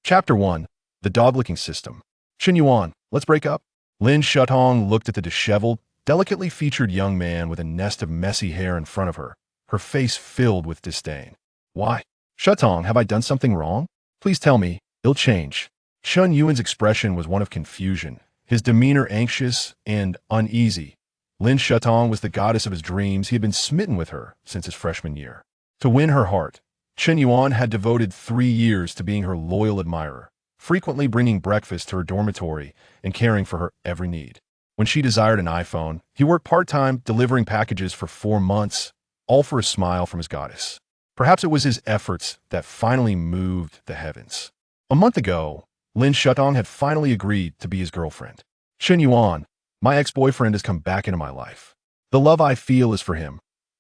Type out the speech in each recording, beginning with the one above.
Chapter 1. The Dog-Licking System. Chen Yuan, let's break up. Lin Shutong looked at the disheveled, delicately featured young man with a nest of messy hair in front of her, her face filled with disdain. Why? Shutong, have I done something wrong? Please tell me, it'll change. Chen Yuan's expression was one of confusion, his demeanor anxious and uneasy. Lin Shutong was the goddess of his dreams. He had been smitten with her since his freshman year. To win her heart, Chen Yuan had devoted 3 years to being her loyal admirer, frequently bringing breakfast to her dormitory and caring for her every need. When she desired an iPhone, he worked part-time delivering packages for 4 months, all for a smile from his goddess. Perhaps it was his efforts that finally moved the heavens. A month ago, Lin Shutong had finally agreed to be his girlfriend. Chen Yuan, my ex-boyfriend has come back into my life. The love I feel is for him,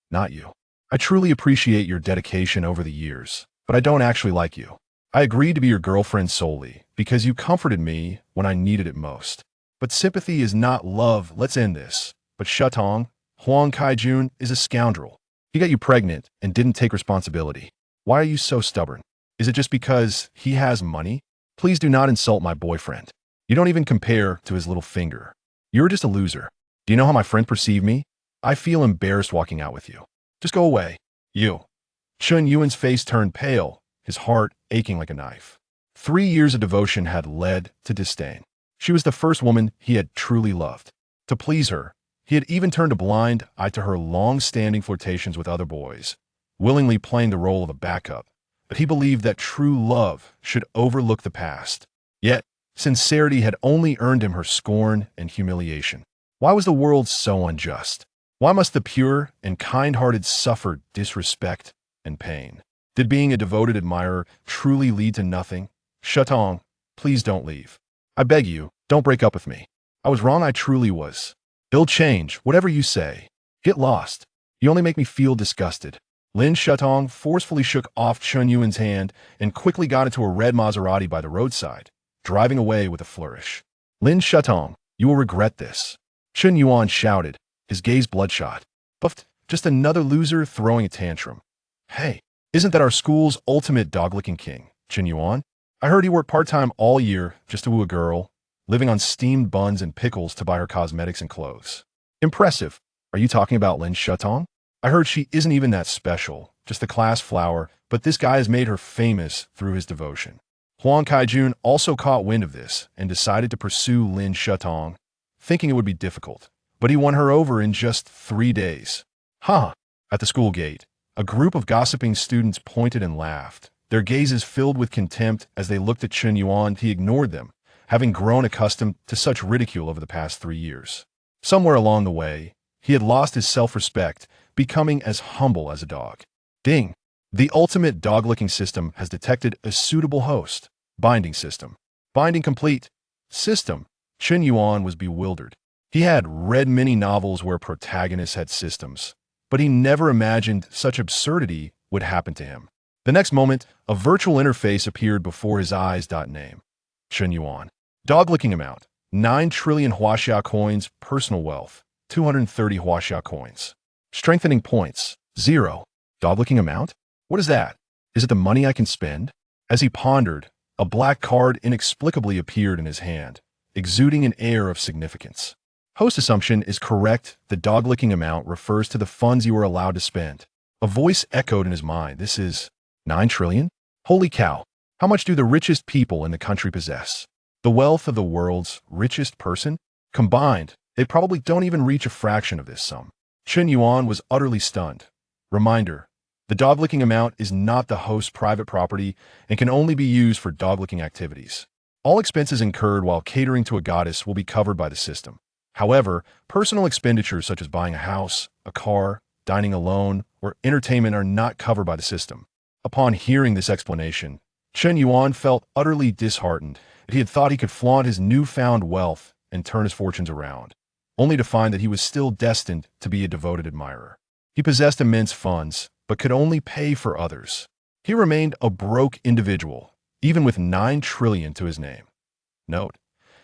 not you. I truly appreciate your dedication over the years, but I don't actually like you. I agreed to be your girlfriend solely because you comforted me when I needed it most. But sympathy is not love. Let's end this. But Shutong, Huang Kaijun is a scoundrel. He got you pregnant and didn't take responsibility. Why are you so stubborn? Is it just because he has money? Please do not insult my boyfriend. You don't even compare to his little finger. You're just a loser. Do you know how my friend perceived me? I feel embarrassed walking out with you. Just go away. You. Chen Yuan's face turned pale, his heart aching like a knife. 3 years of devotion had led to disdain. She was the first woman he had truly loved. To please her, he had even turned a blind eye to her long-standing flirtations with other boys, willingly playing the role of a backup. But he believed that true love should overlook the past. Yet, sincerity had only earned him her scorn and humiliation. Why was the world so unjust? Why must the pure and kind-hearted suffer disrespect and pain? Did being a devoted admirer truly lead to nothing? Shutong, please don't leave. I beg you, don't break up with me. I was wrong, I truly was. It'll change, whatever you say. Get lost. You only make me feel disgusted. Lin Shutong forcefully shook off Chen Yuan's hand and quickly got into a red Maserati by the roadside, driving away with a flourish. Lin Shutong, you will regret this. Chen Yuan shouted, his gaze bloodshot. Buffed, just another loser throwing a tantrum. Hey, isn't that our school's ultimate dog-licking king, Chen Yuan? I heard he worked part-time all year just to woo a girl, living on steamed buns and pickles to buy her cosmetics and clothes. Impressive. Are you talking about Lin Shutong? I heard she isn't even that special, just a class flower, but this guy has made her famous through his devotion. Huang Kaijun also caught wind of this and decided to pursue Lin Shutong, thinking it would be difficult. But he won her over in just 3 days. At the school gate, a group of gossiping students pointed and laughed, their gazes filled with contempt as they looked at Chen Yuan. He ignored them, having grown accustomed to such ridicule over the past 3 years. Somewhere along the way, he had lost his self-respect, becoming as humble as a dog. Ding! The ultimate dog-licking system has detected a suitable host. Binding system. Binding complete. System. Chen Yuan was bewildered. He had read many novels where protagonists had systems, but he never imagined such absurdity would happen to him. The next moment, a virtual interface appeared before his eyes. Name. Chen Yuan. Dog-licking amount. 9 trillion Huaxia coins. Personal wealth. 230 Huaxia coins. Strengthening points. 0. Dog-licking amount? What is that? Is it the money I can spend? As he pondered, a black card inexplicably appeared in his hand, exuding an air of significance. Host assumption is correct. The dog-licking amount refers to the funds you are allowed to spend. A voice echoed in his mind. This is 9 trillion? Holy cow! How much do the richest people in the country possess? The wealth of the world's richest person? Combined, they probably don't even reach a fraction of this sum. Chen Yuan was utterly stunned. Reminder, the dog-licking amount is not the host's private property and can only be used for dog-licking activities. All expenses incurred while catering to a goddess will be covered by the system. However, personal expenditures such as buying a house, a car, dining alone, or entertainment are not covered by the system. Upon hearing this explanation, Chen Yuan felt utterly disheartened. He had thought he could flaunt his newfound wealth and turn his fortunes around, only to find that he was still destined to be a devoted admirer. He possessed immense funds, but could only pay for others. He remained a broke individual, even with 9 trillion to his name. Note: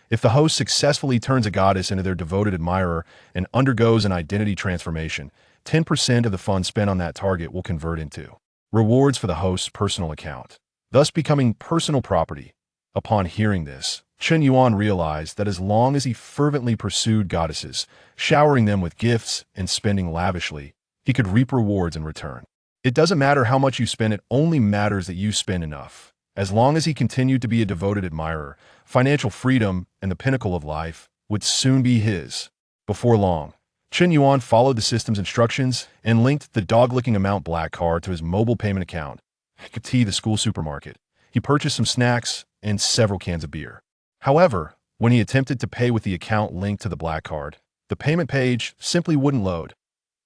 if the host successfully turns a goddess into their devoted admirer and undergoes an identity transformation, 10% of the funds spent on that target will convert into rewards for the host's personal account, thus becoming personal property. Upon hearing this, Chen Yuan realized that as long as he fervently pursued goddesses, showering them with gifts and spending lavishly, he could reap rewards in return. It doesn't matter how much you spend, it only matters that you spend enough. As long as he continued to be a devoted admirer, financial freedom and the pinnacle of life would soon be his. Before long, Chen Yuan followed the system's instructions and linked the dog-licking amount black card to his mobile payment account. At the school supermarket, he purchased some snacks and several cans of beer. However, when he attempted to pay with the account linked to the black card, the payment page simply wouldn't load.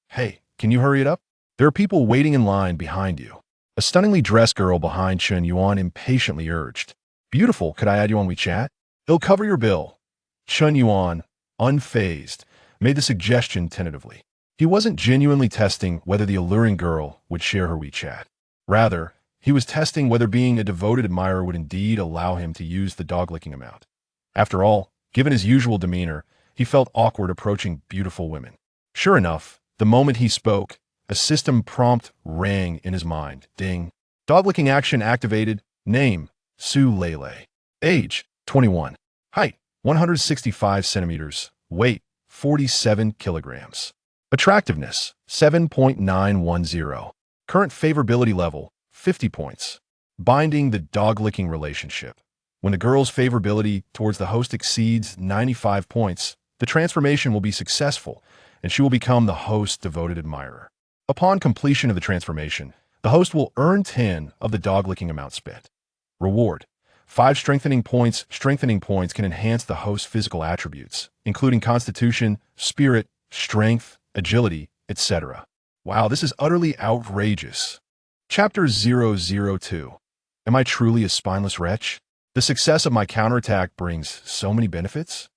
"Hey, can you hurry it up? There are people waiting in line behind you." A stunningly dressed girl behind Chen Yuan impatiently urged. "Beautiful, could I add you on WeChat? It'll cover your bill." Chen Yuan, unfazed, made the suggestion tentatively. He wasn't genuinely testing whether the alluring girl would share her WeChat. Rather, he was testing whether being a devoted admirer would indeed allow him to use the dog-licking amount. After all, given his usual demeanor, he felt awkward approaching beautiful women. Sure enough, the moment he spoke, a system prompt rang in his mind. Ding. Dog-licking action activated. Name, Su Lele. Age, 21. Height, 165 centimeters. Weight, 47 kilograms. Attractiveness, 7.910. Current favorability level, 50 points. Binding the dog-licking relationship. When the girl's favorability towards the host exceeds 95 points, the transformation will be successful, and she will become the host's devoted admirer. Upon completion of the transformation, the host will earn 10 of the dog-licking amount spent. Reward: 5 strengthening points. Strengthening points can enhance the host's physical attributes, including constitution, spirit, strength, agility, etc. Wow, this is utterly outrageous. Chapter 002. Am I truly a spineless wretch? The success of my counterattack brings so many benefits?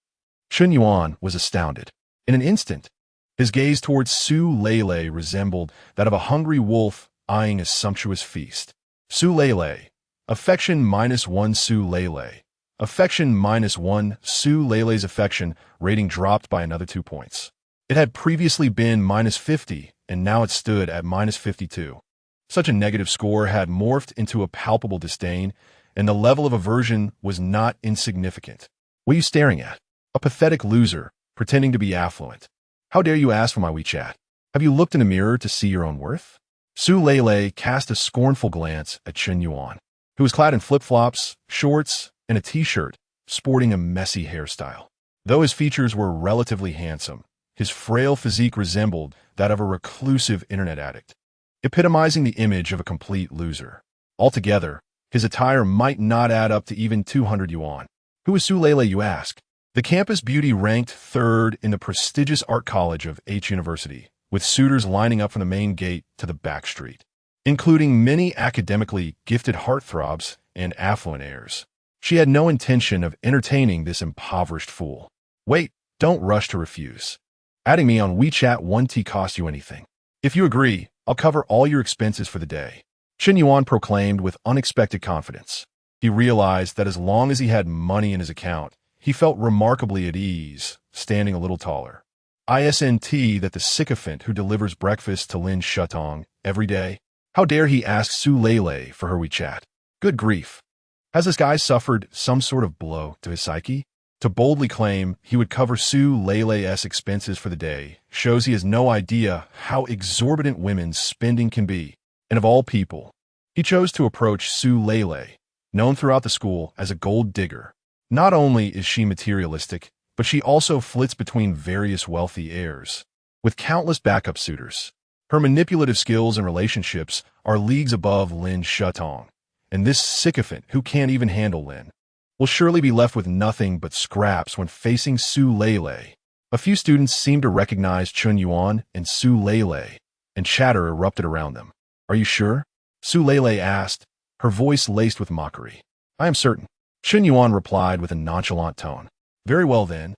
Chen Yuan was astounded. In an instant, his gaze towards Su Lele resembled that of a hungry wolf eyeing a sumptuous feast. Su Lele. Affection -1 Su Lele. Affection -1 Su Lele's affection rating dropped by another 2 points. It had previously been -50, and now it stood at -52. Such a negative score had morphed into a palpable disdain, and the level of aversion was not insignificant. What are you staring at? A pathetic loser, pretending to be affluent. How dare you ask for my WeChat? Have you looked in a mirror to see your own worth? Su Lele cast a scornful glance at Chen Yuan, who was clad in flip-flops, shorts, and a t-shirt, sporting a messy hairstyle. Though his features were relatively handsome, his frail physique resembled that of a reclusive internet addict, epitomizing the image of a complete loser. Altogether, his attire might not add up to even 200 yuan. Who is Su Lele, you ask? The campus beauty ranked third in the prestigious art college of H University, with suitors lining up from the main gate to the back street, including many academically gifted heartthrobs and affluent heirs. She had no intention of entertaining this impoverished fool. Wait, don't rush to refuse. Adding me on WeChat won't cost you anything. If you agree, I'll cover all your expenses for the day. Chen Yuan proclaimed with unexpected confidence. He realized that as long as he had money in his account, he felt remarkably at ease, standing a little taller. ISNT that the sycophant who delivers breakfast to Lin Shutong every day. How dare he ask Su Lele for her WeChat? Good grief. Has this guy suffered some sort of blow to his psyche? To boldly claim he would cover Su Lele's expenses for the day shows he has no idea how exorbitant women's spending can be. And of all people, he chose to approach Su Lele, known throughout the school as a gold digger. Not only is she materialistic, but she also flits between various wealthy heirs, with countless backup suitors. Her manipulative skills and relationships are leagues above Lin Shutong, and this sycophant who can't even handle Lin will surely be left with nothing but scraps when facing Su Lele. A few students seemed to recognize Chen Yuan and Su Lele, and chatter erupted around them. Are you sure? Su Lele asked, her voice laced with mockery. I am certain. Chen Yuan replied with a nonchalant tone. Very well then.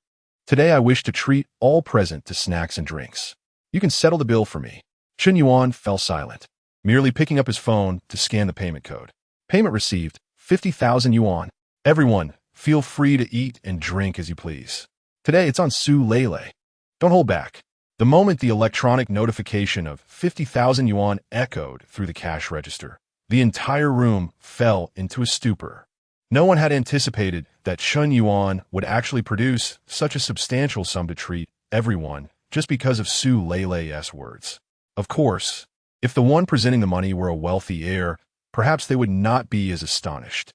Today I wish to treat all present to snacks and drinks. You can settle the bill for me. Chen Yuan fell silent, merely picking up his phone to scan the payment code. Payment received, 50,000 yuan. Everyone, feel free to eat and drink as you please. Today it's on Su Lele. Don't hold back. The moment the electronic notification of 50,000 yuan echoed through the cash register, the entire room fell into a stupor. No one had anticipated that Chen Yuan would actually produce such a substantial sum to treat everyone just because of Su Leilei's words. Of course, if the one presenting the money were a wealthy heir, perhaps they would not be as astonished.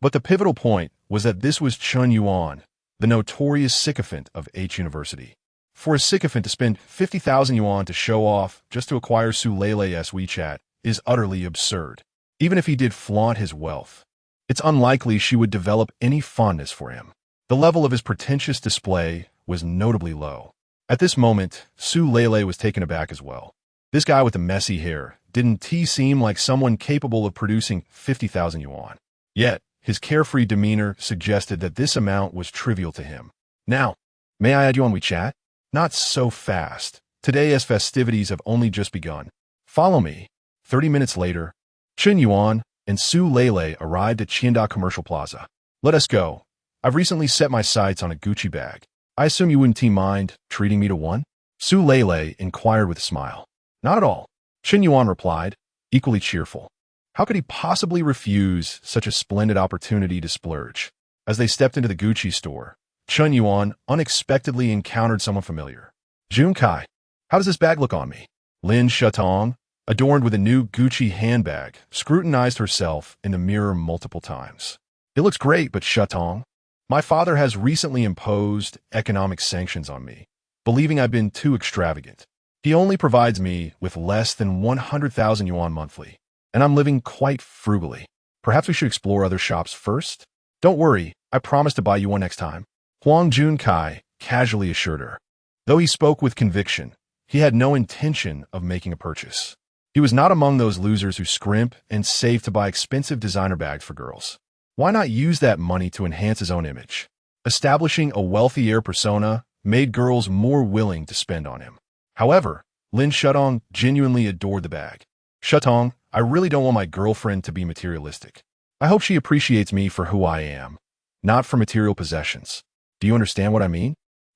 But the pivotal point was that this was Chen Yuan, the notorious sycophant of H University. For a sycophant to spend 50,000 yuan to show off just to acquire Su Leilei's WeChat is utterly absurd. Even if he did flaunt his wealth, it's unlikely she would develop any fondness for him. The level of his pretentious display was notably low. At this moment, Su Leilei was taken aback as well. This guy with the messy hair, didn't he seem like someone capable of producing 50,000 yuan? Yet, his carefree demeanor suggested that this amount was trivial to him. Now, may I add you on WeChat? Not so fast. Today's festivities have only just begun. Follow me. 30 minutes later, Chen Yuan and Su Leilei arrived at Qianda Commercial Plaza. Let us go. I've recently set my sights on a Gucci bag. I assume you wouldn't mind treating me to one? Su Leilei inquired with a smile. Not at all. Chen Yuan replied, equally cheerful. How could he possibly refuse such a splendid opportunity to splurge? As they stepped into the Gucci store, Chen Yuan unexpectedly encountered someone familiar. Jun Kai, how does this bag look on me? Lin Shatong, adorned with a new Gucci handbag, scrutinized herself in the mirror multiple times. It looks great, but Shatong, my father has recently imposed economic sanctions on me, believing I've been too extravagant. He only provides me with less than 100,000 yuan monthly, and I'm living quite frugally. Perhaps we should explore other shops first? Don't worry, I promise to buy you one next time. Huang Junkai casually assured her. Though he spoke with conviction, he had no intention of making a purchase. He was not among those losers who scrimp and save to buy expensive designer bags for girls. Why not use that money to enhance his own image? Establishing a wealthy heir persona made girls more willing to spend on him. However, Lin Shatong genuinely adored the bag. Shatong, I really don't want my girlfriend to be materialistic. I hope she appreciates me for who I am, not for material possessions. Do you understand what I mean?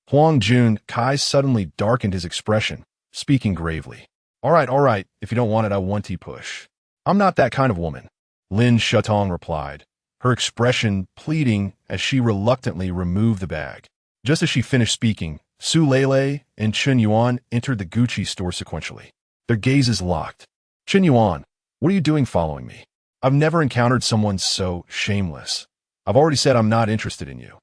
Huang Jun Kai suddenly darkened his expression, speaking gravely. All right, if you don't want it, I want to push. I'm not that kind of woman, Lin Shatong replied, her expression pleading as she reluctantly removed the bag. Just as she finished speaking, Su Leilei and Chen Yuan entered the Gucci store sequentially. Their gazes locked. Chen Yuan, what are you doing following me? I've never encountered someone so shameless. I've already said I'm not interested in you.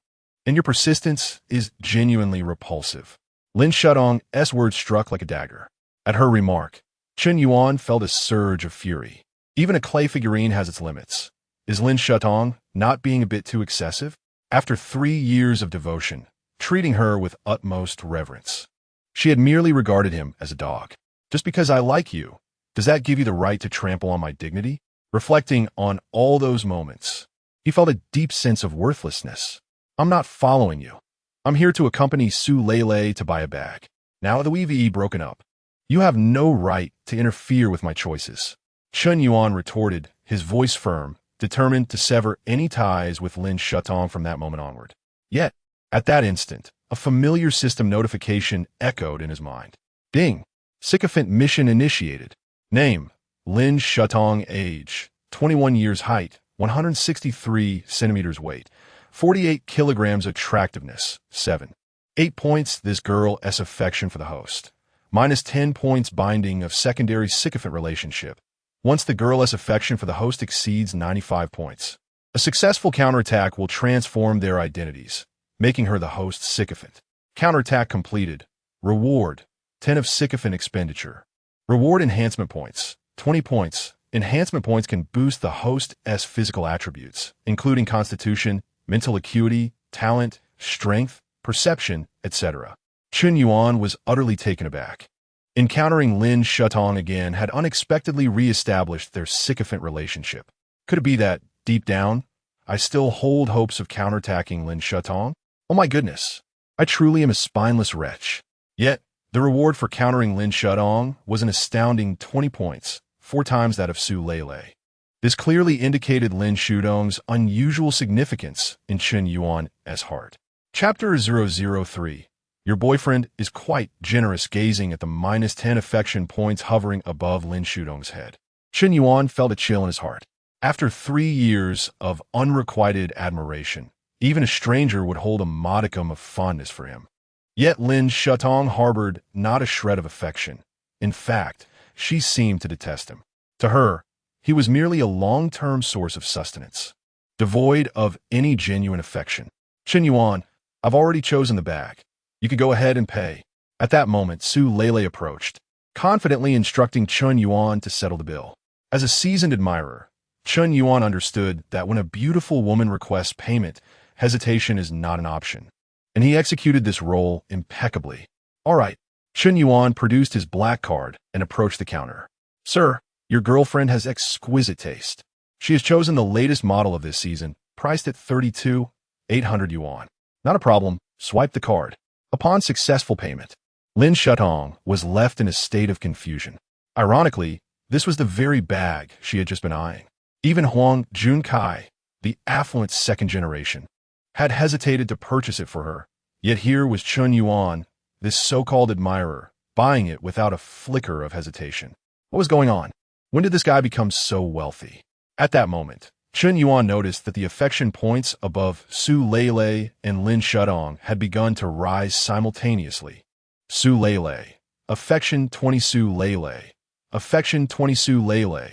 And your persistence is genuinely repulsive. Lin Shatong's words struck like a dagger. At her remark, Chen Yuan felt a surge of fury. Even a clay figurine has its limits. Is Lin Shatong not being a bit too excessive? After 3 years of devotion, treating her with utmost reverence, she had merely regarded him as a dog. Just because I like you, does that give you the right to trample on my dignity? Reflecting on all those moments, he felt a deep sense of worthlessness. I'm not following you. I'm here to accompany Su Leilei to buy a bag. Now that we've broken up, you have no right to interfere with my choices. Chen Yuan retorted, his voice firm, determined to sever any ties with Lin Shatong from that moment onward. Yet, at that instant, a familiar system notification echoed in his mind. Ding! Sycophant mission initiated. Name, Lin Shatong. Age, 21 years. Height, 163 centimeters. Weight, 48 kilograms. Attractiveness, 7. 8 points. This girl's affection for the host. Minus 10 points. Binding of secondary sycophant relationship. Once the girl's affection for the host exceeds 95 points, a successful counterattack will transform their identities, making her the host's sycophant. Counterattack completed. Reward, 10 of sycophant expenditure. Reward enhancement points, 20 points. Enhancement points can boost the host's physical attributes, including constitution, mental acuity, talent, strength, perception, etc. Chen Yuan was utterly taken aback. Encountering Lin Shatong again had unexpectedly re-established their sycophant relationship. Could it be that, deep down, I still hold hopes of counterattacking Lin Shatong? Oh my goodness, I truly am a spineless wretch. Yet, the reward for countering Lin Shatong was an astounding 20 points, 4 times that of Su Leilei. This clearly indicated Lin Shatong's unusual significance in Chen Yuan's heart. Chapter 003. Your boyfriend is quite generous. Gazing at the minus 10 affection points hovering above Lin Shatong's head, Chen Yuan felt a chill in his heart. After 3 years of unrequited admiration, even a stranger would hold a modicum of fondness for him. Yet Lin Shutong harbored not a shred of affection. In fact, she seemed to detest him. To her, he was merely a long-term source of sustenance, devoid of any genuine affection. Chen Yuan, I've already chosen the bag. You could go ahead and pay. At that moment, Su Lele approached, confidently instructing Chen Yuan to settle the bill. As a seasoned admirer, Chen Yuan understood that when a beautiful woman requests payment, hesitation is not an option, and he executed this role impeccably. All right. Chen Yuan produced his black card and approached the counter. Sir, your girlfriend has exquisite taste. She has chosen the latest model of this season, priced at 32,800 yuan. Not a problem. Swipe the card. Upon successful payment, Lin Shutong was left in a state of confusion. Ironically, this was the very bag she had just been eyeing. Even Huang Junkai, the affluent second generation, had hesitated to purchase it for her. Yet here was Chen Yuan, this so-called admirer, buying it without a flicker of hesitation. What was going on? When did this guy become so wealthy? At that moment, Chen Yuan noticed that the affection points above Su Lele and Lin Shutong had begun to rise simultaneously. Su Lele. Affection 20 Su Lele. Affection 20 Su Lele.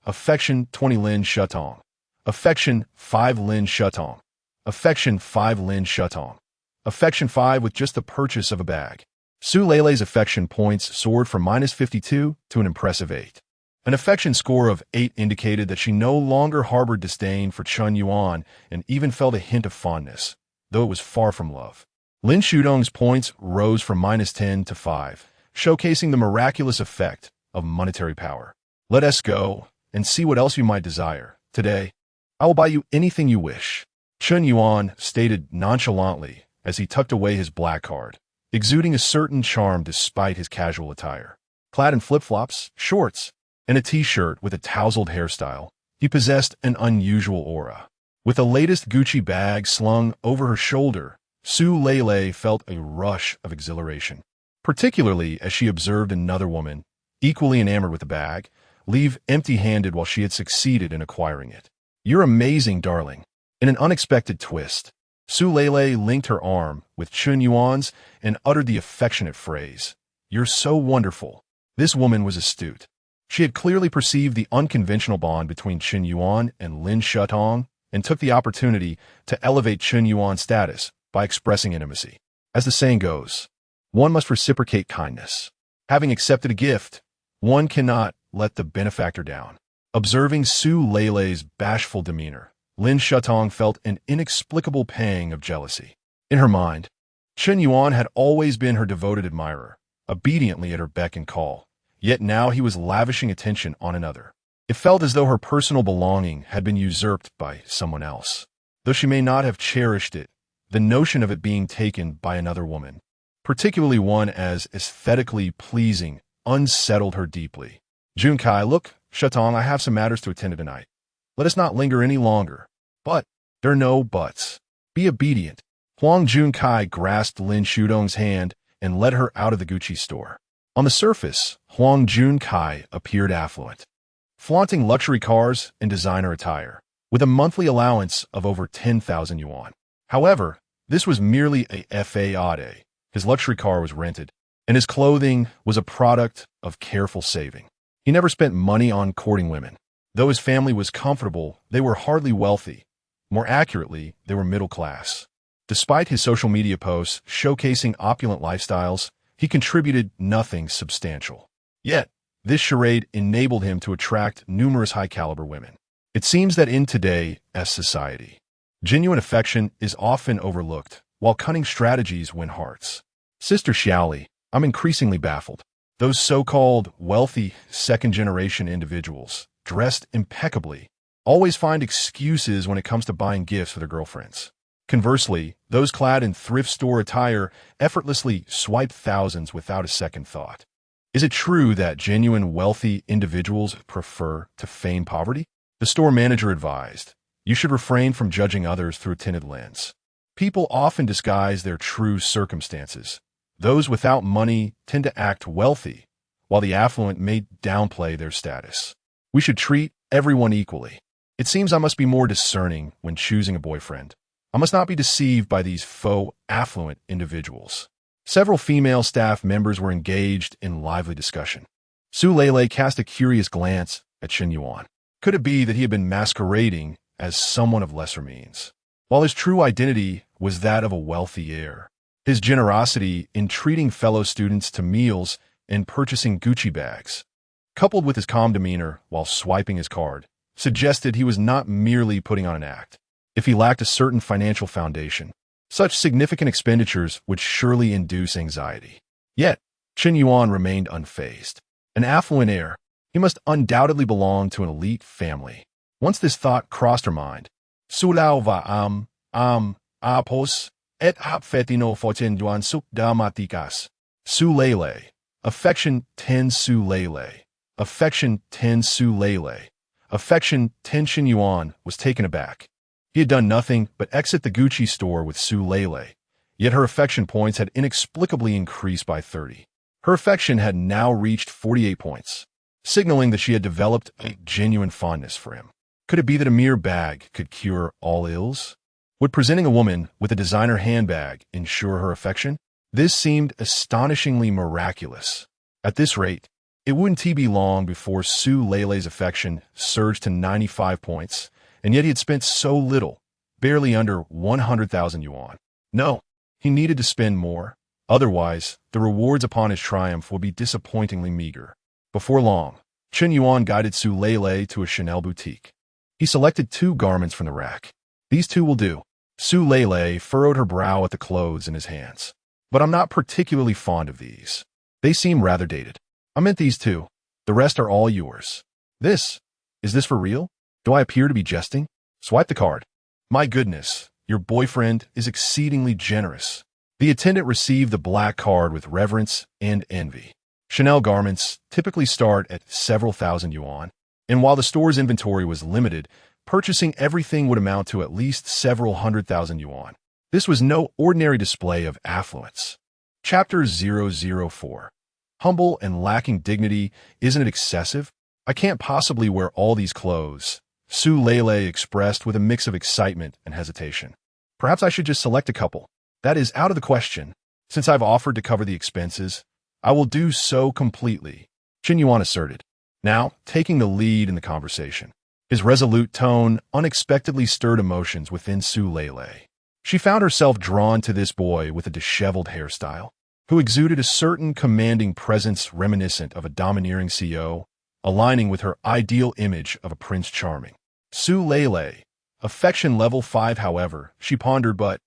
Affection 20 Lin Shutong. Affection 5 Lin Shutong. Affection 5 Lin Shutong. Affection 5 with just the purchase of a bag. Su Lele's affection points soared from -52 to an impressive 8. An affection score of 8 indicated that she no longer harbored disdain for Chen Yuan and even felt a hint of fondness, though it was far from love. Lin Shutong's points rose from -10 to 5, showcasing the miraculous effect of monetary power. Let us go and see what else you might desire. Today, I will buy you anything you wish. Chen Yuan stated nonchalantly as he tucked away his black card, exuding a certain charm despite his casual attire. Clad in flip-flops, shorts, and a t-shirt with a tousled hairstyle, he possessed an unusual aura. With the latest Gucci bag slung over her shoulder, Su Lele felt a rush of exhilaration, particularly as she observed another woman, equally enamored with the bag, leave empty-handed while she had succeeded in acquiring it. You're amazing, darling. In an unexpected twist, Su Lele linked her arm with Chen Yuan's and uttered the affectionate phrase, You're so wonderful. This woman was astute. She had clearly perceived the unconventional bond between Chen Yuan and Lin Shutong and took the opportunity to elevate Chen Yuan's status by expressing intimacy. As the saying goes, one must reciprocate kindness. Having accepted a gift, one cannot let the benefactor down. Observing Su Lele's bashful demeanor, Lin Shutong felt an inexplicable pang of jealousy. In her mind, Chen Yuan had always been her devoted admirer, obediently at her beck and call. Yet now he was lavishing attention on another. It felt as though her personal belonging had been usurped by someone else. Though she may not have cherished it, the notion of it being taken by another woman, particularly one as aesthetically pleasing, unsettled her deeply. Junkai, look, Shutong, I have some matters to attend to tonight. Let us not linger any longer. But there are no buts. Be obedient. Huang Junkai grasped Lin Shutong's hand and led her out of the Gucci store. On the surface, Huang Junkai appeared affluent, flaunting luxury cars and designer attire, with a monthly allowance of over 10,000 yuan. However, this was merely a fade. His luxury car was rented, and his clothing was a product of careful saving. He never spent money on courting women. Though his family was comfortable, they were hardly wealthy. More accurately, they were middle class. Despite his social media posts showcasing opulent lifestyles, he contributed nothing substantial. Yet, this charade enabled him to attract numerous high-caliber women. It seems that in today's society, genuine affection is often overlooked, while cunning strategies win hearts. Sister Xiaoli, I'm increasingly baffled. Those so-called wealthy second-generation individuals, dressed impeccably, always find excuses when it comes to buying gifts for their girlfriends. Conversely, those clad in thrift store attire effortlessly swipe thousands without a second thought. Is it true that genuine wealthy individuals prefer to feign poverty? The store manager advised, you should refrain from judging others through a tinted lens. People often disguise their true circumstances. Those without money tend to act wealthy, while the affluent may downplay their status. We should treat everyone equally. It seems I must be more discerning when choosing a boyfriend. I must not be deceived by these faux affluent individuals. Several female staff members were engaged in lively discussion. Su Lele cast a curious glance at Chen Yuan. Could it be that he had been masquerading as someone of lesser means, while his true identity was that of a wealthy heir? His generosity in treating fellow students to meals and purchasing Gucci bags, coupled with his calm demeanor while swiping his card, suggested he was not merely putting on an act. If he lacked a certain financial foundation, such significant expenditures would surely induce anxiety. Yet, Chen Yuan remained unfazed. An affluent heir, he must undoubtedly belong to an elite family. Once this thought crossed her mind, Sulauva apos et apfetino for Chen Yuan suk dramatikas. Su Lele. Affection 10 Su Lele. Affection 10 Su Lele. Affection 10 Chen Yuan was taken aback. He had done nothing but exit the Gucci store with Su Lele, yet her affection points had inexplicably increased by 30. Her affection had now reached 48 points, signaling that she had developed a genuine fondness for him. Could it be that a mere bag could cure all ills? Would presenting a woman with a designer handbag ensure her affection? This seemed astonishingly miraculous. At this rate, it wouldn't be long before Su Lele's affection surged to 95 points, and yet he had spent so little, barely under 100,000 yuan. No, he needed to spend more. Otherwise, the rewards upon his triumph would be disappointingly meager. Before long, Chen Yuan guided Su Lele to a Chanel boutique. He selected 2 garments from the rack. These 2 will do. Su Lele furrowed her brow at the clothes in his hands. But I'm not particularly fond of these. They seem rather dated. I meant these 2. The rest are all yours. Is this for real? Do I appear to be jesting? Swipe the card. My goodness, your boyfriend is exceedingly generous. The attendant received the black card with reverence and envy. Chanel garments typically start at several thousand yuan, and while the store's inventory was limited, purchasing everything would amount to at least several 100,000 yuan. This was no ordinary display of affluence. Chapter 004. Humble and lacking dignity, isn't it excessive? I can't possibly wear all these clothes, Su Lele expressed with a mix of excitement and hesitation. Perhaps I should just select a couple. That is out of the question. Since I've offered to cover the expenses, I will do so completely, Chen Yuan asserted, now taking the lead in the conversation. His resolute tone unexpectedly stirred emotions within Su Lele. She found herself drawn to this boy with a disheveled hairstyle, who exuded a certain commanding presence reminiscent of a domineering CEO, aligning with her ideal image of a Prince Charming. Su Lele, affection level 5, however, she pondered, but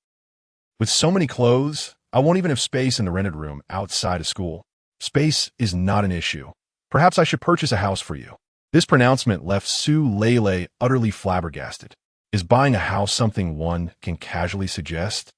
with so many clothes, I won't even have space in the rented room outside of school. Space is not an issue. Perhaps I should purchase a house for you. This pronouncement left Su Lele utterly flabbergasted. Is buying a house something one can casually suggest?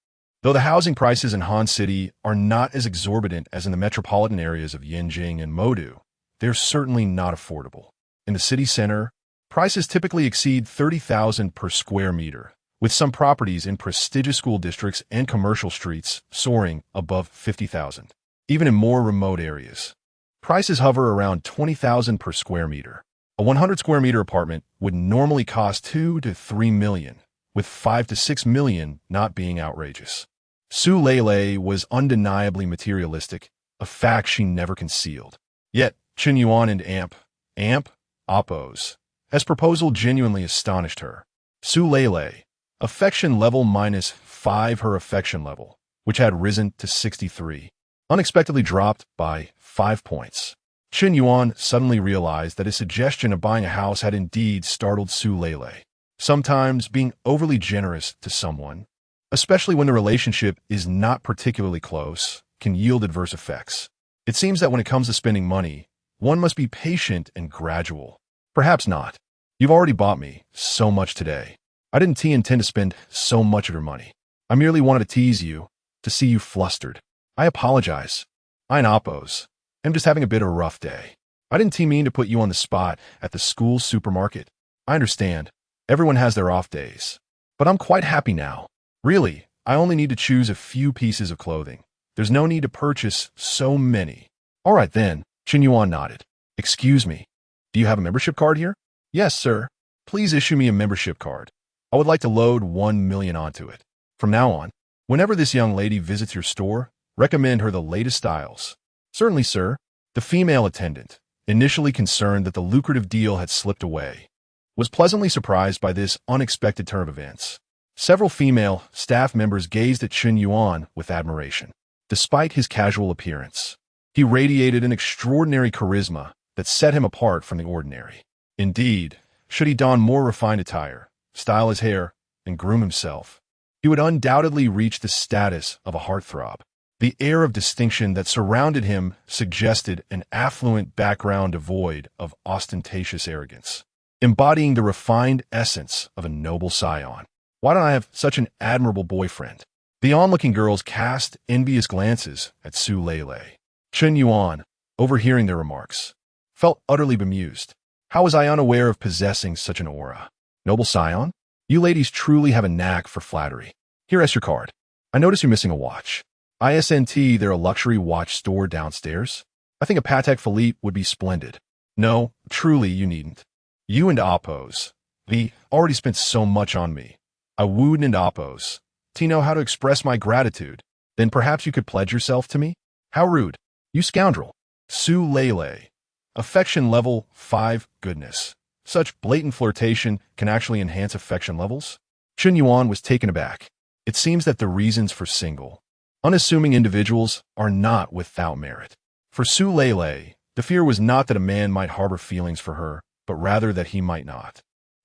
Though the housing prices in Han City are not as exorbitant as in the metropolitan areas of Yanjing and Modu, they're certainly not affordable. In the city center, prices typically exceed 30,000 per square meter, with some properties in prestigious school districts and commercial streets soaring above 50,000. Even in more remote areas, prices hover around 20,000 per square meter. A 100 square meter apartment would normally cost 2 to 3 million, with 5 to 6 million not being outrageous. Su Lele was undeniably materialistic, a fact she never concealed. Yet, Chen Yuan and Oppos, as proposal genuinely astonished her. Su Lele, affection level -5, her affection level, which had risen to 63, unexpectedly dropped by 5 points. Chen Yuan suddenly realized that his suggestion of buying a house had indeed startled Su Lele. Sometimes being overly generous to someone, especially when the relationship is not particularly close, can yield adverse effects. It seems that when it comes to spending money, one must be patient and gradual. Perhaps not. You've already bought me so much today. I didn't intend to spend so much of your money. I merely wanted to tease you, to see you flustered. I apologize. I'm Oppos. I'm just having a bit of a rough day. I didn't mean to put you on the spot at the school supermarket. I understand. Everyone has their off days. But I'm quite happy now. Really, I only need to choose a few pieces of clothing. There's no need to purchase so many. All right then, Chen Yuan nodded. Excuse me. Do you have a membership card here? Yes, sir. Please issue me a membership card. I would like to load 1 million onto it. From now on, whenever this young lady visits your store, recommend her the latest styles. Certainly, sir. The female attendant, initially concerned that the lucrative deal had slipped away, was pleasantly surprised by this unexpected turn of events. Several female staff members gazed at Chen Yuan with admiration. Despite his casual appearance, he radiated an extraordinary charisma that set him apart from the ordinary. Indeed, should he don more refined attire, style his hair, and groom himself, he would undoubtedly reach the status of a heartthrob. The air of distinction that surrounded him suggested an affluent background devoid of ostentatious arrogance, embodying the refined essence of a noble scion. Why don't I have such an admirable boyfriend? The onlooking girls cast envious glances at Su Lele. Chen Yuan, overhearing their remarks, felt utterly bemused. How was I unaware of possessing such an aura? Noble scion? You ladies truly have a knack for flattery. Here is your card. I notice you're missing a watch. ISNT, there a luxury watch store downstairs? I think a Patek Philippe would be splendid. No, truly you needn't. You and Oppos. The already spent so much on me. I wooed and Oppos. To know how to express my gratitude. Then perhaps you could pledge yourself to me? How rude. You scoundrel. Su Lele. Affection level 5. Goodness. Such blatant flirtation can actually enhance affection levels? Chen Yuan was taken aback. It seems that the reasons for single, unassuming individuals are not without merit. For Su Lele, the fear was not that a man might harbor feelings for her, but rather that he might not.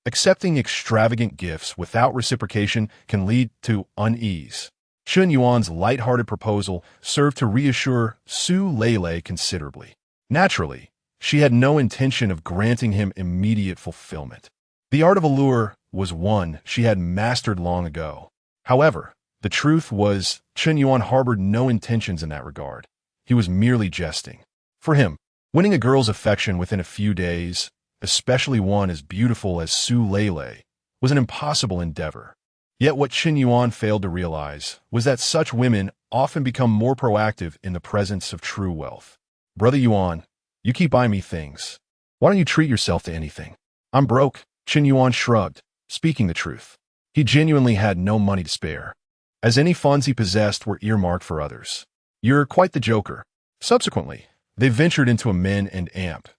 Accepting extravagant gifts without reciprocation can lead to unease. Chen Yuan's light-hearted proposal served to reassure Su Lele considerably. Naturally, she had no intention of granting him immediate fulfillment. The art of allure was one she had mastered long ago. However, the truth was Chen Yuan harbored no intentions in that regard. He was merely jesting. For him, winning a girl's affection within a few days, especially one as beautiful as Su Lele, was an impossible endeavor. Yet what Chen Yuan failed to realize was that such women often become more proactive in the presence of true wealth. Brother Yuan, you keep buying me things. Why don't you treat yourself to anything? I'm broke, Chen Yuan shrugged, speaking the truth. He genuinely had no money to spare, as any funds he possessed were earmarked for others. You're quite the joker. Subsequently, they ventured into a men and amp,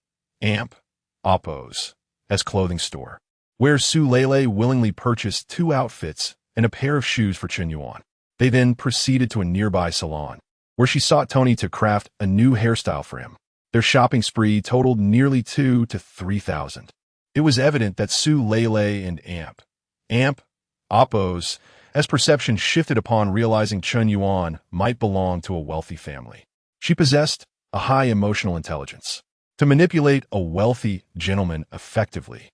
Oppos, as clothing store, where Su Lele willingly purchased 2 outfits and a pair of shoes for Chen Yuan. They then proceeded to a nearby salon, where she sought Tony to craft a new hairstyle for him. Their shopping spree totaled nearly 2,000 to 3,000. It was evident that Su Lele and amp, Oppos, as perception shifted upon realizing Chen Yuan might belong to a wealthy family. She possessed a high emotional intelligence. To manipulate a wealthy gentleman effectively,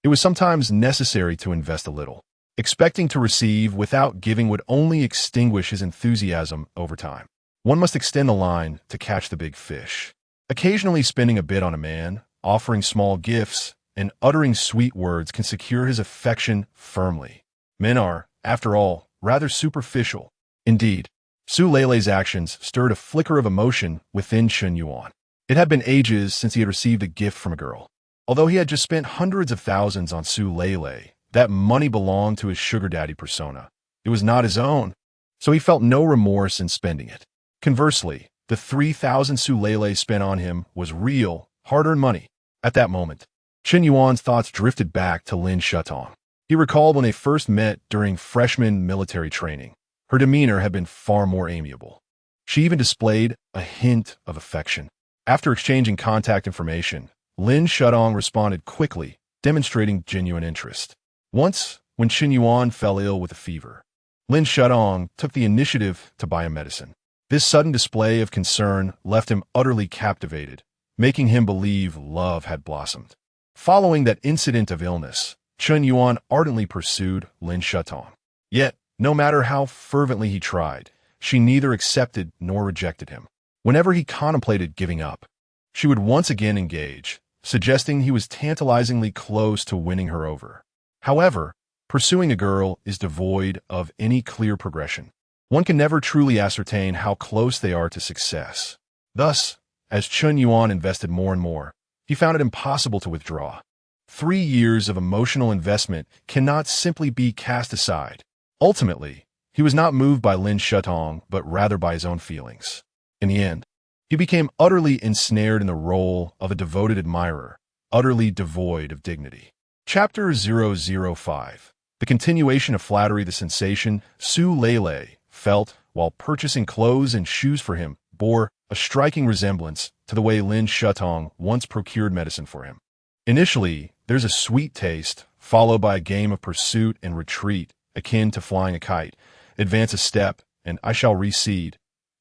it was sometimes necessary to invest a little. Expecting to receive without giving would only extinguish his enthusiasm over time. One must extend the line to catch the big fish. Occasionally spending a bit on a man, offering small gifts, and uttering sweet words can secure his affection firmly. Men are, after all, rather superficial. Indeed, Su Lele's actions stirred a flicker of emotion within Chen Yuan. It had been ages since he had received a gift from a girl. Although he had just spent hundreds of thousands on Su Lele, that money belonged to his sugar daddy persona. It was not his own, so he felt no remorse in spending it. Conversely, the 3,000 Su Lele spent on him was real, hard-earned money. At that moment, Chen Yuan's thoughts drifted back to Lin Shutong. He recalled when they first met during freshman military training. Her demeanor had been far more amiable. She even displayed a hint of affection. After exchanging contact information, Lin Shutong responded quickly, demonstrating genuine interest. Once, when Chen Yuan fell ill with a fever, Lin Shutong took the initiative to buy him medicine. This sudden display of concern left him utterly captivated, making him believe love had blossomed. Following that incident of illness, Chen Yuan ardently pursued Lin Shutong. Yet, no matter how fervently he tried, she neither accepted nor rejected him. Whenever he contemplated giving up, she would once again engage, suggesting he was tantalizingly close to winning her over. However, pursuing a girl is devoid of any clear progression. One can never truly ascertain how close they are to success. Thus, as Chen Yuan invested more and more, he found it impossible to withdraw. 3 years of emotional investment cannot simply be cast aside. Ultimately, he was not moved by Lin Shutong, but rather by his own feelings. In the end, he became utterly ensnared in the role of a devoted admirer, utterly devoid of dignity. Chapter 005. The continuation of flattery. The sensation Su Lele felt while purchasing clothes and shoes for him bore a striking resemblance to the way Lin Shutong once procured medicine for him. Initially, there's a sweet taste, followed by a game of pursuit and retreat, akin to flying a kite. Advance a step, and I shall recede.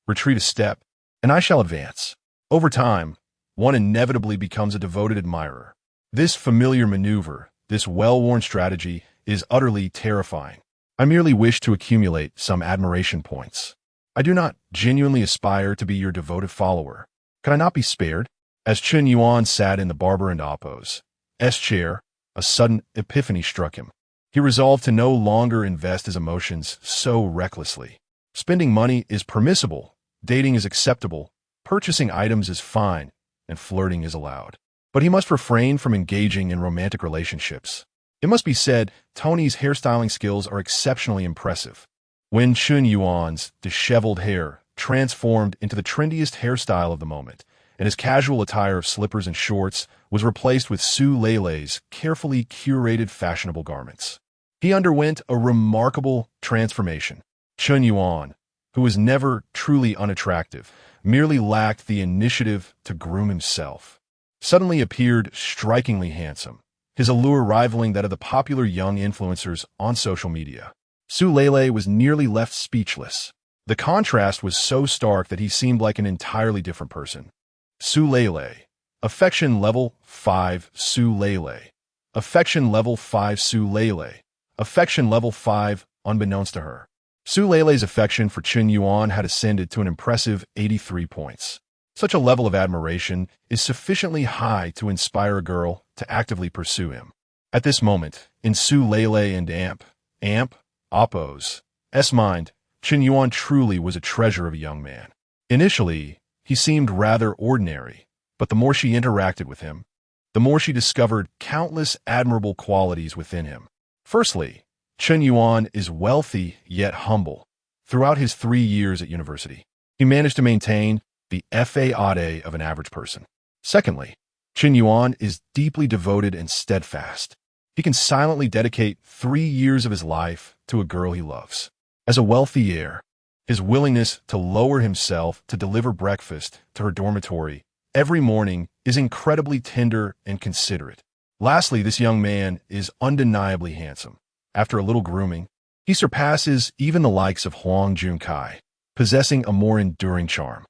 Retreat a step, and I shall advance. Over time, one inevitably becomes a devoted admirer. This familiar maneuver, this well-worn strategy, is utterly terrifying. I merely wish to accumulate some admiration points. I do not genuinely aspire to be your devoted follower. Can I not be spared? As Chen Yuan sat in the barber and Appo's chair, a sudden epiphany struck him. He resolved to no longer invest his emotions so recklessly. Spending money is permissible, dating is acceptable, purchasing items is fine, and flirting is allowed. But he must refrain from engaging in romantic relationships. It must be said, Tony's hairstyling skills are exceptionally impressive. When Chen Yuan's disheveled hair transformed into the trendiest hairstyle of the moment, and his casual attire of slippers and shorts was replaced with Su Lele's carefully curated fashionable garments. He underwent a remarkable transformation. Chen Yuan, who was never truly unattractive, merely lacked the initiative to groom himself, suddenly appeared strikingly handsome, his allure rivaling that of the popular young influencers on social media. Su Lele was nearly left speechless. The contrast was so stark that he seemed like an entirely different person. Su Lele. Affection level 5 Su Lele. Affection level 5 Su Lele. Affection level 5, unbeknownst to her. Su Lele's affection for Chen Yuan had ascended to an impressive 83 points. Such a level of admiration is sufficiently high to inspire a girl to actively pursue him. At this moment, in Su Lele and Appo's mind, Chen Yuan truly was a treasure of a young man. Initially, he seemed rather ordinary, but the more she interacted with him, the more she discovered countless admirable qualities within him. Firstly, Chen Yuan is wealthy yet humble. Throughout his 3 years at university, he managed to maintain the fade of an average person. Secondly, Chen Yuan is deeply devoted and steadfast. He can silently dedicate 3 years of his life to a girl he loves. As a wealthy heir, his willingness to lower himself to deliver breakfast to her dormitory every morning is incredibly tender and considerate. Lastly, this young man is undeniably handsome. After a little grooming, he surpasses even the likes of Huang Junkai, possessing a more enduring charm.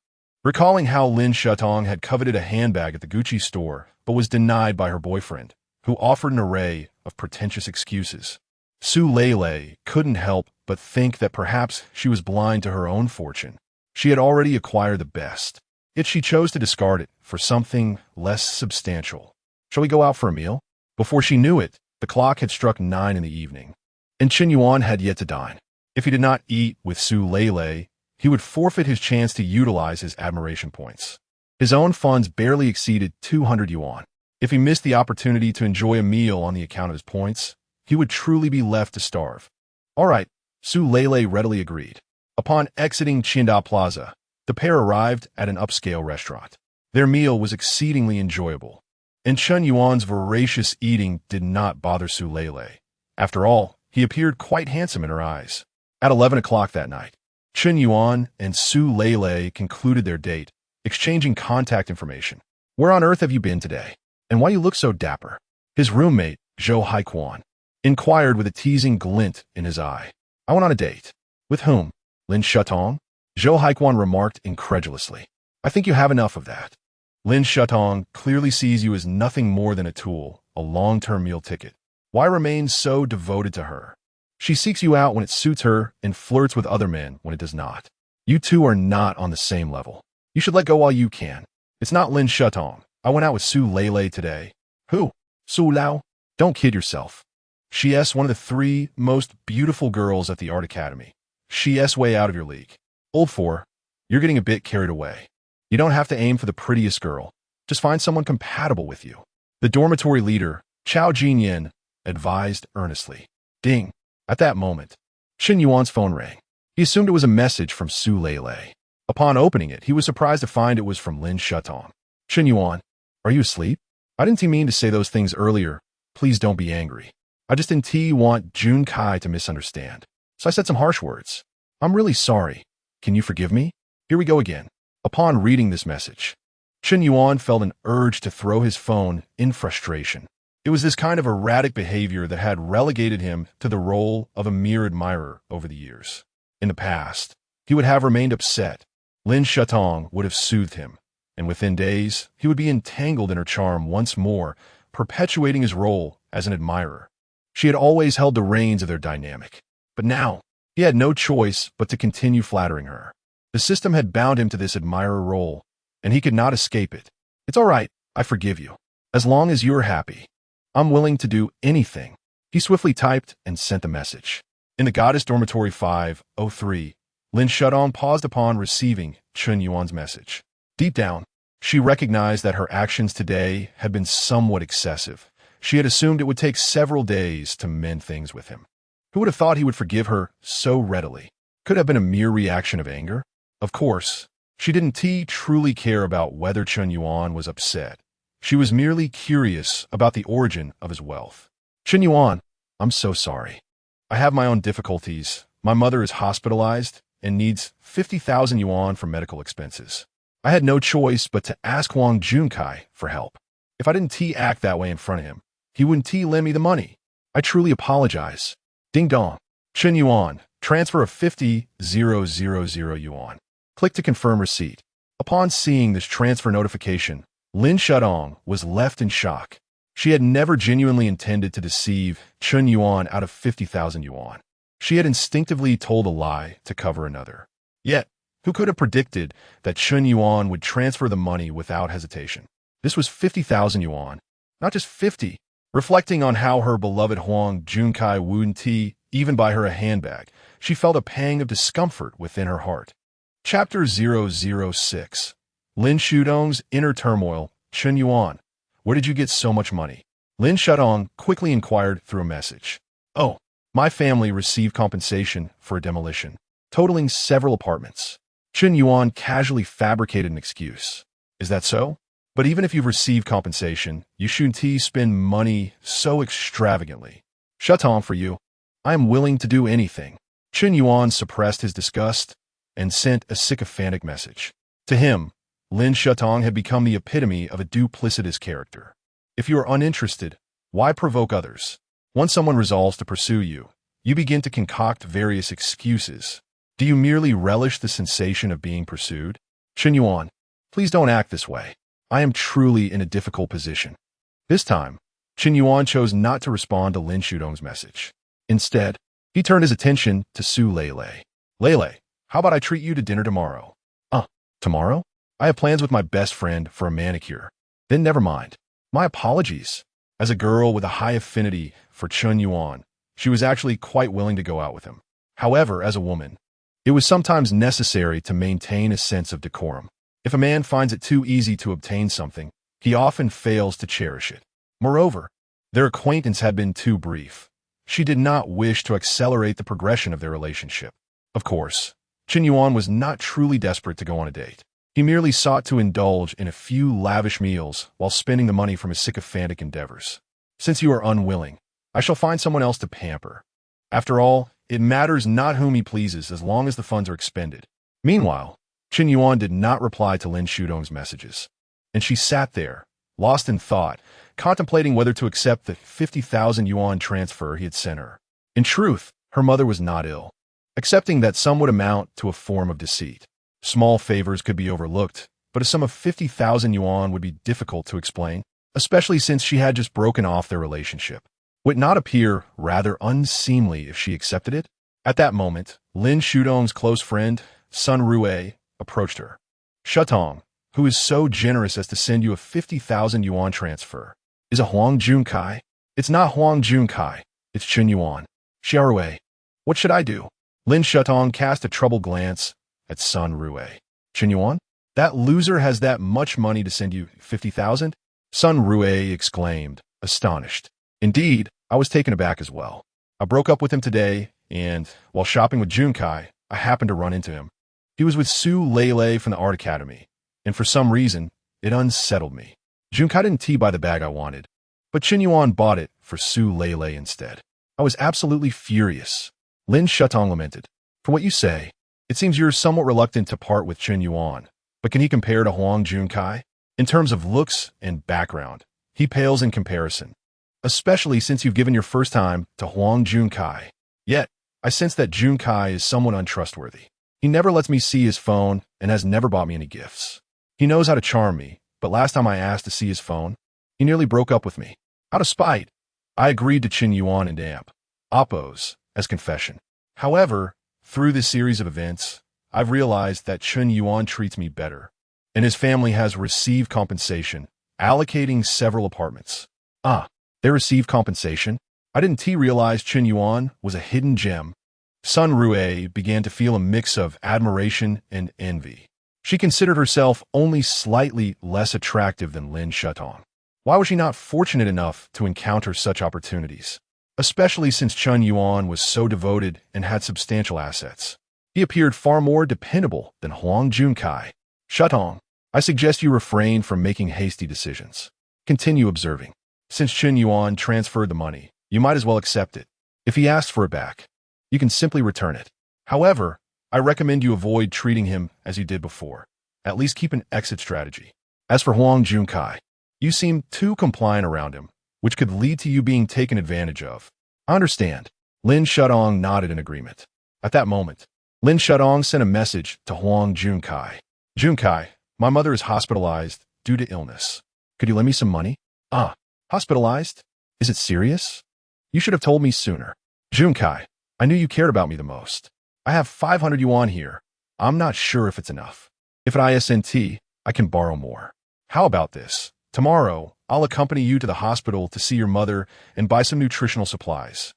Recalling how Lin Shutong had coveted a handbag at the Gucci store but was denied by her boyfriend, who offered an array of pretentious excuses, Su Lele couldn't help but think that perhaps she was blind to her own fortune. She had already acquired the best, yet she chose to discard it for something less substantial. Shall we go out for a meal? Before she knew it, the clock had struck 9 in the evening, and Chen Yuan had yet to dine. If he did not eat with Su Lele, he would forfeit his chance to utilize his admiration points. His own funds barely exceeded 200 yuan. If he missed the opportunity to enjoy a meal on the account of his points, he would truly be left to starve. All right, Su Lele readily agreed. Upon exiting Qingda Plaza, the pair arrived at an upscale restaurant. Their meal was exceedingly enjoyable, and Chen Yuan's voracious eating did not bother Su Lele. After all, he appeared quite handsome in her eyes. At 11 o'clock that night, Chen Yuan and Su Lele concluded their date, exchanging contact information. Where on earth have you been today? And why you look so dapper? His roommate, Zhou Haiquan, inquired with a teasing glint in his eye. I went on a date. With whom? Lin Shutong? Zhou Haiquan remarked incredulously. I think you have enough of that. Lin Shutong clearly sees you as nothing more than a tool, a long-term meal ticket. Why remain so devoted to her? She seeks you out when it suits her and flirts with other men when it does not. You two are not on the same level. You should let go while you can. It's not Lin Shutong. I went out with Su Lele today. Who? Su Lao? Don't kid yourself. She's one of the 3 most beautiful girls at the art academy. She's way out of your league. Old 4, you're getting a bit carried away. You don't have to aim for the prettiest girl. Just find someone compatible with you. The dormitory leader, Chao Jinyan advised earnestly. Ding. At that moment, Chen Yuan's phone rang. He assumed it was a message from Su Lei. Upon opening it, he was surprised to find it was from Lin Shutong. Chen Yuan, are you asleep? I didn't mean to say those things earlier. Please don't be angry. I just didn't want Jun Kai to misunderstand. So I said some harsh words. I'm really sorry. Can you forgive me? Here we go again. Upon reading this message, Chen Yuan felt an urge to throw his phone in frustration. It was this kind of erratic behavior that had relegated him to the role of a mere admirer over the years. In the past, he would have remained upset. Lin Shutong would have soothed him, and within days, he would be entangled in her charm once more, perpetuating his role as an admirer. She had always held the reins of their dynamic, but now he had no choice but to continue flattering her. The system had bound him to this admirer role, and he could not escape it. It's all right, I forgive you. As long as you're happy, I'm willing to do anything. He swiftly typed and sent the message. In the Goddess Dormitory 503, Lin Shutong paused upon receiving Chen Yuan's message. Deep down, she recognized that her actions today had been somewhat excessive. She had assumed it would take several days to mend things with him. Who would have thought he would forgive her so readily? Could it have been a mere reaction of anger? Of course, she didn't truly care about whether Chen Yuan was upset. She was merely curious about the origin of his wealth. Chen Yuan, I'm so sorry. I have my own difficulties. My mother is hospitalized and needs 50,000 yuan for medical expenses. I had no choice but to ask Huang Junkai for help. If I didn't act that way in front of him, he wouldn't lend me the money. I truly apologize. Ding dong. Chen Yuan, transfer of 50,000 yuan. Click to confirm receipt. Upon seeing this transfer notification, Lin Shutong was left in shock. She had never genuinely intended to deceive Chen Yuan out of 50,000 yuan. She had instinctively told a lie to cover another. Yet, who could have predicted that Chen Yuan would transfer the money without hesitation? This was 50,000 yuan, not just 50. Reflecting on how her beloved Huang Junkai wouldn't even buy her a handbag, she felt a pang of discomfort within her heart. Chapter 006. Lin Shutong's Inner Turmoil. Chen Yuan, where did you get so much money? Lin Shutong quickly inquired through a message. Oh, my family received compensation for a demolition, totaling several apartments. Chen Yuan casually fabricated an excuse. Is that so? But even if you've received compensation, you shouldn't spend money so extravagantly. Shutong for you. I am willing to do anything. Chen Yuan suppressed his disgust and sent a sycophantic message. To him, Lin Shutong had become the epitome of a duplicitous character. If you are uninterested, why provoke others? Once someone resolves to pursue you, you begin to concoct various excuses. Do you merely relish the sensation of being pursued? Chen Yuan, please don't act this way. I am truly in a difficult position. This time, Chen Yuan chose not to respond to Lin Shutong's message. Instead, he turned his attention to Su Lei. Lei, how about I treat you to dinner tomorrow? Tomorrow? I have plans with my best friend for a manicure. Then never mind. My apologies. As a girl with a high affinity for Chen Yuan, she was actually quite willing to go out with him. However, as a woman, it was sometimes necessary to maintain a sense of decorum. If a man finds it too easy to obtain something, he often fails to cherish it. Moreover, their acquaintance had been too brief. She did not wish to accelerate the progression of their relationship. Of course, Chen Yuan was not truly desperate to go on a date. He merely sought to indulge in a few lavish meals while spending the money from his sycophantic endeavors. Since you are unwilling, I shall find someone else to pamper. After all, it matters not whom he pleases as long as the funds are expended. Meanwhile, Chen Yuan did not reply to Lin Shutong's messages, and she sat there, lost in thought, contemplating whether to accept the 50,000 yuan transfer he had sent her. In truth, her mother was not ill. Accepting that sum would amount to a form of deceit. Small favors could be overlooked, but a sum of 50,000 yuan would be difficult to explain, especially since she had just broken off their relationship. Would it not appear rather unseemly if she accepted it? At that moment, Lin Shutong's close friend, Sun Rue, approached her. Shutong, who is so generous as to send you a 50,000 yuan transfer, is a Huang Junkai? It's not Huang Junkai, it's Chen Yuan. Xiaorui, what should I do? Lin Shutong cast a troubled glance at Sun Rue. Chen Yuan? That loser has that much money to send you 50,000? Sun Rue exclaimed, astonished. Indeed, I was taken aback as well. I broke up with him today, and while shopping with Junkai, I happened to run into him. He was with Su Lele from the Art Academy, and for some reason, it unsettled me. Junkai didn't buy the bag I wanted, but Chen Yuan bought it for Su Lele instead. I was absolutely furious. Lin Shutong lamented. For what you say, it seems you're somewhat reluctant to part with Chen Yuan, but can he compare to Huang Junkai? In terms of looks and background, he pales in comparison, especially since you've given your first time to Huang Junkai. Yet, I sense that Junkai is somewhat untrustworthy. He never lets me see his phone and has never bought me any gifts. He knows how to charm me, but last time I asked to see his phone, he nearly broke up with me. Out of spite, I agreed to Chen Yuan and Amp, Oppos, as confession. However, through this series of events, I've realized that Chen Yuan treats me better, and his family has received compensation, allocating several apartments. They received compensation? I didn't realize Chen Yuan was a hidden gem. Sun Rue began to feel a mix of admiration and envy. She considered herself only slightly less attractive than Lin Shutong. Why was she not fortunate enough to encounter such opportunities? Especially since Chen Yuan was so devoted and had substantial assets. He appeared far more dependable than Huang Junkai. Shutong, I suggest you refrain from making hasty decisions. Continue observing. Since Chen Yuan transferred the money, you might as well accept it. If he asks for it back, you can simply return it. However, I recommend you avoid treating him as you did before. At least keep an exit strategy. As for Huang Junkai, you seem too compliant around him, which could lead to you being taken advantage of. I understand. Lin Shutong nodded in agreement. At that moment, Lin Shutong sent a message to Huang Junkai. Junkai, my mother is hospitalized due to illness. Could you lend me some money? Hospitalized? Is it serious? You should have told me sooner. Junkai, I knew you cared about me the most. I have 500 yuan here. I'm not sure if it's enough. If at ISNT, I can borrow more. How about this? Tomorrow, I'll accompany you to the hospital to see your mother and buy some nutritional supplies.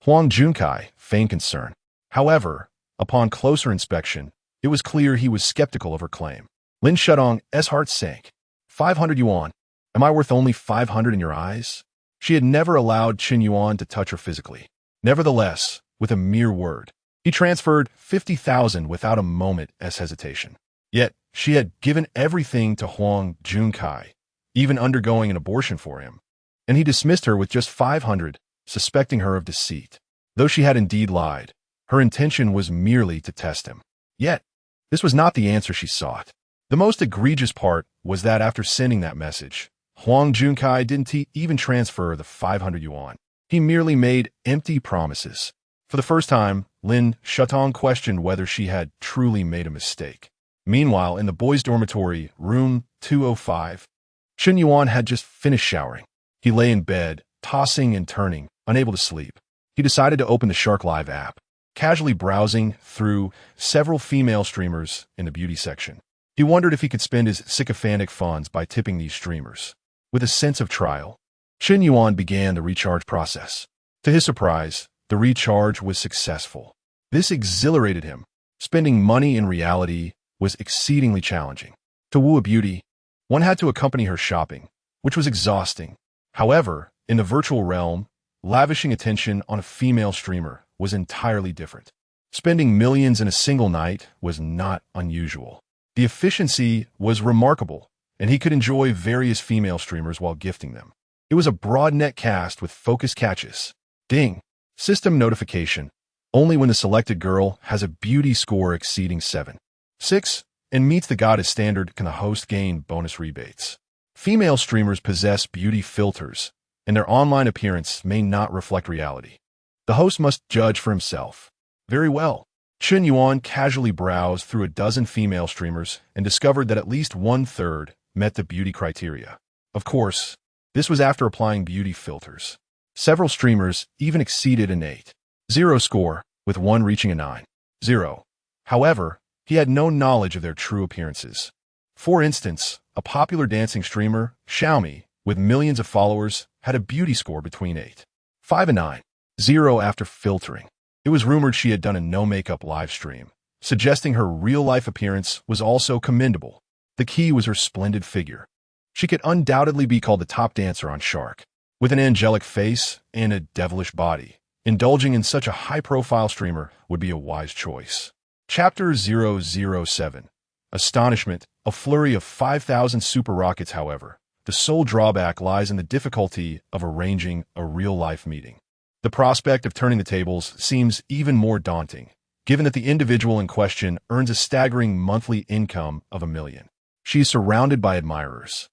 Huang Junkai feigned concern. However, upon closer inspection, it was clear he was skeptical of her claim. Lin Shutong's heart sank. 500 yuan. Am I worth only 500 in your eyes? She had never allowed Chen Yuan to touch her physically. Nevertheless, with a mere word, he transferred 50,000 without a moment's hesitation. Yet, she had given everything to Huang Junkai, even undergoing an abortion for him, and he dismissed her with just 500, suspecting her of deceit. Though she had indeed lied, her intention was merely to test him. Yet, this was not the answer she sought. The most egregious part was that after sending that message, Huang Junkai didn't even transfer the 500 yuan. He merely made empty promises. For the first time, Lin Shutong questioned whether she had truly made a mistake. Meanwhile, in the boys' dormitory, room 205, Chen Yuan had just finished showering. He lay in bed, tossing and turning, unable to sleep. He decided to open the Shark Live app, casually browsing through several female streamers in the beauty section. He wondered if he could spend his sycophantic funds by tipping these streamers. With a sense of trial, Chen Yuan began the recharge process. To his surprise, the recharge was successful. This exhilarated him. Spending money in reality was exceedingly challenging. To woo a beauty, one had to accompany her shopping, which was exhausting. However, in the virtual realm, lavishing attention on a female streamer was entirely different. Spending millions in a single night was not unusual. The efficiency was remarkable, and he could enjoy various female streamers while gifting them. It was a broad net cast with focused catches. Ding! System notification. Only when the selected girl has a beauty score exceeding 7.6 and meets the goddess standard can the host gain bonus rebates. Female streamers possess beauty filters, and their online appearance may not reflect reality. The host must judge for himself. Very well. Chen Yuan casually browsed through a dozen female streamers and discovered that at least 1/3 met the beauty criteria. Of course, this was after applying beauty filters. Several streamers even exceeded an 8.0 score, with one reaching a 9.0. However, he had no knowledge of their true appearances. For instance, a popular dancing streamer, Xiaomi, with millions of followers, had a beauty score between 8.5 and 9.0 after filtering. It was rumored she had done a no-makeup live stream, suggesting her real-life appearance was also commendable. The key was her splendid figure. She could undoubtedly be called the top dancer on Shark. With an angelic face and a devilish body, indulging in such a high-profile streamer would be a wise choice. Chapter 007. Astonishment, a flurry of 5,000 super rockets, however. The sole drawback lies in the difficulty of arranging a real-life meeting. The prospect of turning the tables seems even more daunting, given that the individual in question earns a staggering monthly income of $1 million. She is surrounded by admirers,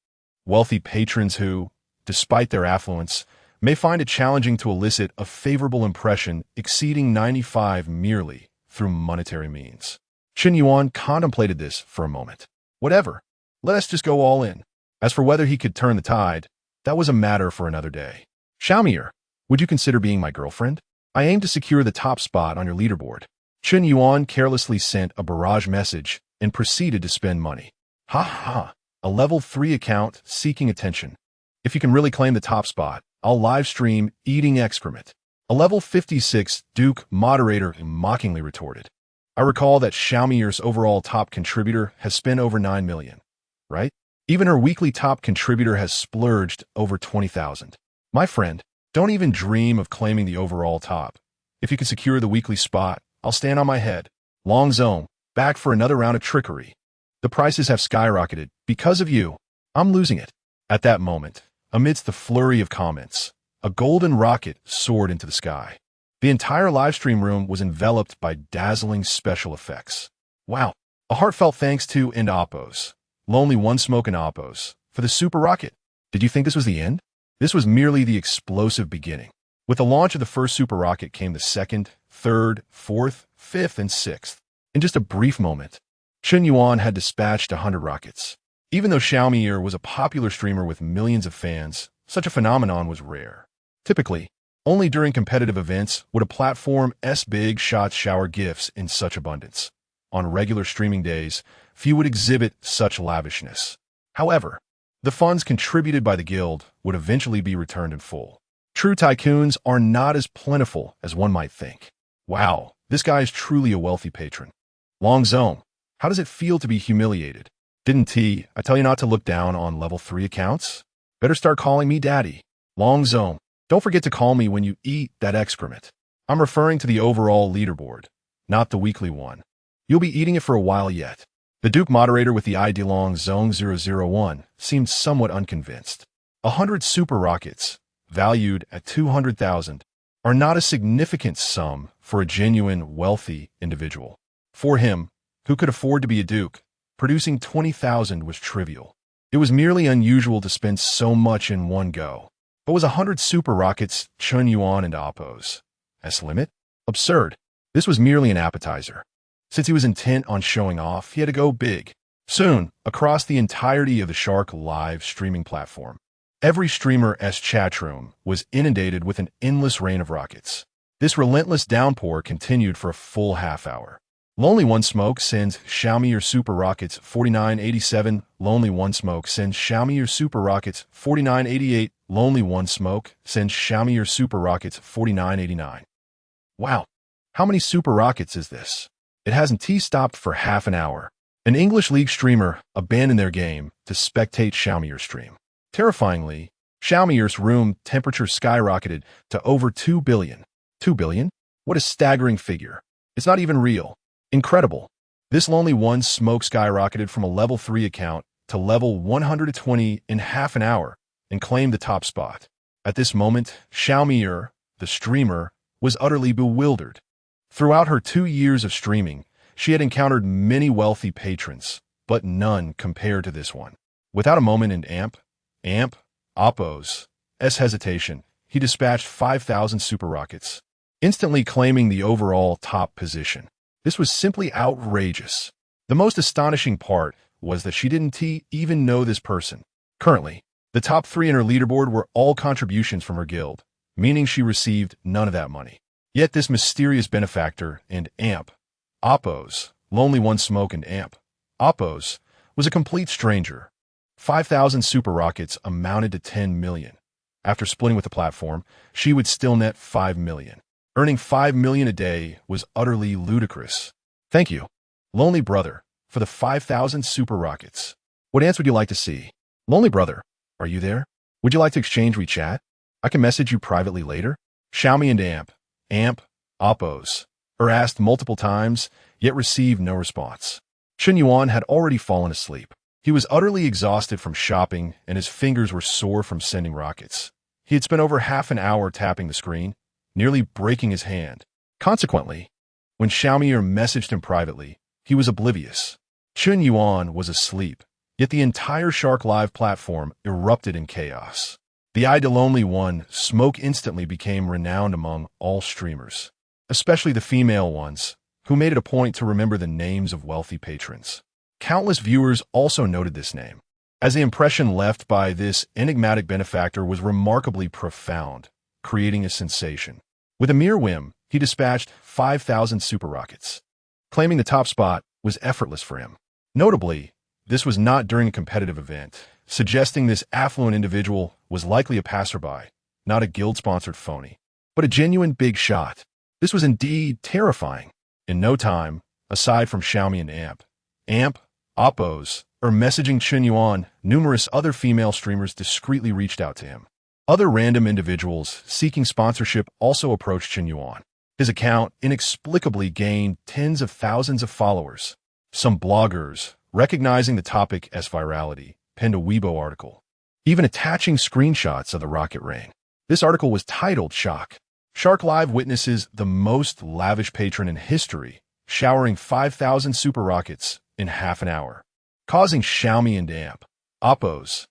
wealthy patrons who, despite their affluence, may find it challenging to elicit a favorable impression exceeding 95 merely through monetary means. Chen Yuan contemplated this for a moment. Whatever. Let us just go all in. As for whether he could turn the tide, that was a matter for another day. Xiaomier, would you consider being my girlfriend? I aim to secure the top spot on your leaderboard. Chen Yuan carelessly sent a barrage message and proceeded to spend money. Ha ha, a level 3 account seeking attention. If you can really claim the top spot, I'll live stream eating excrement. A level 56 Duke moderator mockingly retorted. I recall that Xiaomier's overall top contributor has spent over 9 million, right? Even her weekly top contributor has splurged over 20,000. My friend, don't even dream of claiming the overall top. If you can secure the weekly spot, I'll stand on my head. Long Zone, back for another round of trickery. The prices have skyrocketed. Because of you, I'm losing it. At that moment, amidst the flurry of comments, a golden rocket soared into the sky. The entire livestream room was enveloped by dazzling special effects. Wow! A heartfelt thanks to and Oppos, Lonely One Smoke and Oppos, for the super rocket. Did you think this was the end? This was merely the explosive beginning. With the launch of the first super rocket came the second, third, fourth, fifth, and sixth. In just a brief moment, Chen Yuan had dispatched 100 rockets. Even though Xiaomier was a popular streamer with millions of fans, such a phenomenon was rare. Typically, only during competitive events would a platform's big shots shower gifts in such abundance. On regular streaming days, few would exhibit such lavishness. However, the funds contributed by the guild would eventually be returned in full. True tycoons are not as plentiful as one might think. Wow, this guy is truly a wealthy patron. Long Zone, how does it feel to be humiliated? Didn't I tell you not to look down on level 3 accounts? Better start calling me daddy. Long Zone, don't forget to call me when you eat that excrement. I'm referring to the overall leaderboard, not the weekly one. You'll be eating it for a while yet. The Duke moderator with the ID Long Zone 001 seemed somewhat unconvinced. 100 super rockets, valued at 200,000, are not a significant sum for a genuine, wealthy individual. For him, who could afford to be a duke, producing 20,000 was trivial. It was merely unusual to spend so much in one go. But was 100 super rockets, Chen Yuan and Oppos limit? Absurd. This was merely an appetizer. Since he was intent on showing off, he had to go big. Soon, across the entirety of the Shark live streaming platform, every streamer's chatroom was inundated with an endless rain of rockets. This relentless downpour continued for a full half hour. Lonely One Smoke sends Xiaomier Super Rockets 4987. Lonely One Smoke sends Xiaomier Super Rockets 4988. Lonely One Smoke sends Xiaomier Super Rockets 4989. Wow, how many super rockets is this? It hasn't stopped for half an hour. An English League streamer abandoned their game to spectate Xiaomier's stream. Terrifyingly, Xiaomier's room temperature skyrocketed to over 2 billion. 2 billion? What a staggering figure. It's not even real. Incredible. This Lonely One Smoke skyrocketed from a level 3 account to level 120 in half an hour and claimed the top spot. At this moment, Xiaomier, the streamer, was utterly bewildered. Throughout her 2 years of streaming, she had encountered many wealthy patrons, but none compared to this one. Without a moment in Oppos' hesitation, he dispatched 5,000 super rockets, instantly claiming the overall top position. This was simply outrageous. The most astonishing part was that she didn't even know this person. Currently, the top 3 in her leaderboard were all contributions from her guild, meaning she received none of that money. Yet this mysterious benefactor and Oppos, Lonely One Smoke and Oppos, was a complete stranger. 5,000 super rockets amounted to 10 million. After splitting with the platform, she would still net 5 million. Earning 5 million a day was utterly ludicrous. Thank you, Lonely Brother, for the 5,000 super rockets. What ants would you like to see? Lonely Brother, are you there? Would you like to exchange WeChat? I can message you privately later? Xiaomi and Amp, Oppos, are asked multiple times, yet received no response. Chen Yuan had already fallen asleep. He was utterly exhausted from shopping, and his fingers were sore from sending rockets. He had spent over half an hour tapping the screen, nearly breaking his hand. Consequently, when Xiaomi messaged him privately, he was oblivious. Chen Yuan was asleep, yet the entire Shark Live platform erupted in chaos. The idol-only one, Smoke, instantly became renowned among all streamers, especially the female ones, who made it a point to remember the names of wealthy patrons. Countless viewers also noted this name, as the impression left by this enigmatic benefactor was remarkably profound, creating a sensation. With a mere whim, he dispatched 5,000 super rockets. Claiming the top spot was effortless for him. Notably, this was not during a competitive event, suggesting this affluent individual was likely a passerby, not a guild-sponsored phony, but a genuine big shot. This was indeed terrifying. In no time, aside from Xiaomi and Amp, Oppos, or messaging Chen Yuan, numerous other female streamers discreetly reached out to him. Other random individuals seeking sponsorship also approached Chen Yuan. His account inexplicably gained tens of thousands of followers. Some bloggers, recognizing the topic as virality, penned a Weibo article, even attaching screenshots of the rocket rain. This article was titled Shock. Shark Live witnesses the most lavish patron in history, showering 5,000 super rockets in half an hour, causing Xiaomi and Oppos,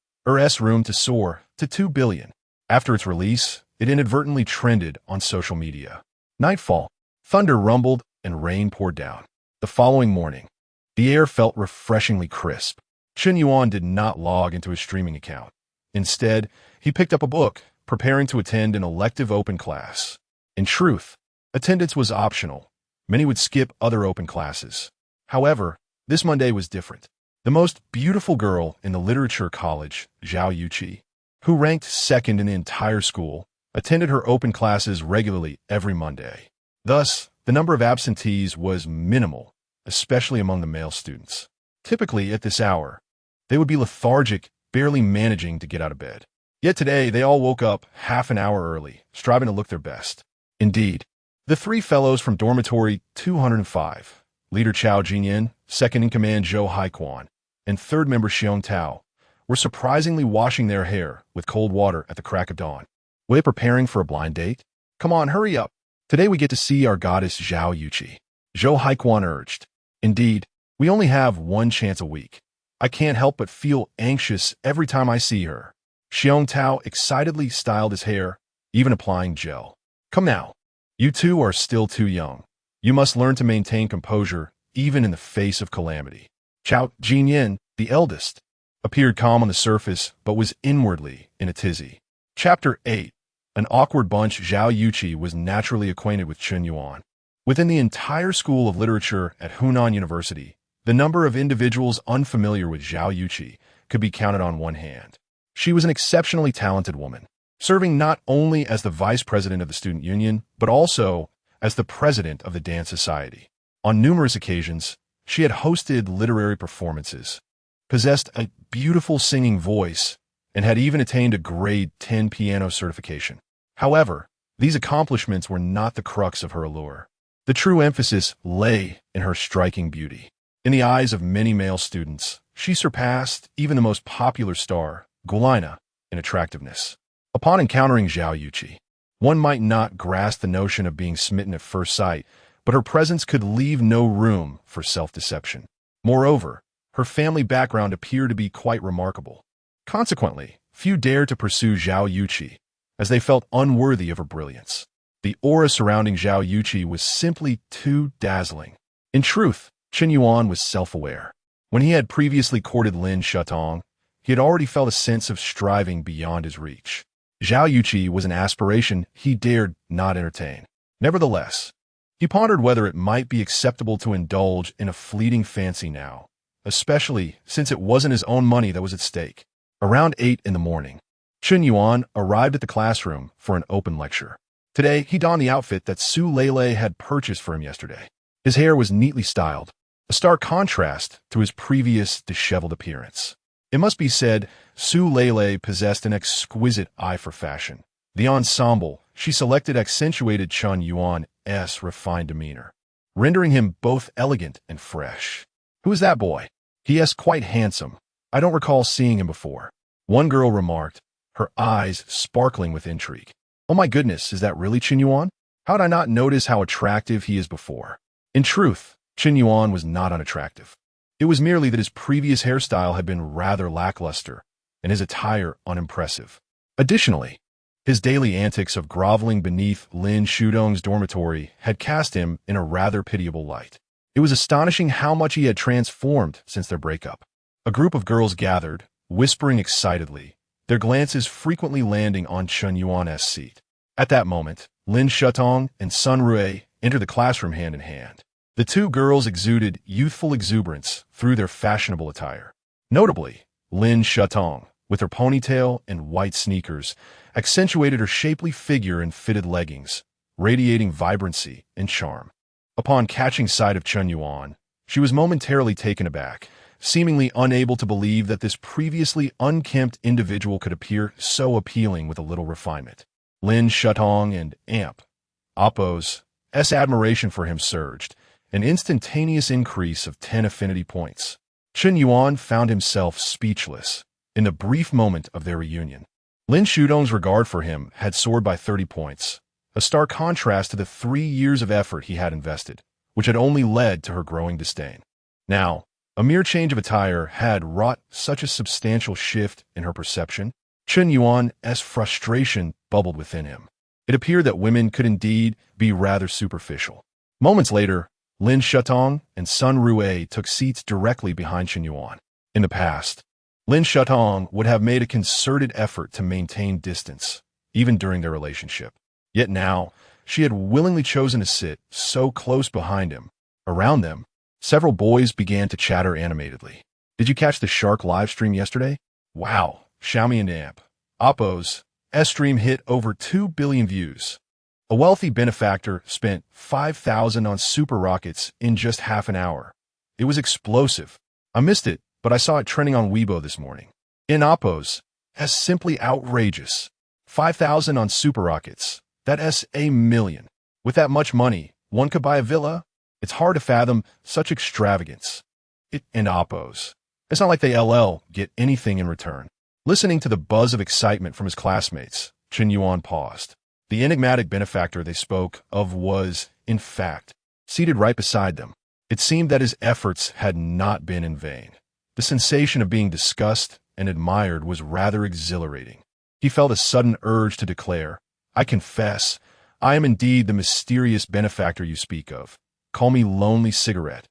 room to soar to 2 billion. After its release, it inadvertently trended on social media. Nightfall, thunder rumbled and rain poured down. The following morning, the air felt refreshingly crisp. Chen Yuan did not log into his streaming account. Instead, he picked up a book, preparing to attend an elective open class. In truth, attendance was optional. Many would skip other open classes. However, this Monday was different. The most beautiful girl in the literature college, Zhao Yuqi, who ranked second in the entire school, attended her open classes regularly every Monday. Thus, the number of absentees was minimal, especially among the male students. Typically, at this hour, they would be lethargic, barely managing to get out of bed. Yet today, they all woke up half an hour early, striving to look their best. Indeed, the three fellows from dormitory 205, leader Chao Jinyan, second-in-command Zhou Haiquan, and third member Xiong Tao, were surprisingly washing their hair with cold water at the crack of dawn. Were they preparing for a blind date? Come on, hurry up. Today we get to see our goddess Zhao Yuqi. Zhou Haiquan urged. Indeed, we only have one chance a week. I can't help but feel anxious every time I see her. Xiong Tao excitedly styled his hair, even applying gel. Come now. You two are still too young. You must learn to maintain composure, even in the face of calamity. Chao Jinyan, the eldest, appeared calm on the surface, but was inwardly in a tizzy. Chapter 8. An awkward bunch. Zhao Yuqi was naturally acquainted with Chen Yuan. Within the entire School of Literature at Hunan University, the number of individuals unfamiliar with Zhao Yuqi could be counted on one hand. She was an exceptionally talented woman, serving not only as the vice president of the student union, but also as the president of the dance society. On numerous occasions, she had hosted literary performances, possessed a beautiful singing voice, and had even attained a grade 10 piano certification. However, these accomplishments were not the crux of her allure. The true emphasis lay in her striking beauty. In the eyes of many male students, she surpassed even the most popular star, Gulina, in attractiveness. Upon encountering Zhao Yuqi, one might not grasp the notion of being smitten at first sight, but her presence could leave no room for self-deception. Moreover, her family background appeared to be quite remarkable. Consequently, few dared to pursue Zhao Yuqi, as they felt unworthy of her brilliance. The aura surrounding Zhao Yuqi was simply too dazzling. In truth, Chen Yuan was self-aware. When he had previously courted Lin Shutong, he had already felt a sense of striving beyond his reach. Zhao Yuqi was an aspiration he dared not entertain. Nevertheless, he pondered whether it might be acceptable to indulge in a fleeting fancy now, especially since it wasn't his own money that was at stake. Around 8 in the morning, Chen Yuan arrived at the classroom for an open lecture. Today, he donned the outfit that Su Lele had purchased for him yesterday. His hair was neatly styled, a stark contrast to his previous disheveled appearance. It must be said, Su Lele possessed an exquisite eye for fashion. The ensemble she selected accentuated Chen Yuan's refined demeanor, rendering him both elegant and fresh. "Who is that boy? He is quite handsome. I don't recall seeing him before," one girl remarked, her eyes sparkling with intrigue. "Oh my goodness, is that really Chen Yuan? How did I not notice how attractive he is before?" In truth, Chen Yuan was not unattractive. It was merely that his previous hairstyle had been rather lackluster and his attire unimpressive. Additionally, his daily antics of groveling beneath Lin Shudong's dormitory had cast him in a rather pitiable light. It was astonishing how much he had transformed since their breakup. A group of girls gathered, whispering excitedly, their glances frequently landing on Chen Yuan's seat. At that moment, Lin Shutong and Sun Rui entered the classroom hand in hand. The two girls exuded youthful exuberance through their fashionable attire. Notably, Lin Shutong, with her ponytail and white sneakers, accentuated her shapely figure in fitted leggings, radiating vibrancy and charm. Upon catching sight of Chen Yuan, she was momentarily taken aback, seemingly unable to believe that this previously unkempt individual could appear so appealing with a little refinement. Lin Shutong and Oppo's admiration for him surged, an instantaneous increase of 10 affinity points. Chen Yuan found himself speechless in the brief moment of their reunion. Lin Shudong's regard for him had soared by 30 points, a stark contrast to the 3 years of effort he had invested, which had only led to her growing disdain. Now, a mere change of attire had wrought such a substantial shift in her perception. Chen Yuan's frustration bubbled within him. It appeared that women could indeed be rather superficial. Moments later, Lin Shutong and Sun Rui took seats directly behind Chen Yuan. In the past, Lin Shutong would have made a concerted effort to maintain distance, even during their relationship. Yet now, she had willingly chosen to sit so close behind him. Around them, several boys began to chatter animatedly. "Did you catch the Shark live stream yesterday? Wow, Xiaomi and Oppo's stream hit over 2 billion views. A wealthy benefactor spent 5,000 on super rockets in just half an hour. It was explosive. I missed it, but I saw it trending on Weibo this morning. In Oppo's, as simply outrageous. 5,000 on super rockets. That's $1 million. With that much money, one could buy a villa? It's hard to fathom such extravagance. In Oppo's. It's not like they get anything in return." Listening to the buzz of excitement from his classmates, Chen Yuan paused. The enigmatic benefactor they spoke of was, in fact, seated right beside them. It seemed that his efforts had not been in vain. The sensation of being discussed and admired was rather exhilarating. He felt a sudden urge to declare, "I confess, I am indeed the mysterious benefactor you speak of. Call me Lonely Cigarette."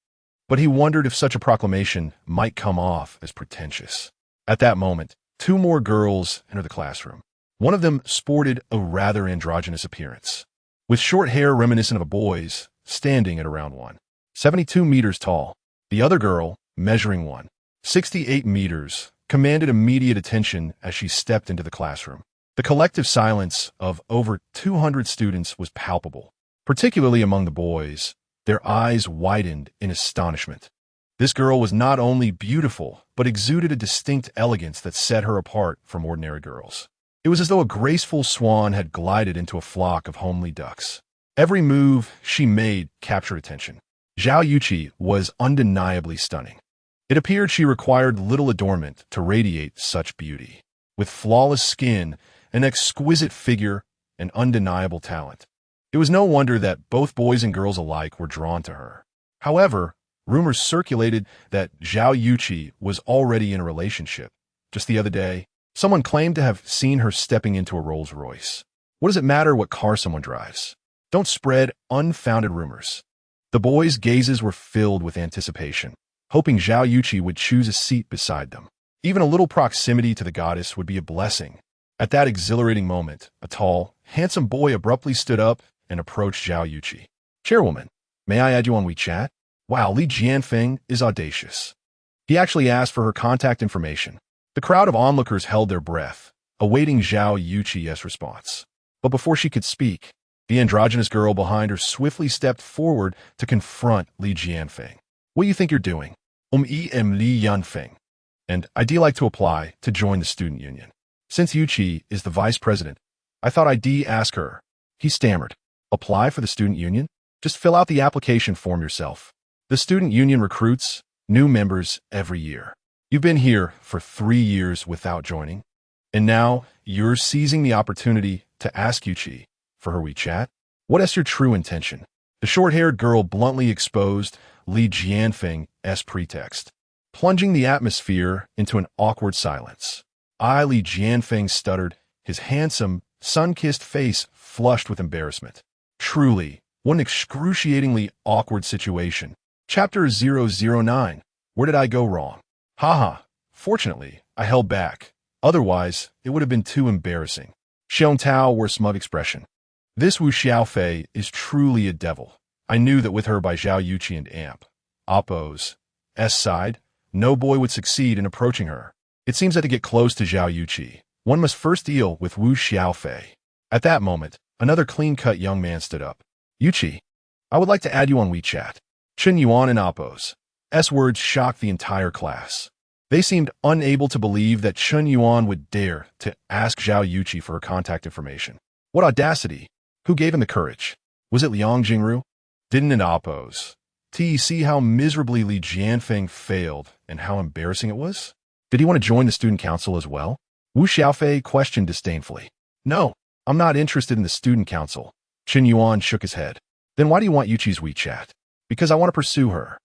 But he wondered if such a proclamation might come off as pretentious. At that moment, 2 more girls entered the classroom. One of them sported a rather androgynous appearance, with short hair reminiscent of a boy's, standing at around 172 meters tall. The other girl, measuring 168 meters, commanded immediate attention as she stepped into the classroom. The collective silence of over 200 students was palpable, particularly among the boys. Their eyes widened in astonishment. This girl was not only beautiful, but exuded a distinct elegance that set her apart from ordinary girls. It was as though a graceful swan had glided into a flock of homely ducks. Every move she made captured attention. Zhao Yuqi was undeniably stunning. It appeared she required little adornment to radiate such beauty. With flawless skin, an exquisite figure, and undeniable talent. It was no wonder that both boys and girls alike were drawn to her. However, rumors circulated that Zhao Yuqi was already in a relationship. Just the other day, someone claimed to have seen her stepping into a Rolls-Royce. What does it matter what car someone drives? Don't spread unfounded rumors. The boys' gazes were filled with anticipation, hoping Zhao Yuqi would choose a seat beside them. Even a little proximity to the goddess would be a blessing. At that exhilarating moment, a tall, handsome boy abruptly stood up and approached Zhao Yuqi. "Chairwoman, may I add you on WeChat? Wow, Li Jianfeng is audacious." He actually asked for her contact information. The crowd of onlookers held their breath, awaiting Zhao Yuqi's response. But before she could speak, the androgynous girl behind her swiftly stepped forward to confront Li Jianfeng. "What do you think you're doing? Am Li Yanfeng, and I'd like to apply to join the student union. Since Yuqi is the vice president, I thought I'd ask her. He stammered. Apply for the student union? Just fill out the application form yourself. The student union recruits new members every year. You've been here for 3 years without joining, and now you're seizing the opportunity to ask Yuchi for her WeChat? What is your true intention? The short-haired girl bluntly exposed Li Jianfeng's pretext, plunging the atmosphere into an awkward silence. Li Jianfeng stuttered, his handsome, sun-kissed face flushed with embarrassment. Truly, what an excruciatingly awkward situation. Chapter 009. Where did I go wrong? Haha. Fortunately, I held back. Otherwise, it would have been too embarrassing. Xiong Tao wore a smug expression. This Wu Xiaofei is truly a devil. I knew that with her by Zhao Yuqi and Amp. Oppo's side, no boy would succeed in approaching her. It seems that to get close to Zhao Yuqi, one must first deal with Wu Xiaofei. At that moment, another clean-cut young man stood up. Yuqi, I would like to add you on WeChat. Chen Yuan and Oppo's words shocked the entire class. They seemed unable to believe that Chen Yuan would dare to ask Zhao Yuqi for her contact information. What audacity! Who gave him the courage? Was it Liang Jingru? Didn't it Oppo's? See how miserably Li Jianfeng failed and how embarrassing it was? Did he want to join the student council as well? Wu Xiaofei questioned disdainfully. No, I'm not interested in the student council. Chen Yuan shook his head. Then why do you want Yuchi's WeChat? Because I want to pursue her.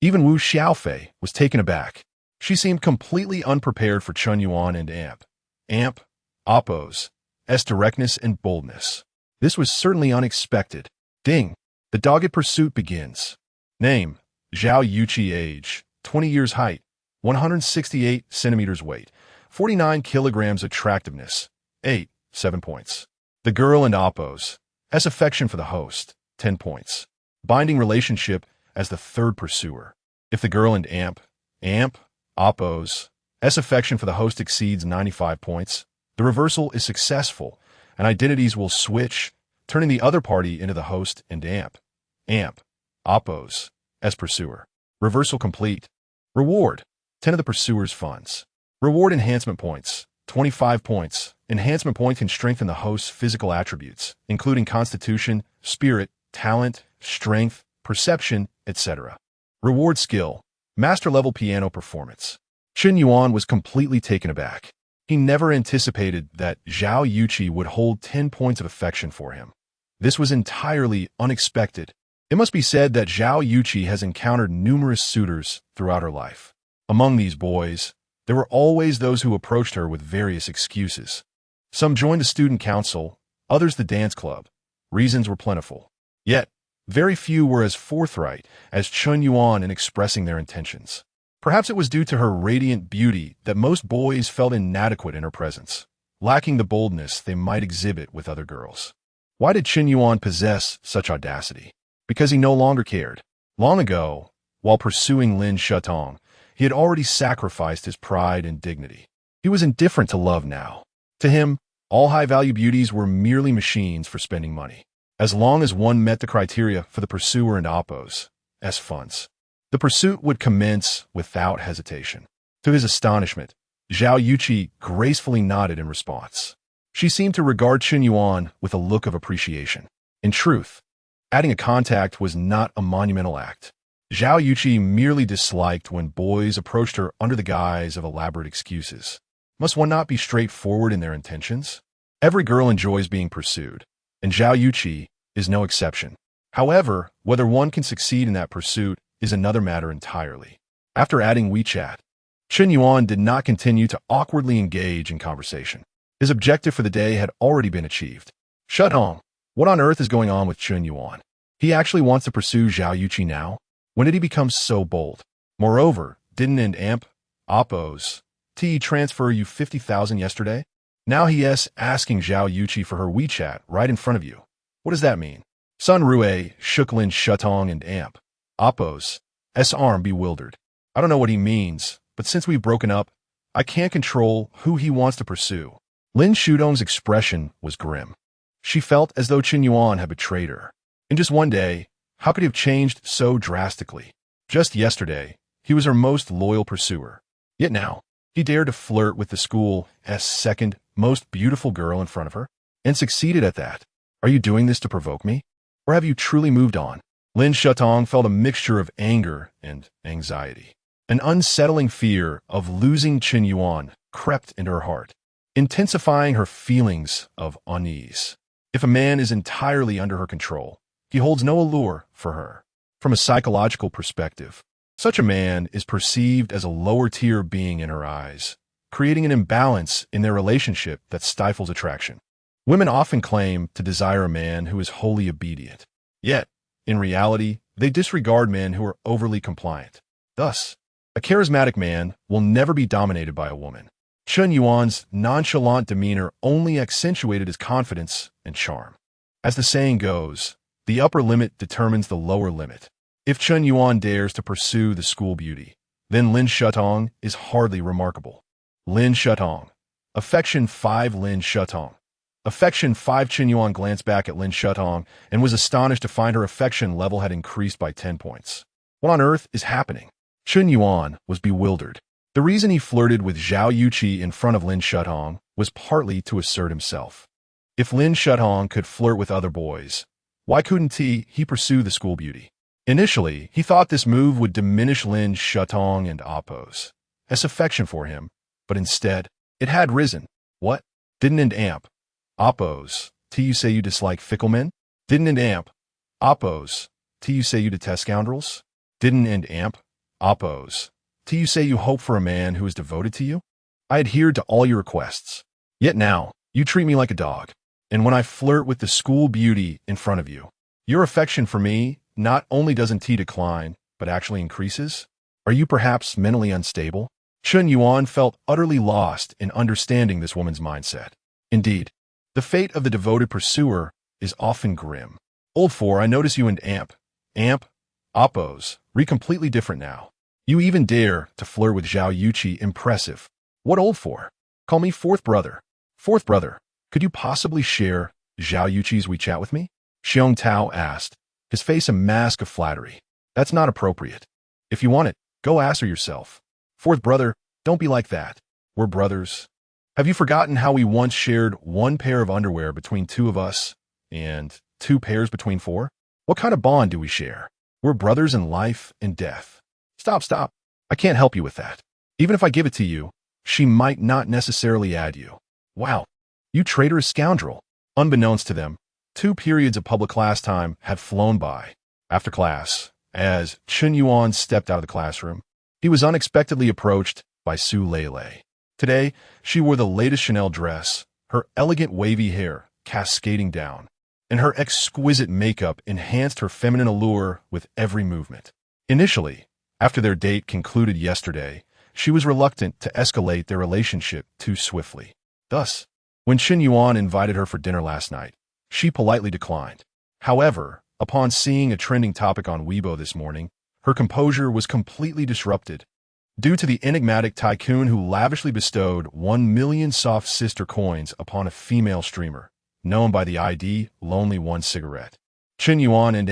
Even Wu Xiaofei was taken aback. She seemed completely unprepared for Chen Yuan and Amp, Oppo's directness and boldness. This was certainly unexpected. Ding! The dogged pursuit begins. Name, Zhao Yuqi. Age, 20 years. Height, 168 centimeters. Weight, 49 kilograms. Attractiveness, 7 points. The girl and Oppo's affection for the host, 10 points. Binding relationship as the third pursuer. If the girl and Amp, Oppo's affection for the host exceeds 95 points, the reversal is successful, and identities will switch, turning the other party into the host and Amp, Oppo's pursuer. Reversal complete. Reward, 10 of the pursuer's funds. Reward enhancement points, 25 points. Enhancement point can strengthen the host's physical attributes, including constitution, spirit, talent, strength, perception, etc. Reward skill, master-level piano performance. Chen Yuan was completely taken aback. He never anticipated that Zhao Yuqi would hold 10 points of affection for him. This was entirely unexpected. It must be said that Zhao Yuqi has encountered numerous suitors throughout her life. Among these boys, there were always those who approached her with various excuses. Some joined the student council, others the dance club. Reasons were plentiful. Yet, very few were as forthright as Chen Yuan in expressing their intentions. Perhaps it was due to her radiant beauty that most boys felt inadequate in her presence, lacking the boldness they might exhibit with other girls. Why did Chen Yuan possess such audacity? Because he no longer cared. Long ago, while pursuing Lin Shutong, he had already sacrificed his pride and dignity. He was indifferent to love now. To him, all high-value beauties were merely machines for spending money. As long as one met the criteria for the pursuer and Oppo's funds, the pursuit would commence without hesitation. To his astonishment, Zhao Yuqi gracefully nodded in response. She seemed to regard Chen Yuan with a look of appreciation. In truth, adding a contact was not a monumental act. Zhao Yuqi merely disliked when boys approached her under the guise of elaborate excuses. Must one not be straightforward in their intentions? Every girl enjoys being pursued, and Zhao Yuqi is no exception. However, whether one can succeed in that pursuit is another matter entirely. After adding WeChat, Chen Yuan did not continue to awkwardly engage in conversation. His objective for the day had already been achieved. Shutong, what on earth is going on with Chen Yuan? He actually wants to pursue Zhao Yuqi now? When did he become so bold? Moreover, didn't an Amp, Oppo's transfer you 50,000 yesterday? Now he is asking Zhao Yuqi for her WeChat right in front of you. What does that mean? Sun Rue shook Lin Shutong and Amp, Oppo's arm bewildered. I don't know what he means, but since we've broken up, I can't control who he wants to pursue. Lin Shutong's expression was grim. She felt as though Chen Yuan had betrayed her. In just one day, how could he have changed so drastically? Just yesterday, he was her most loyal pursuer. Yet now, he dared to flirt with the school's second most beautiful girl in front of her, and succeeded at that. Are you doing this to provoke me? Or have you truly moved on? Lin Shutong felt a mixture of anger and anxiety. An unsettling fear of losing Chen Yuan crept into her heart, intensifying her feelings of unease. If a man is entirely under her control, he holds no allure for her. From a psychological perspective, such a man is perceived as a lower-tier being in her eyes, creating an imbalance in their relationship that stifles attraction. Women often claim to desire a man who is wholly obedient. Yet, in reality, they disregard men who are overly compliant. Thus, a charismatic man will never be dominated by a woman. Chen Yuan's nonchalant demeanor only accentuated his confidence and charm. As the saying goes, the upper limit determines the lower limit. If Chen Yuan dares to pursue the school beauty, then Lin Shutong is hardly remarkable. Lin Shutong. Affection 5 Lin Shutong. Affection 5 Chen Yuan glanced back at Lin Shutong and was astonished to find her affection level had increased by 10 points. What on earth is happening? Chen Yuan was bewildered. The reason he flirted with Zhao Yuqi in front of Lin Shutong was partly to assert himself. If Lin Shutong could flirt with other boys, why couldn't he pursue the school beauty? Initially, he thought this move would diminish Lin Shutong and Appo's affection for him, but instead, it had risen. What? Didn't it amp? Appo's. You say you dislike fickle men? Didn't it amp? Appo's. You say you detest scoundrels? Didn't it amp? Appo's. You say you hope for a man who is devoted to you? I adhered to all your requests. Yet now, you treat me like a dog. And when I flirt with the school beauty in front of you, your affection for me not only doesn't decline, but actually increases? Are you perhaps mentally unstable? Chen Yuan felt utterly lost in understanding this woman's mindset. Indeed, the fate of the devoted pursuer is often grim. Old 4, I notice you and Amp, Appo's, completely different now. You even dare to flirt with Zhao Yuqi. Impressive. What old 4? Call me fourth brother. Fourth brother, could you possibly share Zhao Yuqi's WeChat with me? Xiong Tao asked, his face a mask of flattery. That's not appropriate. If you want it, go ask her yourself. Fourth brother, don't be like that. We're brothers. Have you forgotten how we once shared one pair of underwear between 2 of us and 2 pairs between 4? What kind of bond do we share? We're brothers in life and death. Stop. I can't help you with that. Even if I give it to you, she might not necessarily add you. Wow, you traitorous scoundrel. Unbeknownst to them, 2 periods of public class time had flown by. After class, as Chen Yuan stepped out of the classroom, he was unexpectedly approached by Su Lei. Today, she wore the latest Chanel dress, her elegant wavy hair cascading down, and her exquisite makeup enhanced her feminine allure with every movement. Initially, after their date concluded yesterday, she was reluctant to escalate their relationship too swiftly. Thus, when Chen Yuan invited her for dinner last night, she politely declined. However, upon seeing a trending topic on Weibo this morning, her composure was completely disrupted due to the enigmatic tycoon who lavishly bestowed 1 million soft sister coins upon a female streamer, known by the ID Lonely One Cigarette. Chen Yuan and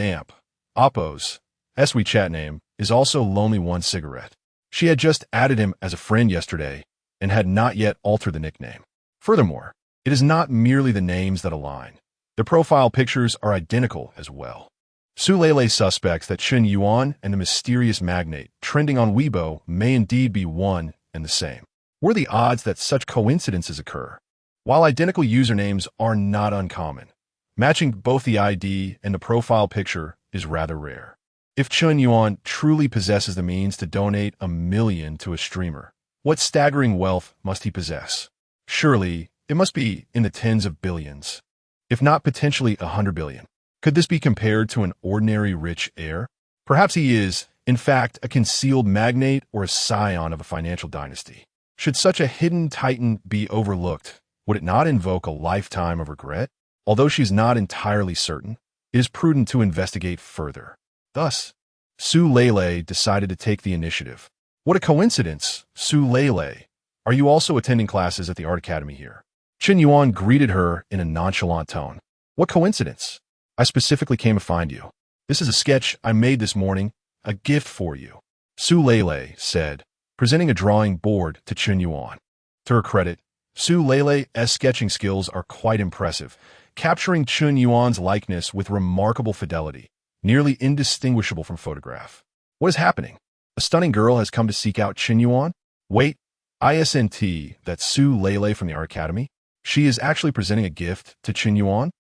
Appo's WeChat name is also Lonely One Cigarette. She had just added him as a friend yesterday and had not yet altered the nickname. Furthermore, it is not merely the names that align. The profile pictures are identical as well. Su Lei suspects that Chen Yuan and the mysterious magnate trending on Weibo may indeed be one and the same. What are the odds that such coincidences occur? While identical usernames are not uncommon, matching both the ID and the profile picture is rather rare. If Chen Yuan truly possesses the means to donate 1 million to a streamer, what staggering wealth must he possess? Surely, it must be in the tens of billions, if not potentially 100 billion. Could this be compared to an ordinary rich heir? Perhaps he is, in fact, a concealed magnate or a scion of a financial dynasty. Should such a hidden titan be overlooked, would it not invoke a lifetime of regret? Although she is not entirely certain, it is prudent to investigate further. Thus, Su Lei decided to take the initiative. What a coincidence, Su Lei. Are you also attending classes at the art academy here? Chen Yuan greeted her in a nonchalant tone. What coincidence? I specifically came to find you. This is a sketch I made this morning, a gift for you, Su Lei said, presenting a drawing board to Chen Yuan. To her credit, Su Leilei's sketching skills are quite impressive, capturing Chen Yuan's likeness with remarkable fidelity, nearly indistinguishable from photograph. What is happening? A stunning girl has come to seek out Chen Yuan? Wait, isn't that Su Leilei from the Art Academy? She is actually presenting a gift to Chen Yuan?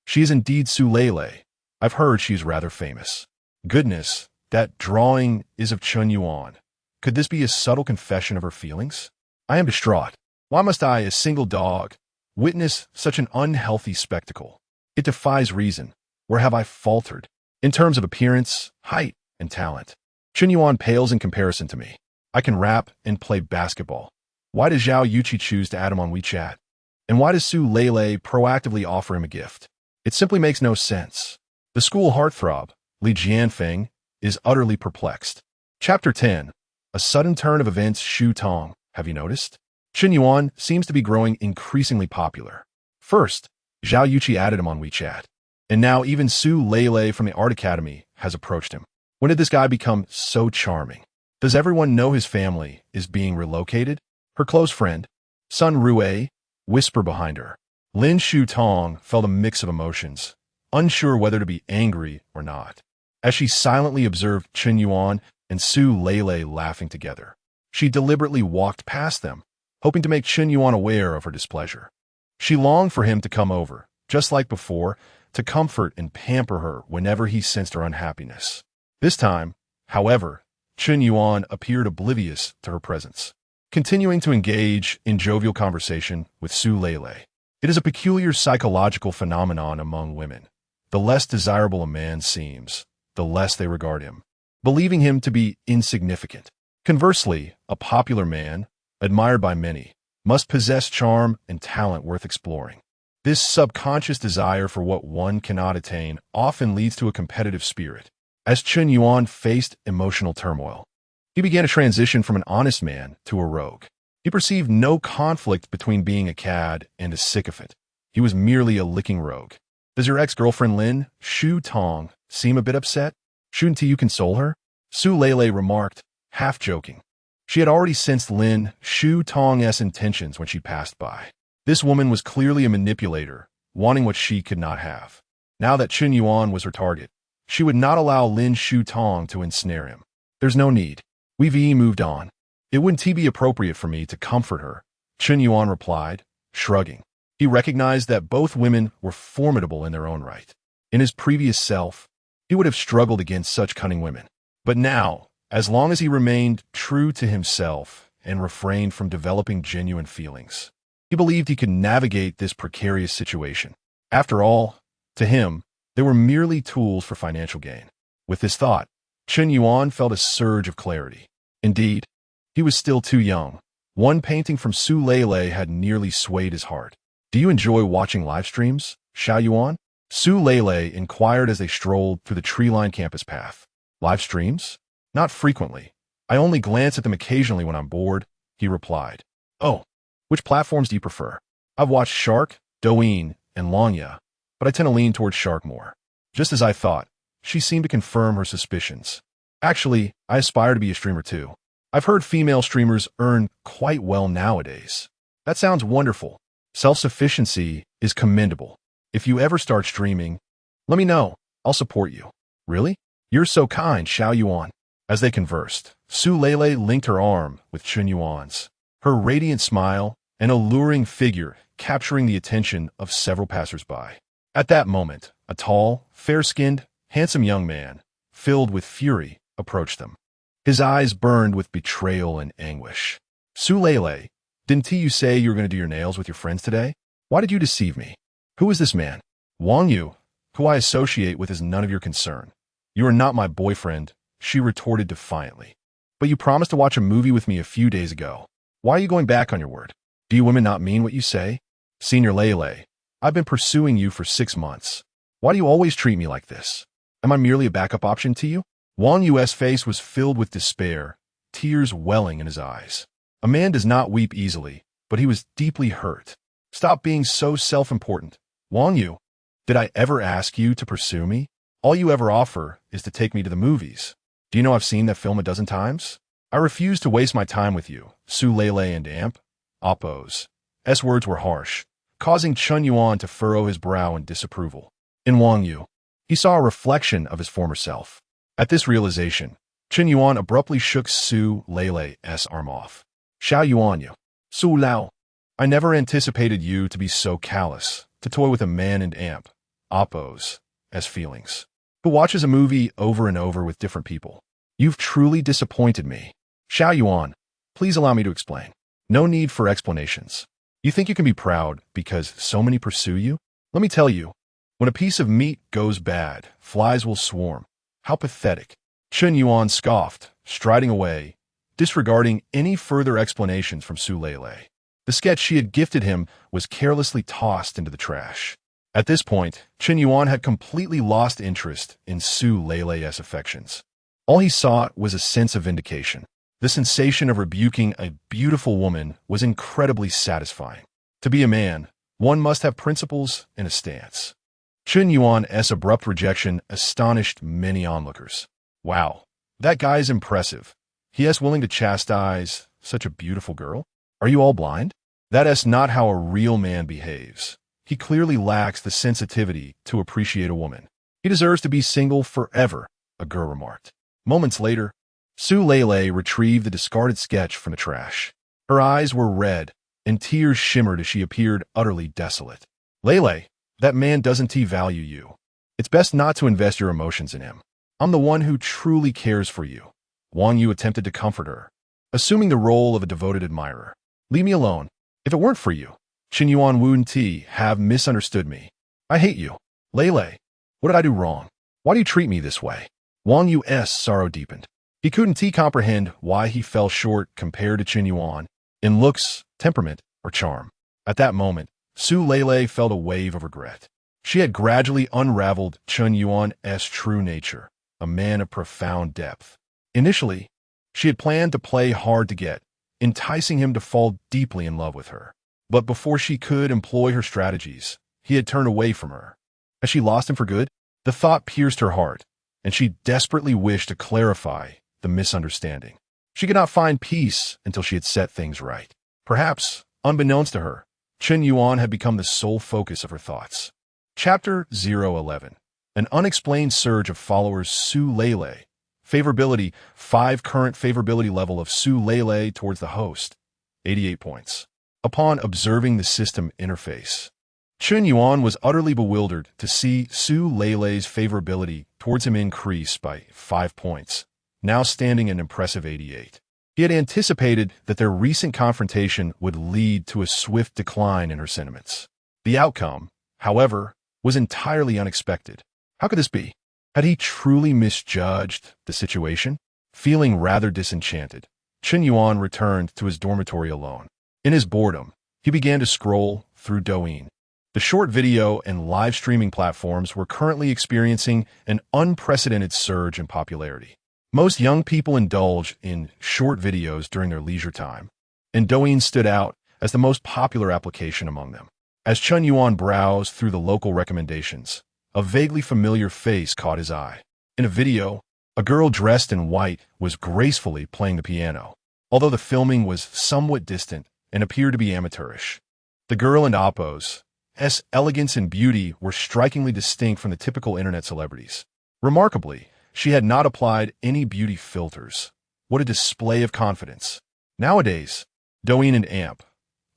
She is indeed Su Leilei. I've heard she's rather famous. Goodness, that drawing is of Chen Yuan. Could this be a subtle confession of her feelings? I am distraught. Why must I, a single dog, witness such an unhealthy spectacle? It defies reason. Where have I faltered? In terms of appearance, height, and talent, Chen Yuan pales in comparison to me. I can rap and play basketball. Why does Zhao Yuqi choose to add him on WeChat? And why does Su Leilei proactively offer him a gift? It simply makes no sense. The school heartthrob, Li Jianfeng, is utterly perplexed. Chapter 10. A sudden turn of events. Shu Tong. Have you noticed? Chen Yuan seems to be growing increasingly popular. First, Zhao Yuqi added him on WeChat. And now even Su Leilei from the Art Academy has approached him. When did this guy become so charming? Does everyone know his family is being relocated? Her close friend, Sun Rue, whisper behind her. Lin Shu Tong felt a mix of emotions, unsure whether to be angry or not, as she silently observed Chen Yuan and Su Leilei laughing together. She deliberately walked past them, hoping to make Chen Yuan aware of her displeasure. She longed for him to come over, just like before, to comfort and pamper her whenever he sensed her unhappiness. This time, however, Chen Yuan appeared oblivious to her presence, continuing to engage in jovial conversation with Su Leilei. It is a peculiar psychological phenomenon among women. The less desirable a man seems, the less they regard him, believing him to be insignificant. Conversely, a popular man, admired by many, must possess charm and talent worth exploring. This subconscious desire for what one cannot attain often leads to a competitive spirit. As Chen Yuan faced emotional turmoil, he began to transition from an honest man to a rogue. He perceived no conflict between being a cad and a sycophant. He was merely a licking rogue. Does your ex-girlfriend Lin Shu Tong seem a bit upset? Shouldn't you console her? Su Leilei remarked, half joking. She had already sensed Lin Shu Tong's intentions when she passed by. This woman was clearly a manipulator, wanting what she could not have. Now that Chen Yuan was her target, she would not allow Lin Shu Tong to ensnare him. There's no need. We've moved on. It wouldn't be appropriate for me to comfort her, Chen Yuan replied, shrugging. He recognized that both women were formidable in their own right. In his previous self, he would have struggled against such cunning women. But now, as long as he remained true to himself and refrained from developing genuine feelings, he believed he could navigate this precarious situation. After all, to him, they were merely tools for financial gain. With this thought, Chen Yuan felt a surge of clarity. Indeed, he was still too young. One painting from Su Leilei had nearly swayed his heart. Do you enjoy watching live streams, Xiao Yuan? Su Leilei inquired as they strolled through the tree-lined campus path. Live streams? Not frequently. I only glance at them occasionally when I'm bored, he replied. Oh, which platforms do you prefer? I've watched Shark, Douyin, and Longya, but I tend to lean towards Shark more. Just as I thought, she seemed to confirm her suspicions. Actually, I aspire to be a streamer too. I've heard female streamers earn quite well nowadays. That sounds wonderful. Self-sufficiency is commendable. If you ever start streaming, let me know. I'll support you. Really? You're so kind, Xiao Yuan. As they conversed, Su Leilei linked her arm with Chen Yuan's. Her radiant smile, an alluring figure capturing the attention of several passers-by. At that moment, a tall, fair-skinned, handsome young man, filled with fury, approached them. His eyes burned with betrayal and anguish. Su Leilei, didn't you say you were going to do your nails with your friends today? Why did you deceive me? Who is this man? Wang Yu, who I associate with, is none of your concern. You are not my boyfriend, she retorted defiantly. But you promised to watch a movie with me a few days ago. Why are you going back on your word? Do you women not mean what you say? Senior Leilei, I've been pursuing you for 6 months. Why do you always treat me like this? Am I merely a backup option to you? Wang Yu's face was filled with despair, tears welling in his eyes. A man does not weep easily, but he was deeply hurt. Stop being so self-important. Wang Yu, did I ever ask you to pursue me? All you ever offer is to take me to the movies. Do you know I've seen that film a dozen times? I refuse to waste my time with you, Su Leilei and Amp. Oppose. words were harsh, causing Chen Yuan to furrow his brow in disapproval. In Wang Yu, he saw a reflection of his former self. At this realization, Chen Yuan abruptly shook Su Leilei's arm off. Xiao Yuanyu. Su Lao. I never anticipated you to be so callous, to toy with a man and amp, Oppo's, as feelings, who watches a movie over and over with different people. You've truly disappointed me. Xiao Yuan, please allow me to explain. No need for explanations. You think you can be proud because so many pursue you? Let me tell you, when a piece of meat goes bad, flies will swarm. How pathetic. Chen Yuan scoffed, striding away, disregarding any further explanations from Su Leilei. The sketch she had gifted him was carelessly tossed into the trash. At this point, Chen Yuan had completely lost interest in Su Leilei's affections. All he sought was a sense of vindication. The sensation of rebuking a beautiful woman was incredibly satisfying. To be a man, one must have principles and a stance. Chen Yuan's abrupt rejection astonished many onlookers. Wow, that guy's impressive. He is willing to chastise such a beautiful girl? Are you all blind? That's not how a real man behaves. He clearly lacks the sensitivity to appreciate a woman. He deserves to be single forever, a girl remarked. Moments later, Su Leilei retrieved the discarded sketch from the trash. Her eyes were red, and tears shimmered as she appeared utterly desolate. Leilei, that man doesn't value you. It's best not to invest your emotions in him. I'm the one who truly cares for you. Wang Yu attempted to comfort her, assuming the role of a devoted admirer. Leave me alone. If it weren't for you, Chen Yuan wouldn't have misunderstood me. I hate you. Leilei, what did I do wrong? Why do you treat me this way? Wang Yu's sorrow deepened. He couldn't comprehend why he fell short compared to Chen Yuan in looks, temperament, or charm. At that moment, Su Leilei felt a wave of regret. She had gradually unraveled Chen Yuan's true nature, a man of profound depth. Initially, she had planned to play hard to get, enticing him to fall deeply in love with her. But before she could employ her strategies, he had turned away from her. Had she lost him for good? The thought pierced her heart, and she desperately wished to clarify the misunderstanding. She could not find peace until she had set things right. Perhaps, unbeknownst to her, Chen Yuan had become the sole focus of her thoughts. Chapter 011. An unexplained surge of followers Su Leilei. Favorability, 5 current favorability level of Su Leilei towards the host, 88 points. Upon observing the system interface, Chen Yuan was utterly bewildered to see Su Leilei's favorability towards him increase by 5 points, now standing an impressive 88. He had anticipated that their recent confrontation would lead to a swift decline in her sentiments. The outcome, however, was entirely unexpected. How could this be? Had he truly misjudged the situation? Feeling rather disenchanted, Chen Yuan returned to his dormitory alone. In his boredom, he began to scroll through Douyin. The short video and live streaming platforms were currently experiencing an unprecedented surge in popularity. Most young people indulge in short videos during their leisure time, and Douyin stood out as the most popular application among them. As Chen Yuan browsed through the local recommendations, a vaguely familiar face caught his eye. In a video, a girl dressed in white was gracefully playing the piano, although the filming was somewhat distant and appeared to be amateurish. The girl and Oppo's elegance and beauty were strikingly distinct from the typical internet celebrities. Remarkably, she had not applied any beauty filters. What a display of confidence. Nowadays, Douyin and Amp,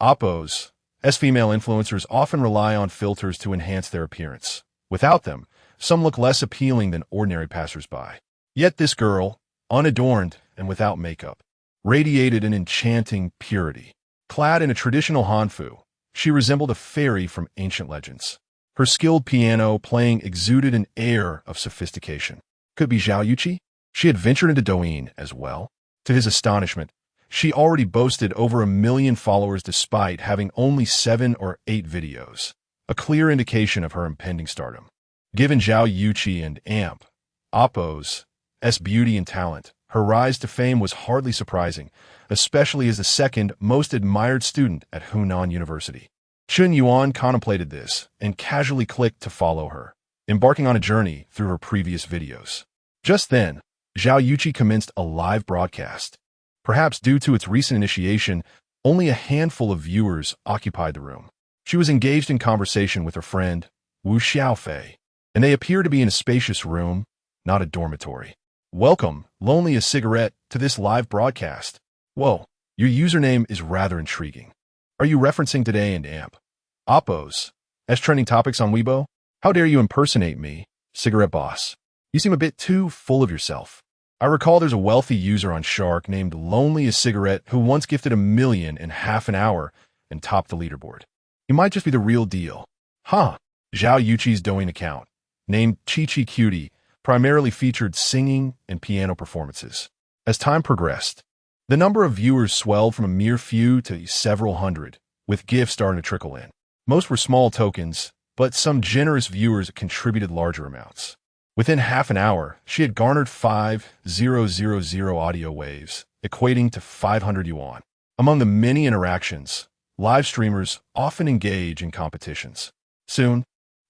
Oppo's female influencers often rely on filters to enhance their appearance. Without them, some look less appealing than ordinary passersby. Yet this girl, unadorned and without makeup, radiated an enchanting purity. Clad in a traditional hanfu, she resembled a fairy from ancient legends. Her skilled piano playing exuded an air of sophistication. Could it be Zhao Yuqi? She had ventured into Douyin as well. To his astonishment, she already boasted over 1 million followers despite having only 7 or 8 videos, a clear indication of her impending stardom. Given Zhao Yuqi and Amp, Oppo's beauty and talent, her rise to fame was hardly surprising, especially as the second most admired student at Hunan University. Chen Yuan contemplated this and casually clicked to follow her, embarking on a journey through her previous videos. Just then, Zhao Yuqi commenced a live broadcast. Perhaps due to its recent initiation, Only a handful of viewers occupied the room. She was engaged in conversation with her friend, Wu Xiaofei, and they appeared to be in a spacious room, not a dormitory. Welcome, Lonely a Cigarette, to this live broadcast. Whoa, your username is rather intriguing. Are you referencing today and AMP? Oppos, as trending topics on Weibo? How dare you impersonate me, Cigarette Boss? You seem a bit too full of yourself. I recall there's a wealthy user on Shark named Lonely a Cigarette who once gifted 1 million in half an hour and topped the leaderboard. He might just be the real deal. Huh. Zhao Yuqi's Douyin account, named Chi Chi Cutie, primarily featured singing and piano performances. As time progressed, the number of viewers swelled from a mere few to several hundred, with gifts starting to trickle in. Most were small tokens, but some generous viewers contributed larger amounts. Within half an hour, she had garnered 5,000 audio waves, equating to 500 yuan. Among the many interactions, live streamers often engage in competitions. Soon,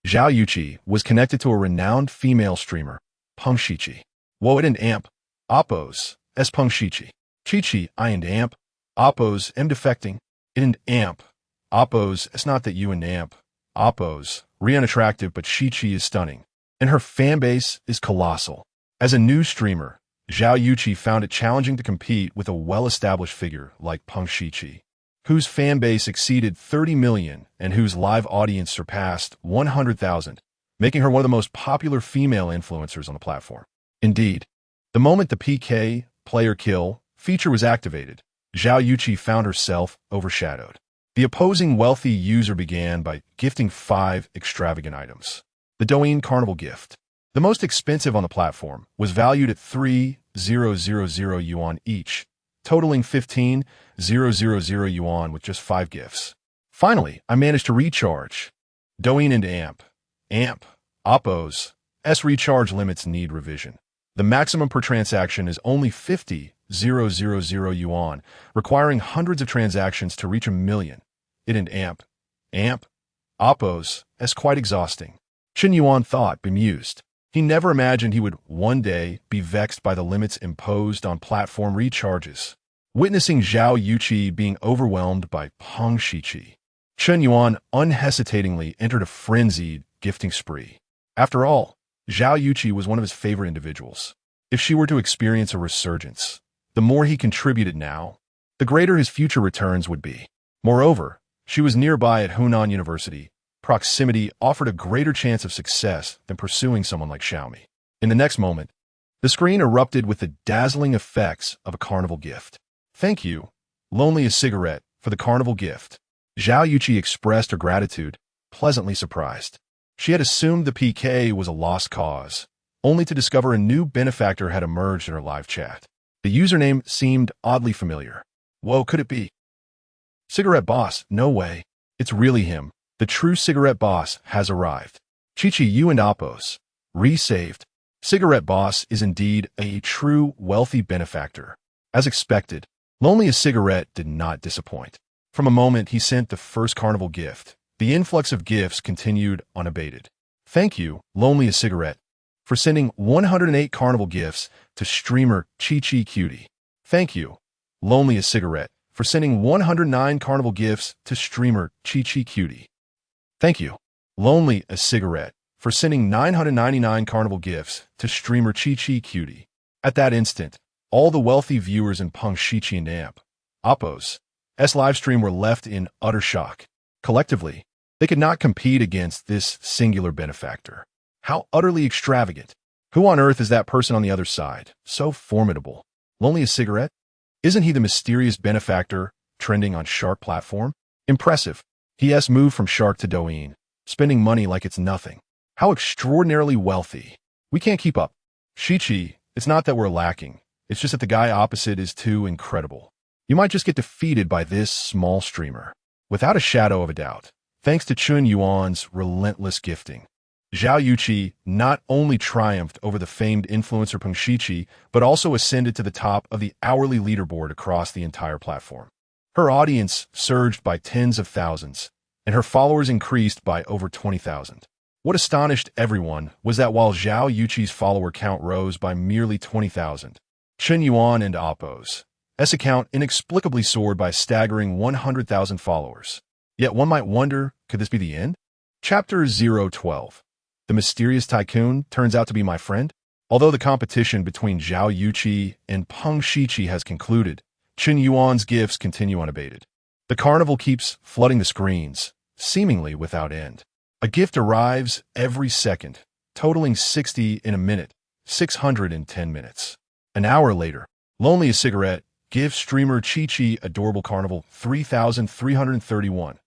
Zhao Yuqi was connected to a renowned female streamer, Peng Shiqi. Woe it and amp, oppos, s Peng Shiqi. Chi I and amp, oppos, am defecting. It and amp, oppos, it's not that you and amp, oppos, unattractive but Shiqi is stunning. And her fanbase is colossal. As a new streamer, Zhao Yuqi found it challenging to compete with a well-established figure like Peng Shiqi, whose fanbase exceeded 30 million and whose live audience surpassed 100,000, making her one of the most popular female influencers on the platform. Indeed, the moment the PK, player kill, feature was activated, Zhao Yuqi found herself overshadowed. The opposing wealthy user began by gifting 5 extravagant items. The Douyin Carnival gift, the most expensive on the platform, was valued at 3,000 yuan each, totaling 15,000 yuan with just 5 gifts. Finally, I managed to recharge. Douyin into AMP. AMP, Oppos, S recharge limits need revision. The maximum per transaction is only 50,000 yuan, requiring hundreds of transactions to reach 1 million. It and AMP. AMP, Oppos, S quite exhausting. Chen Yuan thought, bemused. He never imagined he would one day be vexed by the limits imposed on platform recharges. Witnessing Zhao Yuqi being overwhelmed by Peng Shiqi, Chen Yuan unhesitatingly entered a frenzied gifting spree. After all, Zhao Yuqi was one of his favorite individuals. If she were to experience a resurgence, the more he contributed now, the greater his future returns would be. Moreover, she was nearby at Hunan University. Proximity offered a greater chance of success than pursuing someone like Xiaomi. In the next moment, the screen erupted with the dazzling effects of a carnival gift. Thank you, Lonely a Cigarette, for the carnival gift. Zhao Yuqi expressed her gratitude, pleasantly surprised. She had assumed the PK was a lost cause, only to discover a new benefactor had emerged in her live chat. The username seemed oddly familiar. Whoa, could it be? Cigarette Boss, no way. It's really him. The true Cigarette Boss has arrived. Chi Chi you and Oppos. Resaved. Cigarette Boss is indeed a true wealthy benefactor. As expected, Lonely a Cigarette did not disappoint. From a moment he sent the first carnival gift, the influx of gifts continued unabated. Thank you, Lonely a Cigarette, for sending 108 carnival gifts to streamer Chi Chi Cutie. Thank you, Lonely a Cigarette, for sending 109 carnival gifts to streamer Chi Chi Cutie. Thank you, Lonely a Cigarette, for sending 999 carnival gifts to streamer Chi Chi Cutie. At that instant, all the wealthy viewers in Peng Shiqi and AMP, Oppos, S livestream were left in utter shock. Collectively, they could not compete against this singular benefactor. How utterly extravagant. Who on earth is that person on the other side? So formidable. Lonely a Cigarette? Isn't he the mysterious benefactor trending on Shark platform? Impressive. He has moved from Shark to Douyin, spending money like it's nothing. How extraordinarily wealthy. We can't keep up. Shiqi, it's not that we're lacking. It's just that the guy opposite is too incredible. You might just get defeated by this small streamer. Without a shadow of a doubt, thanks to Chen Yuan's relentless gifting, Zhao Yuqi not only triumphed over the famed influencer Peng Shiqi, but also ascended to the top of the hourly leaderboard across the entire platform. Her audience surged by tens of thousands, and her followers increased by over 20,000. What astonished everyone was that while Zhao Yuqi's follower count rose by merely 20,000, Chen Yuan and Oppos, account inexplicably soared by a staggering 100,000 followers. Yet one might wonder, could this be the end? Chapter 012. The mysterious tycoon turns out to be my friend? Although the competition between Zhao Yuqi and Peng Shiqi has concluded, Chen Yuan's gifts continue unabated. The carnival keeps flooding the screens, seemingly without end. A gift arrives every second, totaling 60 in a minute, 600 in 10 minutes. An hour later, Lonely a Cigarette, Give Streamer Chi-Chi Adorable Carnival 3,331.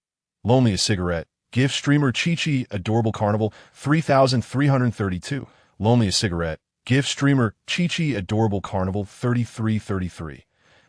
Lonely a Cigarette, Give Streamer Chi-Chi Adorable Carnival 3,332. Lonely a Cigarette, Give Streamer Chi-Chi Adorable Carnival 3333.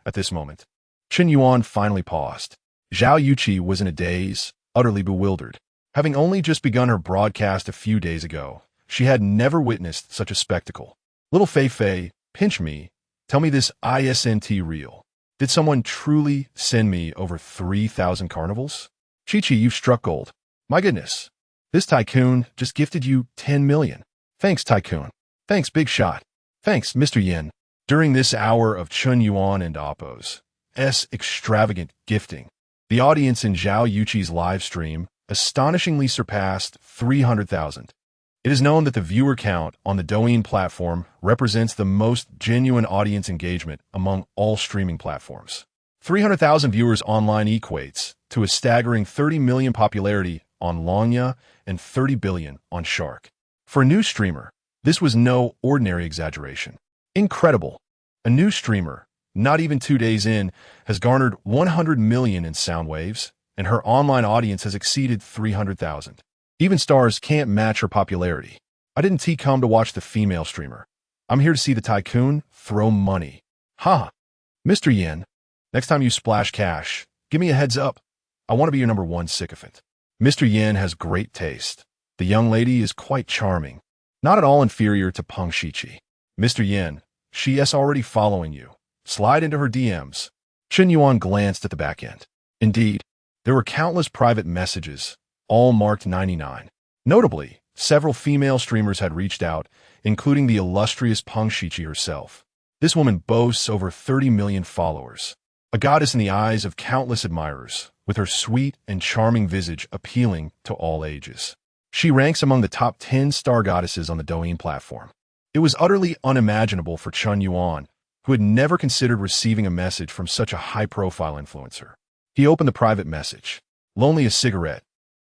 At this moment, Chen Yuan finally paused. Zhao Yuqi was in a daze, utterly bewildered. Having only just begun her broadcast a few days ago, she had never witnessed such a spectacle. Little Fei Fei, pinch me. Tell me this isn't real. Did someone truly send me over 3,000 carnivals? Chi-Chi, you've struck gold. My goodness. This tycoon just gifted you 10 million. Thanks, tycoon. Thanks, big shot. Thanks, Mr. Yin. During this hour of Chen Yuan and Oppo's extravagant gifting, the audience in Zhao Yuqi's live stream astonishingly surpassed 300,000. It is known that the viewer count on the Douyin platform represents the most genuine audience engagement among all streaming platforms. 300,000 viewers online equates to a staggering 30 million popularity on Longya and 30 billion on Shark. For a new streamer, this was no ordinary exaggeration. Incredible. A new streamer, not even 2 days in, has garnered 100 million in sound waves, and her online audience has exceeded 300,000. Even stars can't match her popularity. I didn't come to watch the female streamer. I'm here to see the tycoon throw money. Ha! Mr. Yin, next time you splash cash, give me a heads up. I want to be your number one sycophant. Mr. Yin has great taste. The young lady is quite charming, not at all inferior to Peng Shiqi. Mr. Yin, she is already following you. Slide into her DMs. Chen Yuan glanced at the back end. Indeed, there were countless private messages, all marked 99. Notably, several female streamers had reached out, including the illustrious Peng Shiqi herself. This woman boasts over 30 million followers, a goddess in the eyes of countless admirers, with her sweet and charming visage appealing to all ages. She ranks among the top 10 star goddesses on the Douyin platform. It was utterly unimaginable for Chen Yuan, who had never considered receiving a message from such a high-profile influencer. He opened the private message. Lonely a Cigarette.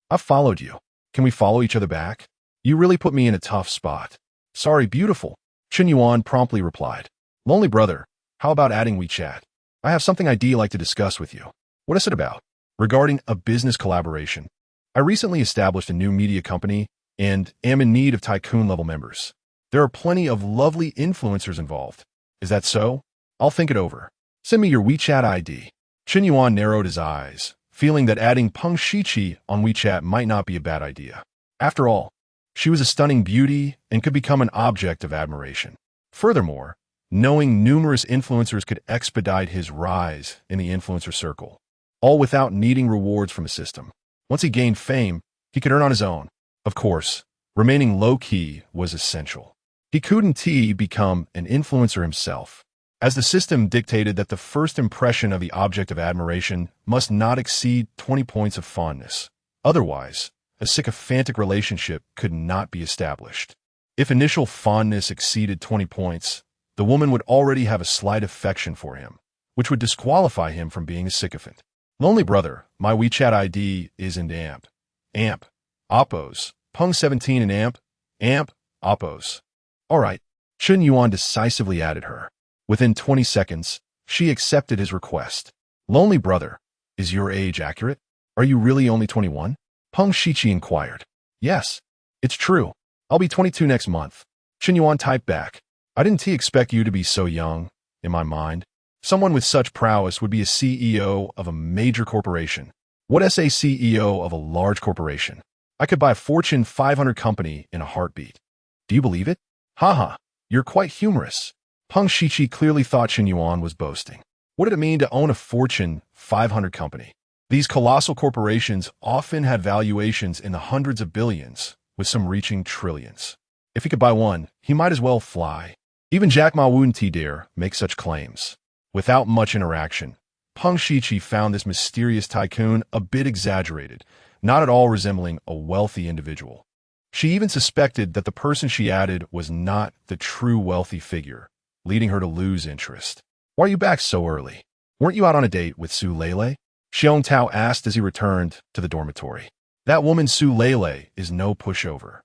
I've followed you. Can we follow each other back? You really put me in a tough spot. Sorry, beautiful. Chen Yuan promptly replied. Lonely brother, how about adding WeChat? I have something I'd like to discuss with you. What is it about? Regarding a business collaboration. I recently established a new media company and am in need of tycoon-level members. There are plenty of lovely influencers involved. Is that so? I'll think it over. Send me your WeChat ID. Chen Yuan narrowed his eyes, feeling that adding Peng Shiqi on WeChat might not be a bad idea. After all, she was a stunning beauty and could become an object of admiration. Furthermore, knowing numerous influencers could expedite his rise in the influencer circle, all without needing rewards from a system. Once he gained fame, he could earn on his own. Of course, remaining low-key was essential. He couldn't become an influencer himself, as the system dictated that the first impression of the object of admiration must not exceed 20 points of fondness. Otherwise, a sycophantic relationship could not be established. If initial fondness exceeded 20 points, the woman would already have a slight affection for him, which would disqualify him from being a sycophant. Lonely brother, my WeChat ID is in AMP. AMP. Oppos. Peng 17 and AMP. Oppos. All right. Chen Yuan decisively added her. Within 20 seconds, she accepted his request. Lonely brother, is your age accurate? Are you really only 21? Peng Shiqi inquired. Yes, it's true. I'll be 22 next month. Chen Yuan typed back. I didn't expect you to be so young. In my mind, someone with such prowess would be a CEO of a major corporation. What is a CEO of a large corporation? I could buy a Fortune 500 company in a heartbeat. Do you believe it? Haha, you're quite humorous. Peng Shiqi clearly thought Chen Yuan was boasting. What did it mean to own a Fortune 500 company? These colossal corporations often had valuations in the hundreds of billions, with some reaching trillions. If he could buy one, he might as well fly. Even Jack Ma wouldn't dare make such claims. Without much interaction, Peng Shiqi found this mysterious tycoon a bit exaggerated, not at all resembling a wealthy individual. She even suspected that the person she added was not the true wealthy figure, leading her to lose interest. "Why are you back so early? Weren't you out on a date with Su Lele?" Xiong Tao asked as he returned to the dormitory. "That woman Su Lele is no pushover.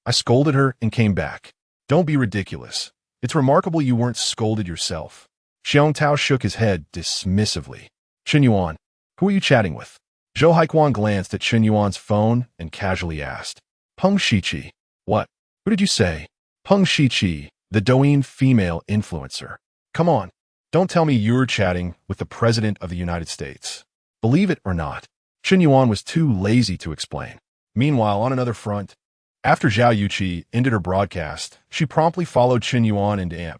I scolded her and came back." "Don't be ridiculous. It's remarkable you weren't scolded yourself." Xiong Tao shook his head dismissively. "Chen Yuan, who are you chatting with?" Zhou Haikuan glanced at Chen Yuan's phone and casually asked. "Peng Shiqi." "What? Who did you say?" "Peng Shiqi, the Douyin female influencer." "Come on, don't tell me you're chatting with the President of the United States." Believe it or not, Chen Yuan was too lazy to explain. Meanwhile, on another front, after Zhao Yuqi ended her broadcast, she promptly followed Chen Yuan into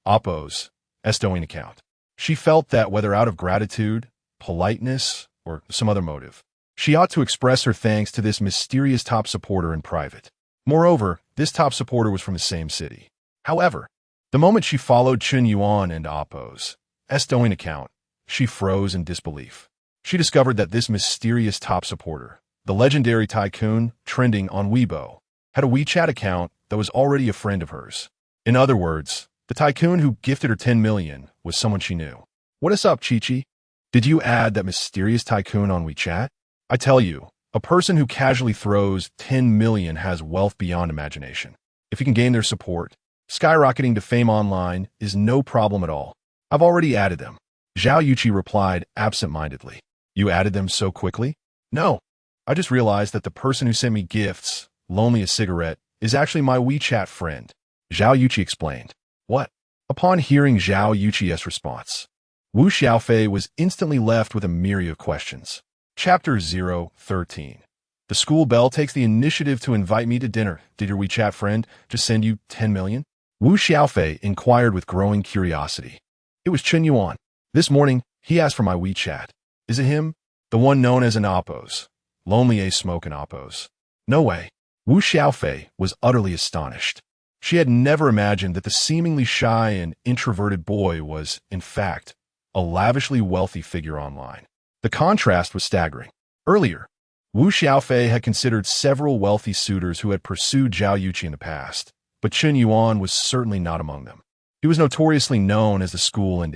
Oppo's Douyin account. She felt that whether out of gratitude, politeness, or some other motive, she ought to express her thanks to this mysterious top supporter in private. Moreover, this top supporter was from the same city. However, the moment she followed Chen Yuan and Oppo's Douyin account, she froze in disbelief. She discovered that this mysterious top supporter, the legendary tycoon trending on Weibo, had a WeChat account that was already a friend of hers. In other words, the tycoon who gifted her 10 million was someone she knew. "What is up, Chi-Chi? Did you add that mysterious tycoon on WeChat? I tell you, a person who casually throws 10 million has wealth beyond imagination. If you can gain their support, skyrocketing to fame online is no problem at all. I've already added them." Zhao Yuqi replied absent-mindedly. "You added them so quickly?" "No. I just realized that the person who sent me gifts, Lonely a Cigarette, is actually my WeChat friend." Zhao Yuqi explained. "What?" Upon hearing Zhao Yuqi's response, Wu Xiaofei was instantly left with a myriad of questions. Chapter 013. The school bell takes the initiative to invite me to dinner. "Did your WeChat friend just send you 10 million? Wu Xiaofei inquired with growing curiosity. "It was Chen Yuan. This morning, he asked for my WeChat." "Is it him? The one known as an Oppo's? Lonely a Smoke and Oppo's?" "No way." Wu Xiaofei was utterly astonished. She had never imagined that the seemingly shy and introverted boy was, in fact, a lavishly wealthy figure online. The contrast was staggering. Earlier, Wu Xiaofei had considered several wealthy suitors who had pursued Zhao Yuqi in the past, but Chen Yuan was certainly not among them. He was notoriously known as the school and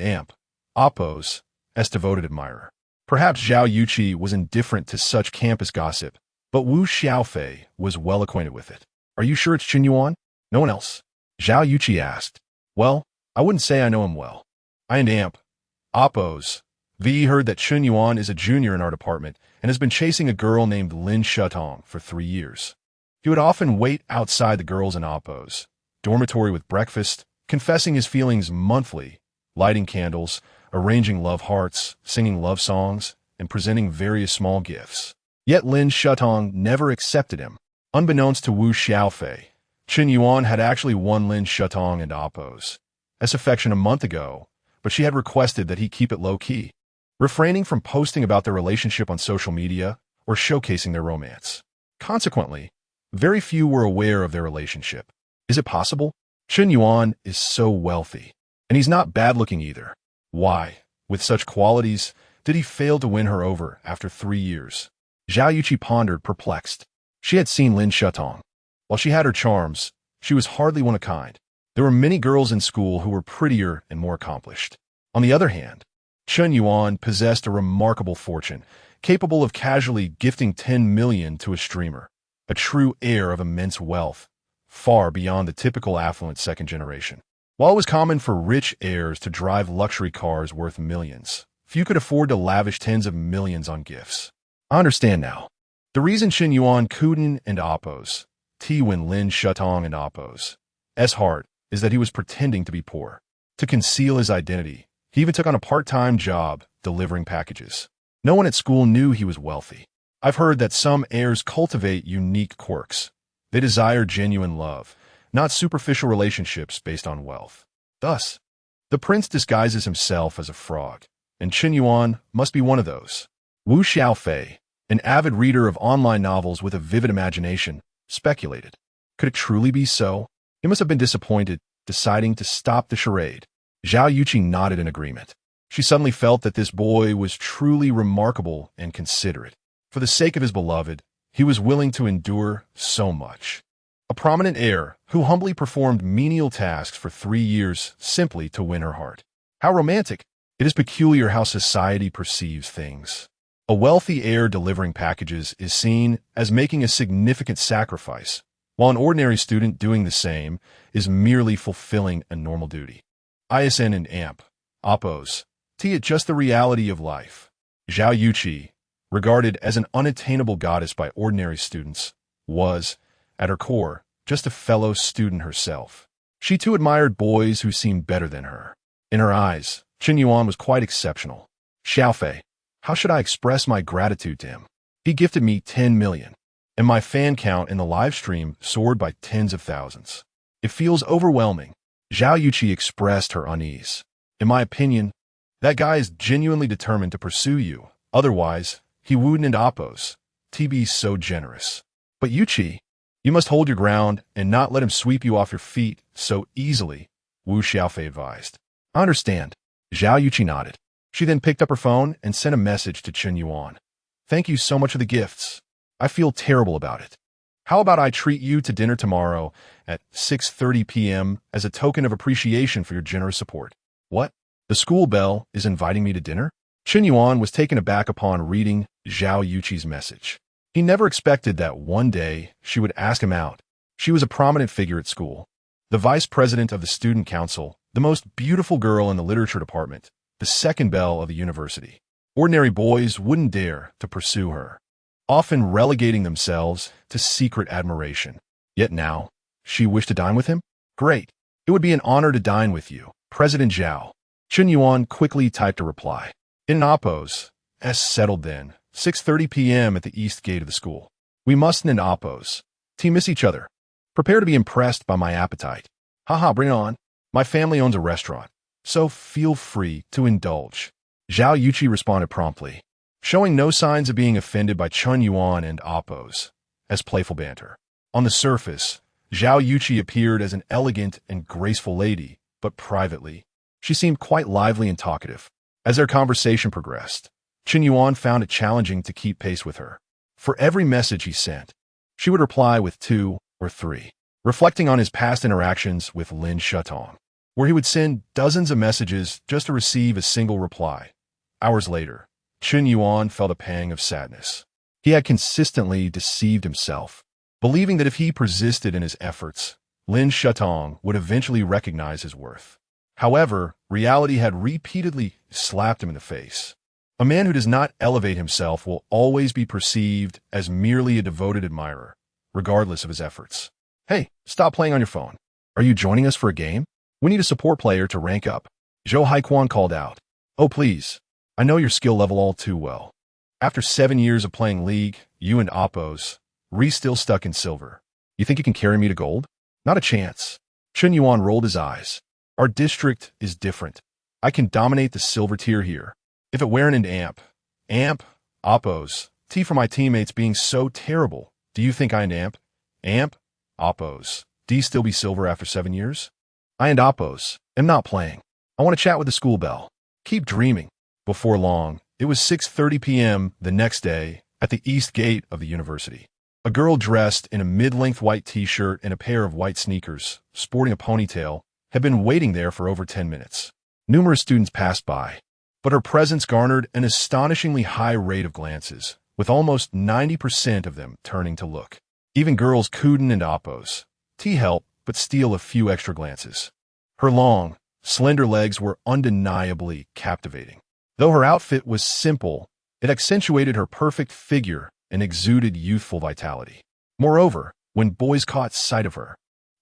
Oppo's devoted admirer. Perhaps Zhao Yuqi was indifferent to such campus gossip, but Wu Xiaofei was well acquainted with it. "Are you sure it's Chen Yuan? No one else?" Zhao Yuqi asked. "Well, I wouldn't say I know him well. I and Oppo's heard that Chen Yuan is a junior in our department and has been chasing a girl named Lin Shutong for 3 years. He would often wait outside the girls in Oppo's dormitory with breakfast, confessing his feelings monthly, lighting candles, arranging love hearts, singing love songs, and presenting various small gifts. Yet Lin Shutong never accepted him. Unbeknownst to Wu Xiaofei, Chen Yuan had actually won Lin Shutong and Oppo's affection a month ago, but she had requested that he keep it low-key, refraining from posting about their relationship on social media or showcasing their romance. Consequently, very few were aware of their relationship. Is it possible? Chen Yuan is so wealthy, and he's not bad-looking either. Why, with such qualities, did he fail to win her over after 3 years? Zhao Yuqi pondered, perplexed. She had seen Lin Shutong. While she had her charms, she was hardly one of kind. There were many girls in school who were prettier and more accomplished. On the other hand, Chen Yuan possessed a remarkable fortune, capable of casually gifting 10 million to a streamer, a true heir of immense wealth, far beyond the typical affluent second generation. While it was common for rich heirs to drive luxury cars worth millions, few could afford to lavish tens of millions on gifts. I understand now. The reason Chen Yuan couldn't and Oppo's win Lin Shutong and Oppo's heart is that he was pretending to be poor. To conceal his identity, he even took on a part-time job delivering packages. No one at school knew he was wealthy. I've heard that some heirs cultivate unique quirks. They desire genuine love, not superficial relationships based on wealth. Thus, the prince disguises himself as a frog, and Chen Yuan must be one of those. Wu Xiaofei, an avid reader of online novels with a vivid imagination, speculated. Could it truly be so? He must have been disappointed, deciding to stop the charade. Zhao Yuqi nodded in agreement. She suddenly felt that this boy was truly remarkable and considerate. For the sake of his beloved, he was willing to endure so much. A prominent heir who humbly performed menial tasks for 3 years simply to win her heart. How romantic! It is peculiar how society perceives things. A wealthy heir delivering packages is seen as making a significant sacrifice, while an ordinary student doing the same is merely fulfilling a normal duty. ISN and AMP, Oppos, T it just the reality of life. Zhao Yuqi, regarded as an unattainable goddess by ordinary students, was, at her core, just a fellow student herself. She too admired boys who seemed better than her. In her eyes, Chen Yuan was quite exceptional. Xiaofei, how should I express my gratitude to him? He gifted me 10 million, and my fan count in the live stream soared by tens of thousands. It feels overwhelming. Zhao Yuqi expressed her unease. In my opinion, that guy is genuinely determined to pursue you. Otherwise, he wouldn't oppose. TB's so generous. But Yuqi, you must hold your ground and not let him sweep you off your feet so easily, Wu Xiaofei advised. I understand. Zhao Yuqi nodded. She then picked up her phone and sent a message to Chen Yuan. Thank you so much for the gifts. I feel terrible about it. How about I treat you to dinner tomorrow at 6:30 p.m. as a token of appreciation for your generous support? What? The school bell is inviting me to dinner? Chen Yuan was taken aback upon reading Zhao Yuqi's message. He never expected that one day she would ask him out. She was a prominent figure at school, the vice president of the student council, the most beautiful girl in the literature department, the second belle of the university. Ordinary boys wouldn't dare to pursue her, often relegating themselves to secret admiration. Yet now, she wished to dine with him? Great. It would be an honor to dine with you, President Zhao. Chen Yuan quickly typed a reply. In Oppos, S settled then, 6:30 p.m. at the east gate of the school. We mustn't oppose. Miss each other. Prepare to be impressed by my appetite. Haha, bring it on. My family owns a restaurant, so feel free to indulge. Zhao Yuqi responded promptly, showing no signs of being offended by Chen Yuan and Oppos as playful banter. On the surface, Zhao Yuqi appeared as an elegant and graceful lady, but privately, she seemed quite lively and talkative. As their conversation progressed, Chen Yuan found it challenging to keep pace with her. For every message he sent, she would reply with 2 or 3, reflecting on his past interactions with Lin Shutong, where he would send dozens of messages just to receive a single reply. Hours later, Chen Yuan felt a pang of sadness. He had consistently deceived himself, believing that if he persisted in his efforts, Lin Shutong would eventually recognize his worth. However, reality had repeatedly slapped him in the face. A man who does not elevate himself will always be perceived as merely a devoted admirer, regardless of his efforts. Hey, stop playing on your phone. Are you joining us for a game? We need a support player to rank up. Zhou Haiquan called out. Oh, please. I know your skill level all too well. After 7 years of playing League, you and Oppos, still stuck in silver. You think you can carry me to gold? Not a chance. Chen Yuan rolled his eyes. Our district is different. I can dominate the silver tier here. If it weren't an amp, Oppos, T for my teammates being so terrible, do you think I and amp, Oppos, D still be silver after 7 years? I and Oppos am not playing. I want to chat with the school bell. Keep dreaming. Before long, it was 6:30 p.m. the next day at the east gate of the university. A girl dressed in a mid-length white t-shirt and a pair of white sneakers, sporting a ponytail, had been waiting there for over 10 minutes. Numerous students passed by, but her presence garnered an astonishingly high rate of glances, with almost 90% of them turning to look. Even girls Kuden and Oppos, T help but steal a few extra glances. Her long, slender legs were undeniably captivating. Though her outfit was simple, it accentuated her perfect figure and exuded youthful vitality. Moreover, when boys caught sight of her,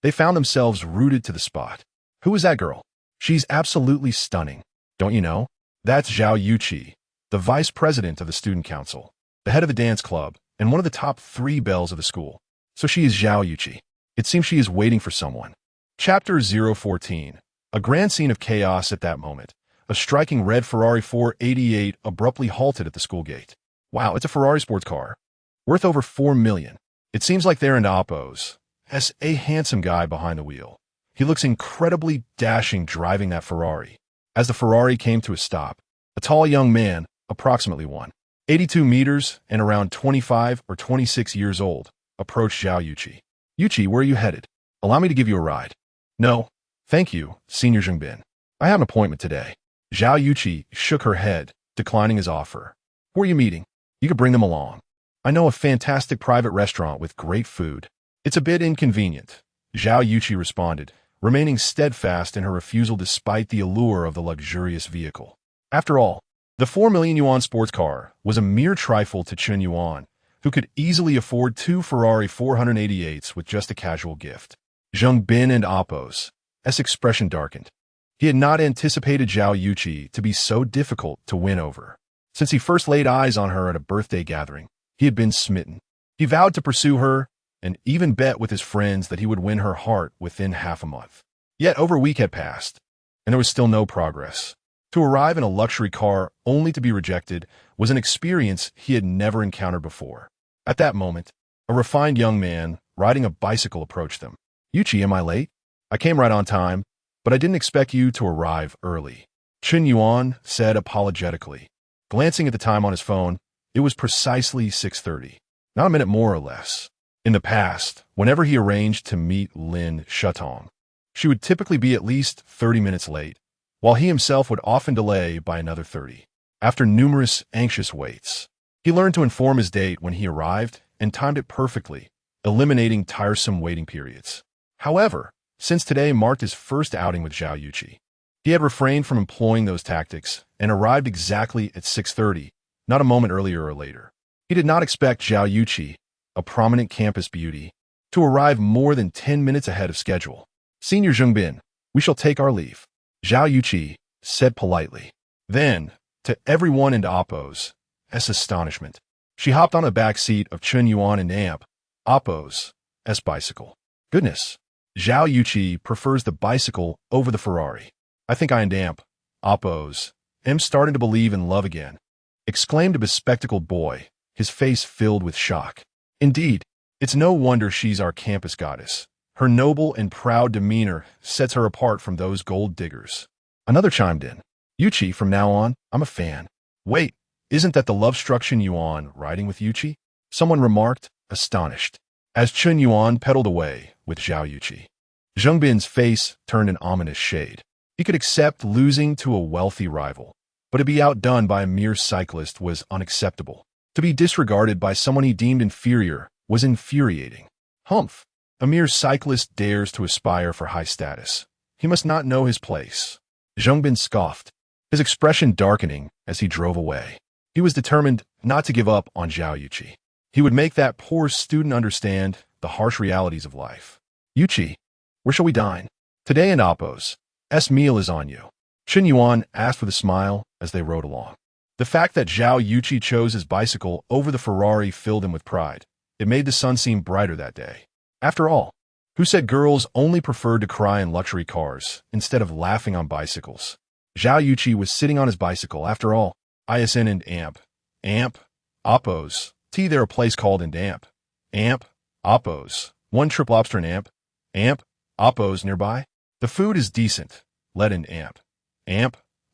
they found themselves rooted to the spot. Who is that girl? She's absolutely stunning. Don't you know? That's Zhao Yuqi, the vice president of the student council, the head of the dance club, and one of the top 3 belles of the school. So she is Zhao Yuqi. It seems she is waiting for someone. Chapter 014. A grand scene of chaos at that moment. A striking red Ferrari 488 abruptly halted at the school gate. Wow, it's a Ferrari sports car. Worth over 4 million. It seems like they're in Oppos. A handsome guy behind the wheel. He looks incredibly dashing driving that Ferrari. As the Ferrari came to a stop, a tall young man, approximately 182 meters and around 25 or 26 years old, approached Zhao Yuqi. Yuqi, where are you headed? Allow me to give you a ride. No, thank you, Senior Zhengbin. I have an appointment today. Zhao Yuqi shook her head, declining his offer. Who are you meeting? You could bring them along. I know a fantastic private restaurant with great food. It's a bit inconvenient, Zhao Yuqi responded, remaining steadfast in her refusal despite the allure of the luxurious vehicle. After all, the 4 million yuan sports car was a mere trifle to Chen Yuan, who could easily afford 2 Ferrari 488s with just a casual gift. Zheng Bin and Appo's expression darkened. He had not anticipated Zhao Yuqi to be so difficult to win over. Since he first laid eyes on her at a birthday gathering, he had been smitten. He vowed to pursue her and even bet with his friends that he would win her heart within half a month. Yet over a week had passed, and there was still no progress. To arrive in a luxury car only to be rejected was an experience he had never encountered before. At that moment, a refined young man riding a bicycle approached them. Yuqi, am I late? I came right on time, but I didn't expect you to arrive early, Chen Yuan said apologetically. Glancing at the time on his phone, it was precisely 6:30, not a minute more or less. In the past, whenever he arranged to meet Lin Shutong, she would typically be at least 30 minutes late, while he himself would often delay by another 30. After numerous anxious waits, he learned to inform his date when he arrived and timed it perfectly, eliminating tiresome waiting periods. However, since today marked his first outing with Zhao Yuqi, he had refrained from employing those tactics and arrived exactly at 6:30, not a moment earlier or later. He did not expect Zhao Yuqi, a prominent campus beauty, to arrive more than 10 minutes ahead of schedule. Senior Zhengbin, we shall take our leave, Zhao Yuqi said politely. Then, to everyone in Appo's astonishment, she hopped on the back seat of Chen Yuan and Appo's bicycle. Goodness, Zhao Yuqi prefers the bicycle over the Ferrari. I think I and Appo's starting to believe in love again, exclaimed a bespectacled boy, his face filled with shock. Indeed, it's no wonder she's our campus goddess. Her noble and proud demeanor sets her apart from those gold diggers. Another chimed in. Yuqi, from now on, I'm a fan. Wait, isn't that the love-struck Chen Yuan riding with Yuqi? Someone remarked, astonished, as Chen Yuan pedaled away with Zhao Yuqi. Zheng Bin's face turned an ominous shade. He could accept losing to a wealthy rival, but to be outdone by a mere cyclist was unacceptable. To be disregarded by someone he deemed inferior was infuriating. Humph! A mere cyclist dares to aspire for high status. He must not know his place. Zheng Bin scoffed, his expression darkening as he drove away. He was determined not to give up on Zhao Yuqi. He would make that poor student understand the harsh realities of life. Yuqi, where shall we dine? Today in Appo's meal is on you, Chen Yuan asked with a smile as they rode along. The fact that Zhao Yuqi chose his bicycle over the Ferrari filled him with pride. It made the sun seem brighter that day. After all, who said girls only preferred to cry in luxury cars instead of laughing on bicycles? Zhao Yuqi was sitting on his bicycle after all. ISN and Appo's. There a place called Appo's. One trip lobster and Appo's nearby. The food is decent. Let in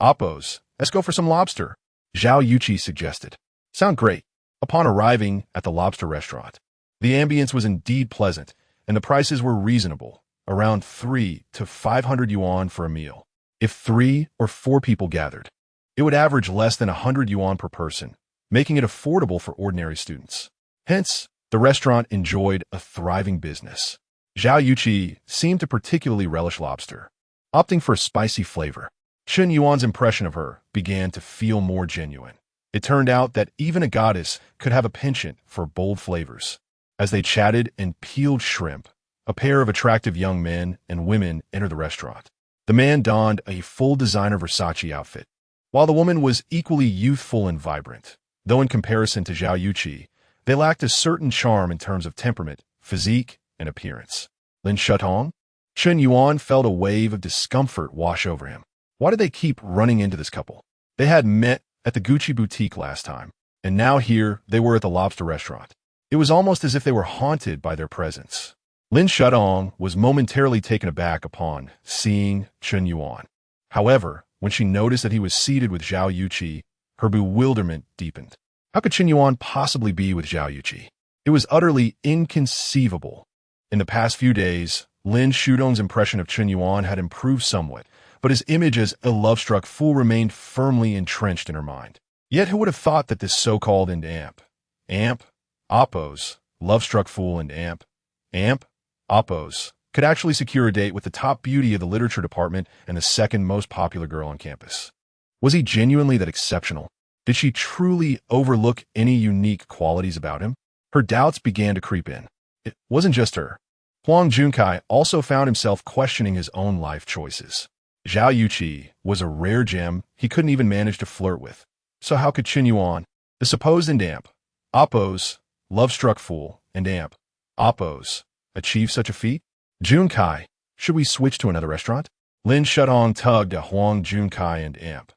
Appo's. Let's go for some lobster, Zhao Yuqi suggested. Sound great. Upon arriving at the lobster restaurant, the ambience was indeed pleasant, and the prices were reasonable, around 300 to 500 yuan for a meal. If 3 or 4 people gathered, it would average less than 100 yuan per person, making it affordable for ordinary students. Hence, the restaurant enjoyed a thriving business. Zhao Yuqi seemed to particularly relish lobster, opting for a spicy flavor. Chen Yuan's impression of her began to feel more genuine. It turned out that even a goddess could have a penchant for bold flavors. As they chatted and peeled shrimp, a pair of attractive young men and women entered the restaurant. The man donned a full designer Versace outfit, while the woman was equally youthful and vibrant. Though in comparison to Zhao Yuqi, they lacked a certain charm in terms of temperament, physique, and appearance. Lin Shutong? Chen Yuan felt a wave of discomfort wash over him. Why did they keep running into this couple? They had met at the Gucci boutique last time, and now here they were at the lobster restaurant. It was almost as if they were haunted by their presence. Lin Shudong was momentarily taken aback upon seeing Chen Yuan. However, when she noticed that he was seated with Zhao Yuqi, her bewilderment deepened. How could Chen Yuan possibly be with Zhao Yuqi? It was utterly inconceivable. In the past few days, Lin Shudong's impression of Chen Yuan had improved somewhat, but his image as a love-struck fool remained firmly entrenched in her mind. Yet who would have thought that this so-called amp, oppos, love-struck fool and amp, oppos, could actually secure a date with the top beauty of the literature department and the second most popular girl on campus? Was he genuinely that exceptional? Did she truly overlook any unique qualities about him? Her doubts began to creep in. It wasn't just her. Huang Junkai also found himself questioning his own life choices. Zhao Yuqi was a rare gem he couldn't even manage to flirt with. So how could Chen Yuan, the supposed amp, oppos, love-struck fool, and amp, oppos, achieve such a feat? Junkai, should we switch to another restaurant? Lin Shudong tugged at Huang Junkai and amp,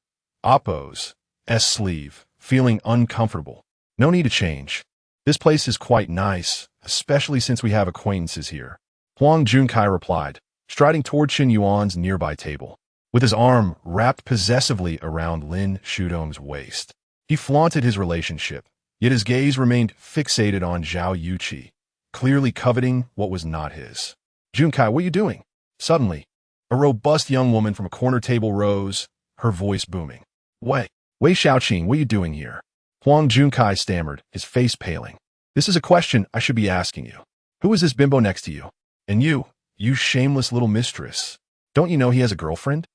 oppos, sleeve, feeling uncomfortable. No need to change. This place is quite nice, especially since we have acquaintances here. Huang Junkai replied, striding toward Chen Yuan's nearby table. With his arm wrapped possessively around Lin Shudong's waist, he flaunted his relationship, yet his gaze remained fixated on Zhao Yuqi, clearly coveting what was not his. Junkai, what are you doing? Suddenly, a robust young woman from a corner table rose, her voice booming. Wei Xiaoqing, what are you doing here? Huang Junkai stammered, his face paling. This is a question I should be asking you. Who is this bimbo next to you? And you shameless little mistress. Don't you know he has a girlfriend?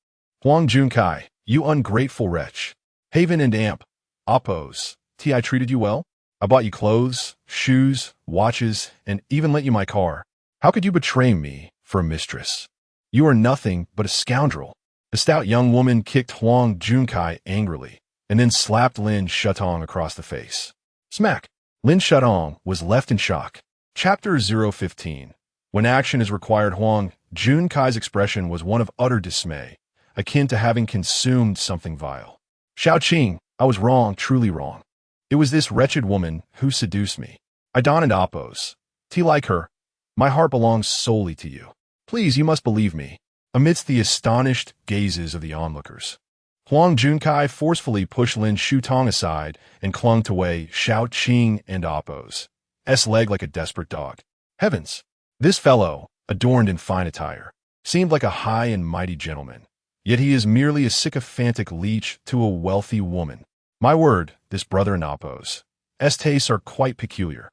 Huang Junkai, you ungrateful wretch. Haven and amp, oppos, I treated you well? I bought you clothes, shoes, watches, and even lent you my car. How could you betray me for a mistress? You are nothing but a scoundrel. The stout young woman kicked Huang Junkai angrily, and then slapped Lin Shudong across the face. Smack! Lin Shudong was left in shock. Chapter 015. When action is required, Huang Junkai's expression was one of utter dismay, akin to having consumed something vile. Xiaoqing, I was wrong, truly wrong. It was this wretched woman who seduced me. I donned oppos. Like her, my heart belongs solely to you. Please, you must believe me. Amidst the astonished gazes of the onlookers, Huang Junkai forcefully pushed Lin Shudong aside and clung to Wei Xiaoqing and oppos' leg like a desperate dog. Heavens! This fellow, adorned in fine attire, seemed like a high and mighty gentleman, yet he is merely a sycophantic leech to a wealthy woman. My word, this brother in oppos' tastes are quite peculiar.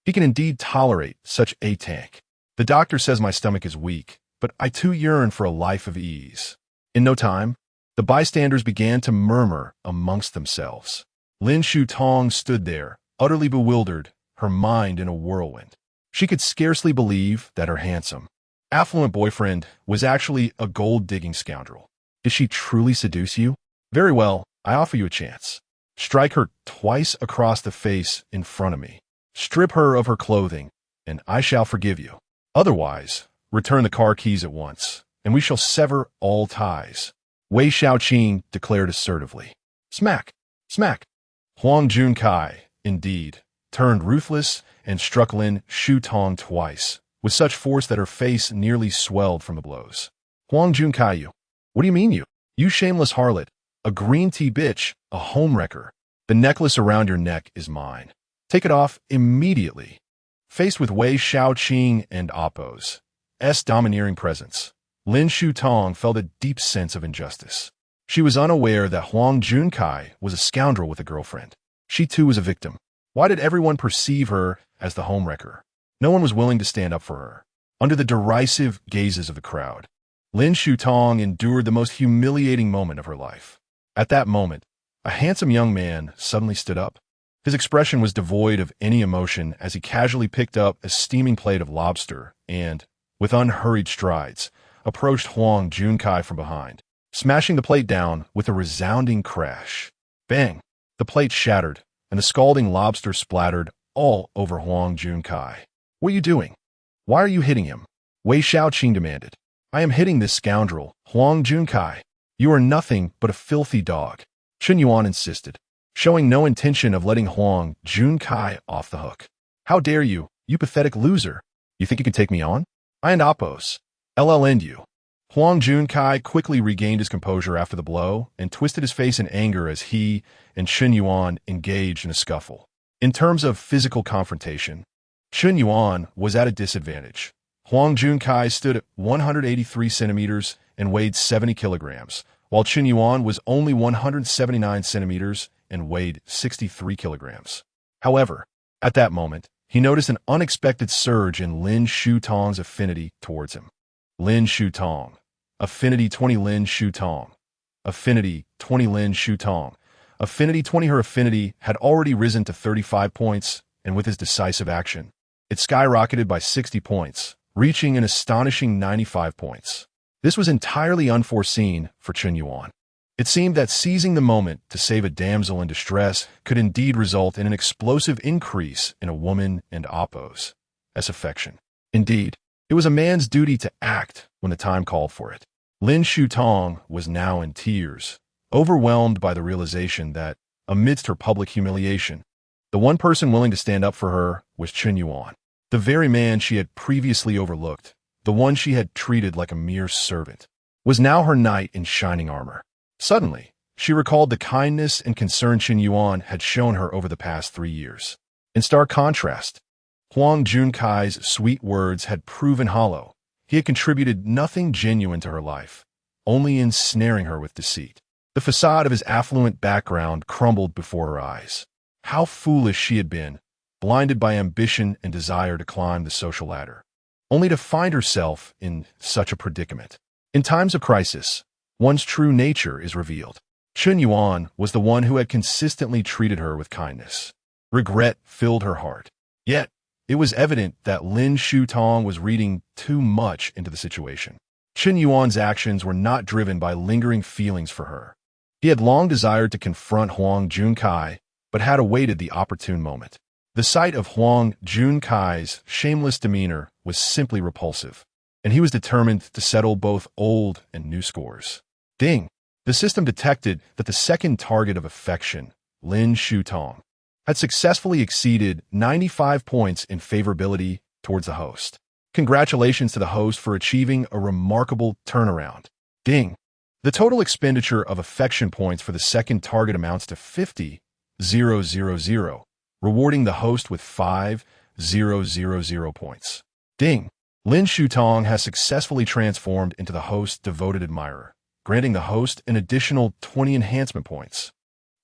He can indeed tolerate such a tank. The doctor says my stomach is weak, but I too yearn for a life of ease. In no time, the bystanders began to murmur amongst themselves. Lin Shudong stood there, utterly bewildered, her mind in a whirlwind. She could scarcely believe that her handsome, affluent boyfriend was actually a gold-digging scoundrel. Did she truly seduce you? Very well, I offer you a chance. Strike her twice across the face in front of me. Strip her of her clothing, and I shall forgive you. Otherwise, return the car keys at once, and we shall sever all ties. Wei Xiaoqing declared assertively. Smack! Smack! Huang Junkai, indeed, turned ruthless and struck Lin Shudong twice, with such force that her face nearly swelled from the blows. Huang Junkai, you. What do you mean you? You shameless harlot, a green tea bitch, a homewrecker. The necklace around your neck is mine. Take it off immediately. Faced with Wei Xiaoqing and oppos' domineering presence, Lin Shudong felt a deep sense of injustice. She was unaware that Huang Junkai was a scoundrel with a girlfriend. She too was a victim. Why did everyone perceive her as the homewrecker? No one was willing to stand up for her. Under the derisive gazes of the crowd, Lin Shudong endured the most humiliating moment of her life. At that moment, a handsome young man suddenly stood up. His expression was devoid of any emotion as he casually picked up a steaming plate of lobster and, with unhurried strides, approached Huang Junkai from behind, smashing the plate down with a resounding crash. Bang! The plate shattered, and the scalding lobster splattered all over Huang Junkai. What are you doing? Why are you hitting him? Wei Xiaoqing demanded. I am hitting this scoundrel, Huang Junkai. You are nothing but a filthy dog, Chen Yuan insisted, showing no intention of letting Huang Junkai off the hook. How dare you, you pathetic loser? You think you can take me on? I and Oppos. LL you. Huang Junkai quickly regained his composure after the blow and twisted his face in anger as he and Chen Yuan engaged in a scuffle. In terms of physical confrontation, Chen Yuan was at a disadvantage. Huang Junkai stood at 183 centimeters and weighed 70 kilograms, while Chen Yuan was only 179 centimeters and weighed 63 kilograms. However, at that moment, he noticed an unexpected surge in Lin Shutong's affinity towards him. Lin Shutong. Affinity 20 Lin Shutong. Affinity 20 Lin Shutong. Affinity 20. Her affinity had already risen to 35 points, and with his decisive action, it skyrocketed by 60 points, reaching an astonishing 95 points. This was entirely unforeseen for Chen Yuan. It seemed that seizing the moment to save a damsel in distress could indeed result in an explosive increase in a woman and Oppos' affection. Indeed, it was a man's duty to act when the time called for it. Lin Shutong was now in tears, overwhelmed by the realization that, amidst her public humiliation, the one person willing to stand up for her was Chen Yuan, the very man she had previously overlooked, the one she had treated like a mere servant, was now her knight in shining armor. Suddenly, she recalled the kindness and concern Chen Yuan had shown her over the past 3 years. In stark contrast, Huang Junkai's sweet words had proven hollow. He had contributed nothing genuine to her life, only ensnaring her with deceit. The facade of his affluent background crumbled before her eyes. How foolish she had been, blinded by ambition and desire to climb the social ladder, only to find herself in such a predicament. In times of crisis, one's true nature is revealed. Chen Yuan was the one who had consistently treated her with kindness. Regret filled her heart. Yet, it was evident that Lin Shutong was reading too much into the situation. Chen Yuan's actions were not driven by lingering feelings for her. He had long desired to confront Huang Junkai, but had awaited the opportune moment. The sight of Huang Junkai's shameless demeanor was simply repulsive, and he was determined to settle both old and new scores. Ding! The system detected that the second target of affection, Lin Shutong, had successfully exceeded 95 points in favorability towards the host. Congratulations to the host for achieving a remarkable turnaround. Ding! The total expenditure of affection points for the second target amounts to 50,000, rewarding the host with 5,000 points. Ding! Lin Shutong has successfully transformed into the host's devoted admirer, granting the host an additional 20 enhancement points.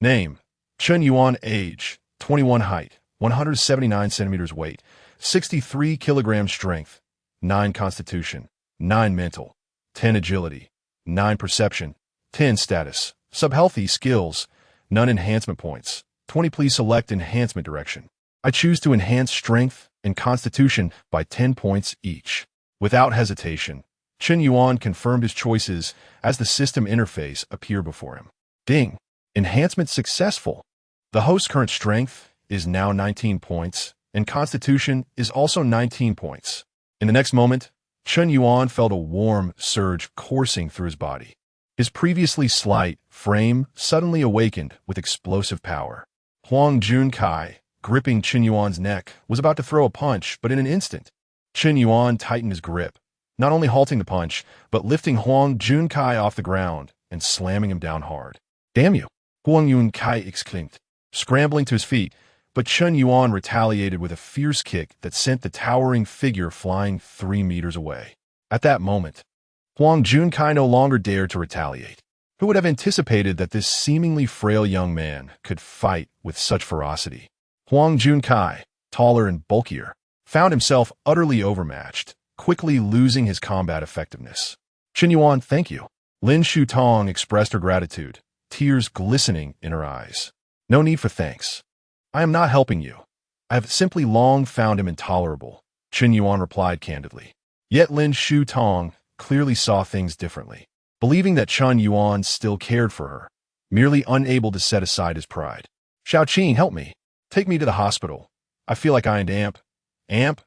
Name: Chen Yuan. Age: 21. Height: 179 centimeters. Weight: 63 kilograms. Strength: 9 constitution, 9 mental, 10 agility, 9 perception, 10 status. Sub-healthy skills: none enhancement points. 20. Please select enhancement direction. I choose to enhance strength and constitution by 10 points each. Without hesitation, Chen Yuan confirmed his choices as the system interface appeared before him. Ding! Enhancement successful. The host's current strength is now 19 points, and constitution is also 19 points. In the next moment, Chen Yuan felt a warm surge coursing through his body. His previously slight frame suddenly awakened with explosive power. Huang Junkai, gripping Chen Yuan's neck, was about to throw a punch, but in an instant, Chen Yuan tightened his grip, not only halting the punch, but lifting Huang Junkai off the ground and slamming him down hard. Damn you! Huang Junkai exclaimed, scrambling to his feet, but Chen Yuan retaliated with a fierce kick that sent the towering figure flying 3 meters away. At that moment, Huang Junkai no longer dared to retaliate. Who would have anticipated that this seemingly frail young man could fight with such ferocity? Huang Junkai, taller and bulkier, found himself utterly overmatched, quickly losing his combat effectiveness. Chen Yuan, thank you. Lin Shutong expressed her gratitude, tears glistening in her eyes. No need for thanks. I am not helping you. I have simply long found him intolerable, Chen Yuan replied candidly. Yet Lin Shutong clearly saw things differently, believing that Chen Yuan still cared for her, merely unable to set aside his pride. Xiaoqing, help me. Take me to the hospital. I feel like I and Amp,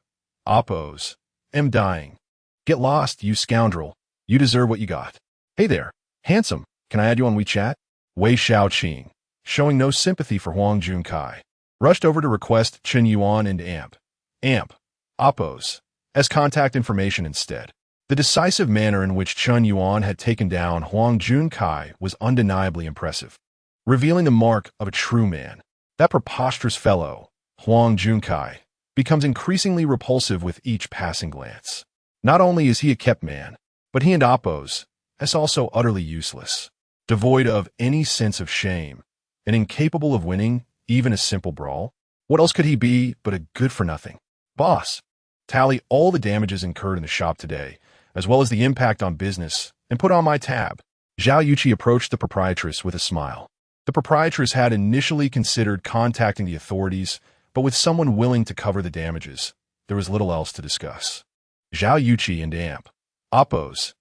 Oppos, am dying. Get lost, you scoundrel. You deserve what you got. Hey there, handsome. Can I add you on WeChat? Wei Xiaoqing, showing no sympathy for Huang Junkai, rushed over to request Chen Yuan and Amp, Oppos, as contact information instead. The decisive manner in which Chen Yuan had taken down Huang Junkai was undeniably impressive, revealing the mark of a true man. That preposterous fellow, Huang Junkai, becomes increasingly repulsive with each passing glance. Not only is he a kept man, but he and Appos is also utterly useless, devoid of any sense of shame, and incapable of winning even a simple brawl. What else could he be but a good-for-nothing boss? Tally all the damages incurred in the shop today, as well as the impact on business, and put on my tab. Zhao Yuqi approached the proprietress with a smile. The proprietress had initially considered contacting the authorities, but with someone willing to cover the damages, there was little else to discuss. Zhao Yuqi and Appos'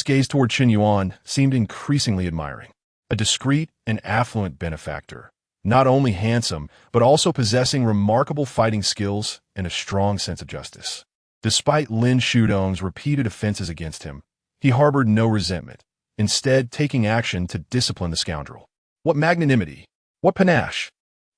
gaze toward Chen Yuan seemed increasingly admiring. A discreet and affluent benefactor, not only handsome, but also possessing remarkable fighting skills and a strong sense of justice. Despite Lin Shudong's repeated offenses against him, he harbored no resentment, instead taking action to discipline the scoundrel. What magnanimity! What panache!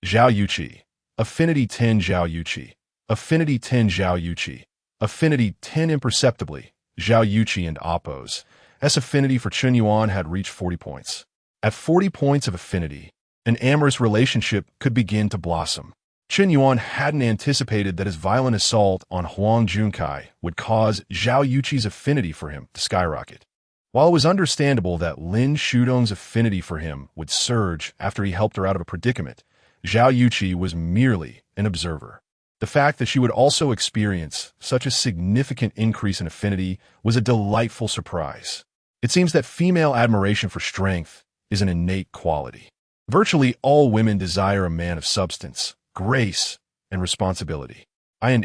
Zhao Yuqi. Affinity 10 Zhao Yuqi. Affinity 10 Zhao Yuqi. Affinity 10 imperceptibly. Zhao Yuqi and Appos' affinity for Chen Yuan had reached 40 points. At 40 points of affinity, an amorous relationship could begin to blossom. Chen Yuan hadn't anticipated that his violent assault on Huang Junkai would cause Zhao Yuqi's affinity for him to skyrocket. While it was understandable that Lin Shudong's affinity for him would surge after he helped her out of a predicament, Zhao Yuqi was merely an observer. The fact that she would also experience such a significant increase in affinity was a delightful surprise. It seems that female admiration for strength is an innate quality. Virtually all women desire a man of substance, grace, and responsibility. I and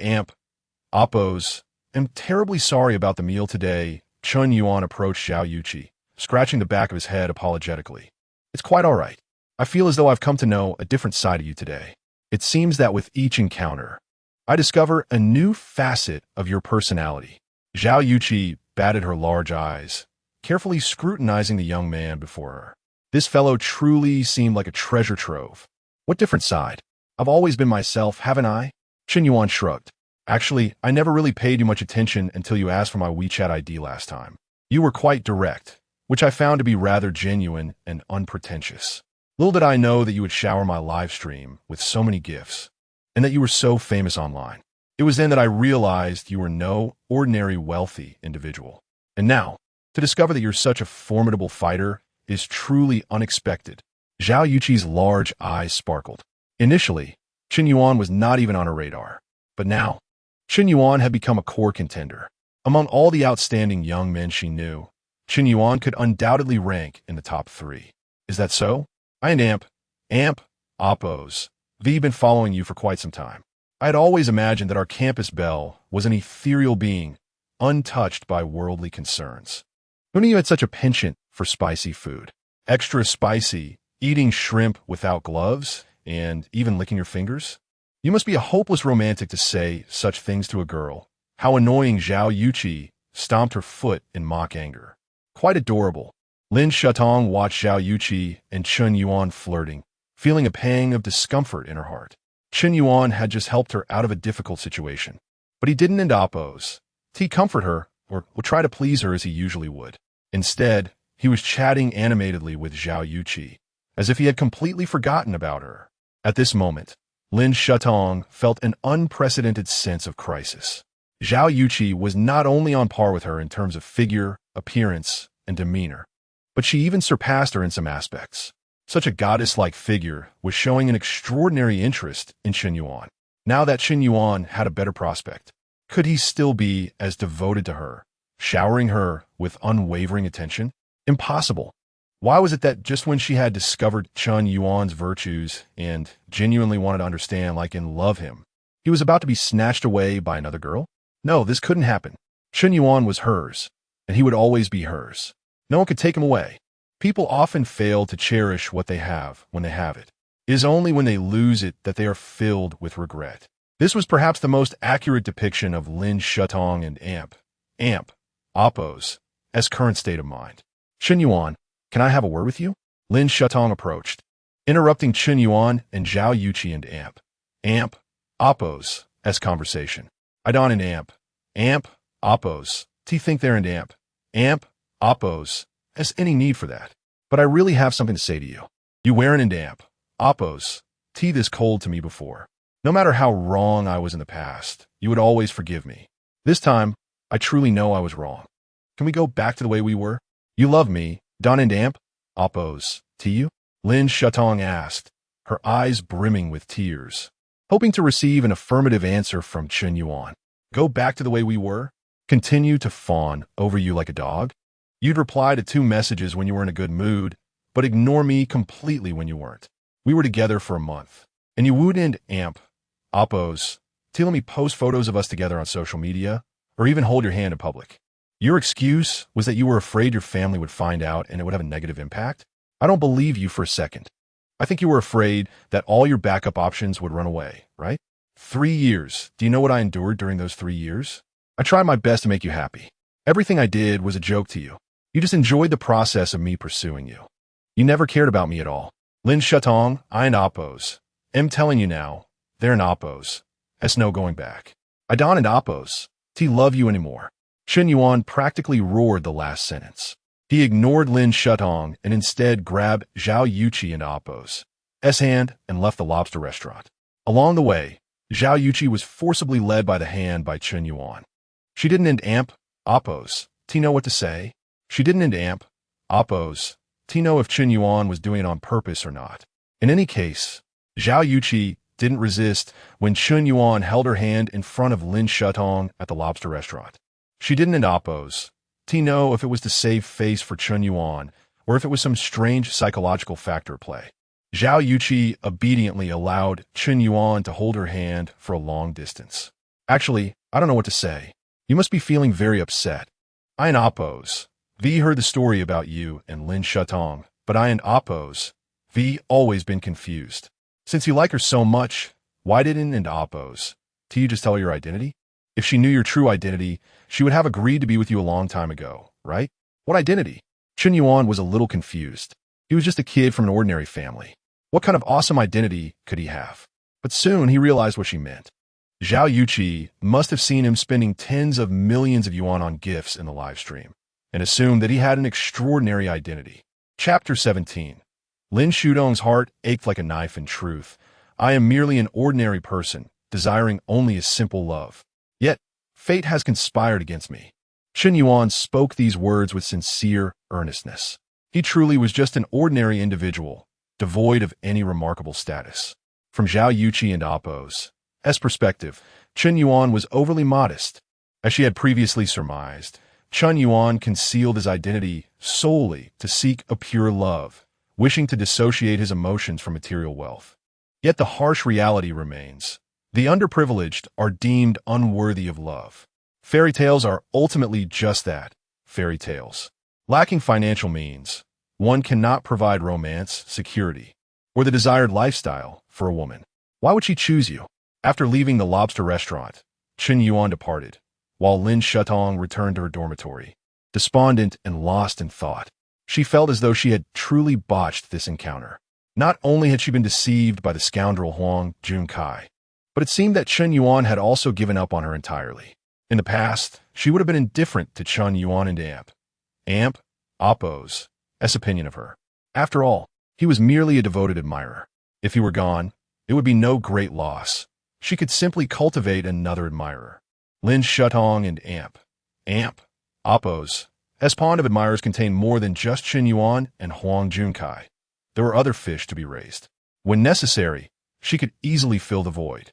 Appos am terribly sorry about the meal today. Chen Yuan approached Zhao Yuqi, scratching the back of his head apologetically. It's quite all right. I feel as though I've come to know a different side of you today. It seems that with each encounter, I discover a new facet of your personality. Zhao Yuqi batted her large eyes, carefully scrutinizing the young man before her. This fellow truly seemed like a treasure trove. What different side? I've always been myself, haven't I? Chen Yuan shrugged. Actually, I never really paid you much attention until you asked for my WeChat ID last time. You were quite direct, which I found to be rather genuine and unpretentious. Little did I know that you would shower my live stream with so many gifts, and that you were so famous online. It was then that I realized you were no ordinary wealthy individual. And now, to discover that you're such a formidable fighter is truly unexpected. Zhao Yuqi's large eyes sparkled. Initially, Chen Yuan was not even on her radar. But now, Chen Yuan had become a core contender. Among all the outstanding young men she knew, Chen Yuan could undoubtedly rank in the top 3. Is that so? I and Appos, V been following you for quite some time. I had always imagined that our campus belle was an ethereal being, untouched by worldly concerns. Who knew you had such a penchant for spicy food? Extra spicy, eating shrimp without gloves, and even licking your fingers? You must be a hopeless romantic to say such things to a girl. How annoying. Zhao Yuqi stomped her foot in mock anger. Quite adorable. Lin Shutong watched Zhao Yuqi and Chen Yuan flirting, feeling a pang of discomfort in her heart. Chen Yuan had just helped her out of a difficult situation, but he didn't end Appos. He comfort her, or would try to please her as he usually would. Instead, he was chatting animatedly with Zhao Yuqi, as if he had completely forgotten about her. At this moment, Lin Shutong felt an unprecedented sense of crisis. Zhao Yuqi was not only on par with her in terms of figure, appearance, and demeanor, but she even surpassed her in some aspects. Such a goddess-like figure was showing an extraordinary interest in Chen Yuan. Now that Chen Yuan had a better prospect, could he still be as devoted to her, showering her with unwavering attention? Impossible. Why was it that just when she had discovered Chen Yuan's virtues and genuinely wanted to understand, like and love him, he was about to be snatched away by another girl? No, this couldn't happen. Chen Yuan was hers, and he would always be hers. No one could take him away. People often fail to cherish what they have when they have it. It is only when they lose it that they are filled with regret. This was perhaps the most accurate depiction of Lin Shutong and Appos' current state of mind. Chen Yuan, can I have a word with you? Lin Shutong approached, interrupting Chen Yuan and Zhao Yuqi and Appos' conversation. Idon and Amp, oppos. T think there and amp. Amp, oppos. Has any need for that. But I really have something to say to you. You wearing and amp. Oppos. T this cold to me before. No matter how wrong I was in the past, you would always forgive me. This time, I truly know I was wrong. Can we go back to the way we were? You love me, Don and amp. Oppos. To you? Lin Shutong asked, her eyes brimming with tears, hoping to receive an affirmative answer from Chen Yuan. Go back to the way we were? Continue to fawn over you like a dog? You'd reply to 2 messages when you were in a good mood, but ignore me completely when you weren't. We were together for a month, and you wooed in amp. Oppos. To let me post photos of us together on social media, or even hold your hand in public. Your excuse was that you were afraid your family would find out and it would have a negative impact? I don't believe you for a second. I think you were afraid that all your backup options would run away, right? 3 years. Do you know what I endured during those 3 years? I tried my best to make you happy. Everything I did was a joke to you. You just enjoyed the process of me pursuing you. You never cared about me at all. Lin Shutong, I and oppos. I'm telling you now, they're an oppos. There's no going back. I don't and oppos. T love you anymore. Chen Yuan practically roared the last sentence. He ignored Lin Shutong and instead grabbed Zhao Yuqi and oppos' hand and left the lobster restaurant. Along the way, Zhao Yuqi was forcibly led by the hand by Chen Yuan. She didn't end amp, oppos. T know what to say? She didn't end amp, oppos. T know if Chen Yuan was doing it on purpose or not. In any case, Zhao Yuqi didn't resist when Chen Yuan held her hand in front of Lin Shutong at the lobster restaurant. She didn't end oppos. T know if it was to save face for Chen Yuan or if it was some strange psychological factor at play. Zhao Yuqi obediently allowed Chen Yuan to hold her hand for a long distance. Actually, I don't know what to say. You must be feeling very upset. I and oppos. V heard the story about you and Lin Shutong, but I and oppos. V always been confused. Since you like her so much, why didn't and oppos? T you just tell her your identity? If she knew your true identity, she would have agreed to be with you a long time ago, right? What identity? Chen Yuan was a little confused. He was just a kid from an ordinary family. What kind of awesome identity could he have? But soon he realized what she meant. Zhao Yuqi must have seen him spending tens of millions of yuan on gifts in the live stream and assumed that he had an extraordinary identity. Chapter 17. Lin Shutong's heart ached like a knife in truth. I am merely an ordinary person, desiring only a simple love. Yet, fate has conspired against me. Chen Yuan spoke these words with sincere earnestness. He truly was just an ordinary individual, devoid of any remarkable status. From Zhao Yuqi and oppos' perspective, Chen Yuan was overly modest. As she had previously surmised, Chen Yuan concealed his identity solely to seek a pure love, wishing to dissociate his emotions from material wealth. Yet the harsh reality remains. The underprivileged are deemed unworthy of love. Fairy tales are ultimately just that, fairy tales. Lacking financial means, one cannot provide romance, security, or the desired lifestyle for a woman. Why would she choose you? After leaving the lobster restaurant, Chen Yuan departed, while Lin Shutong returned to her dormitory, despondent and lost in thought. She felt as though she had truly botched this encounter. Not only had she been deceived by the scoundrel Huang Junkai, but it seemed that Chen Yuan had also given up on her entirely. In the past, she would have been indifferent to Chen Yuan and Amp, oppos' opinion of her. After all, he was merely a devoted admirer. If he were gone, it would be no great loss. She could simply cultivate another admirer. Lin Shutong and Amp, oppos' pond of admirers contained more than just Chen Yuan and Huang Junkai. There were other fish to be raised. When necessary, she could easily fill the void.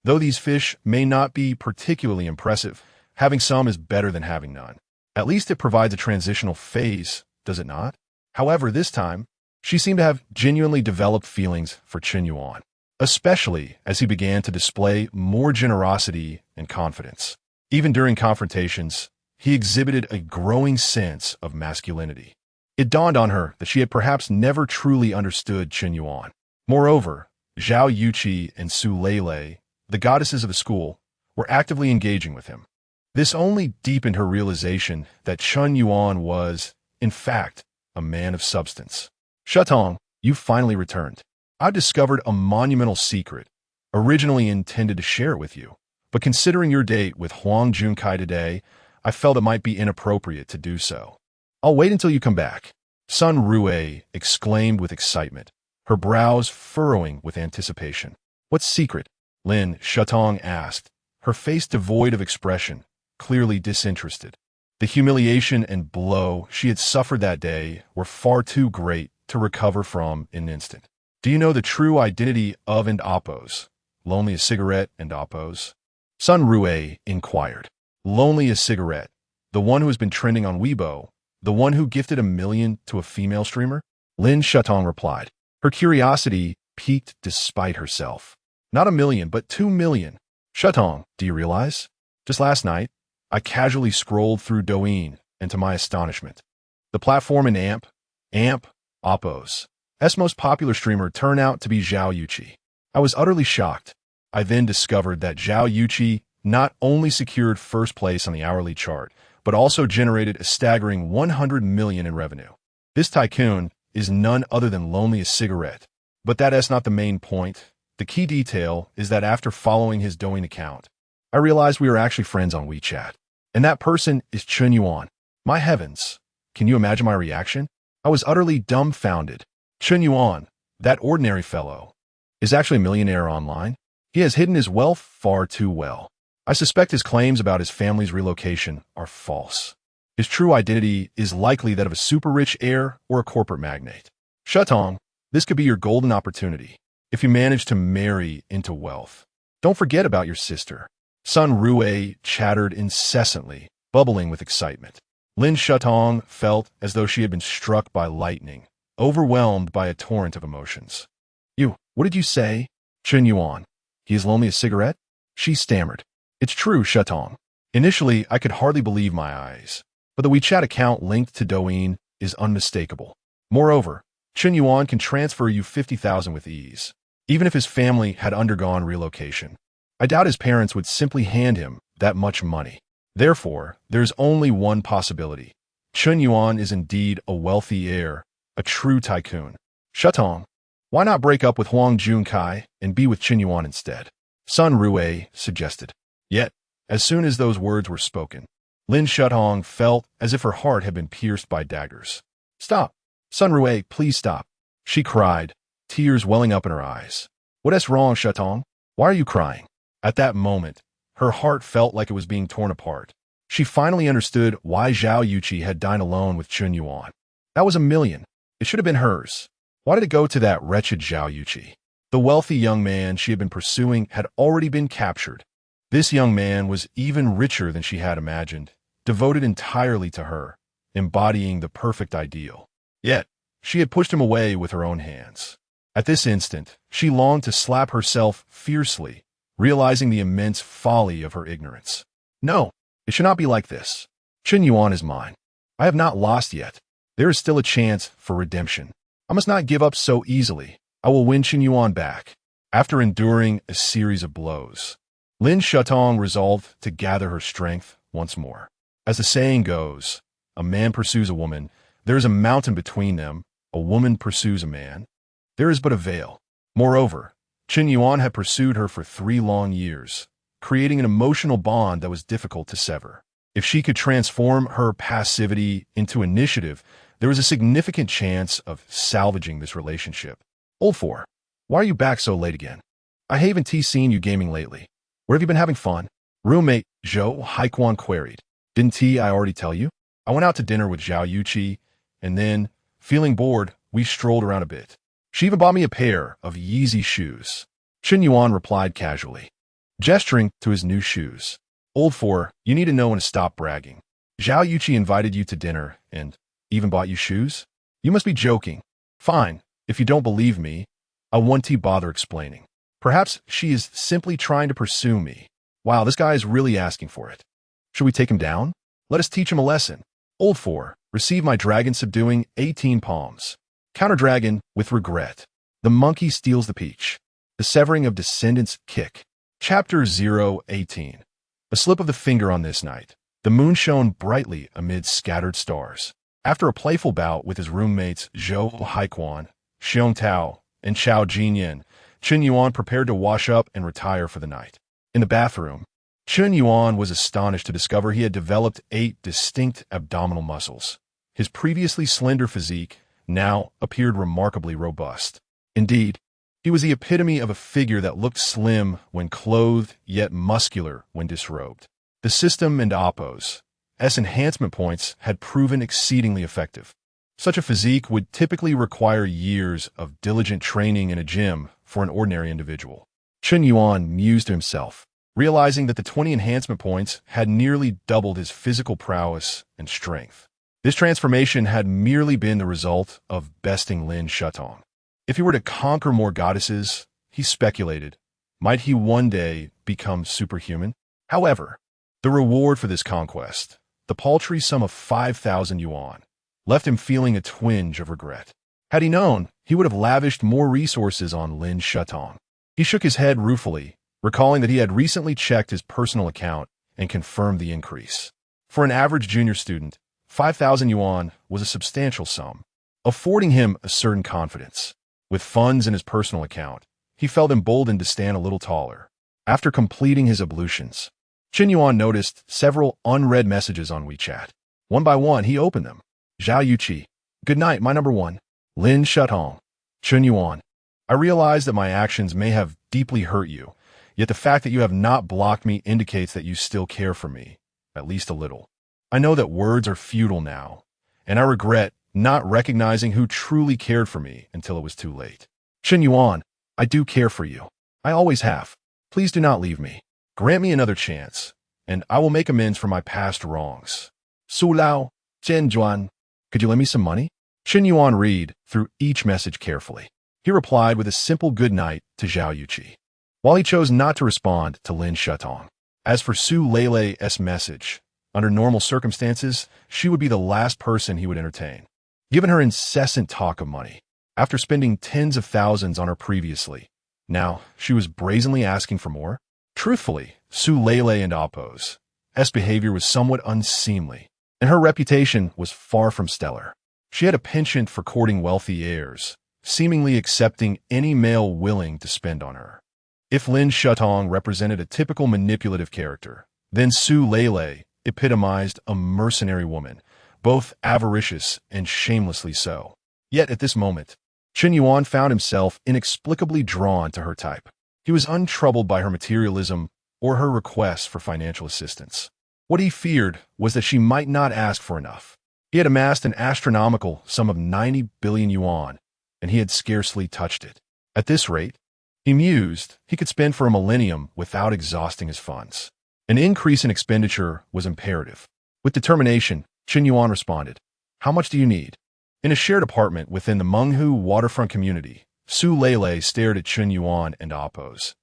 Though these fish may not be particularly impressive, having some is better than having none. At least it provides a transitional phase, does it not? However, this time, she seemed to have genuinely developed feelings for Chen Yuan, especially as he began to display more generosity and confidence. Even during confrontations, he exhibited a growing sense of masculinity. It dawned on her that she had perhaps never truly understood Chen Yuan. Moreover, Zhao Yuqi and Su Lele, the goddesses of the school, were actively engaging with him. This only deepened her realization that Chen Yuan was, in fact, a man of substance. Shutong, you finally returned. I've discovered a monumental secret, originally intended to share it with you, but considering your date with Huang Junkai today, I felt it might be inappropriate to do so. I'll wait until you come back. Sun Rue exclaimed with excitement, her brows furrowing with anticipation. What's secret? Lin Shutong asked, her face devoid of expression, clearly disinterested. The humiliation and blow she had suffered that day were far too great to recover from in an instant. Do you know the true identity of and Oppos? Lonely as Cigarette and Oppos? Sun Rue inquired. Lonely as Cigarette, the one who has been trending on Weibo, the one who gifted $1 million to a female streamer? Lin Shutong replied. Her curiosity piqued despite herself. Not $1 million, but $2 million. Shutong, do you realize? Just last night, I casually scrolled through Douyin, and to my astonishment, the platform in AMP, Oppos, S most popular streamer turned out to be Zhao Yuqi. I was utterly shocked. I then discovered that Zhao Yuqi not only secured first place on the hourly chart, but also generated a staggering $100 million in revenue. This tycoon is none other than Lonely as Cigarette. But that's not the main point. The key detail is that after following his Douyin account, I realized we were actually friends on WeChat. And that person is Chen Yuan. My heavens, can you imagine my reaction? I was utterly dumbfounded. Chen Yuan, that ordinary fellow, is actually a millionaire online. He has hidden his wealth far too well. I suspect his claims about his family's relocation are false. His true identity is likely that of a super-rich heir or a corporate magnate. Shutong, this could be your golden opportunity. If you manage to marry into wealth, don't forget about your sister. Sun Rue chattered incessantly, bubbling with excitement. Lin Shutong felt as though she had been struck by lightning, overwhelmed by a torrent of emotions. What did you say? Chen Yuan. He is Lonely as Cigarette? She stammered. It's true, Shutong. Initially, I could hardly believe my eyes, but the WeChat account linked to Douyin is unmistakable. Moreover, Chen Yuan can transfer you 50,000 with ease, even if his family had undergone relocation. I doubt his parents would simply hand him that much money. Therefore, there's only one possibility. Chen Yuan is indeed a wealthy heir, a true tycoon. Shutong, why not break up with Huang Junkai and be with Chen Yuan instead? Sun Rue suggested. Yet, as soon as those words were spoken, Lin Shutong felt as if her heart had been pierced by daggers. Stop. Sun Rue, please stop. She cried, tears welling up in her eyes. What's wrong, Shutong? Why are you crying? At that moment, her heart felt like it was being torn apart. She finally understood why Zhao Yuqi had dined alone with Chen Yuan. That was $1 million. It should have been hers. Why did it go to that wretched Zhao Yuqi? The wealthy young man she had been pursuing had already been captured. This young man was even richer than she had imagined, devoted entirely to her, embodying the perfect ideal. Yet, she had pushed him away with her own hands. At this instant, she longed to slap herself fiercely, realizing the immense folly of her ignorance. No, it should not be like this. Chen Yuan is mine. I have not lost yet. There is still a chance for redemption. I must not give up so easily. I will win Chen Yuan back. After enduring a series of blows, Lin Shutong resolved to gather her strength once more. As the saying goes, a man pursues a woman, there is a mountain between them, a woman pursues a man. There is but a veil. Moreover, Chen Yuan had pursued her for 3 long years, creating an emotional bond that was difficult to sever. If she could transform her passivity into initiative, there was a significant chance of salvaging this relationship. Old Four, why are you back so late again? I haven't seen you gaming lately. Where have you been having fun? Roommate Zhou Haikuan queried. Didn't I already tell you? I went out to dinner with Zhao Yuqi, and then, feeling bored, we strolled around a bit. She even bought me a pair of Yeezy shoes. Chen Yuan replied casually, gesturing to his new shoes. Old Four, you need to know when to stop bragging. Zhao Yuqi invited you to dinner and even bought you shoes? You must be joking. Fine, if you don't believe me, I won't bother explaining. Perhaps she is simply trying to pursue me. Wow, this guy is really asking for it. Should we take him down? Let us teach him a lesson. Old Four, receive my dragon subduing 18 palms. Counter dragon with regret. The monkey steals the peach. The severing of descendants kick. Chapter 018. A slip of the finger on this night. The moon shone brightly amid scattered stars. After a playful bout with his roommates Zhou Haikuan, Xiong Tao, and Chao Jinyan, Chen Yuan prepared to wash up and retire for the night. In the bathroom, Chen Yuan was astonished to discover he had developed 8 distinct abdominal muscles. His previously slender physique now appeared remarkably robust. Indeed, he was the epitome of a figure that looked slim when clothed, yet muscular when disrobed. The system and Oppo's enhancement points had proven exceedingly effective. Such a physique would typically require years of diligent training in a gym for an ordinary individual. Chen Yuan mused to himself, realizing that the 20 enhancement points had nearly doubled his physical prowess and strength. This transformation had merely been the result of besting Lin Shutong. If he were to conquer more goddesses, he speculated, might he one day become superhuman? However, the reward for this conquest, the paltry sum of 5,000 yuan, left him feeling a twinge of regret. Had he known, he would have lavished more resources on Lin Shutong. He shook his head ruefully, recalling that he had recently checked his personal account and confirmed the increase. For an average junior student, 5,000 yuan was a substantial sum, affording him a certain confidence. With funds in his personal account, he felt emboldened to stand a little taller. After completing his ablutions, Chen Yuan noticed several unread messages on WeChat. One by one, he opened them. Zhao Yuqi. Good night, my number one. Lin Shutong. Chen Yuan. I realize that my actions may have deeply hurt you, yet the fact that you have not blocked me indicates that you still care for me, at least a little. I know that words are futile now, and I regret not recognizing who truly cared for me until it was too late. Chen Yuan, I do care for you. I always have. Please do not leave me. Grant me another chance, and I will make amends for my past wrongs. Su Lao, Chen Yuan. Could you lend me some money? Chen Yuan read through each message carefully. He replied with a simple good night to Zhao Yuqi, while he chose not to respond to Lin Shutong. As for Su Leilei's message, under normal circumstances, she would be the last person he would entertain. Given her incessant talk of money, after spending tens of thousands on her previously, now she was brazenly asking for more. Truthfully, Su Leilei and Oppo's behavior was somewhat unseemly, and her reputation was far from stellar. She had a penchant for courting wealthy heirs, seemingly accepting any male willing to spend on her. If Lin Shutong represented a typical manipulative character, then Su Leilei epitomized a mercenary woman, both avaricious and shamelessly so. Yet at this moment, Chen Yuan found himself inexplicably drawn to her type. He was untroubled by her materialism or her requests for financial assistance. What he feared was that she might not ask for enough. He had amassed an astronomical sum of 90 billion yuan, and he had scarcely touched it. At this rate, he mused, he could spend for a millennium without exhausting his funds. An increase in expenditure was imperative. With determination, Chen Yuan responded, "How much do you need?" In a shared apartment within the Menghu waterfront community, Su Leilei stared at Chen Yuan and Oppo's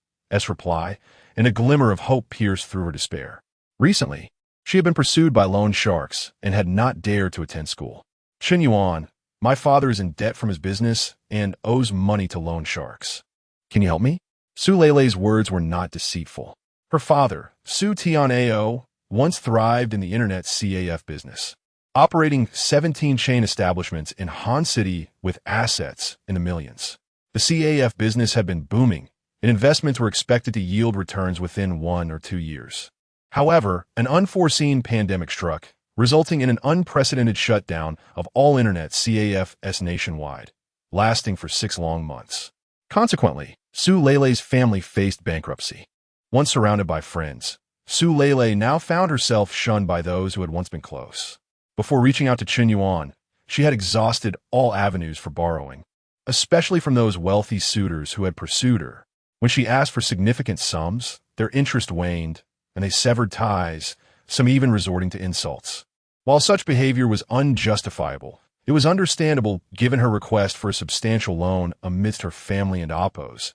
reply, and a glimmer of hope pierced through her despair. Recently, she had been pursued by loan sharks and had not dared to attend school. Chen Yuan, my father is in debt from his business and owes money to loan sharks. Can you help me? Su Leilei's words were not deceitful. Her father, Su Tianao, once thrived in the internet CAF business, operating 17 chain establishments in Han City with assets in the millions. The CAF business had been booming, and investments were expected to yield returns within 1 or 2 years. However, an unforeseen pandemic struck, resulting in an unprecedented shutdown of all internet CAFs nationwide, lasting for 6 long months. Consequently, Su Leilei's family faced bankruptcy. Once surrounded by friends, Su Leilei now found herself shunned by those who had once been close. Before reaching out to Chen Yuan, she had exhausted all avenues for borrowing, especially from those wealthy suitors who had pursued her. When she asked for significant sums, their interest waned, and they severed ties, some even resorting to insults. While such behavior was unjustifiable, it was understandable given her request for a substantial loan amidst her family and Oppo's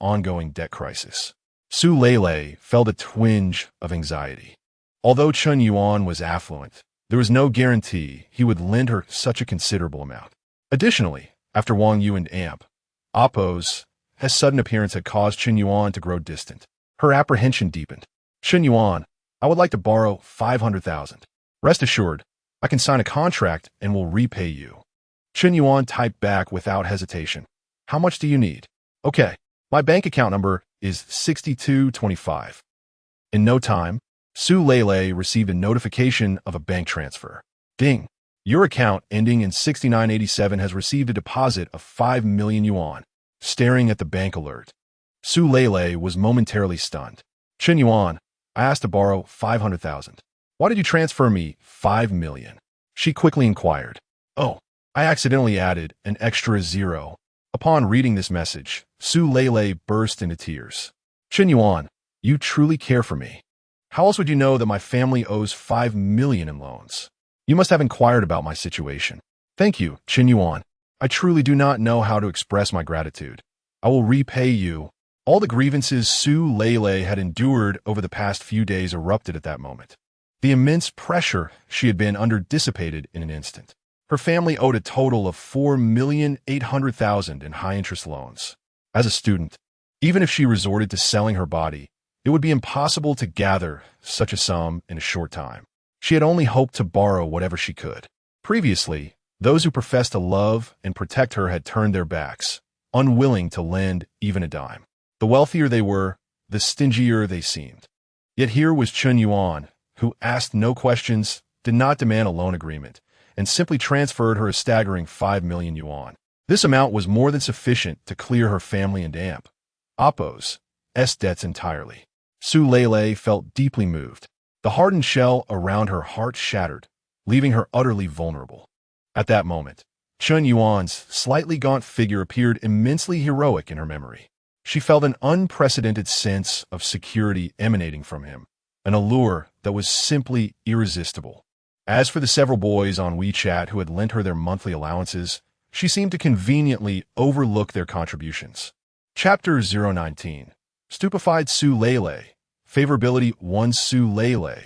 ongoing debt crisis. Su Leilei felt a twinge of anxiety. Although Chen Yuan was affluent, there was no guarantee he would lend her such a considerable amount. Additionally, after Wang Yu and Oppo's sudden appearance had caused Chen Yuan to grow distant. Her apprehension deepened. Chen Yuan, I would like to borrow 500,000. Rest assured, I can sign a contract and will repay you. Chen Yuan typed back without hesitation. How much do you need? Okay, my bank account number is 6225. In no time, Su Lele received a notification of a bank transfer. Ding! Your account ending in 6987 has received a deposit of 5 million yuan. Staring at the bank alert, Su Lele was momentarily stunned. Chen Yuan, I asked to borrow 500,000. Why did you transfer me 5 million? She quickly inquired. Oh, I accidentally added an extra zero. Upon reading this message, Su Lele burst into tears. Chen Yuan, you truly care for me. How else would you know that my family owes 5 million in loans? You must have inquired about my situation. Thank you, Chen Yuan. I truly do not know how to express my gratitude. I will repay you. All the grievances Su Lele had endured over the past few days erupted at that moment. The immense pressure she had been under dissipated in an instant. Her family owed a total of 4,800,000 in high-interest loans. As a student, even if she resorted to selling her body, it would be impossible to gather such a sum in a short time. She had only hoped to borrow whatever she could. Previously, those who professed to love and protect her had turned their backs, unwilling to lend even a dime. The wealthier they were, the stingier they seemed. Yet here was Chen Yuan, who asked no questions, did not demand a loan agreement, and simply transferred her a staggering 5 million yuan. This amount was more than sufficient to clear her family and Oppo's debts entirely. Su Lele felt deeply moved. The hardened shell around her heart shattered, leaving her utterly vulnerable. At that moment, Chen Yuan's slightly gaunt figure appeared immensely heroic in her memory. She felt an unprecedented sense of security emanating from him, an allure that was simply irresistible. As for the several boys on WeChat who had lent her their monthly allowances, she seemed to conveniently overlook their contributions. Chapter 019. Stupefied Su Lele. Favorability 1 Su Lele.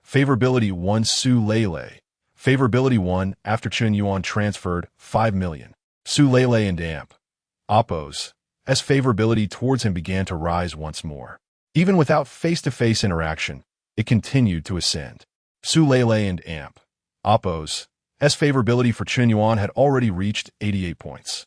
Favorability 1 Su Lele. Favorability 1 after Chen Yuan transferred 5 million. Su Lele and Oppo's favorability towards him began to rise once more. Even without face-to-face interaction, it continued to ascend. Su Lele and Oppo's favorability for Chen Yuan had already reached 88 points.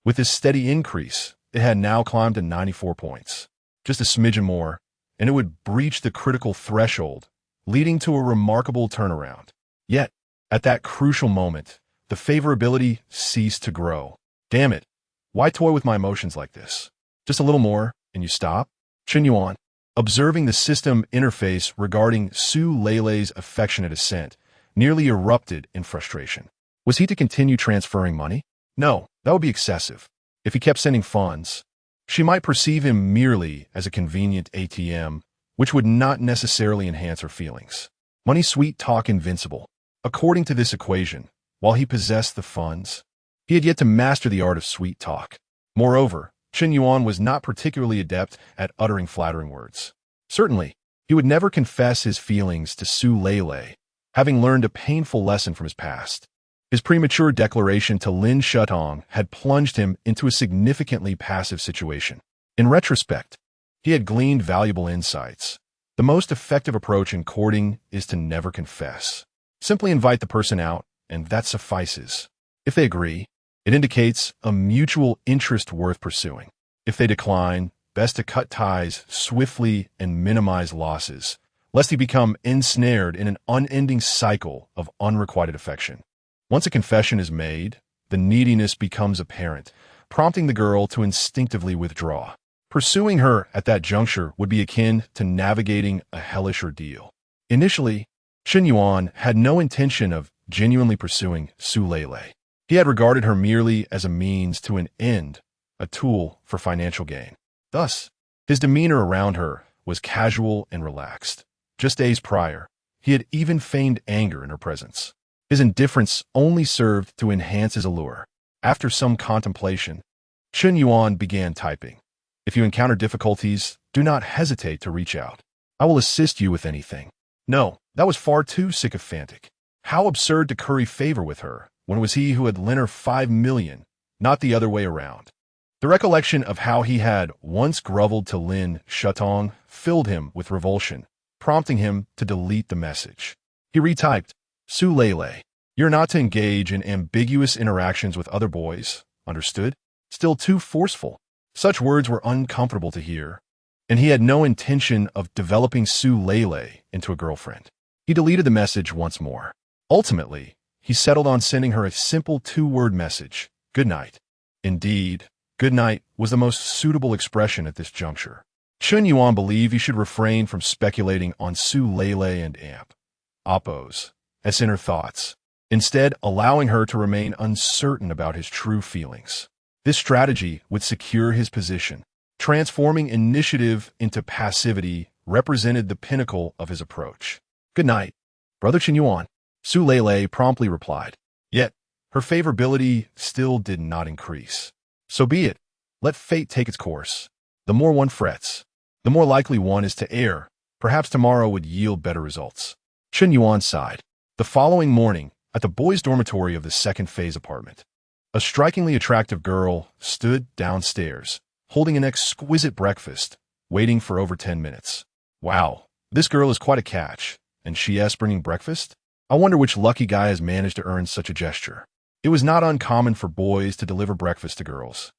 With this steady increase, it had now climbed to 94 points. Just a smidgen more, and it would breach the critical threshold, leading to a remarkable turnaround. Yet, at that crucial moment, the favorability ceased to grow. Damn it. Why toy with my emotions like this? Just a little more, and you stop? Chen Yuan, observing the system interface regarding Su Lele's affectionate ascent, nearly erupted in frustration. Was he to continue transferring money? No, that would be excessive. If he kept sending funds, she might perceive him merely as a convenient ATM, which would not necessarily enhance her feelings. Money sweet talk invincible. According to this equation, while he possessed the funds, he had yet to master the art of sweet talk. Moreover, Chen Yuan was not particularly adept at uttering flattering words. Certainly, he would never confess his feelings to Su Lele, having learned a painful lesson from his past. His premature declaration to Lin Shutong had plunged him into a significantly passive situation. In retrospect, he had gleaned valuable insights. The most effective approach in courting is to never confess. Simply invite the person out, and that suffices. If they agree, it indicates a mutual interest worth pursuing. If they decline, best to cut ties swiftly and minimize losses, lest he become ensnared in an unending cycle of unrequited affection. Once a confession is made, the neediness becomes apparent, prompting the girl to instinctively withdraw. Pursuing her at that juncture would be akin to navigating a hellish ordeal. Initially, Chen Yuan had no intention of genuinely pursuing Su Lele. He had regarded her merely as a means to an end, a tool for financial gain. Thus, his demeanor around her was casual and relaxed. Just days prior, he had even feigned anger in her presence. His indifference only served to enhance his allure. After some contemplation, Chen Yuan began typing. If you encounter difficulties, do not hesitate to reach out. I will assist you with anything. No, that was far too sycophantic. How absurd to curry favor with her, when it was he who had lent her 5 million, not the other way around. The recollection of how he had once groveled to Lin Shutong filled him with revulsion, prompting him to delete the message. He retyped, Su Lele, you're not to engage in ambiguous interactions with other boys, understood? Still too forceful. Such words were uncomfortable to hear. and he had no intention of developing Su Lele into a girlfriend. He deleted the message once more. Ultimately, he settled on sending her a simple two-word message, "Good night." Indeed, "good night" was the most suitable expression at this juncture. Chen Yuan believed he should refrain from speculating on Su Lele and Appo's inner thoughts, instead allowing her to remain uncertain about his true feelings. This strategy would secure his position. Transforming initiative into passivity represented the pinnacle of his approach. "Good night, Brother Chen Yuan," Su Lele promptly replied. Yet, her favorability still did not increase. "So be it. Let fate take its course. The more one frets, the more likely one is to err. Perhaps tomorrow would yield better results." Chen Yuan sighed. The following morning, at the boys' dormitory of the second phase apartment, a strikingly attractive girl stood downstairs, holding an exquisite breakfast, waiting for over 10 minutes. Wow, this girl is quite a catch, and she's bringing breakfast? I wonder which lucky guy has managed to earn such a gesture. It was not uncommon for boys to deliver breakfast to girls,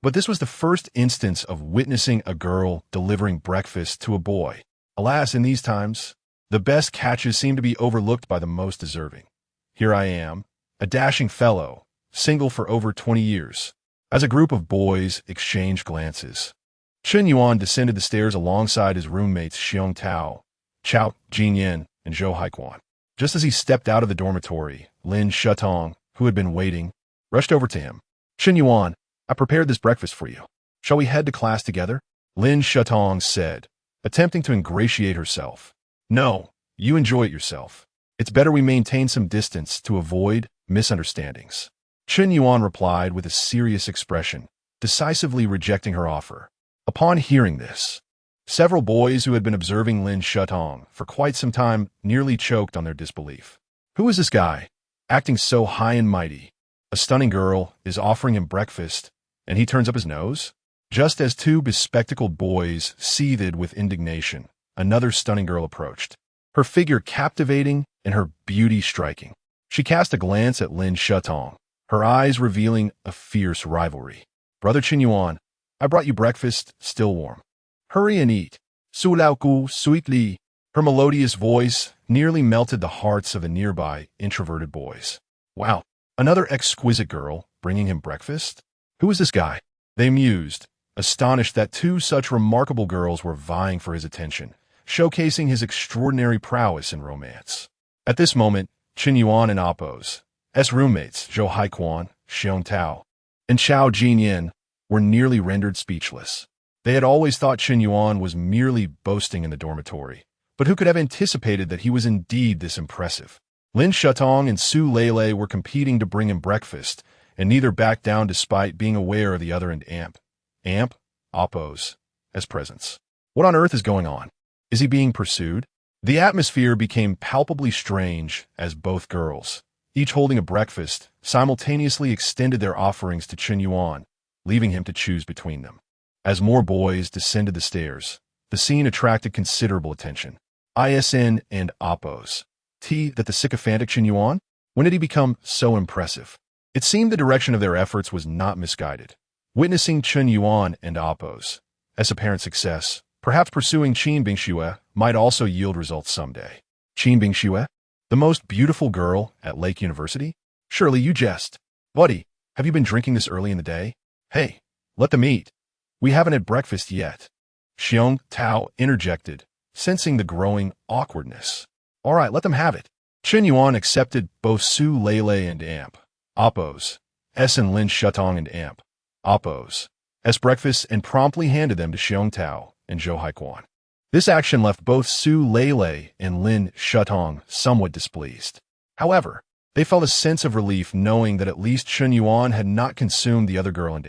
but this was the first instance of witnessing a girl delivering breakfast to a boy. Alas, in these times, the best catches seem to be overlooked by the most deserving. Here I am, a dashing fellow, single for over 20 years. As a group of boys exchanged glances, Chen Yuan descended the stairs alongside his roommates Xiong Tao, Chao Jinyan, and Zhou Haiquan. Just as he stepped out of the dormitory, Lin Shutong, who had been waiting, rushed over to him. "Chen Yuan, I prepared this breakfast for you. Shall we head to class together?" Lin Shutong said, attempting to ingratiate herself. "No, you enjoy it yourself. It's better we maintain some distance to avoid misunderstandings." Chen Yuan replied with a serious expression, decisively rejecting her offer. Upon hearing this, several boys who had been observing Lin Shutong for quite some time nearly choked on their disbelief. Who is this guy, acting so high and mighty? A stunning girl is offering him breakfast, and he turns up his nose? Just as two bespectacled boys seethed with indignation, another stunning girl approached, her figure captivating and her beauty striking. She cast a glance at Lin Shutong, her eyes revealing a fierce rivalry. "Brother Chen Yuan, I brought you breakfast, still warm. Hurry and eat." Su Lao Gu sweetly. Her melodious voice nearly melted the hearts of the nearby introverted boys. Wow, another exquisite girl bringing him breakfast? Who is this guy? They mused, astonished that two such remarkable girls were vying for his attention, showcasing his extraordinary prowess in romance. At this moment, Chen Yuan and Appo's roommates, Zhou Haiquan, Xiong Tao, and Chao Jinyan, were nearly rendered speechless. They had always thought Chen Yuan was merely boasting in the dormitory, but who could have anticipated that he was indeed this impressive? Lin Shutong and Su Lele were competing to bring him breakfast, and neither backed down despite being aware of the other and Appo's presence. What on earth is going on? Is he being pursued? The atmosphere became palpably strange as both girls, each holding a breakfast, simultaneously extended their offerings to Chen Yuan, leaving him to choose between them. As more boys descended the stairs, the scene attracted considerable attention. ISN and Appo's that the sycophantic Chen Yuan? When did he become so impressive? It seemed the direction of their efforts was not misguided. Witnessing Chen Yuan and Appo's apparent success, perhaps pursuing Qin Bingxue might also yield results someday. Qin Bingxue? The most beautiful girl at Lake University? Surely you jest. Buddy, have you been drinking this early in the day? Hey, let them eat. We haven't had breakfast yet. Xiong Tao interjected, sensing the growing awkwardness. All right, let them have it. Chen Yuan accepted both Su Lele and Appo's and Lin Shutong and Appo's breakfast and promptly handed them to Xiong Tao and Zhou Haiquan. This action left both Su Lele and Lin Shutong somewhat displeased. However, they felt a sense of relief knowing that at least Chen Yuan had not consumed the other girl and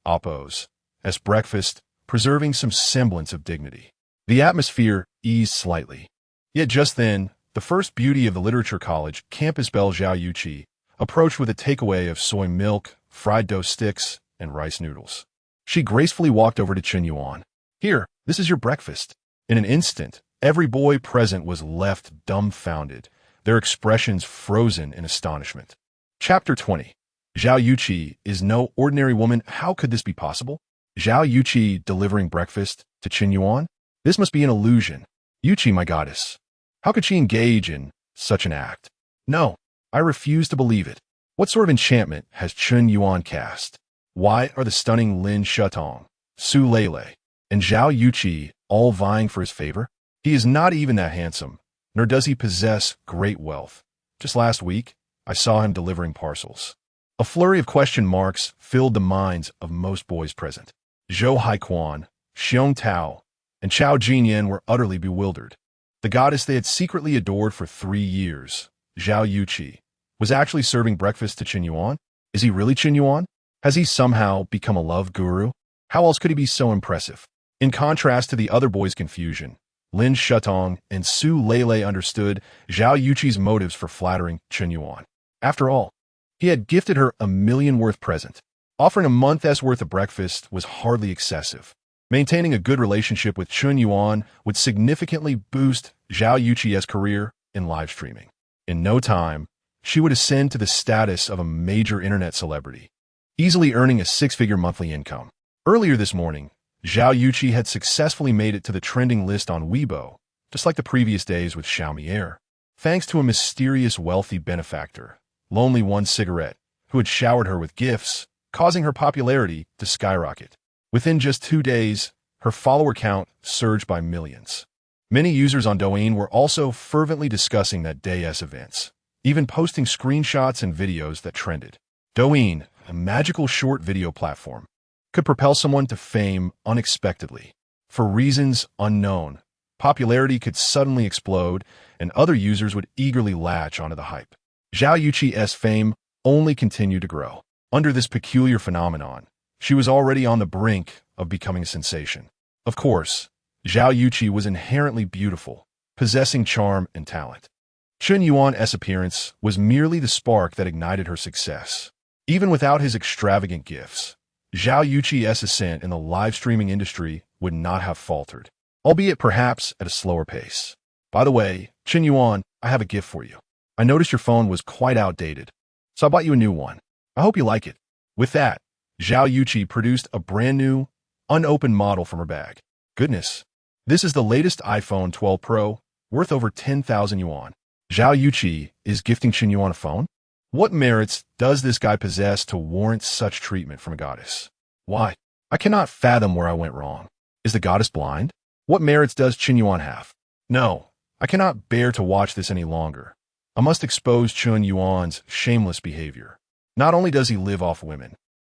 Appo's breakfast, preserving some semblance of dignity. The atmosphere eased slightly. Yet just then, the first beauty of the Literature College campus belle Zhao Yuqi approached with a takeaway of soy milk, fried dough sticks, and rice noodles. She gracefully walked over to Chen Yuan. Here, this is your breakfast. In an instant, every boy present was left dumbfounded, their expressions frozen in astonishment. Chapter 20. Zhao Yuqi is no ordinary woman. How could this be possible? Zhao Yuqi delivering breakfast to Chen Yuan? This must be an illusion. Yuqi, my goddess. How could she engage in such an act? No, I refuse to believe it. What sort of enchantment has Chen Yuan cast? Why are the stunning Lin Shutong, Su Lele, and Zhao Yuqi all vying for his favor? He is not even that handsome, nor does he possess great wealth. Just last week, I saw him delivering parcels. A flurry of question marks filled the minds of most boys present. Zhou Haiquan, Xiong Tao, and Chao Jinyan were utterly bewildered. The goddess they had secretly adored for 3 years, Zhao Yuqi, was actually serving breakfast to Chen Yuan? Is he really Chen Yuan? Has he somehow become a love guru? How else could he be so impressive? In contrast to the other boys' confusion, Lin Shutong and Su Lele understood Zhao Yuqi's motives for flattering Chen Yuan. After all, he had gifted her $1 million worth present. Offering a month's worth of breakfast was hardly excessive. Maintaining a good relationship with Chen Yuan would significantly boost Zhao Yuqi's career in live streaming. In no time, she would ascend to the status of a major internet celebrity, easily earning a 6-figure monthly income. Earlier this morning, Zhao Yuqi had successfully made it to the trending list on Weibo, just like the previous days with Xiaomi Air, thanks to a mysterious wealthy benefactor, Lonely One Cigarette, who had showered her with gifts, causing her popularity to skyrocket. Within just 2 days, her follower count surged by millions. Many users on Douyin were also fervently discussing that day's events, even posting screenshots and videos that trended. Douyin, a magical short video platform, could propel someone to fame unexpectedly. For reasons unknown, popularity could suddenly explode, and other users would eagerly latch onto the hype. Zhao Yuqi's fame only continued to grow. Under this peculiar phenomenon, she was already on the brink of becoming a sensation. Of course, Zhao Yuqi was inherently beautiful, possessing charm and talent. Chen Yuan's appearance was merely the spark that ignited her success. Even without his extravagant gifts, Zhao Yuqi's ascent in the live streaming industry would not have faltered, albeit perhaps at a slower pace. By the way, Chen Yuan, I have a gift for you. I noticed your phone was quite outdated, so I bought you a new one. I hope you like it. With that, Zhao Yuqi produced a brand new, unopened model from her bag. Goodness, this is the latest iPhone 12 Pro, worth over 10,000 yuan. Zhao Yuqi is gifting Chen Yuan a phone? What merits does this guy possess to warrant such treatment from a goddess? Why? I cannot fathom where I went wrong. Is the goddess blind? What merits does Chen Yuan have? No, I cannot bear to watch this any longer. I must expose Chen Yuan's shameless behavior. Not only does he live off women,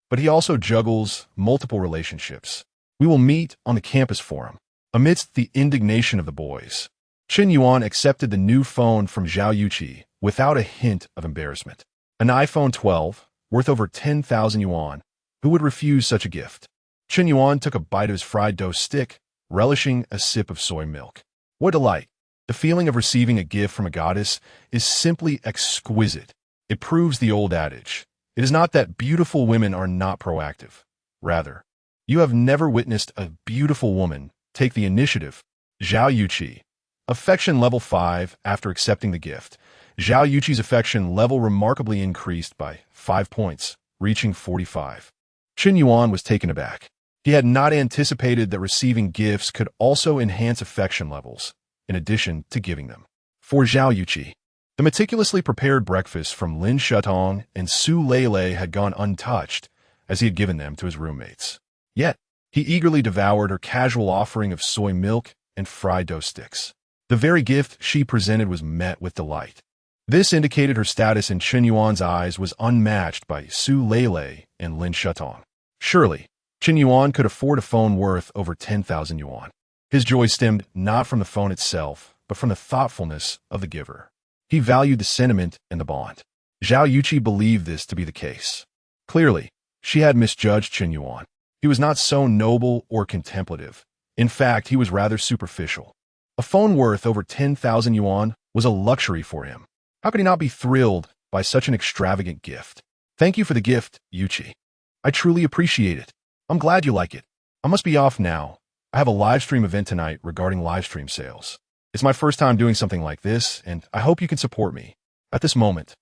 but he also juggles multiple relationships. We will meet on the campus forum. Amidst the indignation of the boys, Chen Yuan accepted the new phone from Zhao Yuqi without a hint of embarrassment. An iPhone 12, worth over 10,000 yuan. Who would refuse such a gift? Chen Yuan took a bite of his fried dough stick, relishing a sip of soy milk. What delight! The feeling of receiving a gift from a goddess is simply exquisite. It proves the old adage. It is not that beautiful women are not proactive. Rather, you have never witnessed a beautiful woman take the initiative. Zhao Yuqi. Affection level 5 after accepting the gift. Zhao Yuqi's affection level remarkably increased by 5 points, reaching 45. Chen Yuan was taken aback. He had not anticipated that receiving gifts could also enhance affection levels, in addition to giving them. For Zhao Yuqi, the meticulously prepared breakfast from Lin Shutong and Su Lele had gone untouched, as he had given them to his roommates. Yet, he eagerly devoured her casual offering of soy milk and fried dough sticks. The very gift she presented was met with delight. This indicated her status in Chen Yuan's eyes was unmatched by Su Lele and Lin Shutong. Surely, Chen Yuan could afford a phone worth over 10,000 yuan. His joy stemmed not from the phone itself, but from the thoughtfulness of the giver. He valued the sentiment and the bond. Zhao Yuqi believed this to be the case. Clearly, she had misjudged Chen Yuan. He was not so noble or contemplative. In fact, he was rather superficial. A phone worth over 10,000 yuan was a luxury for him. How could he not be thrilled by such an extravagant gift? Thank you for the gift, Yuqi. I truly appreciate it. I'm glad you like it. I must be off now. I have a live stream event tonight regarding live stream sales. It's my first time doing something like this, and I hope you can support me. At this moment,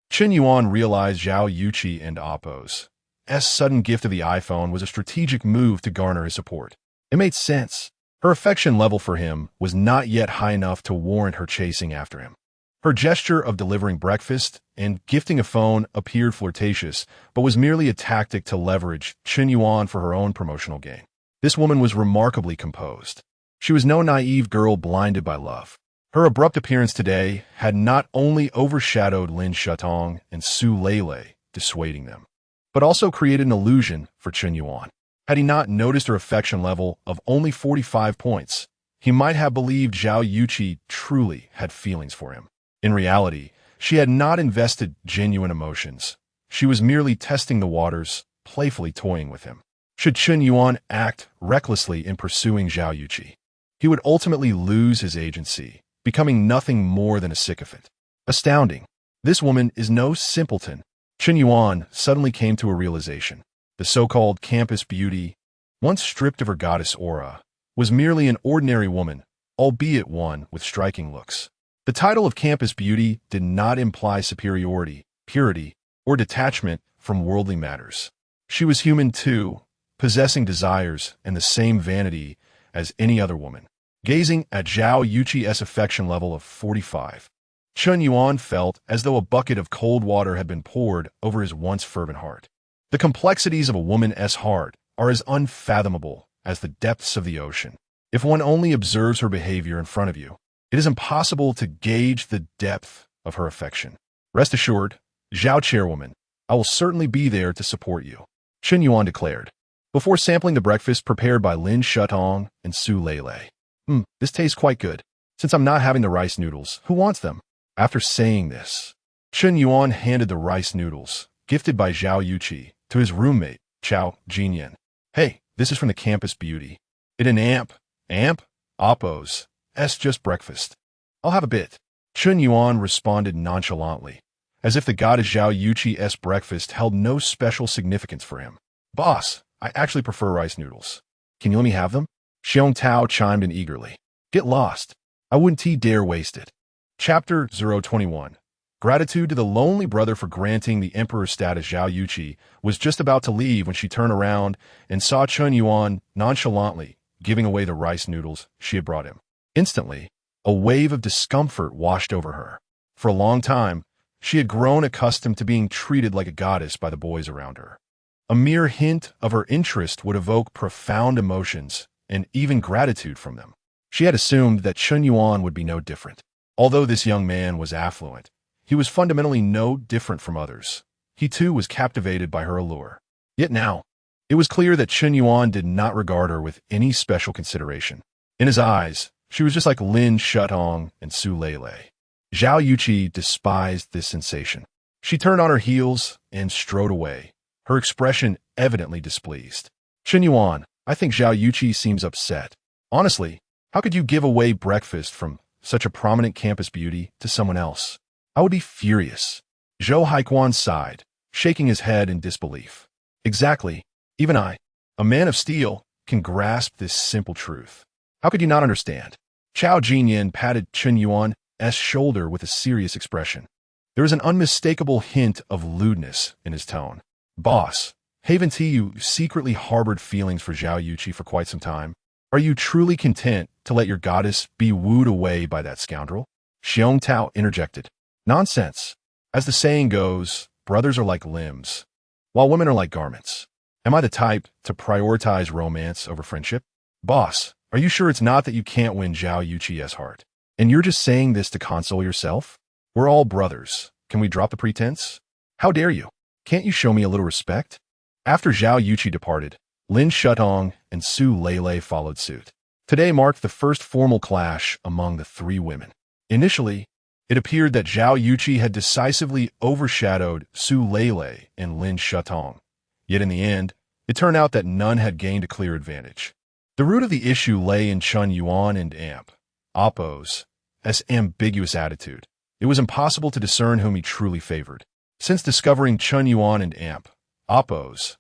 Chen Yuan realized Zhao Yuqi and Appo's Yuan's sudden gift of the iPhone was a strategic move to garner his support. It made sense. Her affection level for him was not yet high enough to warrant her chasing after him. Her gesture of delivering breakfast and gifting a phone appeared flirtatious, but was merely a tactic to leverage Chen Yuan for her own promotional gain. This woman was remarkably composed. She was no naive girl blinded by love. Her abrupt appearance today had not only overshadowed Lin Shatong and Su Lele, dissuading them, but also created an illusion for Chen Yuan. Had he not noticed her affection level of only 45 points, he might have believed Zhao Yuqi truly had feelings for him. In reality, she had not invested genuine emotions. She was merely testing the waters, playfully toying with him. Should Chen Yuan act recklessly in pursuing Zhao Yuqi, he would ultimately lose his agency, becoming nothing more than a sycophant. Astounding. This woman is no simpleton. Chen Yuan suddenly came to a realization. The so-called campus beauty, once stripped of her goddess aura, was merely an ordinary woman, albeit one with striking looks. The title of campus beauty did not imply superiority, purity, or detachment from worldly matters. She was human too, possessing desires and the same vanity as any other woman. Gazing at Zhao Yuqi's affection level of 45, Chen Yuan felt as though a bucket of cold water had been poured over his once fervent heart. The complexities of a woman's heart are as unfathomable as the depths of the ocean. If one only observes her behavior in front of you, it is impossible to gauge the depth of her affection. Rest assured, Zhao Chairwoman, I will certainly be there to support you, Chen Yuan declared, before sampling the breakfast prepared by Lin Shatong and Su Lele. This tastes quite good. Since I'm not having the rice noodles, who wants them? After saying this, Chen Yuan handed the rice noodles, gifted by Zhao Yuqi, to his roommate, Chao Jinyan. Hey, this is from the campus beauty. It an amp, Oppos, just breakfast. I'll have a bit. Chen Yuan responded nonchalantly, as if the goddess Zhao Yuqi's breakfast held no special significance for him. Boss, I actually prefer rice noodles. Can you let me have them? Xiong Tao chimed in eagerly. Get lost. I wouldn't dare waste it. Chapter 021. Gratitude to the lonely brother for granting the emperor's status. Zhao Yuqi was just about to leave when she turned around and saw Chen Yuan nonchalantly giving away the rice noodles she had brought him. Instantly, a wave of discomfort washed over her. For a long time, she had grown accustomed to being treated like a goddess by the boys around her. A mere hint of her interest would evoke profound emotions and even gratitude from them. She had assumed that Chen Yuan would be no different. Although this young man was affluent, he was fundamentally no different from others. He too was captivated by her allure. Yet now, it was clear that Chen Yuan did not regard her with any special consideration. In his eyes, she was just like Lin Shatong and Su Lele. Zhao Yuqi despised this sensation. She turned on her heels and strode away, her expression evidently displeased. Chen Yuan, I think Zhao Yuqi seems upset. Honestly, how could you give away breakfast from such a prominent campus beauty to someone else? I would be furious. Zhou Haikuan sighed, shaking his head in disbelief. Exactly. Even I, a man of steel, can grasp this simple truth. How could you not understand? Chao Jinyan patted Chen Yuan's shoulder with a serious expression. There was an unmistakable hint of lewdness in his tone. Boss, haven't you secretly harbored feelings for Zhao Yuqi for quite some time? Are you truly content to let your goddess be wooed away by that scoundrel? Xiong Tao interjected. Nonsense. As the saying goes, brothers are like limbs, while women are like garments. Am I the type to prioritize romance over friendship? Boss, are you sure it's not that you can't win Zhao Yuqi's heart? And you're just saying this to console yourself? We're all brothers. Can we drop the pretense? How dare you? Can't you show me a little respect? After Zhao Yuqi departed, Lin Shatong and Su Lele followed suit. Today marked the first formal clash among the three women. Initially, it appeared that Zhao Yuqi had decisively overshadowed Su Lele and Lin Shatong. Yet in the end, it turned out that none had gained a clear advantage. The root of the issue lay in Chen Yuan and Oppo's ambiguous attitude. It was impossible to discern whom he truly favored. Since discovering Chen Yuan and Oppo's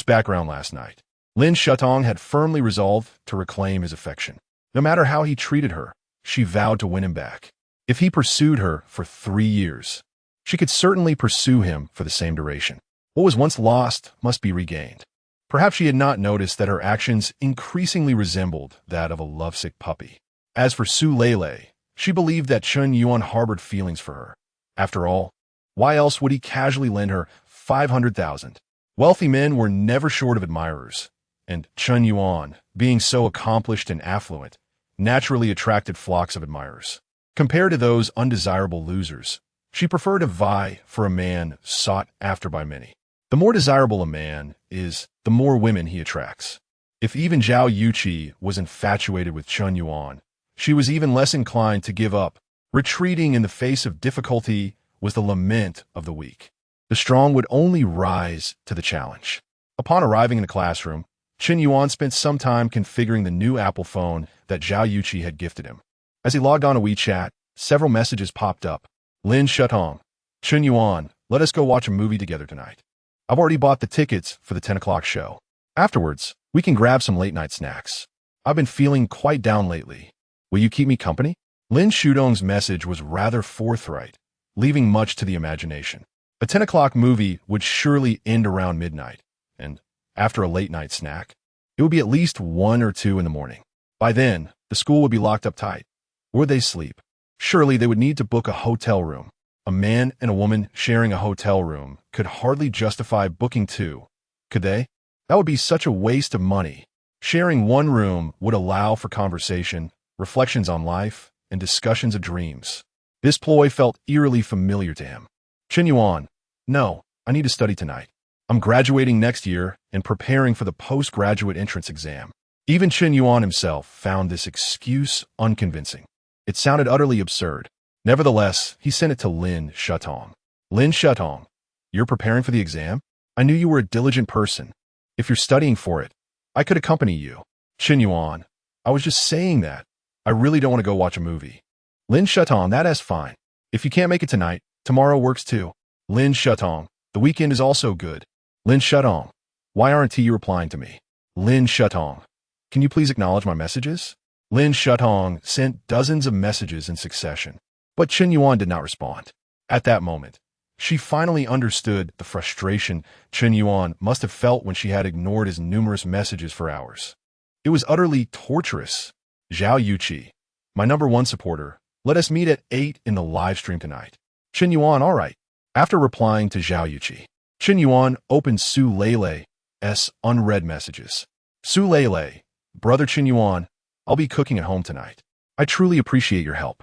background last night, Lin Shatong had firmly resolved to reclaim his affection. No matter how he treated her, she vowed to win him back. If he pursued her for 3 years, she could certainly pursue him for the same duration. What was once lost must be regained. Perhaps she had not noticed that her actions increasingly resembled that of a lovesick puppy. As for Su Lele, she believed that Chen Yuan harbored feelings for her. After all, why else would he casually lend her 500,000? Wealthy men were never short of admirers, and Chen Yuan, being so accomplished and affluent, naturally attracted flocks of admirers. Compared to those undesirable losers, she preferred to vie for a man sought after by many. The more desirable a man is, the more women he attracts. If even Zhao Yuqi was infatuated with Chen Yuan, she was even less inclined to give up. Retreating in the face of difficulty was the lament of the weak. The strong would only rise to the challenge. Upon arriving in the classroom, Chen Yuan spent some time configuring the new Apple phone that Zhao Yuqi had gifted him. As he logged on to WeChat, several messages popped up. Lin Shutong, Chen Yuan, let us go watch a movie together tonight. I've already bought the tickets for the 10 o'clock show. Afterwards, we can grab some late-night snacks. I've been feeling quite down lately. Will you keep me company? Lin Shutong's message was rather forthright, leaving much to the imagination. A 10 o'clock movie would surely end around midnight, and after a late-night snack, it would be at least 1 or 2 in the morning. By then, the school would be locked up tight. Where would they sleep? Surely they would need to book a hotel room. A man and a woman sharing a hotel room could hardly justify booking 2, could they? That would be such a waste of money. Sharing one room would allow for conversation, reflections on life, and discussions of dreams. This ploy felt eerily familiar to him. Chen Yuan, no, I need to study tonight. I'm graduating next year and preparing for the postgraduate entrance exam. Even Chen Yuan himself found this excuse unconvincing. It sounded utterly absurd. Nevertheless, he sent it to Lin Shutong. Lin Shutong, you're preparing for the exam? I knew you were a diligent person. If you're studying for it, I could accompany you. Chen Yuan, I was just saying that. I really don't want to go watch a movie. Lin Shutong, that's fine. If you can't make it tonight, tomorrow works too. Lin Shutong, the weekend is also good. Lin Shutong, why aren't you replying to me? Lin Shutong, can you please acknowledge my messages? Lin Shutong sent dozens of messages in succession, but Chen Yuan did not respond. At that moment, she finally understood the frustration Chen Yuan must have felt when she had ignored his numerous messages for hours. It was utterly torturous. Zhao Yuqi, my #1 supporter, let us meet at 8 in the live stream tonight. Chen Yuan, all right. After replying to Zhao Yuqi, Chen Yuan opened Su Lele's unread messages. Su Lele, brother Chen Yuan, I'll be cooking at home tonight. I truly appreciate your help.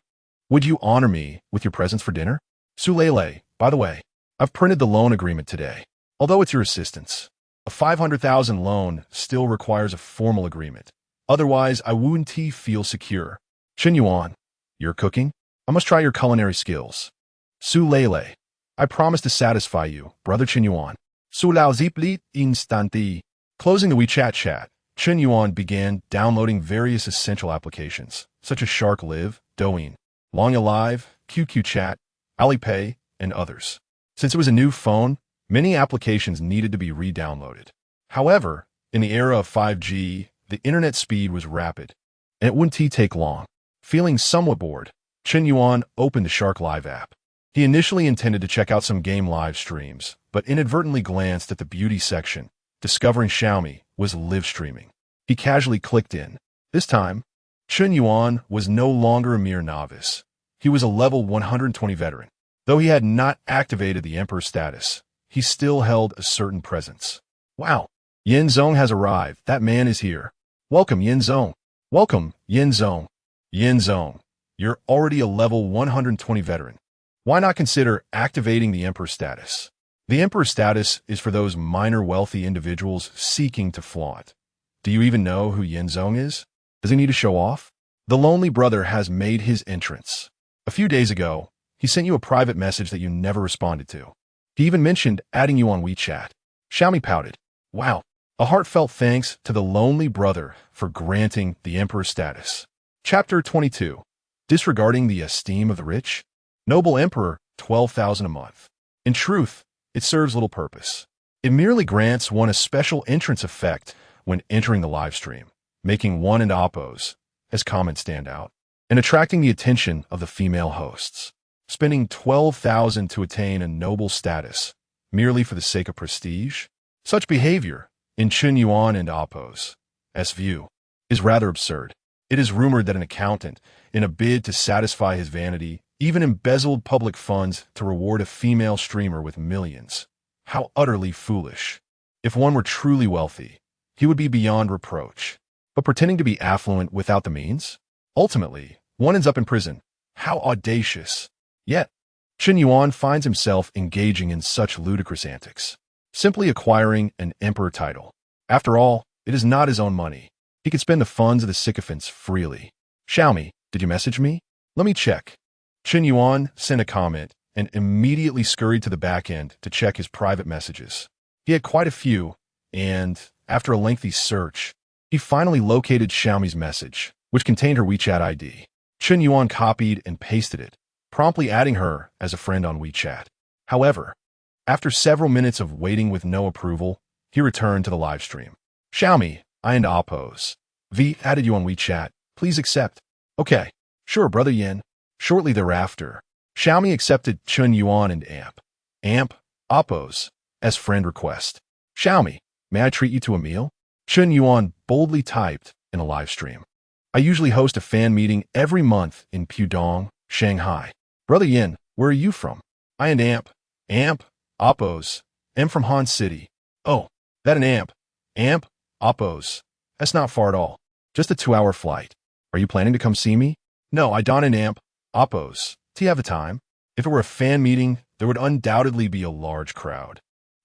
Would you honor me with your presence for dinner? Su Lele, by the way, I've printed the loan agreement today. Although it's your assistance, a 500,000 loan still requires a formal agreement. Otherwise, I wouldn't feel secure. Chen Yuan, you're cooking? I must try your culinary skills. Su Lele, I promise to satisfy you, brother Chen Yuan. Su Lao Ziplit Instanti. Closing the WeChat chat, Chen Yuan began downloading various essential applications, such as Shark Live, Douyin, Long Alive, QQ Chat, Alipay, and others. Since it was a new phone, many applications needed to be re-downloaded. However, in the era of 5G, the internet speed was rapid, and it wouldn't take long. Feeling somewhat bored, Chen Yuan opened the Shark Live app. He initially intended to check out some game live streams, but inadvertently glanced at the beauty section, discovering Xiaomi was live streaming. He casually clicked in. This time, Chen Yuan was no longer a mere novice. He was a level 120 veteran. Though he had not activated the Emperor status, he still held a certain presence. Wow, Yin Zong has arrived. That man is here. Welcome, Yin Zong. Welcome, Yin Zong. Yin Zong, you're already a level 120 veteran. Why not consider activating the Emperor status? The Emperor status is for those minor wealthy individuals seeking to flaunt. Do you even know who Yin Zong is? Does he need to show off? The lonely brother has made his entrance. A few days ago, he sent you a private message that you never responded to. He even mentioned adding you on WeChat. Xiaomi pouted. Wow, a heartfelt thanks to the lonely brother for granting the Emperor status. Chapter 22. Disregarding the esteem of the rich? Noble Emperor, 12,000 a month. In truth, it serves little purpose. It merely grants one a special entrance effect when entering the live stream, making one and oppos, as comments stand out, and attracting the attention of the female hosts. Spending 12,000 to attain a noble status merely for the sake of prestige? Such behavior, in Chen Yuan and Appo's view, is rather absurd. It is rumored that an accountant, in a bid to satisfy his vanity, even embezzled public funds to reward a female streamer with millions. How utterly foolish. If one were truly wealthy, he would be beyond reproach. But pretending to be affluent without the means? Ultimately, one ends up in prison. How audacious. Yet, Chen Yuan finds himself engaging in such ludicrous antics, simply acquiring an emperor title. After all, it is not his own money. He could spend the funds of the sycophants freely. Xiaomi, did you message me? Let me check. Chen Yuan sent a comment and immediately scurried to the back end to check his private messages. He had quite a few, and, after a lengthy search, he finally located Xiaomi's message, which contained her WeChat ID. Chen Yuan copied and pasted it, promptly adding her as a friend on WeChat. However, after several minutes of waiting with no approval, he returned to the livestream. Xiaomi, I and Appo's added you on WeChat. Please accept. Okay, sure, Brother Yin. Shortly thereafter, Xiaomi accepted Chen Yuan and Appo's friend request. Xiaomi, may I treat you to a meal? Chen Yuan boldly typed in a live stream. I usually host a fan meeting every month in Pudong, Shanghai. Brother Yin, where are you from? I and Appo's from Han City. Oh, that an Appo's. That's not far at all. Just a 2-hour flight. Are you planning to come see me? No, I don't and Appo's. Do you have the time? If it were a fan meeting, there would undoubtedly be a large crowd.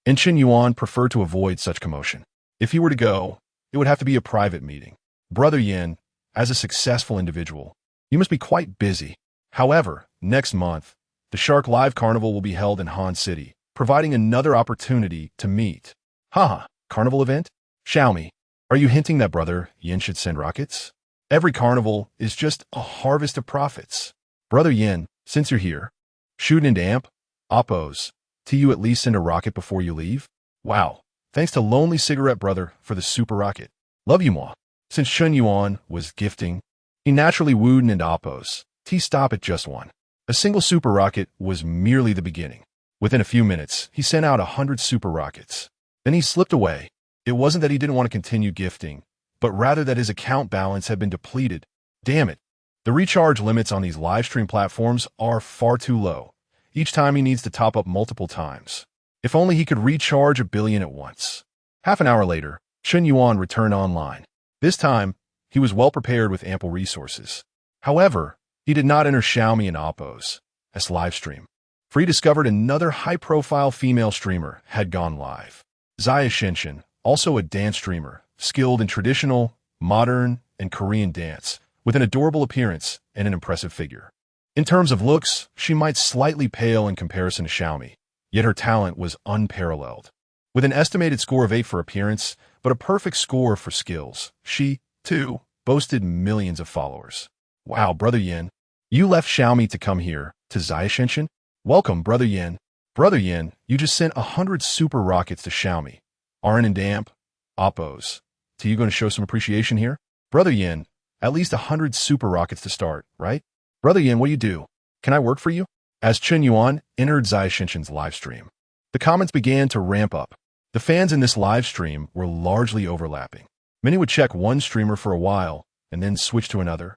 And Chen Yuan preferred to avoid such commotion. If he were to go, it would have to be a private meeting. Brother Yin, as a successful individual, you must be quite busy. However, next month, the Shark Live Carnival will be held in Han City, providing another opportunity to meet. Haha, carnival event? Xiaomi, are you hinting that Brother Yin should send rockets? Every carnival is just a harvest of profits. Brother Yin, since you're here, shoot into Appo's. Do you at least send a rocket before you leave? Wow, thanks to Lonely Cigarette Brother for the super rocket. Love you, moi. Since Chen Yuan was gifting, he naturally wooed and Appo's. T stop at just one. A single super rocket was merely the beginning. Within a few minutes, he sent out 100 super rockets. Then he slipped away. It wasn't that he didn't want to continue gifting, but rather that his account balance had been depleted. Damn it. The recharge limits on these live stream platforms are far too low. Each time he needs to top up multiple times. If only he could recharge 1 billion at once. Half an hour later, Chen Yuan returned online. This time, he was well prepared with ample resources. However, he did not enter Xiaomi and Appo's live stream, for he discovered another high-profile female streamer had gone live. Zaya Shenshin, also a dance streamer, skilled in traditional, modern, and Korean dance, with an adorable appearance and an impressive figure. In terms of looks, she might slightly pale in comparison to Xiaomi, yet her talent was unparalleled. With an estimated score of 8 for appearance, but a perfect score for skills, she, too, boasted millions of followers. Wow, Brother Yin, you left Xiaomi to come here, to Zaya Shenshin? Welcome, Brother Yin. Brother Yin, you just sent 100 super rockets to Xiaomi. Aren't and Appo's. Are you going to show some appreciation here? Brother Yin, at least 100 super rockets to start, right? Brother Yin, what do you do? Can I work for you? As Chen Yuan entered Zaya Shenshin's live stream, the comments began to ramp up. The fans in this live stream were largely overlapping. Many would check one streamer for a while and then switch to another,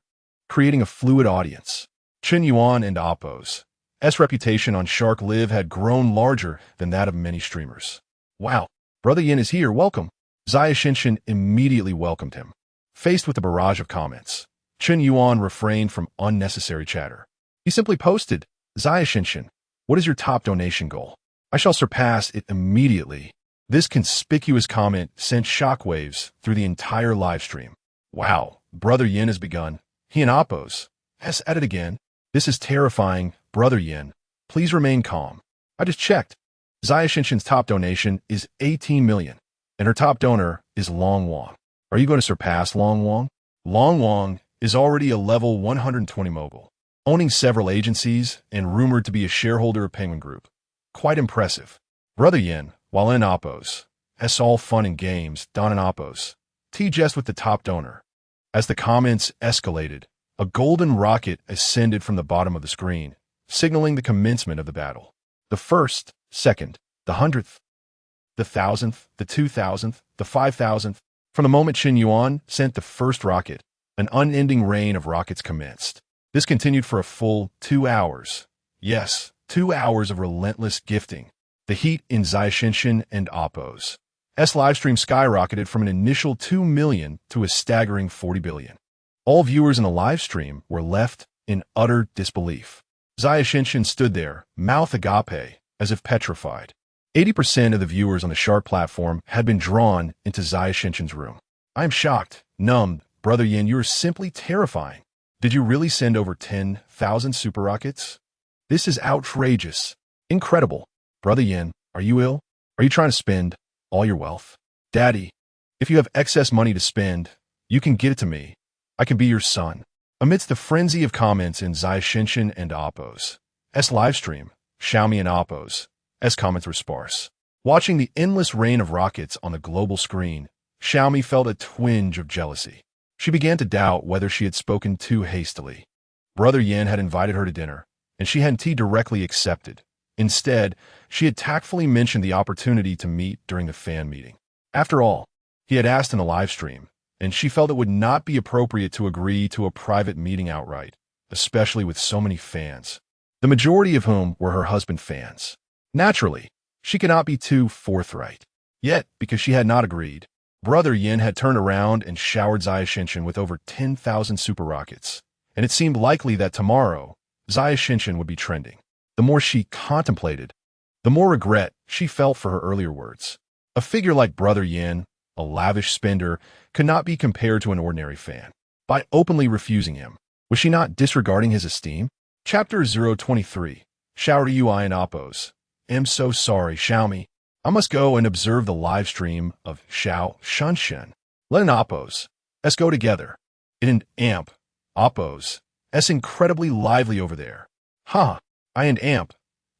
creating a fluid audience. Chen Yuan and Appo's reputation on Shark Live had grown larger than that of many streamers. Wow, Brother Yin is here, welcome. Zaya Shenshin immediately welcomed him. Faced with a barrage of comments, Chen Yuan refrained from unnecessary chatter. He simply posted, Zaya Shenshin, what is your top donation goal? I shall surpass it immediately. This conspicuous comment sent shockwaves through the entire live stream. Wow, Brother Yin has begun. He and Appo's at it again. This is terrifying, Brother Yin. Please remain calm. I just checked. Zaya Shenshin's top donation is 18 million, and her top donor is Long Wang. Are you going to surpass Long Wang? Long Wang is already a level 120 mogul, owning several agencies and rumored to be a shareholder of Penguin Group. Quite impressive. Brother Yin, while in Appo's, all fun and games, Don and Appo's, jest with the top donor. As the comments escalated, a golden rocket ascended from the bottom of the screen, signaling the commencement of the battle. The first, second, the 100th, the 1,000th, the 2,000th, the 5,000th. From the moment Chen Yuan sent the first rocket, an unending rain of rockets commenced. This continued for a full 2 hours. Yes, 2 hours of relentless gifting. The heat in Zai and Oppo's livestream skyrocketed from an initial 2 million to a staggering 40 billion. All viewers in the livestream were left in utter disbelief. Zai stood there, mouth agape, as if petrified. 80% of the viewers on the Shark platform had been drawn into Zai room. I am shocked, numbed. Brother Yin, you are simply terrifying. Did you really send over 10,000 super rockets? This is outrageous. Incredible. Brother Yin, are you ill? Are you trying to spend all your wealth? Daddy, if you have excess money to spend, you can get it to me. I can be your son. Amidst the frenzy of comments in Zai and Oppo's livestream, Xiaomi and Oppo's comments were sparse. Watching the endless rain of rockets on the global screen, Xiaomi felt a twinge of jealousy. She began to doubt whether she had spoken too hastily. Brother Yin had invited her to dinner, and she hadn't directly accepted. Instead, she had tactfully mentioned the opportunity to meet during the fan meeting. After all, he had asked in the live stream, and she felt it would not be appropriate to agree to a private meeting outright, especially with so many fans, the majority of whom were her husband fans. Naturally, she could not be too forthright. Yet, because she had not agreed, Brother Yin had turned around and showered Zai with over 10,000 super rockets, and it seemed likely that tomorrow, Zai would be trending. The more she contemplated, the more regret she felt for her earlier words. A figure like Brother Yin, a lavish spender, could not be compared to an ordinary fan. By openly refusing him, was she not disregarding his esteem? Chapter 023. Shower Ui and Oppo's. I'm so sorry, Xiaomi. I must go and observe the live stream of Xiao Shunshen. Let an Oppo's. Let's go together. In an amp. Oppo's. S incredibly lively over there. Ha! I and amp.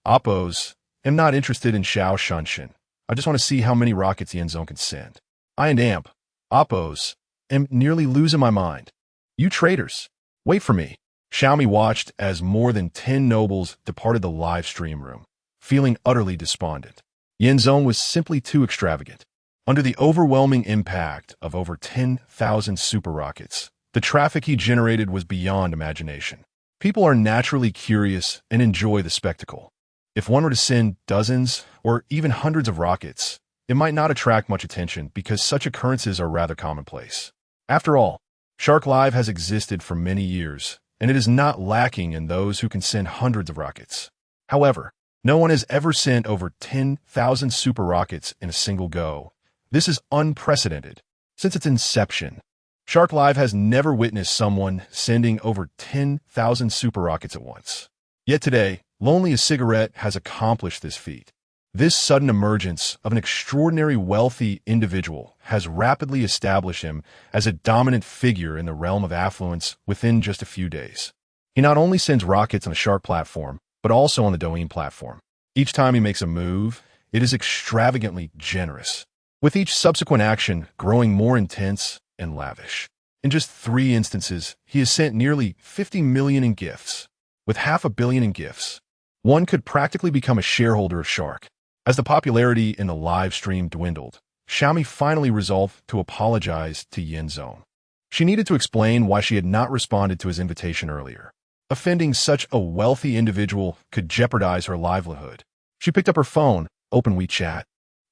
Oppo's. Am not interested in Xiao Shunshen. I just want to see how many rockets Yenzong can send. I and amp. Oppo's. Am nearly losing my mind. You traitors. Wait for me. Xiaomi watched as more than 10 nobles departed the live stream room, feeling utterly despondent. Yenzong was simply too extravagant. Under the overwhelming impact of over 10,000 super rockets, the traffic he generated was beyond imagination. People are naturally curious and enjoy the spectacle. If one were to send dozens or even hundreds of rockets, it might not attract much attention because such occurrences are rather commonplace. After all, Shark Live has existed for many years, and it is not lacking in those who can send hundreds of rockets. However, no one has ever sent over 10,000 super rockets in a single go. This is unprecedented. Since its inception, Shark Live has never witnessed someone sending over 10,000 super rockets at once. Yet today, Lonely a Cigarette has accomplished this feat. This sudden emergence of an extraordinary wealthy individual has rapidly established him as a dominant figure in the realm of affluence within just a few days. He not only sends rockets on the Shark platform, but also on the Douyin platform. Each time he makes a move, it is extravagantly generous, with each subsequent action growing more intense and lavish. In just 3 instances, he has sent nearly 50 million in gifts. With 500 million in gifts, one could practically become a shareholder of Shark. As the popularity in the live stream dwindled, Xiaomi finally resolved to apologize to Yenzong. She needed to explain why she had not responded to his invitation earlier. Offending such a wealthy individual could jeopardize her livelihood. She picked up her phone, opened WeChat,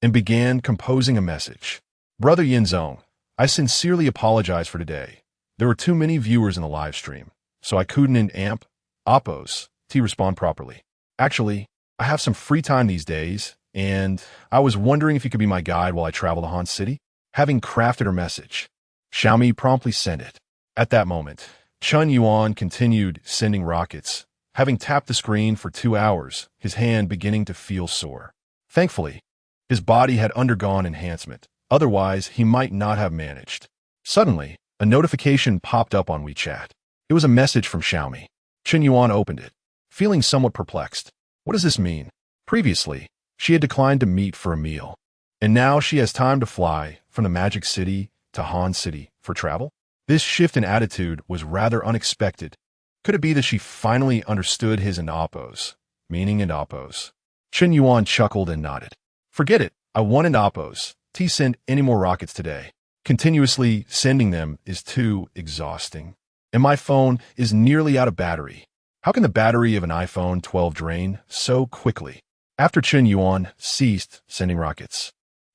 and began composing a message. Brother Yenzong, I sincerely apologize for today. There were too many viewers in the live stream, so I couldn't amp, Oppo's, to respond properly. Actually, I have some free time these days, and I was wondering if you could be my guide while I travel to Han City. Having crafted her message, Xiaomi promptly sent it. At that moment, Chen Yuan continued sending rockets, having tapped the screen for 2 hours, his hand beginning to feel sore. Thankfully, his body had undergone enhancement. Otherwise, he might not have managed. Suddenly, a notification popped up on WeChat. It was a message from Xiaomi. Chen Yuan opened it, feeling somewhat perplexed. What does this mean? Previously, she had declined to meet for a meal, and now she has time to fly from the Magic City to Han City for travel? This shift in attitude was rather unexpected. Could it be that she finally understood his and Oppo's meaning and Oppo's? Chen Yuan chuckled and nodded. Forget it. I want an Oppos. T send any more rockets today. Continuously sending them is too exhausting. And my phone is nearly out of battery. How can the battery of an iPhone 12 drain so quickly? After Chen Yuan ceased sending rockets,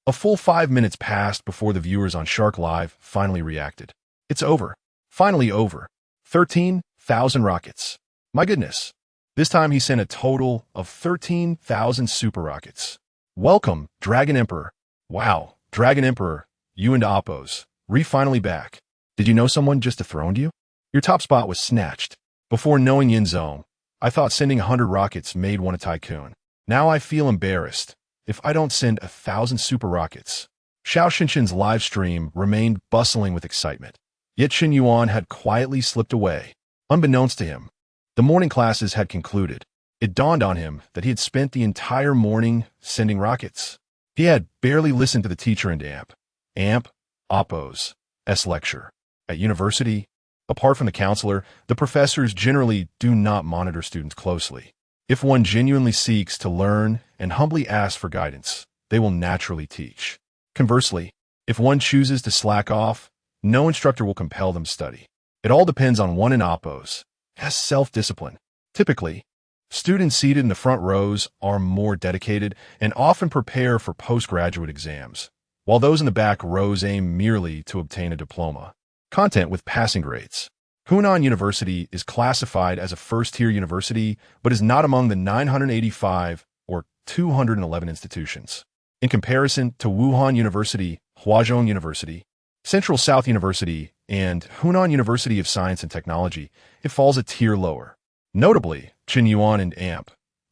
a full 5 minutes passed before the viewers on Shark Live finally reacted. It's over. Finally over. 13,000 rockets. My goodness. This time he sent a total of 13,000 super rockets. Welcome, Dragon Emperor. Wow, Dragon Emperor, you and Oppos. Finally back. Did you know someone just dethroned you? Your top spot was snatched. Before knowing Yin Zone, I thought sending 100 rockets made one a tycoon. Now I feel embarrassed if I don't send 1,000 super rockets. Xiao Xinshin's live stream remained bustling with excitement. Yet Chen Yuan had quietly slipped away. Unbeknownst to him, the morning classes had concluded. It dawned on him that he had spent the entire morning sending rockets. He had barely listened to the teacher and Oppos' lecture. At university, apart from the counselor, the professors generally do not monitor students closely. If one genuinely seeks to learn and humbly asks for guidance, they will naturally teach. Conversely, if one chooses to slack off, no instructor will compel them to study. It all depends on one and Oppos has self-discipline. Typically, students seated in the front rows are more dedicated and often prepare for postgraduate exams, while those in the back rows aim merely to obtain a diploma. Content with passing grades. Hunan University is classified as a first-tier university, but is not among the 985 or 211 institutions. In comparison to Wuhan University, Huazhong University, Central South University, and Hunan University of Science and Technology, it falls a tier lower. Notably, Chen Yuan and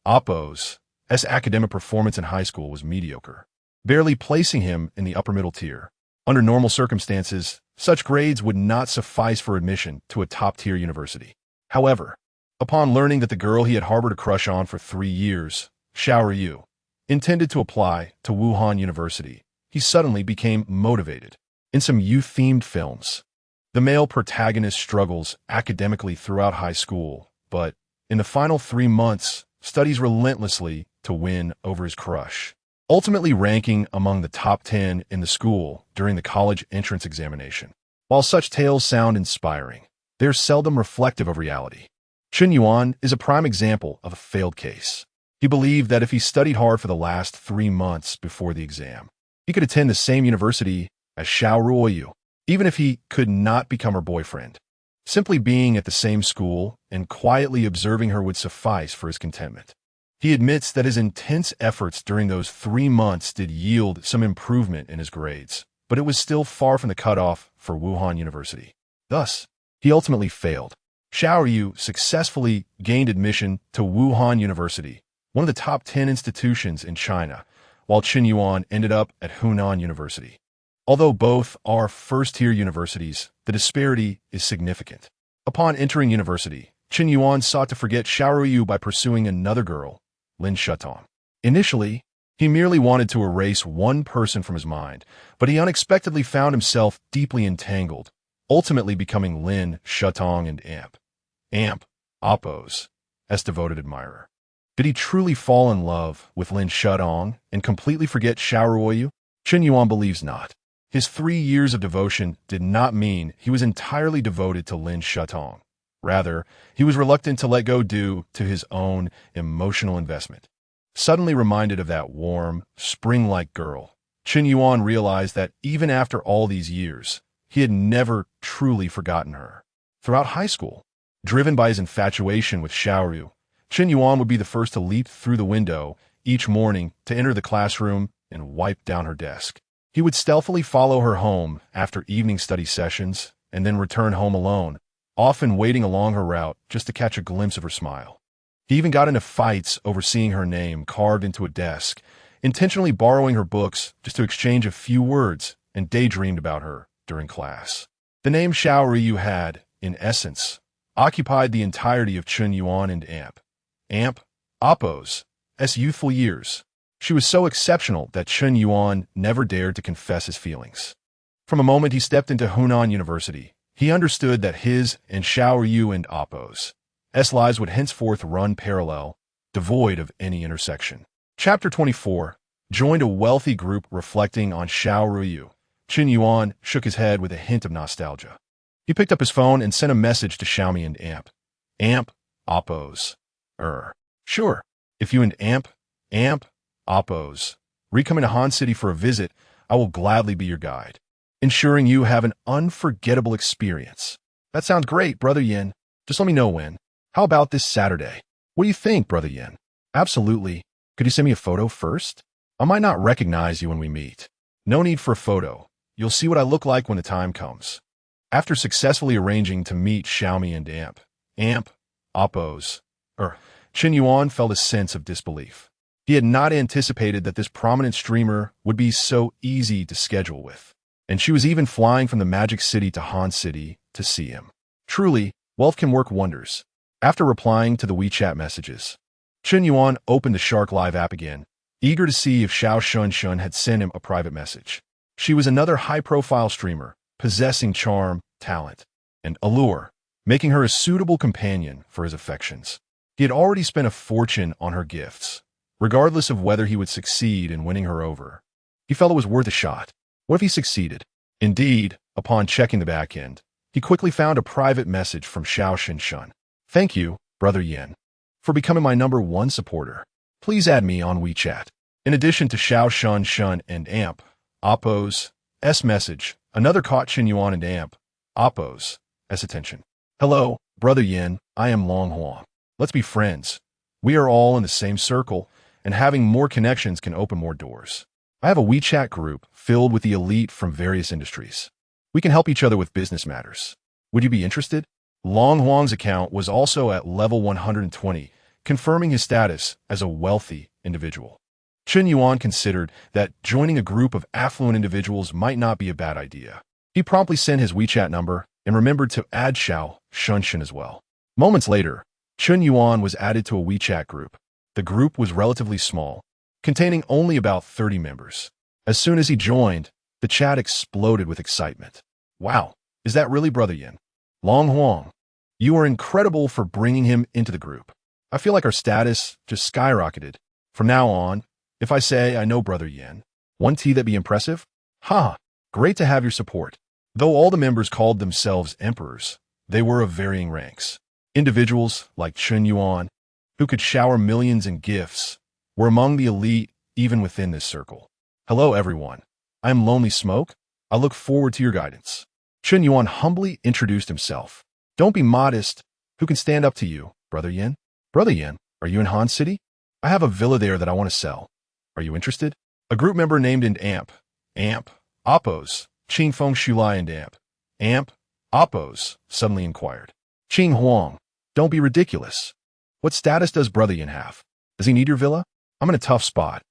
Oppos' academic performance in high school was mediocre, barely placing him in the upper middle tier. Under normal circumstances, such grades would not suffice for admission to a top-tier university. However, upon learning that the girl he had harbored a crush on for 3 years, Xiao Yu, intended to apply to Wuhan University, he suddenly became motivated. In some youth-themed films, the male protagonist struggles academically throughout high school, but in the final 3 months, studies relentlessly to win over his crush, ultimately ranking among the top 10 in the school during the college entrance examination. While such tales sound inspiring, they're seldom reflective of reality. Chen Yuan is a prime example of a failed case. He believed that if he studied hard for the last 3 months before the exam, he could attend the same university as Xiao Ruoyu, even if he could not become her boyfriend. Simply being at the same school and quietly observing her would suffice for his contentment. He admits that his intense efforts during those 3 months did yield some improvement in his grades, but it was still far from the cutoff for Wuhan University. Thus, he ultimately failed. Xiao Yu successfully gained admission to Wuhan University, one of the top 10 institutions in China, while Chen Yuan ended up at Hunan University. Although both are first-tier universities, the disparity is significant. Upon entering university, Chen Yuan sought to forget Xiao Yu by pursuing another girl, Lin Shutong. Initially, he merely wanted to erase one person from his mind, but he unexpectedly found himself deeply entangled, ultimately becoming Lin Shutong and Oppos' devoted admirer. Did he truly fall in love with Lin Shutong and completely forget Xiao Yu? Chen Yuan believes not. His 3 years of devotion did not mean he was entirely devoted to Lin Shutong. Rather, he was reluctant to let go due to his own emotional investment. Suddenly reminded of that warm, spring-like girl, Chen Yuan realized that even after all these years, he had never truly forgotten her. Throughout high school, driven by his infatuation with Xiao Yu, Chen Yuan would be the first to leap through the window each morning to enter the classroom and wipe down her desk. He would stealthily follow her home after evening study sessions and then return home alone, often waiting along her route just to catch a glimpse of her smile. He even got into fights over seeing her name carved into a desk, intentionally borrowing her books just to exchange a few words, and daydreamed about her during class. The name Xiao Yu had, in essence, occupied the entirety of Chen Yuan and Oppos' youthful years. She was so exceptional that Chen Yuan never dared to confess his feelings. From the moment he stepped into Hunan University, he understood that his and Xiao Yu and Oppos' lives would henceforth run parallel, devoid of any intersection. Chapter 24. joined a wealthy group reflecting on Xiao Ruyu. Chen Yuan shook his head with a hint of nostalgia. He picked up his phone and sent a message to Xiaomi and Amp. Amp, Oppos. Sure. If you and Amp, Oppos, re-come into Han City for a visit, I will gladly be your guide, ensuring you have an unforgettable experience. That sounds great, Brother Yin. Just let me know when. How about this Saturday? What do you think, Brother Yin? Absolutely. Could you send me a photo first? I might not recognize you when we meet. No need for a photo. You'll see what I look like when the time comes. After successfully arranging to meet Xiaomi and Amp, Oppos, Chen Yuan felt a sense of disbelief. He had not anticipated that this prominent streamer would be so easy to schedule with. And she was even flying from the Magic City to Han City to see him. Truly, wealth can work wonders. After replying to the WeChat messages, Chen Yuan opened the Shark Live app again, eager to see if Xiao Shun had sent him a private message. She was another high-profile streamer, possessing charm, talent, and allure, making her a suitable companion for his affections. He had already spent a fortune on her gifts, regardless of whether he would succeed in winning her over. He felt it was worth a shot. What if he succeeded? Indeed, upon checking the back end, he quickly found a private message from Xiao Shun. Thank you, Brother Yin, for becoming my #1 supporter. Please add me on WeChat. In addition to Xiao Shun and Amp, Oppos' message, another caught Chen Yuan and Amp, Oppos' attention. Hello, Brother Yin, I am Long Huang. Let's be friends. We are all in the same circle, and having more connections can open more doors. I have a WeChat group filled with the elite from various industries. We can help each other with business matters. Would you be interested? Long Huang's account was also at level 120, confirming his status as a wealthy individual. Chen Yuan considered that joining a group of affluent individuals might not be a bad idea. He promptly sent his WeChat number and remembered to add Xiao Shun as well. Moments later, Chen Yuan was added to a WeChat group. The group was relatively small, containing only about 30 members. As soon as he joined, the chat exploded with excitement. Wow, is that really Brother Yin? Long Huang, you are incredible for bringing him into the group. I feel like our status just skyrocketed. From now on, if I say I know Brother Yin, won't that be impressive? Great to have your support. Though all the members called themselves emperors, they were of varying ranks. Individuals like Chen Yuan, who could shower millions in gifts, were among the elite even within this circle. Hello everyone, I am Lonely Smoke. I look forward to your guidance. Chen Yuan humbly introduced himself. Don't be modest. Who can stand up to you, Brother Yin? Brother Yin, are you in Han City? I have a villa there that I want to sell. Are you interested? A group member named Amp, Oppos, Qing Feng Shulai and Amp, Oppos, suddenly inquired. Qing Huang, don't be ridiculous. What status does Brother Yin have? Does he need your villa? I'm in a tough spot.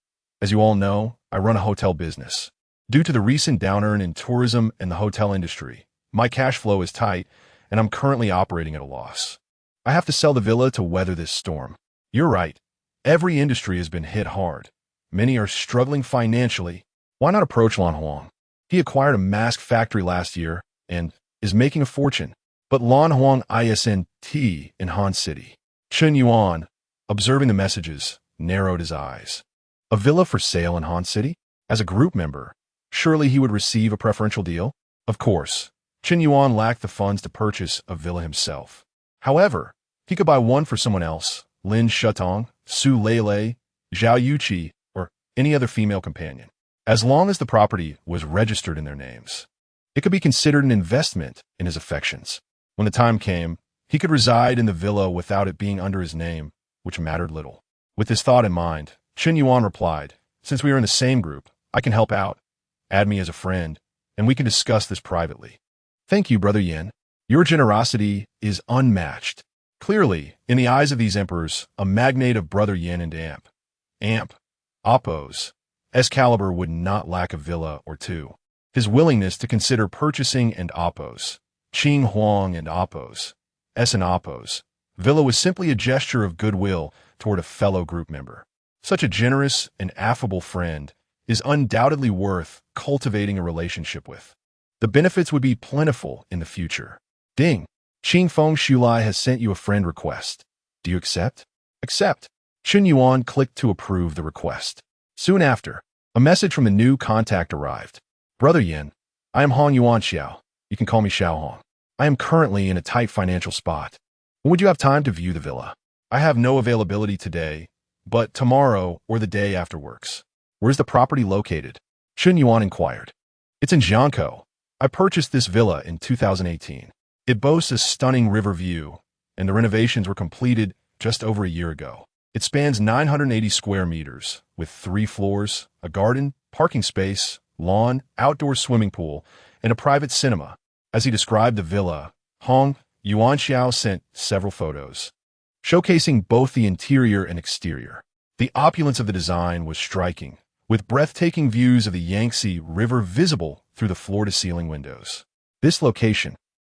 As you all know, I run a hotel business. Due to the recent downturn in tourism and the hotel industry, my cash flow is tight, and I'm currently operating at a loss. I have to sell the villa to weather this storm. You're right. Every industry has been hit hard. Many are struggling financially. Why not approach Lan Huang? He acquired a mask factory last year and is making a fortune. But Lan Huang isn't in Han City. Chen Yuan, observing the messages, narrowed his eyes. A villa for sale in Han City? As a group member, surely he would receive a preferential deal? Of course, Chen Yuan lacked the funds to purchase a villa himself. However, he could buy one for someone else, Lin Shutong, Su Lei, Zhao Yuqi, or any other female companion. As long as the property was registered in their names, it could be considered an investment in his affections. When the time came, he could reside in the villa without it being under his name, which mattered little. With this thought in mind, Chen Yuan replied, since we are in the same group, I can help out. Add me as a friend, and we can discuss this privately. Thank you, Brother Yin. Your generosity is unmatched. Clearly, in the eyes of these emperors, a magnate of Brother Yin and Amp, Oppos, Excalibur would not lack a villa or two. His willingness to consider purchasing and Oppos, Qing Huang and Oppos, villa was simply a gesture of goodwill toward a fellow group member. Such a generous and affable friend is undoubtedly worth cultivating a relationship with. The benefits would be plentiful in the future. Ding! Qing Feng Shulai has sent you a friend request. Do you accept? Accept. Chen Yuan clicked to approve the request. Soon after, A message from the new contact arrived. Brother Yin, I am Hong Yuan Xiao. You can call me Xiao Hong. I am currently in a tight financial spot. When would you have time to view the villa? I have no availability today, but tomorrow or the day after works. Where's the property located? Chen Yuan inquired. It's in Jiangkou. I purchased this villa in 2018. It boasts a stunning river view, and the renovations were completed just over a year ago. It spans 980 square meters, with 3 floors, a garden, parking space, lawn, outdoor swimming pool, and a private cinema. As he described the villa, Hong Yuan Xiao sent several photos, showcasing both the interior and exterior. The opulence of the design was striking, with breathtaking views of the Yangtze River visible through the floor-to-ceiling windows. This location,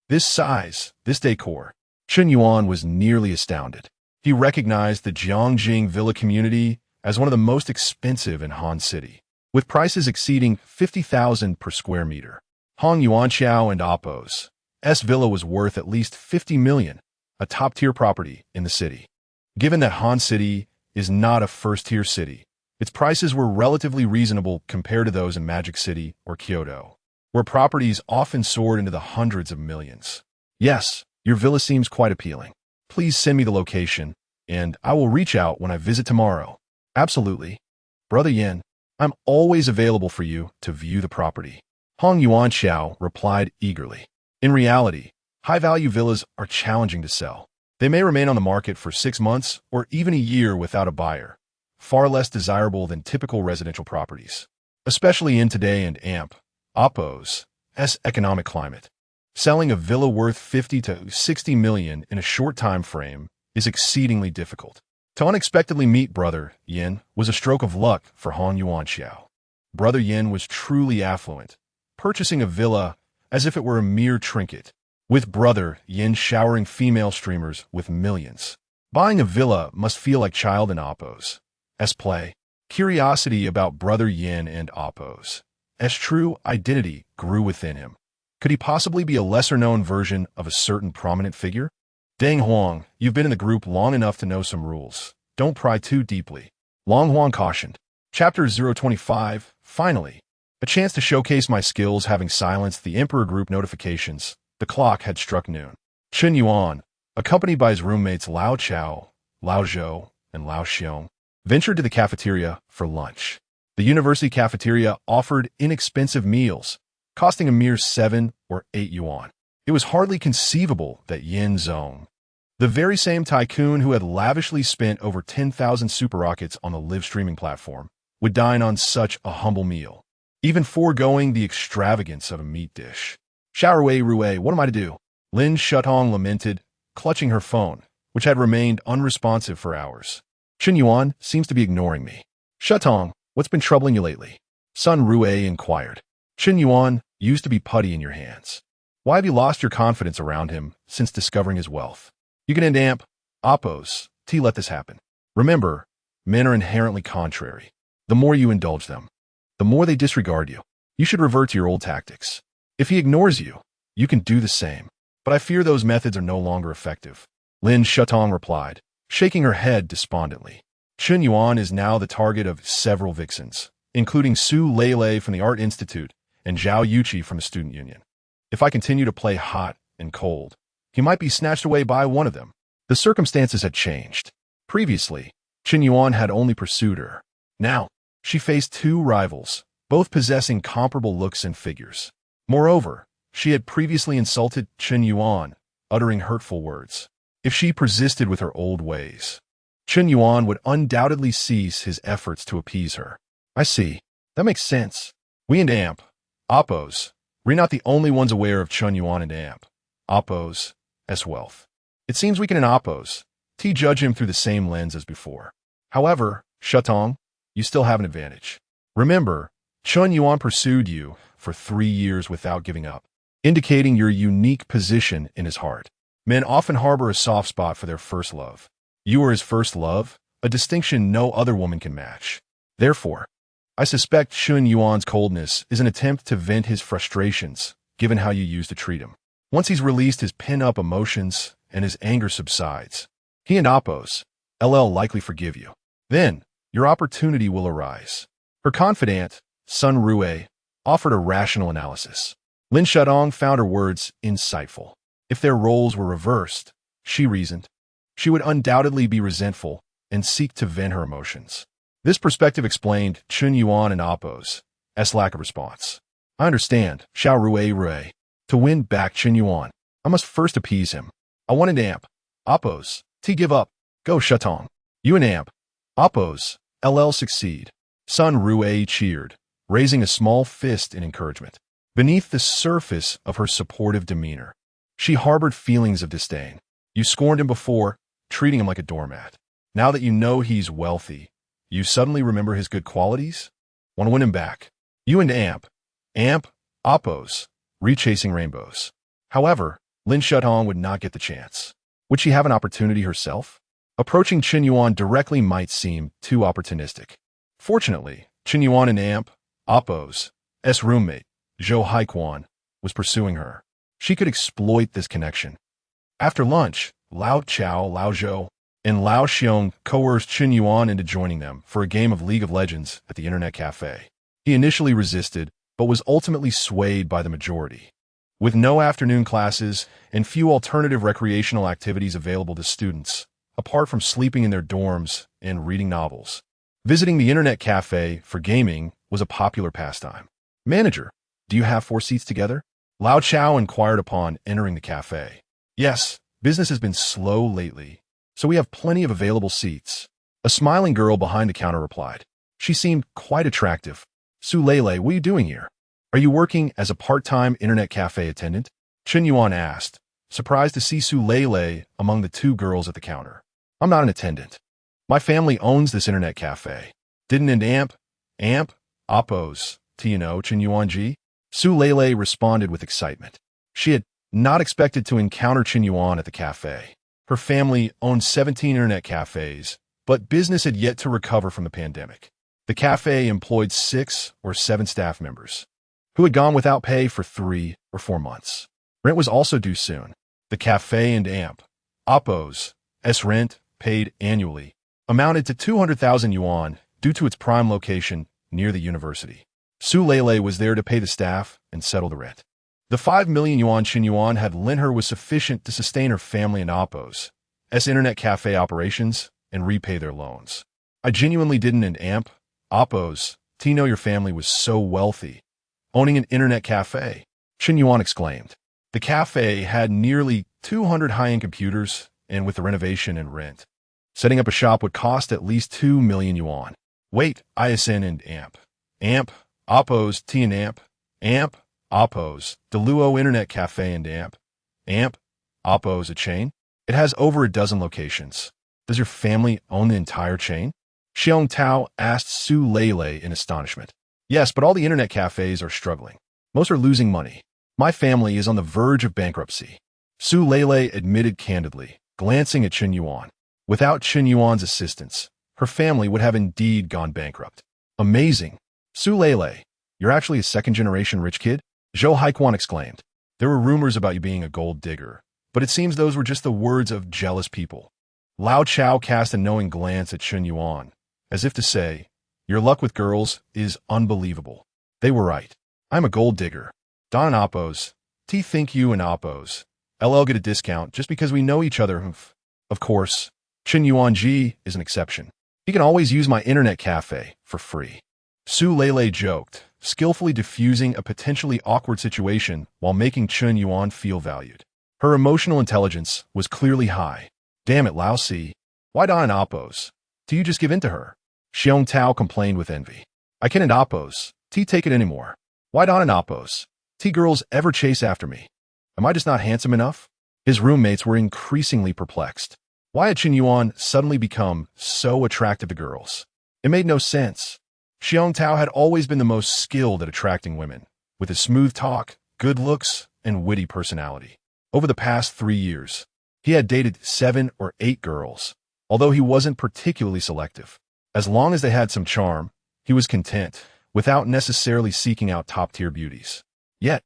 this size, this decor, Chen Yuan was nearly astounded. He recognized the Jiangjing villa community as one of the most expensive in Han City, with prices exceeding 50,000 per square meter. Hong Yuanxiao and Oppo's villa was worth at least 50 million, a top-tier property in the city. Given that Han City is not a first-tier city, its prices were relatively reasonable compared to those in Magic City or Kyoto, where properties often soared into the hundreds of millions. Yes, your villa seems quite appealing. Please send me the location, and I will reach out when I visit tomorrow. Absolutely. Brother Yin, I'm always available for you to view the property. Hong Yuanxiao replied eagerly. In reality, high-value villas are challenging to sell. They may remain on the market for 6 months or even a year without a buyer, far less desirable than typical residential properties, especially in today and Oppo's economic climate. Selling a villa worth 50 to 60 million in a short time frame is exceedingly difficult. To unexpectedly meet Brother Yin was a stroke of luck for Hong Yuanxiao. Brother Yin was truly affluent, purchasing a villa as if it were a mere trinket, with Brother Yin showering female streamers with millions. Buying a villa must feel like child in Oppo's play. Curiosity about Brother Yin and Oppo's true identity grew within him. Could he possibly be a lesser-known version of a certain prominent figure? Deng Huang, you've been in the group long enough to know some rules. Don't pry too deeply. Long Huang cautioned. Chapter 025, finally. A chance to showcase my skills having silenced the Emperor Group notifications. The clock had struck noon. Chen Yuan, accompanied by his roommates Lao Chao, Lao Zhou, and Lao Xiong, ventured to the cafeteria for lunch. The university cafeteria offered inexpensive meals, costing a mere 7 or 8 yuan. It was hardly conceivable that Yin Zong, the very same tycoon who had lavishly spent over 10,000 super rockets on the live streaming platform, would dine on such a humble meal, even foregoing the extravagance of a meat dish. Rue, what am I to do? Lin Shutong lamented, clutching her phone, which had remained unresponsive for hours. Chen Yuan seems to be ignoring me. Shutong, what's been troubling you lately? Sun Rue inquired. Chen Yuan used to be putty in your hands. Why have you lost your confidence around him since discovering his wealth? You can end Oppo's let this happen. Remember, men are inherently contrary. The more you indulge them, the more they disregard you. You should revert to your old tactics. If he ignores you, you can do the same. But I fear those methods are no longer effective. Lin Shutong replied, shaking her head despondently. Chen Yuan is now the target of several vixens, including Su Lele from the Art Institute and Zhao Yuqi from the Student Union. If I continue to play hot and cold, he might be snatched away by one of them. The circumstances had changed. Previously, Chen Yuan had only pursued her. Now, she faced 2 rivals, both possessing comparable looks and figures. Moreover, she had previously insulted Chen Yuan, uttering hurtful words. If she persisted with her old ways, Chen Yuan would undoubtedly cease his efforts to appease her. I see. That makes sense. We and Oppo's, we're not the only ones aware of Chen Yuan and Oppo's wealth. It seems we can Oppo's judge him through the same lens as before. However, Shutong, you still have an advantage. Remember, Chen Yuan pursued you for 3 years without giving up, indicating your unique position in his heart. Men often harbor a soft spot for their first love. You are his first love, a distinction no other woman can match. Therefore, I suspect Chen Yuan's coldness is an attempt to vent his frustrations, given how you used to treat him. Once he's released his pin-up emotions and his anger subsides, he and Oppo's likely forgive you. Then, your opportunity will arise. Her confidant, Sun Rue, offered a rational analysis. Lin Shudong found her words insightful. If their roles were reversed, she reasoned, she would undoubtedly be resentful and seek to vent her emotions. This perspective explained Chen Yuan and Appo's lack of response. I understand, Xiao Rue. To win back Chen Yuan, I must first appease him. I want an amp. Appo's, give up. Go Shutong. You and amp. Appo's, succeed. Sun Rue cheered, raising a small fist in encouragement. Beneath the surface of her supportive demeanor, she harbored feelings of disdain. You scorned him before, treating him like a doormat. Now that you know he's wealthy, you suddenly remember his good qualities? Want to win him back. You and amp. Appo's, rechasing rainbows. However, Lin Shutong would not get the chance. Would she have an opportunity herself? Approaching Chen Yuan directly might seem too opportunistic. Fortunately, Chen Yuan and Appo's roommate, Zhou Haiquan, was pursuing her. She could exploit this connection. After lunch, Lao Zhou, and Lao Xiong coerced Chen Yuan into joining them for a game of League of Legends at the Internet Cafe. He initially resisted, but was ultimately swayed by the majority. With no afternoon classes and few alternative recreational activities available to students, apart from sleeping in their dorms and reading novels, visiting the Internet Cafe for gaming was a popular pastime. Manager, do you have 4 seats together? Lao Chao inquired upon entering the cafe. Yes, business has been slow lately, so we have plenty of available seats. A smiling girl behind the counter replied. She seemed quite attractive. Su Lele, what are you doing here? Are you working as a part-time Internet Cafe attendant? Chen Yuan asked, surprised to see Su Lele among the 2 girls at the counter. I'm not an attendant. My family owns this Internet Cafe. Didn't an amp, Appo's, Chen Yuan Ji? Su Lele responded with excitement. She had not expected to encounter Chen Yuan at the cafe. Her family owned 17 Internet cafes, but business had yet to recover from the pandemic. The cafe employed 6 or 7 staff members, who had gone without pay for 3 or 4 months. Rent was also due soon. The cafe and Appo's rent, paid annually, amounted to 200,000 yuan due to its prime location near the university. Su Lele was there to pay the staff and settle the rent. The 5 million yuan Chen Yuan had lent her was sufficient to sustain her family and Appo's Internet Cafe operations and repay their loans. I genuinely didn't and Appo's know your family was so wealthy, owning an Internet Cafe, Chen Yuan exclaimed. The cafe had nearly 200 high-end computers, and with the renovation and rent, setting up a shop would cost at least 2 million yuan. Wait, ISN and amp, Appo's amp, Appo's, Deluo Internet Cafe and amp, Appo's a chain? It has over a dozen locations. Does your family own the entire chain? Xiong Tao asked Su Lele in astonishment. Yes, but all the Internet cafes are struggling. Most are losing money. My family is on the verge of bankruptcy. Su Lele admitted candidly, glancing at Chen Yuan. Without Chen Yuan's assistance, her family would have indeed gone bankrupt. Amazing. Su Lele, you're actually a second-generation rich kid? Zhou Haiquan exclaimed. There were rumors about you being a gold digger, but it seems those were just the words of jealous people. Lao Chao cast a knowing glance at Chen Yuan, as if to say, your luck with girls is unbelievable. They were right. I'm a gold digger. Don and Appo's, think you and Appo's, get a discount just because we know each other. Of course, Chen Yuan Ji is an exception. He can always use my Internet Cafe for free. Su Lele joked, skillfully diffusing a potentially awkward situation while making Chen Yuan feel valued. Her emotional intelligence was clearly high. Damn it, Lao Si. Why Don and Appo's? Do you just give in to her? Xiong Tao complained with envy. I can't Appo's, take it anymore. Why Don and Appo's? Girls ever chase after me? Am I just not handsome enough? His roommates were increasingly perplexed. Why had Chen Yuan suddenly become so attractive to girls? It made no sense. Xiong Tao had always been the most skilled at attracting women, with his smooth talk, good looks, and witty personality. Over the past 3 years, he had dated 7 or 8 girls, although he wasn't particularly selective. As long as they had some charm, he was content, without necessarily seeking out top-tier beauties. Yet,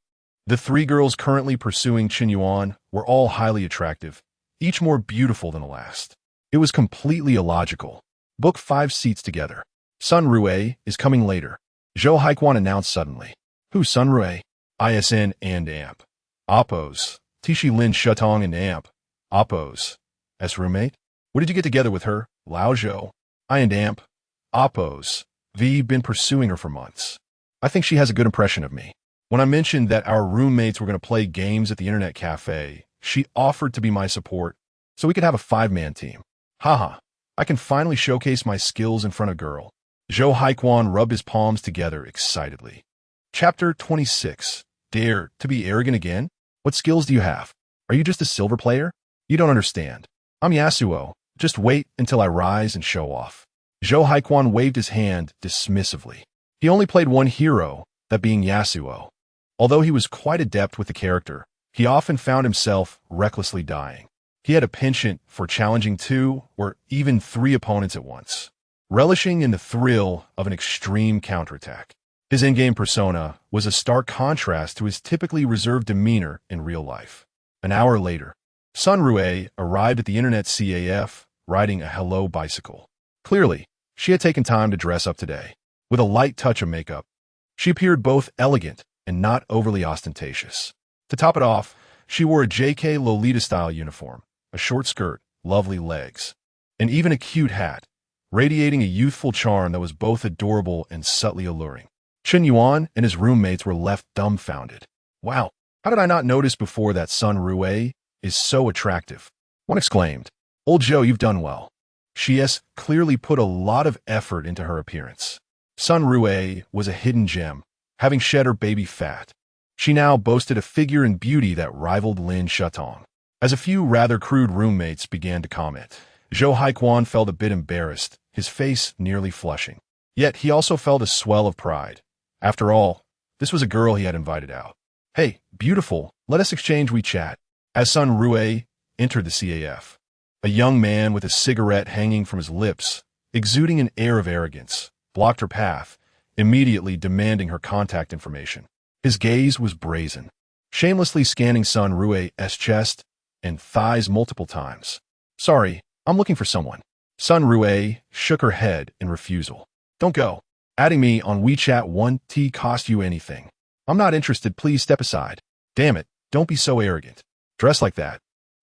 the 3 girls currently pursuing Chen Yuan were all highly attractive, each more beautiful than the last. It was completely illogical. Book 5 seats together. Sun Rue is coming later. Zhou Haikuan announced suddenly. Who's Sun Rue? ISN and AMP. Oppos. Tishi Lin Shutong and AMP. Oppos. S roommate? What did you get together with her? Lao Zhou. I and AMP. Oppos. V been pursuing her for months. I think she has a good impression of me. When I mentioned that our roommates were going to play games at the internet cafe, she offered to be my support so we could have a 5-man team. Haha, I can finally showcase my skills in front of girl. Zhou Haikuan rubbed his palms together excitedly. Chapter 26. Dare to be arrogant again? What skills do you have? Are you just a silver player? You don't understand. I'm Yasuo. Just wait until I rise and show off. Zhou Haikuan waved his hand dismissively. He only played one hero, that being Yasuo. Although he was quite adept with the character, he often found himself recklessly dying. He had a penchant for challenging 2 or even 3 opponents at once, relishing in the thrill of an extreme counterattack. His in-game persona was a stark contrast to his typically reserved demeanor in real life. An hour later, Sun Rue arrived at the internet CAF riding a Hello bicycle. Clearly, she had taken time to dress up today. With a light touch of makeup, she appeared both elegant and not overly ostentatious. To top it off, she wore a JK Lolita-style uniform, a short skirt, lovely legs, and even a cute hat, radiating a youthful charm that was both adorable and subtly alluring. Chen Yuan and his roommates were left dumbfounded. Wow, how did I not notice before that Sun Rue is so attractive? One exclaimed. Old Joe, you've done well. She has clearly put a lot of effort into her appearance. Sun Rue was a hidden gem, having shed her baby fat. She now boasted a figure and beauty that rivaled Lin Shutong. As a few rather crude roommates began to comment, Zhou Haikuan felt a bit embarrassed, his face nearly flushing. Yet he also felt a swell of pride. After all, this was a girl he had invited out. Hey, beautiful, let us exchange WeChat. As Sun Rue entered the CAF, a young man with a cigarette hanging from his lips, exuding an air of arrogance, blocked her path, immediately demanding her contact information. His gaze was brazen, shamelessly scanning Sun Rue's chest and thighs multiple times. Sorry, I'm looking for someone. Sun Rue shook her head in refusal. Don't go. Adding me on WeChat 1T cost you anything. I'm not interested, please step aside. Damn it, don't be so arrogant. Dress like that.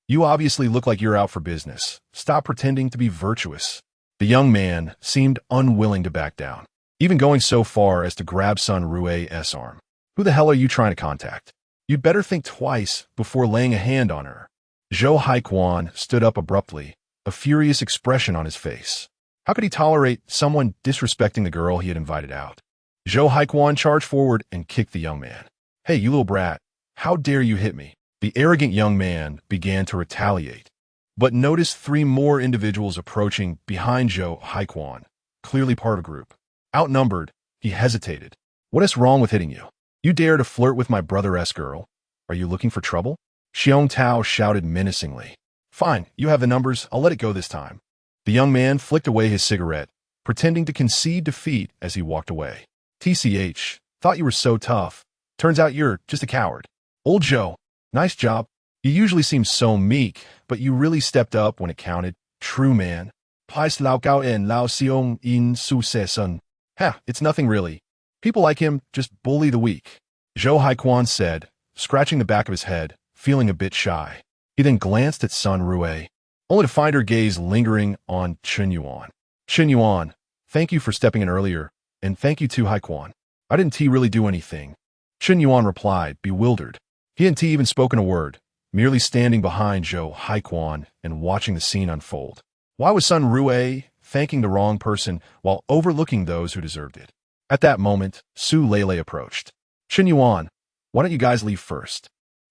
You obviously look like you're out for business. Stop pretending to be virtuous. The young man seemed unwilling to back down, even going so far as to grab Sun Rue's arm. Who the hell are you trying to contact? You'd better think twice before laying a hand on her. Zhou Haikuan stood up abruptly, a furious expression on his face. How could he tolerate someone disrespecting the girl he had invited out? Zhou Haikuan charged forward and kicked the young man. Hey, you little brat, how dare you hit me? The arrogant young man began to retaliate, but noticed 3 more individuals approaching behind Zhou Haikuan, clearly part of a group. Outnumbered, he hesitated. What is wrong with hitting you? You dare to flirt with my brother-esque girl? Are you looking for trouble? Xiong Tao shouted menacingly. Fine, you have the numbers, I'll let it go this time. The young man flicked away his cigarette, pretending to concede defeat as he walked away. TCH, thought you were so tough. Turns out you're just a coward. Old Joe, nice job. You usually seem so meek, but you really stepped up when it counted. True man. Pais Lao Gao en Lao Xiong in Su Se Sun. Ha, it's nothing really. People like him just bully the weak. Zhou Haikuan said, scratching the back of his head, feeling a bit shy. He then glanced at Sun Rue, only to find her gaze lingering on Chen Yuan. Chen Yuan, thank you for stepping in earlier, and thank you too, Haikuan. I didn't really do anything. Chen Yuan replied, bewildered. He hadn't even spoken a word, merely standing behind Zhou Haikuan and watching the scene unfold. Why was Sun Rue thanking the wrong person while overlooking those who deserved it? At that moment, Su Lele approached. Chen Yuan, why don't you guys leave first?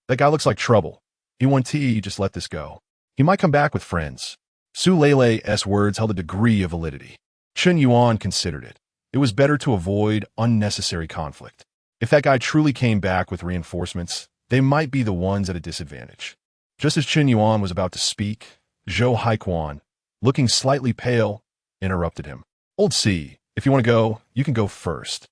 That guy looks like trouble. E1T, just let this go. He might come back with friends. Su Lele's words held a degree of validity. Chen Yuan considered it. It was better to avoid unnecessary conflict. If that guy truly came back with reinforcements, they might be the ones at a disadvantage. Just as Chen Yuan was about to speak, Zhou Haikuan, looking slightly pale, interrupted him. Old C, if you want to go, you can go first.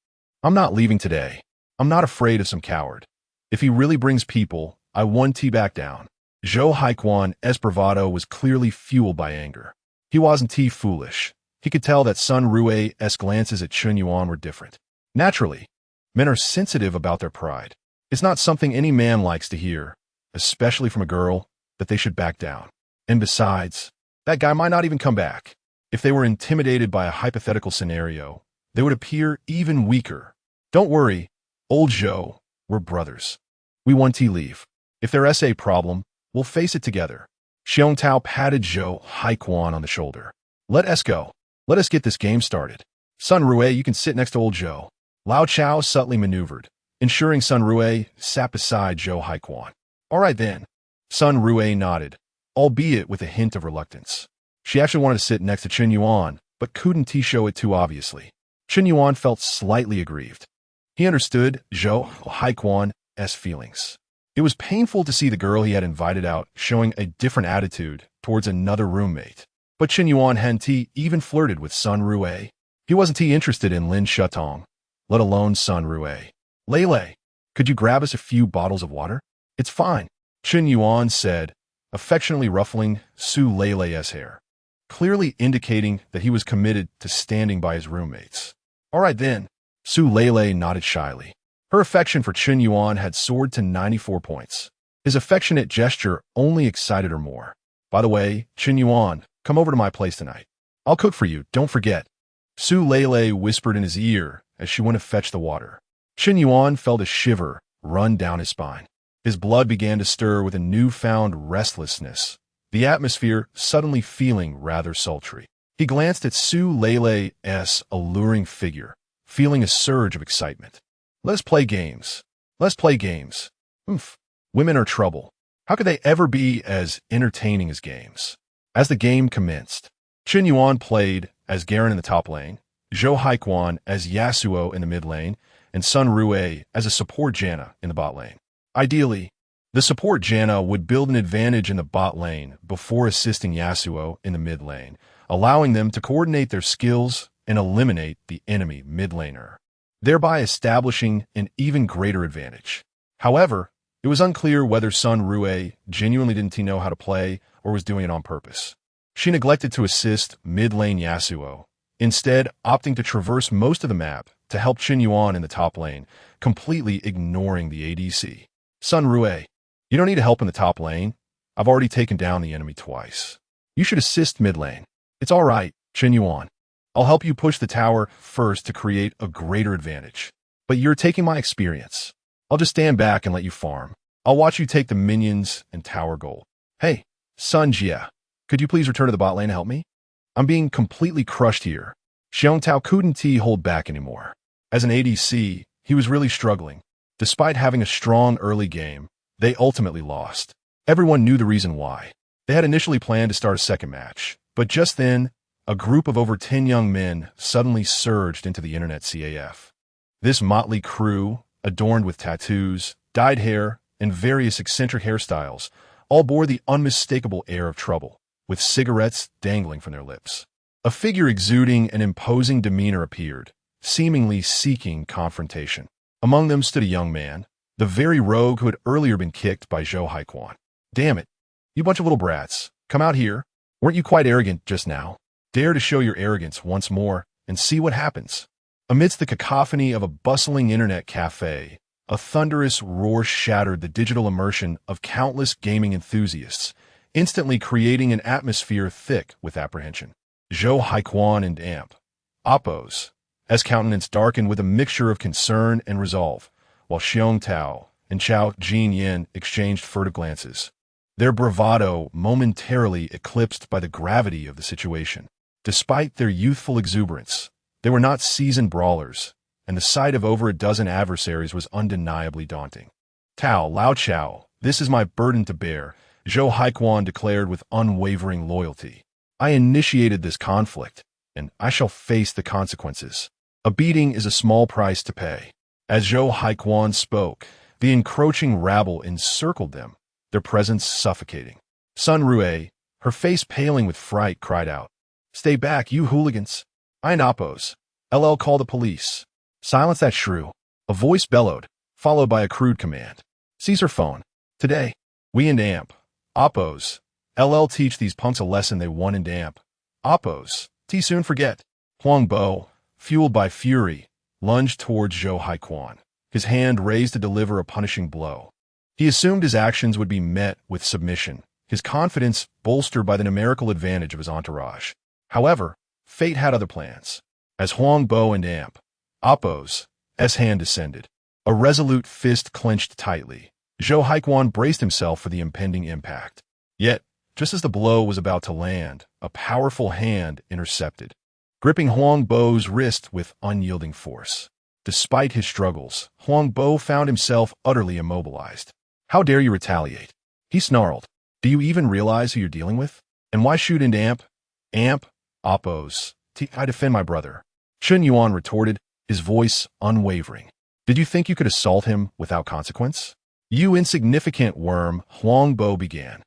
I'm not leaving today. I'm not afraid of some coward. If he really brings people, I 1T back down. Zhou Haikuan's bravado was clearly fueled by anger. He wasn't foolish. He could tell that Sun Rue's glances at Chen Yuan were different. Naturally, men are sensitive about their pride. It's not something any man likes to hear, especially from a girl, that they should back down. And besides, that guy might not even come back. If they were intimidated by a hypothetical scenario, they would appear even weaker. Don't worry, old Zhou, we're brothers. We want to leave. If there's a problem, we'll face it together. Xiong Tao patted Zhou Haiquan on the shoulder. Let us go. Let us get this game started. Sun Rue, you can sit next to old Zhou. Lao Chao subtly maneuvered, ensuring Sun Rue sat beside Zhou Haiquan. All right then. Sun Rue nodded, albeit with a hint of reluctance. She actually wanted to sit next to Chen Yuan, but couldn't show it too obviously. Chen Yuan felt slightly aggrieved. He understood Zhou Haiquan's feelings. It was painful to see the girl he had invited out showing a different attitude towards another roommate. But Chen Yuan hadn't even flirted with Sun Rue. He wasn't interested in Lin Shutong, let alone Sun Rue. Lele, could you grab us a few bottles of water? It's fine, Chen Yuan said, affectionately ruffling Su Lele's hair, clearly indicating that he was committed to standing by his roommates. All right then, Su Lele nodded shyly. Her affection for Chen Yuan had soared to 94 points. His affectionate gesture only excited her more. By the way, Chen Yuan, come over to my place tonight. I'll cook for you, don't forget. Su Lele whispered in his ear as she went to fetch the water. Chen Yuan felt a shiver run down his spine. His blood began to stir with a newfound restlessness, the atmosphere suddenly feeling rather sultry. He glanced at Su Lele's alluring figure, feeling a surge of excitement. Let's play games. Let's play games. Women are trouble. How could they ever be as entertaining as games? As the game commenced, Chen Yuan played as Garen in the top lane, Zhou Haiquan as Yasuo in the mid lane, and Sun Rue as a support Janna in the bot lane. Ideally, the support Janna would build an advantage in the bot lane before assisting Yasuo in the mid lane, allowing them to coordinate their skills and eliminate the enemy mid laner, thereby establishing an even greater advantage. However, it was unclear whether Sun Rue genuinely didn't know how to play or was doing it on purpose. She neglected to assist mid-lane Yasuo, instead opting to traverse most of the map to help Chen Yuan in the top lane, completely ignoring the ADC. Sun Rue, you don't need help in the top lane. I've already taken down the enemy twice. You should assist mid lane. It's all right, Chen Yuan. I'll help you push the tower first to create a greater advantage. But you're taking my experience. I'll just stand back and let you farm. I'll watch you take the minions and tower gold. Hey, Sun Jia, could you please return to the bot lane and help me? I'm being completely crushed here. Xiong Tao couldn't hold back anymore. As an ADC, he was really struggling. Despite having a strong early game, they ultimately lost. Everyone knew the reason why. They had initially planned to start a second match, but just then, a group of over 10 young men suddenly surged into the internet CAF. This motley crew, adorned with tattoos, dyed hair, and various eccentric hairstyles, all bore the unmistakable air of trouble, with cigarettes dangling from their lips. A figure exuding an imposing demeanor appeared, seemingly seeking confrontation. Among them stood a young man, the very rogue who had earlier been kicked by Zhou Haiquan. Damn it, you bunch of little brats, come out here. Weren't you quite arrogant just now? Dare to show your arrogance once more and see what happens. Amidst the cacophony of a bustling internet cafe, a thunderous roar shattered the digital immersion of countless gaming enthusiasts, instantly creating an atmosphere thick with apprehension. Zhou Haiquan and Oppo's countenance darkened with a mixture of concern and resolve, while Xiong Tao and Chao Jinyin exchanged furtive glances, their bravado momentarily eclipsed by the gravity of the situation. Despite their youthful exuberance, they were not seasoned brawlers, and the sight of over a dozen adversaries was undeniably daunting. Lao Chao, this is my burden to bear, Zhou Haiquan declared with unwavering loyalty. I initiated this conflict, and I shall face the consequences. A beating is a small price to pay. As Zhou Haiquan spoke, the encroaching rabble encircled them, their presence suffocating. Sun Rue, her face paling with fright, cried out, "Stay back, you hooligans! I and Oppos. LL, call the police. Silence that shrew." A voice bellowed, followed by a crude command. "Seize her phone. Today, we and Oppos. LL teach these punks a lesson they won and Oppos. T soon forget. Huang Bo, fueled by fury, lunged towards Zhou Haiquan, his hand raised to deliver a punishing blow. He assumed his actions would be met with submission, his confidence bolstered by the numerical advantage of his entourage. However, fate had other plans. As Huang Bo and Appo's hand descended, a resolute fist clenched tightly. Zhou Haiquan braced himself for the impending impact. Yet, just as the blow was about to land, a powerful hand intercepted, gripping Huang Bo's wrist with unyielding force. Despite his struggles, Huang Bo found himself utterly immobilized. "How dare you retaliate?" he snarled. "Do you even realize who you're dealing with? And why shoot into Appo's? I defend my brother." Chen Yuan retorted, his voice unwavering. "Did you think you could assault him without consequence?" "You insignificant worm," Huang Bo began.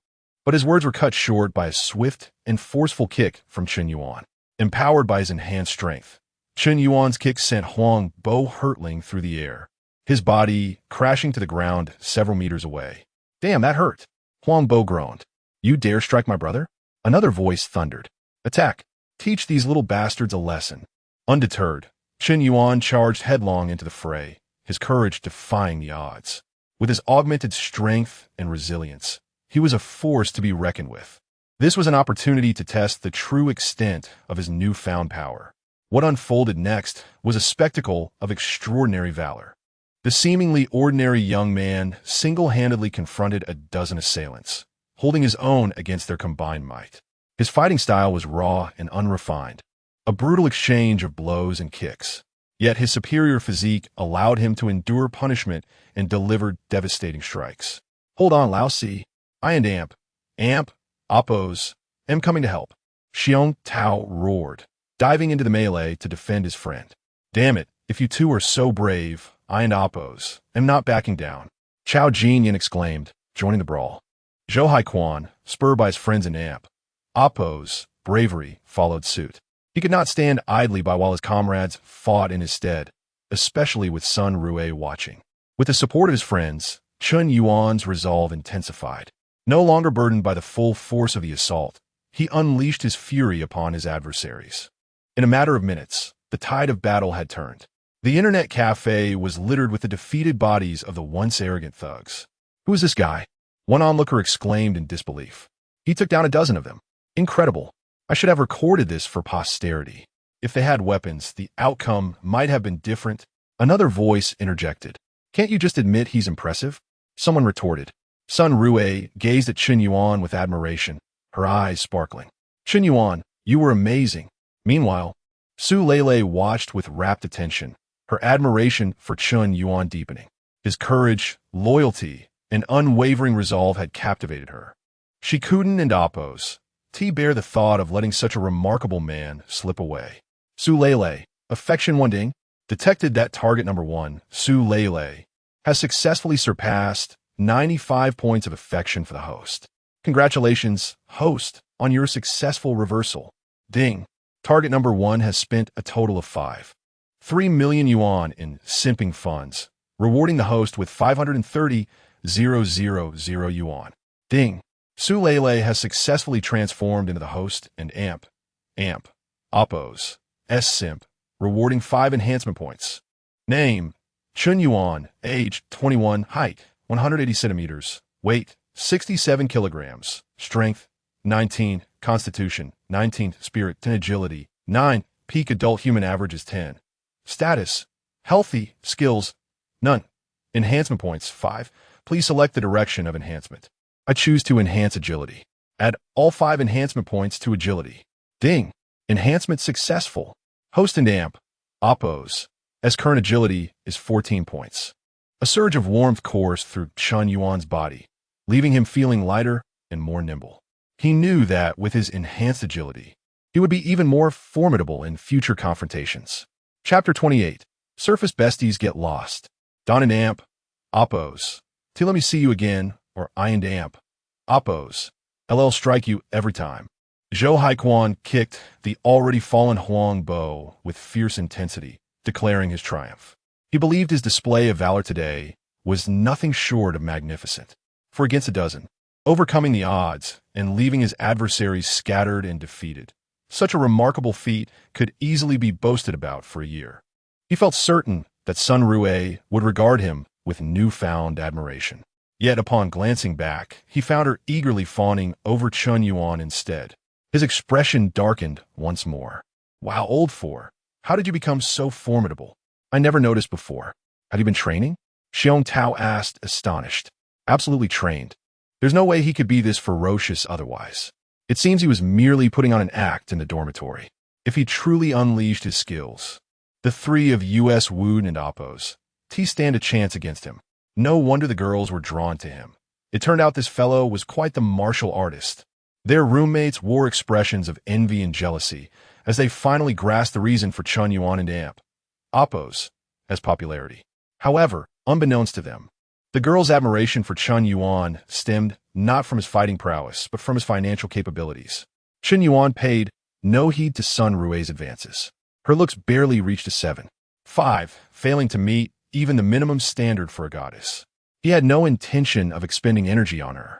But his words were cut short by a swift and forceful kick from Chen Yuan. Empowered by his enhanced strength, Chen Yuan's kick sent Huang Bo hurtling through the air, his body crashing to the ground several meters away. "Damn, that hurt," Huang Bo groaned. "You dare strike my brother?" Another voice thundered. "Attack! Teach these little bastards a lesson." Undeterred, Chen Yuan charged headlong into the fray, his courage defying the odds. With his augmented strength and resilience, he was a force to be reckoned with. This was an opportunity to test the true extent of his newfound power. What unfolded next was a spectacle of extraordinary valor. The seemingly ordinary young man single-handedly confronted a dozen assailants, holding his own against their combined might. His fighting style was raw and unrefined, a brutal exchange of blows and kicks. Yet his superior physique allowed him to endure punishment and deliver devastating strikes. "Hold on, Lao Si. I and Appo's am coming to help." Xiong Tao roared, diving into the melee to defend his friend. "Damn it, if you two are so brave, I and Appo's am not backing down," Chao Jinyan exclaimed, joining the brawl. Zhou Haiquan, spurred by his friends in Appo's bravery, followed suit. He could not stand idly by while his comrades fought in his stead, especially with Sun Rue watching. With the support of his friends, Chen Yuan's resolve intensified. No longer burdened by the full force of the assault, he unleashed his fury upon his adversaries. In a matter of minutes, the tide of battle had turned. The internet cafe was littered with the defeated bodies of the once arrogant thugs. "Who is this guy?" one onlooker exclaimed in disbelief. "He took down a dozen of them. Incredible. I should have recorded this for posterity. If they had weapons, the outcome might have been different." Another voice interjected. "Can't you just admit he's impressive?" Someone retorted. Sun Rue gazed at Chen Yuan with admiration, her eyes sparkling. "Chen Yuan, you were amazing." Meanwhile, Su Lele watched with rapt attention, her admiration for Chen Yuan deepening. His courage, loyalty, and unwavering resolve had captivated her. She couldn't and Appo's bear the thought of letting such a remarkable man slip away. Su Lele, Affection Wanding, detected that target number 1, Su Lele, has successfully surpassed 95 points of affection for the host. Congratulations, host, on your successful reversal. Ding. Target number 1 has spent a total of 3 million yuan in simping funds, rewarding the host with 530,000 yuan. Ding. Su Lele has successfully transformed into the host and Appo's simp, rewarding 5 enhancement points. Name: Chen Yuan, age 21, height 180 centimeters, weight 67 kilograms, strength 19, constitution 19, spirit 10, agility 9, peak adult human average is 10. Status: healthy, skills none. Enhancement points 5. Please select the direction of enhancement. I choose to enhance agility. Add all 5 enhancement points to agility. Ding. Enhancement successful. Host and Appo's current agility is 14 points. A surge of warmth coursed through Chen Yuan's body, leaving him feeling lighter and more nimble. He knew that with his enhanced agility, he would be even more formidable in future confrontations. Chapter 28. Surface Besties Get Lost. Don and Appo's. Till let me see you again, or I and Appo's. LL strike you every time. Zhou Haiquan kicked the already fallen Huang Bo with fierce intensity, declaring his triumph. He believed his display of valor today was nothing short of magnificent. For against a dozen, overcoming the odds and leaving his adversaries scattered and defeated, Such a remarkable feat could easily be boasted about for a year. He felt certain that Sun Rue would regard him with newfound admiration. Yet upon glancing back, he found her eagerly fawning over Chen Yuan instead. His expression darkened once more. Wow, old four, how did you become so formidable? I never noticed before. Had you been training? Xiong Tao asked, astonished. Absolutely trained. There's no way he could be this ferocious otherwise. It seems he was merely putting on an act in the dormitory. If he truly unleashed his skills, the three of U.S. Wood and Oppos, T stand a chance against him. No wonder the girls were drawn to him. It turned out this fellow was quite the martial artist. Their roommates wore expressions of envy and jealousy as they finally grasped the reason for Chen Yuan and Amp, Oppos, as popularity. However, unbeknownst to them, the girls' admiration for Chen Yuan stemmed not from his fighting prowess, but from his financial capabilities. Chen Yuan paid no heed to Sun Rue's advances. Her looks barely reached a 7.5, failing to meet even the minimum standard for a goddess. He had no intention of expending energy on her.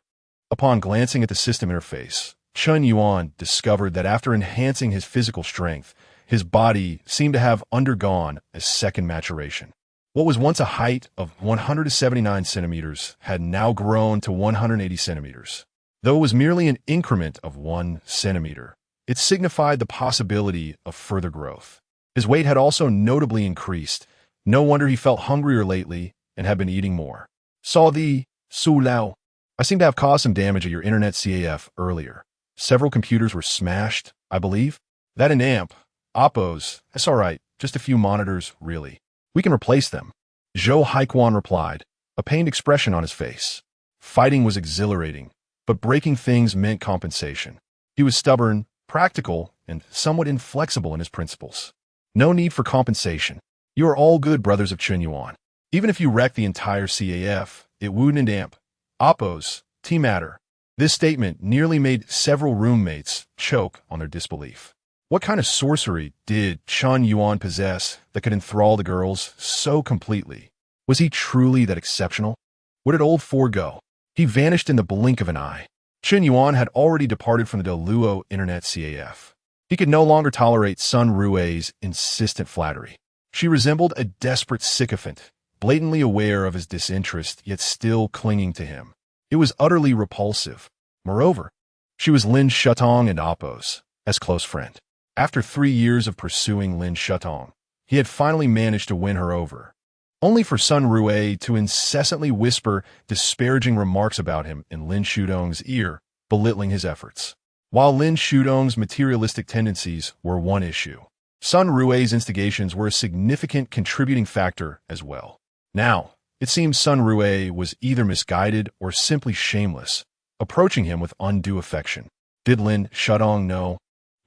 Upon glancing at the system interface, Chen Yuan discovered that after enhancing his physical strength, his body seemed to have undergone a second maturation. What was once a height of 179 centimeters had now grown to 180 centimeters. Though it was merely an increment of 1 centimeter, it signified the possibility of further growth. His weight had also notably increased. No wonder he felt hungrier lately and had been eating more. Saw the Su Lao. I seem to have caused some damage at your internet CAF earlier. Several computers were smashed, I believe. That and Amp, Oppos, that's all right. Just a few monitors, really. We can replace them. Zhou Haikuan replied, a pained expression on his face. Fighting was exhilarating, but breaking things meant compensation. He was stubborn, practical, and somewhat inflexible in his principles. No need for compensation. You are all good brothers of Chen Yuan. Even if you wreck the entire CAF, it wouldn't Amp, Oppos, T-Matter. This statement nearly made several roommates choke on their disbelief. What kind of sorcery did Chen Yuan possess that could enthrall the girls so completely? Was he truly that exceptional? Where did old Four go? He vanished in the blink of an eye. Chen Yuan had already departed from the Deluo Internet CAF. He could no longer tolerate Sun Rue's insistent flattery. She resembled a desperate sycophant, blatantly aware of his disinterest, yet still clinging to him. It was utterly repulsive. Moreover, she was Lin Shutong and Oppos, as close friend. After 3 years of pursuing Lin Shutong, he had finally managed to win her over, only for Sun Rue to incessantly whisper disparaging remarks about him in Lin Shutong's ear, belittling his efforts. While Lin Shutong's materialistic tendencies were one issue, Sun Rue's instigations were a significant contributing factor as well. Now, it seemed Sun Rue was either misguided or simply shameless, approaching him with undue affection. Did Lin Shutong know?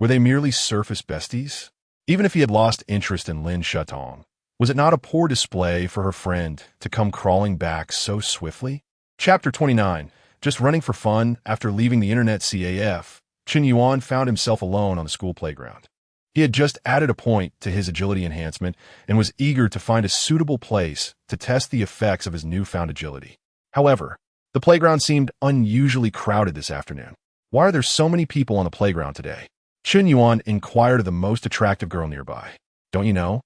Were they merely surface besties? Even if he had lost interest in Lin Shutong, was it not a poor display for her friend to come crawling back so swiftly? Chapter 29. Just running for fun after leaving the internet CAF, Chen Yuan found himself alone on the school playground. He had just added a point to his agility enhancement and was eager to find a suitable place to test the effects of his newfound agility. However, the playground seemed unusually crowded this afternoon. Why are there so many people on the playground today? Chen Yuan inquired of the most attractive girl nearby. Don't you know?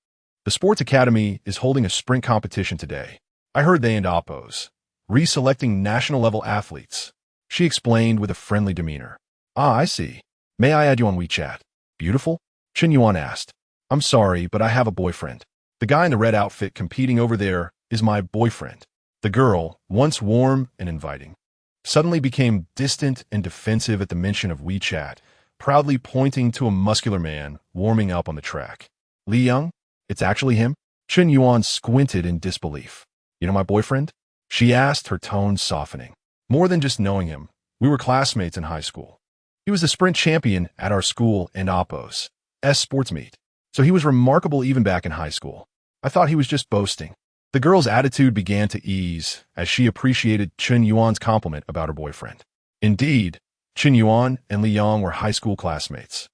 The Sports Academy is holding a sprint competition today. I heard they and Oppos, reselecting national-level athletes. She explained with a friendly demeanor. Ah, I see. May I add you on WeChat? Beautiful? Chen Yuan asked. I'm sorry, but I have a boyfriend. The guy in the red outfit competing over there is my boyfriend. The girl, once warm and inviting, suddenly became distant and defensive at the mention of WeChat, proudly pointing to a muscular man warming up on the track. Li Young? It's actually him? Chen Yuan squinted in disbelief. You know my boyfriend? She asked, her tone softening. More than just knowing him, we were classmates in high school. He was the sprint champion at our school and Oppos' sports meet, so he was remarkable even back in high school. I thought he was just boasting. The girl's attitude began to ease as she appreciated Chen Yuan's compliment about her boyfriend. Indeed, Chen Yuan and Li Yang were high school classmates,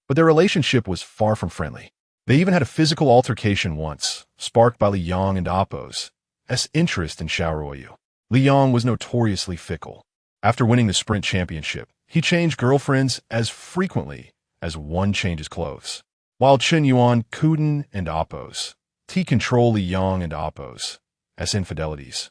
but their relationship was far from friendly. They even had a physical altercation once, sparked by Li Yang and Oppos' interest in Xiaoruoyu. Li Yang was notoriously fickle. After winning the sprint championship, he changed girlfriends as frequently as one changes clothes. While Chen Yuan couldn't and oppose, T control Li Yang and oppose, as infidelities.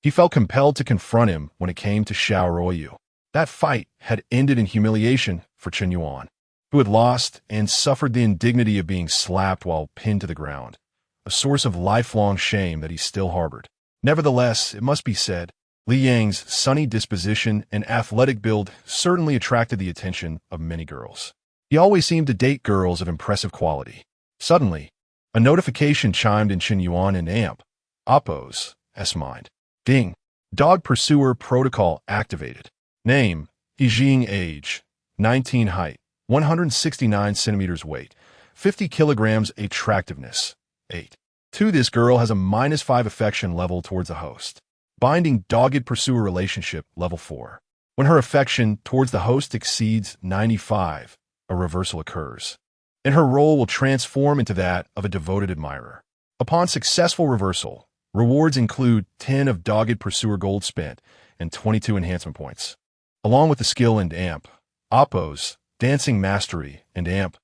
He felt compelled to confront him when it came to Xiao Ruoyu. That fight had ended in humiliation for Chen Yuan, who had lost and suffered the indignity of being slapped while pinned to the ground, a source of lifelong shame that he still harbored. Nevertheless, it must be said, Li Yang's sunny disposition and athletic build certainly attracted the attention of many girls. He always seemed to date girls of impressive quality. Suddenly, a notification chimed in Chen Yuan and AMP, Oppo's, S-Mind. Ding. Dog Pursuer Protocol activated. Name, Yijing age, 19 height, 169 centimeters weight, 50 kilograms attractiveness, 8. 2. This girl has a -5 affection level towards the host. Binding dogged pursuer relationship level 4. When her affection towards the host exceeds 95, a reversal occurs, and her role will transform into that of a devoted admirer. Upon successful reversal, rewards include 10 of dogged pursuer gold spent and 22 enhancement points, along with the skill and AMP, Oppo's, dancing mastery, and AMP,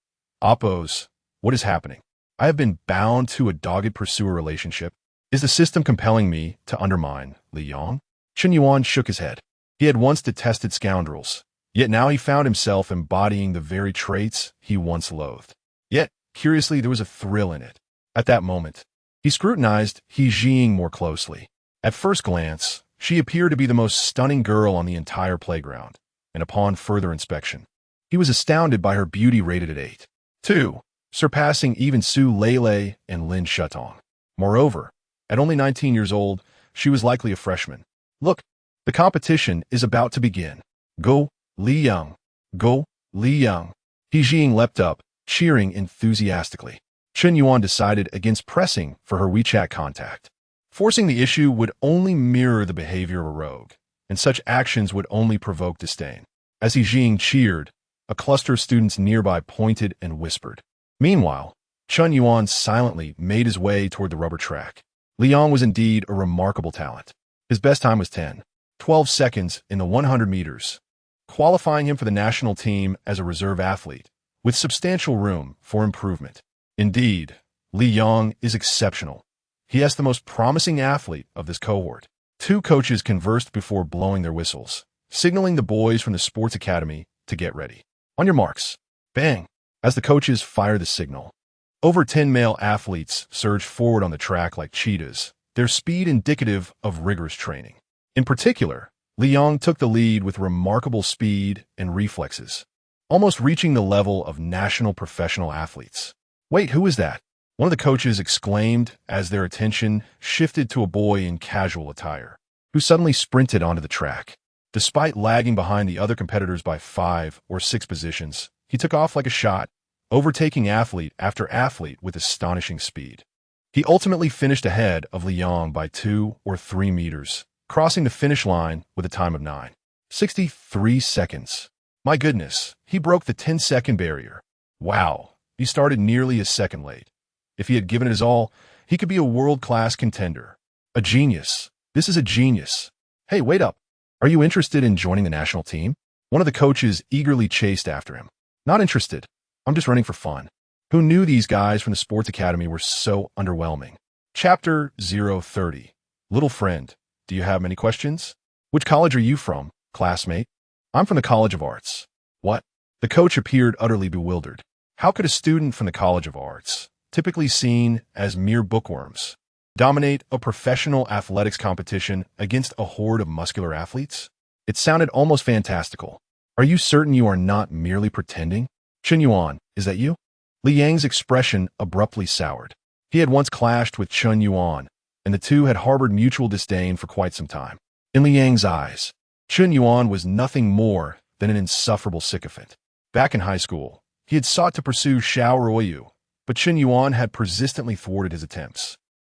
Oppo's, what is happening? I have been bound to a dogged pursuer relationship. Is the system compelling me to undermine Li Yang? Chen Yuan shook his head. He had once detested scoundrels, yet now he found himself embodying the very traits he once loathed. Yet, curiously, there was a thrill in it. At that moment, he scrutinized He Jing more closely. At first glance, she appeared to be the most stunning girl on the entire playground, and upon further inspection, he was astounded by her beauty rated at 8. 2. Surpassing even Su Lele and Lin Shutong. Moreover, at only 19 years old, she was likely a freshman. Look, the competition is about to begin. Go, Li Yang. Go, Li Yang. He Jing leapt up, cheering enthusiastically. Chen Yuan decided against pressing for her WeChat contact. Forcing the issue would only mirror the behavior of a rogue, and such actions would only provoke disdain. As He Jing cheered, a cluster of students nearby pointed and whispered. Meanwhile, Chen Yuan silently made his way toward the rubber track. Li Yang was indeed a remarkable talent. His best time was 10.12 seconds in the 100 meters, qualifying him for the national team as a reserve athlete, with substantial room for improvement. Indeed, Li Yang is exceptional. He is the most promising athlete of this cohort. 2 coaches conversed before blowing their whistles, signaling the boys from the sports academy to get ready. On your marks. Bang! As the coaches fired the signal, over 10 male athletes surged forward on the track like cheetahs, their speed indicative of rigorous training. In particular, Li Yang took the lead with remarkable speed and reflexes, almost reaching the level of national professional athletes. Wait, who is that? One of the coaches exclaimed as their attention shifted to a boy in casual attire, who suddenly sprinted onto the track. Despite lagging behind the other competitors by 5 or 6 positions, he took off like a shot, overtaking athlete after athlete with astonishing speed. He ultimately finished ahead of Li Yang by 2 or 3 meters, crossing the finish line with a time of 9.63 seconds. My goodness, he broke the 10-second barrier. Wow, he started nearly a second late. If he had given it his all, he could be a world-class contender. A genius. This is a genius. Hey, wait up. Are you interested in joining the national team? One of the coaches eagerly chased after him. Not interested. I'm just running for fun. Who knew these guys from the sports academy were so underwhelming? Chapter 030. Little friend, do you have many questions? Which college are you from, classmate? I'm from the College of Arts. What? The coach appeared utterly bewildered. How could a student from the College of Arts, typically seen as mere bookworms, dominate a professional athletics competition against a horde of muscular athletes? It sounded almost fantastical. Are you certain you are not merely pretending? Chen Yuan, is that you? Li Yang's expression abruptly soured. He had once clashed with Chen Yuan, and the two had harbored mutual disdain for quite some time. In Li Yang's eyes, Chen Yuan was nothing more than an insufferable sycophant. Back in high school, he had sought to pursue Xiao Ruoyu, but Chen Yuan had persistently thwarted his attempts.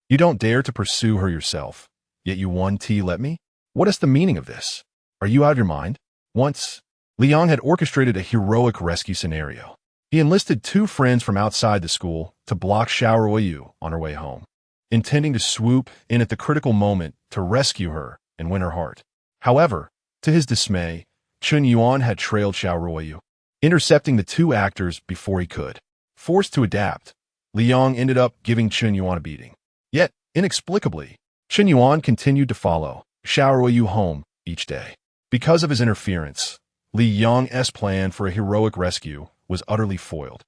You don't dare to pursue her yourself, yet you let me? What is the meaning of this? Are you out of your mind? Once, Li Yang had orchestrated a heroic rescue scenario. He enlisted 2 friends from outside the school to block Xiao Ruoyu on her way home, intending to swoop in at the critical moment to rescue her and win her heart. However, to his dismay, Chen Yuan had trailed Xiao Ruoyu. intercepting the two actors before he could. Forced to adapt, Li Yong ended up giving Chen Yuan a beating. Yet, inexplicably, Chen Yuan continued to follow Xiaoru home each day. Because of his interference, Li Yong's plan for a heroic rescue was utterly foiled,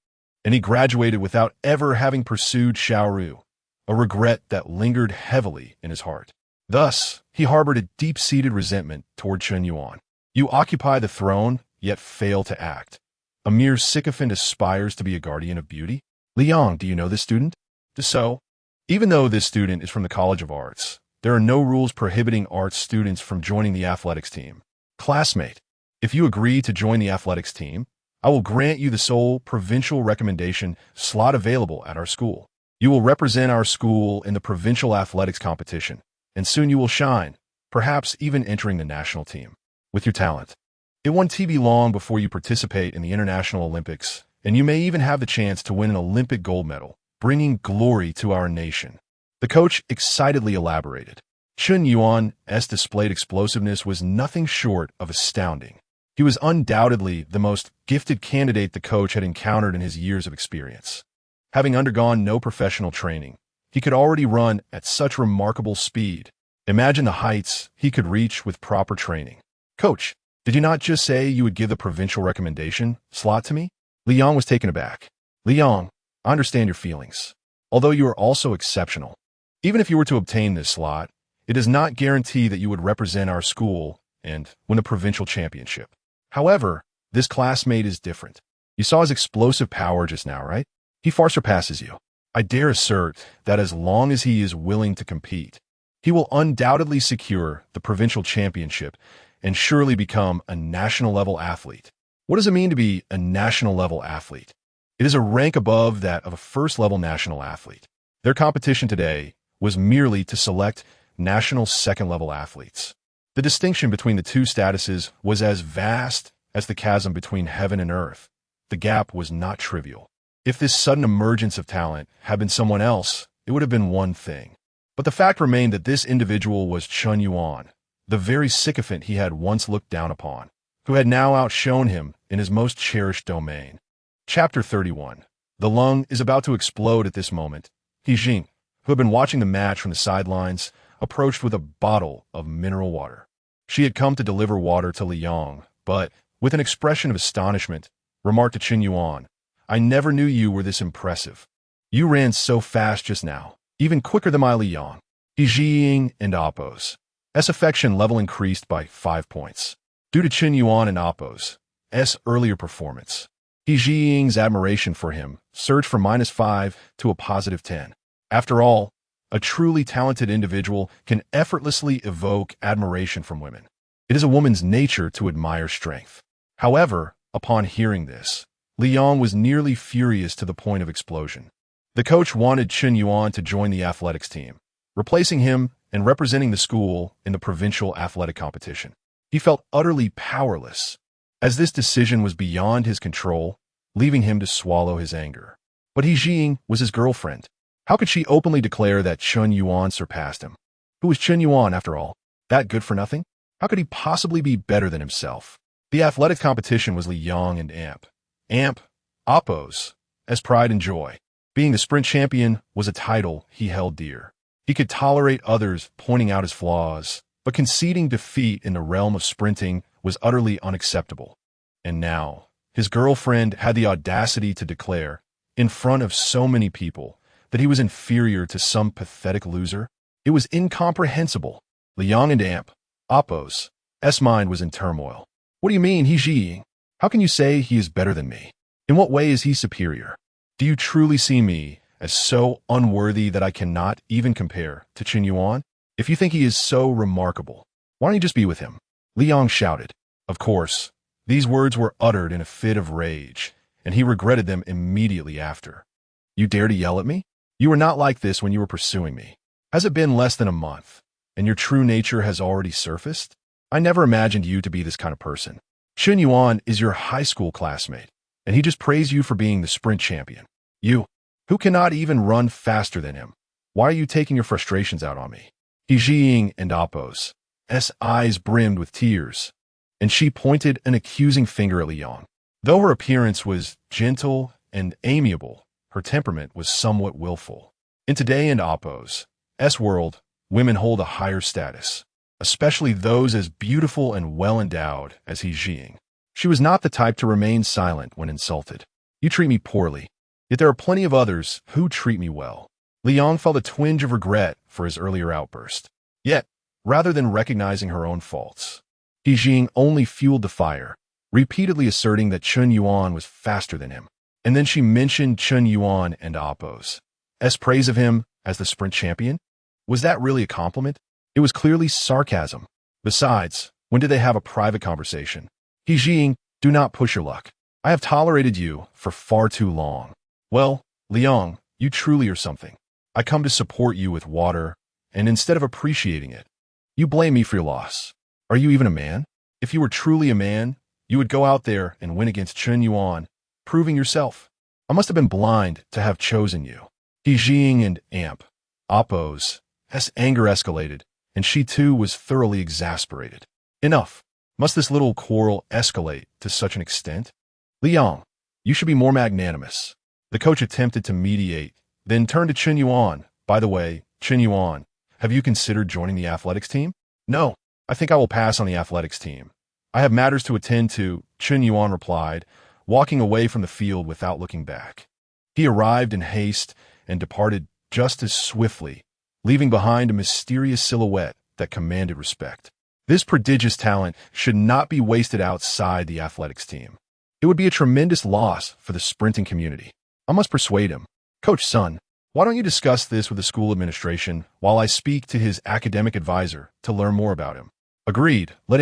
and he graduated without ever having pursued Xiaoru, a regret that lingered heavily in his heart. Thus, he harbored a deep-seated resentment toward Chen Yuan. You occupy the throne, yet fail to act. A mere sycophant aspires to be a guardian of beauty? Li Yong, do you know this student? So, even though this student is from the College of Arts, there are no rules prohibiting arts students from joining the athletics team. Classmate, if you agree to join the athletics team, I will grant you the sole provincial recommendation slot available at our school. You will represent our school in the provincial athletics competition, and soon you will shine, perhaps even entering the national team. With your talent, it won't be long before you participate in the International Olympics, and you may even have the chance to win an Olympic gold medal, bringing glory to our nation. The coach excitedly elaborated. Chen Yuan's displayed explosiveness was nothing short of astounding. He was undoubtedly the most gifted candidate the coach had encountered in his years of experience. Having undergone no professional training, he could already run at such remarkable speed. Imagine the heights he could reach with proper training. Coach, did you not just say you would give the provincial recommendation slot to me? Li Yong was taken aback. Li Yong, I understand your feelings. Although you are also exceptional. Even if you were to obtain this slot, it does not guarantee that you would represent our school and win the provincial championship. However, this classmate is different. You saw his explosive power just now, right? He far surpasses you. I dare assert that as long as he is willing to compete, he will undoubtedly secure the provincial championship and surely become a national-level athlete. What does it mean to be a national-level athlete? It is a rank above that of a first-level national athlete. Their competition today was merely to select national second-level athletes. The distinction between the two statuses was as vast as the chasm between heaven and earth. The gap was not trivial. If this sudden emergence of talent had been someone else, it would have been one thing. But the fact remained that this individual was Chen Yuan, the very sycophant he had once looked down upon, who had now outshone him in his most cherished domain. Chapter 31. The lung is about to explode at this moment. He Jing, who had been watching the match from the sidelines, approached with a bottle of mineral water. She had come to deliver water to Li Yong, but, with an expression of astonishment, remarked to Chen Yuan, I never knew you were this impressive. You ran so fast just now, even quicker than my Li Yong. He Jing and Appo's affection level increased by 5 points, due to Chen Yuan and Appo's earlier performance. He Jing's admiration for him surged from -5 to a +10. After all, a truly talented individual can effortlessly evoke admiration from women. It is a woman's nature to admire strength. However, upon hearing this, Li Yong was nearly furious to the point of explosion. The coach wanted Chen Yuan to join the athletics team, replacing him and representing the school in the provincial athletic competition. He felt utterly powerless, as this decision was beyond his control, leaving him to swallow his anger. But He Jing was his girlfriend. How could she openly declare that Chen Yuan surpassed him? Who was Chen Yuan, after all? That good for nothing? How could he possibly be better than himself? The athletic competition was Li Yong and Appo's pride and joy. Being the sprint champion was a title he held dear. He could tolerate others pointing out his flaws, but conceding defeat in the realm of sprinting was utterly unacceptable. And now, his girlfriend had the audacity to declare, in front of so many people, that he was inferior to some pathetic loser. It was incomprehensible. Li Yong and Appo's mind was in turmoil. What do you mean, He Jing? How can you say he is better than me? In what way is he superior? Do you truly see me as so unworthy that I cannot even compare to Chen Yuan? If you think he is so remarkable, why don't you just be with him? Li Yong shouted. Of course, these words were uttered in a fit of rage, and he regretted them immediately after. You dare to yell at me? You were not like this when you were pursuing me. Has it been less than a month, and your true nature has already surfaced? I never imagined you to be this kind of person. Chen Yuan is your high school classmate, and he just praised you for being the sprint champion. You, who cannot even run faster than him. Why are you taking your frustrations out on me? He Jing and Appo's eyes brimmed with tears, and she pointed an accusing finger at Li Yong. Though her appearance was gentle and amiable, her temperament was somewhat willful. In Today and Oppo's world, women hold a higher status, especially those as beautiful and well-endowed as He Jing. She was not the type to remain silent when insulted. You treat me poorly, yet there are plenty of others who treat me well. Liang felt a twinge of regret for his earlier outburst. Yet, rather than recognizing her own faults, He Jing only fueled the fire, repeatedly asserting that Chen Yuan was faster than him. And then she mentioned Chen Yuan and Oppo's praise of him as the sprint champion. Was that really a compliment? It was clearly sarcasm. Besides, when did they have a private conversation? He Jing, do not push your luck. I have tolerated you for far too long. Well, Liang, you truly are something. I come to support you with water, and instead of appreciating it, you blame me for your loss. Are you even a man? If you were truly a man, you would go out there and win against Chen Yuan, proving yourself. I must have been blind to have chosen you. He Jing and Oppo's anger escalated, and she too was thoroughly exasperated. Enough. Must this little quarrel escalate to such an extent? Liang, you should be more magnanimous. The coach attempted to mediate, then turned to Chen Yuan. By the way, Chen Yuan, have you considered joining the athletics team? No, I think I will pass on the athletics team. I have matters to attend to, Chen Yuan replied, walking away from the field without looking back. He arrived in haste and departed just as swiftly, leaving behind a mysterious silhouette that commanded respect. This prodigious talent should not be wasted outside the athletics team. It would be a tremendous loss for the sprinting community. I must persuade him. Coach Sun, why don't you discuss this with the school administration while I speak to his academic advisor to learn more about him? Agreed. Let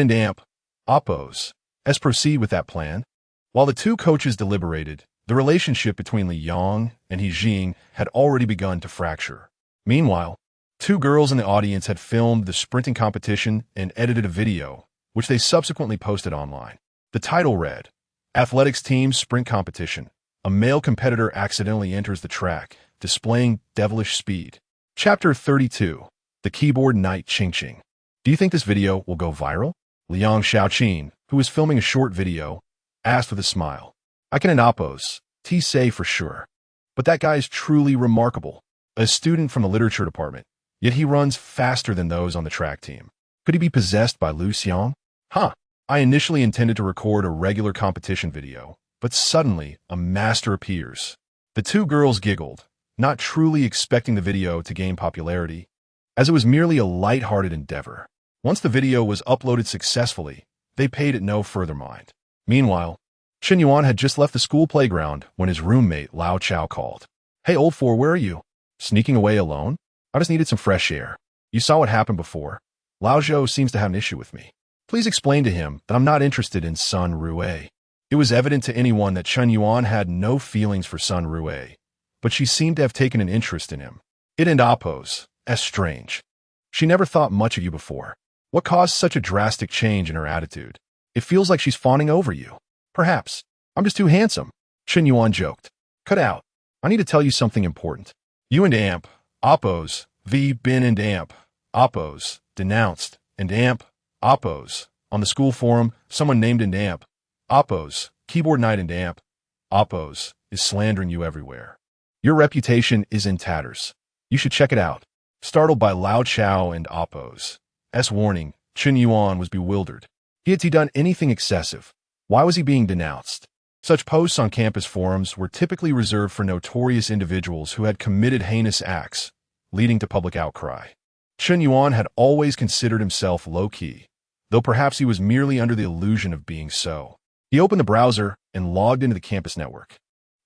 Oppo's proceed with that plan. While the two coaches deliberated, the relationship between Liang and He Jing had already begun to fracture. Meanwhile, two girls in the audience had filmed the sprinting competition and edited a video, which they subsequently posted online. The title read, Athletics Team Sprint Competition. A male competitor accidentally enters the track, displaying devilish speed. Chapter 32. The Keyboard Knight Ching Ching. Do you think this video will go viral? Liang Xiaoqin, who was filming a short video, asked with a smile. I can Oppo's say for sure. But that guy is truly remarkable. A student from the literature department, yet he runs faster than those on the track team. Could he be possessed by Lu Xiang? Huh. I initially intended to record a regular competition video, but suddenly a master appears. The two girls giggled, not truly expecting the video to gain popularity, as it was merely a light-hearted endeavor. Once the video was uploaded successfully, they paid it no further mind. Meanwhile, Chen Yuan had just left the school playground when his roommate Lao Chao called. Hey, old four, where are you? Sneaking away alone? I just needed some fresh air. You saw what happened before. Lao Zhou seems to have an issue with me. Please explain to him that I'm not interested in Sun Rue. It was evident to anyone that Chen Yuan had no feelings for Sun Rue, but she seemed to have taken an interest in him. It and Oppo's strange. She never thought much of you before. What caused such a drastic change in her attitude? It feels like she's fawning over you. Perhaps. I'm just too handsome. Chen Yuan joked. Cut out. I need to tell you something important. You and Oppo's, been and Oppo's, denounced, and Oppo's. On the school forum, someone named and Oppo's, Keyboard Knight and Oppo's, is slandering you everywhere. Your reputation is in tatters. You should check it out. Startled by Lao Chao and Oppo's warning, Chen Yuan was bewildered. Had he done anything excessive? Why was he being denounced? Such posts on campus forums were typically reserved for notorious individuals who had committed heinous acts, leading to public outcry. Chen Yuan had always considered himself low-key, though perhaps he was merely under the illusion of being so. He opened the browser and logged into the campus network,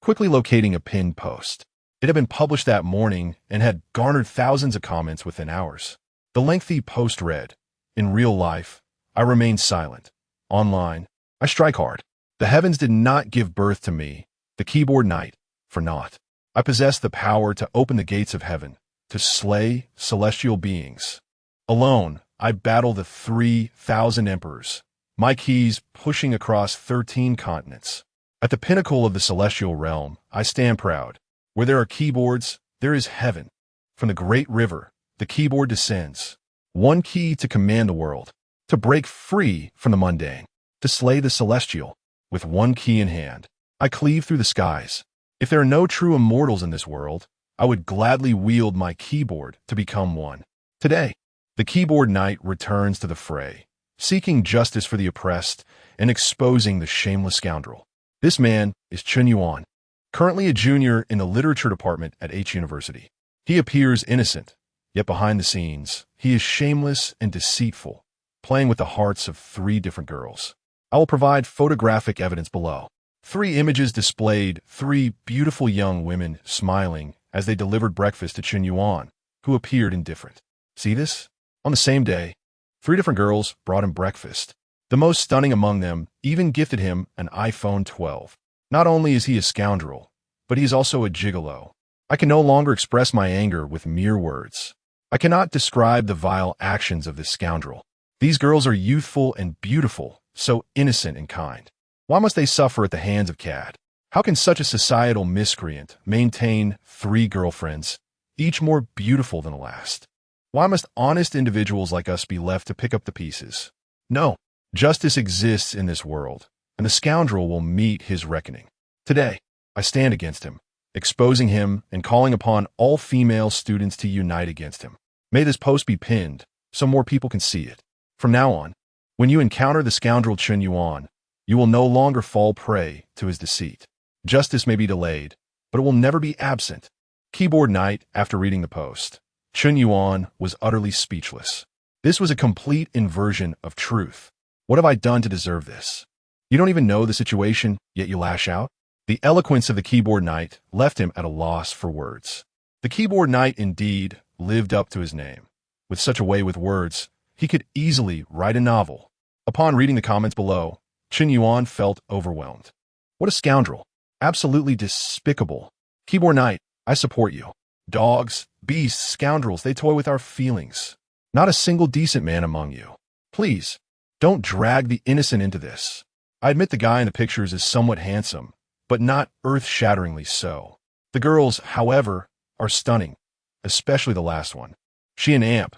quickly locating a pinned post. It had been published that morning and had garnered thousands of comments within hours. The lengthy post read, In real life, I remain silent. Online, I strike hard. The heavens did not give birth to me, the keyboard knight, for naught. I possess the power to open the gates of heaven, to slay celestial beings. Alone, I battle the 3,000 emperors, my keys pushing across 13 continents. At the pinnacle of the celestial realm, I stand proud. Where there are keyboards, there is heaven. From the great river, the keyboard descends. One key to command the world, to break free from the mundane, to slay the celestial. With one key in hand, I cleave through the skies. If there are no true immortals in this world, I would gladly wield my keyboard to become one. Today, the keyboard knight returns to the fray, seeking justice for the oppressed and exposing the shameless scoundrel. This man is Chen Yuan, currently a junior in the literature department at H University. He appears innocent, yet behind the scenes, he is shameless and deceitful, playing with the hearts of 3 different girls. I will provide photographic evidence below. 3 images displayed 3 beautiful young women smiling as they delivered breakfast to Chen Yuan, who appeared indifferent. See this? On the same day, 3 different girls brought him breakfast. The most stunning among them even gifted him an iPhone 12. Not only is he a scoundrel, but he is also a gigolo. I can no longer express my anger with mere words. I cannot describe the vile actions of this scoundrel. These girls are youthful and beautiful, so innocent and kind. Why must they suffer at the hands of Cad? How can such a societal miscreant maintain 3 girlfriends, each more beautiful than the last? Why must honest individuals like us be left to pick up the pieces? No, justice exists in this world, and the scoundrel will meet his reckoning. Today, I stand against him, exposing him and calling upon all female students to unite against him. May this post be pinned so more people can see it. From now on, when you encounter the scoundrel Chen Yuan, you will no longer fall prey to his deceit. Justice may be delayed, but it will never be absent. Keyboard Knight, after reading the post, Chen Yuan was utterly speechless. This was a complete inversion of truth. What have I done to deserve this? You don't even know the situation, yet you lash out? The eloquence of the Keyboard Knight left him at a loss for words. The Keyboard Knight indeed lived up to his name. With such a way with words, he could easily write a novel. Upon reading the comments below, Chen Yuan felt overwhelmed. What a scoundrel. Absolutely despicable. Keyboard Knight, I support you. Dogs, beasts, scoundrels, they toy with our feelings. Not a single decent man among you. Please, don't drag the innocent into this. I admit the guy in the pictures is somewhat handsome, but not earth-shatteringly so. The girls, however, are stunning, especially the last one. She and Amp,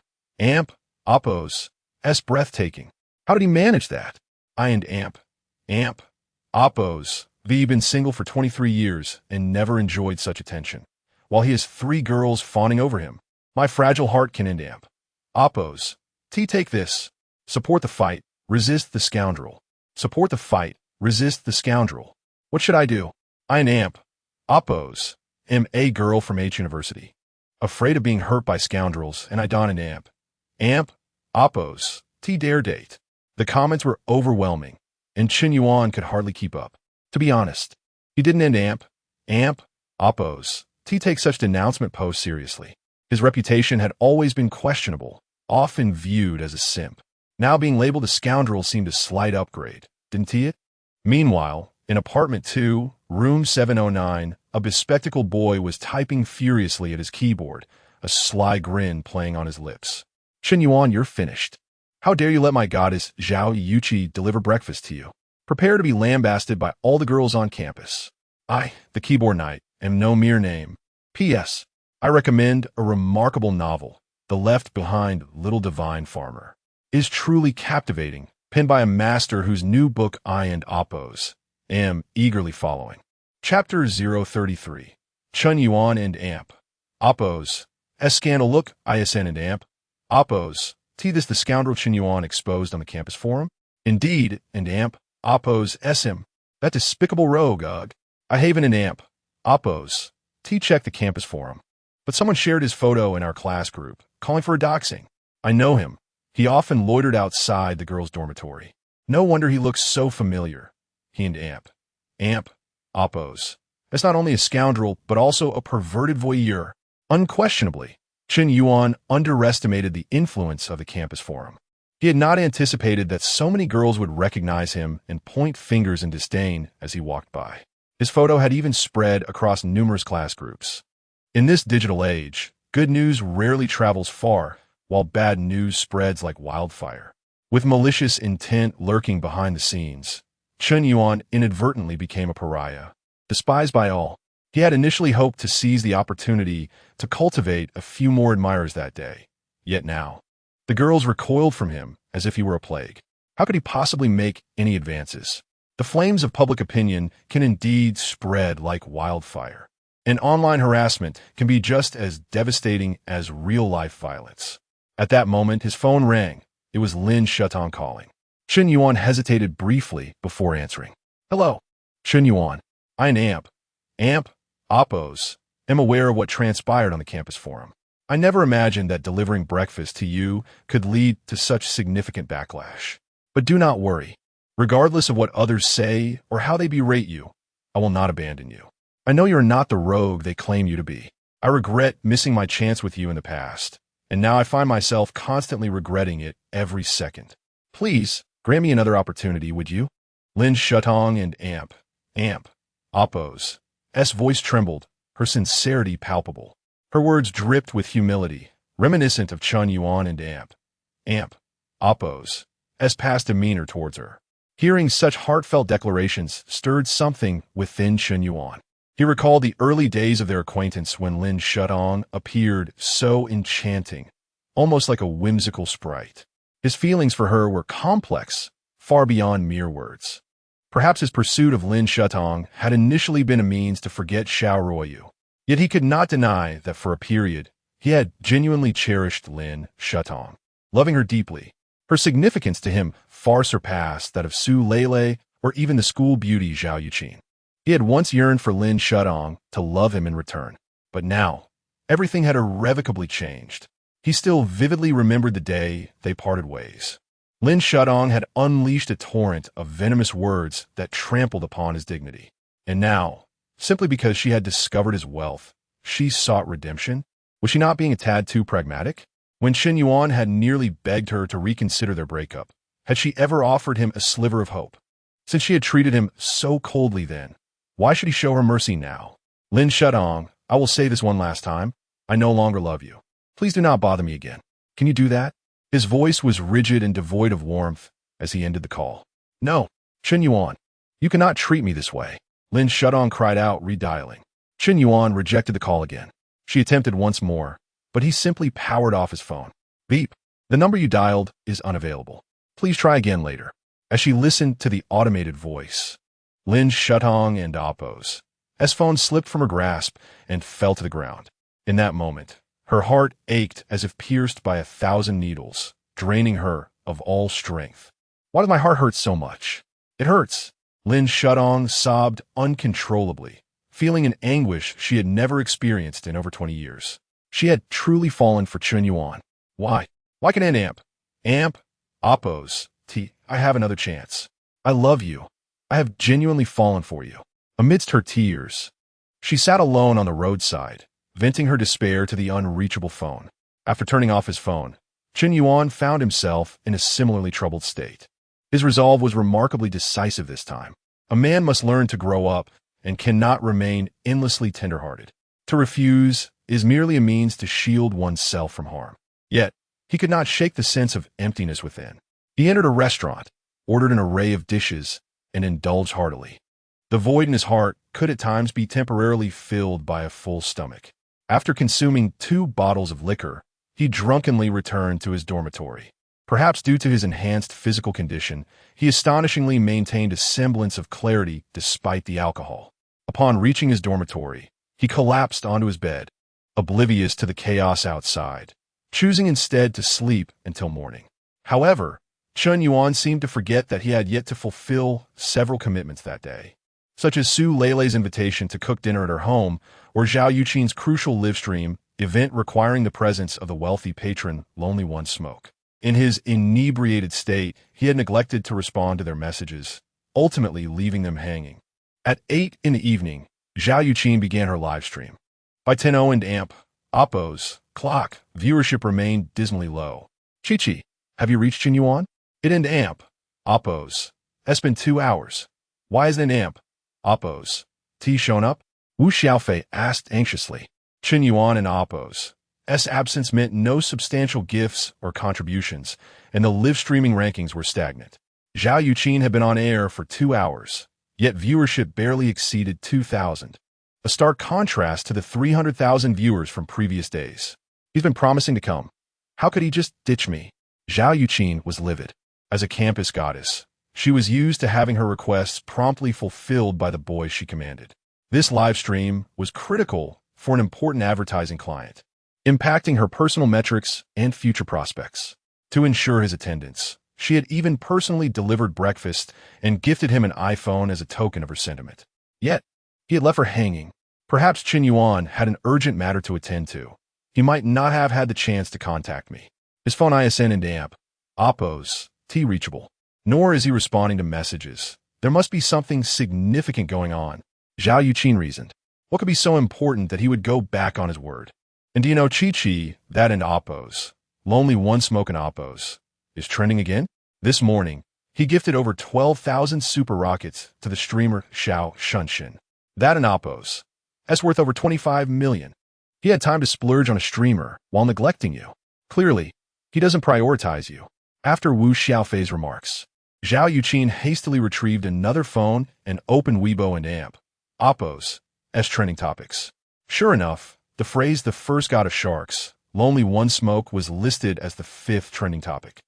Oppos, breathtaking. How did he manage that? I and Amp, Oppos, V been single for 23 years and never enjoyed such attention, while he has 3 girls fawning over him. My fragile heart can end Amp. Oppos, take this. Support the fight, resist the scoundrel. Support the fight, resist the scoundrel. What should I do? I and Amp, Oppos, am a girl from H University. Afraid of being hurt by scoundrels, and I don an Amp, Oppos, dare date. The comments were overwhelming, and Chen Yuan could hardly keep up. To be honest, he didn't end Amp, Oppos, take such denouncement posts seriously. His reputation had always been questionable, often viewed as a simp. Now being labeled a scoundrel seemed a slight upgrade, didn't it? Meanwhile, in apartment 2, room 709, a bespectacled boy was typing furiously at his keyboard, a sly grin playing on his lips. Chen Yuan, you're finished. How dare you let my goddess Zhao Yuqi deliver breakfast to you? Prepare to be lambasted by all the girls on campus. I, the Keyboard Knight, am no mere name. P.S. I recommend a remarkable novel, The Left Behind Little Divine Farmer. It is truly captivating, penned by a master whose new book I and Oppos am eagerly following. Chapter 033. Chen Yuan and Amp. Oppos. Scandal look, ISN and Amp. Oppos. This the scoundrel Chen Yuan exposed on the campus forum? Indeed, and Amp. Oppos. SM. That despicable rogue, ugh. I haven an Amp. Oppos. Check the campus forum. But someone shared his photo in our class group, calling for a doxing. I know him. He often loitered outside the girls' dormitory. No wonder he looks so familiar. He and Amp, Oppos. That's not only a scoundrel, but also a perverted voyeur. Unquestionably, Chen Yuan underestimated the influence of the campus forum. He had not anticipated that so many girls would recognize him and point fingers in disdain as he walked by. His photo had even spread across numerous class groups. In this digital age, good news rarely travels far, while bad news spreads like wildfire. With malicious intent lurking behind the scenes, Chen Yuan inadvertently became a pariah. Despised by all, he had initially hoped to seize the opportunity to cultivate a few more admirers that day. Yet now, the girls recoiled from him as if he were a plague. How could he possibly make any advances? The flames of public opinion can indeed spread like wildfire, and online harassment can be just as devastating as real-life violence. At that moment, his phone rang. It was Lin Shutong calling. Chen Yuan hesitated briefly before answering. Hello. Chen Yuan. I'm Amp. Amp, Oppos. Am aware of what transpired on the campus forum. I never imagined that delivering breakfast to you could lead to such significant backlash. But do not worry. Regardless of what others say or how they berate you, I will not abandon you. I know you are not the rogue they claim you to be. I regret missing my chance with you in the past, and now I find myself constantly regretting it every second. Please, grant me another opportunity, would you? Lin Shutong and Amp, Oppos. S voice trembled, her sincerity palpable. Her words dripped with humility, reminiscent of Chen Yuan and Amp, Oppos. S past demeanor towards her. Hearing such heartfelt declarations stirred something within Chen Yuan. He recalled the early days of their acquaintance when Lin Shutong appeared so enchanting, almost like a whimsical sprite. His feelings for her were complex, far beyond mere words. Perhaps his pursuit of Lin Shutong had initially been a means to forget Xiao Ruoyu. Yet he could not deny that for a period, he had genuinely cherished Lin Shutong, loving her deeply. Her significance to him far surpassed that of Su Lele or even the school beauty Zhao Yuqin. He had once yearned for Lin Shutong to love him in return, but now, everything had irrevocably changed. He still vividly remembered the day they parted ways. Lin Shutong had unleashed a torrent of venomous words that trampled upon his dignity. And now, simply because she had discovered his wealth, she sought redemption? Was she not being a tad too pragmatic? When Chen Yuan had nearly begged her to reconsider their breakup, had she ever offered him a sliver of hope? Since she had treated him so coldly then, why should he show her mercy now? Lin Shutong, I will say this one last time. I no longer love you. Please do not bother me again. Can you do that? His voice was rigid and devoid of warmth as he ended the call. No, Chen Yuan, you cannot treat me this way. Lin Shutong cried out, redialing. Chen Yuan rejected the call again. She attempted once more, but he simply powered off his phone. Beep. The number you dialed is unavailable. Please try again later. As she listened to the automated voice, Lin Shutong and Oppos. S phone slipped from her grasp and fell to the ground. In that moment, her heart ached as if pierced by 1,000 needles, draining her of all strength. Why does my heart hurt so much? It hurts. Lin Shutong sobbed uncontrollably, feeling an anguish she had never experienced in over 20 years. She had truly fallen for Chen Yuan. Why? Why can Amp, Oppos, I have another chance. I love you. I have genuinely fallen for you. Amidst her tears, she sat alone on the roadside, venting her despair to the unreachable phone. After turning off his phone, Chen Yuan found himself in a similarly troubled state. His resolve was remarkably decisive this time. A man must learn to grow up and cannot remain endlessly tender-hearted. To refuse is merely a means to shield oneself from harm. Yet, he could not shake the sense of emptiness within. He entered a restaurant, ordered an array of dishes, and indulged heartily. The void in his heart could at times be temporarily filled by a full stomach. After consuming 2 bottles of liquor, he drunkenly returned to his dormitory. Perhaps due to his enhanced physical condition, he astonishingly maintained a semblance of clarity despite the alcohol. Upon reaching his dormitory, he collapsed onto his bed, oblivious to the chaos outside, choosing instead to sleep until morning. However, Chen Yuan seemed to forget that he had yet to fulfill several commitments that day, such as Su Lele's invitation to cook dinner at her home or Zhao Yuqin's crucial livestream event requiring the presence of the wealthy patron Lonely One Smoke. In his inebriated state, he had neglected to respond to their messages, ultimately leaving them hanging. At 8 in the evening, Zhao Yuqin began her livestream. By 10:00 and Amp, Oppos, clock, viewership remained dismally low. Chi, have you reached Chen Yuan? It and Amp, Oppos. It's been 2 hours. Why isn't Amp, Oppos, shown up? Wu Xiaofei asked anxiously. Chen Yuan and Oppos. Absence meant no substantial gifts or contributions, and the live streaming rankings were stagnant. Zhao Yuqin had been on air for 2 hours, yet viewership barely exceeded 2,000. A stark contrast to the 300,000 viewers from previous days. He's been promising to come. How could he just ditch me? Zhao Yuqin was livid. As a campus goddess, She was used to having her requests promptly fulfilled by the boys she commanded. This live stream was critical for an important advertising client, impacting her personal metrics and future prospects. To ensure his attendance, she had even personally delivered breakfast and gifted him an iPhone as a token of her sentiment. Yet, he had left her hanging. Perhaps Chen Yuan had an urgent matter to attend to. He might not have had the chance to contact me. His phone ISN and damp. Oppos, T-reachable. Nor is he responding to messages. There must be something significant going on. Zhao Yuqin reasoned. What could be so important that he would go back on his word? And do you know Chi-Chi, that and Oppos, lonely one smoke and Oppos, is trending again? This morning, he gifted over 12,000 super rockets to the streamer Xiao Shunshin. That and Oppos. That's worth over 25 million. He had time to splurge on a streamer while neglecting you. Clearly, he doesn't prioritize you. After Wu Xiaofei's remarks, Zhao Yuqin hastily retrieved another phone and opened Weibo and AMP, Oppos, as trending topics. Sure enough, the phrase "the first god of sharks," lonely one smoke, was listed as the 5th trending topic.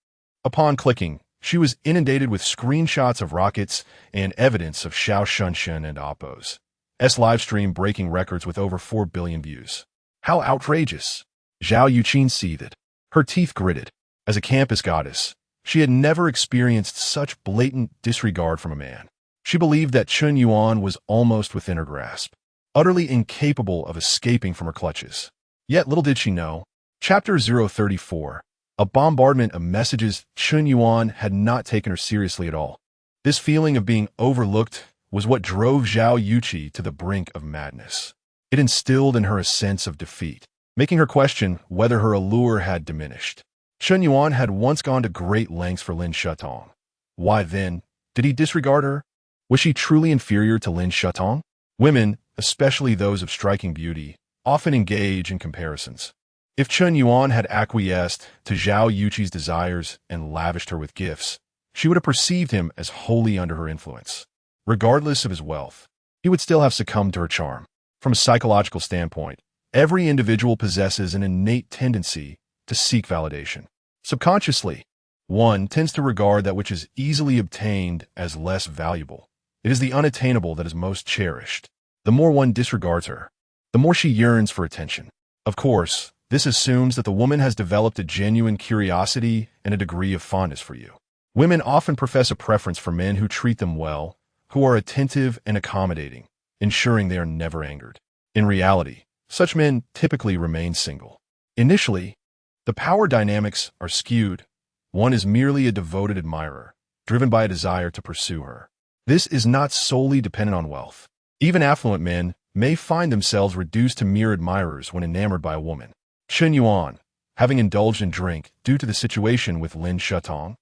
Upon clicking, she was inundated with screenshots of rockets and evidence of Xiao Shunshin and Oppos' livestream breaking records with over 4 billion views. How outrageous! Zhao Yuqin seethed. Her teeth gritted. As a campus goddess, she had never experienced such blatant disregard from a man. She believed that Chen Yuan was almost within her grasp, utterly incapable of escaping from her clutches. Yet little did she know. Chapter 034. A bombardment of messages. Chen Yuan had not taken her seriously at all. This feeling of being overlooked was what drove Zhao Yuqi to the brink of madness. It instilled in her a sense of defeat, making her question whether her allure had diminished. Chen Yuan had once gone to great lengths for Lin Shutong. Why then did he disregard her? Was she truly inferior to Lin Shutong? Women, especially those of striking beauty, often engage in comparisons. If Chen Yuan had acquiesced to Zhao Yuqi's desires and lavished her with gifts, she would have perceived him as wholly under her influence. Regardless of his wealth, he would still have succumbed to her charm. From a psychological standpoint, every individual possesses an innate tendency to seek validation. Subconsciously, one tends to regard that which is easily obtained as less valuable. It is the unattainable that is most cherished. The more one disregards her, the more she yearns for attention. Of course, this assumes that the woman has developed a genuine curiosity and a degree of fondness for you. Women often profess a preference for men who treat them well, who are attentive and accommodating, ensuring they are never angered. In reality, such men typically remain single. Initially, the power dynamics are skewed. One is merely a devoted admirer, driven by a desire to pursue her. This is not solely dependent on wealth. Even affluent men may find themselves reduced to mere admirers when enamored by a woman. Chen Yuan, having indulged in drink due to the situation with Lin Shutong,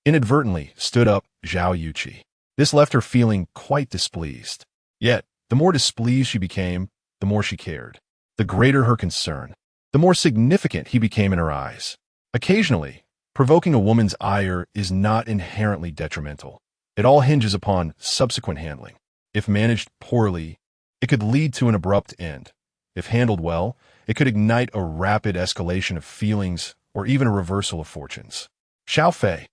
inadvertently stood up Zhao Yuqi. This left her feeling quite displeased. Yet, the more displeased she became, the more she cared. The greater her concern, the more significant he became in her eyes. Occasionally, provoking a woman's ire is not inherently detrimental. It all hinges upon subsequent handling. If managed poorly, it could lead to an abrupt end. If handled well, it could ignite a rapid escalation of feelings or even a reversal of fortunes. Xiao Fei,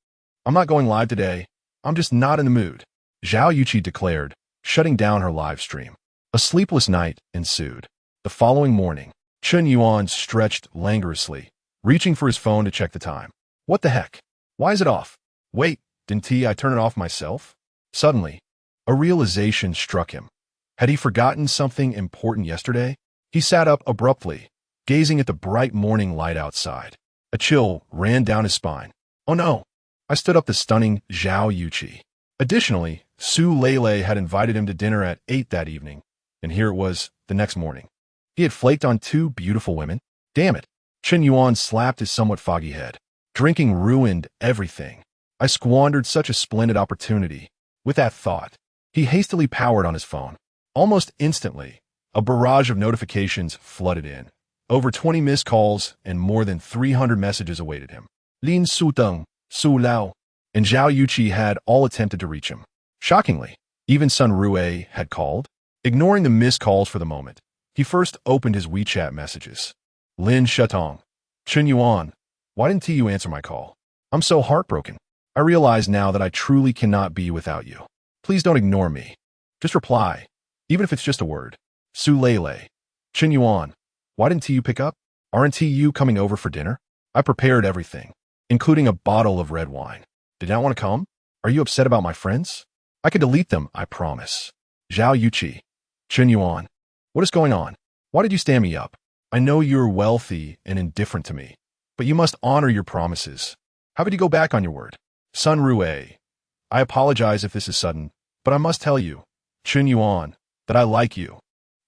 I'm not going live today. I'm just not in the mood, Zhao Yuqi declared, shutting down her live stream. A sleepless night ensued. The following morning, Chen Yuan stretched languorously, reaching for his phone to check the time. What the heck? Why is it off? Wait, didn't I turn it off myself? Suddenly, a realization struck him. Had he forgotten something important yesterday? He sat up abruptly, gazing at the bright morning light outside. A chill ran down his spine. Oh no! I stood up the stunning Zhao Yuqi. Additionally, Su Lele had invited him to dinner at 8 that evening, and here it was the next morning. He had flaked on 2 beautiful women. Damn it! Chen Yuan slapped his somewhat foggy head. Drinking ruined everything. I squandered such a splendid opportunity. With that thought, he hastily powered on his phone. Almost instantly, a barrage of notifications flooded in. Over 20 missed calls and more than 300 messages awaited him. Lin Suteng, Su Lao, and Zhao Yuqi had all attempted to reach him. Shockingly, even Sun Rue had called. Ignoring the missed calls for the moment, he first opened his WeChat messages. Lin Shutong. Chen Yuan, why didn't you answer my call? I'm so heartbroken. I realize now that I truly cannot be without you. Please don't ignore me. Just reply, even if it's just a word. Su Lele. Chen Yuan. Why didn't you pick up? Aren't you coming over for dinner? I prepared everything, including a bottle of red wine. Did not want to come? Are you upset about my friends? I can delete them, I promise. Zhao Yuqi. Chen Yuan. What is going on? Why did you stand me up? I know you're wealthy and indifferent to me, but you must honor your promises. How about you go back on your word? Sun Rue. I apologize if this is sudden, but I must tell you, Chen Yuan, that I like you.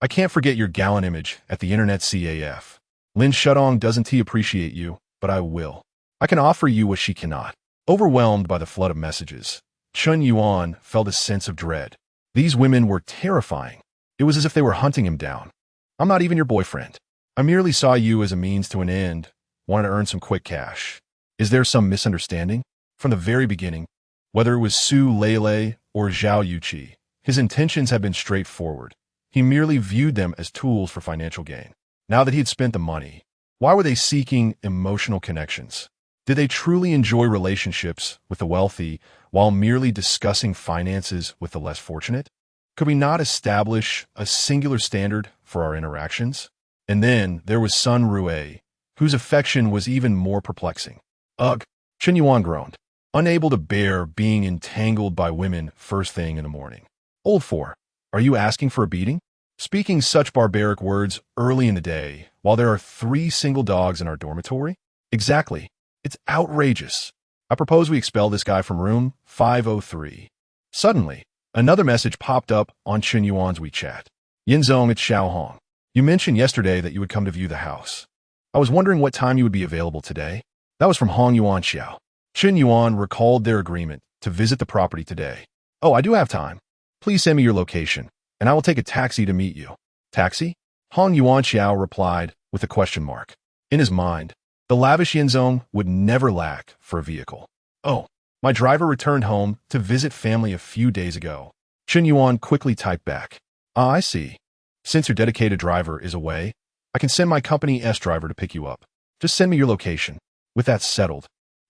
I can't forget your gallant image at the internet CAF. Lin Shutong doesn't appreciate you, but I will. I can offer you what she cannot. Overwhelmed by the flood of messages, Chen Yuan felt a sense of dread. These women were terrifying. It was as if they were hunting him down. I'm not even your boyfriend. I merely saw you as a means to an end, wanted to earn some quick cash. Is there some misunderstanding? From the very beginning, whether it was Su Lele or Zhao Yuqi, his intentions had been straightforward. He merely viewed them as tools for financial gain. Now that he had spent the money, why were they seeking emotional connections? Did they truly enjoy relationships with the wealthy while merely discussing finances with the less fortunate? Could we not establish a singular standard for our interactions? And then there was Sun Rue, whose affection was even more perplexing. Ugh, Chen Yuan groaned, unable to bear being entangled by women first thing in the morning. Old four, are you asking for a beating? Speaking such barbaric words early in the day while there are 3 single dogs in our dormitory? Exactly. It's outrageous. I propose we expel this guy from room 503. Suddenly, another message popped up on Chen Yuan's WeChat. Yinzong at Xiaohong. You mentioned yesterday that you would come to view the house. I was wondering what time you would be available today. That was from Hong Yuan Xiao. Chen Yuan recalled their agreement to visit the property today. Oh, I do have time. Please send me your location, and I will take a taxi to meet you. Taxi? Hong Yuan Xiao replied with a question mark. In his mind, the lavish Yinzong would never lack for a vehicle. Oh, my driver returned home to visit family a few days ago. Chen Yuan quickly typed back. Ah, I see. Since your dedicated driver is away, I can send my company S driver to pick you up. Just send me your location. With that settled,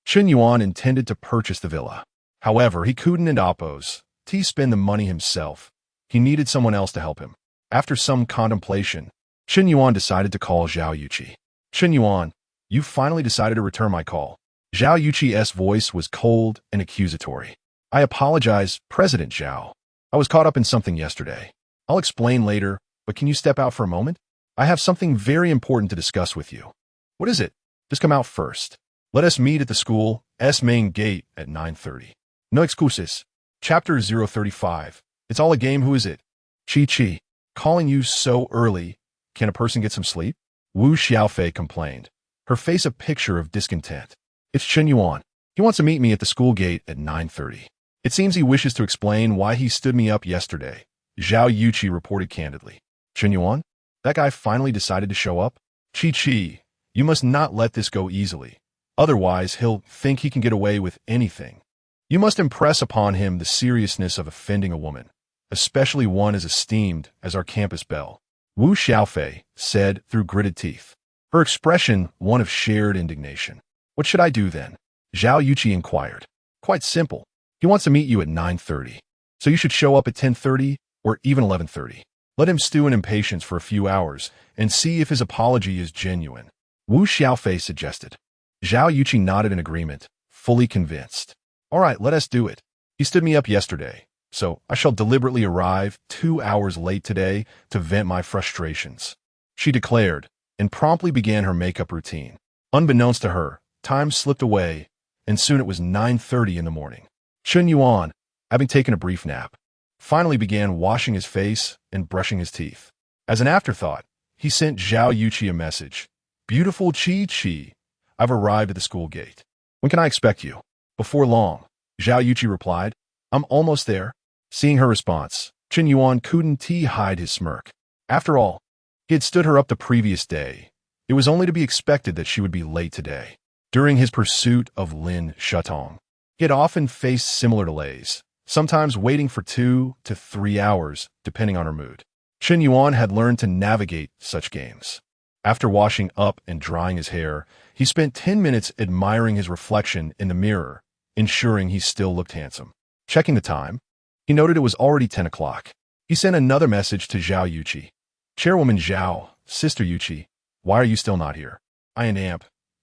Chen Yuan intended to purchase the villa. However, he couldn't oppose to spend the money himself. He needed someone else to help him. After some contemplation, Chen Yuan decided to call Zhao Yuqi. Chen Yuan, you finally decided to return my call. Zhao Yuqi's voice was cold and accusatory. I apologize, President Zhao. I was caught up in something yesterday. I'll explain later, but can you step out for a moment? I have something very important to discuss with you. What is it? Just come out first. Let us meet at the school's main gate at 9:30. No excuses. Chapter 035. It's all a game. Who is it? Chi. Calling you so early. Can a person get some sleep? Wu Xiaofei complained, her face a picture of discontent. It's Chen Yuan. He wants to meet me at the school gate at 9:30. It seems he wishes to explain why he stood me up yesterday. Zhao Yuqi reported candidly. Chen Yuan? That guy finally decided to show up? Chi, you must not let this go easily. Otherwise, he'll think he can get away with anything. You must impress upon him the seriousness of offending a woman, especially one as esteemed as our campus belle. Wu Xiaofei said through gritted teeth, her expression one of shared indignation. What should I do then? Zhao Yuqi inquired. Quite simple. He wants to meet you at 9:30, so you should show up at 10:30 or even 11:30. Let him stew in impatience for a few hours and see if his apology is genuine. Wu Xiaofei suggested. Zhao Yuqi nodded in agreement, fully convinced. All right, let us do it. He stood me up yesterday, so I shall deliberately arrive 2 hours late today to vent my frustrations. She declared, and promptly began her makeup routine. Unbeknownst to her, time slipped away, and soon it was 9:30 in the morning. Chen Yuan, having taken a brief nap, finally began washing his face and brushing his teeth. As an afterthought, he sent Zhao Yuqi a message. Beautiful Chi, I've arrived at the school gate. When can I expect you? Before long, Zhao Yuqi replied. I'm almost there. Seeing her response, Chen Yuan couldn't hide his smirk. After all, he had stood her up the previous day. It was only to be expected that she would be late today. During his pursuit of Lin Shutong, he had often faced similar delays, sometimes waiting for 2 to 3 hours, depending on her mood. Chen Yuan had learned to navigate such games. After washing up and drying his hair, he spent 10 minutes admiring his reflection in the mirror ensuring he still looked handsome. Checking the time, he noted it was already 10 o'clock. He sent another message to Zhao Yuqi. Chairwoman Zhao, Sister Yuqi, why are you still not here? I and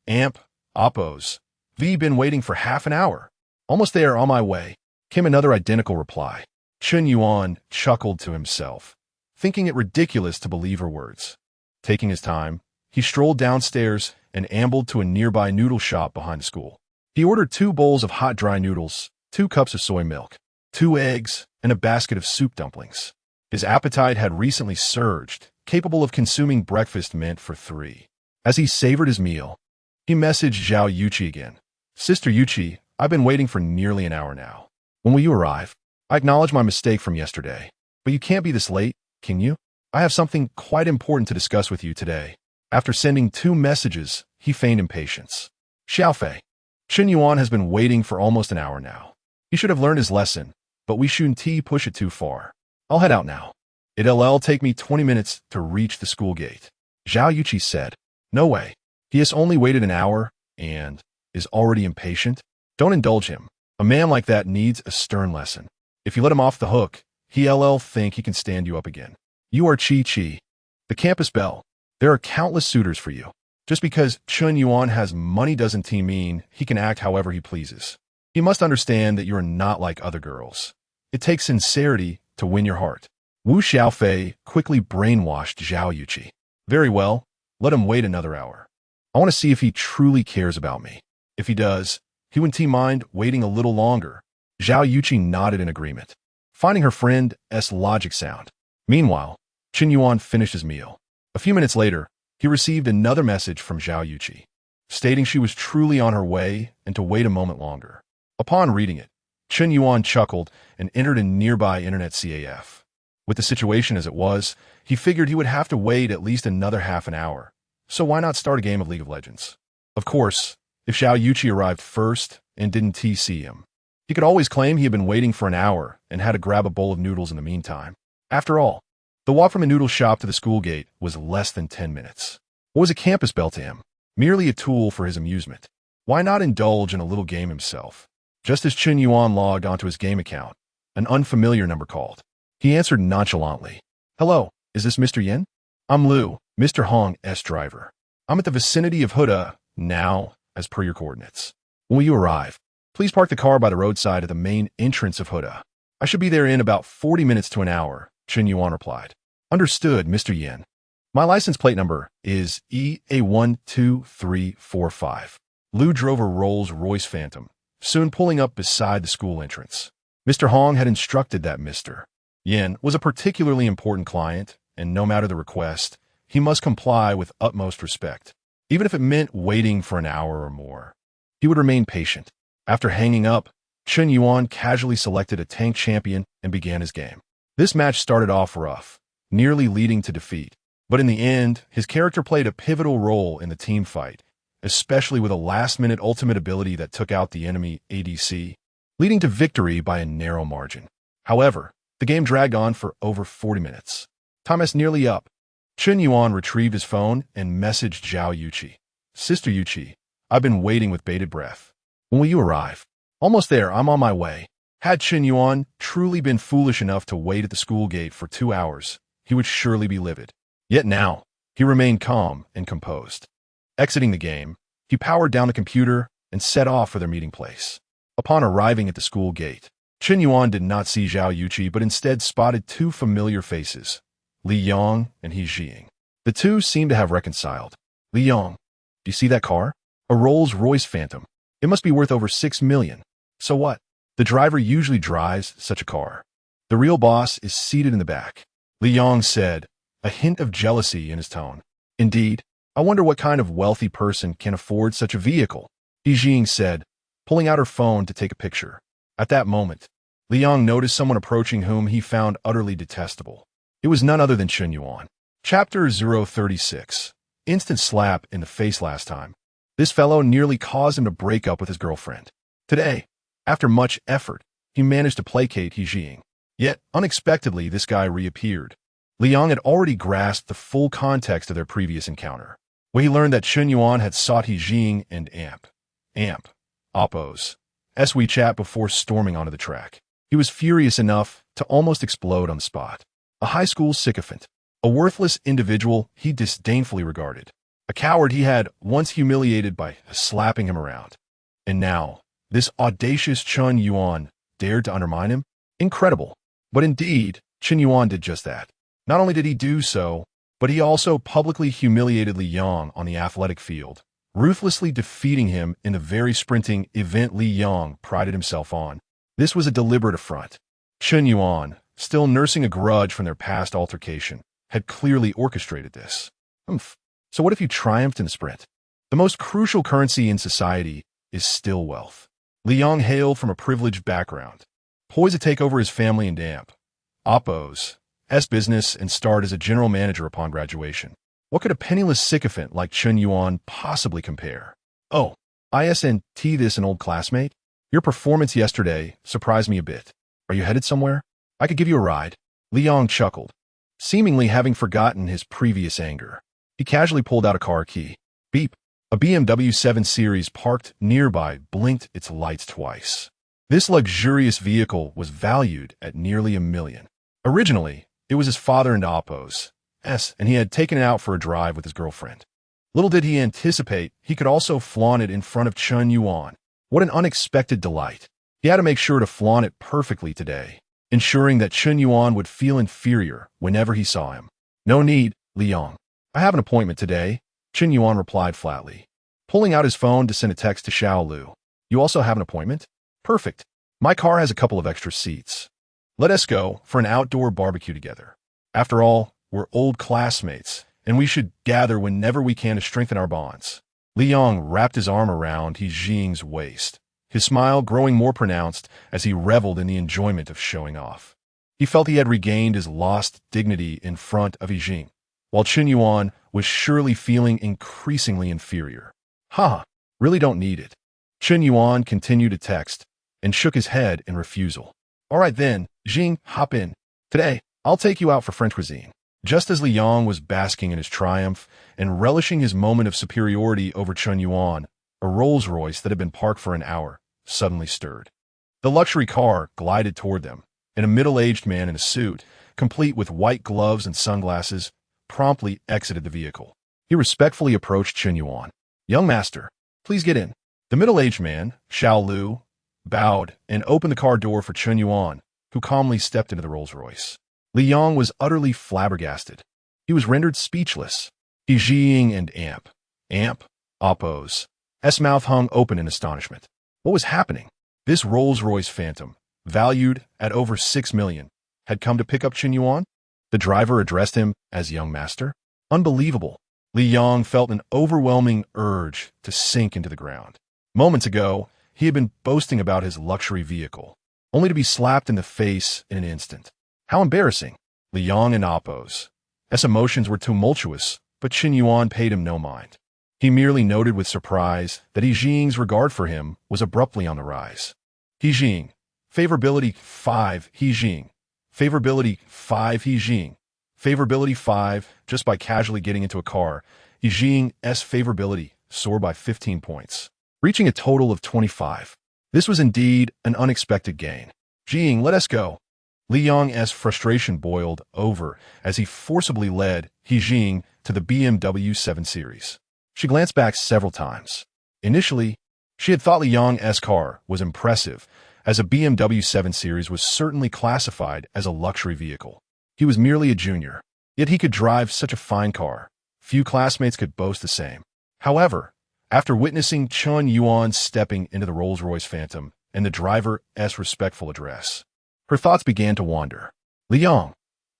Amp, Oppos. V been waiting for half an hour. Almost there, on my way. Came another identical reply. Chen Yuan chuckled to himself, thinking it ridiculous to believe her words. Taking his time, he strolled downstairs and ambled to a nearby noodle shop behind the school. He ordered 2 bowls of hot dry noodles, 2 cups of soy milk, 2 eggs, and a basket of soup dumplings. His appetite had recently surged, capable of consuming breakfast meant for 3. As he savored his meal, he messaged Zhao Yuqi again. Sister Yuqi, I've been waiting for nearly an hour now. When will you arrive? I acknowledge my mistake from yesterday, but you can't be this late, can you? I have something quite important to discuss with you today. After sending 2 messages, he feigned impatience. Xiaofei, Chen Yuan has been waiting for almost an hour now. He should have learned his lesson, but we shouldn't push it too far. I'll head out now. It'll take me 20 minutes to reach the school gate. Zhao Yuqi said. No way. He has only waited an hour and is already impatient. Don't indulge him. A man like that needs a stern lesson. If you let him off the hook, he'll think he can stand you up again. You are Chi. The campus belle. There are countless suitors for you. Just because Chen Yuan has money doesn't mean he can act however he pleases. He must understand that you are not like other girls. It takes sincerity to win your heart. Wu Xiaofei quickly brainwashed Zhao Yuqi. Very well, let him wait another hour. I want to see if he truly cares about me. If he does, he wouldn't mind waiting a little longer. Zhao Yuqi nodded in agreement, finding her friend's logic sound. Meanwhile, Chen Yuan finished his meal. A few minutes later, he received another message from Zhao Yuqi, stating she was truly on her way and to wait a moment longer. Upon reading it, Chen Yuan chuckled and entered a nearby internet CAF. With the situation as it was, he figured he would have to wait at least another half an hour, so why not start a game of League of Legends? Of course, if Zhao Yuqi arrived first and didn't see him, he could always claim he had been waiting for an hour and had to grab a bowl of noodles in the meantime. After all, the walk from a noodle shop to the school gate was less than 10 minutes. What was a campus belle to him? Merely a tool for his amusement. Why not indulge in a little game himself? Just as Chen Yuan logged onto his game account, an unfamiliar number called. He answered nonchalantly. Hello, is this Mr. Yin? I'm Lu, Mr. Hong's driver. I'm at the vicinity of Huda now, as per your coordinates. When will you arrive? Please park the car by the roadside at the main entrance of Huda. I should be there in about 40 minutes to an hour, Chen Yuan replied. Understood, Mr. Yin. My license plate number is EA12345. Lu drove a Rolls-Royce Phantom, soon pulling up beside the school entrance. Mr. Hong had instructed that Mr. Yin was a particularly important client, and no matter the request, he must comply with utmost respect. Even if it meant waiting for an hour or more, he would remain patient. After hanging up, Chen Yuan casually selected a tank champion and began his game. This match started off rough, nearly leading to defeat. But in the end, his character played a pivotal role in the team fight, especially with a last-minute ultimate ability that took out the enemy ADC, leading to victory by a narrow margin. However, the game dragged on for over 40 minutes. Time is nearly up. Chen Yuan retrieved his phone and messaged Zhao Yuqi. Sister Yuqi, I've been waiting with bated breath. When will you arrive? Almost there, I'm on my way. Had Chen Yuan truly been foolish enough to wait at the school gate for 2 hours, he would surely be livid. Yet now, he remained calm and composed. Exiting the game, he powered down the computer and set off for their meeting place. Upon arriving at the school gate, Chen Yuan did not see Zhao Yuqi but instead spotted 2 familiar faces, Li Yong and He Jing. The 2 seemed to have reconciled. Li Yong, do you see that car? A Rolls-Royce Phantom. It must be worth over 6 million. So what? The driver usually drives such a car. The real boss is seated in the back. Li Yong said, a hint of jealousy in his tone. Indeed, I wonder what kind of wealthy person can afford such a vehicle, He Jing said, pulling out her phone to take a picture. At that moment, Li Yong noticed someone approaching whom he found utterly detestable. It was none other than Chen Yuan. Chapter 036. Instant slap in the face last time. This fellow nearly caused him to break up with his girlfriend. Today, after much effort, he managed to placate He Jing. Yet, unexpectedly, this guy reappeared. Li Yong had already grasped the full context of their previous encounter, where he learned that Chen Yuan had sought He Jing and Amp, Oppos, WeChat before storming onto the track. He was furious enough to almost explode on the spot. A high school sycophant, a worthless individual he disdainfully regarded, a coward he had once humiliated by slapping him around. And now, this audacious Chen Yuan dared to undermine him? Incredible. But indeed, Chen Yuan did just that. Not only did he do so, but he also publicly humiliated Li Yong on the athletic field, ruthlessly defeating him in the very sprinting event Li Yong prided himself on. This was a deliberate affront. Chen Yuan, still nursing a grudge from their past altercation, had clearly orchestrated this. So what if you triumphed in the sprint? The most crucial currency in society is still wealth. Li Yong hailed from a privileged background, poised to take over his family and damp Oppo's business and start as a general manager upon graduation. What could a penniless sycophant like Chen Yuan possibly compare? Oh, isn't this an old classmate? Your performance yesterday surprised me a bit. Are you headed somewhere? I could give you a ride. Li Yong chuckled, seemingly having forgotten his previous anger. He casually pulled out a car key. Beep. A BMW 7 Series parked nearby blinked its lights twice. This luxurious vehicle was valued at nearly $1 million. Originally, it was his father and Oppo's, and he had taken it out for a drive with his girlfriend. Little did he anticipate he could also flaunt it in front of Chen Yuan. What an unexpected delight. He had to make sure to flaunt it perfectly today, ensuring that Chen Yuan would feel inferior whenever he saw him. No need, Li Yong. I have an appointment today, Chen Yuan replied flatly, pulling out his phone to send a text to Xiao Lu. You also have an appointment? Perfect. My car has a couple of extra seats. Let us go for an outdoor barbecue together. After all, we're old classmates, and we should gather whenever we can to strengthen our bonds. Li Yong wrapped his arm around He Jing's waist, his smile growing more pronounced as he reveled in the enjoyment of showing off. He felt he had regained his lost dignity in front of He Jing, while Chen Yuan was surely feeling increasingly inferior. Really don't need it. Chen Yuan continued to text and shook his head in refusal. All right then, Jing, hop in. Today, I'll take you out for French cuisine. Just as Li Yong was basking in his triumph and relishing his moment of superiority over Chen Yuan, a Rolls-Royce that had been parked for an hour suddenly stirred. The luxury car glided toward them, and a middle-aged man in a suit, complete with white gloves and sunglasses, promptly exited the vehicle. He respectfully approached Chen Yuan. Young master, please get in. The middle-aged man, Xiao Lu, bowed and opened the car door for Chen Yuan, who calmly stepped into the Rolls-Royce. Li Yong was utterly flabbergasted. He was rendered speechless. He Jing and Oppo's mouth hung open in astonishment. What was happening? This Rolls-Royce Phantom, valued at over $6 million, had come to pick up Chen Yuan? The driver addressed him as young master? Unbelievable. Li Yong felt an overwhelming urge to sink into the ground. Moments ago, he had been boasting about his luxury vehicle, only to be slapped in the face in an instant. How embarrassing. Li Yong and Oppo's emotions were tumultuous, but Chen Yuan paid him no mind. He merely noted with surprise that He Jing's regard for him was abruptly on the rise. He Jing. Favorability 5 He Jing. Favorability 5 He Jing. Favorability 5. Just by casually getting into a car, He Jing's favorability soared by 15 points, reaching a total of 25. This was indeed an unexpected gain. Jing, let us go. Li Yong's frustration boiled over as he forcibly led He Jing to the BMW 7 Series. She glanced back several times. Initially, she had thought Li Yong's car was impressive, as a BMW 7 Series was certainly classified as a luxury vehicle. He was merely a junior, yet he could drive such a fine car. Few classmates could boast the same. However, after witnessing Chen Yuan stepping into the Rolls-Royce Phantom and the driver's respectful address, her thoughts began to wander. Li Yong,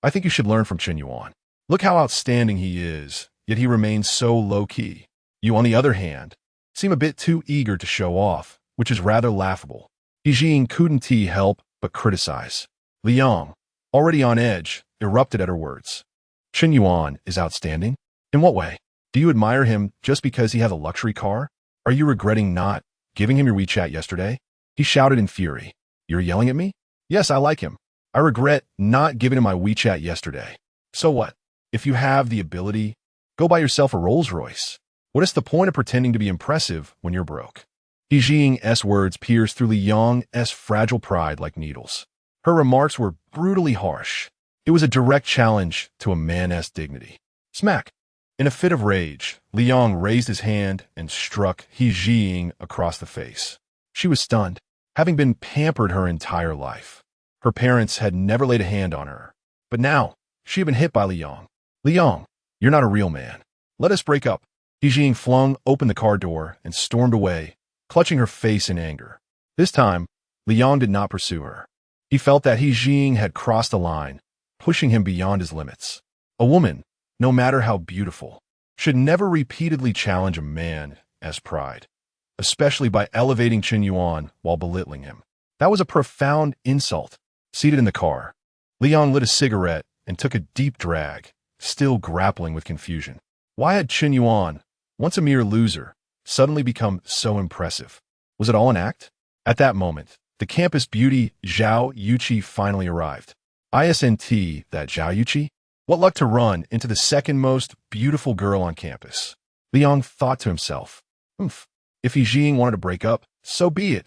I think you should learn from Chen Yuan. Look how outstanding he is, yet he remains so low-key. You, on the other hand, seem a bit too eager to show off, which is rather laughable. He Jing couldn't help but criticize. Li Yong, already on edge, erupted at her words. Chen Yuan is outstanding? In what way? Do you admire him just because he has a luxury car? Are you regretting not giving him your WeChat yesterday? He shouted in fury. You're yelling at me? Yes, I like him. I regret not giving him my WeChat yesterday. So what? If you have the ability, go buy yourself a Rolls-Royce. What is the point of pretending to be impressive when you're broke? He Jing's words pierced through Li Yang's fragile pride like needles. Her remarks were brutally harsh. It was a direct challenge to a man's dignity. Smack! In a fit of rage, Li Yang raised his hand and struck He Jing across the face. She was stunned, having been pampered her entire life. Her parents had never laid a hand on her. But now, she had been hit by Li Yang. Li Yang, you're not a real man. Let us break up. He Jing flung open the car door and stormed away, clutching her face in anger. This time, Li Yang did not pursue her. He felt that He Jing had crossed the line, pushing him beyond his limits. A woman, no matter how beautiful, should never repeatedly challenge a man's pride, especially by elevating Chen Yuan while belittling him. That was a profound insult. Seated in the car, Li Yang lit a cigarette and took a deep drag, still grappling with confusion. Why had Chen Yuan, once a mere loser, suddenly become so impressive? Was it all an act? At that moment, the campus beauty Zhao Yuqi finally arrived. ISNT, that Zhao Yuqi? What luck to run into the second most beautiful girl on campus. Li Yang thought to himself, if He Jing wanted to break up, so be it.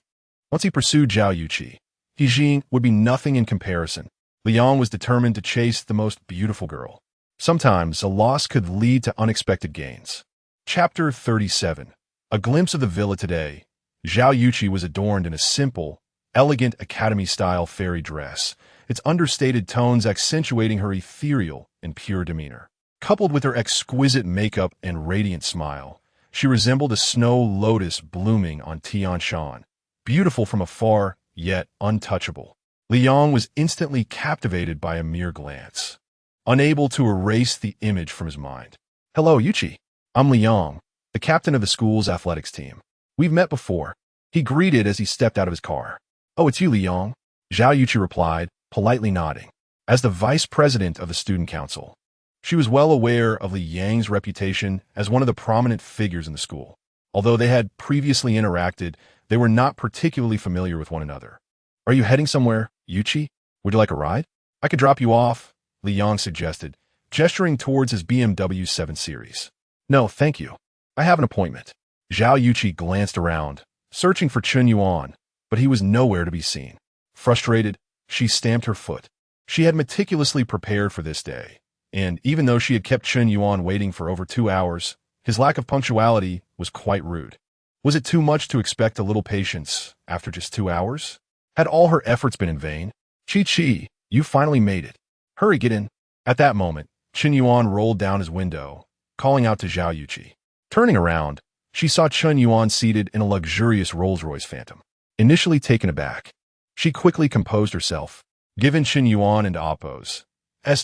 Once he pursued Zhao Yuqi, He Jing would be nothing in comparison. Li Yang was determined to chase the most beautiful girl. Sometimes a loss could lead to unexpected gains. Chapter 37. A glimpse of the villa today. Zhao Yuqi was adorned in a simple, elegant academy-style fairy dress, its understated tones accentuating her ethereal and pure demeanor. Coupled with her exquisite makeup and radiant smile, she resembled a snow lotus blooming on Tian Shan, beautiful from afar, yet untouchable. Li Yang was instantly captivated by a mere glance, unable to erase the image from his mind. Hello, Yuqi. I'm Li Yang, the captain of the school's athletics team. We've met before. He greeted as he stepped out of his car. Oh, it's you, Li Yang. Zhao Yuqi replied, politely nodding. As the vice president of the student council, she was well aware of Li Yang's reputation as one of the prominent figures in the school. Although they had previously interacted, they were not particularly familiar with one another. Are you heading somewhere, Yuqi? Would you like a ride? I could drop you off, Li Yang suggested, gesturing towards his BMW 7 Series. No, thank you. I have an appointment. Zhao Yuqi glanced around, searching for Chen Yuan, but he was nowhere to be seen. Frustrated, she stamped her foot. She had meticulously prepared for this day, and even though she had kept Chen Yuan waiting for over 2 hours, his lack of punctuality was quite rude. Was it too much to expect a little patience after just 2 hours? Had all her efforts been in vain? Chi, you finally made it. Hurry, get in. At that moment, Chen Yuan rolled down his window, calling out to Zhao Yuqi. Turning around, she saw Chen Yuan seated in a luxurious Rolls-Royce Phantom. Initially taken aback, she quickly composed herself. Given Chen Yuan and Appo's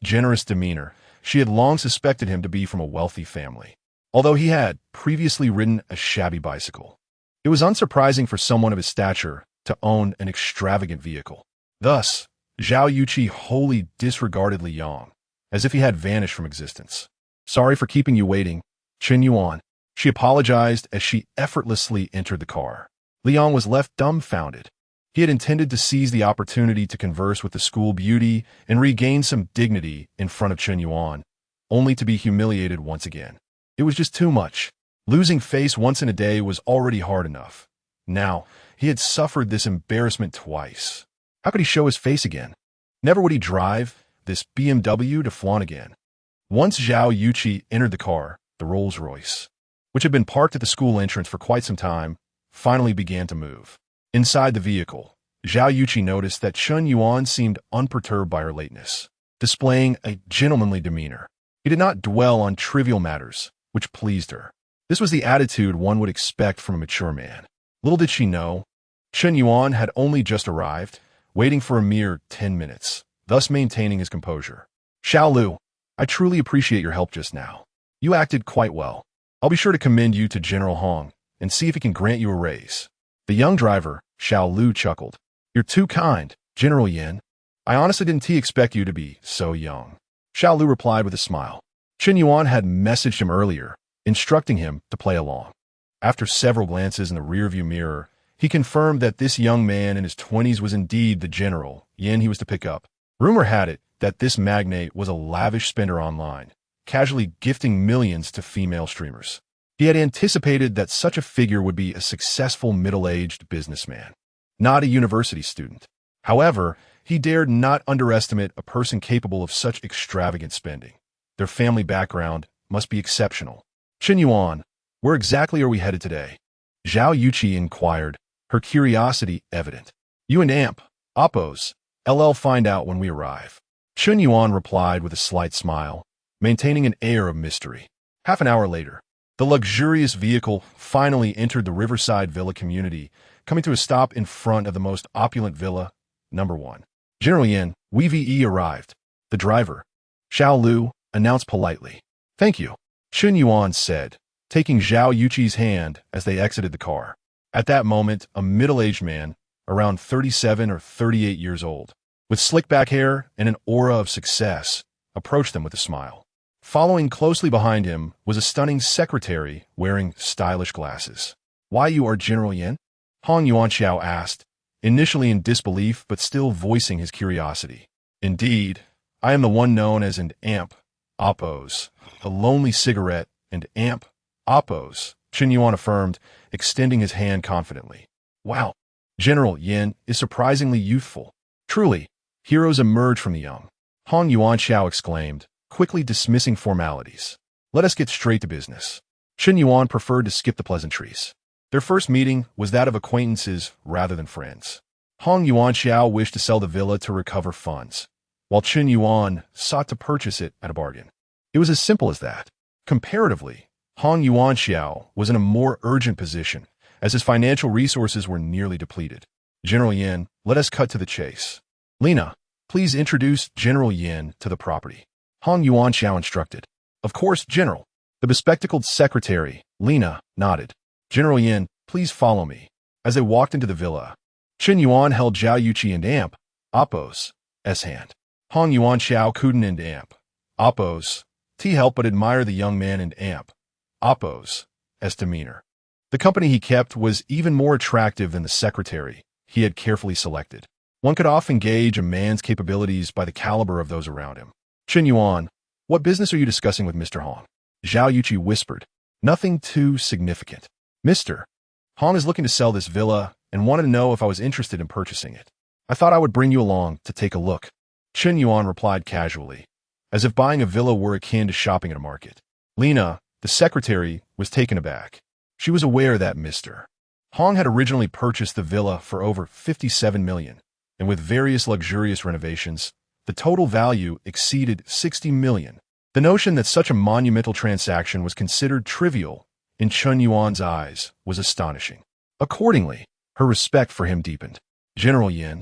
generous demeanor, she had long suspected him to be from a wealthy family, although he had previously ridden a shabby bicycle. It was unsurprising for someone of his stature to own an extravagant vehicle. Thus, Zhao Yuqi wholly disregarded Li Yang, as if he had vanished from existence. Sorry for keeping you waiting, Chen Yuan. She apologized as she effortlessly entered the car. Li Yang was left dumbfounded. He had intended to seize the opportunity to converse with the school beauty and regain some dignity in front of Chen Yuan, only to be humiliated once again. It was just too much. Losing face once in a day was already hard enough. Now, he had suffered this embarrassment twice. How could he show his face again? Never would he drive this BMW to flaunt again. Once Zhao Yuqi entered the car, the Rolls-Royce, which had been parked at the school entrance for quite some time, finally began to move. Inside the vehicle, Zhao Yuqi noticed that Chen Yuan seemed unperturbed by her lateness, displaying a gentlemanly demeanor. He did not dwell on trivial matters, which pleased her. This was the attitude one would expect from a mature man. Little did she know, Chen Yuan had only just arrived, waiting for a mere 10 minutes, thus maintaining his composure. Xiao Lu, I truly appreciate your help just now. You acted quite well. I'll be sure to commend you to General Hong and see if he can grant you a raise. The young driver, Xiao Lu, chuckled. You're too kind, General Yin. I honestly didn't expect you to be so young. Xiao Lu replied with a smile. Chen Yuan had messaged him earlier, instructing him to play along. After several glances in the rearview mirror, he confirmed that this young man in his 20s was indeed the General Yin he was to pick up. Rumor had it that this magnate was a lavish spender online, casually gifting millions to female streamers. He had anticipated that such a figure would be a successful middle-aged businessman, not a university student. However, he dared not underestimate a person capable of such extravagant spending. Their family background must be exceptional. Chen Yuan, where exactly are we headed today? Zhao Yuqi inquired, her curiosity evident. You and Amp, Oppos, LL find out when we arrive. Chen Yuan replied with a slight smile, maintaining an air of mystery. Half an hour later, the luxurious vehicle finally entered the Riverside Villa community, coming to a stop in front of the most opulent villa, number 1. General Yin, VE arrived. The driver, Xiao Lu, announced politely. Thank you, Chen Yuan said, taking Zhao Yuqi's hand as they exited the car. At that moment, a middle-aged man, around 37 or 38 years old, with slick-back hair and an aura of success, approached them with a smile. Following closely behind him was a stunning secretary wearing stylish glasses. Why you are General Yin? Hong Yuanxiao asked, initially in disbelief but still voicing his curiosity. Indeed, I am the one known as an Amp, Oppos, a lonely cigarette, and Amp, Oppos, Chen Yuan affirmed, extending his hand confidently. Wow, General Yin is surprisingly youthful. Truly, heroes emerge from the young. Hong Yuanxiao exclaimed, quickly dismissing formalities. Let us get straight to business. Chen Yuan preferred to skip the pleasantries. Their first meeting was that of acquaintances rather than friends. Hong Yuanxiao wished to sell the villa to recover funds, while Chen Yuan sought to purchase it at a bargain. It was as simple as that. Comparatively, Hong Yuanxiao was in a more urgent position, as his financial resources were nearly depleted. General Yin, let us cut to the chase. Lena, please introduce General Yin to the property. Hong Yuanxiao instructed. Of course, General. The bespectacled secretary, Lena, nodded. General Yin, please follow me. As they walked into the villa, Chen Yuan held Zhao Yuqi and Amp, Oppos, S hand. Hong Yuanxiao couldn't and Amp, Oppos, T help but admire the young man and Amp, Oppos, S demeanor. The company he kept was even more attractive than the secretary he had carefully selected. One could often gauge a man's capabilities by the caliber of those around him. Chen Yuan, what business are you discussing with Mr. Hong? Zhao Yuqi whispered. Nothing too significant. Mr. Hong is looking to sell this villa and wanted to know if I was interested in purchasing it. I thought I would bring you along to take a look. Chen Yuan replied casually, as if buying a villa were akin to shopping at a market. Lena, the secretary, was taken aback. She was aware that Mr. Hong had originally purchased the villa for over 57 million, and with various luxurious renovations, the total value exceeded 60 million. The notion that such a monumental transaction was considered trivial in Chen Yuan's eyes was astonishing. Accordingly, her respect for him deepened. General Yin,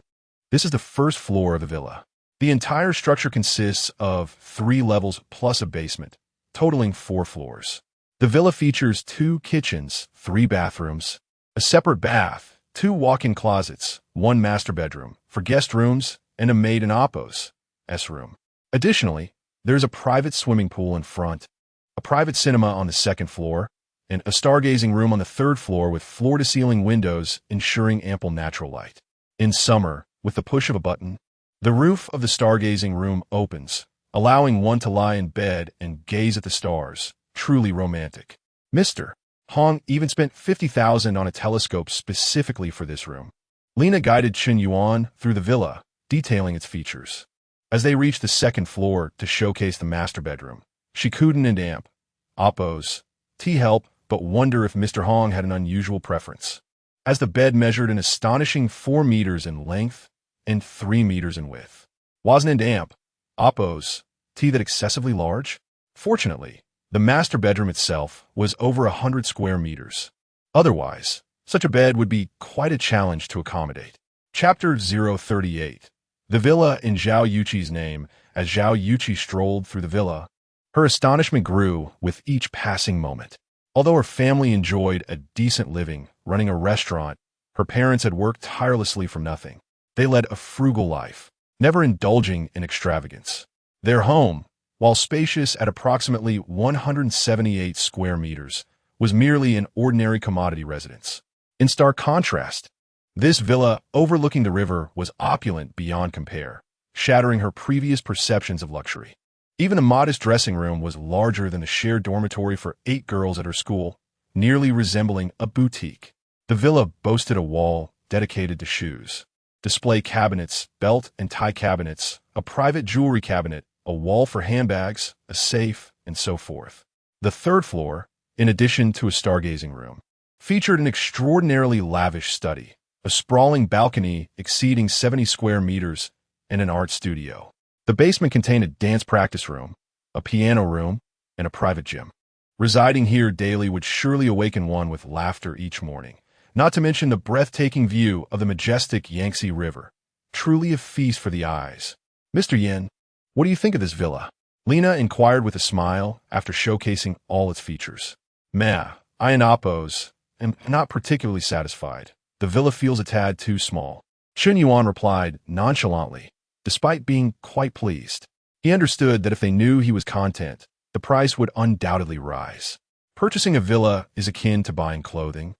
this is the first floor of the villa. The entire structure consists of 3 levels plus a basement, totaling 4 floors. The villa features 2 kitchens, 3 bathrooms, a separate bath, 2 walk-in closets, 1 master bedroom for guest rooms, and a maid and Oppos S room. Additionally, there is a private swimming pool in front, a private cinema on the 2nd floor, and a stargazing room on the 3rd floor with floor-to-ceiling windows ensuring ample natural light. In summer, with the push of a button, the roof of the stargazing room opens, allowing one to lie in bed and gaze at the stars. Truly romantic. Mr. Hong even spent 50,000 on a telescope specifically for this room. Lena guided Chen Yuan through the villa, detailing its features. As they reached the 2nd floor to showcase the master bedroom, she couldn't and Amp, Oppos, T help but wonder if Mr. Hong had an unusual preference, as the bed measured an astonishing 4 meters in length and 3 meters in width. Wasn't and Amp, Oppos, T that excessively large? Fortunately, the master bedroom itself was over 100 square meters. Otherwise, such a bed would be quite a challenge to accommodate. Chapter 038. The villa in Zhao Yuqi's name. As Zhao Yuqi strolled through the villa, her astonishment grew with each passing moment. Although her family enjoyed a decent living, running a restaurant, her parents had worked tirelessly for nothing. They led a frugal life, never indulging in extravagance. Their home, while spacious at approximately 178 square meters, was merely an ordinary commodity residence. In stark contrast, this villa overlooking the river was opulent beyond compare, shattering her previous perceptions of luxury. Even a modest dressing room was larger than the shared dormitory for 8 girls at her school, nearly resembling a boutique. The villa boasted a wall dedicated to shoes, display cabinets, belt and tie cabinets, a private jewelry cabinet, a wall for handbags, a safe, and so forth. The third floor, in addition to a stargazing room, featured an extraordinarily lavish study, a sprawling balcony exceeding 70 square meters, and an art studio. The basement contained a dance practice room, a piano room, and a private gym. Residing here daily would surely awaken one with laughter each morning, not to mention the breathtaking view of the majestic Yangtze River. Truly a feast for the eyes. Mr. Yin, what do you think of this villa? Lena inquired with a smile after showcasing all its features. Meh, I and Oppos am not particularly satisfied. The villa feels a tad too small. Chen Yuan replied nonchalantly, despite being quite pleased. He understood that if they knew he was content, the price would undoubtedly rise. Purchasing a villa is akin to buying clothing.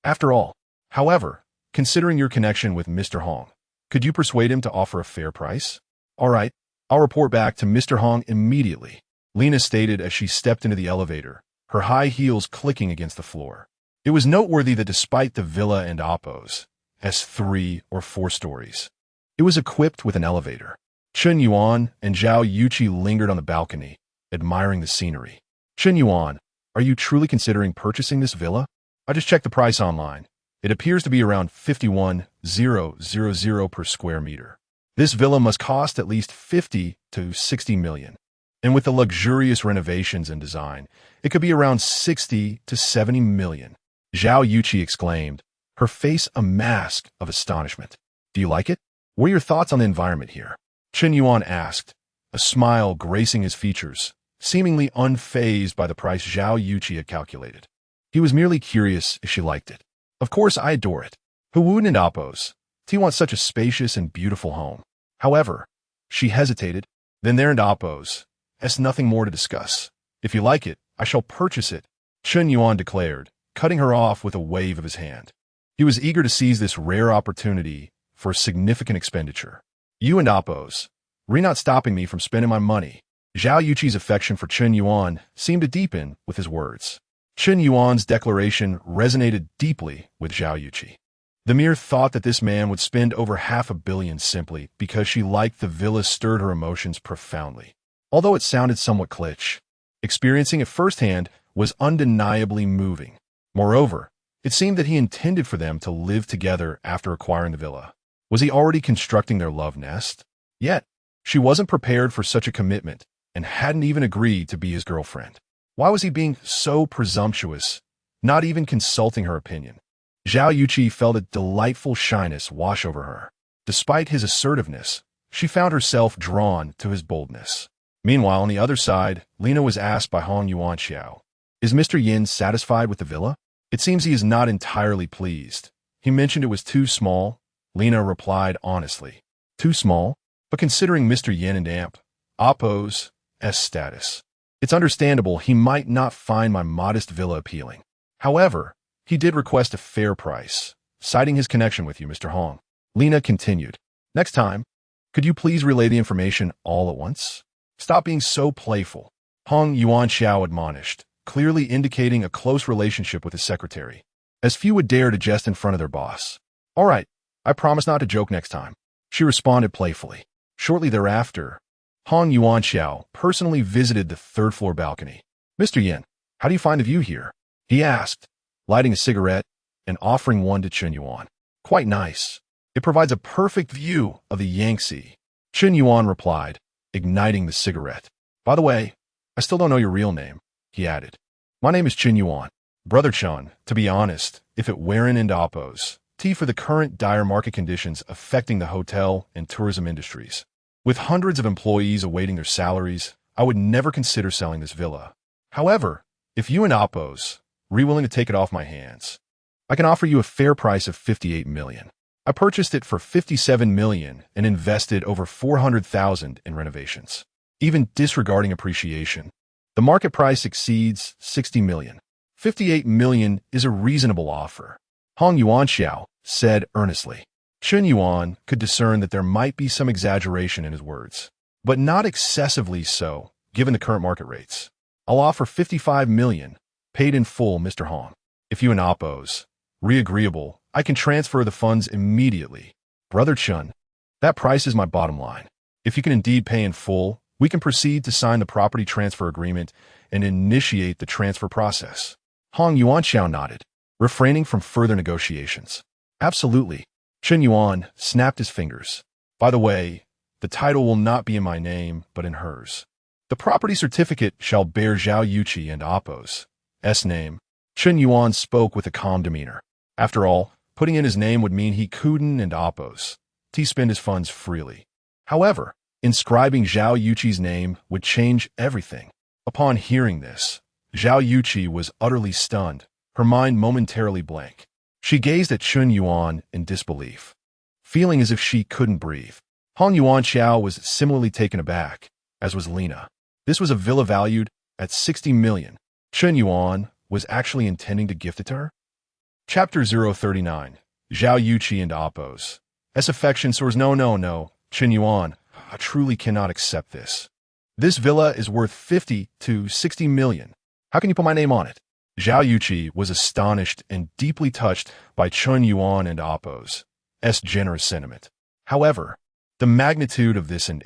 After all, however, considering your connection with Mr. Hong, could you persuade him to offer a fair price? All right, I'll report back to Mr. Hong immediately, Lena stated as she stepped into the elevator, her high heels clicking against the floor. It was noteworthy that despite the villa and Oppos, S3 or 4 stories, it was equipped with an elevator. Chen Yuan and Zhao Yuqi lingered on the balcony, admiring the scenery. Chen Yuan, are you truly considering purchasing this villa? I just checked the price online. It appears to be around 51,000 per square meter. This villa must cost at least 50 to 60 million. And with the luxurious renovations and design, it could be around 60 to 70 million. Zhao Yuqi exclaimed, her face a mask of astonishment. Do you like it? What are your thoughts on the environment here? Chen Yuan asked, a smile gracing his features, seemingly unfazed by the price Zhao Yuqi had calculated. He was merely curious if she liked it. Of course, I adore it. Who wouldn't, Oppos? He wants such a spacious and beautiful home. However, she hesitated. Then there and Oppos. There's nothing more to discuss. If you like it, I shall purchase it, Chen Yuan declared, cutting her off with a wave of his hand. He was eager to seize this rare opportunity for a significant expenditure. You and Oppos, re not stopping me from spending my money. Zhao Yuqi's affection for Chen Yuan seemed to deepen with his words. Chen Yuan's declaration resonated deeply with Zhao Yuqi. The mere thought that this man would spend over $500 million simply because she liked the villa stirred her emotions profoundly. Although it sounded somewhat kitsch, experiencing it firsthand was undeniably moving. Moreover, it seemed that he intended for them to live together after acquiring the villa. Was he already constructing their love nest? Yet, she wasn't prepared for such a commitment and hadn't even agreed to be his girlfriend. Why was he being so presumptuous, not even consulting her opinion? Zhao Yuqi felt a delightful shyness wash over her. Despite his assertiveness, she found herself drawn to his boldness. Meanwhile, on the other side, Lena was asked by Hong Yuanxiao, is Mr. Yin satisfied with the villa? It seems he is not entirely pleased. He mentioned it was too small. Lena replied honestly. Too small? But considering Mr. Yin and Oppos' status, it's understandable he might not find my modest villa appealing. However, he did request a fair price, citing his connection with you, Mr. Hong. Lena continued. Next time, could you please relay the information all at once? Stop being so playful, Hong Yuanxiao admonished, clearly indicating a close relationship with his secretary, as few would dare to jest in front of their boss. All right, I promise not to joke next time, she responded playfully. Shortly thereafter, Hong Yuanxiao personally visited the third-floor balcony. Mr. Yin, how do you find the view here? He asked, lighting a cigarette and offering one to Chen Yuan. Quite nice. It provides a perfect view of the Yangtze. Chen Yuan replied, igniting the cigarette. By the way, I still don't know your real name, he added. My name is Chen Yuan. Brother Chen, to be honest, if it weren't in Oppos, for the current dire market conditions affecting the hotel and tourism industries. With hundreds of employees awaiting their salaries, I would never consider selling this villa. However, if you and Oppos are willing to take it off my hands, I can offer you a fair price of 58 million. I purchased it for 57 million and invested over 400,000 in renovations. Even disregarding appreciation, the market price exceeds 60 million. 58 million is a reasonable offer, Hong Yuanxiao said earnestly. Chen Yuan could discern that there might be some exaggeration in his words, but not excessively so, given the current market rates. I'll offer 55 million, paid in full, Mr. Hong. If you and Oppos re-agreeable, I can transfer the funds immediately. Brother Chen, that price is my bottom line. If you can indeed pay in full, we can proceed to sign the property transfer agreement and initiate the transfer process. Hong Yuanxiao nodded, refraining from further negotiations. Absolutely. Chen Yuan snapped his fingers. By the way, the title will not be in my name, but in hers. The property certificate shall bear Zhao Yuqi and Oppos' name. Chen Yuan spoke with a calm demeanor. After all, putting in his name would mean he couldn't and Oppos spend his funds freely. However, inscribing Zhao Yuqi's name would change everything. Upon hearing this, Zhao Yuqi was utterly stunned, her mind momentarily blank. She gazed at Chen Yuan in disbelief, feeling as if she couldn't breathe. Hong Yuanxiao was similarly taken aback, as was Lina. This was a villa valued at 60 million. Chen Yuan was actually intending to gift it to her? Chapter 039. Zhao Yuqi and Oppos' affection soars. No, Chen Yuan, I truly cannot accept this. This villa is worth 50 to 60 million. How can you put my name on it? Zhao Yuqi was astonished and deeply touched by Chen Yuan and Oppos' generous sentiment. However, the magnitude of this and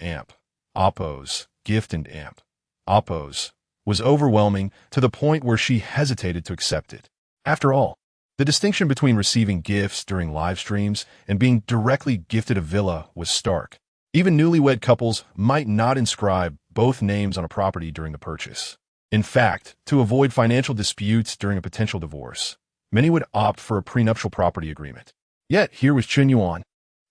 Oppos' gift and Oppos' was overwhelming to the point where she hesitated to accept it. After all, the distinction between receiving gifts during live streams and being directly gifted a villa was stark. Even newlywed couples might not inscribe both names on a property during the purchase. In fact, to avoid financial disputes during a potential divorce, many would opt for a prenuptial property agreement. Yet, here was Chen Yuan,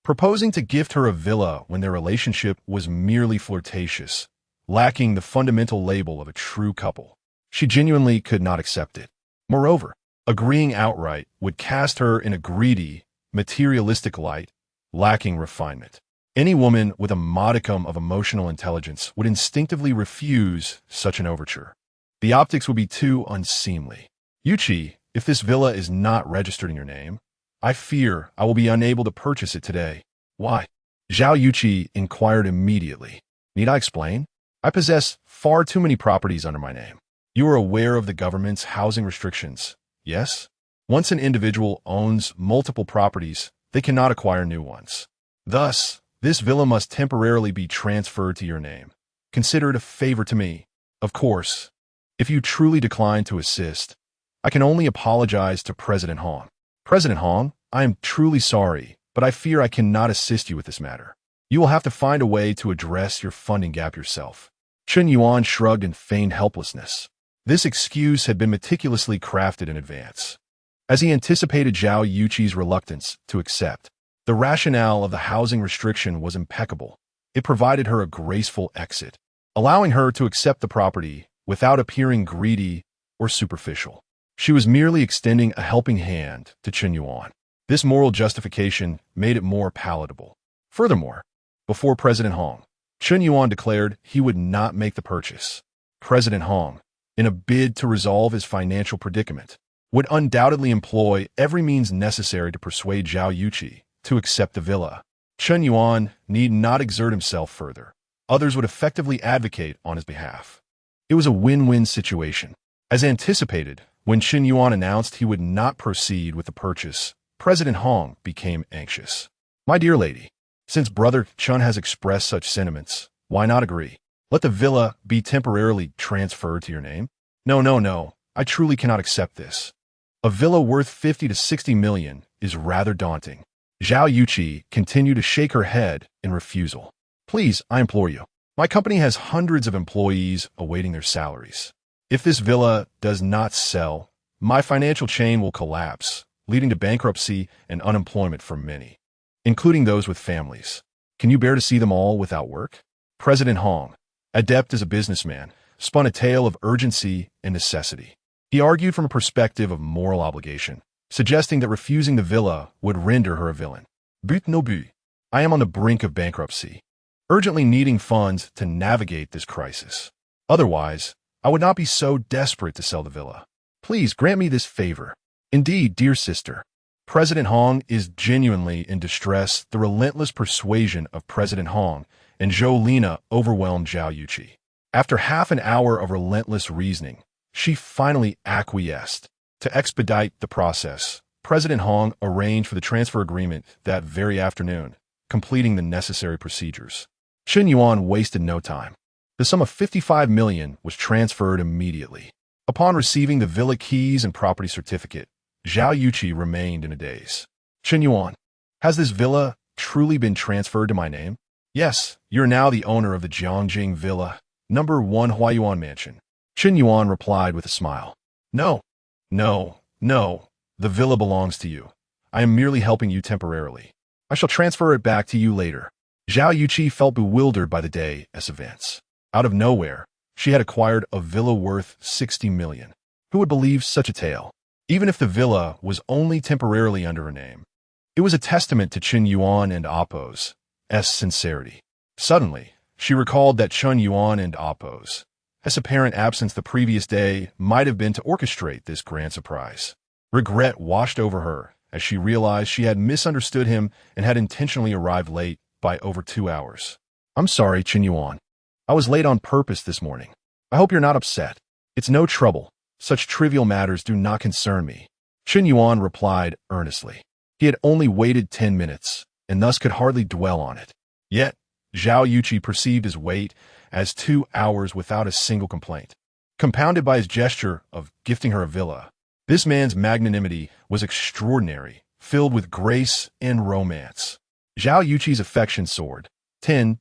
proposing to gift her a villa when their relationship was merely flirtatious, lacking the fundamental label of a true couple. She genuinely could not accept it. Moreover, agreeing outright would cast her in a greedy, materialistic light, lacking refinement. Any woman with a modicum of emotional intelligence would instinctively refuse such an overture. The optics would be too unseemly. Yuqi, if this villa is not registered in your name, I fear I will be unable to purchase it today. Why? Zhao Yuqi inquired immediately. Need I explain? I possess far too many properties under my name. You are aware of the government's housing restrictions, yes? Once an individual owns multiple properties, they cannot acquire new ones. Thus, this villa must temporarily be transferred to your name. Consider it a favor to me. Of course, if you truly decline to assist, I can only apologize to President Hong. President Hong, I am truly sorry, but I fear I cannot assist you with this matter. You will have to find a way to address your funding gap yourself. Chen Yuan shrugged in feigned helplessness. This excuse had been meticulously crafted in advance. As he anticipated Zhao Yuqi's reluctance to accept, the rationale of the housing restriction was impeccable. It provided her a graceful exit, allowing her to accept the property without appearing greedy or superficial. She was merely extending a helping hand to Chen Yuan. This moral justification made it more palatable. Furthermore, before President Hong, Chen Yuan declared he would not make the purchase. President Hong, in a bid to resolve his financial predicament, would undoubtedly employ every means necessary to persuade Zhao Yuqi to accept the villa. Chen Yuan need not exert himself further. Others would effectively advocate on his behalf. It was a win-win situation. As anticipated, when Chen Yuan announced he would not proceed with the purchase, President Hong became anxious. My dear lady, since Brother Chen has expressed such sentiments, why not agree? Let the villa be temporarily transferred to your name? No, I truly cannot accept this. A villa worth 50 to 60 million is rather daunting. Zhao Yuqi continued to shake her head in refusal. Please, I implore you. My company has hundreds of employees awaiting their salaries. If this villa does not sell, my financial chain will collapse, leading to bankruptcy and unemployment for many, including those with families. Can you bear to see them all without work? President Hong, adept as a businessman, spun a tale of urgency and necessity. He argued from a perspective of moral obligation, suggesting that refusing the villa would render her a villain. But no but. I am on the brink of bankruptcy, urgently needing funds to navigate this crisis. Otherwise, I would not be so desperate to sell the villa. Please grant me this favor. Indeed, dear sister. President Hong is genuinely in distress. The relentless persuasion of President Hong and Zhou Lina overwhelmed Zhao Yuqi. After half an hour of relentless reasoning, she finally acquiesced. To expedite the process, President Hong arranged for the transfer agreement that very afternoon, completing the necessary procedures. Chen Yuan wasted no time. The sum of 55 million was transferred immediately. Upon receiving the villa keys and property certificate, Zhao Yuqi remained in a daze. Chen Yuan, has this villa truly been transferred to my name? Yes, you're now the owner of the Jiangjing Villa, number 1 Huayuan Mansion. Chen Yuan replied with a smile. No, the villa belongs to you. I am merely helping you temporarily. I shall transfer it back to you later. Zhao Yuqi felt bewildered by the day's events. Out of nowhere, she had acquired a villa worth 60 million. Who would believe such a tale? Even if the villa was only temporarily under her name. It was a testament to Chen Yuan and Appo's sincerity. Suddenly, she recalled that Chen Yuan and Appo's apparent absence the previous day might have been to orchestrate this grand surprise. Regret washed over her as she realized she had misunderstood him and had intentionally arrived late by over 2 hours. I'm sorry, Chen Yuan. I was late on purpose this morning. I hope you're not upset. It's no trouble. Such trivial matters do not concern me. Chen Yuan replied earnestly. He had only waited 10 minutes, and thus could hardly dwell on it. Yet, Zhao Yuqi perceived his wait as 2 hours without a single complaint. Compounded by his gesture of gifting her a villa, this man's magnanimity was extraordinary, filled with grace and romance. Zhao Yuqi's affection soared. 10.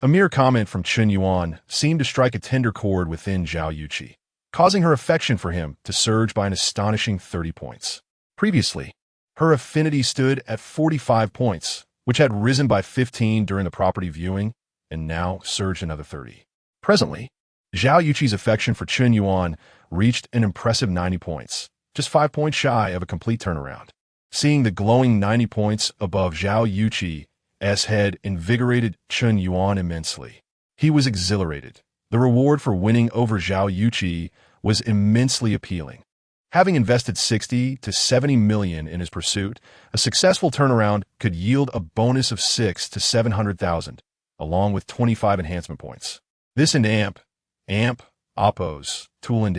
A mere comment from Chen Yuan seemed to strike a tender chord within Zhao Yuqi, causing her affection for him to surge by an astonishing 30 points. Previously, her affinity stood at 45 points, which had risen by 15 during the property viewing, and now surged another 30. Presently, Zhao Yuqi's affection for Chen Yuan reached an impressive 90 points, just 5 points shy of a complete turnaround. Seeing the glowing 90 points above Zhao Yuqi's head invigorated Chen Yuan immensely. He was exhilarated. The reward for winning over Zhao Yuqi was immensely appealing. Having invested 60 to 70 million in his pursuit, a successful turnaround could yield a bonus of 6 to 700,000, along with 25 enhancement points. This and AMP, Appo's, Tool and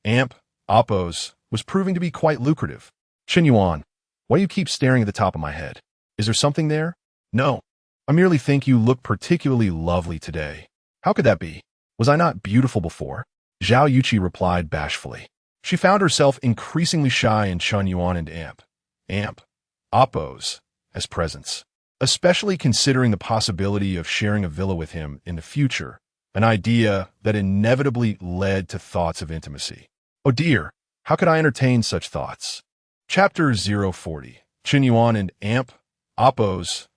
AMP, Appo's, was proving to be quite lucrative. Chen Yuan, why do you keep staring at the top of my head? Is there something there? No. I merely think you look particularly lovely today. How could that be? Was I not beautiful before? Zhao Yuqi replied bashfully. She found herself increasingly shy in Chen Yuan and Appo's presence, especially considering the possibility of sharing a villa with him in the future, an idea that inevitably led to thoughts of intimacy. Oh dear, how could I entertain such thoughts? Chapter 040. Chen Yuan and Appo's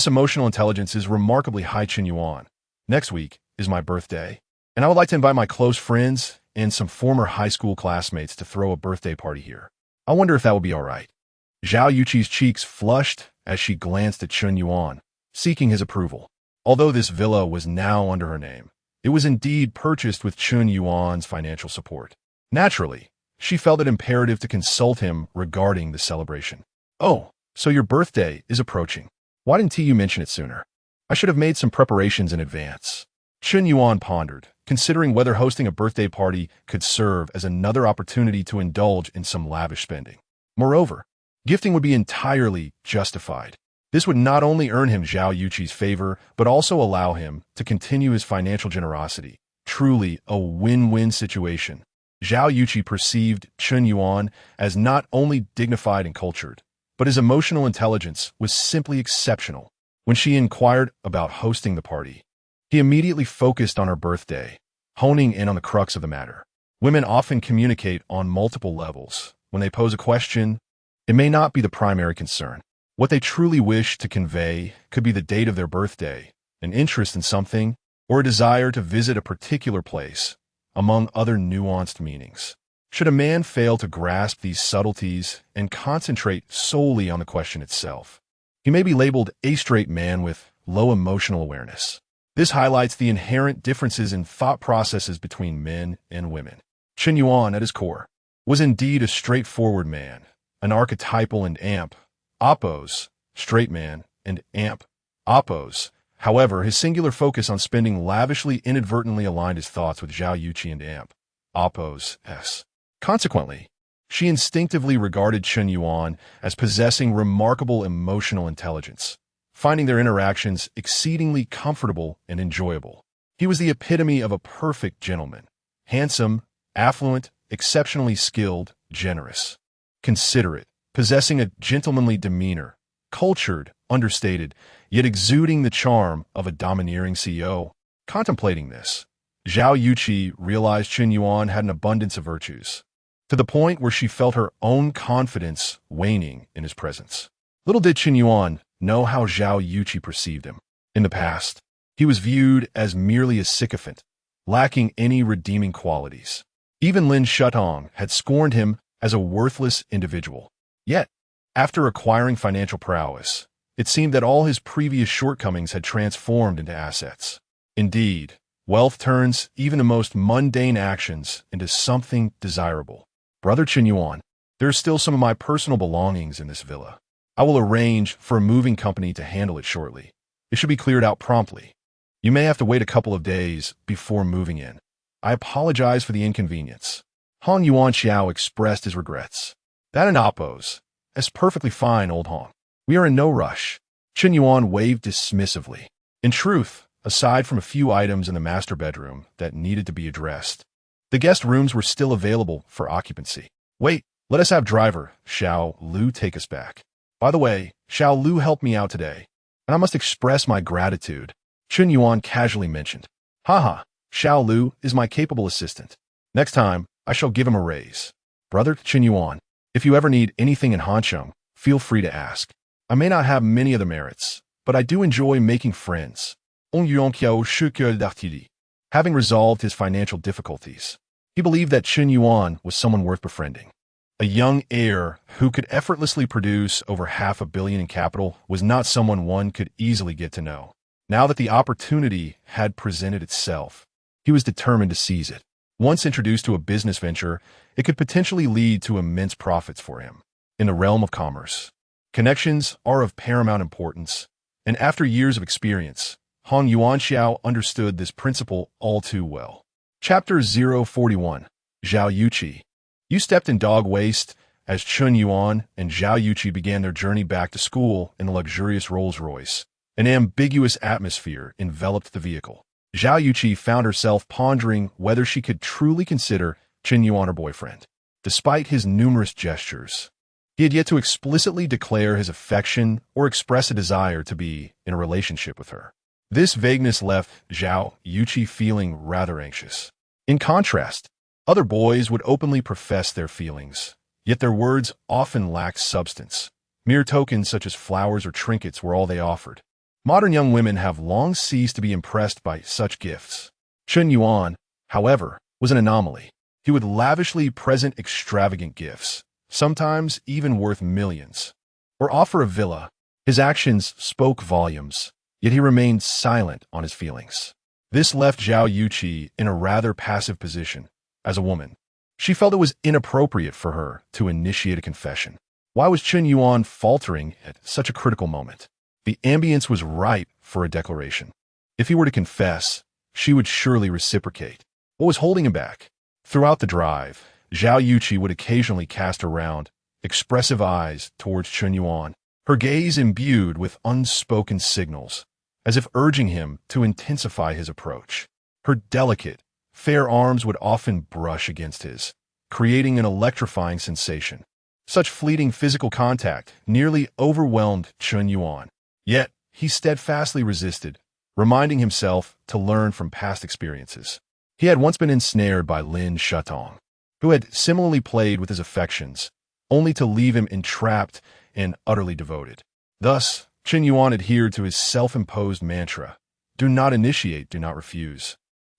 emotional intelligence is remarkably high. Chen Yuan. Next week is my birthday, and I would like to invite my close friends and some former high school classmates to throw a birthday party here. I wonder if that would be all right. Zhao Yuqi's cheeks flushed as she glanced at Chen Yuan, seeking his approval. Although this villa was now under her name, it was indeed purchased with Chen Yuan's financial support. Naturally, she felt it imperative to consult him regarding the celebration. Oh, so your birthday is approaching. Why didn't you mention it sooner? I should have made some preparations in advance. Chen Yuan pondered, considering whether hosting a birthday party could serve as another opportunity to indulge in some lavish spending. Moreover, gifting would be entirely justified. This would not only earn him Zhao Yuqi's favor, but also allow him to continue his financial generosity. Truly a win-win situation. Zhao Yuqi perceived Chen Yuan as not only dignified and cultured, but his emotional intelligence was simply exceptional. When she inquired about hosting the party, he immediately focused on her birthday, honing in on the crux of the matter. Women often communicate on multiple levels. When they pose a question, it may not be the primary concern. What they truly wish to convey could be the date of their birthday, an interest in something, or a desire to visit a particular place, among other nuanced meanings. Should a man fail to grasp these subtleties and concentrate solely on the question itself, he may be labeled a straight man with low emotional awareness. This highlights the inherent differences in thought processes between men and women. Chen Yuan, at his core, was indeed a straightforward man, an archetypal and Appo's straight man, and Appo's. However, his singular focus on spending lavishly inadvertently aligned his thoughts with Zhao Yuqi and Appo's. Consequently, She instinctively regarded Chen Yuan as possessing remarkable emotional intelligence, finding their interactions exceedingly comfortable and enjoyable. He was the epitome of a perfect gentleman, handsome, affluent, exceptionally skilled, generous, considerate, possessing a gentlemanly demeanor, cultured, understated, yet exuding the charm of a domineering CEO. Contemplating this, Zhao Yuqi realized Chen Yuan had an abundance of virtues, to the point where she felt her own confidence waning in his presence. Little did Chen Yuan know how Zhao Yuqi perceived him. In the past, he was viewed as merely a sycophant, lacking any redeeming qualities. Even Lin Shutong had scorned him as a worthless individual. Yet, after acquiring financial prowess, it seemed that all his previous shortcomings had transformed into assets. Indeed, wealth turns even the most mundane actions into something desirable. Brother Chen Yuan, there are still some of my personal belongings in this villa. I will arrange for a moving company to handle it shortly. It should be cleared out promptly. You may have to wait a couple of days before moving in. I apologize for the inconvenience. Hong Yuan Xiao expressed his regrets. That and Oppos. That's perfectly fine, old Hong. We are in no rush. Chen Yuan waved dismissively. In truth, aside from a few items in the master bedroom that needed to be addressed, the guest rooms were still available for occupancy. Wait, let us have driver Xiao Lu take us back. By the way, Xiao Lu helped me out today, and I must express my gratitude, Chen Yuan casually mentioned. Haha, Xiao Lu is my capable assistant. Next time, I shall give him a raise. Brother Chen Yuan, if you ever need anything in Hansheng, feel free to ask. I may not have many of the merits, but I do enjoy making friends. Having resolved his financial difficulties, he believed that Chen Yuan was someone worth befriending. A young heir who could effortlessly produce over $500 million in capital was not someone one could easily get to know. Now that the opportunity had presented itself, he was determined to seize it. Once introduced to a business venture, it could potentially lead to immense profits for him. In the realm of commerce, connections are of paramount importance, and after years of experience, Hong Yuanxiao understood this principle all too well. Chapter 041. Zhao Yuqi. You stepped in dog waste as Chen Yuan and Zhao Yuqi began their journey back to school in the luxurious Rolls-Royce. An ambiguous atmosphere enveloped the vehicle. Zhao Yuqi found herself pondering whether she could truly consider Chen Yuan her boyfriend. Despite his numerous gestures, he had yet to explicitly declare his affection or express a desire to be in a relationship with her. This vagueness left Zhao Yuqi feeling rather anxious. In contrast, other boys would openly profess their feelings, yet their words often lacked substance. Mere tokens such as flowers or trinkets were all they offered. Modern young women have long ceased to be impressed by such gifts. Chen Yuan, however, was an anomaly. He would lavishly present extravagant gifts, sometimes even worth millions, or offer a villa. His actions spoke volumes, yet he remained silent on his feelings. This left Zhao Yuqi in a rather passive position. As a woman, she felt it was inappropriate for her to initiate a confession. Why was Chen Yuan faltering at such a critical moment? The ambience was ripe for a declaration. If he were to confess, she would surely reciprocate. What was holding him back? Throughout the drive, Zhao Yuqi would occasionally cast her round, expressive eyes towards Chen Yuan, her gaze imbued with unspoken signals, as if urging him to intensify his approach. Her delicate, fair arms would often brush against his, creating an electrifying sensation. Such fleeting physical contact nearly overwhelmed Chen Yuan. Yet, he steadfastly resisted, reminding himself to learn from past experiences. He had once been ensnared by Lin Shutong, who had similarly played with his affections, only to leave him entrapped and utterly devoted. Thus, Chen Yuan adhered to his self-imposed mantra: do not initiate, do not refuse.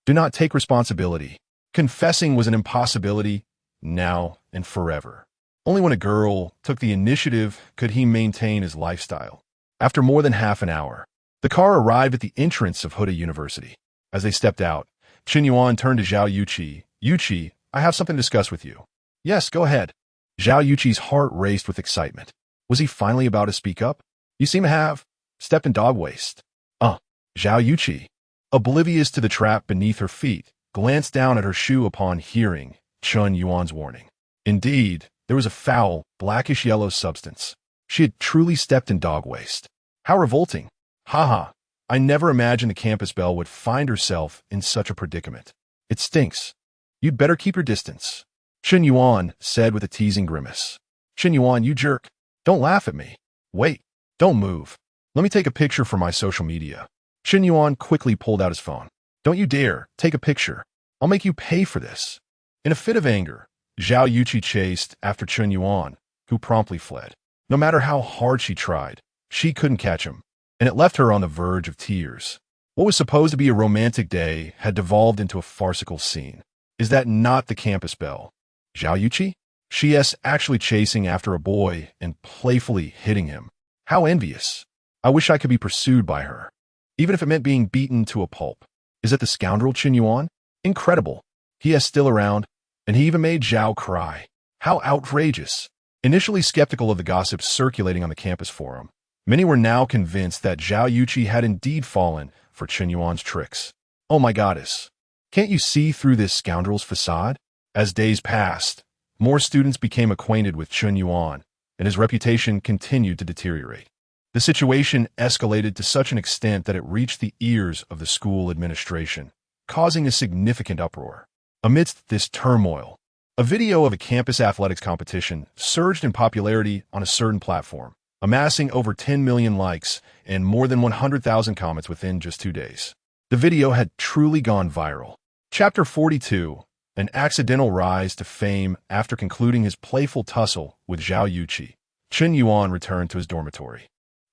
Do not take responsibility. Confessing was an impossibility, now and forever. Only when a girl took the initiative could he maintain his lifestyle. After more than half an hour, the car arrived at the entrance of Huda University. As they stepped out, Chen Yuan turned to Zhao Yuqi. Yuqi, I have something to discuss with you. Yes, go ahead. Zhao Yuqi's heart raced with excitement. Was he finally about to speak up? You seem to have stepped in dog waste. Zhao Yuqi, oblivious to the trap beneath her feet, glanced down at her shoe upon hearing Chen Yuan's warning. Indeed, There was a foul, blackish-yellow substance. She had truly stepped in dog waste. How revolting. Haha. I never imagined the campus belle would find herself in such a predicament. It stinks. You'd better keep your distance, Chen Yuan said with a teasing grimace. Chen Yuan, you jerk. Don't laugh at me. Wait. Don't move. Let me take a picture for my social media. Chen Yuan quickly pulled out his phone. Don't you dare take a picture. I'll make you pay for this. In a fit of anger, Zhao Yuqi chased after Chen Yuan, who promptly fled. No matter how hard she tried, she couldn't catch him, and it left her on the verge of tears. What was supposed to be a romantic day had devolved into a farcical scene. Is that not the campus belle? Zhao Yuqi? She is actually chasing after a boy and playfully hitting him. How envious. I wish I could be pursued by her, even if it meant being beaten to a pulp. Is it the scoundrel Chen Yuan? Incredible. He is still around, and he even made Zhao cry. How outrageous. Initially skeptical of the gossip circulating on the campus forum, many were now convinced that Zhao Yuqi had indeed fallen for Chen Yuan's tricks. Oh my goddess. Can't you see through this scoundrel's facade? As days passed, more students became acquainted with Chen Yuan, and his reputation continued to deteriorate. The situation escalated to such an extent that it reached the ears of the school administration, causing a significant uproar. Amidst this turmoil, a video of a campus athletics competition surged in popularity on a certain platform, amassing over 10 million likes and more than 100,000 comments within just 2 days. The video had truly gone viral. Chapter 42, an accidental rise to fame after concluding his playful tussle with Zhao Yuqi. Chen Yuan returned to his dormitory.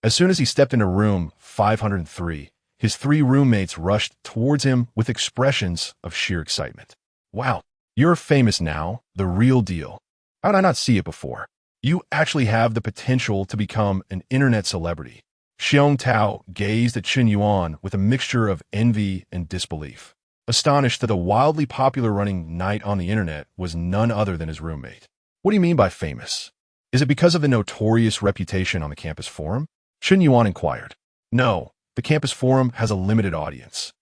As soon as he stepped into room 503, his 3 roommates rushed towards him with expressions of sheer excitement. Wow, you're famous now, the real deal. How did I not see it before? You actually have the potential to become an internet celebrity. Xiong Tao gazed at Chen Yuan with a mixture of envy and disbelief, astonished that the wildly popular running knight on the internet was none other than his roommate. What do you mean by famous? Is it because of the notorious reputation on the campus forum? Chen Yuan inquired. No, the campus forum has a limited audience.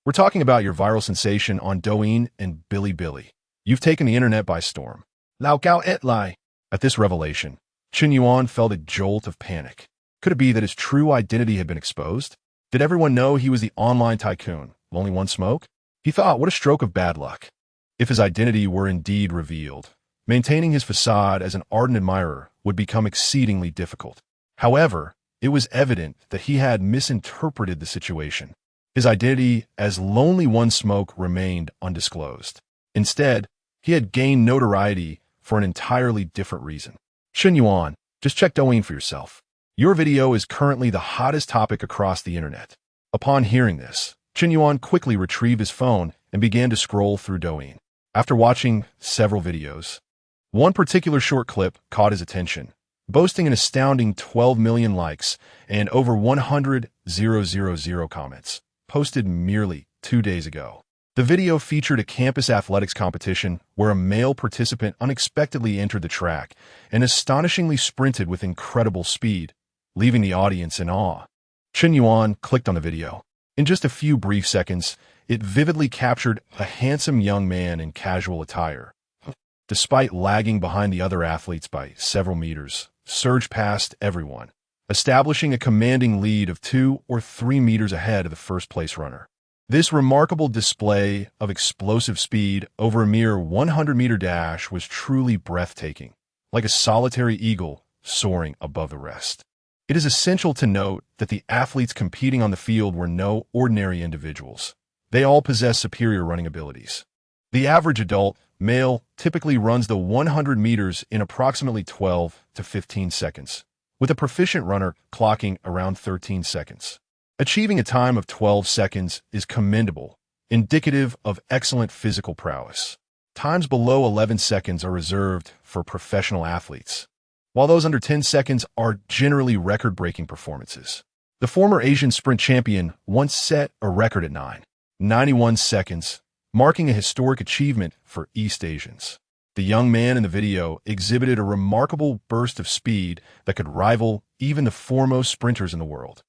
We're talking about your viral sensation on Douyin and Bilibili. You've taken the internet by storm. Lao Gao et Lai. At this revelation, Chen Yuan felt a jolt of panic. Could it be that his true identity had been exposed? Did everyone know he was the online tycoon, Lonely One Smoke? He thought, what a stroke of bad luck. If his identity were indeed revealed, maintaining his facade as an ardent admirer would become exceedingly difficult. However, it was evident that he had misinterpreted the situation. His identity as Lonely One Smoke remained undisclosed. Instead, he had gained notoriety for an entirely different reason. Chen Yuan, just check Douyin for yourself. Your video is currently the hottest topic across the internet. Upon hearing this, Chen Yuan quickly retrieved his phone and began to scroll through Douyin. After watching several videos, one particular short clip caught his attention, boasting an astounding 12 million likes and over 100,000 comments, posted merely 2 days ago. The video featured a campus athletics competition where a male participant unexpectedly entered the track and astonishingly sprinted with incredible speed, leaving the audience in awe. Chen Yuan clicked on the video. In just a few brief seconds, it vividly captured a handsome young man in casual attire. Despite lagging behind the other athletes by several meters, surged past everyone, establishing a commanding lead of 2 or 3 meters ahead of the first-place runner. This remarkable display of explosive speed over a mere 100-meter dash was truly breathtaking, like a solitary eagle soaring above the rest. It is essential to note that the athletes competing on the field were no ordinary individuals. They all possess superior running abilities. The average adult, male, typically runs the 100 meters in approximately 12 to 15 seconds, with a proficient runner clocking around 13 seconds. Achieving a time of 12 seconds is commendable, indicative of excellent physical prowess. Times below 11 seconds are reserved for professional athletes, while those under 10 seconds are generally record-breaking performances. The former Asian sprint champion once set a record at 9.91 seconds, marking a historic achievement for East Asians. The young man in the video exhibited a remarkable burst of speed that could rival even the foremost sprinters in the world.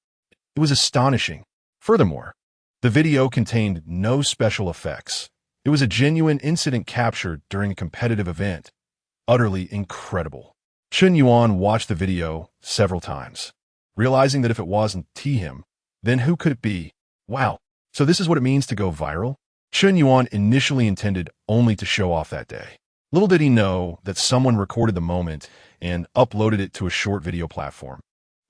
It was astonishing. Furthermore, the video contained no special effects. It was a genuine incident captured during a competitive event, utterly incredible. Chen Yuan watched the video several times, realizing that if it wasn't him, then who could it be? Wow, so this is what it means to go viral? Chen Yuan initially intended only to show off that day. Little did he know that someone recorded the moment and uploaded it to a short video platform,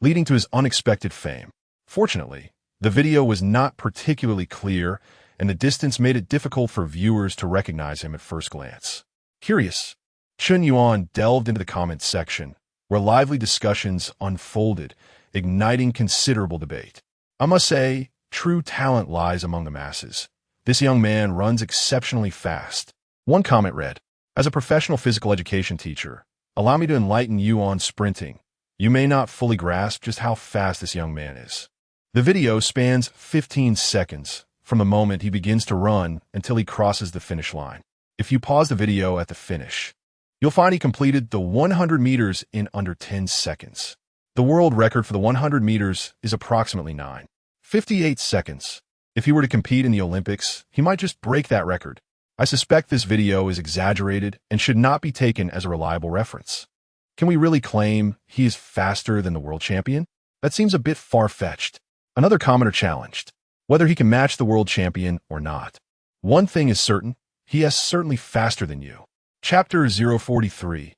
leading to his unexpected fame. Fortunately, the video was not particularly clear, and the distance made it difficult for viewers to recognize him at first glance. Curious, Chen Yuan delved into the comments section, where lively discussions unfolded, igniting considerable debate. I must say, true talent lies among the masses. This young man runs exceptionally fast. One comment read, "As a professional physical education teacher, allow me to enlighten you on sprinting. You may not fully grasp just how fast this young man is." The video spans 15 seconds, from the moment he begins to run until he crosses the finish line. If you pause the video at the finish, you'll find he completed the 100 meters in under 10 seconds. The world record for the 100 meters is approximately 9:58 seconds. If he were to compete in the Olympics, he might just break that record. I suspect this video is exaggerated and should not be taken as a reliable reference. Can we really claim he is faster than the world champion? That seems a bit far-fetched. Another commenter challenged whether he can match the world champion or not. One thing is certain, he is certainly faster than you. Chapter 043.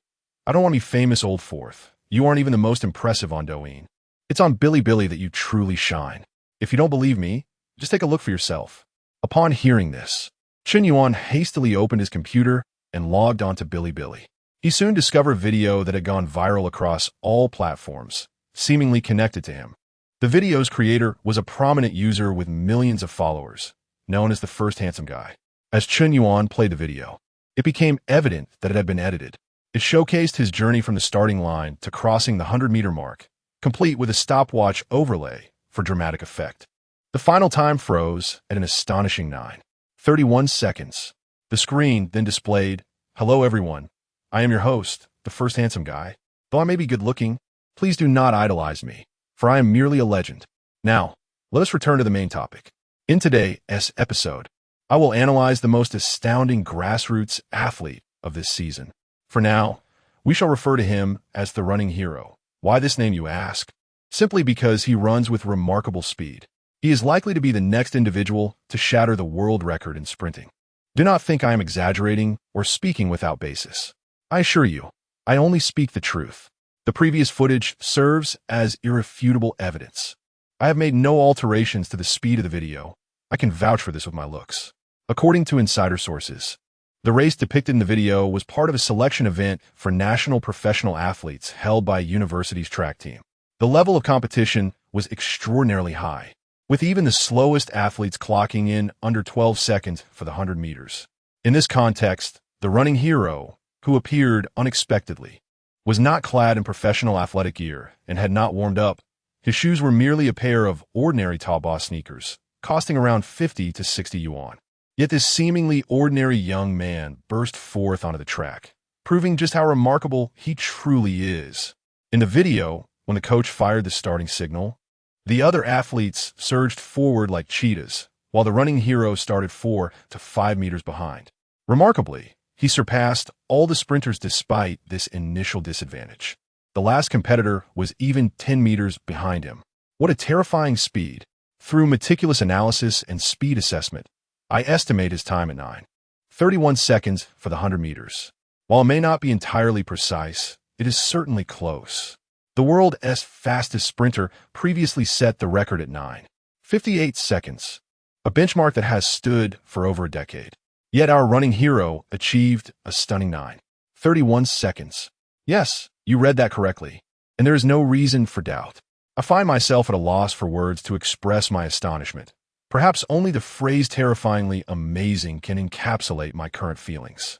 I don't want to be famous, old fourth. You aren't even the most impressive on Douyin. It's on Bilibili that you truly shine. If you don't believe me, just take a look for yourself. Upon hearing this, Chen Yuan hastily opened his computer and logged onto Bilibili. He soon discovered a video that had gone viral across all platforms, seemingly connected to him. The video's creator was a prominent user with millions of followers, known as the First Handsome Guy. As Chen Yuan played the video, it became evident that it had been edited. It showcased his journey from the starting line to crossing the 100-meter mark, complete with a stopwatch overlay for dramatic effect. The final time froze at an astonishing 9:31 seconds. The screen then displayed, "Hello everyone, I am your host, the First Handsome Guy. Though I may be good-looking, please do not idolize me, for I am merely a legend." Now, let us return to the main topic. In today's episode, I will analyze the most astounding grassroots athlete of this season. For now, we shall refer to him as the running hero. Why this name, you ask? Simply because he runs with remarkable speed. He is likely to be the next individual to shatter the world record in sprinting. Do not think I am exaggerating or speaking without basis. I assure you, I only speak the truth. The previous footage serves as irrefutable evidence. I have made no alterations to the speed of the video. I can vouch for this with my looks. According to insider sources, the race depicted in the video was part of a selection event for national professional athletes held by a university's track team. The level of competition was extraordinarily high, with even the slowest athletes clocking in under 12 seconds for the 100 meters. In this context, the running hero, who appeared unexpectedly, was not clad in professional athletic gear and had not warmed up. His shoes were merely a pair of ordinary Taobao sneakers, costing around 50 to 60 yuan. Yet this seemingly ordinary young man burst forth onto the track, proving just how remarkable he truly is. In the video, when the coach fired the starting signal, the other athletes surged forward like cheetahs, while the running hero started 4 to 5 meters behind. Remarkably, he surpassed all the sprinters despite this initial disadvantage. The last competitor was even 10 meters behind him. What a terrifying speed! Through meticulous analysis and speed assessment, I estimate his time at 9:31 seconds for the 100 meters. While it may not be entirely precise, it is certainly close. The world's fastest sprinter previously set the record at 9:58 seconds, a benchmark that has stood for over a decade. Yet our running hero achieved a stunning 9:31 seconds. Yes, you read that correctly, and there is no reason for doubt. I find myself at a loss for words to express my astonishment. Perhaps only the phrase terrifyingly amazing can encapsulate my current feelings.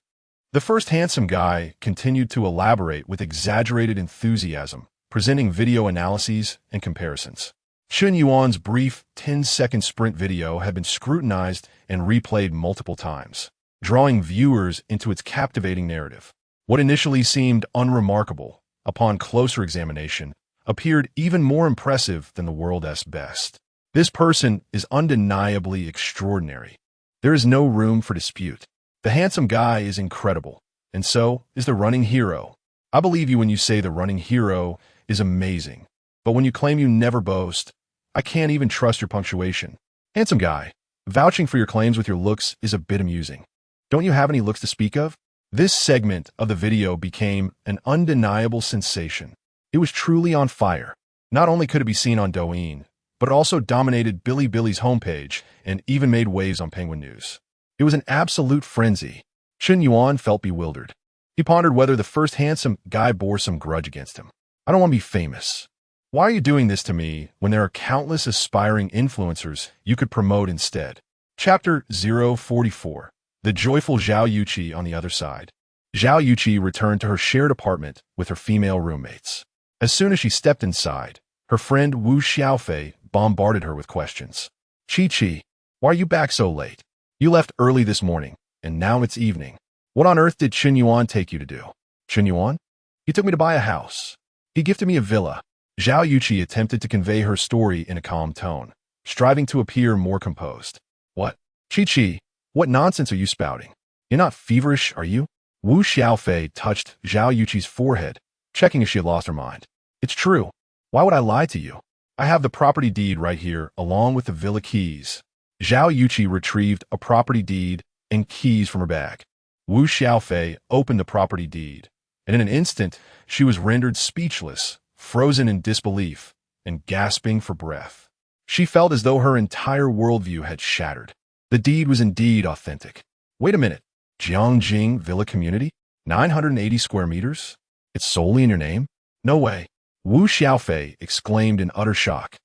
The First Handsome Guy continued to elaborate with exaggerated enthusiasm, presenting video analyses and comparisons. Chen Yuan's brief 10-second sprint video had been scrutinized and replayed multiple times, drawing viewers into its captivating narrative. What initially seemed unremarkable, upon closer examination, appeared even more impressive than the world's best. This person is undeniably extraordinary. There is no room for dispute. The handsome guy is incredible. And so is the running hero. I believe you when you say the running hero is amazing. But when you claim you never boast, I can't even trust your punctuation. Handsome guy, vouching for your claims with your looks is a bit amusing. Don't you have any looks to speak of? This segment of the video became an undeniable sensation. It was truly on fire. Not only could it be seen on Douyin, but it also dominated Billy's homepage and even made waves on Penguin News. It was an absolute frenzy. Chen Yuan felt bewildered. He pondered whether the first handsome guy bore some grudge against him. I don't want to be famous. Why are you doing this to me when there are countless aspiring influencers you could promote instead? Chapter 044. The joyful Zhao Yuqi on the other side. Zhao Yuqi returned to her shared apartment with her female roommates. As soon as she stepped inside, her friend Wu Xiaofei bombarded her with questions. Chi, why are you back so late? You left early this morning, and now it's evening. What on earth did Chen Yuan take you to do? Chen Yuan? He took me to buy a house. He gifted me a villa. Zhao Yuqi attempted to convey her story in a calm tone, striving to appear more composed. What? Chi, what nonsense are you spouting? You're not feverish, are you? Wu Xiaofei touched Zhao Yuqi's forehead, checking if she had lost her mind. It's true. Why would I lie to you? I have the property deed right here, along with the villa keys. Zhao Yuqi retrieved a property deed and keys from her bag. Wu Xiaofei opened the property deed, and in an instant, she was rendered speechless, frozen in disbelief, and gasping for breath. She felt as though her entire worldview had shattered. The deed was indeed authentic. Wait a minute. Jiangjing Villa Community? 980 square meters? It's solely in your name? No way. Wu Xiaofei exclaimed in utter shock,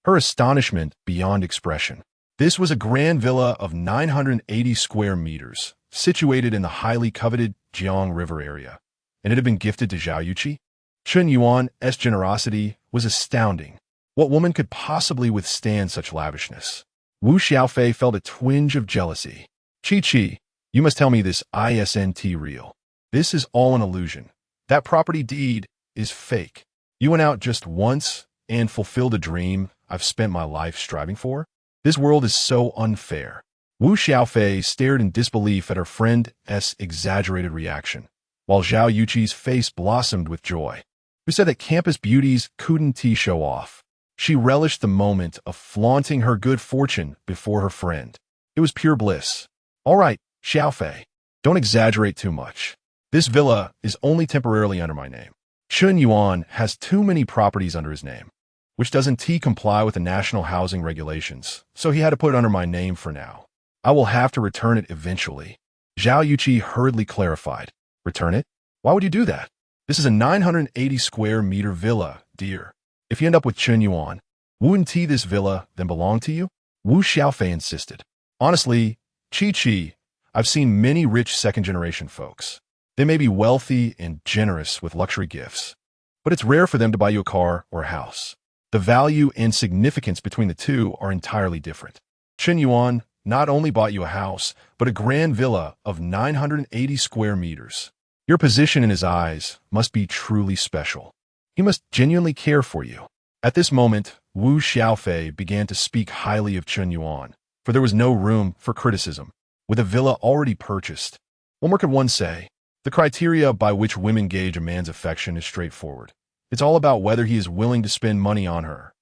her astonishment beyond expression. This was a grand villa of 980 square meters, situated in the highly coveted Jiang River area, and it had been gifted to Zhao Yuqi. Chen Yuan's generosity was astounding. What woman could possibly withstand such lavishness? Wu Xiaofei felt a twinge of jealousy. Chi, you must tell me this isn't real. This is all an illusion. That property deed is fake. You went out just once and fulfilled a dream I've spent my life striving for? This world is so unfair. Wu Xiaofei stared in disbelief at her friend's exaggerated reaction, while Zhao Yuqi's face blossomed with joy. Who said that campus beauties couldn't show off? She relished the moment of flaunting her good fortune before her friend. It was pure bliss. All right, Xiaofei, don't exaggerate too much. This villa is only temporarily under my name. Chen Yuan has too many properties under his name, which doesn't comply with the national housing regulations, so he had to put it under my name for now. I will have to return it eventually. Zhao Yuqi hurriedly clarified. Return it? Why would you do that? This is a 980 square meter villa, dear. If you end up with Chen Yuan, wouldn't this villa then belong to you? Wu Xiaofei insisted. Honestly, Chi, I've seen many rich second-generation folks. They may be wealthy and generous with luxury gifts, but it's rare for them to buy you a car or a house. The value and significance between the two are entirely different. Chen Yuan not only bought you a house, but a grand villa of 980 square meters. Your position in his eyes must be truly special. He must genuinely care for you. At this moment, Wu Xiaofei began to speak highly of Chen Yuan, for there was no room for criticism. With a villa already purchased, what more could one say? The criteria by which women gauge a man's affection is straightforward. It's all about whether he is willing to spend money on her.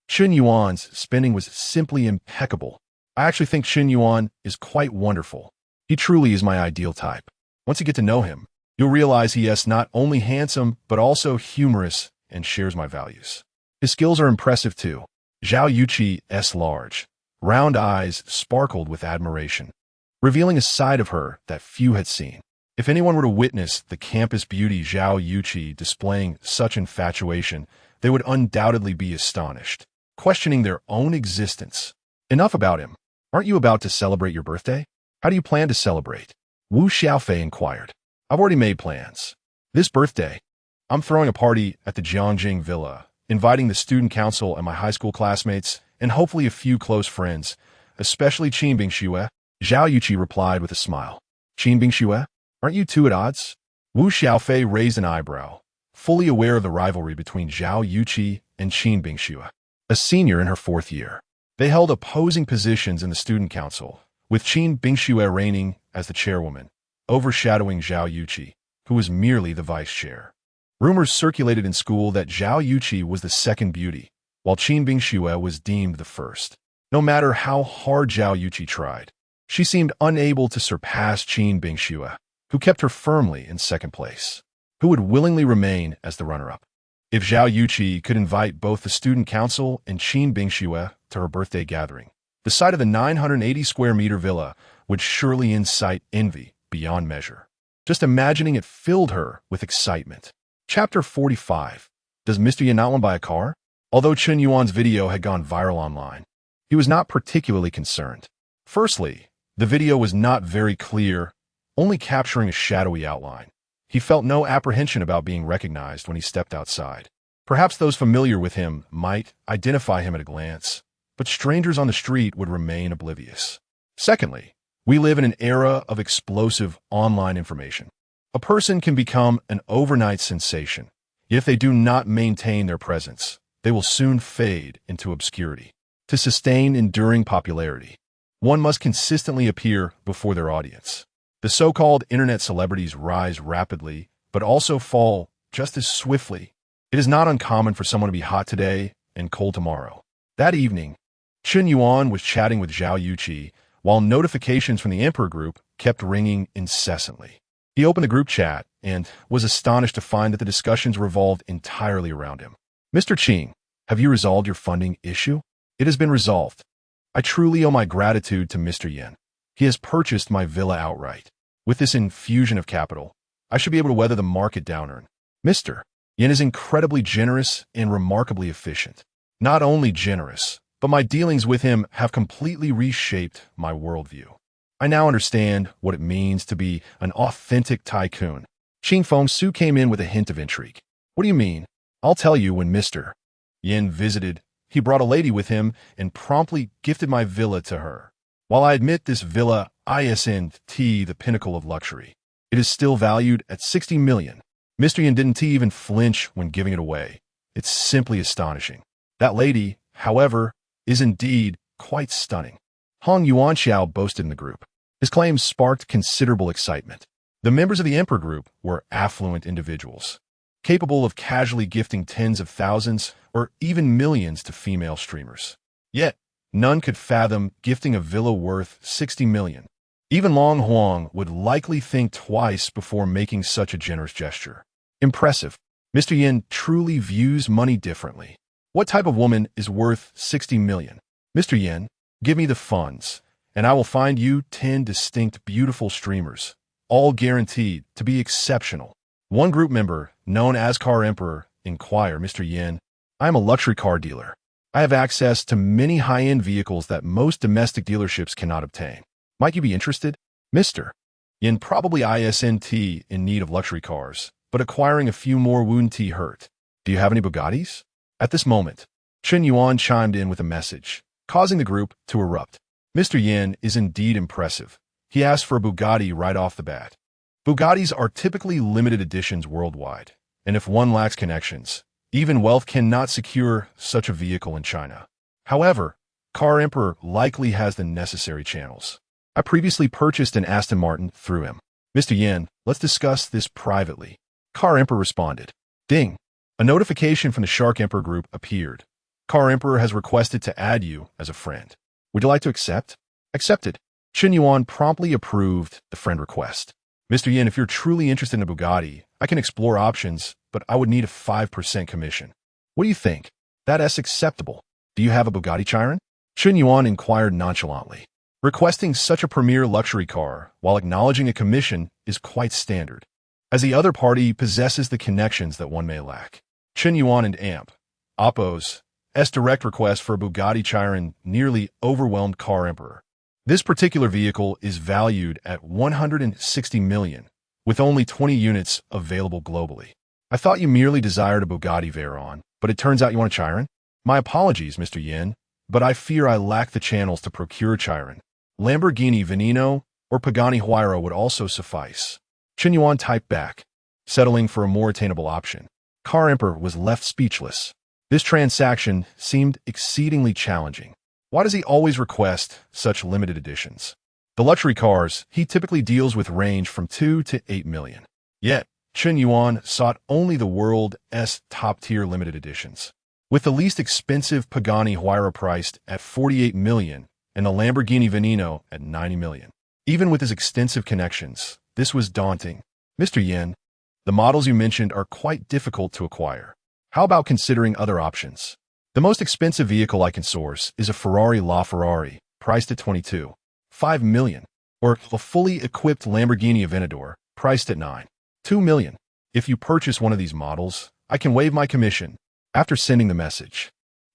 Chen Yuan's spending was simply impeccable. I actually think Chen Yuan is quite wonderful. He truly is my ideal type. Once you get to know him, you'll realize he is not only handsome, but also humorous and shares my values. His skills are impressive too. Zhao Yuqi's large, round eyes sparkled with admiration, revealing a side of her that few had seen. If anyone were to witness the campus beauty Zhao Yuqi displaying such infatuation, they would undoubtedly be astonished, questioning their own existence. Enough about him. Aren't you about to celebrate your birthday? How do you plan to celebrate? Wu Xiaofei inquired. I've already made plans. This birthday, I'm throwing a party at the Jiangjing Villa, inviting the student council and my high school classmates, and hopefully a few close friends, especially Qin Bingxue. Zhao Yuqi replied with a smile. Qin Bingxue? Aren't you two at odds? Wu Xiaofei raised an eyebrow, fully aware of the rivalry between Zhao Yuqi and Qin Bingxue, a senior in her fourth year. They held opposing positions in the student council, with Qin Bingxue reigning as the chairwoman, overshadowing Zhao Yuqi. who was merely the vice chair. Rumors circulated in school that Zhao Yuqi was the second beauty, while Qin Bingxue was deemed the first. No matter how hard Zhao Yuqi tried, she seemed unable to surpass Qin Bingxue, who kept her firmly in second place, who would willingly remain as the runner-up. If Zhao Yuqi could invite both the student council and Qin Bingxue to her birthday gathering, the sight of the 980-square-meter villa would surely incite envy beyond measure. Just imagining it filled her with excitement. Chapter 45. Does Mr. Yan not want to buy a car? Although Chen Yuan's video had gone viral online, he was not particularly concerned. Firstly, the video was not very clear, only capturing a shadowy outline. He felt no apprehension about being recognized when he stepped outside. Perhaps those familiar with him might identify him at a glance, but strangers on the street would remain oblivious. Secondly, we live in an era of explosive online information. A person can become an overnight sensation, yet if they do not maintain their presence, they will soon fade into obscurity. To sustain enduring popularity, one must consistently appear before their audience. The so-called internet celebrities rise rapidly, but also fall just as swiftly. It is not uncommon for someone to be hot today and cold tomorrow. That evening, Chen Yuan was chatting with Zhao Yuqi, while notifications from the Emperor Group kept ringing incessantly. He opened the group chat and was astonished to find that the discussions revolved entirely around him. Mr. Qing, have you resolved your funding issue? It has been resolved. I truly owe my gratitude to Mr. Yan. He has purchased my villa outright. With this infusion of capital, I should be able to weather the market downturn. Mr. Yan is incredibly generous and remarkably efficient. Not only generous, but my dealings with him have completely reshaped my worldview. I now understand what it means to be an authentic tycoon. Qing Fengsu came in with a hint of intrigue. What do you mean? I'll tell you when Mr. Yan visited. He brought a lady with him and promptly gifted my villa to her. While I admit this villa isn't the pinnacle of luxury, it is still valued at 60 million. Mr. Yan didn't even flinch when giving it away. It's simply astonishing. That lady, however, is indeed quite stunning. Hong Yuanxiao boasted in the group. His claims sparked considerable excitement. The members of the Emperor Group were affluent individuals, capable of casually gifting tens of thousands or even millions to female streamers. Yet, none could fathom gifting a villa worth 60 million. Even Long Huang would likely think twice before making such a generous gesture. Impressive. Mr. Yin truly views money differently. What type of woman is worth 60 million? Mr. Yin, give me the funds, and I will find you 10 distinct beautiful streamers, all guaranteed to be exceptional. One group member, known as Car Emperor, inquired, Mr. Yin, I am a luxury car dealer. I have access to many high-end vehicles that most domestic dealerships cannot obtain. Might you be interested? Mr. Yin probably isn't in need of luxury cars, but acquiring a few more wouldn't hurt. Do you have any Bugattis? At this moment, Chen Yuan chimed in with a message, causing the group to erupt. Mr. Yin is indeed impressive. He asked for a Bugatti right off the bat. Bugattis are typically limited editions worldwide, and if one lacks connections, even wealth cannot secure such a vehicle in China. However, Car Emperor likely has the necessary channels. I previously purchased an Aston Martin through him. Mr. Yin, let's discuss this privately. Car Emperor responded. Ding! A notification from the Shark Emperor Group appeared. Car Emperor has requested to add you as a friend. Would you like to accept? Accepted. Chen Yuan promptly approved the friend request. Mr. Yin, if you're truly interested in a Bugatti, I can explore options, but I would need a 5% commission. What do you think? That's acceptable. Do you have a Bugatti Chiron? Chen Yuan inquired nonchalantly. Requesting such a premier luxury car while acknowledging a commission is quite standard, as the other party possesses the connections that one may lack. Chen Yuan and Oppo's direct request for a Bugatti Chiron nearly overwhelmed Car Emperor. This particular vehicle is valued at 160 million, with only 20 units available globally. I thought you merely desired a Bugatti Veyron, but it turns out you want a Chiron? My apologies, Mr. Yin, but I fear I lack the channels to procure Chiron. Lamborghini Veneno or Pagani Huayra would also suffice. Chen Yuan typed back, settling for a more attainable option. Car Emperor was left speechless. This transaction seemed exceedingly challenging. Why does he always request such limited editions? The luxury cars he typically deals with range from 2 to 8 million. Yet, Chen Yuan sought only the world's top-tier limited editions. With the least expensive Pagani Huayra priced at 48 million and the Lamborghini Veneno at 90 million. Even with his extensive connections, this was daunting. Mr. Yen, the models you mentioned are quite difficult to acquire. How about considering other options? The most expensive vehicle I can source is a Ferrari LaFerrari, priced at 22.5 million, or a fully equipped Lamborghini Aventador, priced at 9.2 million. If you purchase one of these models, I can waive my commission. After sending the message,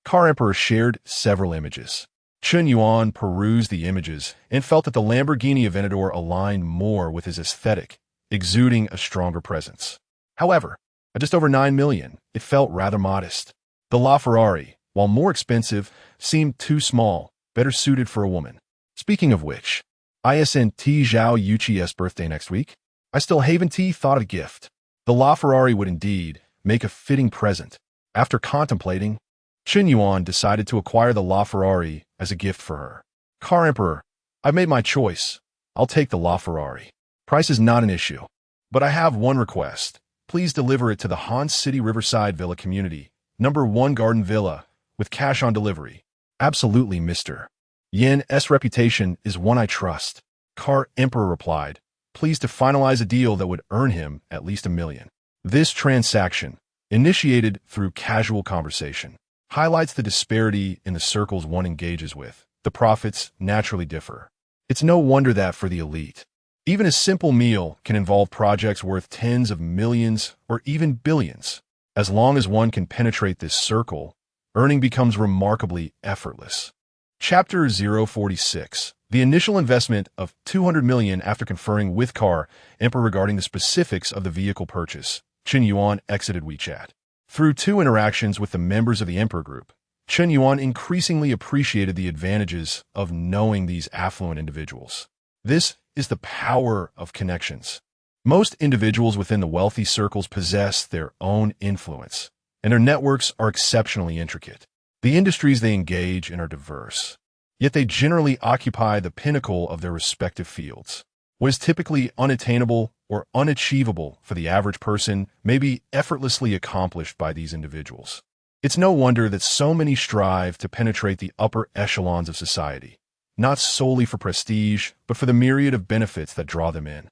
Car Emperor shared several images. Chen Yuan perused the images and felt that the Lamborghini Aventador aligned more with his aesthetic, exuding a stronger presence. However, at just over 9 million, it felt rather modest. The LaFerrari, while more expensive, seemed too small, better suited for a woman. Speaking of which, ISNT Zhao Yuqi's birthday next week. I still haven't thought of a gift. The LaFerrari would indeed make a fitting present. After contemplating, Chen Yuan decided to acquire the LaFerrari as a gift for her. Car Emperor, I've made my choice. I'll take the LaFerrari. Price is not an issue. But I have one request. Please deliver it to the Han City Riverside Villa community, number 1 Garden Villa, with cash on delivery. Absolutely, Mr. Yen's reputation is one I trust. Car Emperor replied, pleased to finalize a deal that would earn him at least $1 million. This transaction, initiated through casual conversation, highlights the disparity in the circles one engages with. The profits naturally differ. It's no wonder that for the elite, even a simple meal can involve projects worth tens of millions or even billions. As long as one can penetrate this circle, earning becomes remarkably effortless. Chapter 046. The initial investment of 200 million after conferring with Car Emperor regarding the specifics of the vehicle purchase. Chen Yuan exited WeChat. Through 2 interactions with the members of the Emperor Group, Chen Yuan increasingly appreciated the advantages of knowing these affluent individuals. This is the power of connections. Most individuals within the wealthy circles possess their own influence, and their networks are exceptionally intricate. The industries they engage in are diverse, yet they generally occupy the pinnacle of their respective fields. What is typically unattainable or unachievable for the average person may be effortlessly accomplished by these individuals. It's no wonder that so many strive to penetrate the upper echelons of society, not solely for prestige, but for the myriad of benefits that draw them in.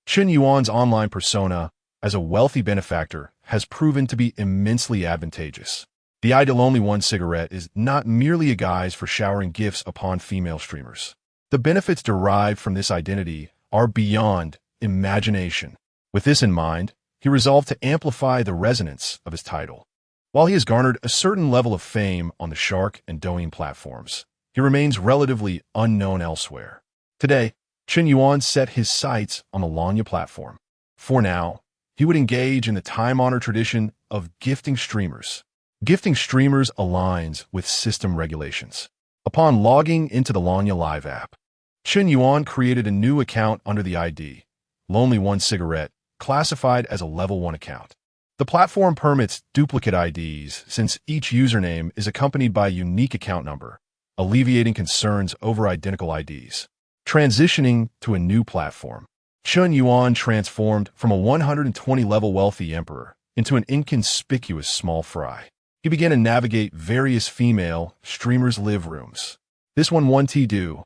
Chen Yuan's online persona, as a wealthy benefactor, has proven to be immensely advantageous. The Ideal Only One cigarette is not merely a guise for showering gifts upon female streamers. The benefits derived from this identity are beyond imagination. With this in mind, he resolved to amplify the resonance of his title. While he has garnered a certain level of fame on the Shark and Douyin platforms, he remains relatively unknown elsewhere. Today, Chen Yuan set his sights on the Lanya platform. For now, he would engage in the time-honored tradition of gifting streamers. Gifting streamers aligns with system regulations. Upon logging into the Lanya Live app, Chen Yuan created a new account under the ID, Lonely One Cigarette, classified as a Level 1 account. The platform permits duplicate IDs since each username is accompanied by a unique account number, alleviating concerns over identical IDs. Transitioning to a new platform, Chen Yuan transformed from a 120-level wealthy emperor into an inconspicuous small fry. He began to navigate various female streamers' live rooms. This one too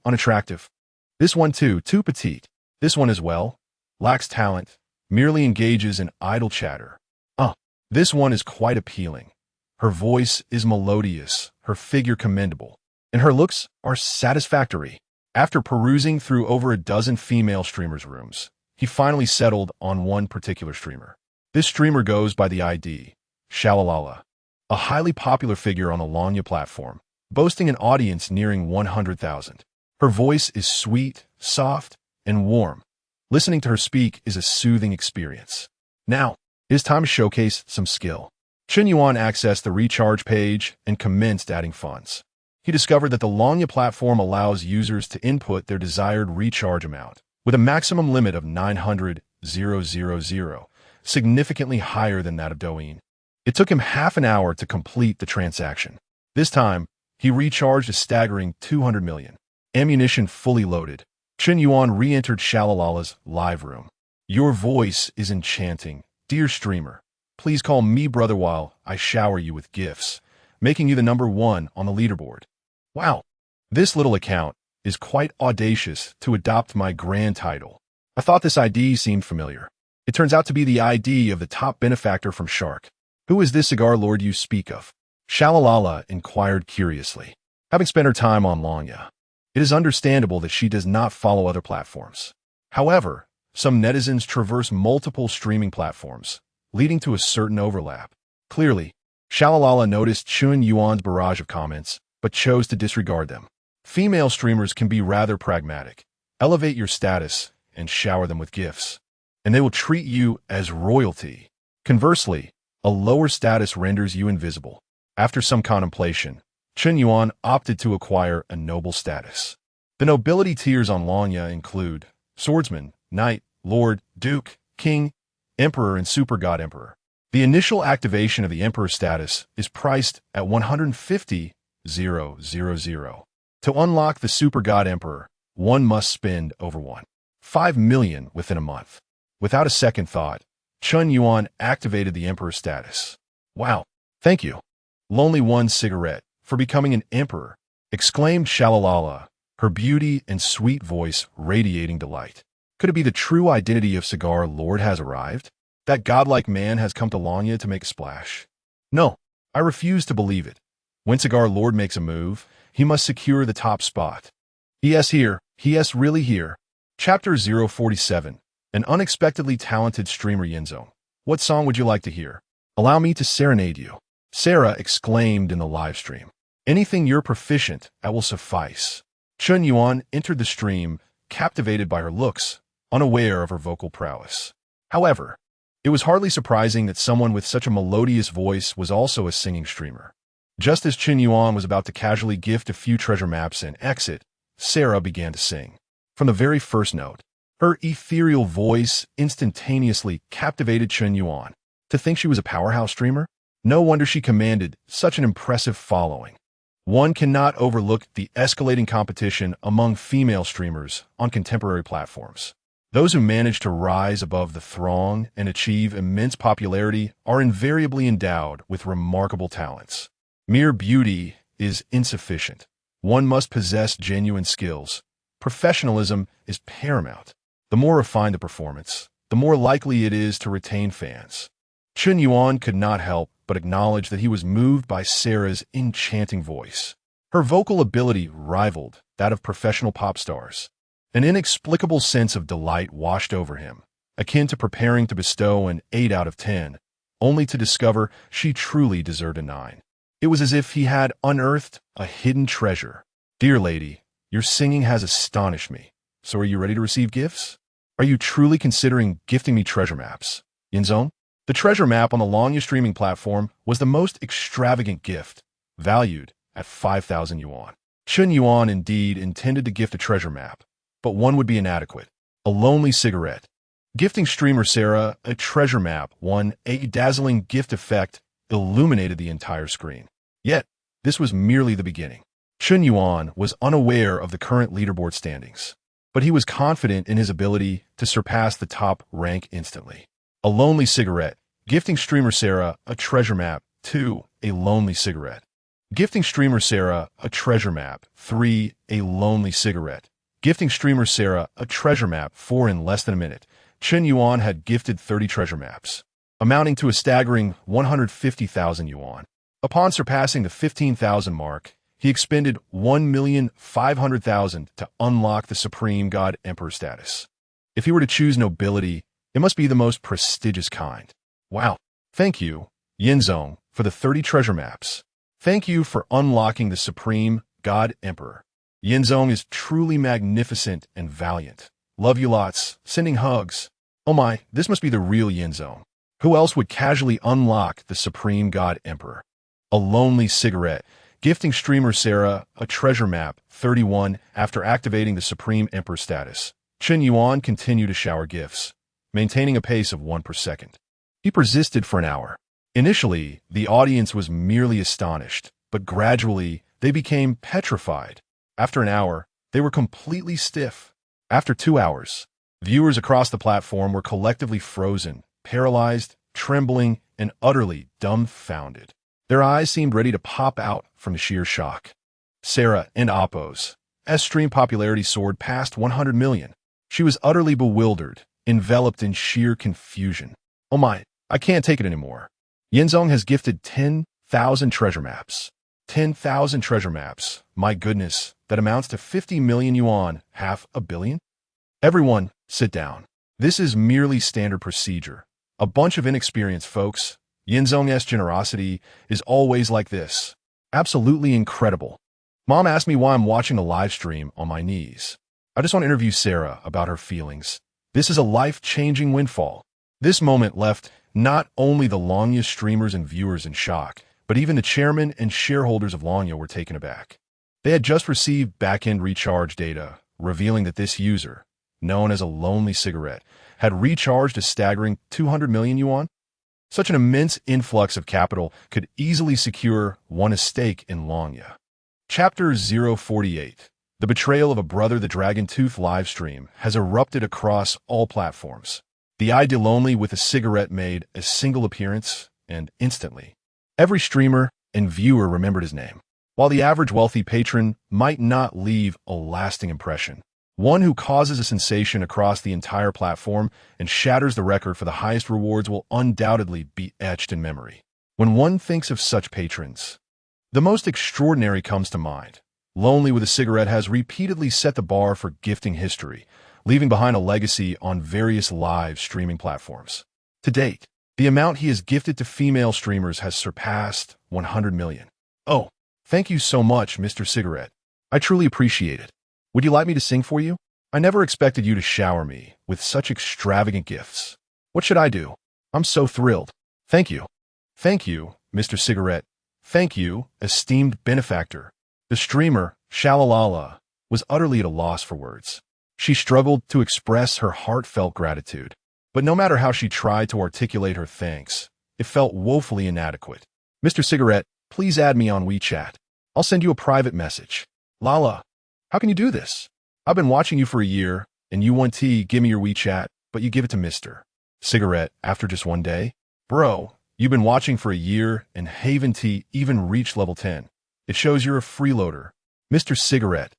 unattractive. This one too petite. This one as well lacks talent, merely engages in idle chatter. This one is quite appealing. Her voice is melodious, her figure commendable, and her looks are satisfactory. After perusing through over a dozen female streamers' rooms, he finally settled on one particular streamer. This streamer goes by the ID, Shalalala, a highly popular figure on the Lanya platform, boasting an audience nearing 100,000. Her voice is sweet, soft, and warm. Listening to her speak is a soothing experience. Now, it is time to showcase some skill. Chen Yuan accessed the recharge page and commenced adding funds. He discovered that the Lanya platform allows users to input their desired recharge amount, with a maximum limit of 900,000, significantly higher than that of Douyin. It took him half an hour to complete the transaction. This time, he recharged a staggering 200 million. Ammunition fully loaded, Chen Yuan re-entered Shalalala's live room. Your voice is enchanting. Dear streamer, please call me brother while I shower you with gifts, making you the #1 on the leaderboard. Wow, this little account is quite audacious to adopt my grand title. I thought this ID seemed familiar. It turns out to be the ID of the top benefactor from Shark. Who is this cigar lord you speak of? Shalalala inquired curiously. Having spent her time on Lanya, it is understandable that she does not follow other platforms. However, some netizens traverse multiple streaming platforms, leading to a certain overlap. Clearly, Shalalala noticed Chen Yuan's barrage of comments, but chose to disregard them. Female streamers can be rather pragmatic. Elevate your status and shower them with gifts, and they will treat you as royalty. Conversely, a lower status renders you invisible. After some contemplation, Chen Yuan opted to acquire a noble status. The nobility tiers on Lanya include Swordsman, Knight, Lord, Duke, King, Emperor, and Super God Emperor. The initial activation of the Emperor status is priced at 150,000. To unlock the Super God Emperor, one must spend over 1.5 million within a month. Without a second thought, Chen Yuan activated the Emperor status. Wow, thank you, Lonely One Cigarette, for becoming an Emperor, exclaimed Shalalala, her beauty and sweet voice radiating delight. Could it be the true identity of Cigar Lord has arrived? That godlike man has come to Lanya to make a splash? No, I refuse to believe it. When Cigar Lord makes a move, he must secure the top spot. He is really here. Chapter 047. An unexpectedly talented streamer Yinzong. What song would you like to hear? Allow me to serenade you. Sarah exclaimed in the live stream. Anything you're proficient at will suffice. Chen Yuan entered the stream, captivated by her looks, unaware of her vocal prowess. However, it was hardly surprising that someone with such a melodious voice was also a singing streamer. Just as Chen Yuan was about to casually gift a few treasure maps and exit, Sarah began to sing. From the very first note, her ethereal voice instantaneously captivated Chen Yuan. To think she was a powerhouse streamer? No wonder she commanded such an impressive following. One cannot overlook the escalating competition among female streamers on contemporary platforms. Those who manage to rise above the throng and achieve immense popularity are invariably endowed with remarkable talents. Mere beauty is insufficient. One must possess genuine skills. Professionalism is paramount. The more refined the performance, the more likely it is to retain fans. Chen Yuan could not help but acknowledge that he was moved by Sarah's enchanting voice. Her vocal ability rivaled that of professional pop stars. An inexplicable sense of delight washed over him, akin to preparing to bestow an 8 out of 10, only to discover she truly deserved a 9. It was as if he had unearthed a hidden treasure. Dear lady, your singing has astonished me. So are you ready to receive gifts? Are you truly considering gifting me treasure maps? Yinzong? The treasure map on the Lanya streaming platform was the most extravagant gift, valued at 5,000 yuan. Chen Yuan indeed intended to gift a treasure map, but one would be inadequate. A lonely cigarette. Gifting streamer Sarah a treasure map won a dazzling gift effect illuminated the entire screen. Yet, this was merely the beginning. Chen Yuan was unaware of the current leaderboard standings, but he was confident in his ability to surpass the top rank instantly. A lonely cigarette. Gifting streamer Sarah a treasure map. 2. A lonely cigarette. Gifting streamer Sarah a treasure map. 3. A lonely cigarette. Gifting streamer Sarah a treasure map. 4. In less than a minute, Chen Yuan had gifted 30 treasure maps, amounting to a staggering 150,000 yuan. Upon surpassing the 15,000 mark, he expended 1,500,000 to unlock the Supreme God Emperor status. If he were to choose nobility, it must be the most prestigious kind. Wow. Thank you, Yinzong, for the 30 treasure maps. Thank you for unlocking the Supreme God Emperor. Yinzong is truly magnificent and valiant. Love you lots. Sending hugs. Oh my, this must be the real Yinzong. Who else would casually unlock the Supreme God Emperor? A lonely cigarette. Gifting streamer Sarah a treasure map. 31. After activating the Supreme Emperor status, Chen Yuan continued to shower gifts, maintaining a pace of 1 per second. He persisted for an hour. Initially, the audience was merely astonished, but gradually they became petrified. After an hour, they were completely stiff. After 2 hours, Viewers across the platform were collectively frozen, paralyzed, trembling, and utterly dumbfounded. Their eyes seemed ready to pop out from sheer shock. Sarah and Appo's stream popularity soared past 100 million. She was utterly bewildered, enveloped in sheer confusion. "Oh my, I can't take it anymore. Yinzong has gifted 10,000 treasure maps. 10,000 treasure maps. My goodness, that amounts to 50 million yuan, half a billion? Everyone, sit down. This is merely standard procedure. A bunch of inexperienced folks. Yinzong's generosity is always like this. Absolutely incredible. Mom asked me why I'm watching the live stream on my knees. I just want to interview Sarah about her feelings. This is a life-changing windfall." This moment left not only the Longya streamers and viewers in shock, but even the chairman and shareholders of Longya were taken aback. They had just received back-end recharge data, revealing that this user, known as a lonely cigarette, had recharged a staggering 200 million yuan. Such an immense influx of capital could easily secure one a stake in Longya. Chapter 048. The betrayal of a brother. The Dragon Tooth livestream has erupted across all platforms. The ideal lonely with a cigarette made a single appearance, and instantly, every streamer and viewer remembered his name. While the average wealthy patron might not leave a lasting impression, one who causes a sensation across the entire platform and shatters the record for the highest rewards will undoubtedly be etched in memory. When one thinks of such patrons, the most extraordinary comes to mind. Lonely with a Cigarette has repeatedly set the bar for gifting history, leaving behind a legacy on various live streaming platforms. To date, the amount he has gifted to female streamers has surpassed 100 million. "Oh, thank you so much, Mr. Cigarette. I truly appreciate it. Would you like me to sing for you? I never expected you to shower me with such extravagant gifts. What should I do? I'm so thrilled. Thank you. Thank you, Mr. Cigarette. Thank you, esteemed benefactor." The streamer, Shalalala, was utterly at a loss for words. She struggled to express her heartfelt gratitude, but no matter how she tried to articulate her thanks, it felt woefully inadequate. "Mr. Cigarette, please add me on WeChat. I'll send you a private message." "Lala, how can you do this? I've been watching you for a year, and you want tea, give me your WeChat, but you give it to Mr. Cigarette after just one day? Bro, you've been watching for a year, and Haven Tea even reached level 10. It shows you're a freeloader. Mr. Cigarette,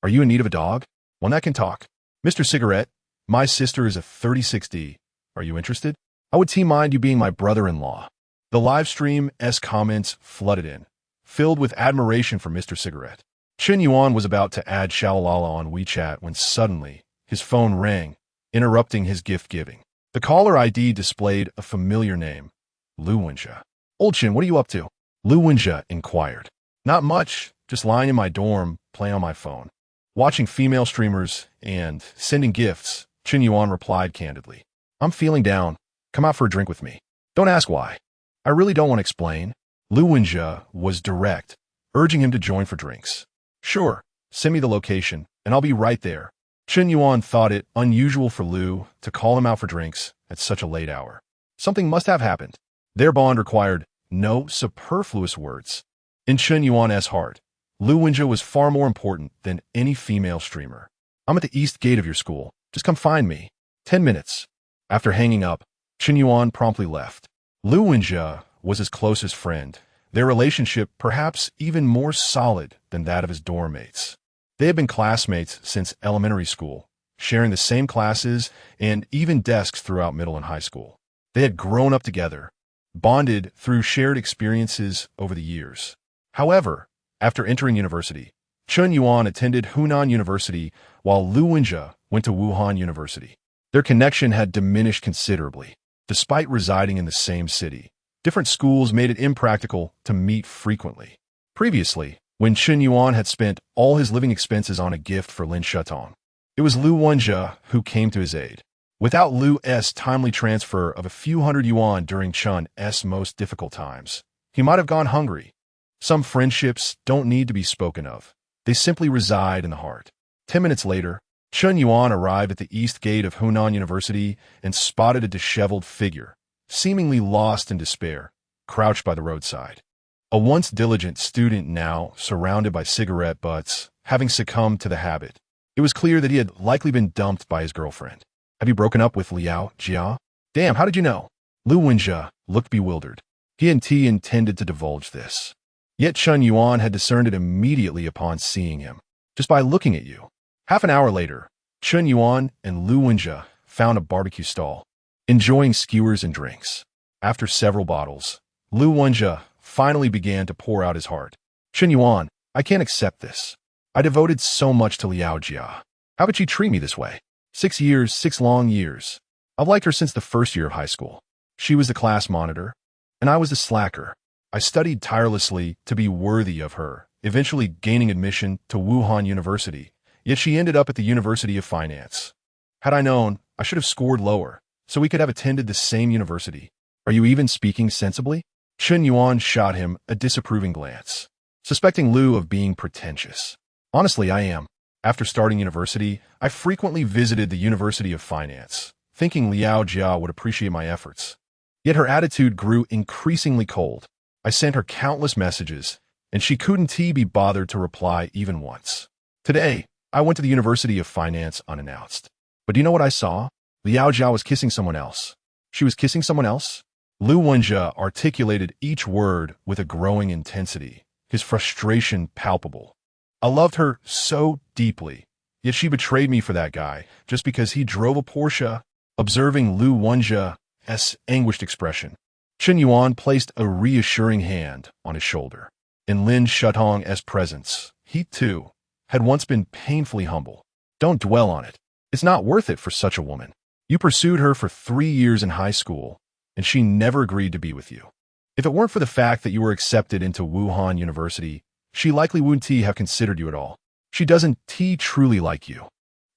are you in need of a dog? One that can talk. Mr. Cigarette, my sister is a 36D. Are you interested? I would mind you being my brother-in-law." The live stream's comments flooded in, filled with admiration for Mr. Cigarette. Chen Yuan was about to add Shalalala on WeChat when suddenly his phone rang, interrupting his gift-giving. The caller ID displayed a familiar name, Lu Wenjia. "Old Chen, what are you up to?" Lu Wenjia inquired. "Not much, just lying in my dorm, playing on my phone. Watching female streamers and sending gifts," Chen Yuan replied candidly. "I'm feeling down. Come out for a drink with me." "Don't ask why. I really don't want to explain." Lu Wenjia was direct, urging him to join for drinks. "Sure, send me the location, and I'll be right there." Chen Yuan thought it unusual for Lu to call him out for drinks at such a late hour. Something must have happened. Their bond required no superfluous words. In Chen Yuan's heart, Lu Wenjia was far more important than any female streamer. "I'm at the east gate of your school. Just come find me." 10 minutes. After hanging up, Chen Yuan promptly left. Lu Wenjia was his closest friend, their relationship perhaps even more solid than that of his dorm mates. They had been classmates since elementary school, sharing the same classes and even desks throughout middle and high school. They had grown up together, bonded through shared experiences over the years. However, after entering university, Chen Yuan attended Hunan University while Lu Wenjia went to Wuhan University. Their connection had diminished considerably. Despite residing in the same city, different schools made it impractical to meet frequently. Previously, when Chen Yuan had spent all his living expenses on a gift for Lin Shutong, it was Lu Wenjia who came to his aid. Without Lu's timely transfer of a few hundred yuan during Chen's most difficult times, he might have gone hungry. Some friendships don't need to be spoken of. They simply reside in the heart. 10 minutes later, Chen Yuan arrived at the east gate of Hunan University and spotted a disheveled figure, seemingly lost in despair, crouched by the roadside. A once diligent student now surrounded by cigarette butts, having succumbed to the habit. It was clear that he had likely been dumped by his girlfriend. Have you broken up with Liao Jia? Damn, how did you know? Lu Wenjia looked bewildered. He and T intended to divulge this. Yet Chen Yuan had discerned it immediately upon seeing him, just by looking at you. Half an hour later, Chen Yuan and Lu Wenjia found a barbecue stall, enjoying skewers and drinks. After several bottles, Lu Wenjia finally began to pour out his heart. Chen Yuan, I can't accept this. I devoted so much to Liao Jia. How could she treat me this way? 6 years, 6 long years. I've liked her since the first year of high school. She was the class monitor, and I was the slacker. I studied tirelessly to be worthy of her, eventually gaining admission to Wuhan University, yet she ended up at the University of Finance. Had I known, I should have scored lower, so we could have attended the same university. Are you even speaking sensibly? Chen Yuan shot him a disapproving glance, suspecting Lu of being pretentious. Honestly, I am. After starting university, I frequently visited the University of Finance, thinking Liao Jia would appreciate my efforts. Yet her attitude grew increasingly cold. I sent her countless messages, and she couldn't be bothered to reply even once. Today, I went to the University of Finance unannounced. But do you know what I saw? Liao Jia was kissing someone else. She was kissing someone else? Lu Wenjia articulated each word with a growing intensity, his frustration palpable. I loved her so deeply, yet she betrayed me for that guy just because he drove a Porsche. Observing Lu Wenjia's anguished expression, Chen Yuan placed a reassuring hand on his shoulder. In Lin Shutong's presence, he too had once been painfully humble. Don't dwell on it. It's not worth it for such a woman. You pursued her for 3 years in high school, and she never agreed to be with you. If it weren't for the fact that you were accepted into Wuhan University, she likely wouldn't have considered you at all. She doesn't truly like you.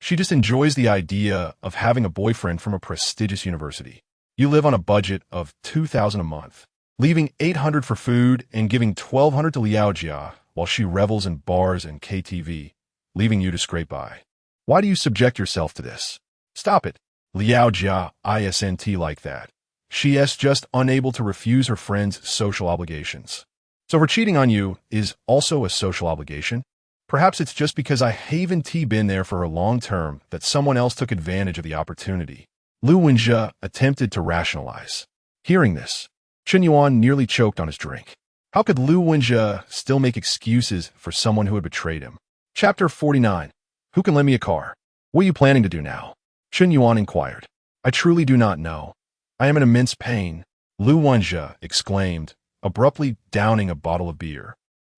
She just enjoys the idea of having a boyfriend from a prestigious university. You live on a budget of $2,000 a month, leaving $800 for food and giving $1,200 to Liao Jia while she revels in bars and KTV, leaving you to scrape by. Why do you subject yourself to this? Stop it. Liao Jia isn't like that. She is just unable to refuse her friend's social obligations. So her cheating on you is also a social obligation? Perhaps it's just because I haven't been there for her long term that someone else took advantage of the opportunity. Lu Wenjia attempted to rationalize. Hearing this, Chen Yuan nearly choked on his drink. How could Lu Wenjia still make excuses for someone who had betrayed him? Chapter 49. Who can lend me a car? What are you planning to do now? Chen Yuan inquired. I truly do not know. I am in immense pain, Lu Wenjia exclaimed, abruptly downing a bottle of beer,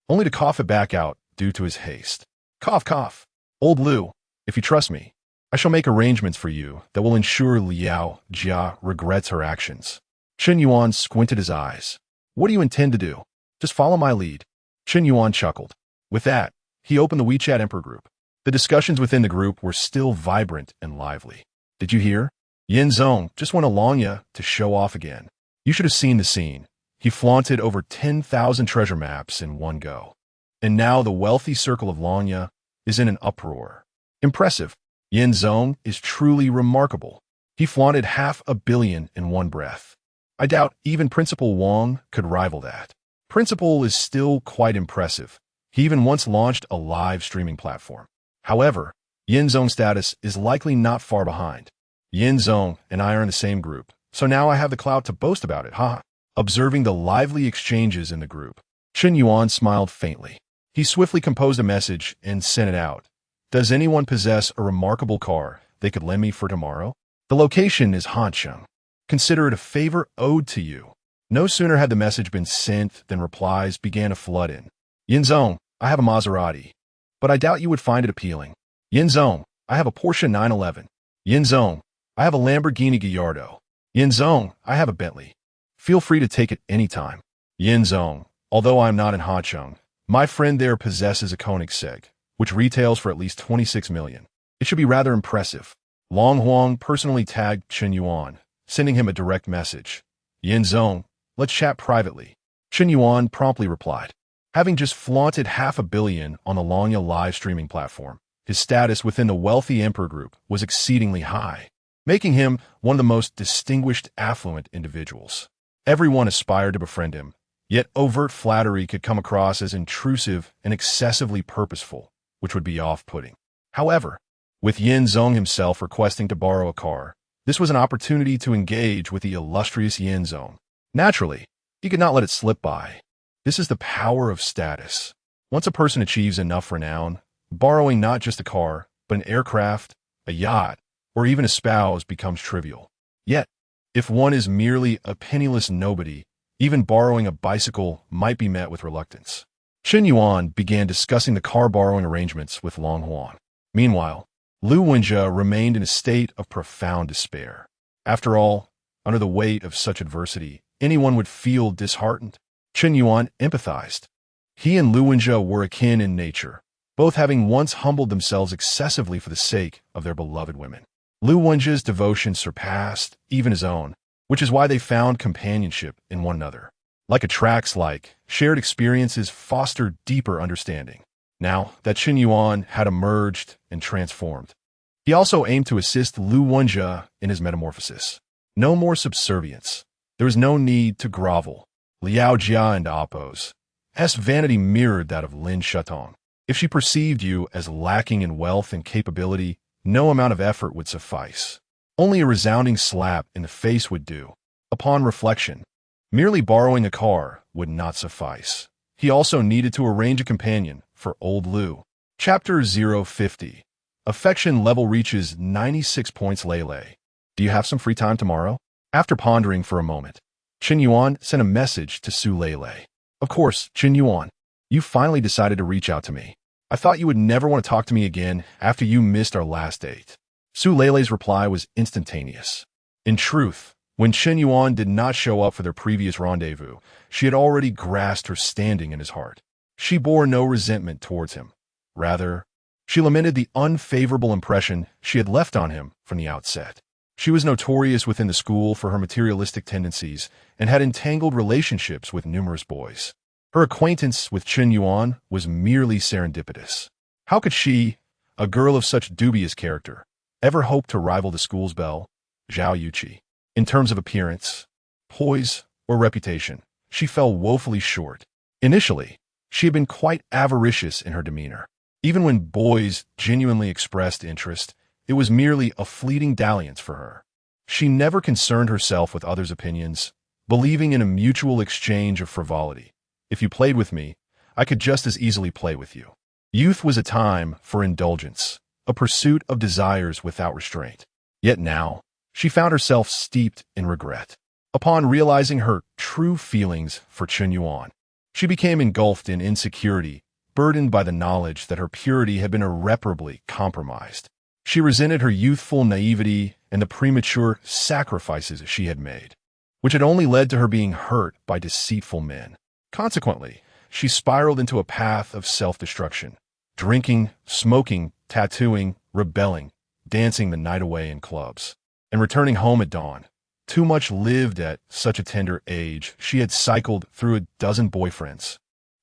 only to cough it back out due to his haste. Cough, cough. Old Lu, if you trust me, I shall make arrangements for you that will ensure Liao Jia regrets her actions. Chen Yuan squinted his eyes. What do you intend to do? Just follow my lead. Chen Yuan chuckled. With that, he opened the WeChat Emperor group. The discussions within the group were still vibrant and lively. Did you hear? Yin Zong just went to Longya to show off again. You should have seen the scene. He flaunted over 10,000 treasure maps in one go. And now the wealthy circle of Longya is in an uproar. Impressive. Yin Zong is truly remarkable. He flaunted $500 million in one breath. I doubt even Principal Wang could rival that. Principal is still quite impressive. He even once launched a live streaming platform. However, Yin Zong's status is likely not far behind. Yin Zong and I are in the same group, so now I have the clout to boast about it, ha! Observing the lively exchanges in the group, Chen Yuan smiled faintly. He swiftly composed a message and sent it out. Does anyone possess a remarkable car they could lend me for tomorrow? The location is Hancheng. Consider it a favor owed to you. No sooner had the message been sent than replies began to flood in. Yin Zong, I have a Maserati, but I doubt you would find it appealing. Yin Zong, I have a Porsche 911. Yin Zong, I have a Lamborghini Gallardo. Yin Zong, I have a Bentley. Feel free to take it anytime. Yin Zong, although I am not in Hancheng, my friend there possesses a Koenigsegg, which retails for at least 26 million. It should be rather impressive. Long Huang personally tagged Chen Yuan, sending him a direct message. Yin Zong, let's chat privately. Chen Yuan promptly replied. Having just flaunted $500 million on the Longya live streaming platform, his status within the wealthy emperor group was exceedingly high, making him one of the most distinguished affluent individuals. Everyone aspired to befriend him, yet overt flattery could come across as intrusive and excessively purposeful, which would be off-putting. However, With Yin Zong himself requesting to borrow a car, this was an opportunity to engage with the illustrious Yin Zong. Naturally, he could not let it slip by. This is the power of status. Once a person achieves enough renown, borrowing not just a car, but an aircraft, a yacht, or even a spouse becomes trivial. Yet, if one is merely a penniless nobody, even borrowing a bicycle might be met with reluctance. Chen Yuan began discussing the car borrowing arrangements with Long Huan. Meanwhile, Lu Wenjie remained in a state of profound despair. After all, under the weight of such adversity, anyone would feel disheartened. Chen Yuan empathized. He and Lu Wenjie were akin in nature, both having once humbled themselves excessively for the sake of their beloved women. Lu Wenjie's devotion surpassed even his own, which is why they found companionship in one another. Like attracts like, shared experiences fostered deeper understanding. Now that Chen Yuan had emerged and transformed, he also aimed to assist Lu Wenjie in his metamorphosis. No more subservience. There was no need to grovel. Liao Jia and Appo's vanity mirrored that of Lin Shutong. If she perceived you as lacking in wealth and capability, no amount of effort would suffice. Only a resounding slap in the face would do. Upon reflection, merely borrowing a car would not suffice. He also needed to arrange a companion for old Lu. Chapter 050. Affection level reaches 96 points. Lele. Do you have some free time tomorrow? After pondering for a moment, Chen Yuan sent a message to Su Lele. Of course, Chen Yuan. You finally decided to reach out to me. I thought you would never want to talk to me again after you missed our last date. Su Lele's reply was instantaneous. In truth, when Chen Yuan did not show up for their previous rendezvous, she had already grasped her standing in his heart. She bore no resentment towards him. Rather, she lamented the unfavorable impression she had left on him from the outset. She was notorious within the school for her materialistic tendencies and had entangled relationships with numerous boys. Her acquaintance with Chen Yuan was merely serendipitous. How could she, a girl of such dubious character, ever hope to rival the school's belle, Zhao Yuqi? In terms of appearance, poise, or reputation, she fell woefully short. Initially, she had been quite avaricious in her demeanor. Even when boys genuinely expressed interest, it was merely a fleeting dalliance for her. She never concerned herself with others' opinions, believing in a mutual exchange of frivolity. If you played with me, I could just as easily play with you. Youth was a time for indulgence, a pursuit of desires without restraint. Yet now, she found herself steeped in regret. Upon realizing her true feelings for Chen Yuan, she became engulfed in insecurity, burdened by the knowledge that her purity had been irreparably compromised. She resented her youthful naivety and the premature sacrifices she had made, which had only led to her being hurt by deceitful men. Consequently, she spiraled into a path of self-destruction, drinking, smoking, tattooing, rebelling, dancing the night away in clubs, and returning home at dawn. Too much lived at such a tender age, she had cycled through a dozen boyfriends.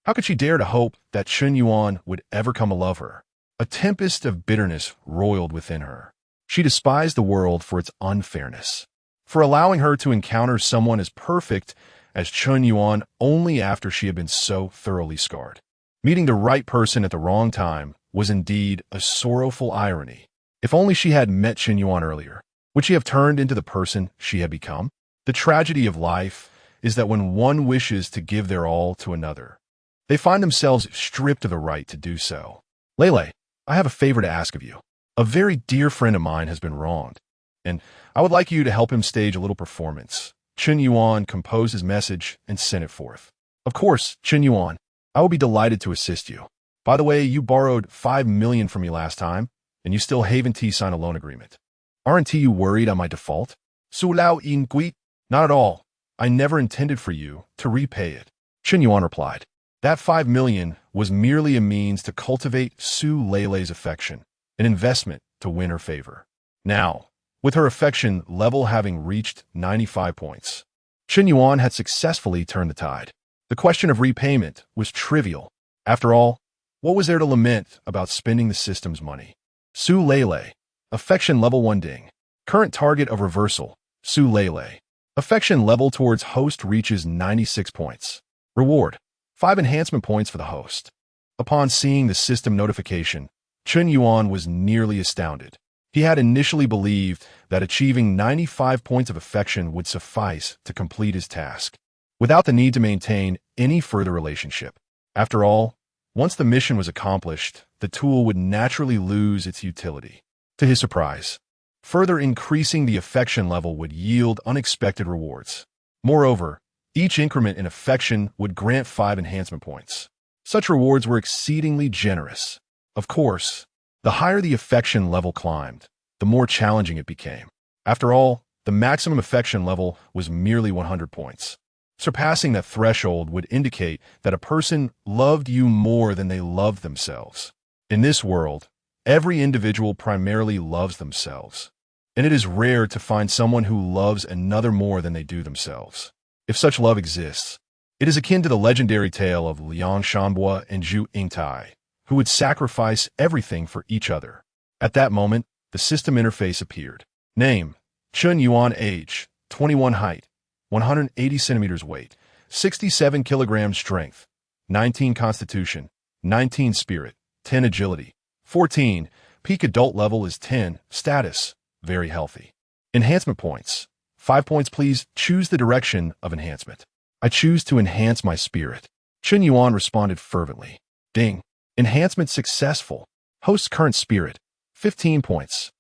How could she dare to hope that Chen Yuan would ever come to love her? A tempest of bitterness roiled within her. She despised the world for its unfairness, for allowing her to encounter someone as perfect as Chen Yuan only after she had been so thoroughly scarred. Meeting the right person at the wrong time was indeed a sorrowful irony. If only she had met Chen Yuan earlier, would she have turned into the person she had become? The tragedy of life is that when one wishes to give their all to another, they find themselves stripped of the right to do so. Lele, I have a favor to ask of you. A very dear friend of mine has been wronged, and I would like you to help him stage a little performance. Chen Yuan composed his message and sent it forth. Of course, Chen Yuan, I will be delighted to assist you. By the way, you borrowed 5 million from me last time, and you still haven't signed a loan agreement. Aren't you worried I might default? Su Lao Yin Gui? Not at all. I never intended for you to repay it. Chen Yuan replied. That 5 million was merely a means to cultivate Su Lele's affection, an investment to win her favor. Now, with her affection level having reached 95 points, Chen Yuan had successfully turned the tide. The question of repayment was trivial. After all, what was there to lament about spending the system's money? Su Lele, affection level 1 ding. Current target of reversal, Su Lele. Affection level towards host reaches 96 points. Reward, 5 enhancement points for the host. Upon seeing the system notification, Chen Yuan was nearly astounded. He had initially believed that achieving 95 points of affection would suffice to complete his task, without the need to maintain any further relationship. After all, once the mission was accomplished, the tool would naturally lose its utility. To his surprise, further increasing the affection level would yield unexpected rewards. Moreover, each increment in affection would grant 5 enhancement points. Such rewards were exceedingly generous. Of course, the higher the affection level climbed, the more challenging it became. After all, the maximum affection level was merely 100 points. Surpassing that threshold would indicate that a person loved you more than they loved themselves. In this world, every individual primarily loves themselves, and it is rare to find someone who loves another more than they do themselves. If such love exists, it is akin to the legendary tale of Liang Shanbo and Zhu Yingtai, who would sacrifice everything for each other. At that moment, the system interface appeared. Name: Chen Yuan. Age: 21. Height: 180 centimeters. Weight: 67 kilograms. Strength: 19. Constitution: 19. Spirit: 10. Agility: 14. Peak adult level is 10. Status: very healthy. Enhancement points: 5 points. Please choose the direction of enhancement. I choose to enhance my spirit. Chen Yuan responded fervently. Ding. Enhancement successful. Host's current spirit: 15 points.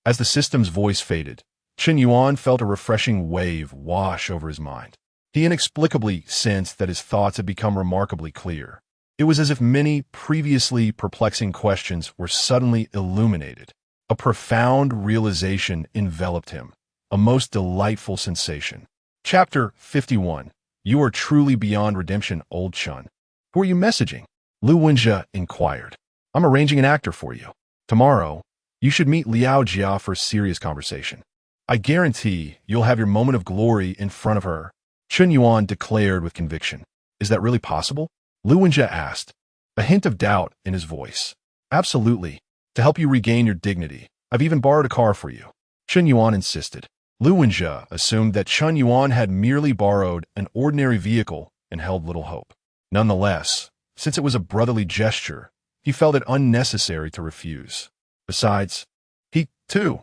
As the system's voice faded, Chen Yuan felt a refreshing wave wash over his mind. He inexplicably sensed that his thoughts had become remarkably clear. It was as if many previously perplexing questions were suddenly illuminated. A profound realization enveloped him, a most delightful sensation. Chapter 51. You are truly beyond redemption, old Chen. Who are you messaging? Lu Wenjie inquired. I'm arranging an actor for you. Tomorrow, you should meet Liao Jia for a serious conversation. I guarantee you'll have your moment of glory in front of her, Chen Yuan declared with conviction. Is that really possible? Lu Wenjie asked, a hint of doubt in his voice. Absolutely. To help you regain your dignity, I've even borrowed a car for you, Chen Yuan insisted. Lu Wenjie assumed that Chen Yuan had merely borrowed an ordinary vehicle and held little hope. Nonetheless, since it was a brotherly gesture, he felt it unnecessary to refuse. Besides, he, too,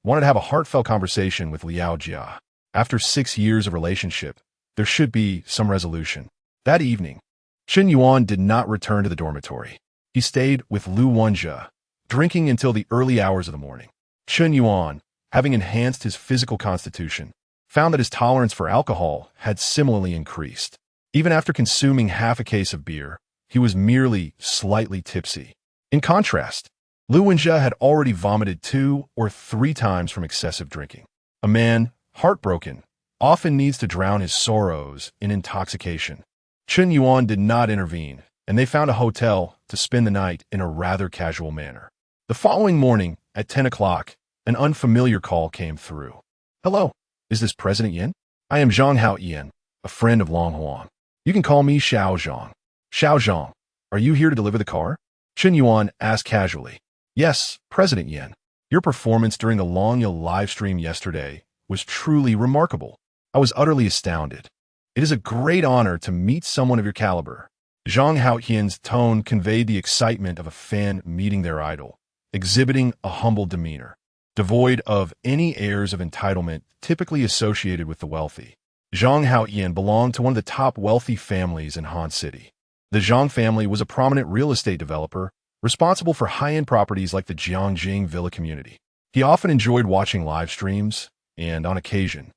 wanted to have a heartfelt conversation with Liao Jia. After 6 years of relationship, there should be some resolution. That evening, Chen Yuan did not return to the dormitory. He stayed with Lu Wenjie, drinking until the early hours of the morning. Chen Yuan, having enhanced his physical constitution, found that his tolerance for alcohol had similarly increased. Even after consuming half a case of beer, he was merely slightly tipsy. In contrast, Lu Wenjie had already vomited 2 or 3 times from excessive drinking. A man, heartbroken, often needs to drown his sorrows in intoxication. Chen Yuan did not intervene, and they found a hotel to spend the night in a rather casual manner. The following morning, at 10 o'clock, an unfamiliar call came through. Hello, is this President Yin? I am Zhang Haoyan, a friend of Long Huang. You can call me Xiao Zhang. Xiao Zhang, are you here to deliver the car? Chen Yuan asked casually. Yes, President Yin. Your performance during the Longyao live stream yesterday was truly remarkable. I was utterly astounded. It is a great honor to meet someone of your caliber. Zhang Haoyan's tone conveyed the excitement of a fan meeting their idol, exhibiting a humble demeanor, devoid of any airs of entitlement typically associated with the wealthy. Zhang Haoyan belonged to one of the top wealthy families in Han City. The Zhang family was a prominent real estate developer responsible for high-end properties like the Jiangjing Villa community. He often enjoyed watching live streams and, on occasion,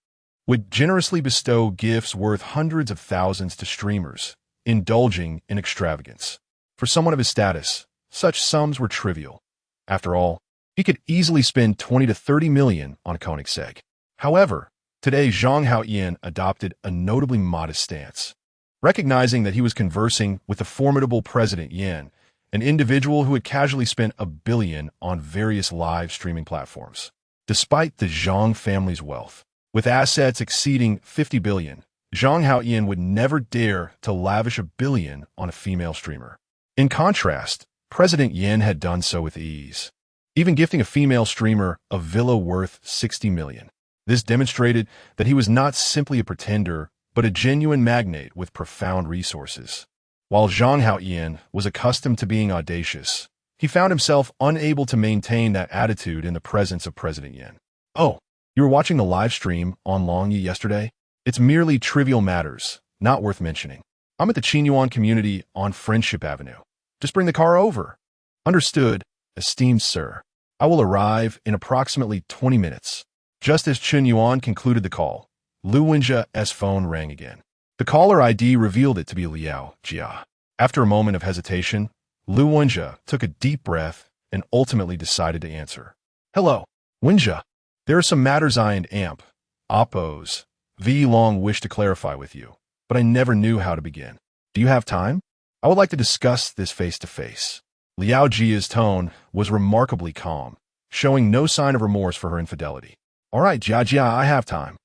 would generously bestow gifts worth hundreds of thousands to streamers, indulging in extravagance. For someone of his status, such sums were trivial. After all, he could easily spend 20 to 30 million on a Koenigsegg. However, today Zhang Haoyan adopted a notably modest stance. Recognizing that he was conversing with the formidable President Yin, an individual who had casually spent $1 billion on various live streaming platforms. Despite the Zhang family's wealth, with assets exceeding 50 billion, Zhang Haoyan would never dare to lavish $1 billion on a female streamer. In contrast, President Yin had done so with ease, even gifting a female streamer a villa worth 60 million. This demonstrated that he was not simply a pretender, but a genuine magnate with profound resources. While Zhang Haoyan was accustomed to being audacious, He found himself unable to maintain that attitude in the presence of President Yin. Oh, you were watching the live stream on Long Yi yesterday? It's merely trivial matters, not worth mentioning. I'm at the Chen Yuan community on Friendship Avenue. Just bring the car over. Understood, esteemed sir. I will arrive in approximately 20 minutes. Just as Chen Yuan concluded the call, Lu Wenjia's phone rang again. The caller ID revealed it to be Liao Jia. After a moment of hesitation, Lu Wenjia took a deep breath and ultimately decided to answer. Hello, Wenjia. There are some matters I and AMP, Oppos, V long wish to clarify with you, but I never knew how to begin. Do you have time? I would like to discuss this face-to-face. Liao Jia's tone was remarkably calm, showing no sign of remorse for her infidelity. All right, Jia, I have time.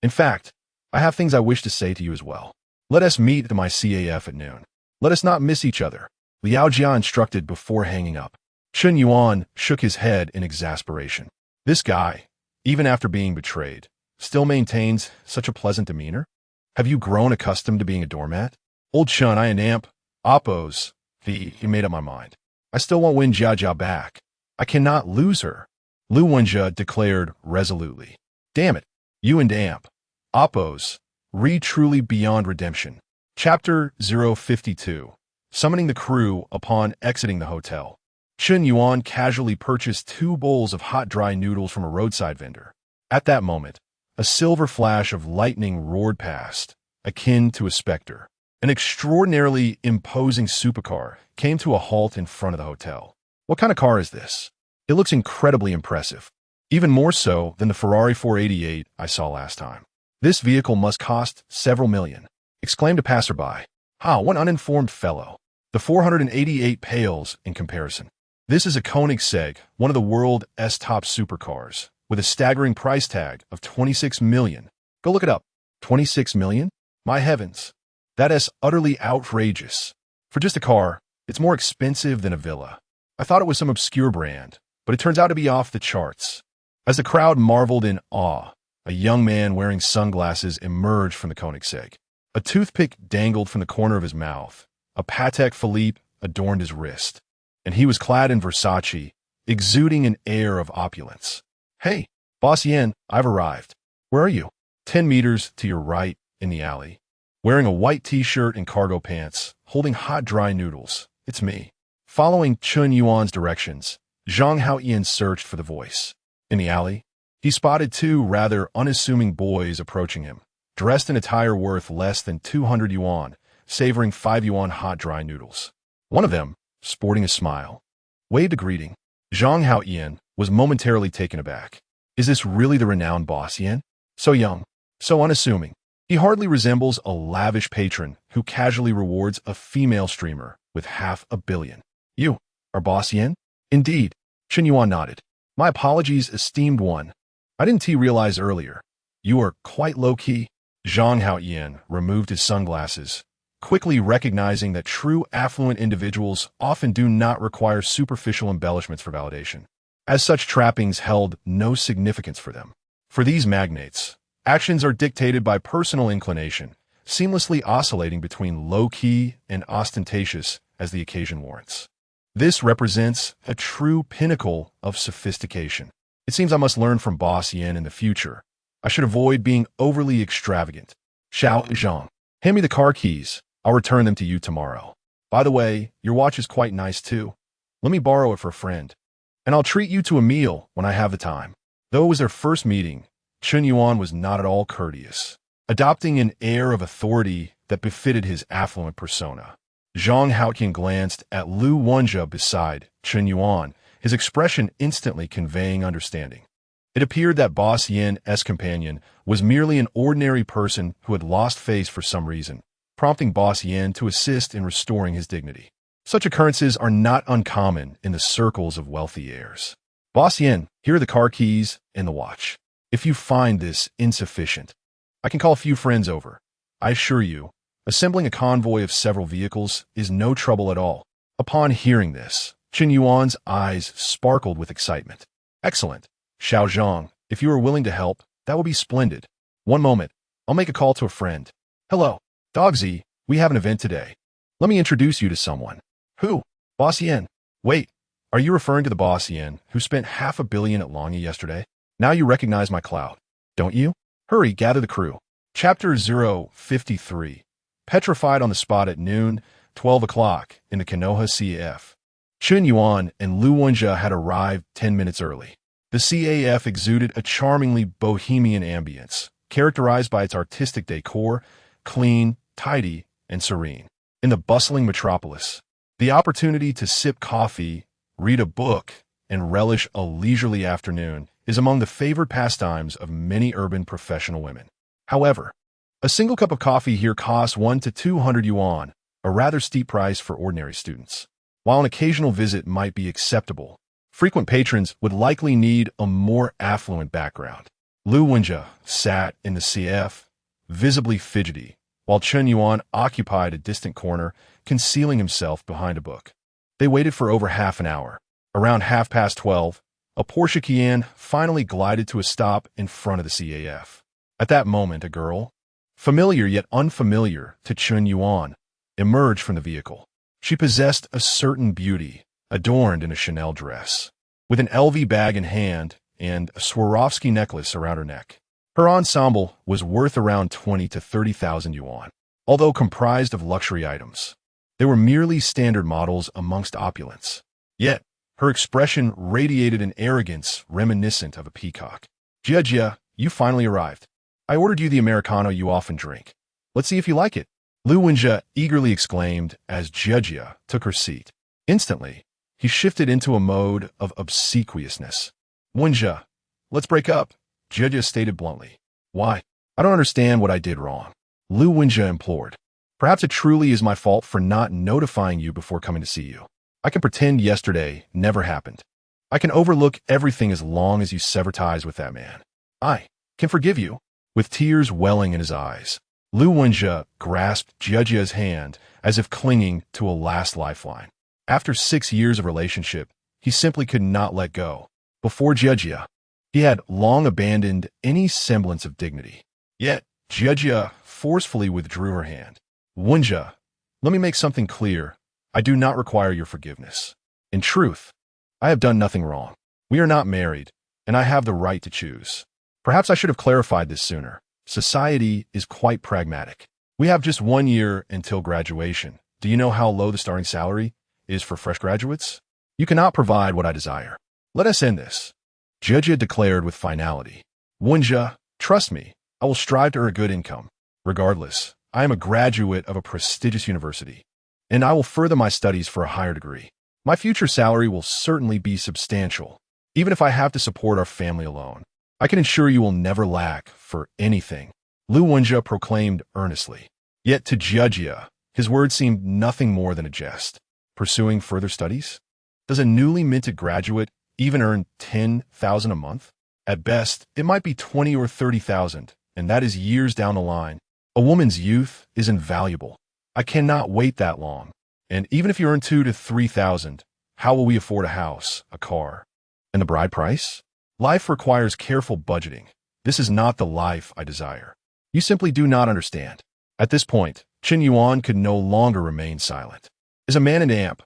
In fact, I have things I wish to say to you as well. Let us meet at my CAF at noon. Let us not miss each other, Liao Jia instructed before hanging up. Chen Yuan shook his head in exasperation. This guy, even after being betrayed, still maintains such a pleasant demeanor? Have you grown accustomed to being a doormat? Old Chen, I and AMP, Oppos, he made up my mind. I still want Wen Jiajia back. I cannot lose her, Lu Wenjia declared resolutely. Damn it, you and AMP, Oppos, truly beyond redemption. Chapter 052. Summoning the crew upon exiting the hotel. Chen Yuan casually purchased 2 bowls of hot dry noodles from a roadside vendor. At that moment, a silver flash of lightning roared past, akin to a specter. An extraordinarily imposing supercar came to a halt in front of the hotel. What kind of car is this? It looks incredibly impressive, even more so than the Ferrari 488 I saw last time. This vehicle must cost several million, exclaimed a passerby. One uninformed fellow. The 488 pales in comparison. This is a Koenigsegg, one of the world's top supercars, with a staggering price tag of 26 million. Go look it up. 26 million? My heavens. That is utterly outrageous. For just a car, it's more expensive than a villa. I thought it was some obscure brand, but it turns out to be off the charts. As the crowd marveled in awe, a young man wearing sunglasses emerged from the Koenigsegg. A toothpick dangled from the corner of his mouth. A Patek Philippe adorned his wrist, and he was clad in Versace, exuding an air of opulence. Hey, Boss Yen, I've arrived. Where are you? 10 meters to your right in the alley. Wearing a white t-shirt and cargo pants, holding hot dry noodles. It's me. Following Chen Yuan's directions, Zhang Haoyan searched for the voice. In the alley, he spotted 2 rather unassuming boys approaching him, dressed in attire worth less than 200 yuan, savoring 5 yuan hot dry noodles. One of them, sporting a smile, waved a greeting. Zhang Haoyan was momentarily taken aback. Is this really the renowned Boss Yen? So young, so unassuming. He hardly resembles a lavish patron who casually rewards a female streamer with 500 million. You are Boss Yen? Indeed, Chen Yuan nodded. My apologies, esteemed one. I didn't realize earlier. You are quite low-key. Zhang Haoyan removed his sunglasses, quickly recognizing that true affluent individuals often do not require superficial embellishments for validation, as such trappings held no significance for them. For these magnates, actions are dictated by personal inclination, seamlessly oscillating between low-key and ostentatious as the occasion warrants. This represents a true pinnacle of sophistication. It seems I must learn from Boss Yen in the future. I should avoid being overly extravagant. Xiao Zhang, hand me the car keys. I'll return them to you tomorrow. By the way, your watch is quite nice too. Let me borrow it for a friend. And I'll treat you to a meal when I have the time. Though it was their first meeting, Chen Yuan was not at all courteous, adopting an air of authority that befitted his affluent persona. Zhang Haoyan glanced at Lu Wenjia beside Chen Yuan, his expression instantly conveying understanding. It appeared that Boss Yen's companion was merely an ordinary person who had lost face for some reason, prompting Boss Yen to assist in restoring his dignity. Such occurrences are not uncommon in the circles of wealthy heirs. Boss Yen, here are the car keys and the watch. If you find this insufficient, I can call a few friends over. I assure you, assembling a convoy of several vehicles is no trouble at all. Upon hearing this, Chen Yuan's eyes sparkled with excitement. Excellent. Xiao Zhang, if you are willing to help, that will be splendid. One moment, I'll make a call to a friend. Hello, Dogsy, we have an event today. Let me introduce you to someone. Who? Boss Yen. Wait, Are you referring to the boss Yen, who spent $500 million at Longyi yesterday? Now you recognize my clout, don't you? Hurry, gather the crew. Chapter 053. Petrified on the spot at noon, 12 o'clock, in the Konoha CAF. Chen Yuan and Lu Wenjia had arrived 10 minutes early. The CAF exuded a charmingly bohemian ambience, characterized by its artistic decor, clean, tidy, and serene. In the bustling metropolis, the opportunity to sip coffee, read a book, and relish a leisurely afternoon is among the favored pastimes of many urban professional women. However, a single cup of coffee here costs 1 to 200 yuan, a rather steep price for ordinary students. While an occasional visit might be acceptable, frequent patrons would likely need a more affluent background. Lu Wenjia sat in the CF, visibly fidgety, while Chen Yuan occupied a distant corner, concealing himself behind a book. They waited for over half an hour. Around 12:30, a Porsche Cayenne finally glided to a stop in front of the CAF. At that moment, a girl, familiar yet unfamiliar to Chen Yuan, emerged from the vehicle. She possessed a certain beauty, adorned in a Chanel dress, with an LV bag in hand and a Swarovski necklace around her neck. Her ensemble was worth around 20 to 30,000 yuan. Although comprised of luxury items, they were merely standard models amongst opulence. Yet, her expression radiated an arrogance reminiscent of a peacock. Jia, you finally arrived. I ordered you the Americano you often drink. Let's see if you like it. Lu Wenjia eagerly exclaimed as Jia took her seat. Instantly, he shifted into a mode of obsequiousness. Wenjia, let's break up, Jia stated bluntly. Why? I don't understand what I did wrong. Lu Wenjia implored. Perhaps it truly is my fault for not notifying you before coming to see you. I can pretend yesterday never happened. I can overlook everything as long as you sever ties with that man. I can forgive you. With tears welling in his eyes, Lu Wenjia grasped Jiajia's hand as if clinging to a last lifeline. After 6 years of relationship, he simply could not let go. Before Jiajia, he had long abandoned any semblance of dignity. Yet, Jiajia forcefully withdrew her hand. Wenjia, let me make something clear. I do not require your forgiveness. In truth, I have done nothing wrong. We are not married, and I have the right to choose. Perhaps I should have clarified this sooner. Society is quite pragmatic. We have just 1 year until graduation. Do you know how low the starting salary is for fresh graduates? You cannot provide what I desire. Let us end this, Jiajia declared with finality. Wenjia, trust me, I will strive to earn a good income. Regardless, I am a graduate of a prestigious university, and I will further my studies for a higher degree. My future salary will certainly be substantial, even if I have to support our family alone. I can ensure you will never lack for anything, Lu Wenjia proclaimed earnestly. Yet to Jiajia, his words seemed nothing more than a jest. Pursuing further studies? Does a newly minted graduate even earn 10,000 a month? At best, it might be 20 or 30,000, and that is years down the line. A woman's youth is invaluable. I cannot wait that long. And even if you earn 2 to 3,000, how will we afford a house, a car, and the bride price? Life requires careful budgeting. This is not the life I desire. You simply do not understand. At this point, Chen Yuan could no longer remain silent. Is a man an amp?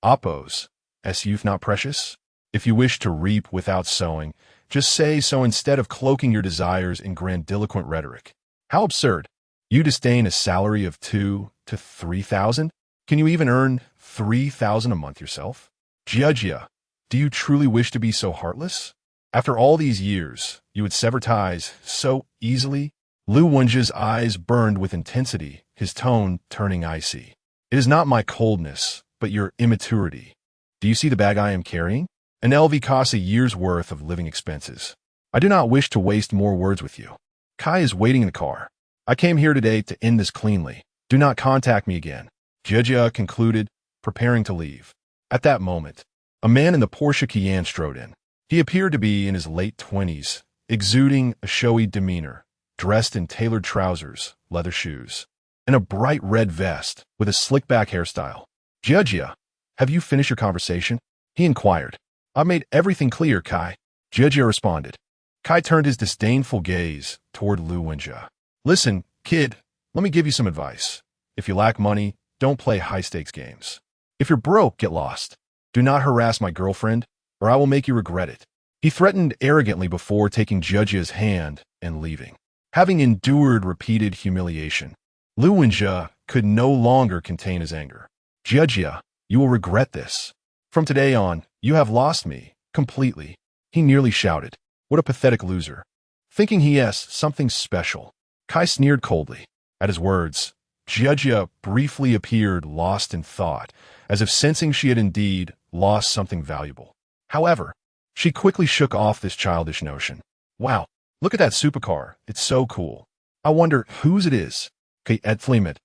Oppose. Is youth not precious? If you wish to reap without sowing, just say so instead of cloaking your desires in grandiloquent rhetoric. How absurd. You disdain a salary of 2 to 3,000? Can you even earn 3,000 a month yourself? Jiajia, do you truly wish to be so heartless? After all these years, you would sever ties so easily? Lu Wenjia's eyes burned with intensity, his tone turning icy. It is not my coldness, but your immaturity. Do you see the bag I am carrying? An LV costs a year's worth of living expenses. I do not wish to waste more words with you. Kai is waiting in the car. I came here today to end this cleanly. Do not contact me again, Jiajia concluded, preparing to leave. At that moment, a man in the Porsche Cayenne strode in. He appeared to be in his late 20s, exuding a showy demeanor, dressed in tailored trousers, leather shoes, and a bright red vest with a slick-back hairstyle. Jiajia, have you finished your conversation? He inquired. I made everything clear, Kai. Jiajia responded. Kai turned his disdainful gaze toward Lu Wenjia. Listen, kid, let me give you some advice. If you lack money, don't play high-stakes games. If you're broke, get lost. Do not harass my girlfriend, or I will make you regret it. He threatened arrogantly before taking Jiejia's hand and leaving. Having endured repeated humiliation, Lu Wenjie could no longer contain his anger. Jiejia, you will regret this. From today on, you have lost me, completely. He nearly shouted. What a pathetic loser. Thinking he has something special, Kai sneered coldly. At his words, Jiejia briefly appeared lost in thought, as if sensing she had indeed lost something valuable. However, she quickly shook off this childish notion. Wow, look at that supercar. It's so cool. I wonder whose it is. Kai Ed Fleemet.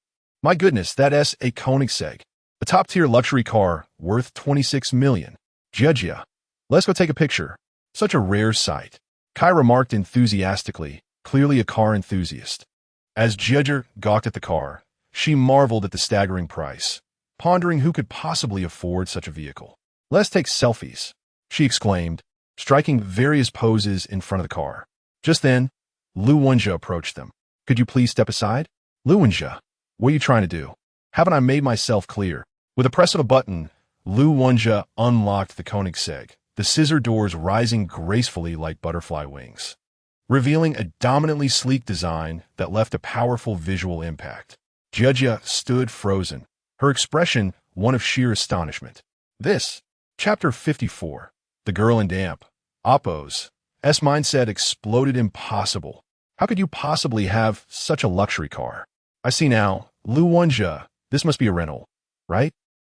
My goodness, that's a Koenigsegg. A top-tier luxury car worth 26 million. Jiejia, let's go take a picture. Such a rare sight. Kai remarked enthusiastically, clearly a car enthusiast. As Jiejia gawked at the car, she marveled at the staggering price, pondering who could possibly afford such a vehicle. Let's take selfies, she exclaimed, striking various poses in front of the car. Just then, Lu Wenjie approached them. Could you please step aside? Lu Wenjie, what are you trying to do? Haven't I made myself clear? With a press of a button, Lu Wenjie unlocked the Koenigsegg, the scissor doors rising gracefully like butterfly wings, revealing a dominantly sleek design that left a powerful visual impact. Jiejia stood frozen, her expression one of sheer astonishment. This, Chapter 54, The Girl in Damp, Oppo's mindset exploded. Impossible. How could you possibly have such a luxury car? I see now, Lu Wenjie, this must be a rental, right?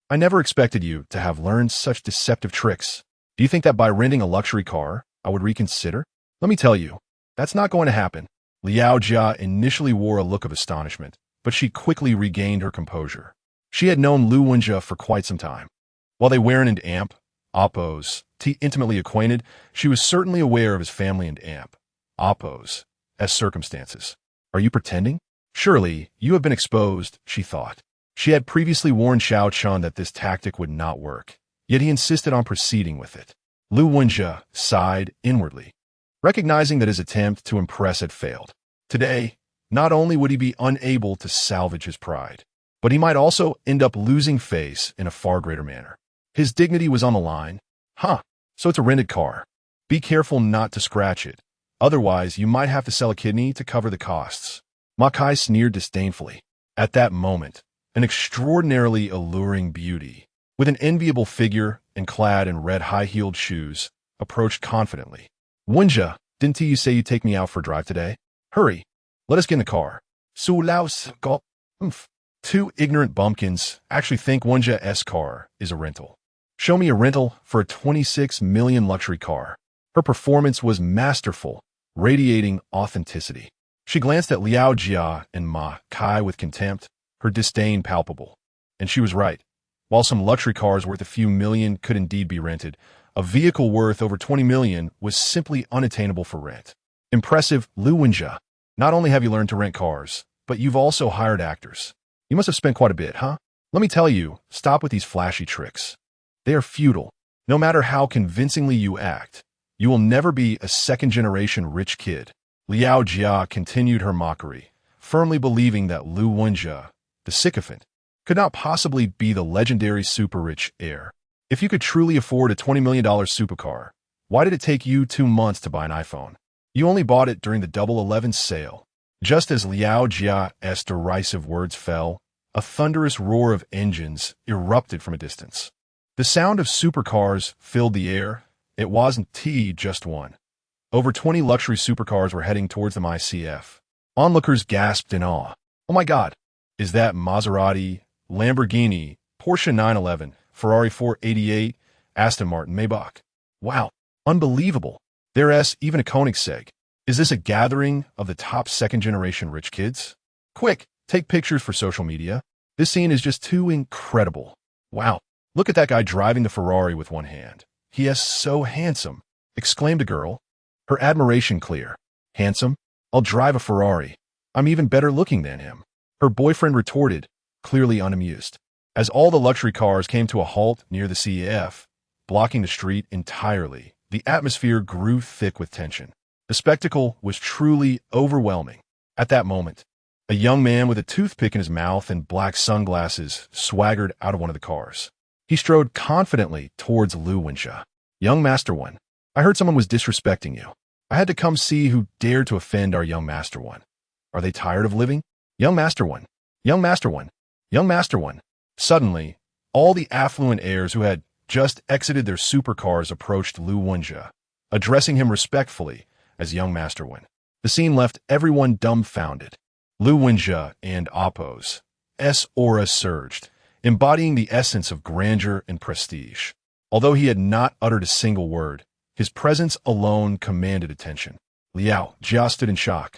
I never expected you to have learned such deceptive tricks. Do you think that by renting a luxury car, I would reconsider? Let me tell you, that's not going to happen. Liao Jia initially wore a look of astonishment, but she quickly regained her composure. She had known Lu Wenjie for quite some time. While they weren't in Amp, Oppo's, intimately acquainted, she was certainly aware of his family and Amp, Oppo's, as circumstances. Are you pretending? Surely, you have been exposed, she thought. She had previously warned Xiao Chun that this tactic would not work, yet he insisted on proceeding with it. Lu Wenjie sighed inwardly, recognizing that his attempt to impress had failed. Today, not only would he be unable to salvage his pride, but he might also end up losing face in a far greater manner. His dignity was on the line. So it's a rented car. Be careful not to scratch it. Otherwise, you might have to sell a kidney to cover the costs. Ma Kai sneered disdainfully. At that moment, an extraordinarily alluring beauty, with an enviable figure and clad in red high-heeled shoes, approached confidently. Wenjie, didn't you say you'd take me out for a drive today? Hurry, let us get in the car. Su Laos Gulp. Two ignorant bumpkins actually think Wenjie's car is a rental. Show me a rental for a 26 million luxury car. Her performance was masterful, radiating authenticity. She glanced at Liao Jia and Ma Kai with contempt, her disdain palpable. And she was right. While some luxury cars worth a few million could indeed be rented, a vehicle worth over 20 million was simply unattainable for rent. Impressive, Lu Wenjie. Not only have you learned to rent cars, but you've also hired actors. You must have spent quite a bit, huh? Let me tell you, stop with these flashy tricks. They are futile. No matter how convincingly you act, you will never be a second-generation rich kid. Liao Jia continued her mockery, firmly believing that Lu Wenjie, the sycophant, could not possibly be the legendary super-rich heir. If you could truly afford a $20 million supercar, why did it take you 2 months to buy an iPhone? You only bought it during the Double 11 sale. Just as Liao Jia's derisive words fell, a thunderous roar of engines erupted from a distance. The sound of supercars filled the air. It wasn't just one. Over 20 luxury supercars were heading towards the ICF. Onlookers gasped in awe. Oh my God, is that Maserati, Lamborghini, Porsche 911, Ferrari 488, Aston Martin, Maybach? Wow, unbelievable. There's even a Koenigsegg. Is this a gathering of the top second-generation rich kids? Quick, take pictures for social media. This scene is just too incredible. Wow, look at that guy driving the Ferrari with one hand. He is so handsome, exclaimed a girl, her admiration clear. Handsome? I'll drive a Ferrari. I'm even better looking than him. Her boyfriend retorted, clearly unamused. As all the luxury cars came to a halt near the CEF, blocking the street entirely, the atmosphere grew thick with tension. The spectacle was truly overwhelming. At that moment, a young man with a toothpick in his mouth and black sunglasses swaggered out of one of the cars. He strode confidently towards Lu Wenjia. Young Master One, I heard someone was disrespecting you. I had to come see who dared to offend our young Master One. Are they tired of living? Young Master One, young Master One, young Master One. Suddenly, all the affluent heirs who had just exited their supercars approached Lu Wenjia, addressing him respectfully as young Master One. The scene left everyone dumbfounded. Lu Wenjia and Appo's aura surged, embodying the essence of grandeur and prestige. Although he had not uttered a single word, his presence alone commanded attention. Liao Jia stood in shock.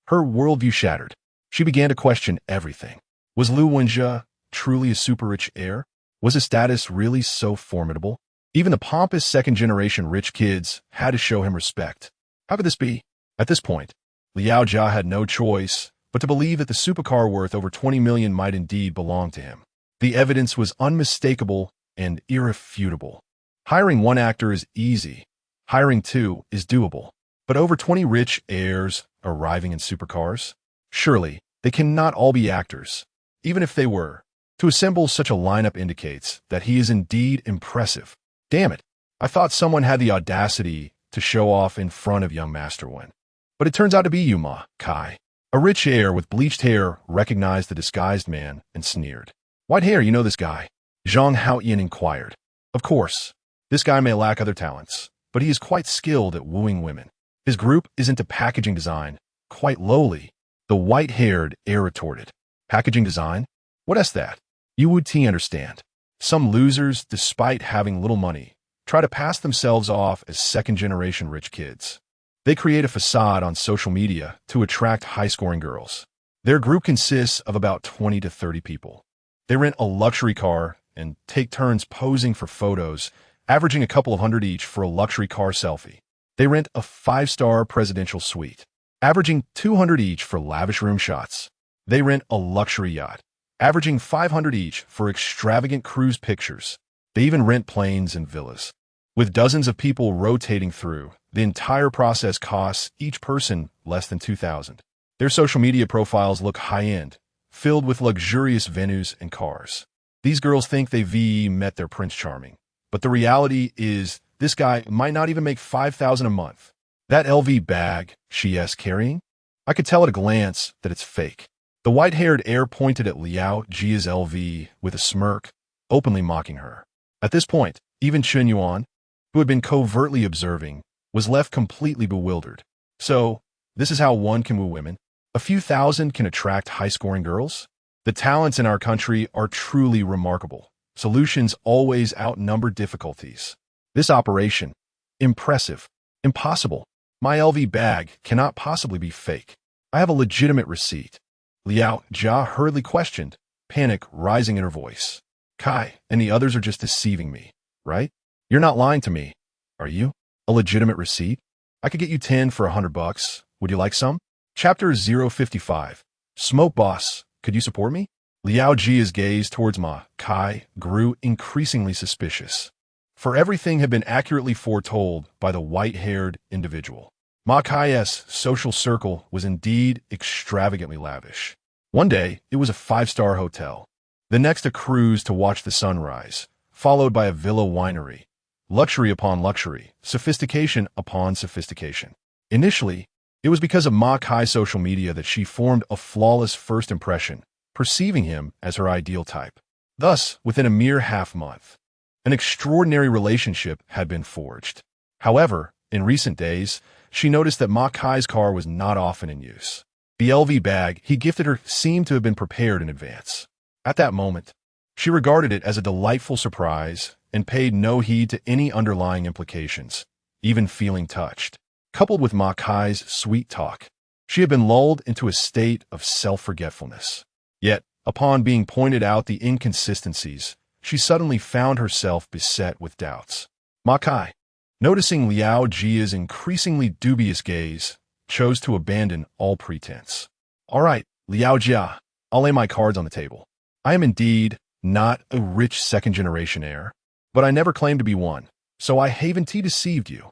Her worldview shattered. She began to question everything. Was Lu Wenjia truly a super-rich heir? Was his status really so formidable? Even the pompous second-generation rich kids had to show him respect. How could this be? At this point, Liao Jia had no choice but to believe that the supercar worth over 20 million might indeed belong to him. The evidence was unmistakable and irrefutable. Hiring one actor is easy. Hiring two is doable. But over 20 rich heirs arriving in supercars? Surely, they cannot all be actors. Even if they were, to assemble such a lineup indicates that he is indeed impressive. Damn it, I thought someone had the audacity to show off in front of young Master One. But it turns out to be you, Ma Kai. A rich heir with bleached hair recognized the disguised man and sneered. White hair, you know this guy? Zhang Haoyin inquired. Of course, this guy may lack other talents, but he is quite skilled at wooing women. His group is into packaging design, quite lowly, the white-haired heir retorted. Packaging design? What is that? You would understand. Some losers, despite having little money, try to pass themselves off as second-generation rich kids. They create a facade on social media to attract high-scoring girls. Their group consists of about 20 to 30 people. They rent a luxury car and take turns posing for photos, averaging a couple of hundred each for a luxury car selfie. They rent a 5-star presidential suite, averaging 200 each for lavish room shots. They rent a luxury yacht, averaging 500 each for extravagant cruise pictures. They even rent planes and villas. With dozens of people rotating through, the entire process costs each person less than $2,000. Their social media profiles look high-end, filled with luxurious venues and cars. These girls think they've met their Prince Charming. But the reality is, this guy might not even make $5,000 a month. That LV bag she's carrying? I could tell at a glance that it's fake. The white-haired heir pointed at Liao Jia's LV with a smirk, openly mocking her. At this point, even Chen Yuan, who had been covertly observing, was left completely bewildered. So, this is how one can woo women? A few thousand can attract high-scoring girls? The talents in our country are truly remarkable. Solutions always outnumber difficulties. This operation, impressive, impossible. My LV bag cannot possibly be fake. I have a legitimate receipt. Liao Jia hurriedly questioned, panic rising in her voice. Kai and the others are just deceiving me, right? You're not lying to me, are you? A legitimate receipt? I could get you 10 for $100. Would you like some? Chapter 055. Smoke Boss, could you support me? Liao Jia's gaze towards Ma Kai grew increasingly suspicious. For everything had been accurately foretold by the white-haired individual. Ma Kai's social circle was indeed extravagantly lavish. One day, it was a 5-star hotel. The next, a cruise to watch the sunrise, followed by a villa winery. Luxury upon luxury, sophistication upon sophistication. Initially, it was because of Ma Kai's social media that she formed a flawless first impression, perceiving him as her ideal type. Thus, within a mere half-month, an extraordinary relationship had been forged. However, in recent days, she noticed that Ma Kai's car was not often in use. The LV bag he gifted her seemed to have been prepared in advance. At that moment, she regarded it as a delightful surprise and paid no heed to any underlying implications, even feeling touched. Coupled with Ma Kai's sweet talk, she had been lulled into a state of self-forgetfulness. Yet, upon being pointed out the inconsistencies, she suddenly found herself beset with doubts. Ma Kai, noticing Liao Jia's increasingly dubious gaze, chose to abandon all pretense. All right, Liao Jia, I'll lay my cards on the table. I am indeed not a rich second-generation heir, but I never claimed to be one, so I haven't deceived you.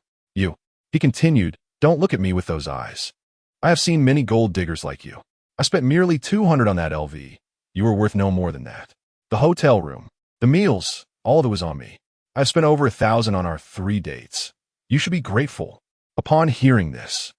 He continued, don't look at me with those eyes. I have seen many gold diggers like you. I spent merely $200 on that LV. You were worth no more than that. The hotel room, the meals, All of it was on me. I've spent over 1,000 on our 3 dates. You should be grateful." Upon hearing this,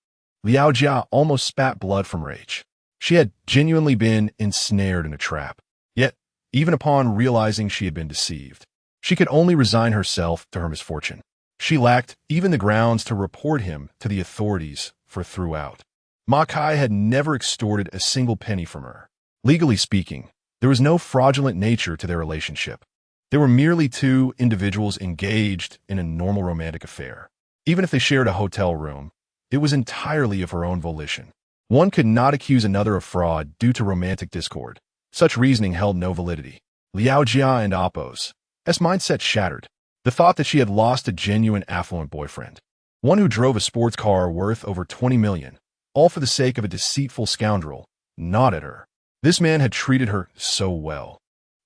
Liao Jia almost spat blood from rage. She had genuinely been ensnared in a trap. Yet, even upon realizing she had been deceived, she could only resign herself to her misfortune. She lacked even the grounds to report him to the authorities for throughout. Ma Kai had never extorted a single penny from her. Legally speaking, there was no fraudulent nature to their relationship. They were merely two individuals engaged in a normal romantic affair. Even if they shared a hotel room, it was entirely of her own volition. One could not accuse another of fraud due to romantic discord. Such reasoning held no validity. Liao Jia and Appo's mindset shattered. The thought that she had lost a genuine affluent boyfriend, one who drove a sports car worth over 20 million, all for the sake of a deceitful scoundrel, gnawed at her. This man had treated her so well,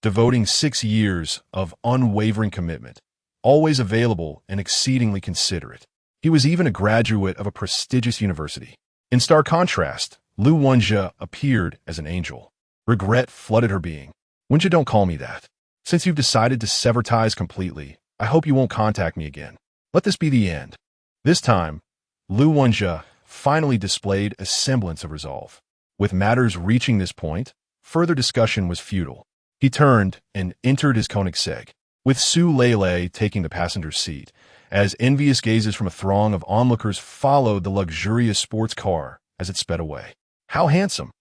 devoting 6 years of unwavering commitment, always available and exceedingly considerate. He was even a graduate of a prestigious university. In stark contrast, Lu Wenjie appeared as an angel. Regret flooded her being. "Wenjie, don't call me that. Since you've decided to sever ties completely, I hope you won't contact me again. Let this be the end." This time, Lu Wenjie finally displayed a semblance of resolve. With matters reaching this point, further discussion was futile. He turned and entered his Koenigsegg, with Su Lei taking the passenger's seat, as envious gazes from a throng of onlookers followed the luxurious sports car as it sped away. How handsome!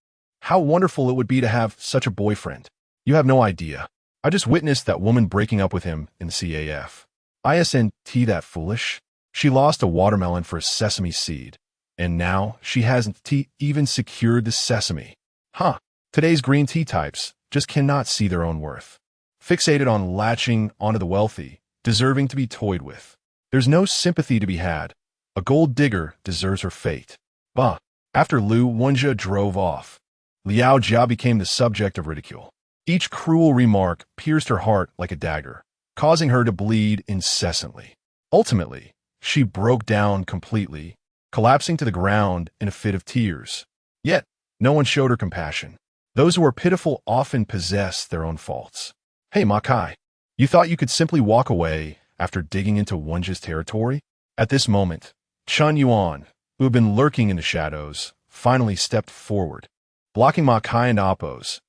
How wonderful it would be to have such a boyfriend. You have no idea. I just witnessed that woman breaking up with him in the CAF. Isn't that foolish? She lost a watermelon for a sesame seed, and now she hasn't even secured the sesame. Huh. Today's green tea types just cannot see their own worth. Fixated on latching onto the wealthy, deserving to be toyed with. There's no sympathy to be had. A gold digger deserves her fate. Bah. After Lu Wenjie drove off, Liao Jia became the subject of ridicule. Each cruel remark pierced her heart like a dagger, causing her to bleed incessantly. Ultimately, she broke down completely, collapsing to the ground in a fit of tears. Yet, no one showed her compassion. Those who are pitiful often possess their own faults. "Hey, Ma Kai, you thought you could simply walk away after digging into Wenjie's territory?" At this moment, Chen Yuan, who had been lurking in the shadows, finally stepped forward, blocking Ma Kai and Appo's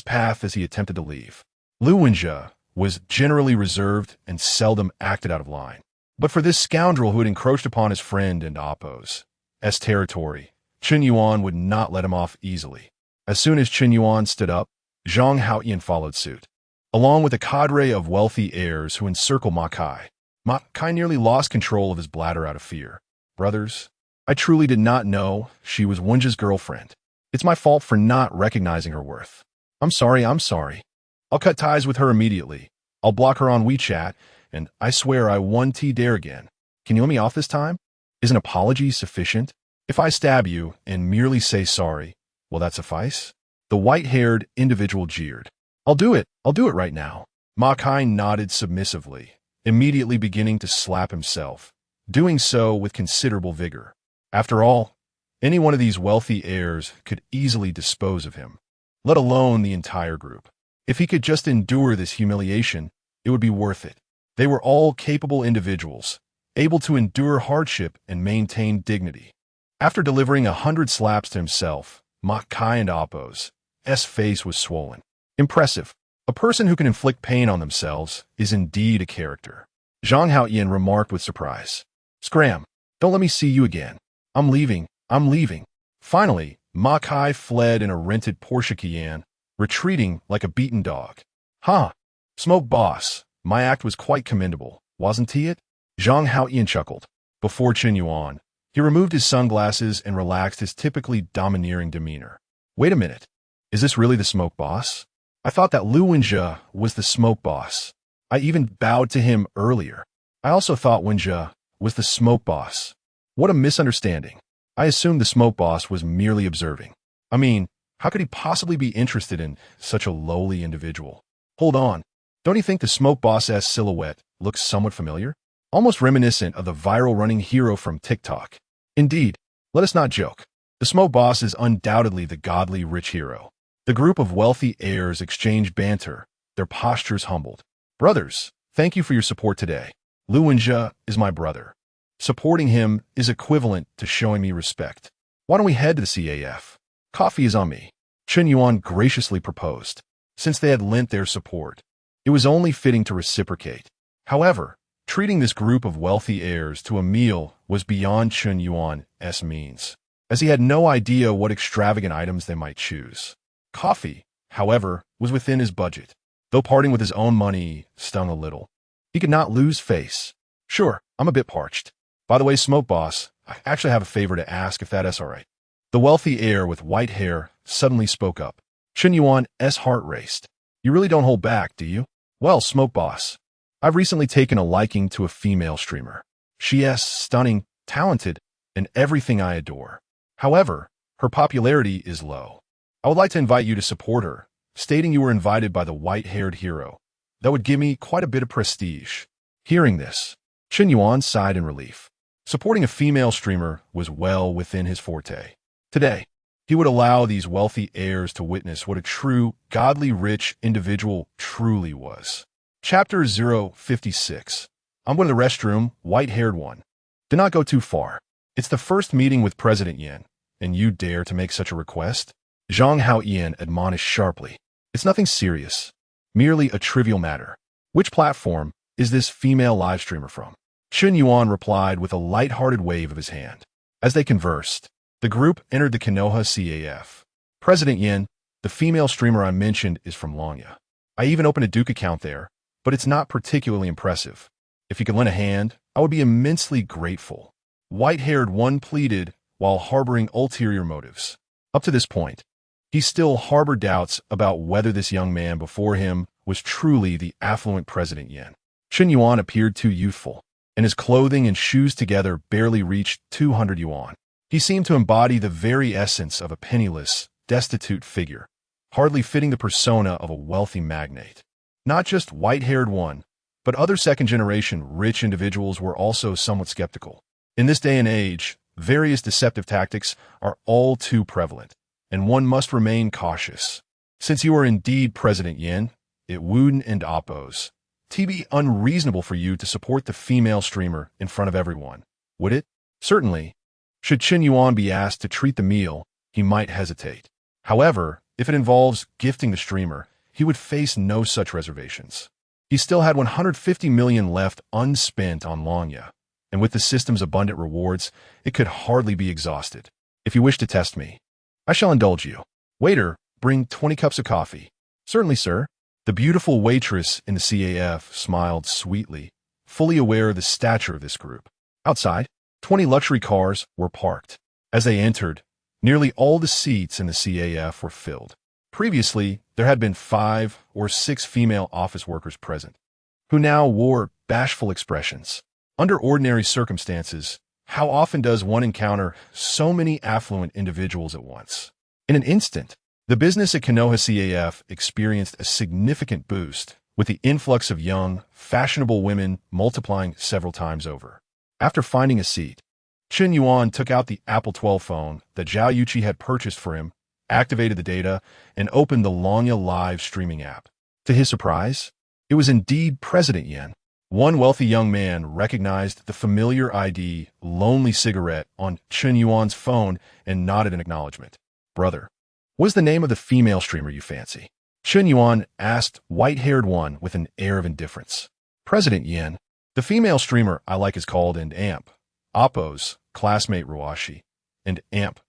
path as he attempted to leave. Lu Wenjie was generally reserved and seldom acted out of line. But for this scoundrel who had encroached upon his friend and Appo's territory, Chen Yuan would not let him off easily. As soon as Chen Yuan stood up, Zhang Haoyan followed suit, along with a cadre of wealthy heirs who encircled Ma Kai. Ma Kai nearly lost control of his bladder out of fear. "Brothers, I truly did not know she was Wenjie's girlfriend. It's my fault for not recognizing her worth. I'm sorry. I'll cut ties with her immediately. I'll block her on WeChat, and I swear I won't dare again. Can you let me off this time? Is an apology sufficient? If I stab you and merely say sorry, will that suffice?" The white-haired individual jeered. I'll do it right now." Ma Kai nodded submissively, immediately beginning to slap himself, doing so with considerable vigor. After all, any one of these wealthy heirs could easily dispose of him, let alone the entire group. If he could just endure this humiliation, it would be worth it. They were all capable individuals, able to endure hardship and maintain dignity. After delivering 100 slaps to himself, Ma Kai and Appo's face was swollen. Impressive. A person who can inflict pain on themselves is indeed a character. Zhang Haoyan remarked with surprise. "Scram, don't let me see you again. I'm leaving. Finally, Ma Kai fled in a rented Porsche Cayenne, retreating like a beaten dog. Smoke boss, my act was quite commendable, wasn't it?" Zhang Haoyan chuckled. Before Chen Yuan, he removed his sunglasses and relaxed his typically domineering demeanor. "Wait a minute. Is this really the smoke boss? I thought that Lu Wenjie was the smoke boss. I even bowed to him earlier. I also thought Wenjie was the smoke boss. What a misunderstanding. I assumed the smoke boss was merely observing. I mean, how could he possibly be interested in such a lowly individual? Hold on. Don't you think the smoke boss's silhouette looks somewhat familiar? Almost reminiscent of the viral running hero from TikTok. Indeed, let us not joke. The smoke boss is undoubtedly the godly rich hero. The group of wealthy heirs exchanged banter, their postures humbled. "Brothers, Thank you for your support today. Lu Wenjie is my brother. Supporting him is equivalent to showing me respect. Why don't we head to the CAF? Coffee is on me. Chen Yuan graciously proposed. Since they had lent their support, it was only fitting to reciprocate. However, treating this group of wealthy heirs to a meal was beyond Chen Yuan's means, as he had no idea what extravagant items they might choose. Coffee, however, was within his budget. Though parting with his own money stung a little, he could not lose face. Sure, I'm a bit parched. By the way, Smoke Boss, I actually have a favor to ask if that's all right. The wealthy heir with white hair suddenly spoke up. Chen Yuan's heart raced. You really don't hold back, do you? Well, Smoke Boss, I've recently taken a liking to a female streamer. She is stunning, talented, and everything I adore. However, her popularity is low. I would like to invite you to support her, stating you were invited by the white-haired hero. That would give me quite a bit of prestige. Hearing this, Chen Yuan sighed in relief. Supporting a female streamer was well within his forte. Today, he would allow these wealthy heirs to witness what a true, godly rich individual truly was. Chapter 056. I'm going to the restroom, white-haired one. Do not go too far. It's the first meeting with President Yan, and you dare to make such a request? Zhang Haoyan admonished sharply. It's nothing serious, merely a trivial matter. Which platform is this female live streamer from? Chen Yuan replied with a light-hearted wave of his hand. As they conversed, the group entered the Konoha CAF. President Yan, the female streamer I mentioned, is from Longya. I even opened a Duke account there, but it's not particularly impressive. If you could lend a hand, I would be immensely grateful. White-haired one pleaded while harboring ulterior motives. Up to this point, he still harbored doubts about whether this young man before him was truly the affluent President Yan. Chen Yuan appeared too youthful, and his clothing and shoes together barely reached 200 yuan. He seemed to embody the very essence of a penniless, destitute figure, hardly fitting the persona of a wealthy magnate. Not just white-haired one, but other second-generation rich individuals were also somewhat skeptical. In this day and age, various deceptive tactics are all too prevalent, and one must remain cautious. Since you are indeed President Yan, it wouldn't oppose. Be unreasonable for you to support the female streamer in front of everyone, would it? Certainly. Should Chen Yuan be asked to treat the meal, he might hesitate. However, if it involves gifting the streamer, he would face no such reservations. He still had 150 million left unspent on Longya, and with the system's abundant rewards, it could hardly be exhausted. If you wish to test me, I shall indulge you. Waiter, bring 20 cups of coffee. Certainly, sir. The beautiful waitress in the CAF smiled sweetly, fully aware of the stature of this group. Outside, 20 luxury cars were parked. As they entered, nearly all the seats in the CAF were filled. Previously, there had been 5 or 6 female office workers present, who now wore bashful expressions. Under ordinary circumstances, how often does one encounter so many affluent individuals at once? In an instant, the business at Konoha CAF experienced a significant boost, with the influx of young, fashionable women multiplying several times over. After finding a seat, Chen Yuan took out the Apple 12 phone that Zhao Yuqi had purchased for him, activated the data, and opened the Longya live streaming app. To his surprise, it was indeed President Yan. One wealthy young man recognized the familiar ID Lonely Cigarette on Chen Yuan's phone and nodded in acknowledgement. Brother, what is the name of the female streamer you fancy? Chen Yuan asked white-haired one with an air of indifference. President Yan, the female streamer I like is called and Amp. Oppo's classmate Ruashi. And Amp.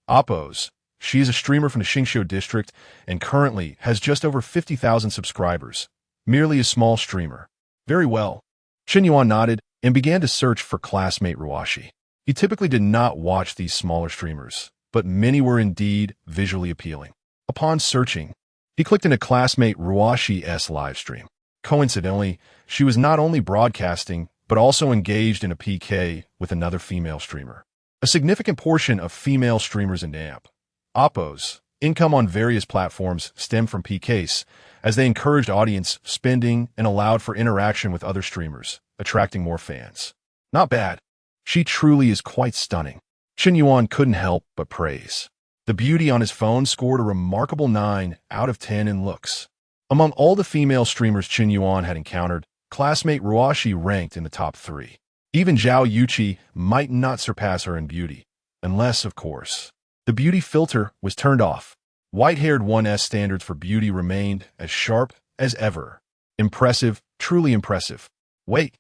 Oppo's. She is a streamer from the Xingqiu district and currently has just over 50,000 subscribers. Merely a small streamer. Very well. Chen Yuan nodded and began to search for classmate Ruashi. He typically did not watch these smaller streamers, but many were indeed visually appealing. Upon searching, he clicked into classmate Ruashi's live stream. Coincidentally, she was not only broadcasting, but also engaged in a PK with another female streamer. A significant portion of female streamers in AMP, Oppo's, income on various platforms stemmed from PKs, as they encouraged audience spending and allowed for interaction with other streamers, attracting more fans. Not bad. She truly is quite stunning. Chen Yuan couldn't help but praise. The beauty on his phone scored a remarkable 9 out of 10 in looks. Among all the female streamers Chen Yuan had encountered, classmate Ruashi ranked in the top 3. Even Zhao Yuqi might not surpass her in beauty, unless, of course, the beauty filter was turned off. White-haired 1's standards for beauty remained as sharp as ever. Impressive, truly impressive. Wait,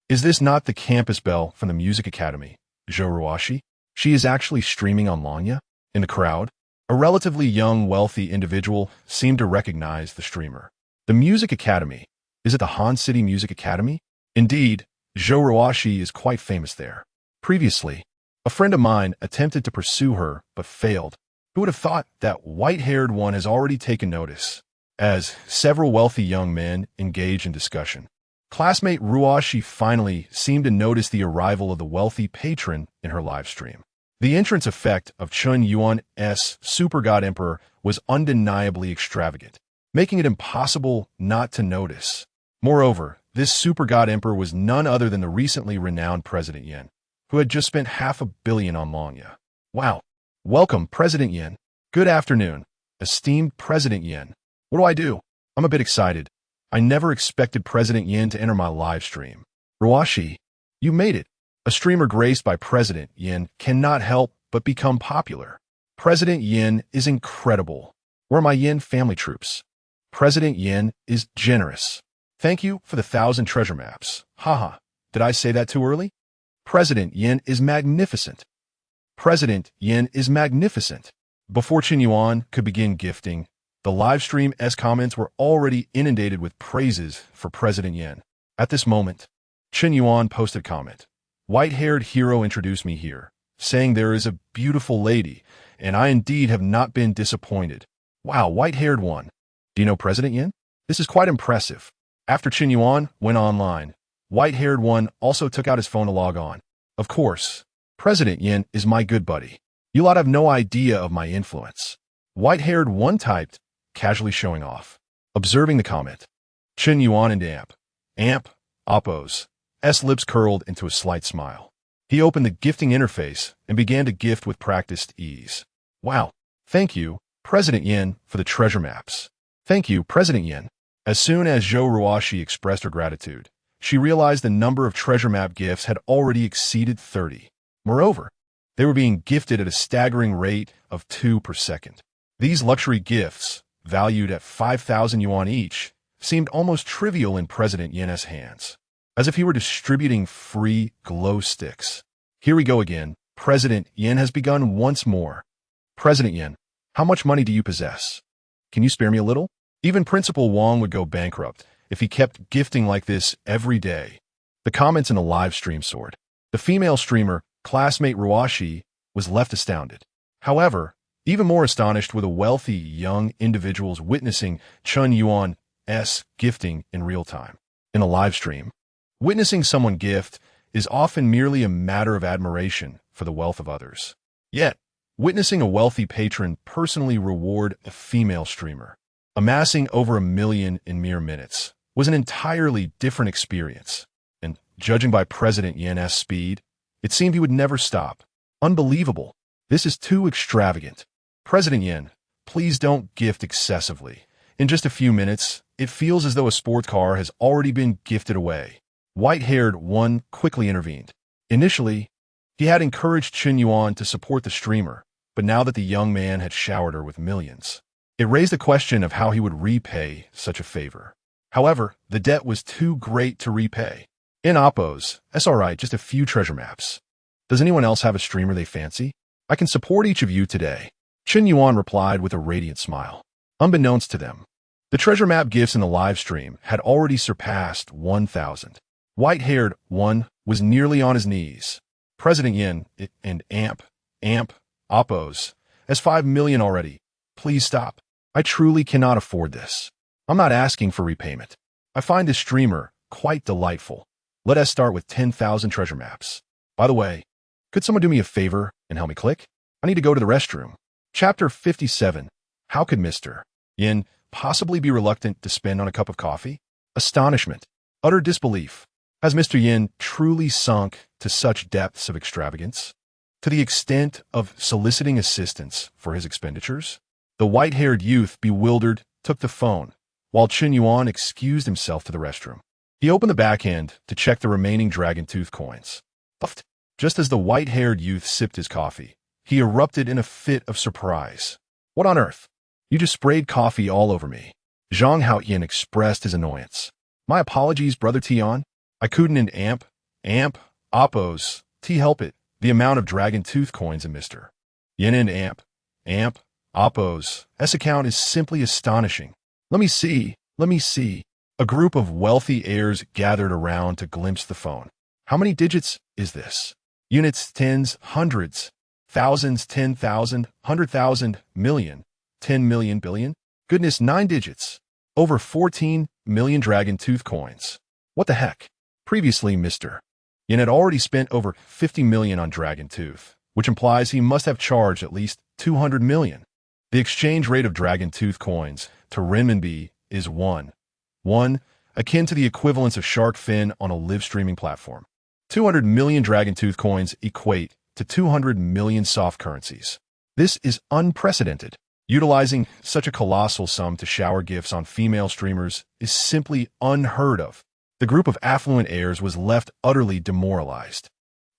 is this not the campus belle from the music academy, Zhou Ruashi? She is actually streaming on Lanya? In the crowd, a relatively young, wealthy individual seemed to recognize the streamer. The music academy. Is it the Han City Music Academy? Indeed, Zhou Ruashi is quite famous there. Previously, a friend of mine attempted to pursue her but failed. Who would have thought that white-haired one has already taken notice? As several wealthy young men engage in discussion, classmate Ruashi finally seemed to notice the arrival of the wealthy patron in her live stream. The entrance effect of Chen Yuan's Super God Emperor was undeniably extravagant, making it impossible not to notice. Moreover, this Super God Emperor was none other than the recently renowned President Yen, who had just spent $500 million on Lanya. Wow. Welcome, President Yen. Good afternoon, esteemed President Yen. What do I do? I'm a bit excited. I never expected President Yen to enter my live stream. Ruashi, you made it. A streamer graced by President Yen cannot help but become popular. President Yen is incredible. Where are my Yen family troops? President Yen is generous. Thank you for the 1,000 treasure maps. Haha, did I say that too early? President Yen is magnificent. President Yen is magnificent. Before Chen Yuan could begin gifting, the live stream's comments were already inundated with praises for President Yen. At this moment, Chen Yuan posted a comment. White-haired hero introduced me here, saying there is a beautiful lady, and I indeed have not been disappointed. Wow, white-haired one. Do you know President Yen? This is quite impressive. After Chen Yuan went online, white-haired one also took out his phone to log on. Of course, President Yen is my good buddy. You lot have no idea of my influence. White-haired one typed, casually showing off. Observing the comment, Chen Yuan and Amp, Oppo's lips curled into a slight smile. He opened the gifting interface and began to gift with practiced ease. Wow, thank you, President Yen, for the treasure maps. Thank you, President Yen. As soon as Zhou Ruashi expressed her gratitude, she realized the number of treasure map gifts had already exceeded 30. Moreover, they were being gifted at a staggering rate of 2 per second. These luxury gifts, valued at 5,000 yuan each, seemed almost trivial in President Yen's hands, as if he were distributing free glow sticks. Here we go again. President Yen has begun once more. President Yen, how much money do you possess? Can you spare me a little? Even Principal Wang would go bankrupt if he kept gifting like this every day. The comments in the live stream soared. The female streamer, classmate Ruashi, was left astounded. However, even more astonished were the wealthy young individuals witnessing Chen Yuan's gifting in real time. In a live stream, witnessing someone gift is often merely a matter of admiration for the wealth of others. Yet, witnessing a wealthy patron personally reward a female streamer, amassing over $1 million in mere minutes, was an entirely different experience. And judging by President Yen's speed, it seemed he would never stop. Unbelievable. This is too extravagant. President Yen, please don't gift excessively. In just a few minutes, it feels as though a sports car has already been gifted away. White-haired one quickly intervened. Initially, he had encouraged Chen Yuan to support the streamer, but now that the young man had showered her with millions, it raised the question of how he would repay such a favor. However, the debt was too great to repay. In Oppo's, that's all right, just a few treasure maps. Does anyone else have a streamer they fancy? I can support each of you today. Chen Yuan replied with a radiant smile. Unbeknownst to them, the treasure map gifts in the live stream had already surpassed 1,000. White-haired one was nearly on his knees. President Yen and Amp, Oppo's, has 5 million already. Please stop. I truly cannot afford this. I'm not asking for repayment. I find this streamer quite delightful. Let us start with 10,000 treasure maps. By the way, could someone do me a favor and help me click? I need to go to the restroom. Chapter 57. How could Mr. Yen possibly be reluctant to spend on a cup of coffee? Astonishment. Utter disbelief. Has Mr. Yen truly sunk to such depths of extravagance? To the extent of soliciting assistance for his expenditures? The white-haired youth, bewildered, took the phone, while Chen Yuan excused himself to the restroom. He opened the back end to check the remaining dragon tooth coins. Puffed. Just as the white-haired youth sipped his coffee, he erupted in a fit of surprise. What on earth? You just sprayed coffee all over me. Zhang Haoyan expressed his annoyance. My apologies, Brother Tian. I couldn't and amp, oppos, help it. The amount of dragon tooth coins in Mr. Yin and amp, oppos, S account is simply astonishing. Let me see. A group of wealthy heirs gathered around to glimpse the phone. How many digits is this? Units, tens, hundreds, thousands, 10,000, 100,000, million, 10 million, billion? Goodness, 9 digits. Over 14 million dragon tooth coins. What the heck? Previously, Mr. Yin had already spent over 50 million on dragon tooth, which implies he must have charged at least 200 million. The exchange rate of dragon tooth coins to renminbi is 1, akin to the equivalence of shark fin on a live streaming platform. 200 million dragon tooth coins equate to 200 million soft currencies. This is unprecedented. Utilizing such a colossal sum to shower gifts on female streamers is simply unheard of. The group of affluent heirs was left utterly demoralized.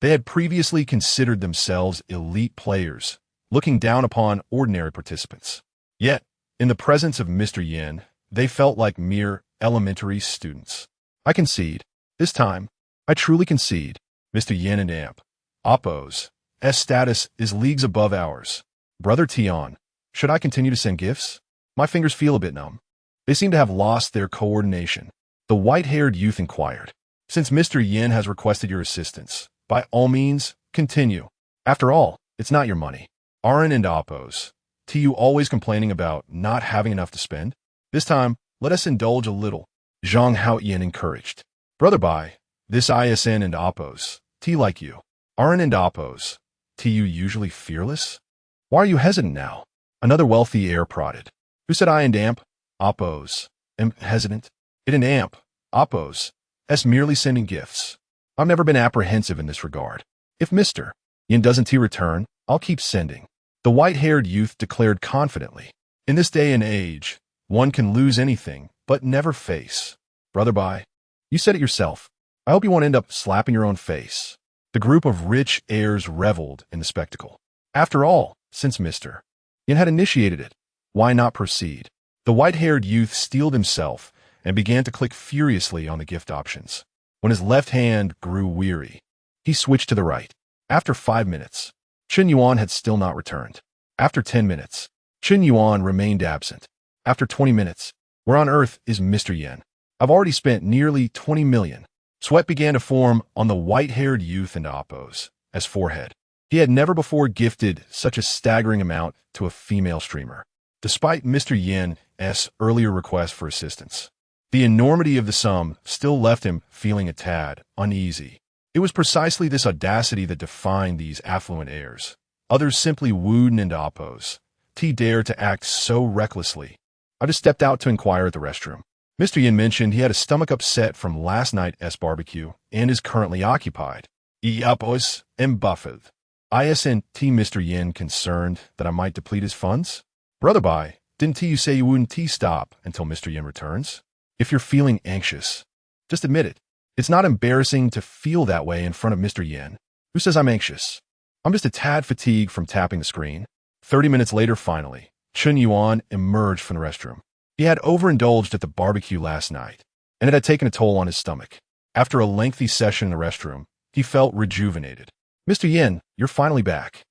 They had previously considered themselves elite players, looking down upon ordinary participants. Yet, in the presence of Mr. Yin, they felt like mere elementary students. I concede. This time, I truly concede. Mr. Yin and Amp. Oppo's S status is leagues above ours. Brother Tian, should I continue to send gifts? My fingers feel a bit numb. They seem to have lost their coordination. The white-haired youth inquired. Since Mr. Yin has requested your assistance, by all means, continue. After all, it's not your money. Arin and Oppos. Tu always complaining about not having enough to spend? This time, let us indulge a little. Zhang Haoyan encouraged. Brother Bai, this ISN and Oppos. T like you. Arin and Oppos. Tu usually fearless? Why are you hesitant now? Another wealthy heir prodded. Who said I and Amp? Oppos. Am hesitant? It and Amp. Oppos. S merely sending gifts. I've never been apprehensive in this regard. If Mr. Yin doesn't return, I'll keep sending. The white-haired youth declared confidently. In this day and age, one can lose anything, but never face. Brother Bai, you said it yourself. I hope you won't end up slapping your own face. The group of rich heirs reveled in the spectacle. After all, since Mr. Yin had initiated it, why not proceed? The white-haired youth steeled himself and began to click furiously on the gift options. When his left hand grew weary, he switched to the right. After 5 minutes, Chen Yuan had still not returned. After 10 minutes, Chen Yuan remained absent. After 20 minutes, where on earth is Mr. Yin? I've already spent nearly 20 million. Sweat began to form on the white-haired youth and Oppos as forehead. He had never before gifted such a staggering amount to a female streamer, despite Mr. Yin's earlier request for assistance. The enormity of the sum still left him feeling a tad uneasy. It was precisely this audacity that defined these affluent heirs. Others simply wooed into Oppos. T dared to act so recklessly. I just stepped out to inquire at the restroom. Mr. Yin mentioned he had a stomach upset from last night's barbecue and is currently occupied. Oppos and buffed. ISNT Mr. Yin concerned that I might deplete his funds? Brother Bai, didn't you say you wouldn't stop until Mr. Yin returns? If you're feeling anxious, just admit it. It's not embarrassing to feel that way in front of Mr. Yin. Who says I'm anxious? I'm just a tad fatigued from tapping the screen. 30 minutes later, finally, Chen Yuan emerged from the restroom. He had overindulged at the barbecue last night, and it had taken a toll on his stomach. After a lengthy session in the restroom, he felt rejuvenated. Mr. Yin, you're finally back.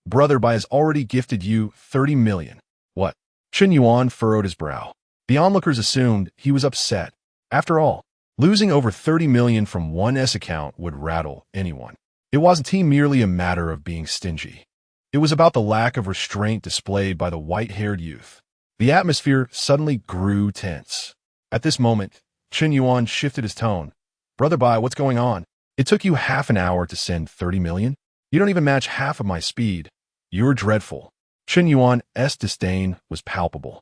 Brother Bai has already gifted you 30 million. What? Chen Yuan furrowed his brow. The onlookers assumed he was upset. After all, losing over 30 million from one S account would rattle anyone. It wasn't merely a matter of being stingy. It was about the lack of restraint displayed by the white-haired youth. The atmosphere suddenly grew tense. At this moment, Chen Yuan shifted his tone. Brother Bai, what's going on? It took you half an hour to send 30 million? You don't even match half of my speed. You're dreadful. Chen Yuan's disdain was palpable.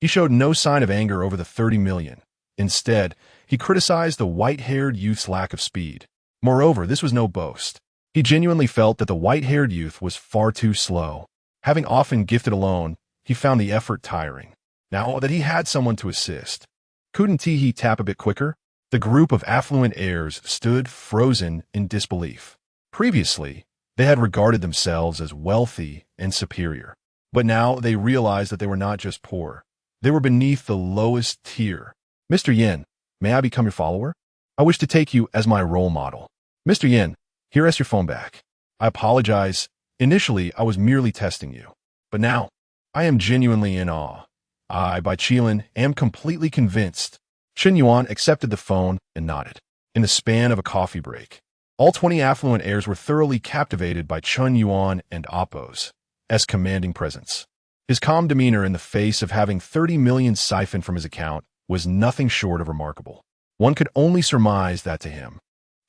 He showed no sign of anger over the 30 million. Instead, he criticized the white-haired youth's lack of speed. Moreover, this was no boast. He genuinely felt that the white-haired youth was far too slow. Having often gifted alone, he found the effort tiring. Now that he had someone to assist, couldn't he tap a bit quicker? The group of affluent heirs stood frozen in disbelief. Previously, they had regarded themselves as wealthy and superior. But now they realized that they were not just poor. They were beneath the lowest tier. Mr. Yin, may I become your follower? I wish to take you as my role model. Mr. Yin, here is your phone back. I apologize. Initially, I was merely testing you. But now, I am genuinely in awe. I, by Qilin, am completely convinced. Chen Yuan accepted the phone and nodded. In the span of a coffee break, all 20 affluent heirs were thoroughly captivated by Chen Yuan and Appo's commanding presence. His calm demeanor in the face of having 30 million siphoned from his account was nothing short of remarkable. One could only surmise that to him,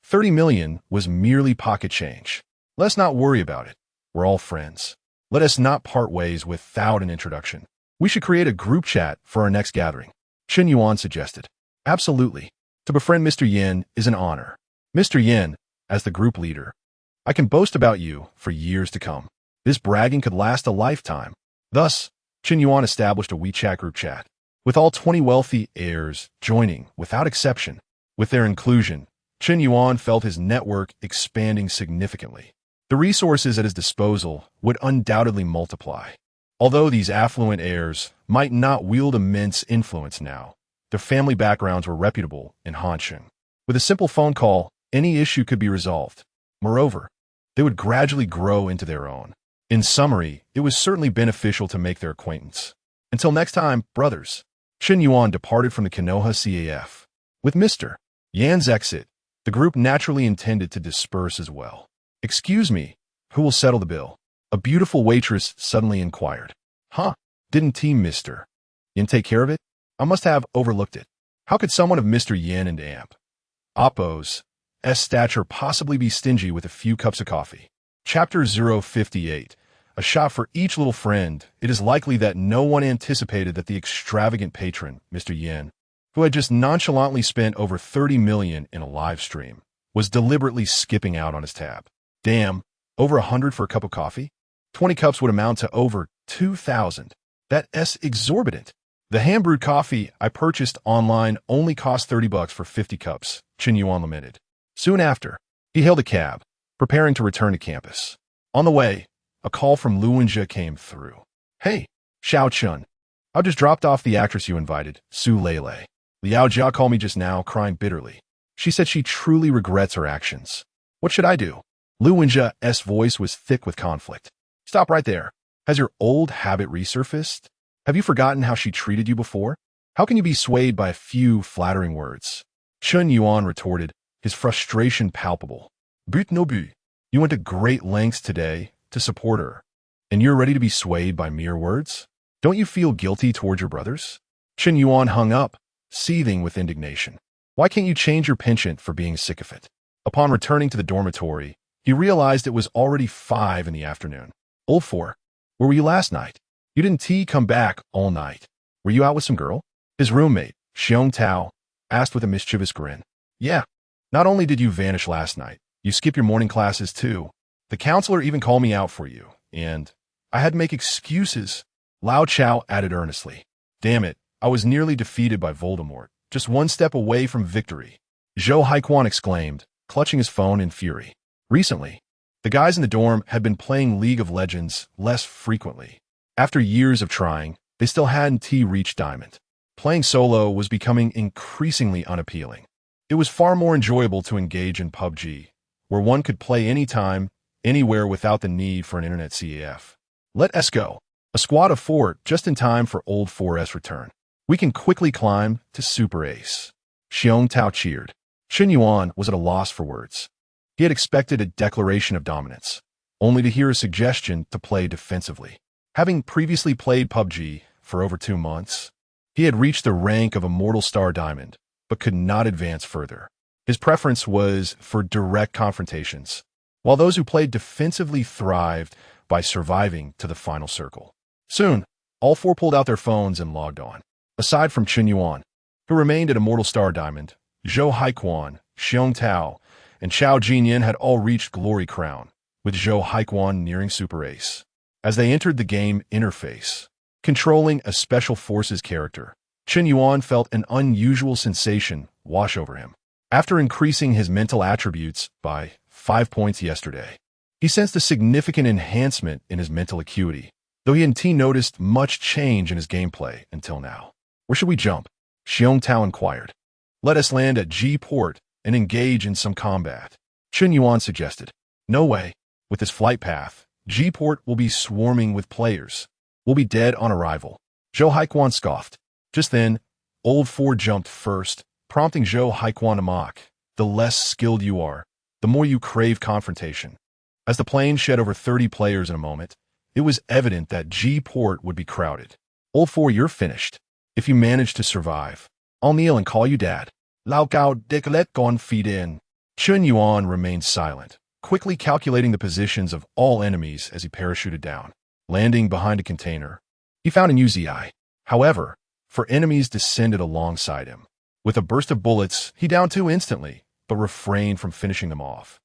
30 million was merely pocket change. Let's not worry about it. We're all friends. Let us not part ways without an introduction. We should create a group chat for our next gathering. Chen Yuan suggested. Absolutely. To befriend Mr. Yin is an honor. Mr. Yin, as the group leader, I can boast about you for years to come. This bragging could last a lifetime. Thus, Chen Yuan established a WeChat group chat, with all 20 wealthy heirs joining without exception. With their inclusion, Chen Yuan felt his network expanding significantly. The resources at his disposal would undoubtedly multiply. Although these affluent heirs might not wield immense influence now, their family backgrounds were reputable in Hansheng. With a simple phone call, any issue could be resolved. Moreover, they would gradually grow into their own. In summary, it was certainly beneficial to make their acquaintance. Until next time, brothers. Chen Yuan departed from the Konoha CAF. With Mr. Yan's exit, the group naturally intended to disperse as well. Excuse me, who will settle the bill? A beautiful waitress suddenly inquired. Huh? Didn't Team Mr. Yin take care of it? I must have overlooked it. How could someone of Mr. Yin and Appo's stature possibly be stingy with a few cups of coffee? Chapter 058. A shot for each little friend. It is likely that no one anticipated that the extravagant patron, Mr. Yin, who had just nonchalantly spent over 30 million in a live stream, was deliberately skipping out on his tab. Damn, over 100 for a cup of coffee? 20 cups would amount to over 2,000. That's exorbitant. The hand-brewed coffee I purchased online only cost $30 for 50 cups, Chen Yuan lamented. Soon after, he hailed a cab, preparing to return to campus. On the way, a call from Luwenjia came through. Hey, Xiao Chun. I just dropped off the actress you invited, Su Lele. Liao Jia called me just now, crying bitterly. She said she truly regrets her actions. What should I do? Luwenjia's voice was thick with conflict. Stop right there. Has your old habit resurfaced? Have you forgotten how she treated you before? How can you be swayed by a few flattering words? Chen Yuan retorted, his frustration palpable. But no but. You went to great lengths today to support her, and you're ready to be swayed by mere words? Don't you feel guilty towards your brothers? Chen Yuan hung up, seething with indignation. Why can't you change your penchant for being a sycophant? Upon returning to the dormitory, he realized it was already 5 in the afternoon. Old 4, where were you last night? You didn't come back all night. Were you out with some girl? His roommate, Xiong Tao, asked with a mischievous grin. Yeah, not only did you vanish last night, you skip your morning classes too. The counselor even called me out for you, and I had to make excuses. Lao Chao added earnestly. Damn it, I was nearly defeated by Voldemort, just one step away from victory. Zhou Haiquan exclaimed, clutching his phone in fury. Recently, the guys in the dorm had been playing League of Legends less frequently. After years of trying, they still hadn't reached Diamond. Playing solo was becoming increasingly unappealing. It was far more enjoyable to engage in PUBG, where one could play anytime, anywhere without the need for an internet CAF. Let us go. A squad of 4 just in time for old 4's return. We can quickly climb to Super Ace. Xiong Tao cheered. Chen Yuan was at a loss for words. He had expected a declaration of dominance, only to hear a suggestion to play defensively. Having previously played PUBG for over 2 months, he had reached the rank of Immortal Star Diamond, but could not advance further. His preference was for direct confrontations, while those who played defensively thrived by surviving to the final circle. Soon, all 4 pulled out their phones and logged on. Aside from Chen Yuan, who remained at Immortal Star Diamond, Zhou Haiquan, Xiong Tao, and Chao Jinyan had all reached Glory Crown, with Zhou Haiquan nearing Super Ace. As they entered the game interface, controlling a Special Forces character, Chen Yuan felt an unusual sensation wash over him. After increasing his mental attributes by 5 points yesterday, he sensed a significant enhancement in his mental acuity, though he hadn't noticed much change in his gameplay until now. Where should we jump? Xiong Tao inquired. Let us land at G-Port and engage in some combat, Chen Yuan suggested. No way. With this flight path, G-Port will be swarming with players. We'll be dead on arrival. Zhou Haikuan scoffed. Just then, Old Four jumped first, prompting Zhou Haikuan to mock. The less skilled you are, the more you crave confrontation. As the plane shed over 30 players in a moment, it was evident that G-Port would be crowded. Old Four, you're finished. If you manage to survive, I'll kneel and call you dad. Lao Gao Diclet gone feed in. Chen Yuan remained silent, quickly calculating the positions of all enemies as he parachuted down. Landing behind a container, he found a new ZI. However, 4 enemies descended alongside him. With a burst of bullets, he downed 2 instantly, but refrained from finishing them off.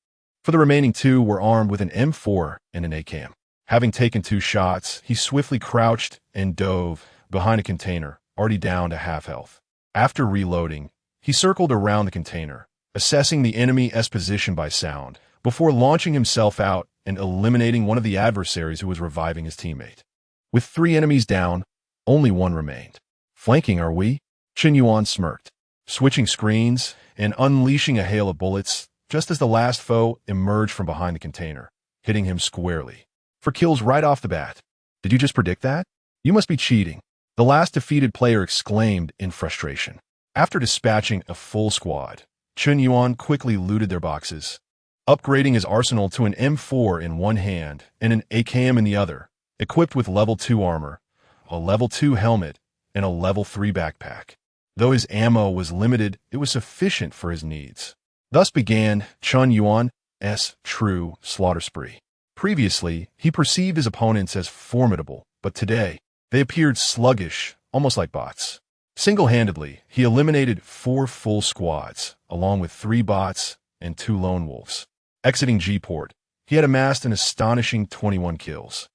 For the remaining 2 were armed with an M4 and an ACAM. Having taken 2 shots, he swiftly crouched and dove behind a container, already down to half health. After reloading, he circled around the container, assessing the enemy's position by sound, before launching himself out and eliminating one of the adversaries who was reviving his teammate. With 3 enemies down, only 1 remained. Flanking, are we? Chen Yuan smirked, switching screens and unleashing a hail of bullets just as the last foe emerged from behind the container, hitting him squarely. For kills right off the bat. Did you just predict that? You must be cheating, the last defeated player exclaimed in frustration. After dispatching a full squad, Chen Yuan quickly looted their boxes, upgrading his arsenal to an M4 in one hand and an ACAM in the other, equipped with level 2 armor, a level 2 helmet, and a level 3 backpack. Though his ammo was limited, it was sufficient for his needs. Thus began Chen Yuan's true slaughter spree. Previously, he perceived his opponents as formidable, but today, they appeared sluggish, almost like bots. Single-handedly, he eliminated 4 full squads, along with 3 bots and 2 lone wolves. Exiting G-Port, he had amassed an astonishing 21 kills.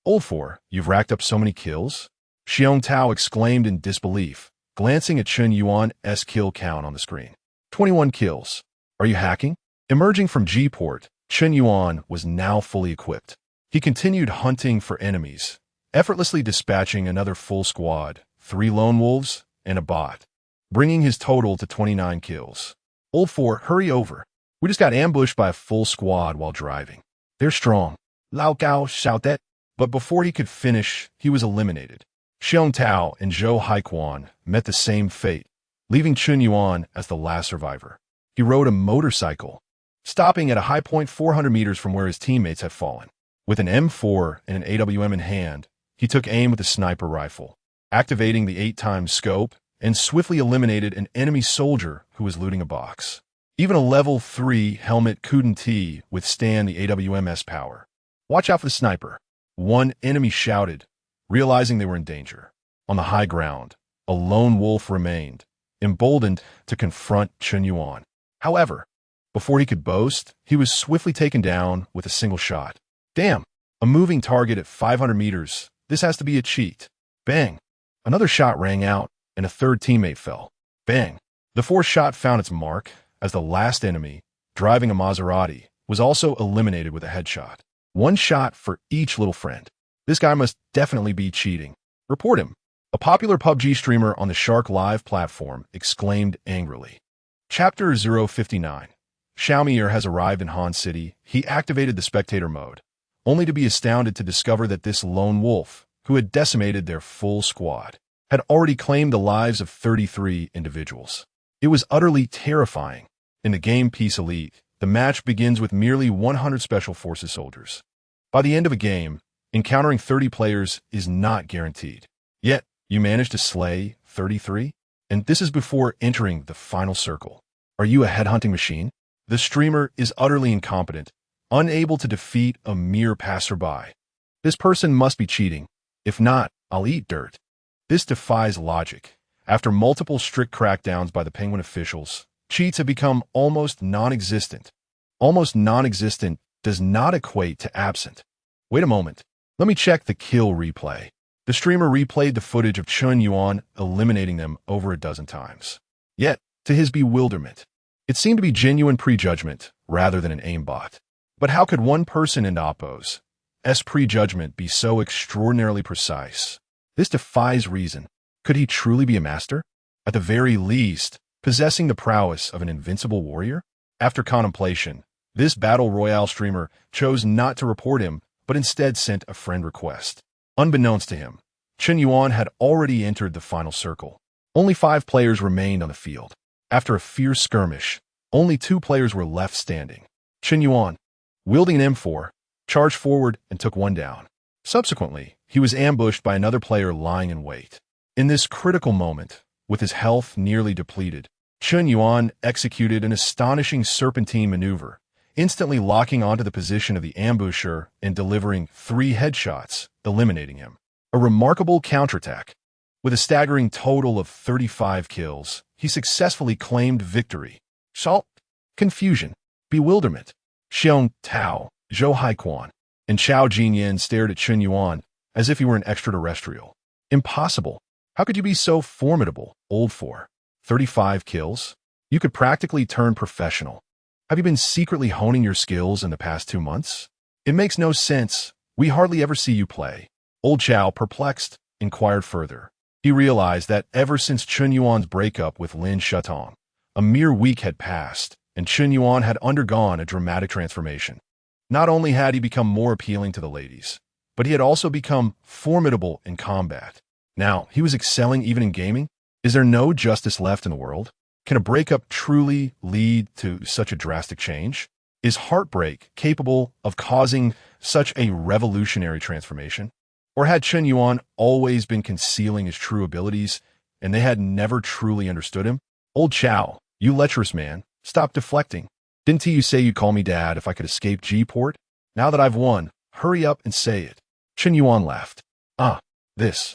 Old Four, you've racked up so many kills? Xiong Tao exclaimed in disbelief, glancing at Chen Yuan's kill count on the screen. 21 kills. Are you hacking? Emerging from G-Port, Chen Yuan was now fully equipped. He continued hunting for enemies, effortlessly dispatching another full squad, 3 lone wolves, and a bot, bringing his total to 29 kills. Old Four, hurry over. We just got ambushed by a full squad while driving. They're strong. Lao Gao shouted. But before he could finish, he was eliminated. Xiong Tao and Zhou Haikuan met the same fate, leaving Chen Yuan as the last survivor. He rode a motorcycle, stopping at a high point 400 meters from where his teammates had fallen. With an M4 and an AWM in hand, he took aim with a sniper rifle, activating the 8x scope, and swiftly eliminated an enemy soldier who was looting a box. Even a level 3 helmet couldn't withstand the AWM's power. Watch out for the sniper, one enemy shouted, realizing they were in danger. On the high ground, a lone wolf remained, emboldened to confront Chen Yuan. However, before he could boast, he was swiftly taken down with a single shot. Damn, a moving target at 500 meters. This has to be a cheat. Bang. Another shot rang out, and a 3rd teammate fell. Bang. The 4th shot found its mark, as the last enemy, driving a Maserati, was also eliminated with a headshot. 1 shot for each little friend. This guy must definitely be cheating. Report him. A popular PUBG streamer on the Shark Live platform exclaimed angrily. Chapter 059. Xiaomier has arrived in Han City. He activated the spectator mode, only to be astounded to discover that this lone wolf, who had decimated their full squad, had already claimed the lives of 33 individuals. It was utterly terrifying. In the game Peace Elite, the match begins with merely 100 Special Forces soldiers. By the end of a game, encountering 30 players is not guaranteed. Yet, you managed to slay 33? And this is before entering the final circle. Are you a headhunting machine? The streamer is utterly incompetent, unable to defeat a mere passerby. This person must be cheating. If not, I'll eat dirt. This defies logic. After multiple strict crackdowns by the Penguin officials, cheats have become almost non-existent. Almost non-existent does not equate to absent. Wait a moment. Let me check the kill replay. The streamer replayed the footage of Chen Yuan eliminating them over a dozen times. Yet, To his bewilderment, it seemed to be genuine prejudgment rather than an aimbot. But how could one person in Oppo's prejudgment be so extraordinarily precise? This defies reason. Could he truly be a master? At the very least, possessing the prowess of an invincible warrior? After contemplation, this Battle Royale streamer chose not to report him, but instead sent a friend request. Unbeknownst to him, Chen Yuan had already entered the final circle. Only 5 players remained on the field. After a fierce skirmish, only 2 players were left standing. Chen Yuan, wielding an M4, charged forward and took one down. Subsequently, he was ambushed by another player lying in wait. In this critical moment, with his health nearly depleted, Chen Yuan executed an astonishing serpentine maneuver, instantly locking onto the position of the ambusher and delivering 3 headshots, eliminating him. A remarkable counterattack. With a staggering total of 35 kills, he successfully claimed victory. Salt, confusion, bewilderment. Xiong Tao, Zhou Haiquan, and Chao Jinyan stared at Chen Yuan as if he were an extraterrestrial. Impossible. How could you be so formidable, old for 35 kills? You could practically turn professional. Have you been secretly honing your skills in the past 2 months? It makes no sense. We hardly ever see you play. Old Chao, perplexed, inquired further. He realized that ever since Chen Yuan's breakup with Lin Shutong, a mere week had passed, and Chen Yuan had undergone a dramatic transformation. Not only had he become more appealing to the ladies, but he had also become formidable in combat. Now, he was excelling even in gaming. Is there no justice left in the world? Can a breakup truly lead to such a drastic change? Is heartbreak capable of causing such a revolutionary transformation? Or had Chen Yuan always been concealing his true abilities, and they had never truly understood him? Old Chao, you lecherous man, stop deflecting. Didn't you say you'd call me dad if I could escape G-port? Now that I've won, hurry up and say it. Chen Yuan laughed. This.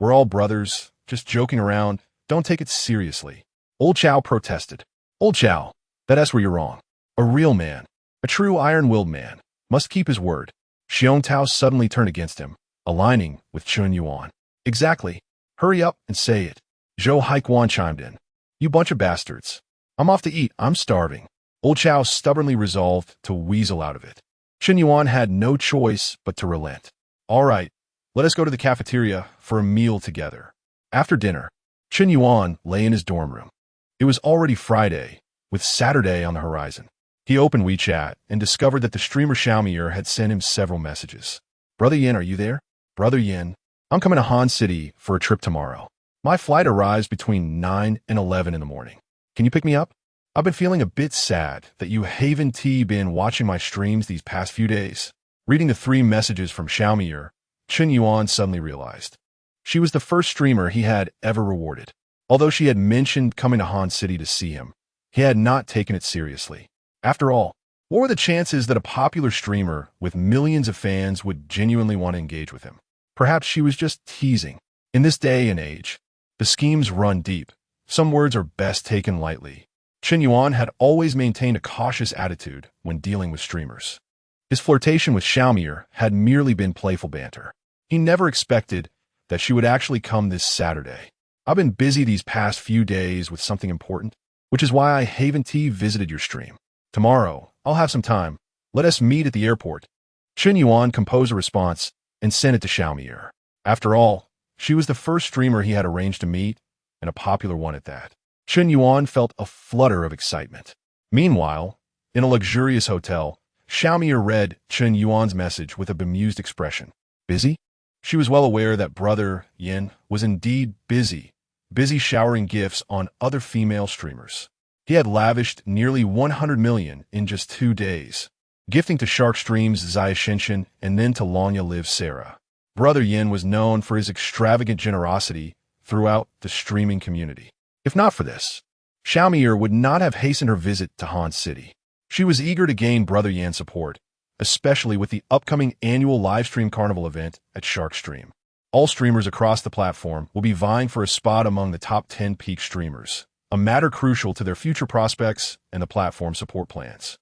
We're all brothers, just joking around. Don't take it seriously. Old Chao protested. Old Chao, that's where you're wrong. A real man, a true iron-willed man, must keep his word. Xiong Tao suddenly turned against him, aligning with Chen Yuan. Exactly. Hurry up and say it. Zhou Haiquan chimed in. You bunch of bastards. I'm off to eat. I'm starving. Old Chao stubbornly resolved to weasel out of it. Chen Yuan had no choice but to relent. All right, let us go to the cafeteria for a meal together. After dinner, Chen Yuan lay in his dorm room. It was already Friday, with Saturday on the horizon. He opened WeChat and discovered that the streamer Xiaomier had sent him several messages. Brother Yin, are you there? Brother Yin, I'm coming to Han City for a trip tomorrow. My flight arrives between 9 and 11 in the morning. Can you pick me up? I've been feeling a bit sad that you haven't been watching my streams these past few days. Reading the 3 messages from Xiaomier, Chen Yuan suddenly realized. She was the first streamer he had ever rewarded. Although she had mentioned coming to Han City to see him, he had not taken it seriously. After all, what were the chances that a popular streamer with millions of fans would genuinely want to engage with him? Perhaps she was just teasing. In this day and age, the schemes run deep. Some words are best taken lightly. Chen Yuan had always maintained a cautious attitude when dealing with streamers. His flirtation with Xiaomier had merely been playful banter. He never expected that she would actually come this Saturday. I've been busy these past few days with something important, which is why I haven't visited your stream. Tomorrow, I'll have some time. Let us meet at the airport. Chen Yuan composed a response and sent it to Xiaomier. After all, she was the first streamer he had arranged to meet, and a popular one at that. Chen Yuan felt a flutter of excitement. Meanwhile, in a luxurious hotel, Xiaomier read Chen Yuan's message with a bemused expression. Busy? She was well aware that Brother Yin was indeed busy showering gifts on other female streamers. He had lavished nearly 100 million in just 2 days, gifting to Shark Stream's Zaya Shinshin and then to Lanya Live Sarah. Brother Yin was known for his extravagant generosity throughout the streaming community. If not for this, Xiaomier would not have hastened her visit to Han City. She was eager to gain Brother Yan's support, especially with the upcoming annual livestream carnival event at Shark Stream. All streamers across the platform will be vying for a spot among the top 10 peak streamers, a matter crucial to their future prospects and the platform support plans.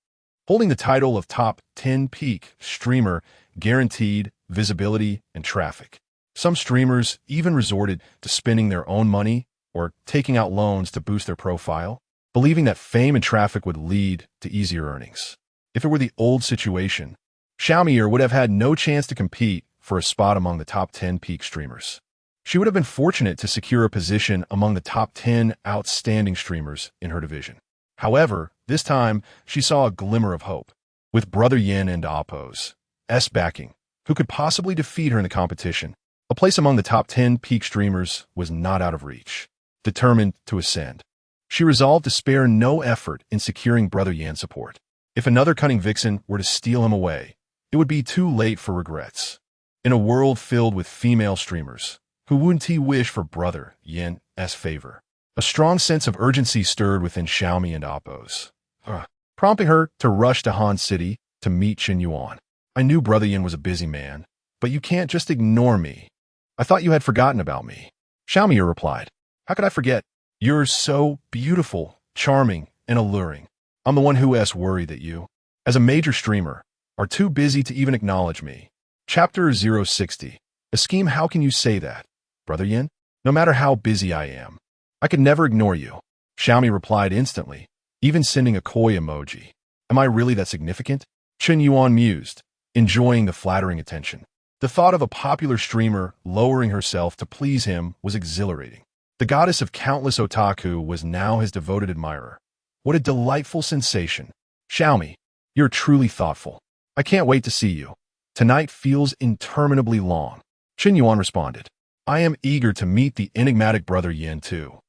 Holding the title of top 10 peak streamer guaranteed visibility and traffic. Some streamers even resorted to spending their own money or taking out loans to boost their profile, believing that fame and traffic would lead to easier earnings. If it were the old situation, Xiaomi would have had no chance to compete for a spot among the top 10 peak streamers. She would have been fortunate to secure a position among the top 10 outstanding streamers in her division. However, this time, she saw a glimmer of hope. With Brother Yin and Oppo's backing, who could possibly defeat her in the competition, a place among the top 10 peak streamers was not out of reach. Determined to ascend, she resolved to spare no effort in securing Brother Yan's support. If another cunning vixen were to steal him away, it would be too late for regrets. In a world filled with female streamers, who wouldn't wish for Brother Yan's favor? A strong sense of urgency stirred within Xiaomi and Oppo's, prompting her to rush to Han City to meet Chen Yuan. I knew Brother Yin was a busy man, but you can't just ignore me. I thought you had forgotten about me. Xiaomi replied, how could I forget? You're so beautiful, charming, and alluring. I'm the one who worried that you, as a major streamer, are too busy to even acknowledge me. Chapter 060. A scheme. How can you say that, Brother Yin? No matter how busy I am, I could never ignore you. Xiaomi replied instantly, even sending a koi emoji. Am I really that significant? Chen Yuan mused, enjoying the flattering attention. The thought of a popular streamer lowering herself to please him was exhilarating. The goddess of countless otaku was now his devoted admirer. What a delightful sensation. Xiaomi, you're truly thoughtful. I can't wait to see you. Tonight feels interminably long. Chen Yuan responded. I am eager to meet the enigmatic Brother Yin too.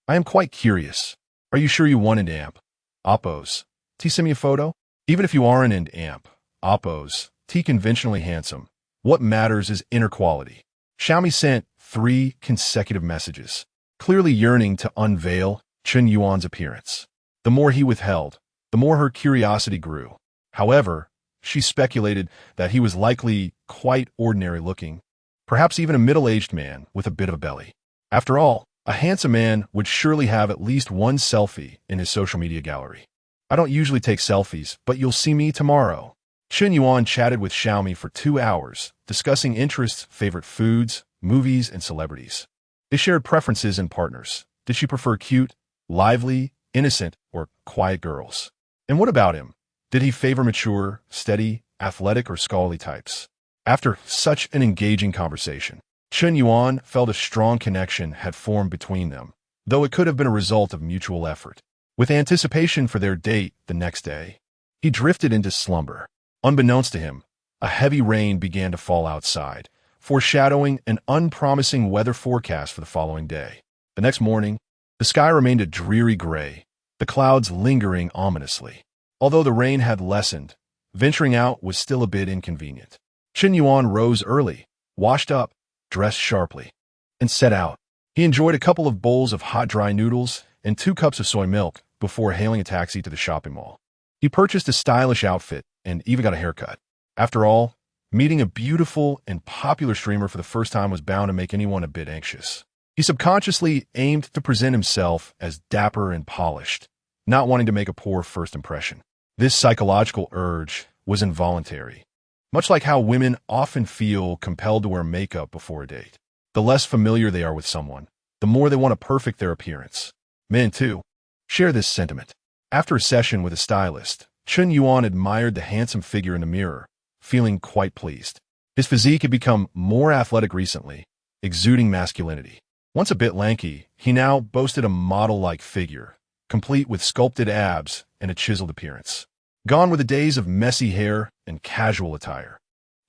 I am quite curious. Are you sure you want an amp? Oppo's. Send me a photo? Even if you aren't an amp, Oppo's. Conventionally handsome. What matters is inner quality. Xiaomi sent 3 consecutive messages, clearly yearning to unveil Chen Yuan's appearance. The more he withheld, the more her curiosity grew. However, she speculated that he was likely quite ordinary looking, perhaps even a middle-aged man with a bit of a belly. After all, a handsome man would surely have at least one selfie in his social media gallery. I don't usually take selfies, but you'll see me tomorrow. Chen Yuan chatted with Xiaomi for 2 hours, discussing interests, favorite foods, movies, and celebrities. They shared preferences and partners. Did she prefer cute, lively, innocent, or quiet girls? And what about him? Did he favor mature, steady, athletic, or scholarly types? After such an engaging conversation, Chen Yuan felt a strong connection had formed between them, though it could have been a result of mutual effort. With anticipation for their date the next day, he drifted into slumber. Unbeknownst to him, a heavy rain began to fall outside, foreshadowing an unpromising weather forecast for the following day. The next morning, the sky remained a dreary gray, the clouds lingering ominously. Although the rain had lessened, venturing out was still a bit inconvenient. Chen Yuan rose early, washed up, dressed sharply, and set out. He enjoyed a couple of bowls of hot dry noodles and 2 cups of soy milk before hailing a taxi to the shopping mall. He purchased a stylish outfit and even got a haircut. After all, meeting a beautiful and popular streamer for the first time was bound to make anyone a bit anxious. He subconsciously aimed to present himself as dapper and polished, not wanting to make a poor first impression. This psychological urge was involuntary, much like how women often feel compelled to wear makeup before a date. The less familiar they are with someone, the more they want to perfect their appearance. Men, too, share this sentiment. After a session with a stylist, Chen Yuan admired the handsome figure in the mirror, feeling quite pleased. His physique had become more athletic recently, exuding masculinity. Once a bit lanky, he now boasted a model-like figure, complete with sculpted abs and a chiseled appearance. Gone were the days of messy hair and casual attire.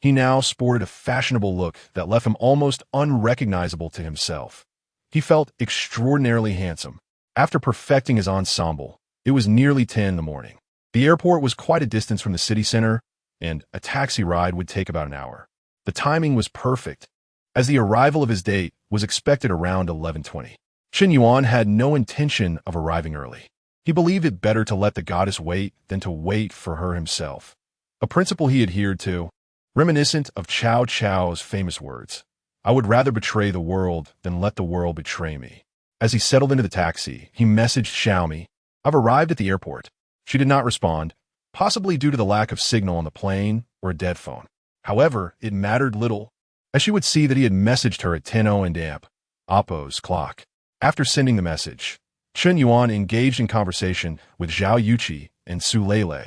He now sported a fashionable look that left him almost unrecognizable to himself. He felt extraordinarily handsome. After perfecting his ensemble, it was nearly 10 in the morning. The airport was quite a distance from the city center, and a taxi ride would take about an hour. The timing was perfect, as the arrival of his date was expected around 11:20. Chen Yuan had no intention of arriving early. He believed it better to let the goddess wait than to wait for her himself, a principle he adhered to, reminiscent of Cao Cao's famous words, "I would rather betray the world than let the world betray me." As he settled into the taxi, he messaged Xiaomi, "I've arrived at the airport." She did not respond, possibly due to the lack of signal on the plane or a dead phone. However, it mattered little, as she would see that he had messaged her at 10:00 and amp, Oppo's clock. After sending the message, Chen Yuan engaged in conversation with Zhao Yuqi and Su Lele,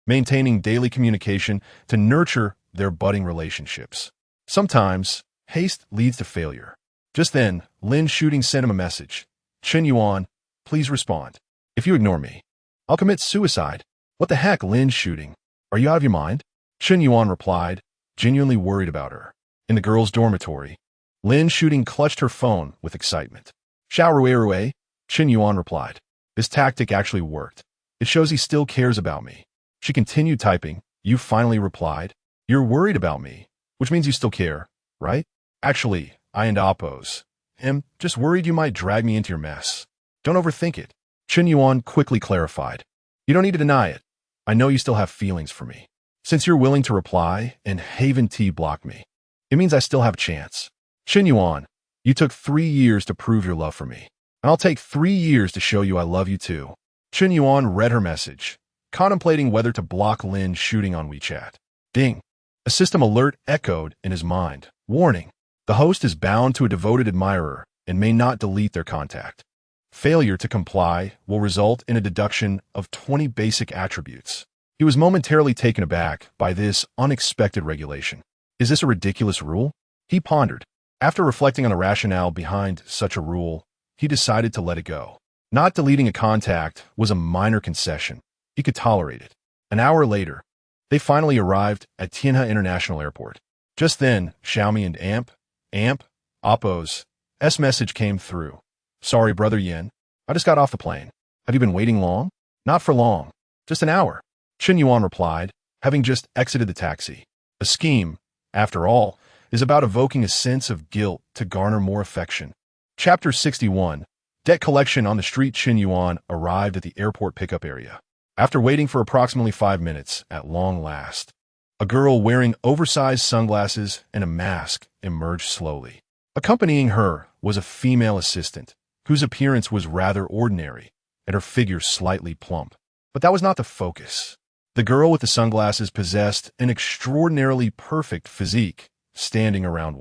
maintaining daily communication to nurture their budding relationships. Sometimes, haste leads to failure. Just then, Lin Shooting sent him a message. Chen Yuan, please respond. If you ignore me, I'll commit suicide. What the heck, Lin Shooting? Are you out of your mind? Chen Yuan replied, genuinely worried about her. In the girls' dormitory, Lin Shooting clutched her phone with excitement. Xiao Rui, Chen Yuan replied. This tactic actually worked. It shows he still cares about me. She continued typing. You finally replied. You're worried about me, which means you still care, right? Actually, I and Oppos am just worried you might drag me into your mess. Don't overthink it. Chen Yuan quickly clarified. You don't need to deny it. I know you still have feelings for me. Since you're willing to reply and Haven T blocked me, it means I still have a chance. Chen Yuan, you took 3 years to prove your love for me, and I'll take 3 years to show you I love you too. Chen Yuan read her message, contemplating whether to block Lin Shooting on WeChat. Ding. A system alert echoed in his mind. Warning. The host is bound to a devoted admirer and may not delete their contact. Failure to comply will result in a deduction of 20 basic attributes. He was momentarily taken aback by this unexpected regulation. Is this a ridiculous rule? He pondered. After reflecting on the rationale behind such a rule, he decided to let it go. Not deleting a contact was a minor concession. He could tolerate it. An hour later, they finally arrived at Tianhe International Airport. Just then, Xiaomi and Oppo's message came through. Sorry, Brother Yin. I just got off the plane. Have you been waiting long? Not for long. Just an hour. Chen Yuan replied, having just exited the taxi. A scheme, after all, is about evoking a sense of guilt to garner more affection. Chapter 61. Debt collection on the street. Chen Yuan arrived at the airport pickup area. After waiting for approximately 5 minutes, at long last, a girl wearing oversized sunglasses and a mask emerged slowly. Accompanying her was a female assistant, whose appearance was rather ordinary and her figure slightly plump. But that was not the focus. The girl with the sunglasses possessed an extraordinarily perfect physique, standing around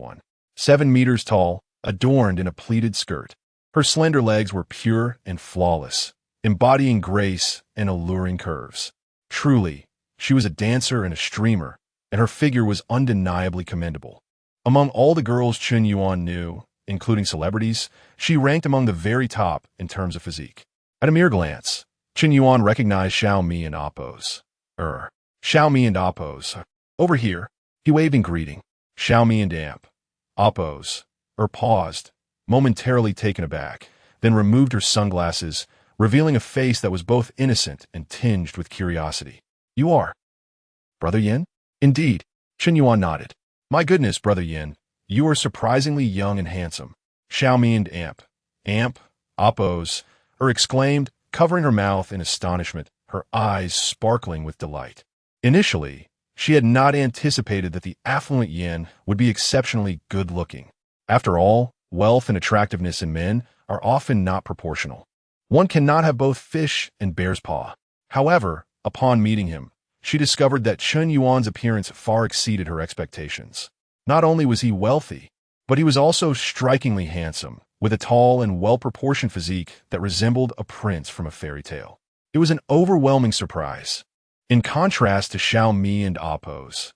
7 meters tall, adorned in a pleated skirt. Her slender legs were pure and flawless, embodying grace and alluring curves. Truly, she was a dancer and a streamer, and her figure was undeniably commendable. Among all the girls Chen Yuan knew, including celebrities, she ranked among the very top in terms of physique. At a mere glance, Chen Yuan recognized Xiaomi and Oppos. Xiaomi and Oppos. Over here, he waved in greeting. Xiaomi and Oppos. Paused, momentarily taken aback, then removed her sunglasses, revealing a face that was both innocent and tinged with curiosity. You are Brother Yin? Indeed. Chen Yuan nodded. My goodness, Brother Yin, you are surprisingly young and handsome. Xiaomi and Oppos, exclaimed, covering her mouth in astonishment, her eyes sparkling with delight. Initially, she had not anticipated that the affluent Yin would be exceptionally good-looking. After all, wealth and attractiveness in men are often not proportional. One cannot have both fish and bear's paw. However, upon meeting him, she discovered that Chen Yuan's appearance far exceeded her expectations. Not only was he wealthy, but he was also strikingly handsome, with a tall and well-proportioned physique that resembled a prince from a fairy tale. It was an overwhelming surprise. In contrast to Xiaomi and Oppos,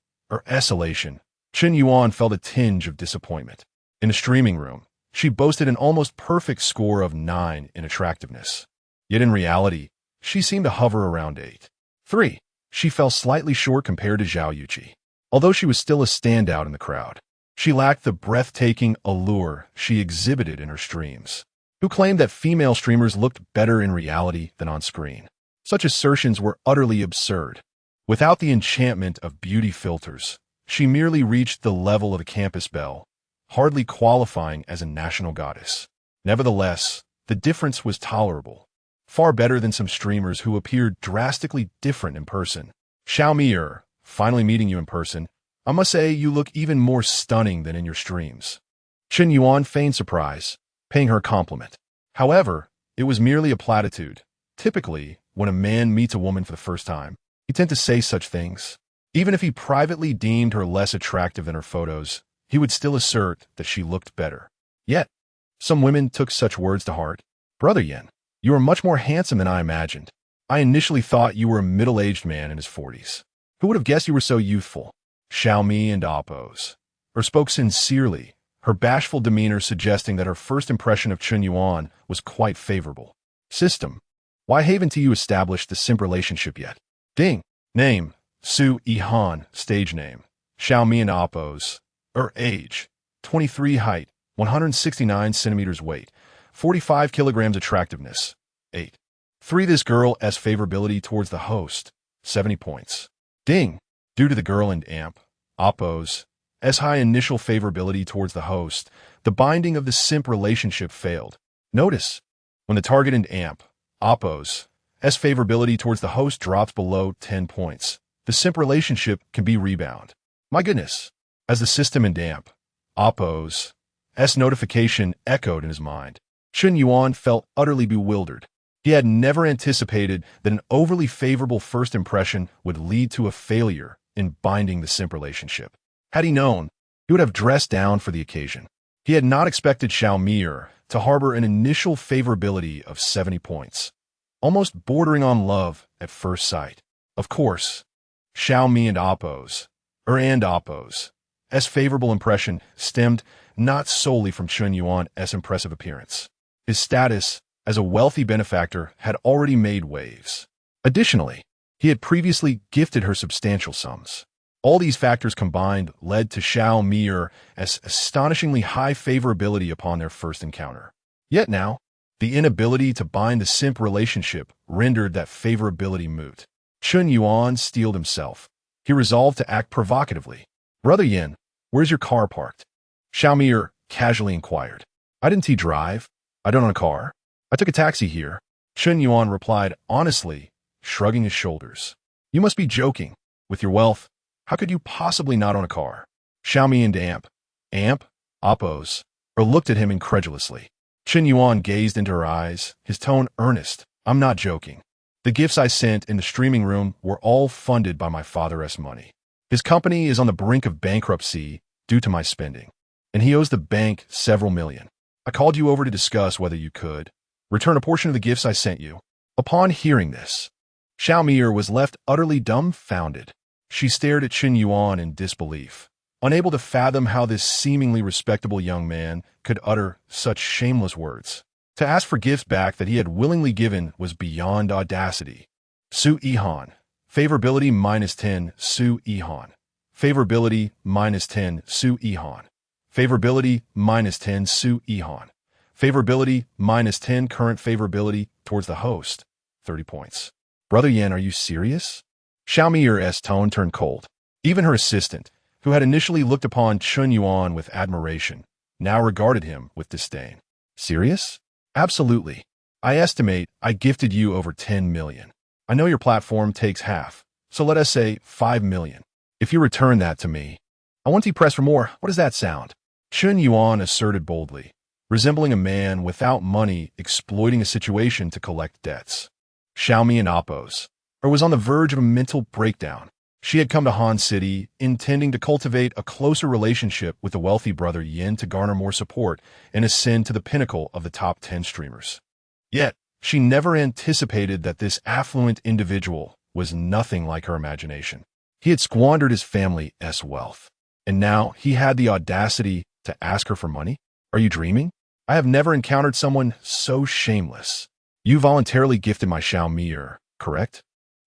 elation, Chen Yuan felt a tinge of disappointment. In the streaming room, she boasted an almost perfect score of 9 in attractiveness. Yet in reality, she seemed to hover around 8.3. She fell slightly short compared to Zhao Yuqi. Although she was still a standout in the crowd, she lacked the breathtaking allure she exhibited in her streams. Who claimed that female streamers looked better in reality than on screen. Such assertions were utterly absurd. Without the enchantment of beauty filters, she merely reached the level of a campus belle, hardly qualifying as a national goddess. Nevertheless, the difference was tolerable. Far better than some streamers who appeared drastically different in person. Xiaomi, finally meeting you in person, I must say you look even more stunning than in your streams. Chen Yuan feigned surprise, paying her a compliment. However, it was merely a platitude. Typically, when a man meets a woman for the first time, he tends to say such things. Even if he privately deemed her less attractive than her photos, he would still assert that she looked better. Yet, Some women took such words to heart. Brother Yen, you are much more handsome than I imagined. I initially thought you were a middle-aged man in his 40s. Who would have guessed you were so youthful? Xiaomi and Oppos. Or spoke sincerely, her bashful demeanor suggesting that her first impression of Chen Yuan was quite favorable. System. Why haven't you established the simp relationship yet? Ding. Name. Su Yihan. Stage name. Xiaomi and Oppos. Age. 23 height. 169 centimeters weight. 45 kilograms attractiveness. 8. 3. This girl's favorability towards the host. 70 points. Ding. Due to the girl and amp. Oppos. High initial favorability towards the host, the binding of the simp relationship failed. Notice, when the target and amp, Oppos, favorability towards the host drops below 10 points, the simp relationship can be rebound. My goodness. As the system and amp, Oppos, notification echoed in his mind, Chen Yuan felt utterly bewildered. He had never anticipated that an overly favorable first impression would lead to a failure in binding the simp relationship. Had he known, he would have dressed down for the occasion. He had not expected Xiaomi to harbor an initial favorability of 70 points, almost bordering on love at first sight. Of course, Xiaomi and Oppos, favorable impression stemmed not solely from Chen Yuan's impressive appearance. His status as a wealthy benefactor had already made waves. Additionally, he had previously gifted her substantial sums. All these factors combined led to Xiaomi's astonishingly high favorability upon their first encounter. Yet now, the inability to bind the simp relationship rendered that favorability moot. Chen Yuan steeled himself. He resolved to act provocatively. Brother Yen, where's your car parked? Xiaomi casually inquired. I didn't drive. I don't own a car. I took a taxi here. Chen Yuan replied honestly, shrugging his shoulders. You must be joking. With your wealth, how could you possibly not own a car? Xiaomi and amp, Oppos, looked at him incredulously. Chen Yuan gazed into her eyes, his tone earnest. I'm not joking. The gifts I sent in the streaming room were all funded by my father's money. His company is on the brink of bankruptcy due to my spending, and he owes the bank several million. I called you over to discuss whether you could return a portion of the gifts I sent you. Upon hearing this, Xiaomi was left utterly dumbfounded. She stared at Chen Yuan in disbelief, unable to fathom how this seemingly respectable young man could utter such shameless words. To ask for gifts back that he had willingly given was beyond audacity. Su Yihan. Favorability -10, Su Yihan. Favorability -10, Su Yihan. Favorability -10, Su Yihan. Favorability -10, current favorability towards the host, 30 points. Brother Yen, are you serious? Xiaomi's tone turned cold. Even her assistant, who had initially looked upon Chen Yuan with admiration, now regarded him with disdain. Serious? Absolutely. I estimate I gifted you over 10 million. I know your platform takes half, so let us say 5 million. If you return that to me, I want to press for more. What does that sound? Chen Yuan asserted boldly, resembling a man without money exploiting a situation to collect debts. Xiaomi and Oppos, was on the verge of a mental breakdown. She had come to Han City intending to cultivate a closer relationship with the wealthy brother Yin to garner more support and ascend to the pinnacle of the top 10 streamers. Yet, she never anticipated that this affluent individual was nothing like her imagination. He had squandered his family's wealth, and now he had the audacity to ask her for money? Are you dreaming? I have never encountered someone so shameless. You voluntarily gifted my Xiaomi, correct?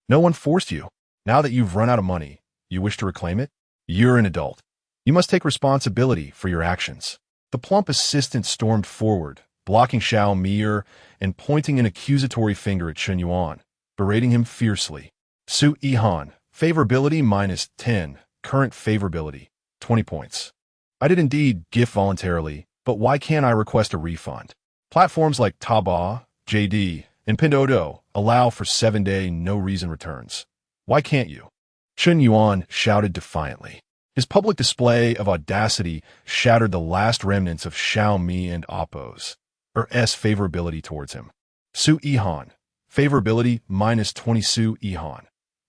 No one forced you. Now that you've run out of money, you wish to reclaim it? You're an adult. You must take responsibility for your actions. The plump assistant stormed forward, blocking Xiaomi and pointing an accusatory finger at Chen Yuan, berating him fiercely. Su Yihan, favorability -10, current favorability, 20 points. I did indeed gift voluntarily, but why can't I request a refund? Platforms like Taobao, JD, and Pinduoduo allow for 7-day no-reason returns. Why can't you? Chen Yuan shouted defiantly. His public display of audacity shattered the last remnants of Xiaomi and Oppos, favorability towards him. Su Yihan, favorability -20 Su Yihan.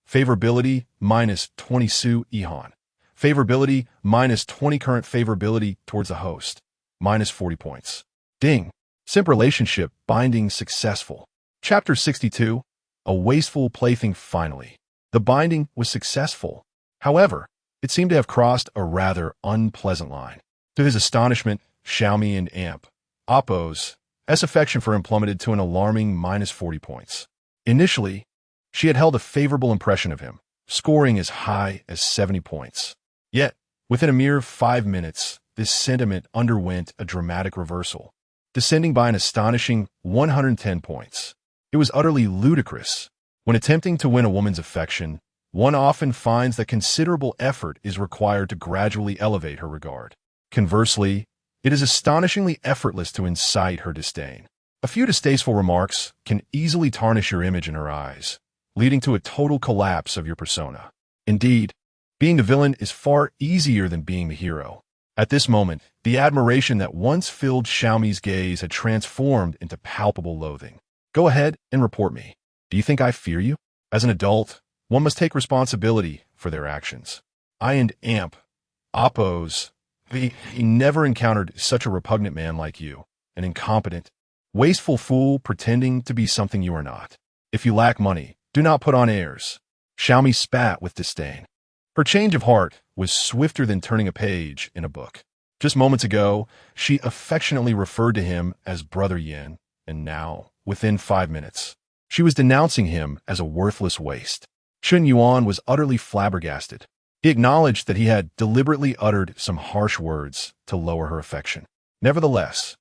Favorability -20 Su Yihan. Favorability -20 current favorability towards the host, -40 points. Ding. Simp relationship binding successful. Chapter 62. A wasteful plaything finally. The binding was successful. However, it seemed to have crossed a rather unpleasant line. To his astonishment, Xiaomi and Amp, Oppo's, affection for him plummeted to an alarming -40 points. Initially, she had held a favorable impression of him, scoring as high as 70 points. Yet, within a mere 5 minutes, this sentiment underwent a dramatic reversal, descending by an astonishing 110 points. It was utterly ludicrous. When attempting to win a woman's affection, one often finds that considerable effort is required to gradually elevate her regard. Conversely, it is astonishingly effortless to incite her disdain. A few distasteful remarks can easily tarnish your image in her eyes, leading to a total collapse of your persona. Indeed, being the villain is far easier than being the hero. At this moment, the admiration that once filled Xiaomi's gaze had transformed into palpable loathing. Go ahead and report me. Do you think I fear you? As an adult, one must take responsibility for their actions. I and Amp, Oppo's, he never encountered such a repugnant man like you, an incompetent, wasteful fool pretending to be something you are not. If you lack money, do not put on airs. Xiaomi spat with disdain. Her change of heart was swifter than turning a page in a book. Just moments ago, she affectionately referred to him as Brother Yin, and now, within 5 minutes, she was denouncing him as a worthless waste. Chen Yuan was utterly flabbergasted. He acknowledged that he had deliberately uttered some harsh words to lower her affection. Nevertheless,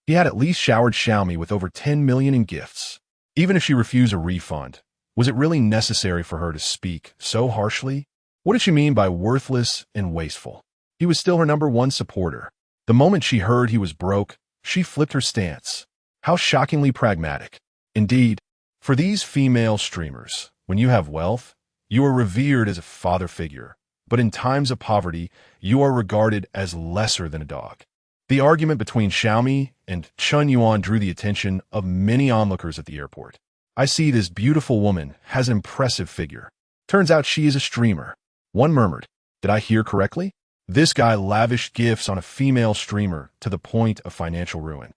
he had at least showered Xiaomi with over 10 million in gifts. Even if she refused a refund, was it really necessary for her to speak so harshly? What did she mean by worthless and wasteful? He was still her #1 supporter. The moment she heard he was broke, she flipped her stance. How shockingly pragmatic. Indeed, for these female streamers, when you have wealth, you are revered as a father figure, but in times of poverty, you are regarded as lesser than a dog. The argument between Xiaomi and Chen Yuan drew the attention of many onlookers at the airport. I see this beautiful woman has an impressive figure. Turns out she is a streamer. One murmured, did I hear correctly? This guy lavished gifts on a female streamer to the point of financial ruin.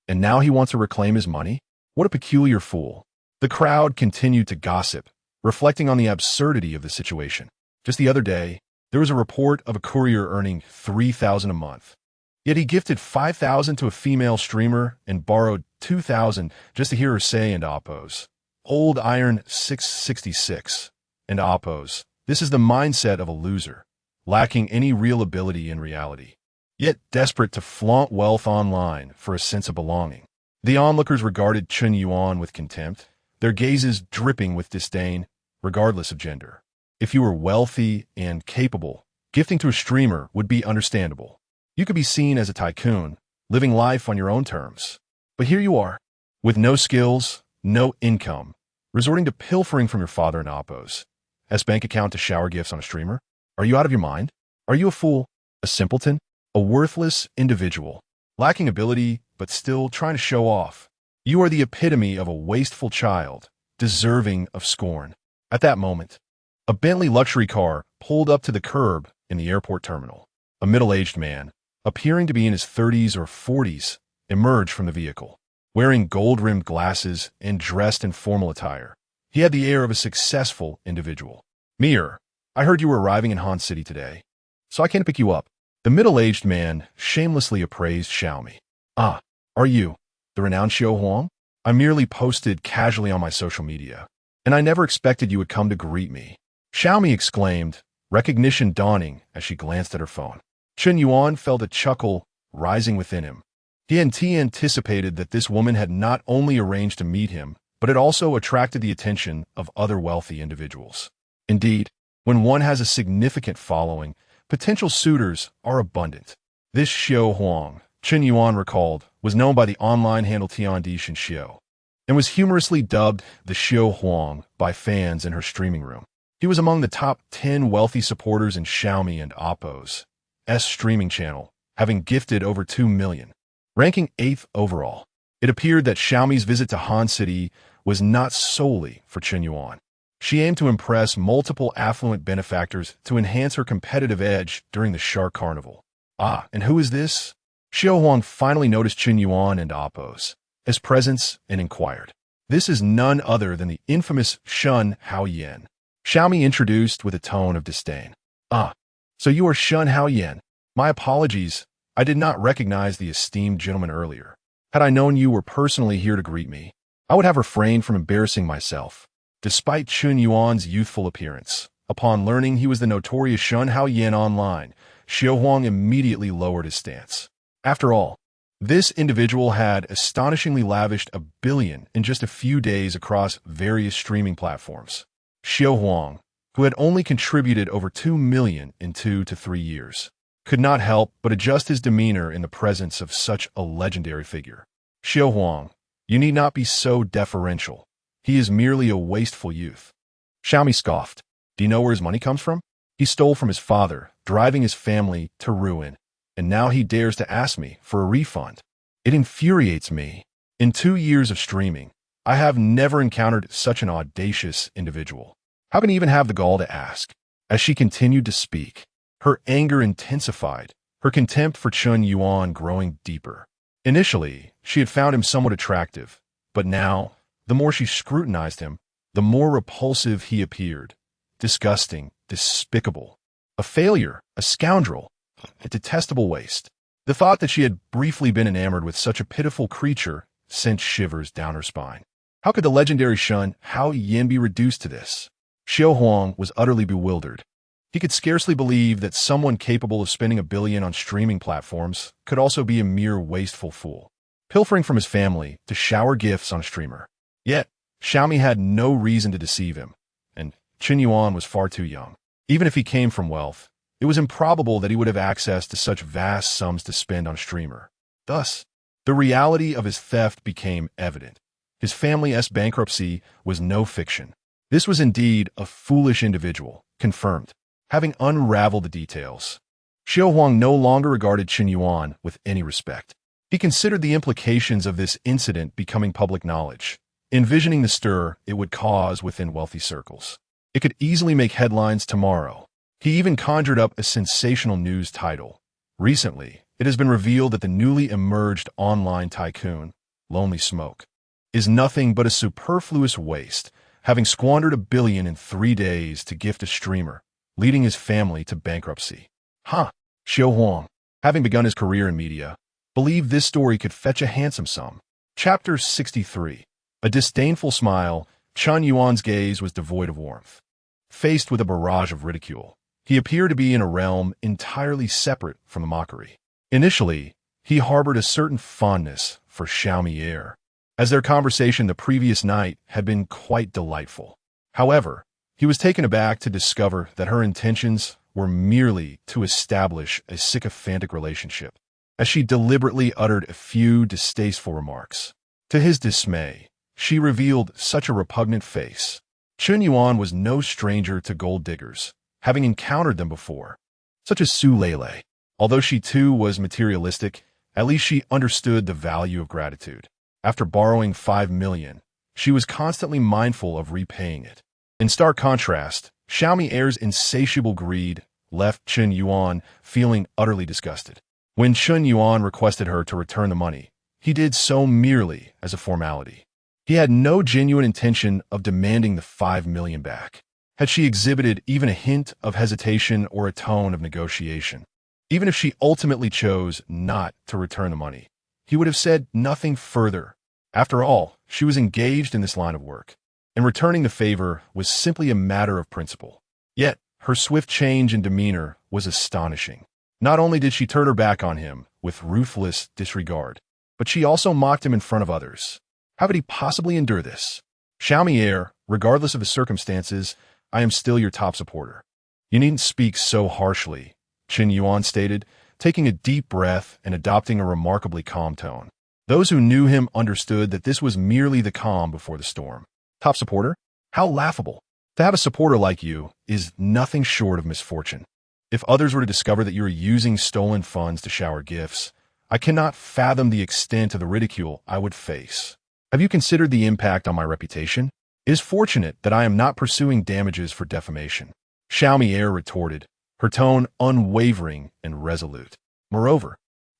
And now he wants to reclaim his money? What a peculiar fool. The crowd continued to gossip, reflecting on the absurdity of the situation. Just the other day, there was a report of a courier earning $3,000 a month. Yet he gifted $5,000 to a female streamer and borrowed $2,000 just to hear her say and Oppo's. Old Iron 666 and Oppo's. This is the mindset of a loser, lacking any real ability in reality, yet desperate to flaunt wealth online for a sense of belonging. The onlookers regarded Chen Yuan with contempt, their gazes dripping with disdain, regardless of gender. If you were wealthy and capable, gifting to a streamer would be understandable. You could be seen as a tycoon, living life on your own terms. But here you are, with no skills, no income, resorting to pilfering from your father and Oppo's. Bank account to shower gifts on a streamer? Are you out of your mind? Are you a fool, a simpleton, a worthless individual, lacking ability but still trying to show off? You are the epitome of a wasteful child, deserving of scorn. At that moment, a Bentley luxury car pulled up to the curb in the airport terminal. A middle-aged man, appearing to be in his 30s or 40s, emerged from the vehicle, wearing gold-rimmed glasses and dressed in formal attire. He had the air of a successful individual. Mir, I heard you were arriving in Han City today, so I came to pick you up. The middle-aged man shamelessly appraised Xiaomi. Ah, are you the renowned Xiao Huang? I merely posted casually on my social media, and I never expected you would come to greet me. Xiaomi exclaimed, recognition dawning as she glanced at her phone. Chen Yuan felt a chuckle rising within him. He anticipated that this woman had not only arranged to meet him, but it also attracted the attention of other wealthy individuals. Indeed, when one has a significant following, potential suitors are abundant. This Xiao Huang, Chen Yuan recalled, was known by the online handle Tiandi Xiao, and was humorously dubbed the Xiao Huang by fans in her streaming room. He was among the top 10 wealthy supporters in Xiaomi and Oppo's streaming channel, having gifted over 2 million, ranking 8th overall. It appeared that Xiaomi's visit to Han City was not solely for Chen Yuan. She aimed to impress multiple affluent benefactors to enhance her competitive edge during the Shark Carnival. Ah, and who is this? Xiao Huang finally noticed Chen Yuan and Appo's presence and inquired. This is none other than the infamous Shun Haoyan. Xiaomi introduced with a tone of disdain. Ah, so you are Shun Haoyan. My apologies, I did not recognize the esteemed gentleman earlier. Had I known you were personally here to greet me, I would have refrained from embarrassing myself. Despite Chen Yuan's youthful appearance, upon learning he was the notorious Shun Haoyan online, Xiao Huang immediately lowered his stance. After all, this individual had astonishingly lavished $1 billion in just a few days across various streaming platforms. Xiao Huang, who had only contributed over $2 million in 2 to 3 years, could not help but adjust his demeanor in the presence of such a legendary figure. Xiao Huang, you need not be so deferential. He is merely a wasteful youth. Xiaomi scoffed. Do you know where his money comes from? He stole from his father, driving his family to ruin, and now he dares to ask me for a refund. It infuriates me. In 2 years of streaming, I have never encountered such an audacious individual. How can he even have the gall to ask? As she continued to speak, her anger intensified, her contempt for Chen Yuan growing deeper. Initially, she had found him somewhat attractive, but now, the more she scrutinized him, the more repulsive he appeared. Disgusting, despicable. A failure, a scoundrel, a detestable waste. The thought that she had briefly been enamored with such a pitiful creature sent shivers down her spine. How could the legendary Shun Haoyan be reduced to this? Xiao Huang was utterly bewildered. He could scarcely believe that someone capable of spending $1 billion on streaming platforms could also be a mere wasteful fool, pilfering from his family to shower gifts on a streamer. Yet, Xiaomi had no reason to deceive him, and Chen Yuan was far too young. Even if he came from wealth, it was improbable that he would have access to such vast sums to spend on a streamer. Thus, the reality of his theft became evident. His family's bankruptcy was no fiction. This was indeed a foolish individual, confirmed. Having unraveled the details, Xiao Huang no longer regarded Chen Yuan with any respect. He considered the implications of this incident becoming public knowledge, envisioning the stir it would cause within wealthy circles. It could easily make headlines tomorrow. He even conjured up a sensational news title. Recently, it has been revealed that the newly emerged online tycoon, Lonely Smoke, is nothing but a superfluous waste, having squandered $1 billion in 3 days to gift a streamer, leading his family to bankruptcy. Xiao Huang, having begun his career in media, believed this story could fetch a handsome sum. Chapter 63. A disdainful smile, Chen Yuan's gaze was devoid of warmth. Faced with a barrage of ridicule, he appeared to be in a realm entirely separate from the mockery. Initially, he harbored a certain fondness for Xiaomi Air, as their conversation the previous night had been quite delightful. However, he was taken aback to discover that her intentions were merely to establish a sycophantic relationship, as she deliberately uttered a few distasteful remarks. To his dismay, she revealed such a repugnant face. Chen Yuan was no stranger to gold diggers, having encountered them before, such as Su Lele. Although she too was materialistic, at least she understood the value of gratitude. After borrowing $5 million, she was constantly mindful of repaying it. In stark contrast, Xiaomi Air's insatiable greed left Chen Yuan feeling utterly disgusted. When Chen Yuan requested her to return the money, he did so merely as a formality. He had no genuine intention of demanding the $5 million back. Had she exhibited even a hint of hesitation or a tone of negotiation, even if she ultimately chose not to return the money, he would have said nothing further. After all, she was engaged in this line of work, and returning the favor was simply a matter of principle. Yet, her swift change in demeanor was astonishing. Not only did she turn her back on him with ruthless disregard, but she also mocked him in front of others. How could he possibly endure this? Xiaomi Air, regardless of the circumstances, I am still your top supporter. You needn't speak so harshly, Chen Yuan stated, taking a deep breath and adopting a remarkably calm tone. Those who knew him understood that this was merely the calm before the storm. Top supporter? How laughable. To have a supporter like you is nothing short of misfortune. If others were to discover that you are using stolen funds to shower gifts, I cannot fathom the extent of the ridicule I would face. Have you considered the impact on my reputation? It is fortunate that I am not pursuing damages for defamation. Xiaomi Air retorted, her tone unwavering and resolute. Moreover,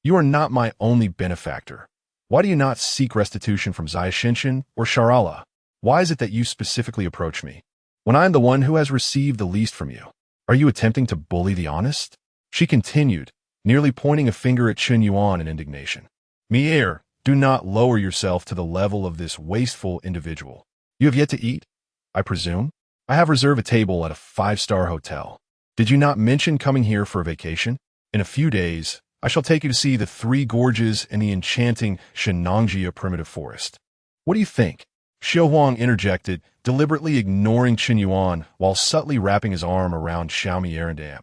You are not my only benefactor. Why do you not seek restitution from Zaya Shinshin or Sharala? Why is it that you specifically approach me, when I am the one who has received the least from you? Are you attempting to bully the honest? She continued, nearly pointing a finger at Chen Yuan in indignation. Mier, do not lower yourself to the level of this wasteful individual. You have yet to eat, I presume? I have reserved a table at a 5-star hotel. Did you not mention coming here for a vacation? In a few days, I shall take you to see the 3 gorges and the enchanting Shenangjia primitive forest. What do you think? Xiao Huang interjected, deliberately ignoring Chen Yuan while subtly wrapping his arm around Xiaomi Arendamp.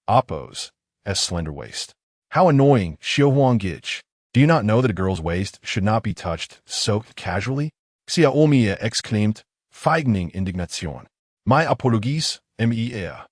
Oppo's, as slender waist. How annoying, Xiao Huang Gitch. Do you not know that a girl's waist should not be touched so casually? Xia Omia exclaimed, feigning indignation. My apologies, mer.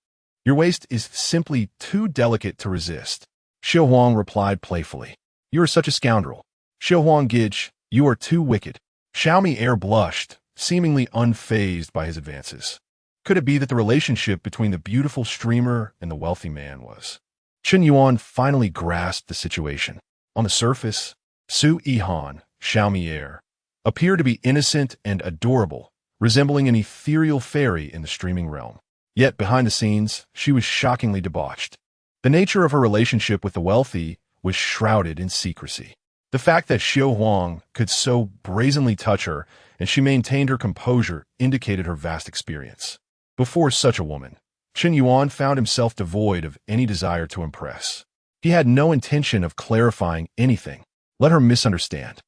Your waist is simply too delicate to resist. Xiao Huang replied playfully. You are such a scoundrel. Xiao Huang Gitch, you are too wicked. Xiaomi Air blushed, seemingly unfazed by his advances. Could it be that the relationship between the beautiful streamer and the wealthy man was? Chen Yuan finally grasped the situation. On the surface, Su Yihan, Xiaomi Air, appeared to be innocent and adorable, resembling an ethereal fairy in the streaming realm. Yet behind the scenes, she was shockingly debauched. The nature of her relationship with the wealthy was shrouded in secrecy. The fact that Xiao Huang could so brazenly touch her and she maintained her composure indicated her vast experience. Before such a woman, Chen Yuan found himself devoid of any desire to impress. He had no intention of clarifying anything. Let her misunderstand.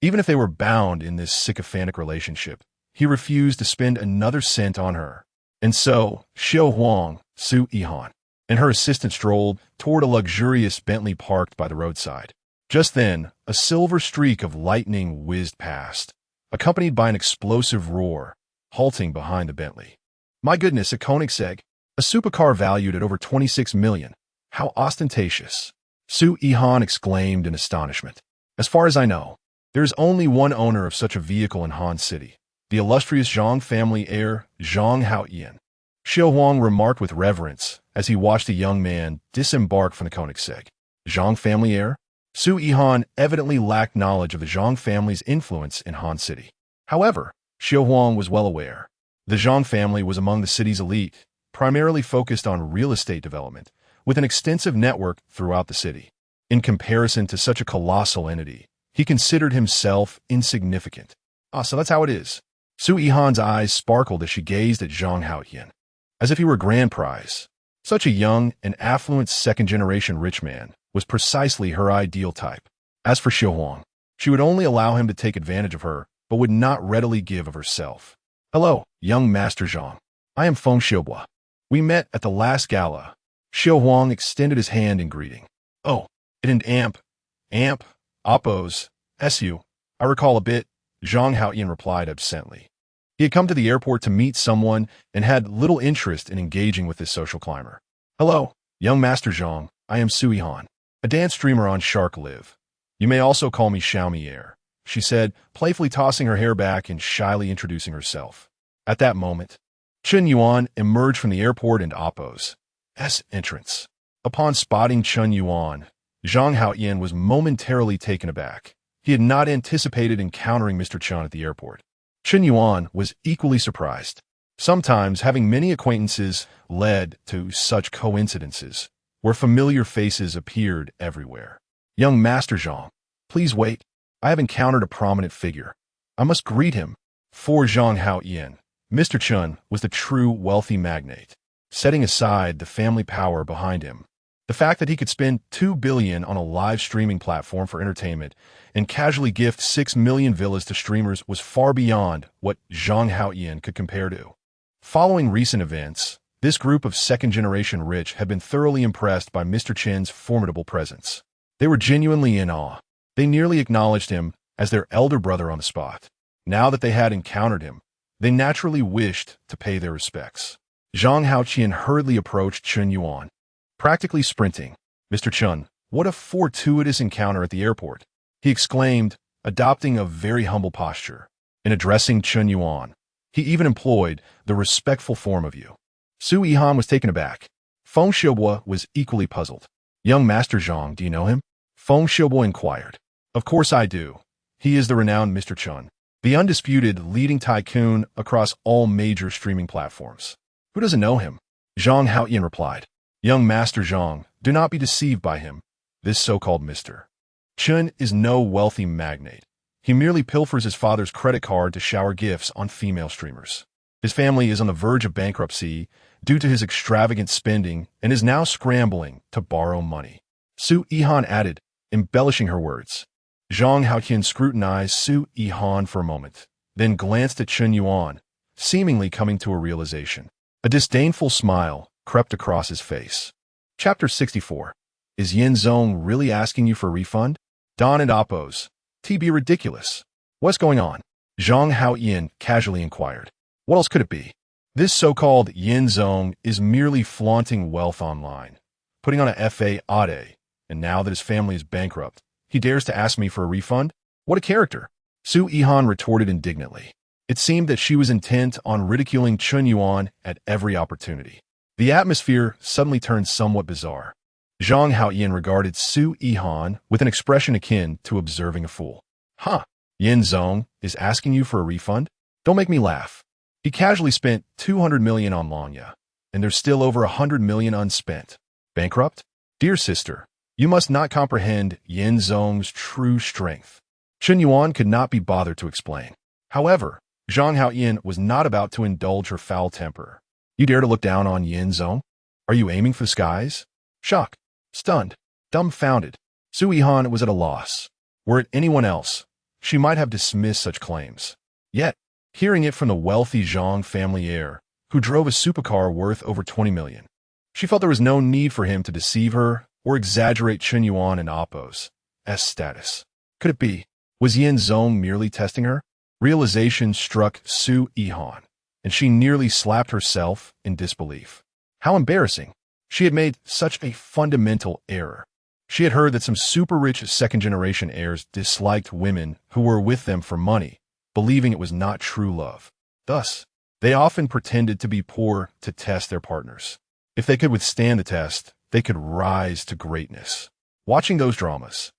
Even if they were bound in this sycophantic relationship, he refused to spend another cent on her. And so, Xiao Huang, Su Yihan, and her assistant strolled toward a luxurious Bentley parked by the roadside. Just then, a silver streak of lightning whizzed past, accompanied by an explosive roar, halting behind the Bentley. My goodness, a Koenigsegg, a supercar valued at over 26 million. How ostentatious! Su Yihan exclaimed in astonishment. As far as I know, there is only one owner of such a vehicle in Han City, the illustrious Zhang family heir, Zhang Haoyan. Xiao Huang remarked with reverence as he watched the young man disembark from the Koenigsegg. Zhang family heir? Su Yihan evidently lacked knowledge of the Zhang family's influence in Han City. However, Xiao Huang was well aware. The Zhang family was among the city's elite, primarily focused on real estate development, with an extensive network throughout the city. In comparison to such a colossal entity, he considered himself insignificant. So that's how it is. Su Yihan's eyes sparkled as she gazed at Zhang Haoyan, as if he were a grand prize. Such a young and affluent second-generation rich man was precisely her ideal type. As for Xiao Huang, she would only allow him to take advantage of her, but would not readily give of herself. Hello, young Master Zhang. I am Feng Xiaobua. We met at the last gala. Xiao Huang extended his hand in greeting. Oh, it and amp, oppos, su. I recall a bit, Zhang Haoyan replied absently. He had come to the airport to meet someone and had little interest in engaging with this social climber. Hello, young Master Zhang. I am Su Yihan, a dance streamer on Shark Live. You may also call me Xiaomi Air, she said, playfully tossing her hair back and shyly introducing herself. At that moment, Chen Yuan emerged from the airport and Oppo's entrance. Upon spotting Chen Yuan, Zhang Haoyan was momentarily taken aback. He had not anticipated encountering Mr. Chen at the airport. Chen Yuan was equally surprised. Sometimes having many acquaintances led to such coincidences, where familiar faces appeared everywhere. Young Master Zhang, please wait. I have encountered a prominent figure. I must greet him. For Zhang Haoyan, Mr. Chen was the true wealthy magnate, setting aside the family power behind him. The fact that he could spend $2 billion on a live streaming platform for entertainment and casually gift 6 million villas to streamers was far beyond what Zhang Haoyan could compare to. Following recent events, this group of second-generation rich had been thoroughly impressed by Mr. Chen's formidable presence. They were genuinely in awe. They nearly acknowledged him as their elder brother on the spot. Now that they had encountered him, they naturally wished to pay their respects. Zhang Haoqian hurriedly approached Chen Yuan, practically sprinting. Mr. Chen, what a fortuitous encounter at the airport, he exclaimed, adopting a very humble posture. In addressing Chen Yuan, he even employed the respectful form of you. Su Yihan was taken aback. Feng Xiaobua was equally puzzled. Young Master Zhang, do you know him? Feng Xiaobo inquired. Of course I do. He is the renowned Mr. Chen, the undisputed leading tycoon across all major streaming platforms. Who doesn't know him? Zhang Haoyan replied. Young Master Zhang, do not be deceived by him. This so-called Mr. Chen is no wealthy magnate. He merely pilfers his father's credit card to shower gifts on female streamers. His family is on the verge of bankruptcy due to his extravagant spending and is now scrambling to borrow money. Su Yihan added, embellishing her words. Zhang Haoyan scrutinized Su Yihan for a moment, then glanced at Chen Yuan, seemingly coming to a realization. A disdainful smile crept across his face. Chapter 64. Is Yin Zong really asking you for a refund? Don and Oppos. TB ridiculous. What's going on? Zhang Haoyan casually inquired. What else could it be? This so-called Yin Zong is merely flaunting wealth online, putting on a FA Ade, and now that his family is bankrupt, he dares to ask me for a refund? What a character! Su Yihan retorted indignantly. It seemed that she was intent on ridiculing Chen Yuan at every opportunity. The atmosphere suddenly turned somewhat bizarre. Zhang Haoyan regarded Su Yihan with an expression akin to observing a fool. Huh, Yin Zong is asking you for a refund? Don't make me laugh. He casually spent 200 million on Lanya, and there's still over 100 million unspent. Bankrupt? Dear sister, you must not comprehend Yin Zong's true strength. Chen Yuan could not be bothered to explain. However, Zhang Haoyan was not about to indulge her foul temper. You dare to look down on Yin Zong? Are you aiming for the skies? Shocked, stunned, dumbfounded, Su Yihan was at a loss. Were it anyone else, she might have dismissed such claims. Yet, hearing it from the wealthy Zhang family heir, who drove a supercar worth over 20 million, she felt there was no need for him to deceive her or exaggerate Chen Yuan and Oppo's status. Could it be? Was Yin Zong merely testing her? Realization struck Su Yihan, and she nearly slapped herself in disbelief. How embarrassing. She had made such a fundamental error. She had heard that some super-rich second-generation heirs disliked women who were with them for money, believing it was not true love. Thus, they often pretended to be poor to test their partners. If they could withstand the test, they could rise to greatness. Watching those dramas,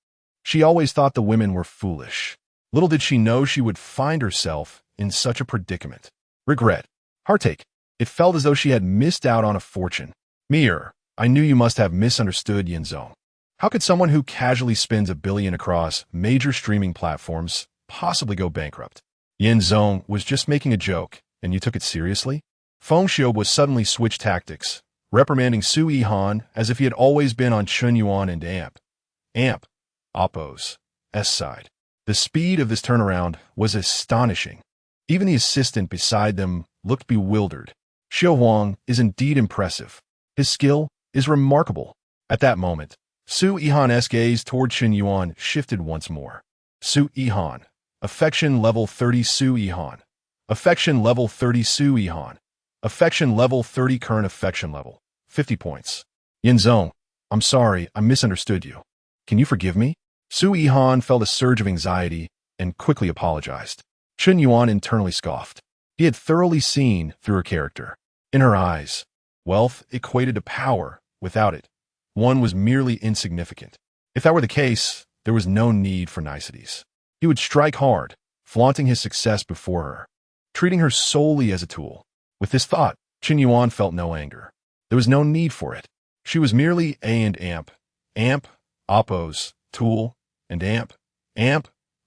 she always thought the women were foolish. Little did she know she would find herself in such a predicament. Regret. Heartache. It felt as though she had missed out on a fortune. Mir, I knew you must have misunderstood Yin Zong. How could someone who casually spends $1 billion across major streaming platforms possibly go bankrupt? Yin Zong was just making a joke, and you took it seriously? Feng Xiaobo suddenly switched tactics, reprimanding Su Yihan as if he had always been on Chen Yuan and Oppo's side. The speed of this turnaround was astonishing. Even the assistant beside them looked bewildered. Xiao Huang is indeed impressive. His skill is remarkable. At that moment, Su Yihan's gaze toward Chen Yuan shifted once more. Su Yihan. Affection level 30 Su Yihan. Affection level 30 Su Yihan. Affection level 30 current affection level. 50 points. Yin Zong, I'm sorry, I misunderstood you. Can you forgive me? Su Yihan felt a surge of anxiety and quickly apologized. Chen Yuan internally scoffed. He had thoroughly seen through her character. In her eyes, wealth equated to power. Without it, one was merely insignificant. If that were the case, there was no need for niceties. He would strike hard, flaunting his success before her, treating her solely as a tool. With this thought, Chen Yuan felt no anger. There was no need for it. She was merely Oppo's tool, and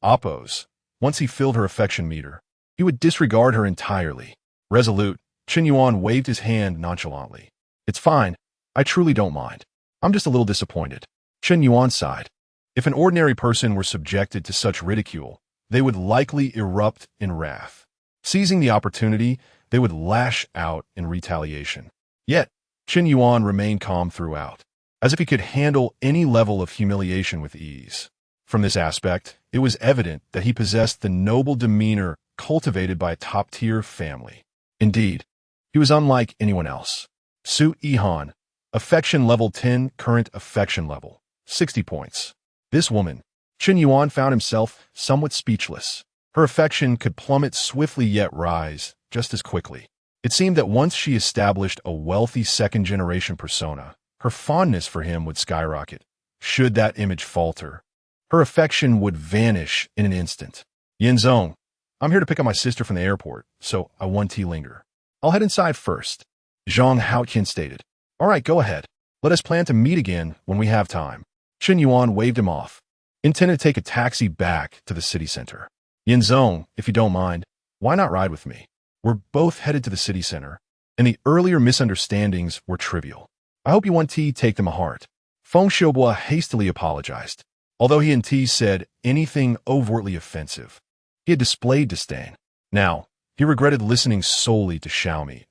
Oppo's. Once he filled her affection meter, he would disregard her entirely. Resolute, Chen Yuan waved his hand nonchalantly. It's fine. I truly don't mind. I'm just a little disappointed. Chen Yuan sighed. If an ordinary person were subjected to such ridicule, they would likely erupt in wrath. Seizing the opportunity, they would lash out in retaliation. Yet, Chen Yuan remained calm throughout, as if he could handle any level of humiliation with ease. From this aspect, it was evident that he possessed the noble demeanor cultivated by a top-tier family. Indeed, he was unlike anyone else. Su Yihan, affection level 10, current affection level, 60 points. This woman, Chen Yuan found himself somewhat speechless. Her affection could plummet swiftly yet rise just as quickly. It seemed that once she established a wealthy second-generation persona, her fondness for him would skyrocket. should that image falter. Her affection would vanish in an instant. Yinzong, I'm here to pick up my sister from the airport, so I want to linger. I'll head inside first. Zhang Haotian stated. All right, go ahead. Let us plan to meet again when we have time. Chen Yuan waved him off, intended to take a taxi back to the city center. Yinzong, if you don't mind, why not ride with me? We're both headed to the city center, and the earlier misunderstandings were trivial. I hope you want T take them to heart. Feng Xiaobo hastily apologized. Although he and T said anything overtly offensive, he had displayed disdain. Now, he regretted listening solely to Xiaomi.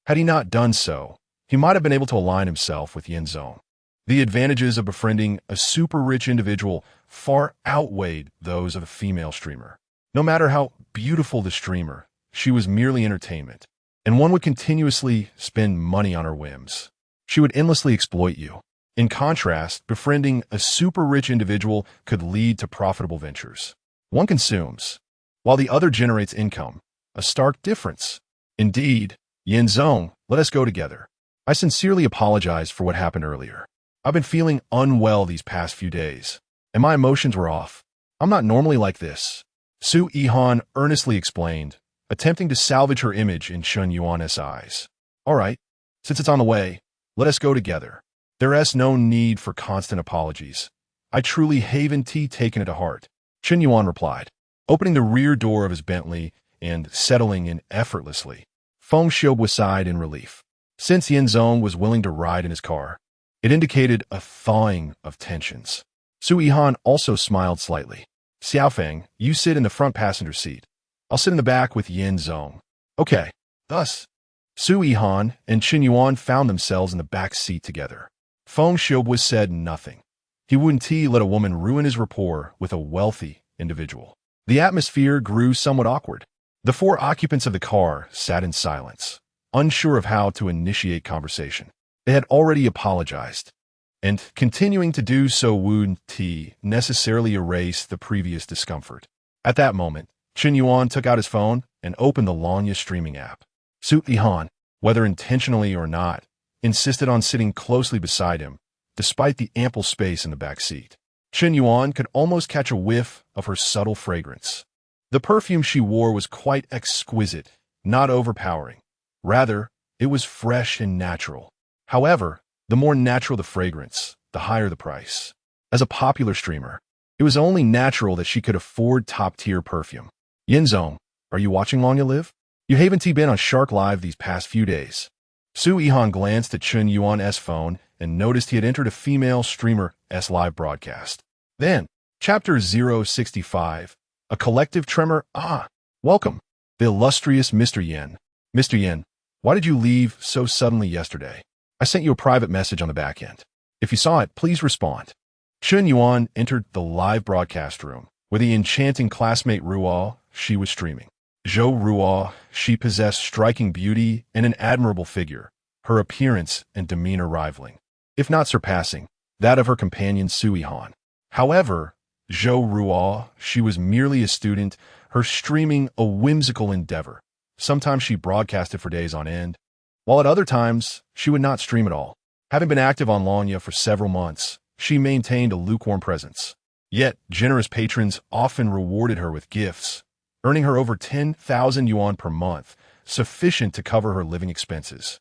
Had he not done so, he might have been able to align himself with Yinzong. The advantages of befriending a super-rich individual far outweighed those of a female streamer. No matter how beautiful the streamer, she was merely entertainment, and one would continuously spend money on her whims. She would endlessly exploit you. In contrast, befriending a super-rich individual could lead to profitable ventures. One consumes, while the other generates income, a stark difference. Indeed, Yinzong, let us go together. I sincerely apologize for what happened earlier. I've been feeling unwell these past few days, and my emotions were off. I'm not normally like this. Su Yihan earnestly explained, attempting to salvage her image in Chen Yuan's eyes. All right, since it's on the way, let us go together. There is no need for constant apologies. I truly haven't taken it to heart. Chen Yuan replied, opening the rear door of his Bentley and settling in effortlessly. Feng Xiaobo sighed in relief. Since Yinzong was willing to ride in his car, it indicated a thawing of tensions. Su Yihan also smiled slightly. Xiaofeng, you sit in the front passenger seat. I'll sit in the back with Yinzong. Okay. Thus, Su Yihan and Chen Yuan found themselves in the back seat together. Feng Xiaobo said nothing. He wouldn't let a woman ruin his rapport with a wealthy individual. The atmosphere grew somewhat awkward. The four occupants of the car sat in silence, unsure of how to initiate conversation. They had already apologized, and continuing to do so wouldn't necessarily erase the previous discomfort. At that moment, Chen Yuan took out his phone and opened the Lanya streaming app. Su Yihan, whether intentionally or not, insisted on sitting closely beside him, despite the ample space in the back seat. Chen Yuan could almost catch a whiff of her subtle fragrance. The perfume she wore was quite exquisite, not overpowering. Rather, it was fresh and natural. However, the more natural the fragrance, the higher the price. As a popular streamer, it was only natural that she could afford top-tier perfume. Yinzong, are you watching Lanya Live? You haven't been on Shark Live these past few days. Su Yihan glanced at Chen Yuan's phone and noticed he had entered a female streamer's live broadcast. Then, Chapter 065, a collective tremor. Welcome, the illustrious Mr. Yen. Mr. Yen, why did you leave so suddenly yesterday? I sent you a private message on the back end. If you saw it, please respond. Chen Yuan entered the live broadcast room with the enchanting classmate Ruo she was streaming. Zhou Ruo, she possessed striking beauty and an admirable figure, her appearance and demeanor rivaling, if not surpassing, that of her companion Su Yihan. However, Zhou Ruo, she was merely a student, her streaming a whimsical endeavor. Sometimes she broadcasted for days on end, while at other times, she would not stream at all. Having been active on Lanya for several months, she maintained a lukewarm presence. Yet, generous patrons often rewarded her with gifts, earning her over 10,000 yuan per month, sufficient to cover her living expenses.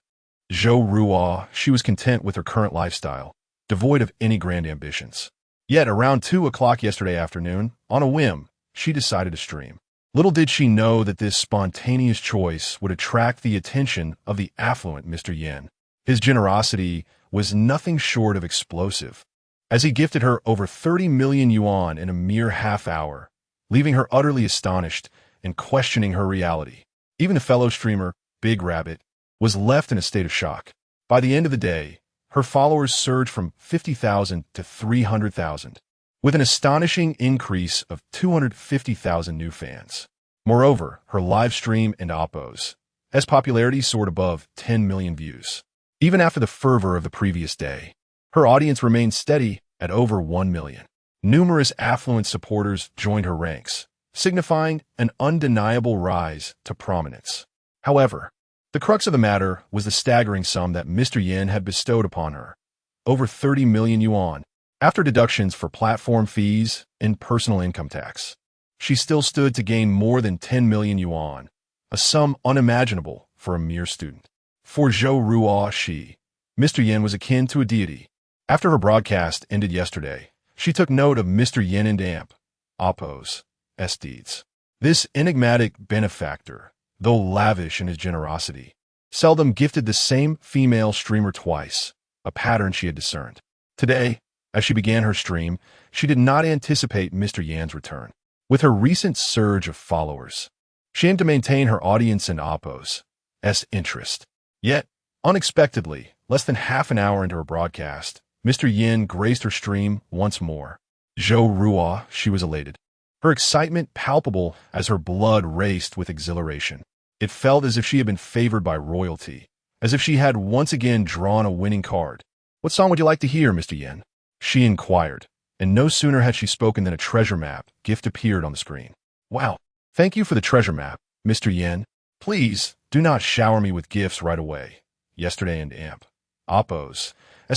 Zhou Ruo, she was content with her current lifestyle, devoid of any grand ambitions. Yet, around 2 o'clock yesterday afternoon, on a whim, she decided to stream. Little did she know that this spontaneous choice would attract the attention of the affluent Mr. Yen. His generosity was nothing short of explosive, as he gifted her over 30 million yuan in a mere half hour, leaving her utterly astonished and questioning her reality. Even a fellow streamer, Big Rabbit, was left in a state of shock. By the end of the day, her followers surged from 50,000 to 300,000. With an astonishing increase of 250,000 new fans. Moreover, her live stream and oppos, as popularity soared above 10 million views. Even after the fervor of the previous day, her audience remained steady at over 1 million. Numerous affluent supporters joined her ranks, signifying an undeniable rise to prominence. However, the crux of the matter was the staggering sum that Mr. Yen had bestowed upon her, over 30 million yuan, After deductions for platform fees and personal income tax, she still stood to gain more than 10 million yuan, a sum unimaginable for a mere student. For Zhou Ruoxi, Mr. Yin was akin to a deity. After her broadcast ended yesterday, she took note of Mr. Yin and Amp, Oppo's, deeds. This enigmatic benefactor, though lavish in his generosity, seldom gifted the same female streamer twice, a pattern she had discerned. Today, as she began her stream, she did not anticipate Mr. Yan's return. With her recent surge of followers, she aimed to maintain her audience and Oppo's interest. Yet, unexpectedly, less than half an hour into her broadcast, Mr. Yin graced her stream once more. Zhou Ruo, she was elated. Her excitement palpable as her blood raced with exhilaration. It felt as if she had been favored by royalty, as if she had once again drawn a winning card. "What song would you like to hear, Mr. Yin?" she inquired, and no sooner had she spoken than a treasure map gift appeared on the screen. "Wow, thank you for the treasure map, Mr. Yin. Please do not shower me with gifts right away. Yesterday and Amp, Oppo's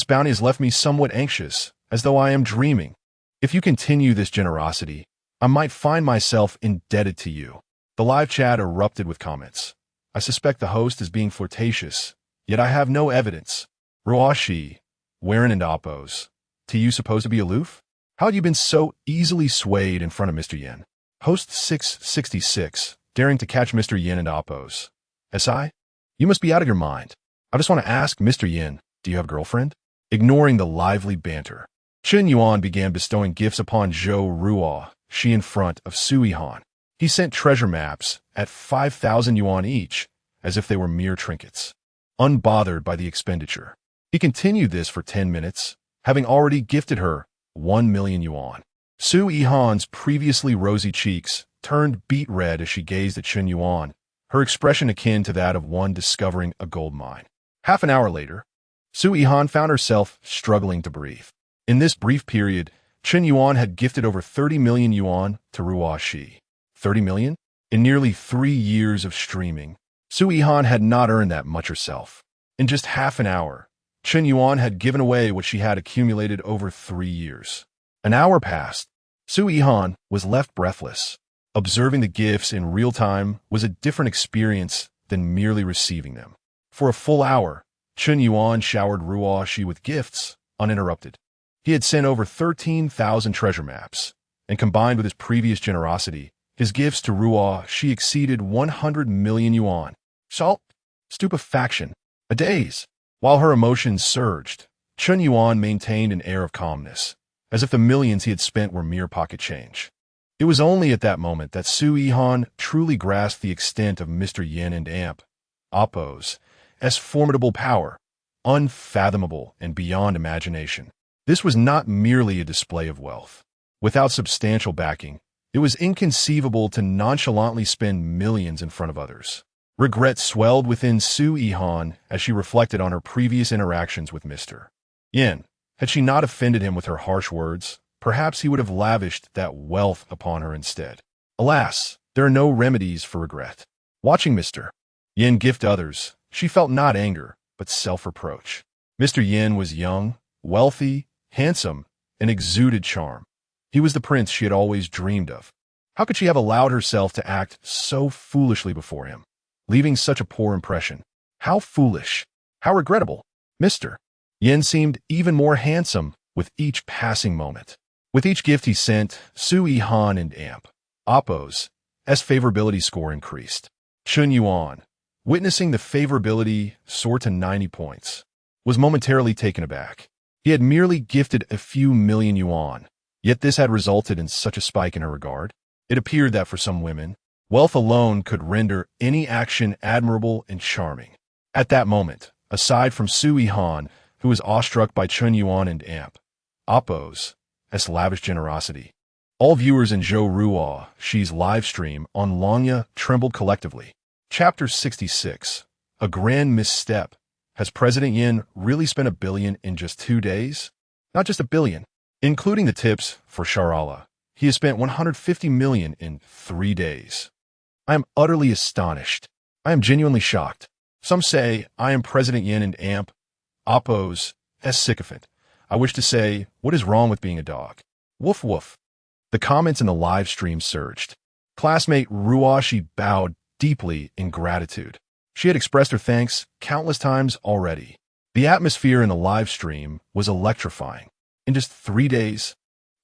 bounty has left me somewhat anxious, as though I am dreaming. If you continue this generosity, I might find myself indebted to you." The live chat erupted with comments. "I suspect the host is being flirtatious, yet I have no evidence. Ruoxi, Warren and Oppo's, do you suppose to be aloof? How had you been so easily swayed in front of Mr. Yin?" Host 666, daring to catch Mr. Yin and Oppo's. "Si? You must be out of your mind. I just want to ask, Mr. Yin, do you have a girlfriend?" Ignoring the lively banter, Chen Yuan began bestowing gifts upon Zhou Ruo, she in front of Sui Han. He sent treasure maps at 5,000 yuan each, as if they were mere trinkets. Unbothered by the expenditure, he continued this for 10 minutes, having already gifted her 1 million yuan. Sui Han's previously rosy cheeks turned beet red as she gazed at Chen Yuan, her expression akin to that of one discovering a gold mine. Half an hour later, Sui Han found herself struggling to breathe. In this brief period, Chen Yuan had gifted over 30 million yuan to Ruoxi. 30 million? In nearly 3 years of streaming, Sui Han had not earned that much herself. In just half an hour, Chen Yuan had given away what she had accumulated over 3 years. An hour passed. Sui Han was left breathless. Observing the gifts in real time was a different experience than merely receiving them. For a full hour, Chen Yuan showered Ruoxi with gifts, uninterrupted. He had sent over 13,000 treasure maps, and combined with his previous generosity, his gifts to Ruoxi exceeded 100 million yuan. Salt, stupefaction, a daze. While her emotions surged, Chen Yuan maintained an air of calmness, as if the millions he had spent were mere pocket change. It was only at that moment that Sui Han truly grasped the extent of Mr. Yin and Amp, Oppo's formidable power, unfathomable and beyond imagination. This was not merely a display of wealth. Without substantial backing, it was inconceivable to nonchalantly spend millions in front of others. Regret swelled within Sui Han as she reflected on her previous interactions with Mr. Yin. Had she not offended him with her harsh words, perhaps he would have lavished that wealth upon her instead. Alas, there are no remedies for regret. Watching Mr. Yin gift others, she felt not anger, but self-reproach. Mr. Yin was young, wealthy, handsome, and exuded charm. He was the prince she had always dreamed of. How could she have allowed herself to act so foolishly before him, leaving such a poor impression? How foolish! How regrettable! Mr. Yin seemed even more handsome with each passing moment. With each gift he sent, Sui Han and Amp, Oppo's favorability score increased. Chen Yuan, witnessing the favorability soar to 90 points, was momentarily taken aback. He had merely gifted a few million yuan, yet this had resulted in such a spike in her regard. It appeared that for some women, wealth alone could render any action admirable and charming. At that moment, aside from Sui Han, who was awestruck by Chen Yuan and Amp, Oppo's lavish generosity, all viewers in Zhou Ruoxi's live stream on Longya trembled collectively. Chapter 66. A grand misstep. Has President Yin really spent $1 billion in just 2 days? Not just $1 billion. Including the tips for Sharala, he has spent 150 million in 3 days. I am utterly astonished. I am genuinely shocked. Some say I am President Yin and Amp, Oppo's sycophant. I wish to say, what is wrong with being a dog? Woof woof. The comments in the live stream surged. Classmate Ruashi bowed deeply in gratitude. She had expressed her thanks countless times already. The atmosphere in the live stream was electrifying. In just 3 days,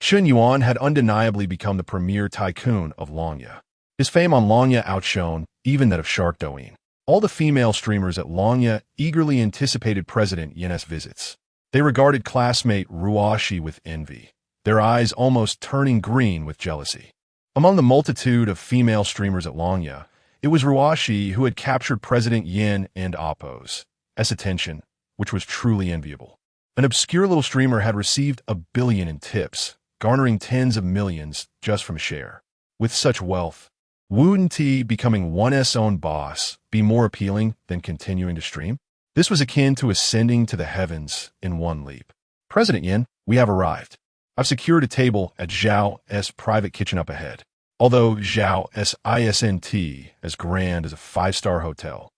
Chen Yuan had undeniably become the premier tycoon of Longya. His fame on Longya outshone even that of Shark Douyin. All the female streamers at Longya eagerly anticipated President Yan's visits. They regarded classmate Ruashi with envy, their eyes almost turning green with jealousy. Among the multitude of female streamers at Longya, it was Ruashi who had captured President Yin and Appo's attention, which was truly enviable. An obscure little streamer had received 1 billion in tips, garnering tens of millions just from a share. With such wealth, wouldn't he becoming one's own boss be more appealing than continuing to stream? This was akin to ascending to the heavens in one leap. President Yin, we have arrived. I've secured a table at Zhao's private kitchen up ahead. Although Zhao's isn't as grand as a 5-star hotel,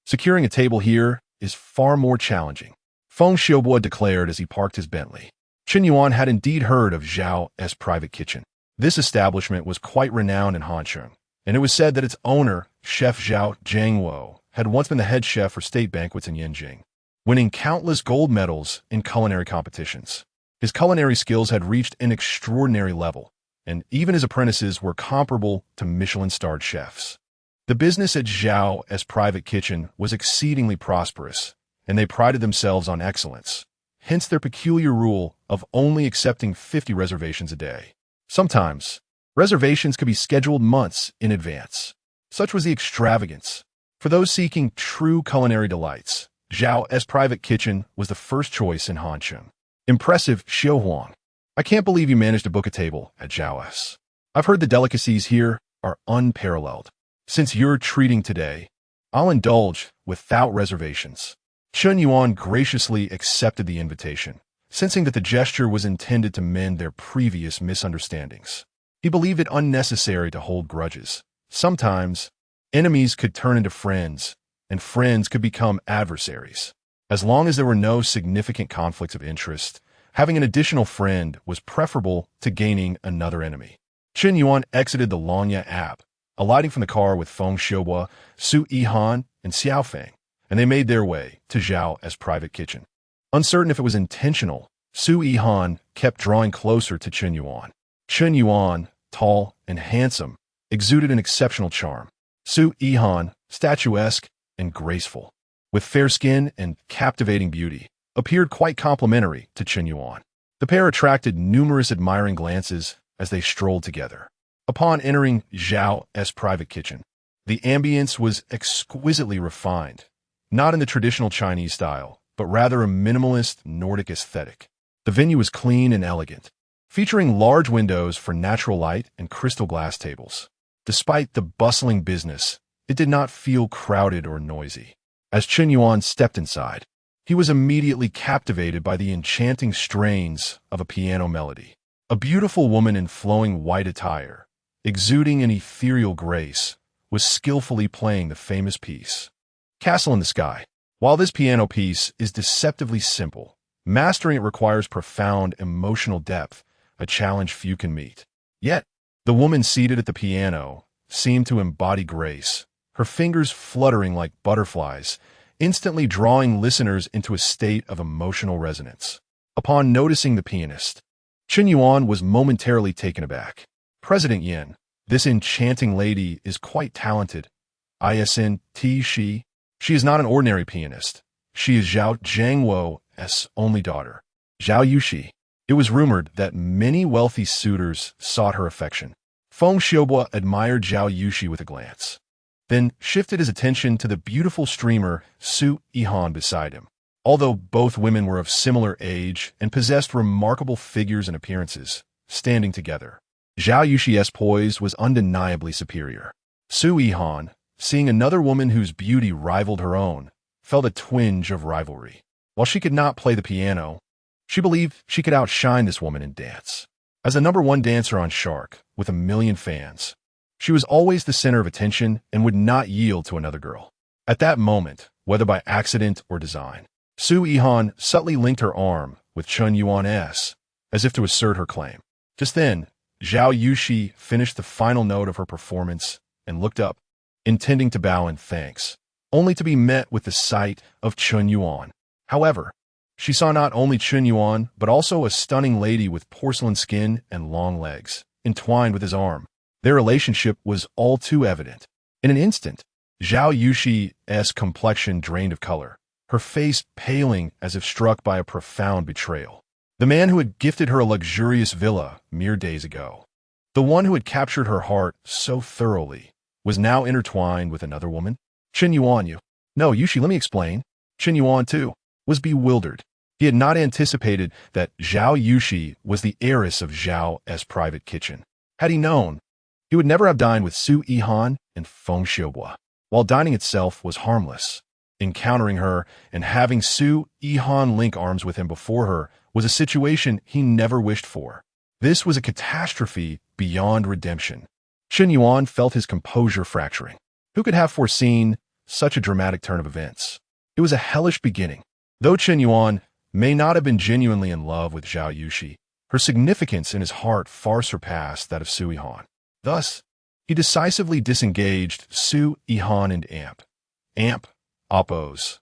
securing a table here is far more challenging, Feng Xiaobo declared as he parked his Bentley. Chen Yuan had indeed heard of Zhao's private kitchen. This establishment was quite renowned in Hansheng, and it was said that its owner, Chef Zhao Zhangwo, had once been the head chef for state banquets in Yanjing, winning countless gold medals in culinary competitions. His culinary skills had reached an extraordinary level, and even his apprentices were comparable to Michelin-starred chefs. The business at Zhao's private kitchen was exceedingly prosperous, and they prided themselves on excellence, hence their peculiar rule of only accepting 50 reservations a day. Sometimes, reservations could be scheduled months in advance. Such was the extravagance. For those seeking true culinary delights, Zhao's private kitchen was the first choice in Hansheng. Impressive, Xiao Huang. I can't believe you managed to book a table at Zhao's. I've heard the delicacies here are unparalleled. Since you're treating today, I'll indulge without reservations. Chen Yuan graciously accepted the invitation, sensing that the gesture was intended to mend their previous misunderstandings. He believed it unnecessary to hold grudges. Sometimes, enemies could turn into friends, and friends could become adversaries. As long as there were no significant conflicts of interest, having an additional friend was preferable to gaining another enemy. Chen Yuan exited the Longya app, alighting from the car with Feng Xiaobo, Su Yihan, and Xiao Feng, and they made their way to Zhao's private kitchen. Uncertain if it was intentional, Su Yihan kept drawing closer to Chen Yuan. Chen Yuan, tall and handsome, exuded an exceptional charm. Su Yihan, statuesque and graceful, with fair skin and captivating beauty, appeared quite complimentary to Chen Yuan. The pair attracted numerous admiring glances as they strolled together. Upon entering Zhao's private kitchen, the ambience was exquisitely refined, not in the traditional Chinese style, but rather a minimalist Nordic aesthetic. The venue was clean and elegant, featuring large windows for natural light and crystal glass tables. Despite the bustling business, it did not feel crowded or noisy. As Chen Yuan stepped inside, he was immediately captivated by the enchanting strains of a piano melody. A beautiful woman in flowing white attire, exuding an ethereal grace, was skillfully playing the famous piece, Castle in the Sky. While this piano piece is deceptively simple, mastering it requires profound emotional depth, a challenge few can meet. Yet, the woman seated at the piano seemed to embody grace, her fingers fluttering like butterflies, instantly drawing listeners into a state of emotional resonance. Upon noticing the pianist, Chen Yuan was momentarily taken aback. President Yin, this enchanting lady is quite talented. Isn't she? She is not an ordinary pianist. She is Zhao Zhangwo's only daughter, Zhao Yuxi. It was rumored that many wealthy suitors sought her affection. Feng Xiaobo admired Zhao Yuxi with a glance, then shifted his attention to the beautiful streamer Su Yihan beside him. Although both women were of similar age and possessed remarkable figures and appearances, standing together, Zhao Yuxi's poise was undeniably superior. Su Yihan, seeing another woman whose beauty rivaled her own, felt a twinge of rivalry. While she could not play the piano, she believed she could outshine this woman in dance. As the #1 dancer on Shark, with 1 million fans, she was always the center of attention and would not yield to another girl. At that moment, whether by accident or design, Su Yihan subtly linked her arm with Chen Yuan as if to assert her claim. Just then, Zhao Yushi finished the final note of her performance and looked up, intending to bow in thanks, only to be met with the sight of Chen Yuan. However, she saw not only Chen Yuan, but also a stunning lady with porcelain skin and long legs, entwined with his arm. Their relationship was all too evident. In an instant, Zhao Yushi's complexion drained of color, her face paling as if struck by a profound betrayal. The man who had gifted her a luxurious villa mere days ago, the one who had captured her heart so thoroughly, was now intertwined with another woman? Chen Yuan, you. No, Yushi, let me explain. Chen Yuan, too, was bewildered. He had not anticipated that Zhao Yushi was the heiress of Zhao's private kitchen. Had he known, he would never have dined with Su Yihan and Feng Xiaobua. While dining itself was harmless, encountering her and having Su Yihan link arms with him before her was a situation he never wished for. This was a catastrophe beyond redemption. Chen Yuan felt his composure fracturing. Who could have foreseen such a dramatic turn of events? It was a hellish beginning. Though Chen Yuan may not have been genuinely in love with Zhao Yushi, her significance in his heart far surpassed that of Su Yihan. Thus, he decisively disengaged Su Yihan and Amp, Oppo's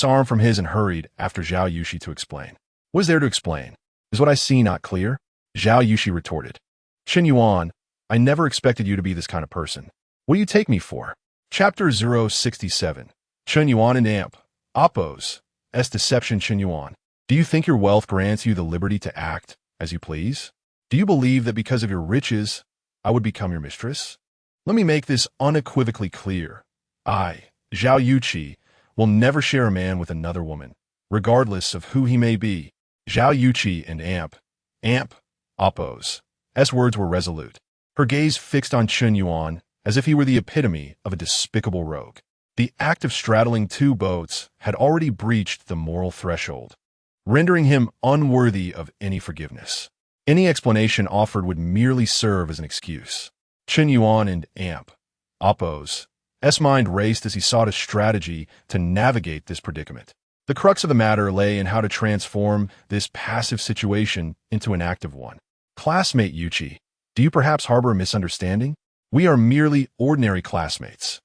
arm from his and hurried after Zhao Yushi to explain. What is there to explain? Is what I see not clear? Zhao Yushi retorted. Chen Yuan, I never expected you to be this kind of person. What do you take me for? Chapter 067. Chen Yuan and Oppo's deception. Chen Yuan, do you think your wealth grants you the liberty to act as you please? Do you believe that because of your riches, I would become your mistress? Let me make this unequivocally clear. I, Zhao Yuqi, will never share a man with another woman, regardless of who he may be. Zhao Yuqi and Amp, Oppo's words were resolute, her gaze fixed on Chen Yuan as if he were the epitome of a despicable rogue. The act of straddling two boats had already breached the moral threshold, rendering him unworthy of any forgiveness. Any explanation offered would merely serve as an excuse. Chen Yuan and Oppo's mind raced as he sought a strategy to navigate this predicament. The crux of the matter lay in how to transform this passive situation into an active one. Classmate Yuchi, do you perhaps harbor a misunderstanding? We are merely ordinary classmates.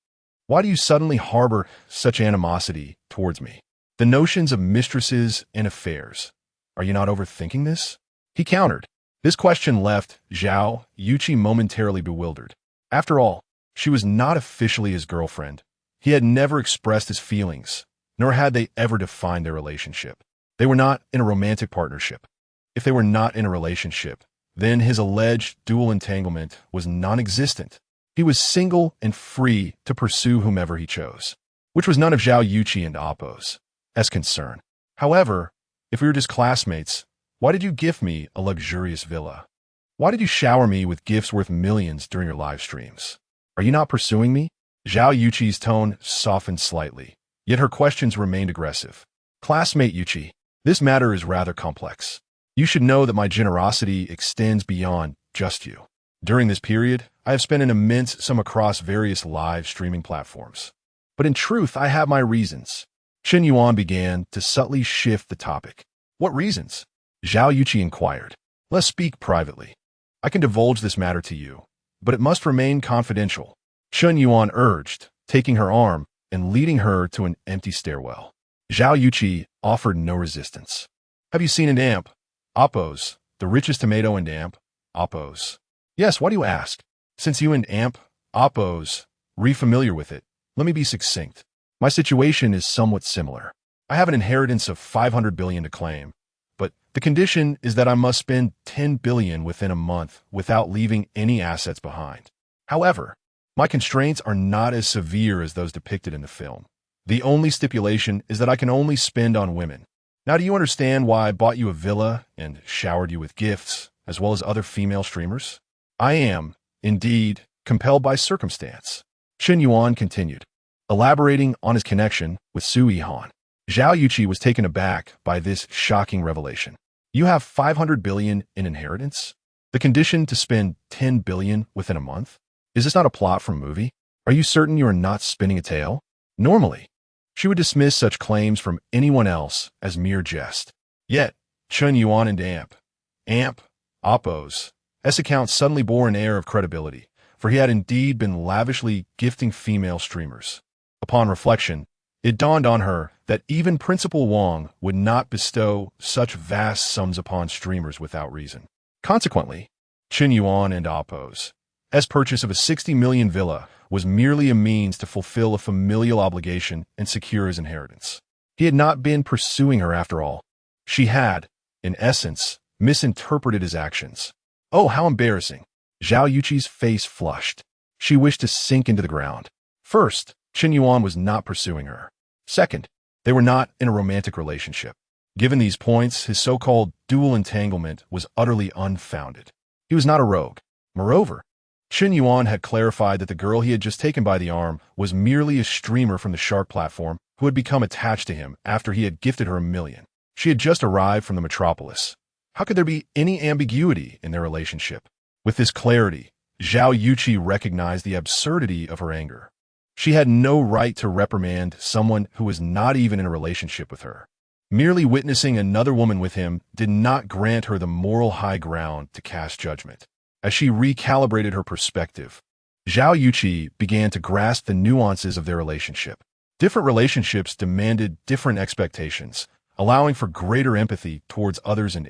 Why do you suddenly harbor such animosity towards me? The notions of mistresses and affairs. Are you not overthinking this? He countered. This question left Zhao Yuqi momentarily bewildered. After all, she was not officially his girlfriend. He had never expressed his feelings, nor had they ever defined their relationship. They were not in a romantic partnership. If they were not in a relationship, then his alleged dual entanglement was non-existent. He was single and free to pursue whomever he chose, which was none of Zhao Yuqi and Oppo's concern. However, if we were just classmates, why did you gift me a luxurious villa? Why did you shower me with gifts worth millions during your live streams? Are you not pursuing me? Zhao Yuqi's tone softened slightly, yet her questions remained aggressive. Classmate Yuqi, this matter is rather complex. You should know that my generosity extends beyond just you. During this period, I have spent an immense sum across various live streaming platforms. But in truth, I have my reasons. Chen Yuan began to subtly shift the topic. What reasons? Zhao Yuqi inquired. Let's speak privately. I can divulge this matter to you, but it must remain confidential. Chen Yuan urged, taking her arm and leading her to an empty stairwell. Zhao Yuqi offered no resistance. Have you seen an Oppo's, the richest tomato in Oppo's? Yes, why do you ask? Since you and Oppo's are familiar with it, let me be succinct. My situation is somewhat similar. I have an inheritance of 500 billion to claim, but the condition is that I must spend 10 billion within a month without leaving any assets behind. However, my constraints are not as severe as those depicted in the film. The only stipulation is that I can only spend on women. Now, do you understand why I bought you a villa and showered you with gifts, as well as other female streamers? I am, indeed, compelled by circumstance. Chen Yuan continued, elaborating on his connection with Su Yihan. Zhao Yuqi was taken aback by this shocking revelation. You have 500 billion in inheritance? The condition to spend 10 billion within a month? Is this not a plot from a movie? Are you certain you are not spinning a tale? Normally, she would dismiss such claims from anyone else as mere jest. Yet, Chen Yuan and Amp, Oppo's account suddenly bore an air of credibility, for he had indeed been lavishly gifting female streamers. Upon reflection, it dawned on her that even Principal Wang would not bestow such vast sums upon streamers without reason. Consequently, Chen Yuan and Oppo's purchase of a 60 million villa was merely a means to fulfill a familial obligation and secure his inheritance. He had not been pursuing her after all. She had, in essence, misinterpreted his actions. Oh, how embarrassing. Zhao Yuqi's face flushed. She wished to sink into the ground. First, Chen Yuan was not pursuing her. Second, they were not in a romantic relationship. Given these points, his so-called dual entanglement was utterly unfounded. He was not a rogue. Moreover, Chen Yuan had clarified that the girl he had just taken by the arm was merely a streamer from the Shark platform who had become attached to him after he had gifted her $1 million. She had just arrived from the metropolis. How could there be any ambiguity in their relationship? With this clarity, Zhao Yuqi recognized the absurdity of her anger. She had no right to reprimand someone who was not even in a relationship with her. Merely witnessing another woman with him did not grant her the moral high ground to cast judgment. As she recalibrated her perspective, Zhao Yuqi began to grasp the nuances of their relationship. Different relationships demanded different expectations, allowing for greater empathy towards others and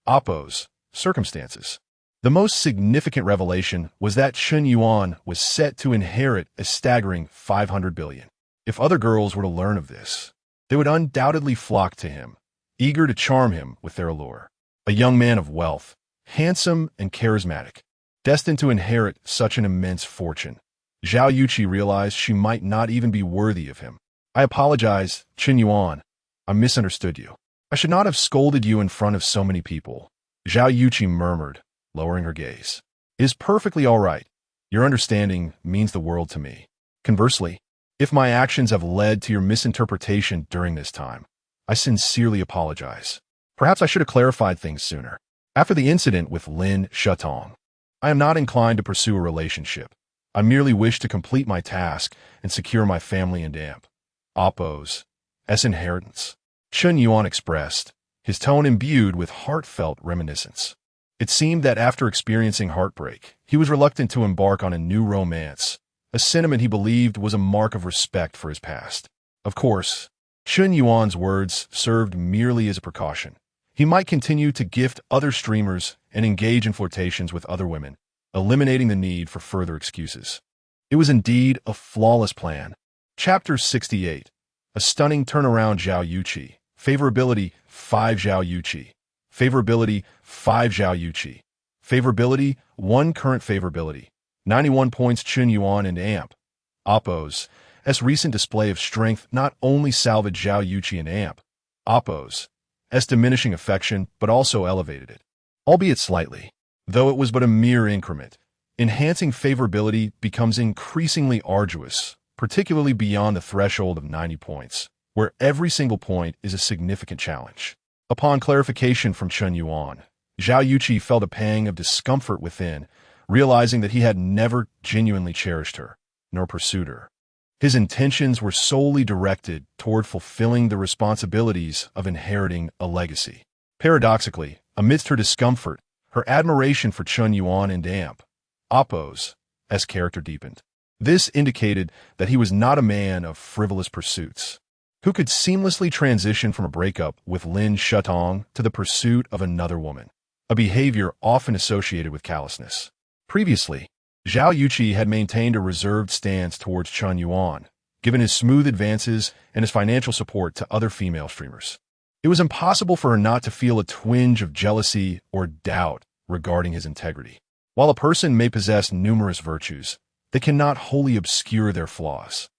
Oppo's circumstances. The most significant revelation was that Chen Yuan was set to inherit a staggering 500 billion. If other girls were to learn of this, they would undoubtedly flock to him, eager to charm him with their allure. A young man of wealth, handsome and charismatic, destined to inherit such an immense fortune. Zhao Yuqi realized she might not even be worthy of him. I apologize, Chen Yuan. I misunderstood you. I should not have scolded you in front of so many people. Zhao Yuqi murmured, lowering her gaze. It is perfectly all right. Your understanding means the world to me. Conversely, if my actions have led to your misinterpretation during this time, I sincerely apologize. Perhaps I should have clarified things sooner. After the incident with Lin Shutong, I am not inclined to pursue a relationship. I merely wish to complete my task and secure my family and Oppo's inheritance. Chen Yuan expressed, his tone imbued with heartfelt reminiscence. It seemed that after experiencing heartbreak, he was reluctant to embark on a new romance, a sentiment he believed was a mark of respect for his past. Of course, Chen Yuan's words served merely as a precaution. He might continue to gift other streamers and engage in flirtations with other women, eliminating the need for further excuses. It was indeed a flawless plan. Chapter 68. A stunning turnaround. Zhao Yuqi. Favorability 5 Zhao Yuqi. Favorability 5 Zhao Yuqi. Favorability 1 current favorability 91 points. Chen Yuan and Oppo's recent display of strength not only salvaged Zhao Yuqi and Oppo's diminishing affection, but also elevated it, albeit slightly. Though it was but a mere increment, enhancing favorability becomes increasingly arduous, particularly beyond the threshold of 90 points, where every single point is a significant challenge. Upon clarification from Chen Yuan, Zhao Yuqi felt a pang of discomfort within, realizing that he had never genuinely cherished her, nor pursued her. His intentions were solely directed toward fulfilling the responsibilities of inheriting a legacy. Paradoxically, amidst her discomfort, her admiration for Chen Yuan and Oppo's character deepened. This indicated that he was not a man of frivolous pursuits, who could seamlessly transition from a breakup with Lin Shutong to the pursuit of another woman, a behavior often associated with callousness. Previously, Zhao Yuqi had maintained a reserved stance towards Chen Yuan, given his smooth advances and his financial support to other female streamers. It was impossible for her not to feel a twinge of jealousy or doubt regarding his integrity. While a person may possess numerous virtues, they cannot wholly obscure their flaws.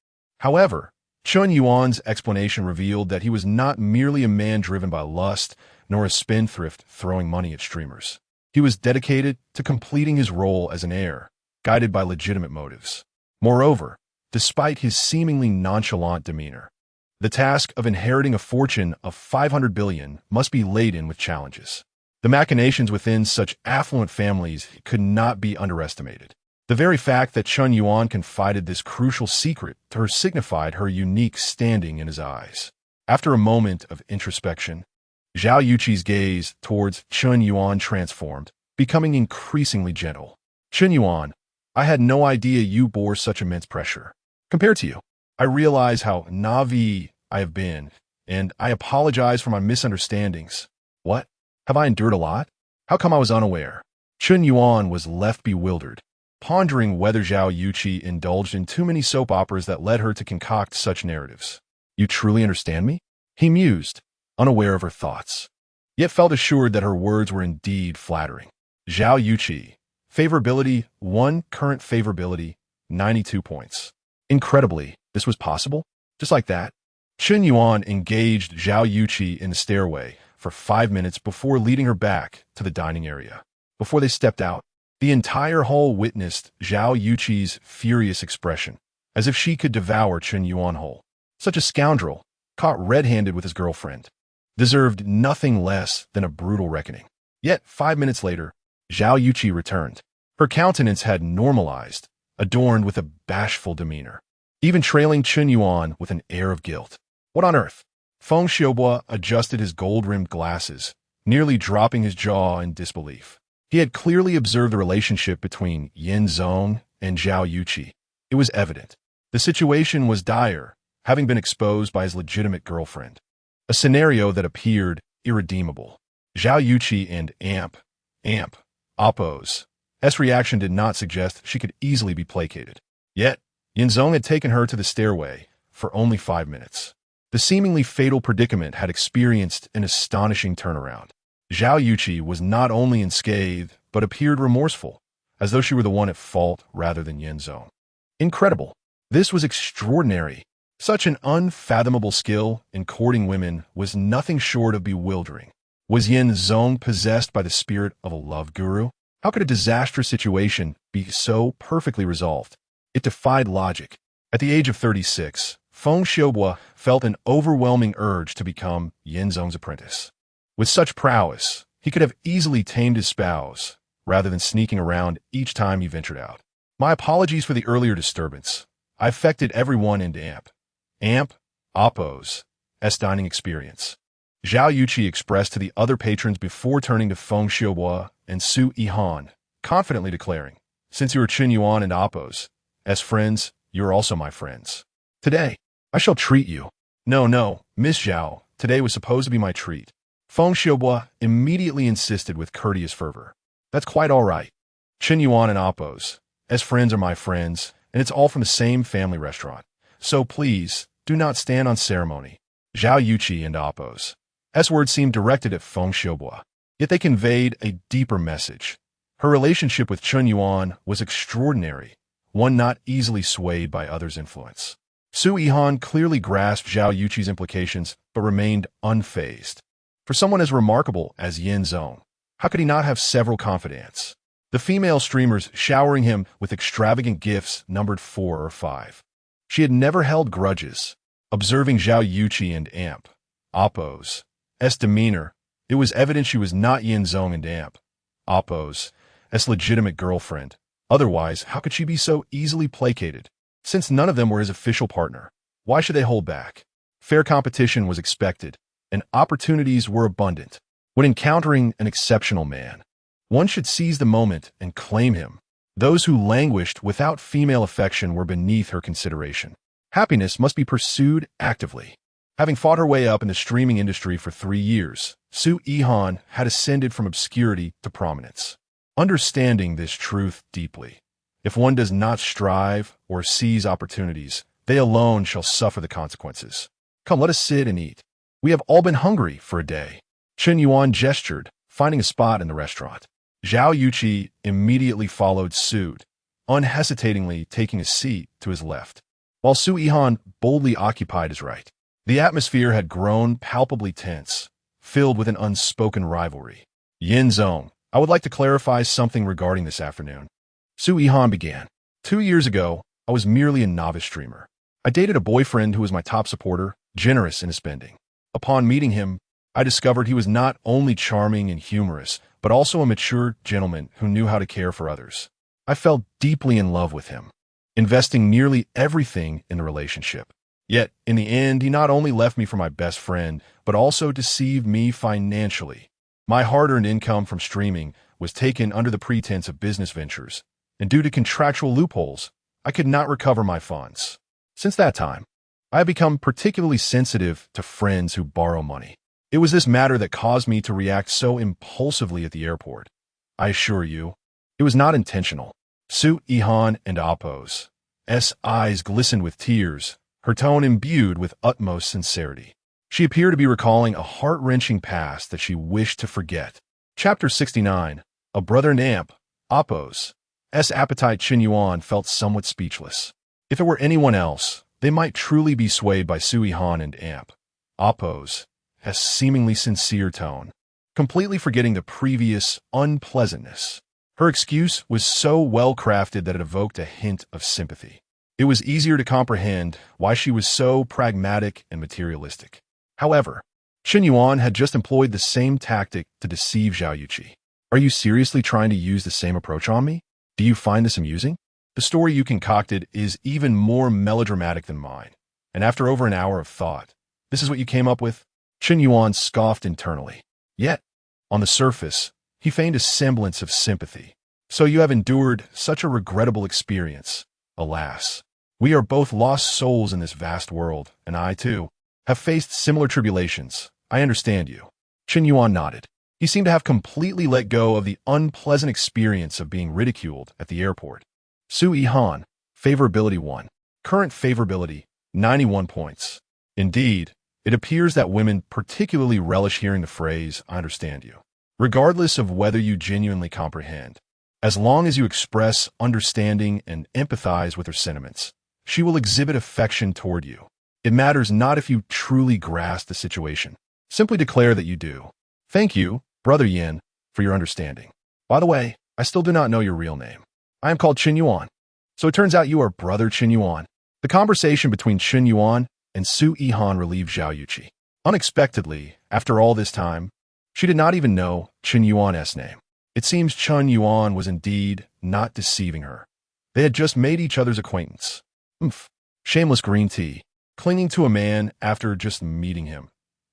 However, Chen Yuan's explanation revealed that he was not merely a man driven by lust, nor a spendthrift throwing money at streamers. He was dedicated to completing his role as an heir, guided by legitimate motives. Moreover, despite his seemingly nonchalant demeanor, the task of inheriting a fortune of 500 billion must be laden with challenges. The machinations within such affluent families could not be underestimated. The very fact that Chen Yuan confided this crucial secret to her signified her unique standing in his eyes. After a moment of introspection, Zhao Yuqi's gaze towards Chen Yuan transformed, becoming increasingly gentle. Chen Yuan, I had no idea you bore such immense pressure. Compared to you, I realize how naive I have been, and I apologize for my misunderstandings. What? Have I endured a lot? How come I was unaware? Chen Yuan was left bewildered, pondering whether Zhao Yuqi indulged in too many soap operas that led her to concoct such narratives. You truly understand me? He mused, unaware of her thoughts, yet felt assured that her words were indeed flattering. Zhao Yuqi, favorability 1, current favorability 92 points. Incredibly, this was possible? Just like that? Chen Yuan engaged Zhao Yuqi in the stairway for 5 minutes before leading her back to the dining area. Before they stepped out, the entire hall witnessed Zhao Yuqi's furious expression, as if she could devour Chen Yuan whole. Such a scoundrel, caught red-handed with his girlfriend, deserved nothing less than a brutal reckoning. Yet, 5 minutes later, Zhao Yuqi returned. Her countenance had normalized, adorned with a bashful demeanor, even trailing Chen Yuan with an air of guilt. What on earth? Feng Xiaobo adjusted his gold-rimmed glasses, nearly dropping his jaw in disbelief. He had clearly observed the relationship between Yin Zong and Zhao Yuqi. It was evident. The situation was dire, having been exposed by his legitimate girlfriend. A scenario that appeared irredeemable. Zhao Yuqi and Appo's reaction did not suggest she could easily be placated. Yet, Yin Zong had taken her to the stairway for only 5 minutes. The seemingly fatal predicament had experienced an astonishing turnaround. Zhao Yuqi was not only unscathed, but appeared remorseful, as though she were the one at fault rather than Yin Zong. Incredible. This was extraordinary. Such an unfathomable skill in courting women was nothing short of bewildering. Was Yin Zong possessed by the spirit of a love guru? How could a disastrous situation be so perfectly resolved? It defied logic. At the age of 36, Feng Xiaobo felt an overwhelming urge to become Yin Zong's apprentice. With such prowess, he could have easily tamed his spouse, rather than sneaking around each time he ventured out. My apologies for the earlier disturbance. I affected everyone in Appo's dining experience. Zhao Yuqi expressed to the other patrons before turning to Feng Xiaobo and Su Yihan, confidently declaring, since you are Chen Yuan and Appo's friends, you are also my friends. Today, I shall treat you. No, Miss Zhao, today was supposed to be my treat. Feng Xiaobo immediately insisted with courteous fervor. That's quite all right. Chen Yuan and Appo's friends are my friends, and it's all from the same family restaurant. So please, do not stand on ceremony. Zhao Yuqi and Appo's words seemed directed at Feng Xiaobo, yet they conveyed a deeper message. Her relationship with Chen Yuan was extraordinary, one not easily swayed by others' influence. Su Yihan clearly grasped Zhao Yuqi's implications, but remained unfazed. For someone as remarkable as Yin Zong, how could he not have several confidants? The female streamers showering him with extravagant gifts numbered 4 or 5. She had never held grudges. Observing Zhao Yuqi and Appo's demeanor, it was evident she was not Yin Zong and Appo's legitimate girlfriend. Otherwise, how could she be so easily placated? Since none of them were his official partner, why should they hold back? Fair competition was expected, and opportunities were abundant. When encountering an exceptional man, one should seize the moment and claim him. Those who languished without female affection were beneath her consideration. Happiness must be pursued actively. Having fought her way up in the streaming industry for 3 years, Su Yihan had ascended from obscurity to prominence. Understanding this truth deeply, if one does not strive or seize opportunities, they alone shall suffer the consequences. Come, let us sit and eat. We have all been hungry for a day. Chen Yuan gestured, finding a spot in the restaurant. Zhao Yuqi immediately followed suit, unhesitatingly taking a seat to his left, while Su Yihan boldly occupied his right. The atmosphere had grown palpably tense, filled with an unspoken rivalry. Yin Zong, I would like to clarify something regarding this afternoon. Su Yihan began. 2 years ago, I was merely a novice streamer. I dated a boyfriend who was my top supporter, generous in his spending. Upon meeting him, I discovered he was not only charming and humorous, but also a mature gentleman who knew how to care for others. I fell deeply in love with him, investing nearly everything in the relationship. Yet, in the end, he not only left me for my best friend, but also deceived me financially. My hard-earned income from streaming was taken under the pretense of business ventures, and due to contractual loopholes, I could not recover my funds. Since that time, I have become particularly sensitive to friends who borrow money. It was this matter that caused me to react so impulsively at the airport. I assure you, it was not intentional. Su Ihan and Appo's eyes glistened with tears, her tone imbued with utmost sincerity. She appeared to be recalling a heart-wrenching past that she wished to forget. Chapter 69. A brother and amp, Appo's appetite. Chen Yuan felt somewhat speechless. If it were anyone else, they might truly be swayed by Su Ihan and amp Appo's seemingly sincere tone, completely forgetting the previous unpleasantness. Her excuse was so well-crafted that it evoked a hint of sympathy. It was easier to comprehend why she was so pragmatic and materialistic. However, Chen Yuan had just employed the same tactic to deceive Zhao Yuqi. Are you seriously trying to use the same approach on me? Do you find this amusing? The story you concocted is even more melodramatic than mine. And after over an hour of thought, this is what you came up with? Chen Yuan scoffed internally. Yet, on the surface, he feigned a semblance of sympathy. So you have endured such a regrettable experience. Alas, we are both lost souls in this vast world, and I, too, have faced similar tribulations. I understand you. Chen Yuan nodded. He seemed to have completely let go of the unpleasant experience of being ridiculed at the airport. Su Ihan, favorability 1. Current favorability, 91 points. Indeed, it appears that women particularly relish hearing the phrase, I understand you. Regardless of whether you genuinely comprehend, as long as you express understanding and empathize with her sentiments, she will exhibit affection toward you. It matters not if you truly grasp the situation. Simply declare that you do. Thank you, Brother Yin, for your understanding. By the way, I still do not know your real name. I am called Chen Yuan. So it turns out you are Brother Chen Yuan. The conversation between Chen Yuan and Su Ihan relieved Zhao Yuqi. Unexpectedly, after all this time, she did not even know Chen Yuan's name. It seems Chen Yuan was indeed not deceiving her. They had just made each other's acquaintance. Shameless green tea, clinging to a man after just meeting him.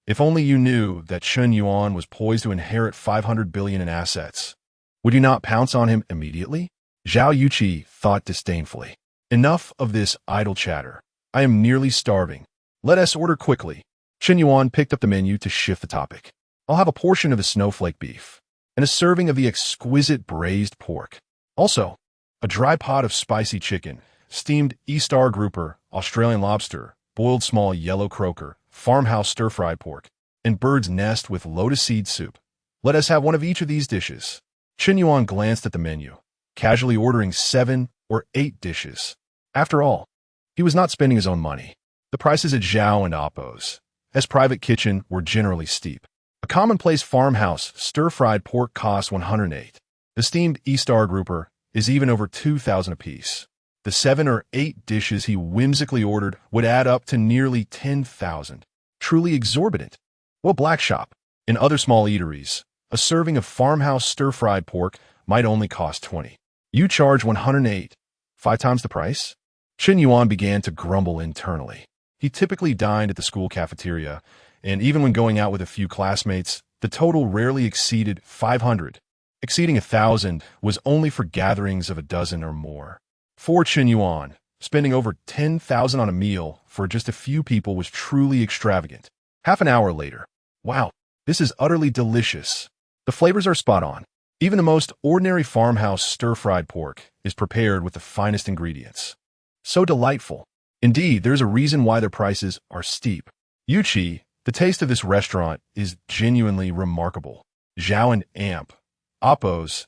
If only you knew that Chen Yuan was poised to inherit 500 billion in assets. Would you not pounce on him immediately? Zhao Yuqi thought disdainfully. Enough of this idle chatter. I am nearly starving. Let us order quickly. Chen Yuan picked up the menu to shift the topic. I'll have a portion of the snowflake beef and a serving of the exquisite braised pork. Also, a dry pot of spicy chicken, steamed E-star grouper, Australian lobster, boiled small yellow croaker, farmhouse stir-fried pork, and bird's nest with lotus seed soup. Let us have one of each of these dishes. Chen Yuan glanced at the menu, casually ordering 7 or 8 dishes. After all, he was not spending his own money. The prices at Zhao and Appo's private kitchen were generally steep. A commonplace farmhouse stir-fried pork costs 108. The steamed E-star grouper is even over 2,000 apiece. The 7 or 8 dishes he whimsically ordered would add up to nearly 10,000. Truly exorbitant. Well, Black Shop. In other small eateries, a serving of farmhouse stir-fried pork might only cost 20. You charge 108. 5 times the price? Chen Yuan began to grumble internally. He typically dined at the school cafeteria, and even when going out with a few classmates, the total rarely exceeded 500. Exceeding 1,000 was only for gatherings of a dozen or more. For Chen Yuan, spending over 10,000 on a meal for just a few people was truly extravagant. Half an hour later. Wow, this is utterly delicious. The flavors are spot on. Even the most ordinary farmhouse stir-fried pork is prepared with the finest ingredients. So delightful. Indeed, there's a reason why their prices are steep. Yuqi, the taste of this restaurant is genuinely remarkable. Zhao and Amp, Appo's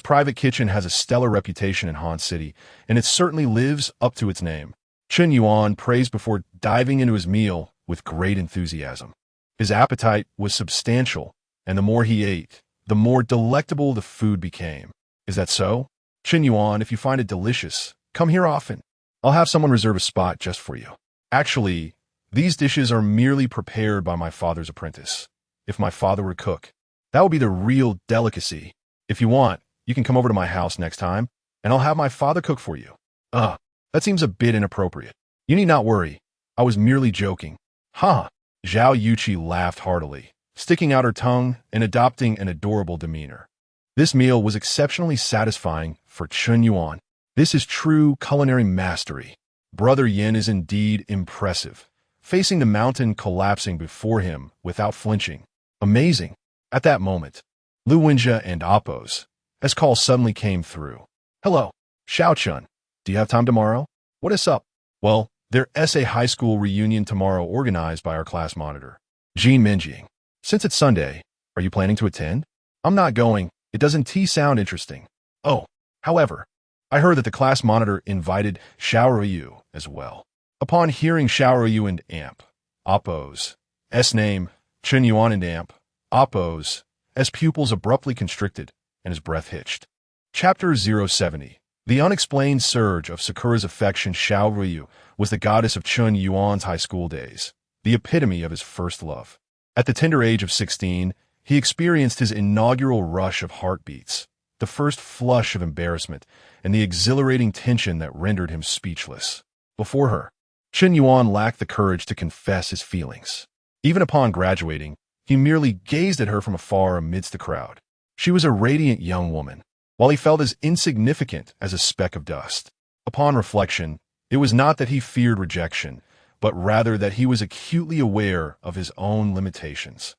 private kitchen has a stellar reputation in Han City, and it certainly lives up to its name. Chen Yuan praised before diving into his meal with great enthusiasm. His appetite was substantial, and the more he ate, the more delectable the food became. Is that so? Chen Yuan, if you find it delicious, come here often. I'll have someone reserve a spot just for you. Actually, these dishes are merely prepared by my father's apprentice. If my father were to cook, that would be the real delicacy. If you want, you can come over to my house next time, and I'll have my father cook for you. That seems a bit inappropriate. You need not worry. I was merely joking. Ha! Zhao Yuqi laughed heartily, sticking out her tongue and adopting an adorable demeanor. This meal was exceptionally satisfying for Chen Yuan. This is true culinary mastery. Brother Yin is indeed impressive, facing the mountain collapsing before him without flinching. Amazing. At that moment, Lu Wenjia and Appos, as call suddenly came through. Hello, Xiao-chun. Do you have time tomorrow? What is up? Well, there's a high school reunion tomorrow organized by our class monitor, Jean Minjing. Since it's Sunday, are you planning to attend? I'm not going. It doesn't sound interesting. Oh, however, I heard that the class monitor invited Xiaoruyu as well. Upon hearing Xiaoruyu and Amp, Appos, S name, Chen Yuan and Amp, Appos, as pupils abruptly constricted and his breath hitched. Chapter 070. The unexplained surge of Sakura's affection. Xiaoruyu was the goddess of Chen Yuan's high school days, the epitome of his first love. At the tender age of 16, he experienced his inaugural rush of heartbeats, the first flush of embarrassment, and the exhilarating tension that rendered him speechless. Before her, Chen Yuan lacked the courage to confess his feelings. Even upon graduating, he merely gazed at her from afar amidst the crowd. She was a radiant young woman, while he felt as insignificant as a speck of dust. Upon reflection, it was not that he feared rejection, but rather that he was acutely aware of his own limitations.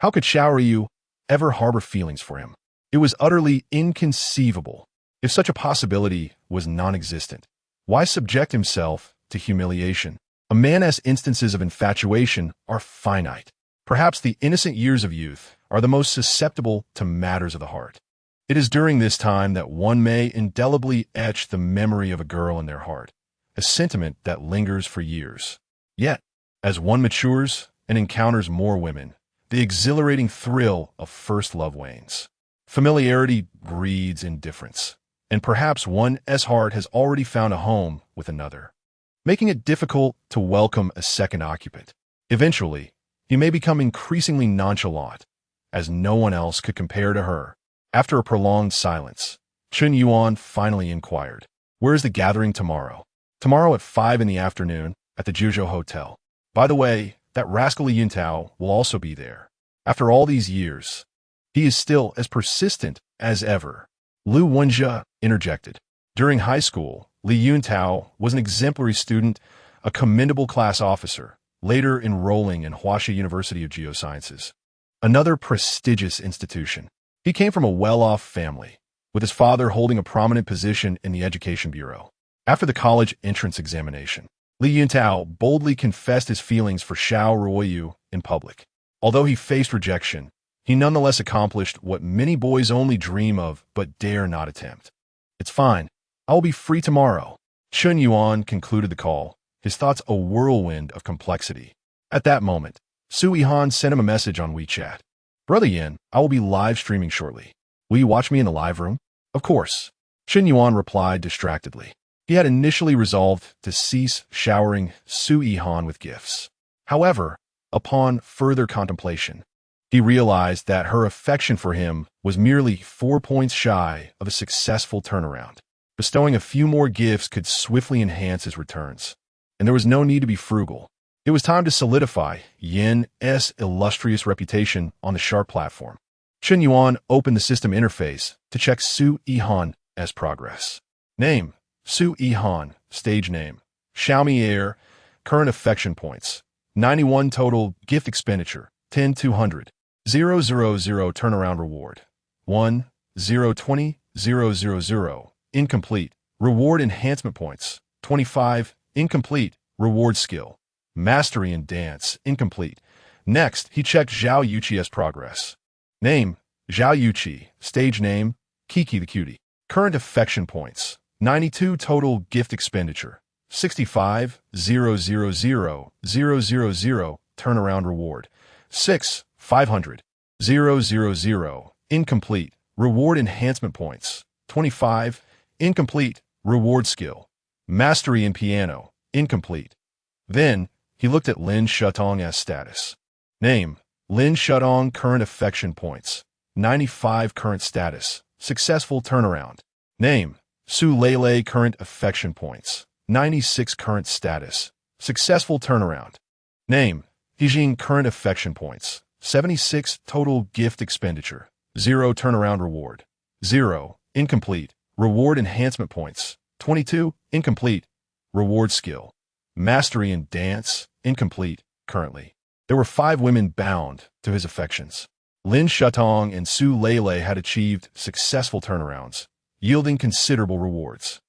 How could Xiaoryu ever harbor feelings for him? It was utterly inconceivable. If such a possibility was non-existent, why subject himself to humiliation? A man's instances of infatuation are finite. Perhaps the innocent years of youth are the most susceptible to matters of the heart. It is during this time that one may indelibly etch the memory of a girl in their heart, a sentiment that lingers for years. Yet, as one matures and encounters more women, the exhilarating thrill of first love wanes. Familiarity breeds indifference, and perhaps one's heart has already found a home with another, making it difficult to welcome a second occupant. Eventually, he may become increasingly nonchalant, as no one else could compare to her. After a prolonged silence, Chen Yuan finally inquired, "Where is the gathering tomorrow?" "Tomorrow at 5 in the afternoon, at the Juzhou Hotel. By the way, that rascal Li Yuntao will also be there." After all these years, he is still as persistent as ever. Lu Wenjia interjected. During high school, Li Yuntao was an exemplary student, a commendable class officer, later enrolling in Huaxi University of Geosciences, another prestigious institution. He came from a well-off family, with his father holding a prominent position in the Education Bureau. After the college entrance examination, Li Yuntao boldly confessed his feelings for Xiaoruyu in public. Although he faced rejection, he nonetheless accomplished what many boys only dream of but dare not attempt. "It's fine. I will be free tomorrow." Chen Yuan concluded the call, his thoughts a whirlwind of complexity. At that moment, Su Yihan sent him a message on WeChat. "Brother Yin, I will be live streaming shortly. Will you watch me in the live room?" "Of course." Chen Yuan replied distractedly. He had initially resolved to cease showering Su Yihan with gifts. However, upon further contemplation, he realized that her affection for him was merely 4 points shy of a successful turnaround. Bestowing a few more gifts could swiftly enhance his returns, and there was no need to be frugal. It was time to solidify Yin's illustrious reputation on the Sharp platform. Chen Yuan opened the system interface to check Su Yihan's progress. Name: Su Yihan. Stage name: Xiaomi Air. Current affection points: 91 total. Gift expenditure: 10,200. 000 turnaround reward: 1,020,000. Incomplete. Reward enhancement points: 25. Incomplete. Reward skill: Mastery in dance. Incomplete. Next, he checked Zhao Yuqi's progress. Name: Zhao Yuqi. Stage name: Kiki the Cutie. Current affection points: 92 total. Gift expenditure: 65. 000. Turnaround reward: 6,500. 000. Incomplete. Reward enhancement points: 25. Incomplete. Reward skill: Mastery in piano. Incomplete. Then, he looked at Lin Shutong's status. Name: Lin Shutong. Current affection points: 95. Current status: successful turnaround. Name: Su Lele. Current affection points: 96. Current status: Successful turnaround. Name, Hijing current affection points. 76 total gift expenditure. 0 turnaround reward. 0 incomplete. Reward enhancement points. 22 incomplete. Reward skill. Mastery in dance. Incomplete. Currently. There were 5 women bound to his affections. Lin Shutong and Su Lele had achieved successful turnarounds, yielding considerable rewards.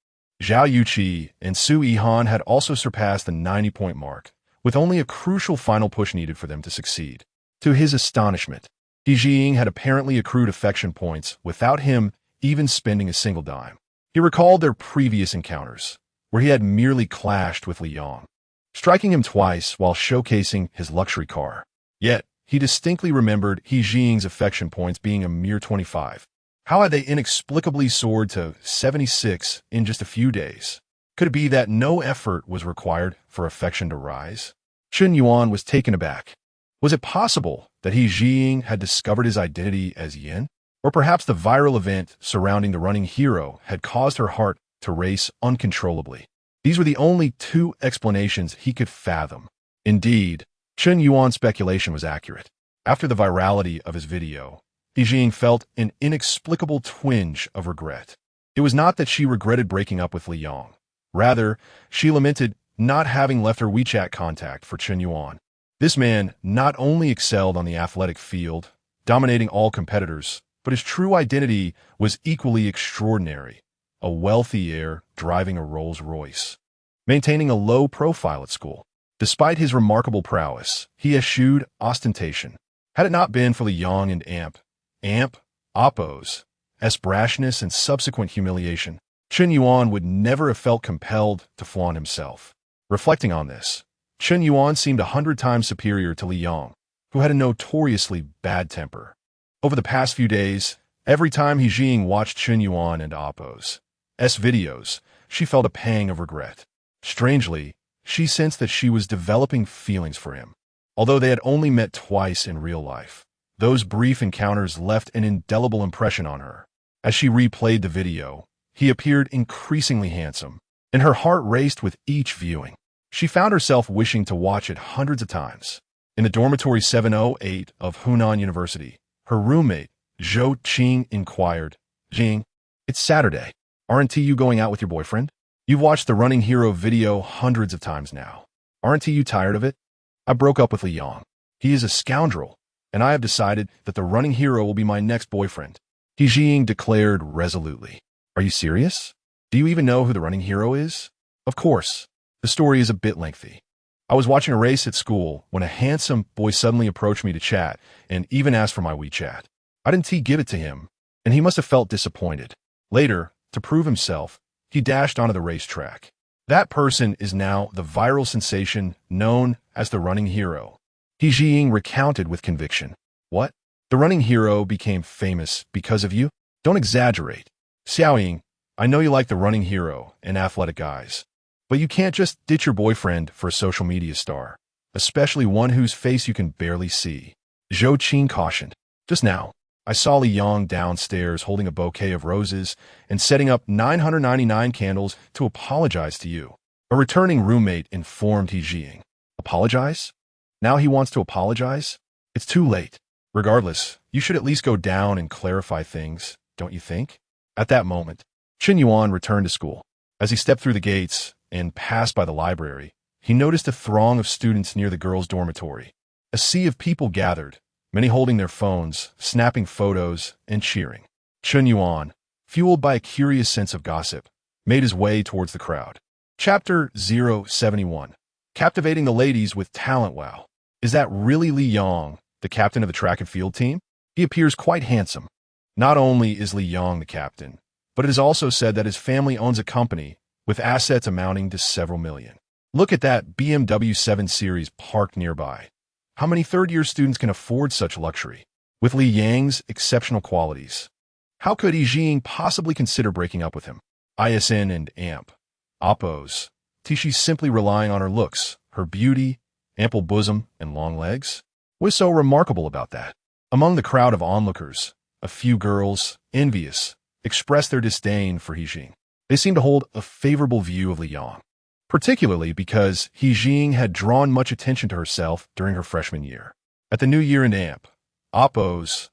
Zhao Yuqi and Su Yihan had also surpassed the 90-point mark, with only a crucial final push needed for them to succeed. To his astonishment, He Jiying had apparently accrued affection points without him even spending a single dime. He recalled their previous encounters, where he had merely clashed with Li Yong, striking him twice while showcasing his luxury car. Yet, he distinctly remembered He Jiying's affection points being a mere 25. How had they inexplicably soared to 76 in just a few days? Could it be that no effort was required for affection to rise? Chen Yuan was taken aback. Was it possible that He Jiying had discovered his identity as Yin? Or perhaps the viral event surrounding the running hero had caused her heart to race uncontrollably? These were the only 2 explanations he could fathom. Indeed, Chen Yuan's speculation was accurate. After the virality of his video, He Jiying felt an inexplicable twinge of regret. It was not that she regretted breaking up with Li Yong. Rather, she lamented not having left her WeChat contact for Chen Yuan. This man not only excelled on the athletic field, dominating all competitors, but his true identity was equally extraordinary: a wealthy heir driving a Rolls-Royce, maintaining a low profile at school. Despite his remarkable prowess, he eschewed ostentation. Had it not been for Li Yong and Oppo's brashness and subsequent humiliation, Chen Yuan would never have felt compelled to flaunt himself. Reflecting on this, Chen Yuan seemed 100 times superior to Li Yong, who had a notoriously bad temper. Over the past few days, every time He Jiying watched Chen Yuan and Oppo's videos, she felt a pang of regret. Strangely, she sensed that she was developing feelings for him. Although they had only met twice in real life, those brief encounters left an indelible impression on her. As she replayed the video, he appeared increasingly handsome, and her heart raced with each viewing. She found herself wishing to watch it hundreds of times. In the dormitory 708 of Hunan University, her roommate, Zhou Qing, inquired, "Jing, it's Saturday. Aren't you going out with your boyfriend? You've watched the Running Hero video hundreds of times now. Aren't you tired of it? I broke up with Li Yong. He is a scoundrel, and I have decided that the Running Hero will be my next boyfriend," He Jiying declared resolutely. "Are you serious? Do you even know who the Running Hero is?" "Of course. The story is a bit lengthy. I was watching a race at school when a handsome boy suddenly approached me to chat and even asked for my WeChat. I didn't give it to him, and he must have felt disappointed. Later, to prove himself, he dashed onto the racetrack. That person is now the viral sensation known as the Running Hero," He Jiying recounted with conviction. "What? The Running Hero became famous because of you? Don't exaggerate. Xiaoying, I know you like the Running Hero and athletic guys, but you can't just ditch your boyfriend for a social media star, especially one whose face you can barely see," Zhou Qing cautioned. "Just now, I saw Li Yong downstairs holding a bouquet of roses and setting up 999 candles to apologize to you," a returning roommate informed He Jiying. "Apologize? Now he wants to apologize? It's too late. Regardless, you should at least go down and clarify things, don't you think?" At that moment, Chen Yuan returned to school. As he stepped through the gates and passed by the library, he noticed a throng of students near the girls' dormitory. A sea of people gathered, many holding their phones, snapping photos, and cheering. Chen Yuan, fueled by a curious sense of gossip, made his way towards the crowd. Chapter 071. Captivating the ladies with talent. Wow. Is that really Li Yong, the captain of the track and field team? He appears quite handsome. Not only is Li Yong the captain, but it is also said that his family owns a company with assets amounting to several million. Look at that BMW 7 Series parked nearby. How many third-year students can afford such luxury? With Li Yang's exceptional qualities, how could He Jiying possibly consider breaking up with him? ISN and Oppo's. She's simply relying on her looks, her beauty, ample bosom, and long legs. What's so remarkable about that? Among the crowd of onlookers, a few girls, envious, expressed their disdain for He Jiying. They seemed to hold a favorable view of Li Yong. particularly because He Jing had drawn much attention to herself during her freshman year. At the New Year in Amp, Oppo's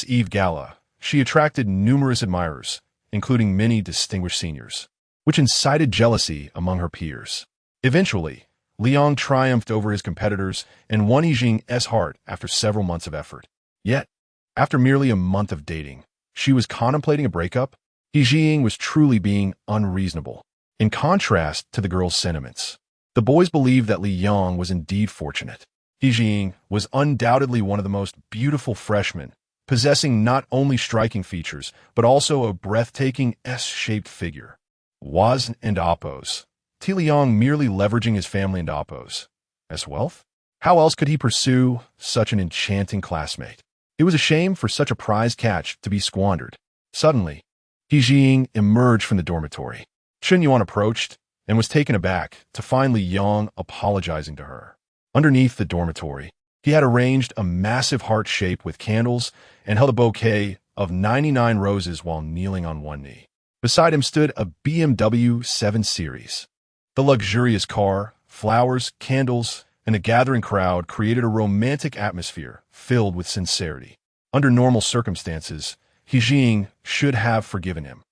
Eve Gala, she attracted numerous admirers, including many distinguished seniors, which incited jealousy among her peers. Eventually, Liang triumphed over his competitors and won He Jing's heart after several months of effort. Yet, after merely a month of dating, she was contemplating a breakup. He Jing was truly being unreasonable. In contrast to the girl's sentiments, the boys believed that Li Yang was indeed fortunate. He Jing was undoubtedly one of the most beautiful freshmen, possessing not only striking features, but also a breathtaking S-shaped figure. Was and Oppo's. Ti Liang merely leveraging his family and Oppo's as wealth? How else could he pursue such an enchanting classmate? It was a shame for such a prized catch to be squandered. Suddenly, He Jing emerged from the dormitory. Chen Yuan approached and was taken aback to find Li Yang apologizing to her. Underneath the dormitory, he had arranged a massive heart shape with candles and held a bouquet of 99 roses while kneeling on one knee. Beside him stood a BMW 7 Series. The luxurious car, flowers, candles, and a gathering crowd created a romantic atmosphere filled with sincerity. Under normal circumstances, He Jing should have forgiven him.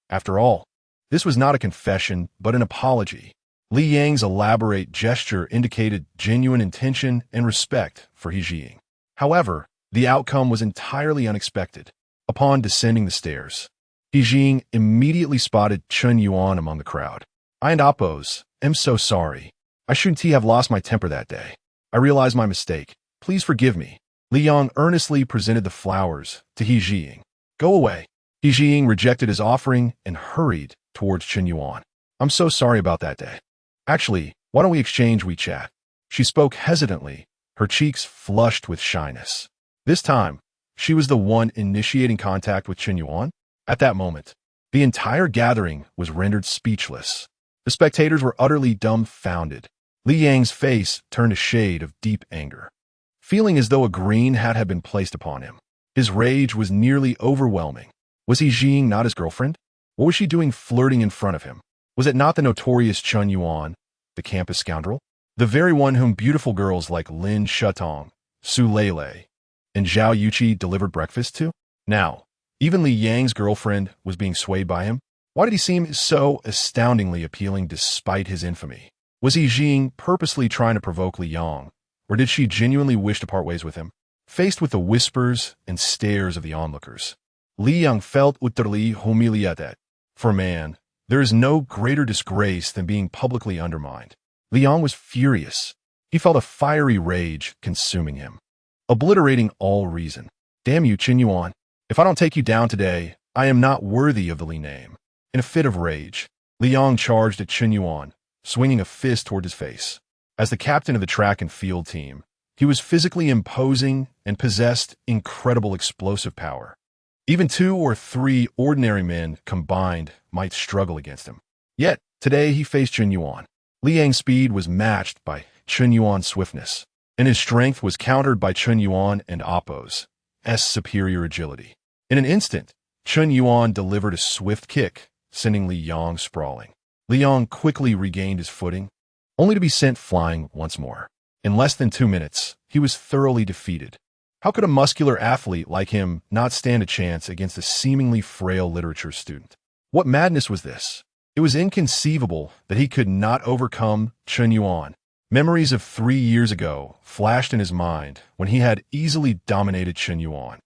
After all, this was not a confession, but an apology. Li Yang's elaborate gesture indicated genuine intention and respect for He Jing. However, the outcome was entirely unexpected. Upon descending the stairs, He Jing immediately spotted Chen Yuan among the crowd. "I and Oppo's, am so sorry. I shouldn't have lost my temper that day. I realize my mistake. Please forgive me." Li Yang earnestly presented the flowers to He Jing. "Go away." He Jing rejected his offering and hurried towards Chen Yuan. "I'm so sorry about that day. Actually, why don't we exchange WeChat?" She spoke hesitantly, her cheeks flushed with shyness. This time, she was the one initiating contact with Chen Yuan. At that moment, the entire gathering was rendered speechless. The spectators were utterly dumbfounded. Li Yang's face turned a shade of deep anger, feeling as though a green hat had been placed upon him. His rage was nearly overwhelming. Was He Jing not his girlfriend? What was she doing flirting in front of him? Was it not the notorious Chen Yuan, the campus scoundrel? The very one whom beautiful girls like Lin Shutong, Su Lele, and Zhao Yuqi delivered breakfast to? Now, even Li Yang's girlfriend was being swayed by him. Why did he seem so astoundingly appealing despite his infamy? Was He Jing purposely trying to provoke Li Yang, or did she genuinely wish to part ways with him? Faced with the whispers and stares of the onlookers, Li Yang felt utterly humiliated. For a man, there is no greater disgrace than being publicly undermined. Li Yang was furious. He felt a fiery rage consuming him, obliterating all reason. "Damn you, Chen Yuan. If I don't take you down today, I am not worthy of the Li name." In a fit of rage, Li Yang charged at Chen Yuan, swinging a fist toward his face. As the captain of the track and field team, he was physically imposing and possessed incredible explosive power. Even 2 or 3 ordinary men combined might struggle against him. Yet, today he faced Chen Yuan. Li Yang's speed was matched by Chen Yuan's swiftness, and his strength was countered by Chen Yuan and Oppo's superior agility. In an instant, Chen Yuan delivered a swift kick, sending Li Yang sprawling. Li Yang quickly regained his footing, only to be sent flying once more. In less than 2 minutes, he was thoroughly defeated. How could a muscular athlete like him not stand a chance against a seemingly frail literature student? What madness was this? It was inconceivable that he could not overcome Chen Yuan. Memories of 3 years ago flashed in his mind when he had easily dominated Chen Yuan,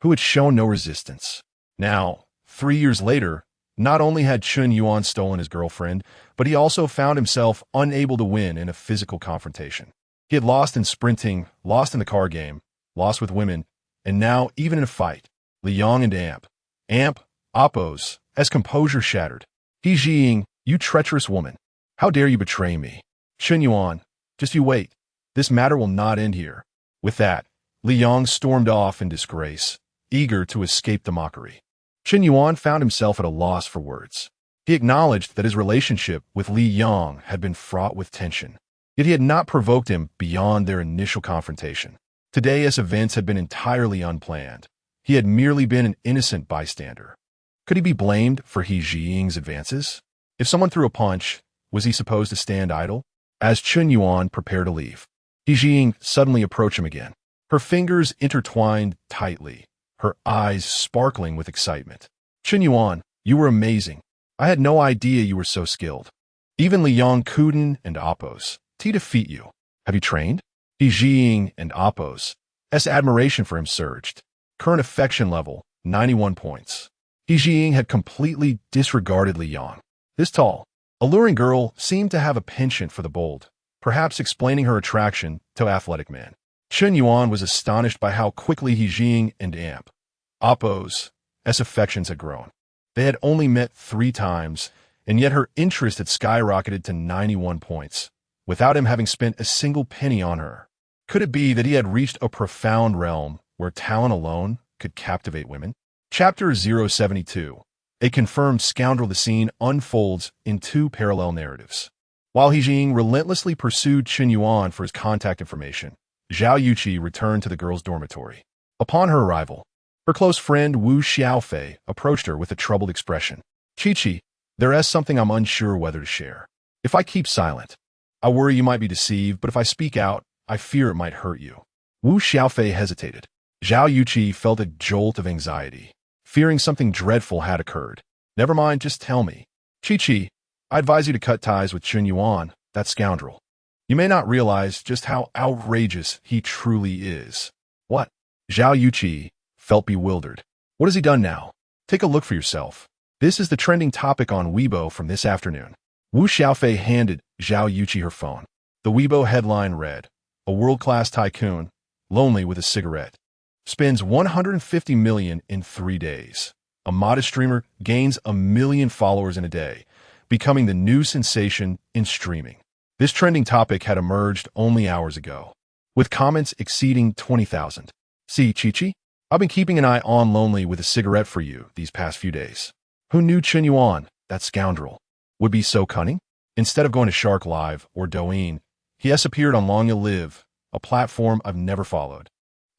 who had shown no resistance. Now, 3 years later, not only had Chen Yuan stolen his girlfriend, but he also found himself unable to win in a physical confrontation. He had lost in sprinting, lost in the car game, lost with women, and now, even in a fight, Li Yang and Amp, Oppo's, as composure shattered. "He Jing, you treacherous woman. How dare you betray me? Chen Yuan, just you wait. This matter will not end here." With that, Li Yang stormed off in disgrace, eager to escape the mockery. Chen Yuan found himself at a loss for words. He acknowledged that his relationship with Li Yang had been fraught with tension, yet he had not provoked him beyond their initial confrontation. Today's events had been entirely unplanned. He had merely been an innocent bystander. Could he be blamed for He Jing's advances? If someone threw a punch, Was he supposed to stand idle? As Chen Yuan prepared to leave, He Jing suddenly approached him again. Her fingers intertwined tightly, her eyes sparkling with excitement. Chen Yuan, you were amazing. I had no idea you were so skilled. Even Liang Kuden and Appos to defeat you. Have you trained? He Jing and Appos' admiration for him surged. Current affection level, 91 points. He Jing had completely disregarded Liang. This tall, alluring girl seemed to have a penchant for the bold, perhaps explaining her attraction to athletic men. Chen Yuan was astonished by how quickly He Jing and Appos' affections had grown. They had only met 3 times, and yet her interest had skyrocketed to 91 points, without him having spent a single penny on her. Could it be that he had reached a profound realm where talent alone could captivate women? Chapter 072. A confirmed scoundrel. The scene unfolds in 2 parallel narratives. While He Jing relentlessly pursued Chen Yuan for his contact information, Zhao Yuqi returned to the girl's dormitory. Upon her arrival, her close friend Wu Xiaofei approached her with a troubled expression. Chi-Chi, there is something I'm unsure whether to share. If I keep silent, I worry you might be deceived, but if I speak out, I fear it might hurt you. Wu Xiaofei hesitated. Zhao Yuqi felt a jolt of anxiety, fearing something dreadful had occurred. Never mind, just tell me. Chi-Chi, I advise you to cut ties with Chen Yuan, that scoundrel. You may not realize just how outrageous he truly is. What? Zhao Yuqi felt bewildered. What has he done now? Take a look for yourself. This is the trending topic on Weibo from this afternoon. Wu Xiaofei handed Zhao Yuqi her phone. The Weibo headline read, "A world-class tycoon, lonely with a cigarette, spends 150 million in 3 days. A modest streamer gains 1 million followers in a day, becoming the new sensation in streaming." This trending topic had emerged only hours ago, with comments exceeding 20,000. See, Chi-Chi? I've been keeping an eye on lonely with a cigarette for you these past few days. Who knew Chen Yuan, that scoundrel, would be so cunning? Instead of going to Shark Live or Douyin, he has appeared on Long Live, a platform I've never followed,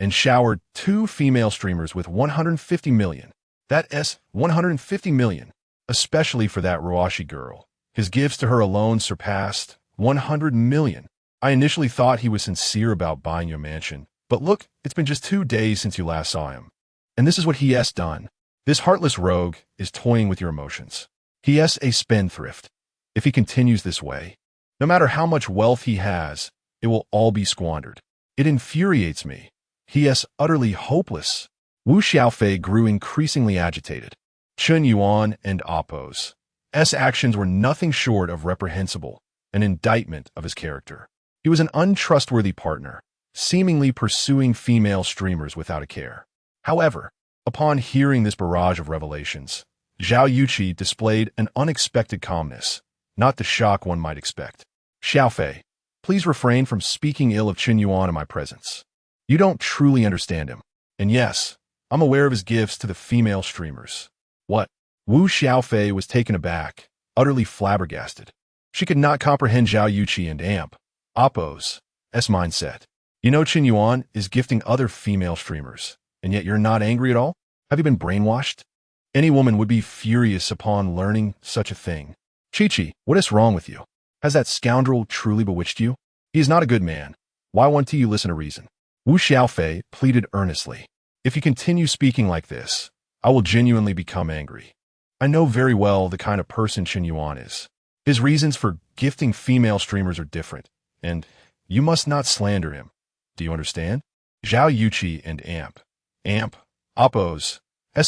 and showered 2 female streamers with 150 million. That 150 million, especially for that Roashi girl. His gifts to her alone surpassed 100 million. I initially thought he was sincere about buying you a mansion, but look, it's been just 2 days since you last saw him. And this is what he has done. This heartless rogue is toying with your emotions. He is a spendthrift. If he continues this way, no matter how much wealth he has, it will all be squandered. It infuriates me. He is utterly hopeless. Wu Xiaofei grew increasingly agitated. Chen Yuan and Appos' actions were nothing short of reprehensible, an indictment of his character. He was an untrustworthy partner, seemingly pursuing female streamers without a care. However, upon hearing this barrage of revelations, Zhao Yuqi displayed an unexpected calmness, not the shock one might expect. Xiaofei, please refrain from speaking ill of Chen Yuan in my presence. You don't truly understand him. And yes, I'm aware of his gifts to the female streamers. What? Wu Xiaofei was taken aback, utterly flabbergasted. She could not comprehend Zhao Yuqi and Appos' mindset. You know Chen Yuan is gifting other female streamers, and yet you're not angry at all? Have you been brainwashed? Any woman would be furious upon learning such a thing. Chi-Chi, what is wrong with you? Has that scoundrel truly bewitched you? He is not a good man. Why won't you listen to reason? Wu Xiaofei pleaded earnestly. If you continue speaking like this, I will genuinely become angry. I know very well the kind of person Chen Yuan is. His reasons for gifting female streamers are different, and you must not slander him. Do you understand? Zhao Yuqi and Appos'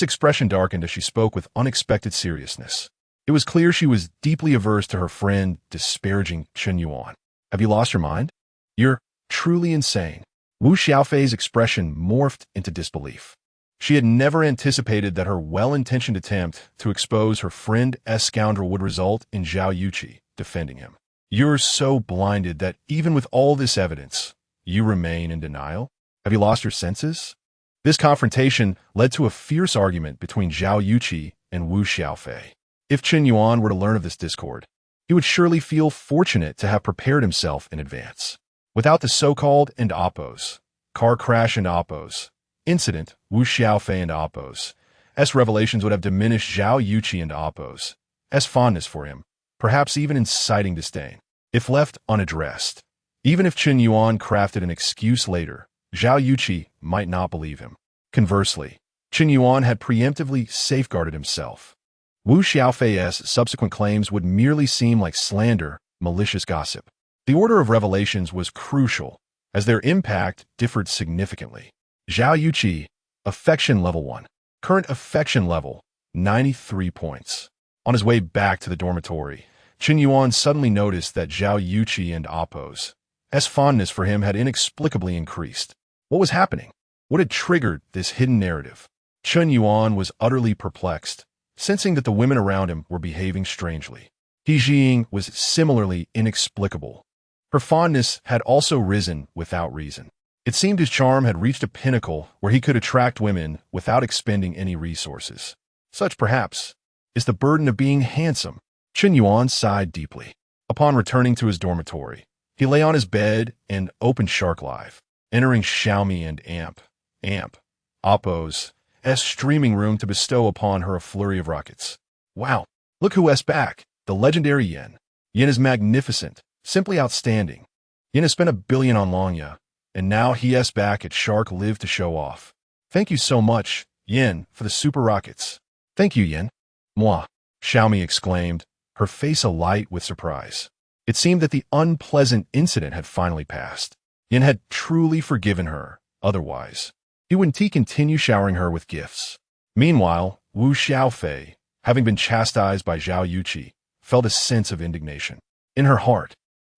expression darkened as she spoke with unexpected seriousness. It was clear she was deeply averse to her friend disparaging Chen Yuan. Have you lost your mind? You're truly insane. Wu Xiaofei's expression morphed into disbelief. She had never anticipated that her well-intentioned attempt to expose her friend's scoundrel would result in Zhao Yuqi defending him. You're so blinded that even with all this evidence, you remain in denial? Have you lost your senses? This confrontation led to a fierce argument between Zhao Yuqi and Wu Xiaofei. If Chen Yuan were to learn of this discord, he would surely feel fortunate to have prepared himself in advance. Without the so-called and Appos' car crash and Appos' incident, Wu Xiaofei and Appos' revelations would have diminished Zhao Yuqi and Appos' fondness for him, perhaps even inciting disdain. If left unaddressed, even if Chen Yuan crafted an excuse later, Zhao Yuqi might not believe him. Conversely, Chen Yuan had preemptively safeguarded himself. Wu Xiaofei's subsequent claims would merely seem like slander, malicious gossip. The order of revelations was crucial, as their impact differed significantly. Zhao Yuqi, affection level 1. Current affection level, 93 points. On his way back to the dormitory, Chen Yuan suddenly noticed that Zhao Yuqi and Appo's fondness for him had inexplicably increased. What was happening? What had triggered this hidden narrative? Chen Yuan was utterly perplexed, sensing that the women around him were behaving strangely. He Jing was similarly inexplicable. Her fondness had also risen without reason. It seemed his charm had reached a pinnacle where he could attract women without expending any resources. Such, perhaps, is the burden of being handsome. Chen Yuan sighed deeply. Upon returning to his dormitory, he lay on his bed and opened Shark Live, entering Xiaomi and Appo's streaming room to bestow upon her a flurry of rockets. Wow, look who's back, the legendary Yen. Yen is magnificent, simply outstanding. Yen has spent $1 billion on Longya, and now he's back at Shark Live to show off. Thank you so much, Yen, for the super rockets. Thank you, Yen. Moi, Xiaomi exclaimed, her face alight with surprise. It seemed that the unpleasant incident had finally passed. Yen had truly forgiven her, otherwise he wouldn't continue showering her with gifts. Meanwhile, Wu Xiaofei, having been chastised by Zhao Yuqi, felt a sense of indignation. In her heart,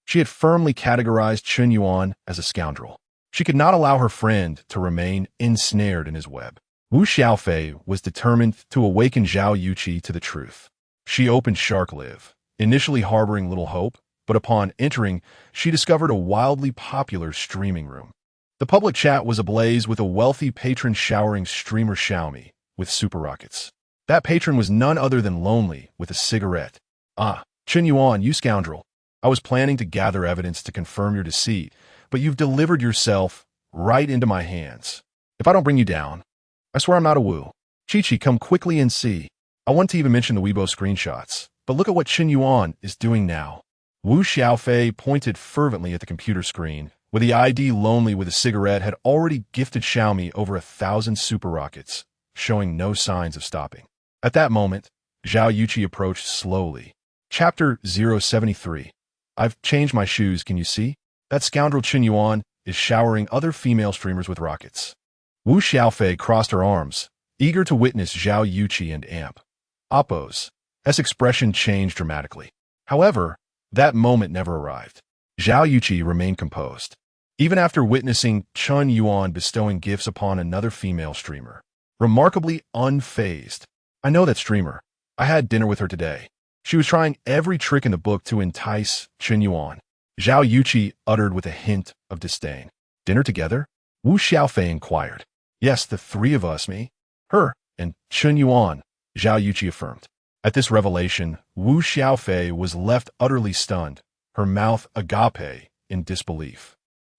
she had firmly categorized Chen Yuan as a scoundrel. She could not allow her friend to remain ensnared in his web. Wu Xiaofei was determined to awaken Zhao Yuqi to the truth. She opened Shark Live, initially harboring little hope, but upon entering, she discovered a wildly popular streaming room. The public chat was ablaze with a wealthy patron showering streamer Xiaomi with super rockets. That patron was none other than Lonely with a cigarette. Ah, Chen Yuan, you scoundrel. I was planning to gather evidence to confirm your deceit, but you've delivered yourself right into my hands. If I don't bring you down, I swear I'm not a Wu. Chi-Chi, come quickly and see. I want to even mention the Weibo screenshots, but look at what Chen Yuan is doing now. Wu Xiaofei pointed fervently at the computer screen, where the ID Lonely with a cigarette had already gifted Xiaomi over 1,000 super rockets, showing no signs of stopping. At that moment, Zhao Yuqi approached slowly. Chapter 073. I've changed my shoes, can you see? That scoundrel Chen Yuan is showering other female streamers with rockets. Wu Xiaofei crossed her arms, eager to witness Zhao Yuqi and Appo's expression changed dramatically. However, that moment never arrived. Zhao Yuqi remained composed, even after witnessing Chen Yuan bestowing gifts upon another female streamer. Remarkably unfazed. I know that streamer. I had dinner with her today. She was trying every trick in the book to entice Chen Yuan. Zhao Yuqi uttered with a hint of disdain. Dinner together? Wu Xiaofei inquired. Yes, the three of us, me, her, and Chen Yuan, Zhao Yuqi affirmed. At this revelation, Wu Xiaofei was left utterly stunned, her mouth agape in disbelief.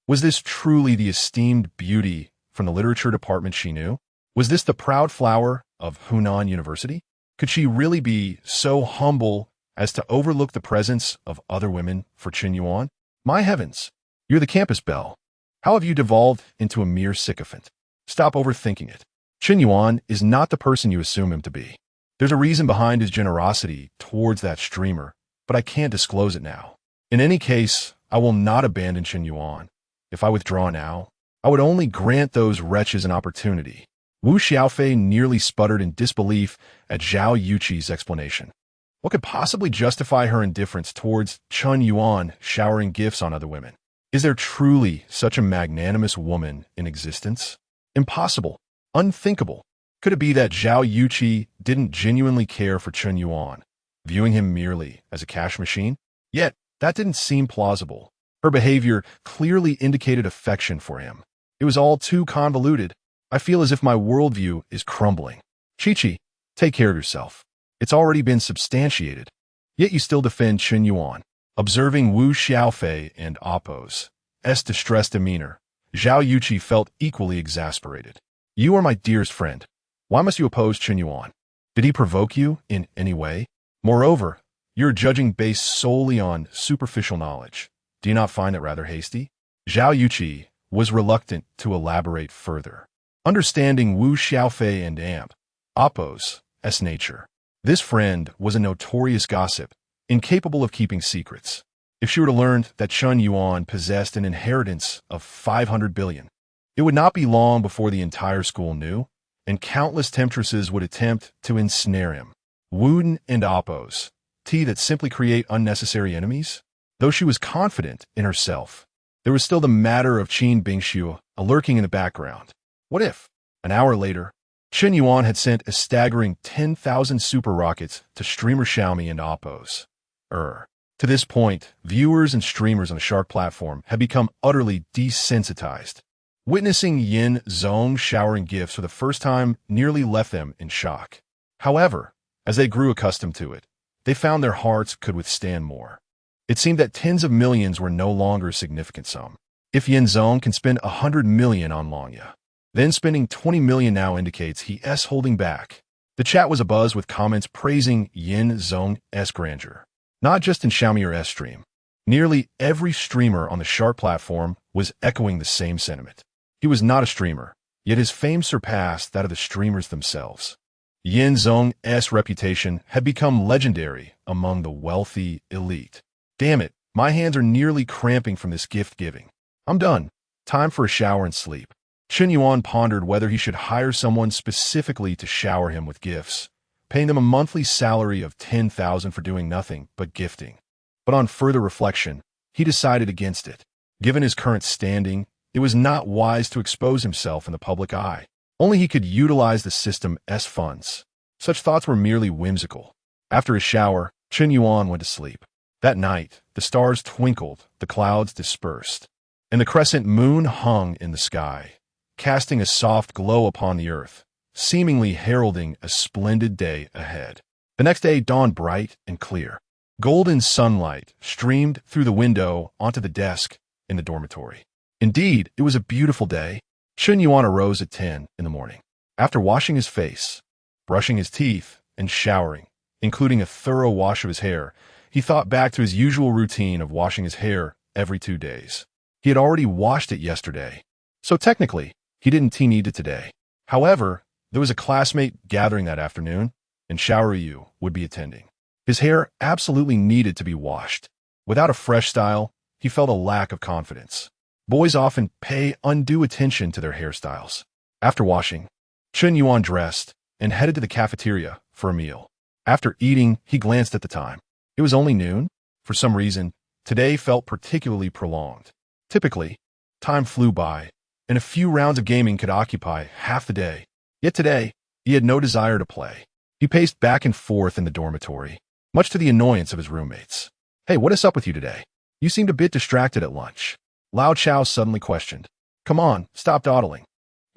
Was this truly the esteemed beauty from the literature department she knew? Was this the proud flower of Hunan University? Could she really be so humble as to overlook the presence of other women for Chen Yuan? My heavens, you're the campus belle. How have you devolved into a mere sycophant? Stop overthinking it. Chen Yuan is not the person you assume him to be. There's a reason behind his generosity towards that streamer, but I can't disclose it now. In any case, I will not abandon Chen Yuan. If I withdraw now, I would only grant those wretches an opportunity. Wu Xiaofei nearly sputtered in disbelief at Zhao Yuqi's explanation. What could possibly justify her indifference towards Chen Yuan showering gifts on other women? Is there truly such a magnanimous woman in existence? Impossible. Unthinkable. Could it be that Zhao Yuqi didn't genuinely care for Chen Yuan, viewing him merely as a cash machine? Yet, that didn't seem plausible. Her behavior clearly indicated affection for him. It was all too convoluted. I feel as if my worldview is crumbling. Chi-Chi, take care of yourself. It's already been substantiated. Yet you still defend Chen Yuan. Observing Wu Xiaofei and Appo's distressed demeanor, Zhao Yuqi felt equally exasperated. You are my dearest friend. Why must you oppose Chen Yuan? Did he provoke you in any way? Moreover, You're judging based solely on superficial knowledge. Do you not find that rather hasty? Zhao Yuqi was reluctant to elaborate further. Understanding Wu Xiaofei and Amp, Oppo's nature. This friend was a notorious gossip, incapable of keeping secrets. If she were to learn that Chen Yuan possessed an inheritance of 500 billion, it would not be long before the entire school knew, and countless temptresses would attempt to ensnare him. Wuden and Oppo's tea that simply create unnecessary enemies? Though she was confident in herself, there was still the matter of Qin Bingshu lurking in the background. What if, an hour later, Chen Yuan had sent a staggering 10,000 super rockets to streamer Xiaomi and Oppo's? To this point, viewers and streamers on the Shark platform had become utterly desensitized. Witnessing Yin Zong showering gifts for the first time nearly left them in shock. However, as they grew accustomed to it, they found their hearts could withstand more. It seemed that tens of millions were no longer a significant sum. If Yin Zong can spend 100 million on Longya, then spending 20 million now indicates he's holding back. The chat was abuzz with comments praising Yin Zong's grandeur. Not just in Xiaomi or S-Stream. Nearly every streamer on the Shark platform was echoing the same sentiment. He was not a streamer, yet his fame surpassed that of the streamers themselves. Yin Zong's reputation had become legendary among the wealthy elite. Damn it, my hands are nearly cramping from this gift-giving. I'm done. Time for a shower and sleep. Chen Yuan pondered whether he should hire someone specifically to shower him with gifts, paying them a monthly salary of 10,000 for doing nothing but gifting. But on further reflection, he decided against it. Given his current standing, it was not wise to expose himself in the public eye. Only he could utilize the system's funds. Such thoughts were merely whimsical. After his shower, Chen Yuan went to sleep. That night, the stars twinkled, the clouds dispersed, and the crescent moon hung in the sky, casting a soft glow upon the earth, seemingly heralding a splendid day ahead. The next day dawned bright and clear. Golden sunlight streamed through the window onto the desk in the dormitory. Indeed, it was a beautiful day. Chen Yuan arose at 10 in the morning. After washing his face, brushing his teeth, and showering, including a thorough wash of his hair, he thought back to his usual routine of washing his hair every 2 days. He had already washed it yesterday, so technically, he didn't need it today. However, there was a classmate gathering that afternoon, and Xiao Yu would be attending. His hair absolutely needed to be washed. Without a fresh style, he felt a lack of confidence. Boys often pay undue attention to their hairstyles. After washing, Chen Yuan dressed and headed to the cafeteria for a meal. After eating, he glanced at the time. It was only noon. For some reason, today felt particularly prolonged. Typically, time flew by, and a few rounds of gaming could occupy half the day. Yet today, he had no desire to play. He paced back and forth in the dormitory, much to the annoyance of his roommates. Hey, what is up with you today? You seemed a bit distracted at lunch. Lao Chao suddenly questioned. Come on, stop dawdling.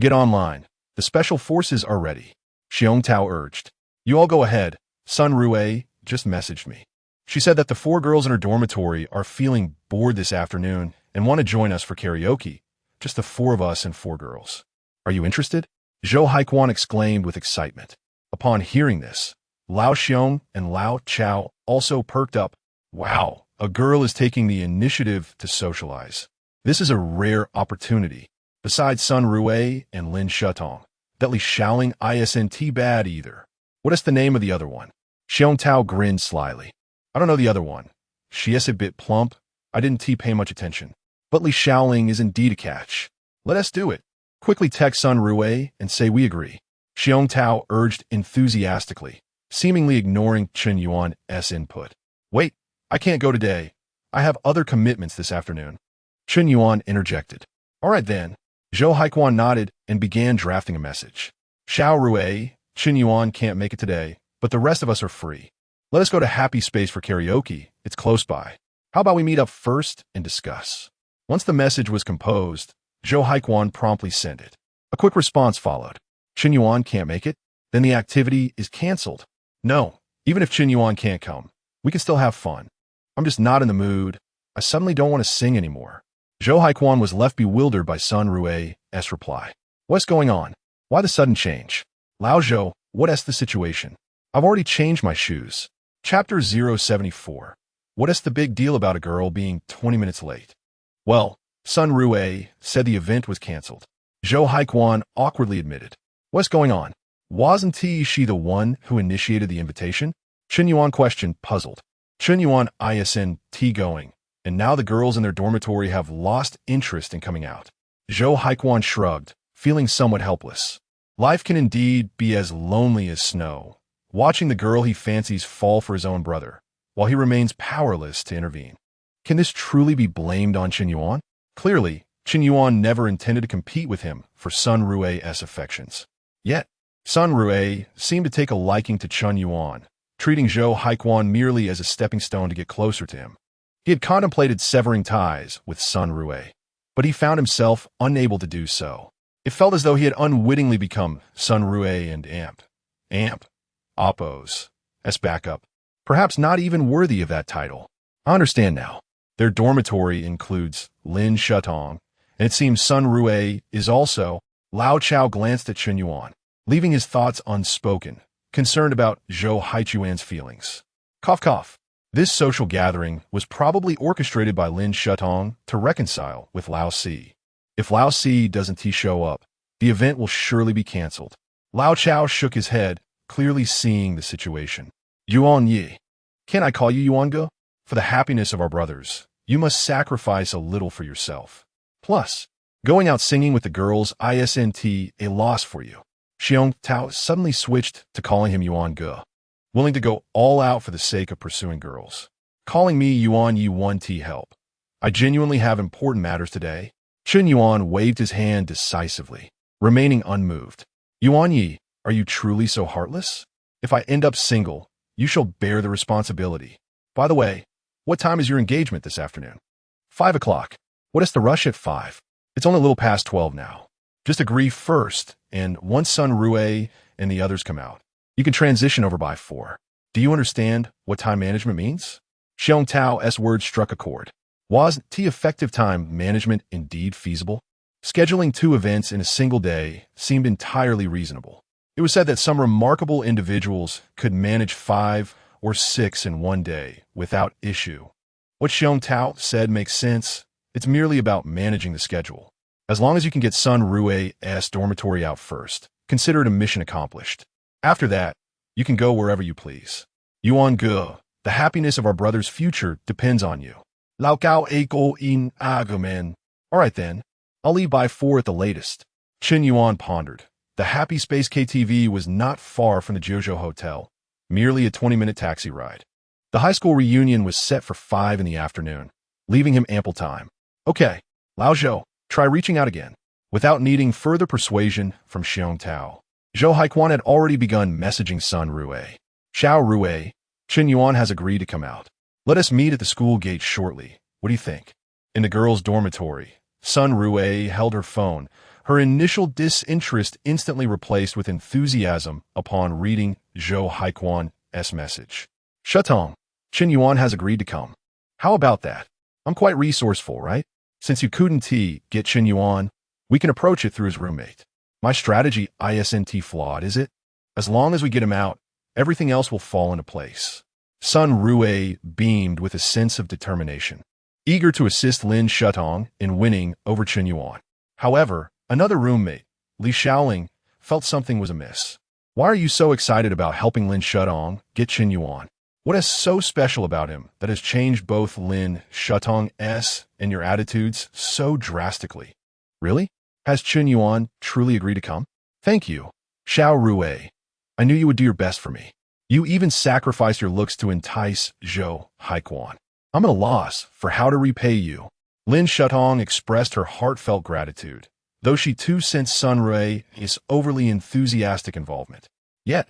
Get online. The special forces are ready. Xiong Tao urged. You all go ahead. Sun Rue just messaged me. She said that the 4 girls in her dormitory are feeling bored this afternoon and want to join us for karaoke. Just the 4 of us and 4 girls. Are you interested? Zhou Haikuan exclaimed with excitement. Upon hearing this, Lao Xiong and Lao Chao also perked up. Wow, a girl is taking the initiative to socialize. This is a rare opportunity. Besides Sun Rue and Lin Shutong, that Li Shaoling isn't bad either. What is the name of the other one? Xiong Tao grinned slyly. I don't know the other one. She is a bit plump. I didn't pay much attention. But Li Shaoling is indeed a catch. Let us do it. Quickly text Sun Rue and say we agree. Xiong Tao urged enthusiastically, seemingly ignoring Chen Yuan's input. Wait, I can't go today. I have other commitments this afternoon. Chen Yuan interjected. All right then. Zhou Haikuan nodded and began drafting a message. Xiao Rue, Chen Yuan can't make it today, but the rest of us are free. Let us go to Happy Space for karaoke. It's close by. How about we meet up first and discuss? Once the message was composed, Zhou Haikuan promptly sent it. A quick response followed. Chen Yuan can't make it? Then the activity is canceled. No, even if Chen Yuan can't come, we can still have fun. I'm just not in the mood. I suddenly don't want to sing anymore. Zhou Haikuan was left bewildered by Sun Rue's reply. What's going on? Why the sudden change? Lao Zhou, what's the situation? I've already changed my shoes. Chapter 074. What is the big deal about a girl being 20 minutes late? Well, Sun Rue said the event was cancelled. Zhou Haikuan awkwardly admitted. What's going on? Wasn't she the one who initiated the invitation? Chen Yuan questioned, puzzled. Chen Yuan isn't going, and now the girls in their dormitory have lost interest in coming out. Zhou Haikuan shrugged, feeling somewhat helpless. Life can indeed be as lonely as snow, watching the girl he fancies fall for his own brother, while he remains powerless to intervene. Can this truly be blamed on Chen Yuan? Clearly, Chen Yuan never intended to compete with him for Sun Rue's affections. Yet, Sun Rue seemed to take a liking to Chen Yuan, treating Zhou Haikuan merely as a stepping stone to get closer to him. He had contemplated severing ties with Sun Rue, but he found himself unable to do so. It felt as though he had unwittingly become Sun Rue and Oppos, as backup, perhaps not even worthy of that title. I understand now. Their dormitory includes Lin Shutong, and it seems Sun Rue is also. Lao Chao glanced at Chen Yuan, leaving his thoughts unspoken, concerned about Zhou Haichuan's feelings. Cough cough. This social gathering was probably orchestrated by Lin Shutong to reconcile with Lao Si. If Lao Si doesn't show up, the event will surely be cancelled. Lao Chao shook his head, clearly seeing the situation. Yuan Yi. Can I call you Yuan Ge? For the happiness of our brothers, you must sacrifice a little for yourself. Plus, going out singing with the girls isn't a loss for you. Xiong Tao suddenly switched to calling him Yuan Ge, willing to go all out for the sake of pursuing girls. Calling me Yuan Yi won't help. I genuinely have important matters today. Chen Yuan waved his hand decisively, remaining unmoved. Yuan Yi, are you truly so heartless? If I end up single, you shall bear the responsibility. By the way, what time is your engagement this afternoon? 5 o'clock. What is the rush at 5? It's only a little past 12 now. Just agree first, and once Sun Rue and the others come out, you can transition over by 4. Do you understand what time management means? Xiong Tao's words struck a chord. Was effective time management indeed feasible? Scheduling 2 events in a single day seemed entirely reasonable. It was said that some remarkable individuals could manage 5 or 6 in one day without issue. What Xiong Tao said makes sense. It's merely about managing the schedule. As long as you can get Sun Rue's dormitory out first, consider it a mission accomplished. After that, you can go wherever you please. Yuan Ge, the happiness of our brother's future depends on you. Lao Gao Ego in Agumen. All right then, I'll leave by 4 at the latest. Chen Yuan pondered. The Happy Space KTV was not far from the Jojo Hotel, merely a 20-minute taxi ride. The high school reunion was set for 5 in the afternoon, leaving him ample time. Okay, Lao Zhou, try reaching out again. Without needing further persuasion from Xiong Tao, Zhou Haikuan had already begun messaging Sun Rue. Xiao Rue, Chen Yuan has agreed to come out. Let us meet at the school gate shortly. What do you think? In the girls' dormitory, Sun Rue held her phone, her initial disinterest instantly replaced with enthusiasm upon reading Zhou Haikuan's message. Shutong, Chen Yuan has agreed to come. How about that? I'm quite resourceful, right? Since you couldn't get Chen Yuan, we can approach it through his roommate. My strategy isn't flawed, is it? As long as we get him out, everything else will fall into place. Sun Rue beamed with a sense of determination, eager to assist Lin Shutong in winning over Chen Yuan. However, another roommate, Li Shaoling, felt something was amiss. Why are you so excited about helping Lin Shutong get Chen Yuan? What is so special about him that has changed both Lin Shutong's and your attitudes so drastically? Really? Has Chen Yuan truly agreed to come? Thank you, Xiao Rue. I knew you would do your best for me. You even sacrificed your looks to entice Zhou Haikuan. I'm at a loss for how to repay you. Lin Shutong expressed her heartfelt gratitude, though she too sensed Sun Rue's overly enthusiastic involvement. Yet,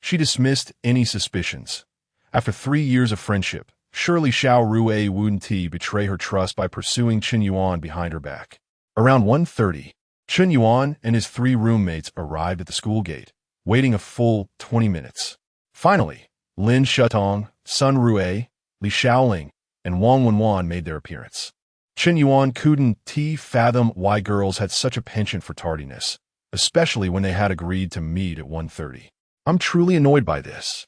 she dismissed any suspicions. After 3 years of friendship, surely Xiao Rue wouldn't betray her trust by pursuing Chen Yuan behind her back. Around 1:30, Chen Yuan and his 3 roommates arrived at the school gate, waiting a full 20 minutes. Finally, Lin Shutong, Sun Rue, Li Shaoling, and Wang Wenwan made their appearance. Chen Yuan couldn't fathom why girls had such a penchant for tardiness, especially when they had agreed to meet at 1:30. I'm truly annoyed by this.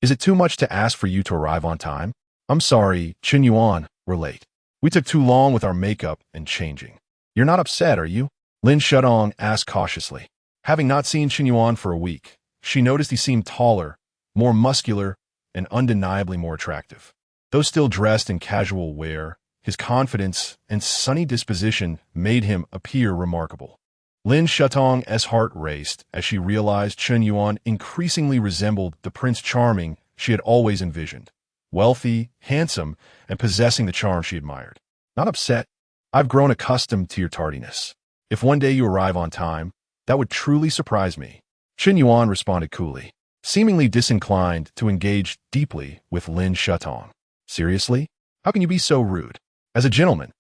Is it too much to ask for you to arrive on time? I'm sorry, Chen Yuan, we're late. We took too long with our makeup and changing. You're not upset, are you? Lin Shutong asked cautiously. Having not seen Chen Yuan for a week, she noticed he seemed taller, more muscular, and undeniably more attractive. Though still dressed in casual wear, his confidence and sunny disposition made him appear remarkable. Lin Shutong's heart raced as she realized Chen Yuan increasingly resembled the Prince Charming she had always envisioned. Wealthy, handsome, and possessing the charm she admired. Not upset. I've grown accustomed to your tardiness. If one day you arrive on time, that would truly surprise me. Chen Yuan responded coolly, seemingly disinclined to engage deeply with Lin Shutong. Seriously? How can you be so rude? As a gentleman,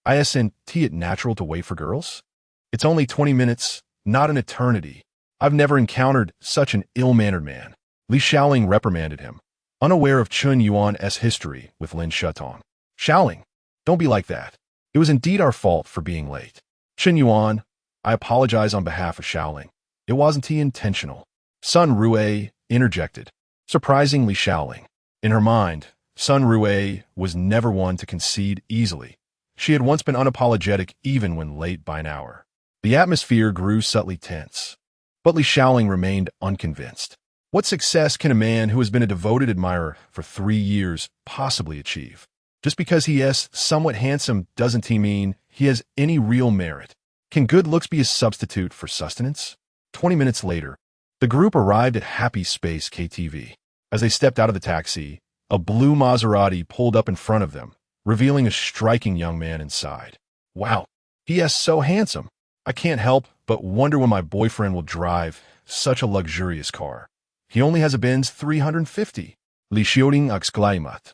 isn't it natural to wait for girls? It's only 20 minutes, not an eternity. I've never encountered such an ill-mannered man. Li Shaoling reprimanded him, unaware of Chen Yuan's history with Lin Shutong. Shaoling, don't be like that. It was indeed our fault for being late. Chen Yuan, I apologize on behalf of Shaoling. It wasn't intentional. Sun Rue interjected, surprising Li Shaoling. In her mind, Sun Rue was never one to concede easily. She had once been unapologetic even when late by an hour. The atmosphere grew subtly tense. But Li Shaoling remained unconvinced. What success can a man who has been a devoted admirer for 3 years possibly achieve? Just because he is somewhat handsome doesn't mean he has any real merit. Can good looks be a substitute for sustenance? 20 minutes later, the group arrived at Happy Space KTV. As they stepped out of the taxi, a blue Maserati pulled up in front of them, revealing a striking young man inside. Wow, he is so handsome. I can't help but wonder when my boyfriend will drive such a luxurious car. He only has a Benz 350. Li Xiaoling exclaimed,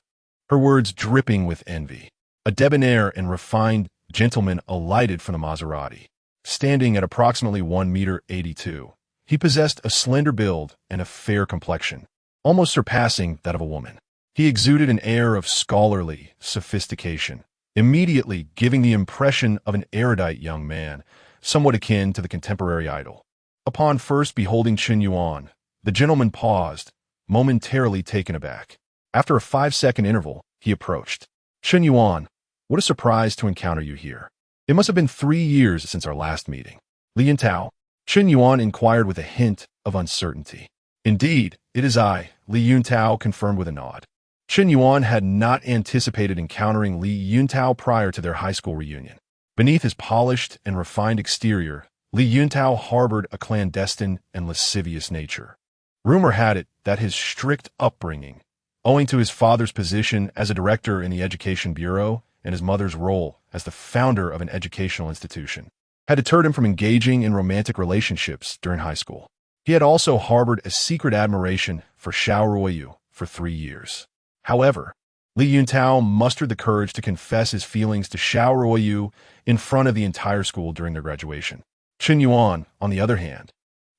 her words dripping with envy. A debonair and refined gentleman alighted from the Maserati. Standing at approximately 1.82 meters, he possessed a slender build and a fair complexion, almost surpassing that of a woman. He exuded an air of scholarly sophistication, immediately giving the impression of an erudite young man, somewhat akin to the contemporary idol. Upon first beholding Chen Yuan, the gentleman paused, momentarily taken aback. After a 5-second interval, he approached. Chen Yuan, what a surprise to encounter you here. It must have been 3 years since our last meeting. Li Yuntao, Chen Yuan inquired with a hint of uncertainty. Indeed, it is I, Li Yuntao confirmed with a nod. Chen Yuan had not anticipated encountering Li Yuntao prior to their high school reunion. Beneath his polished and refined exterior, Li Yuntao harbored a clandestine and lascivious nature. Rumor had it that his strict upbringing, owing to his father's position as a director in the Education Bureau and his mother's role as the founder of an educational institution, had deterred him from engaging in romantic relationships during high school. He had also harbored a secret admiration for Xiao Ruoyu for 3 years. However, Li Yuntao mustered the courage to confess his feelings to Xiao Ruoyu in front of the entire school during their graduation. Chen Yuan, on the other hand,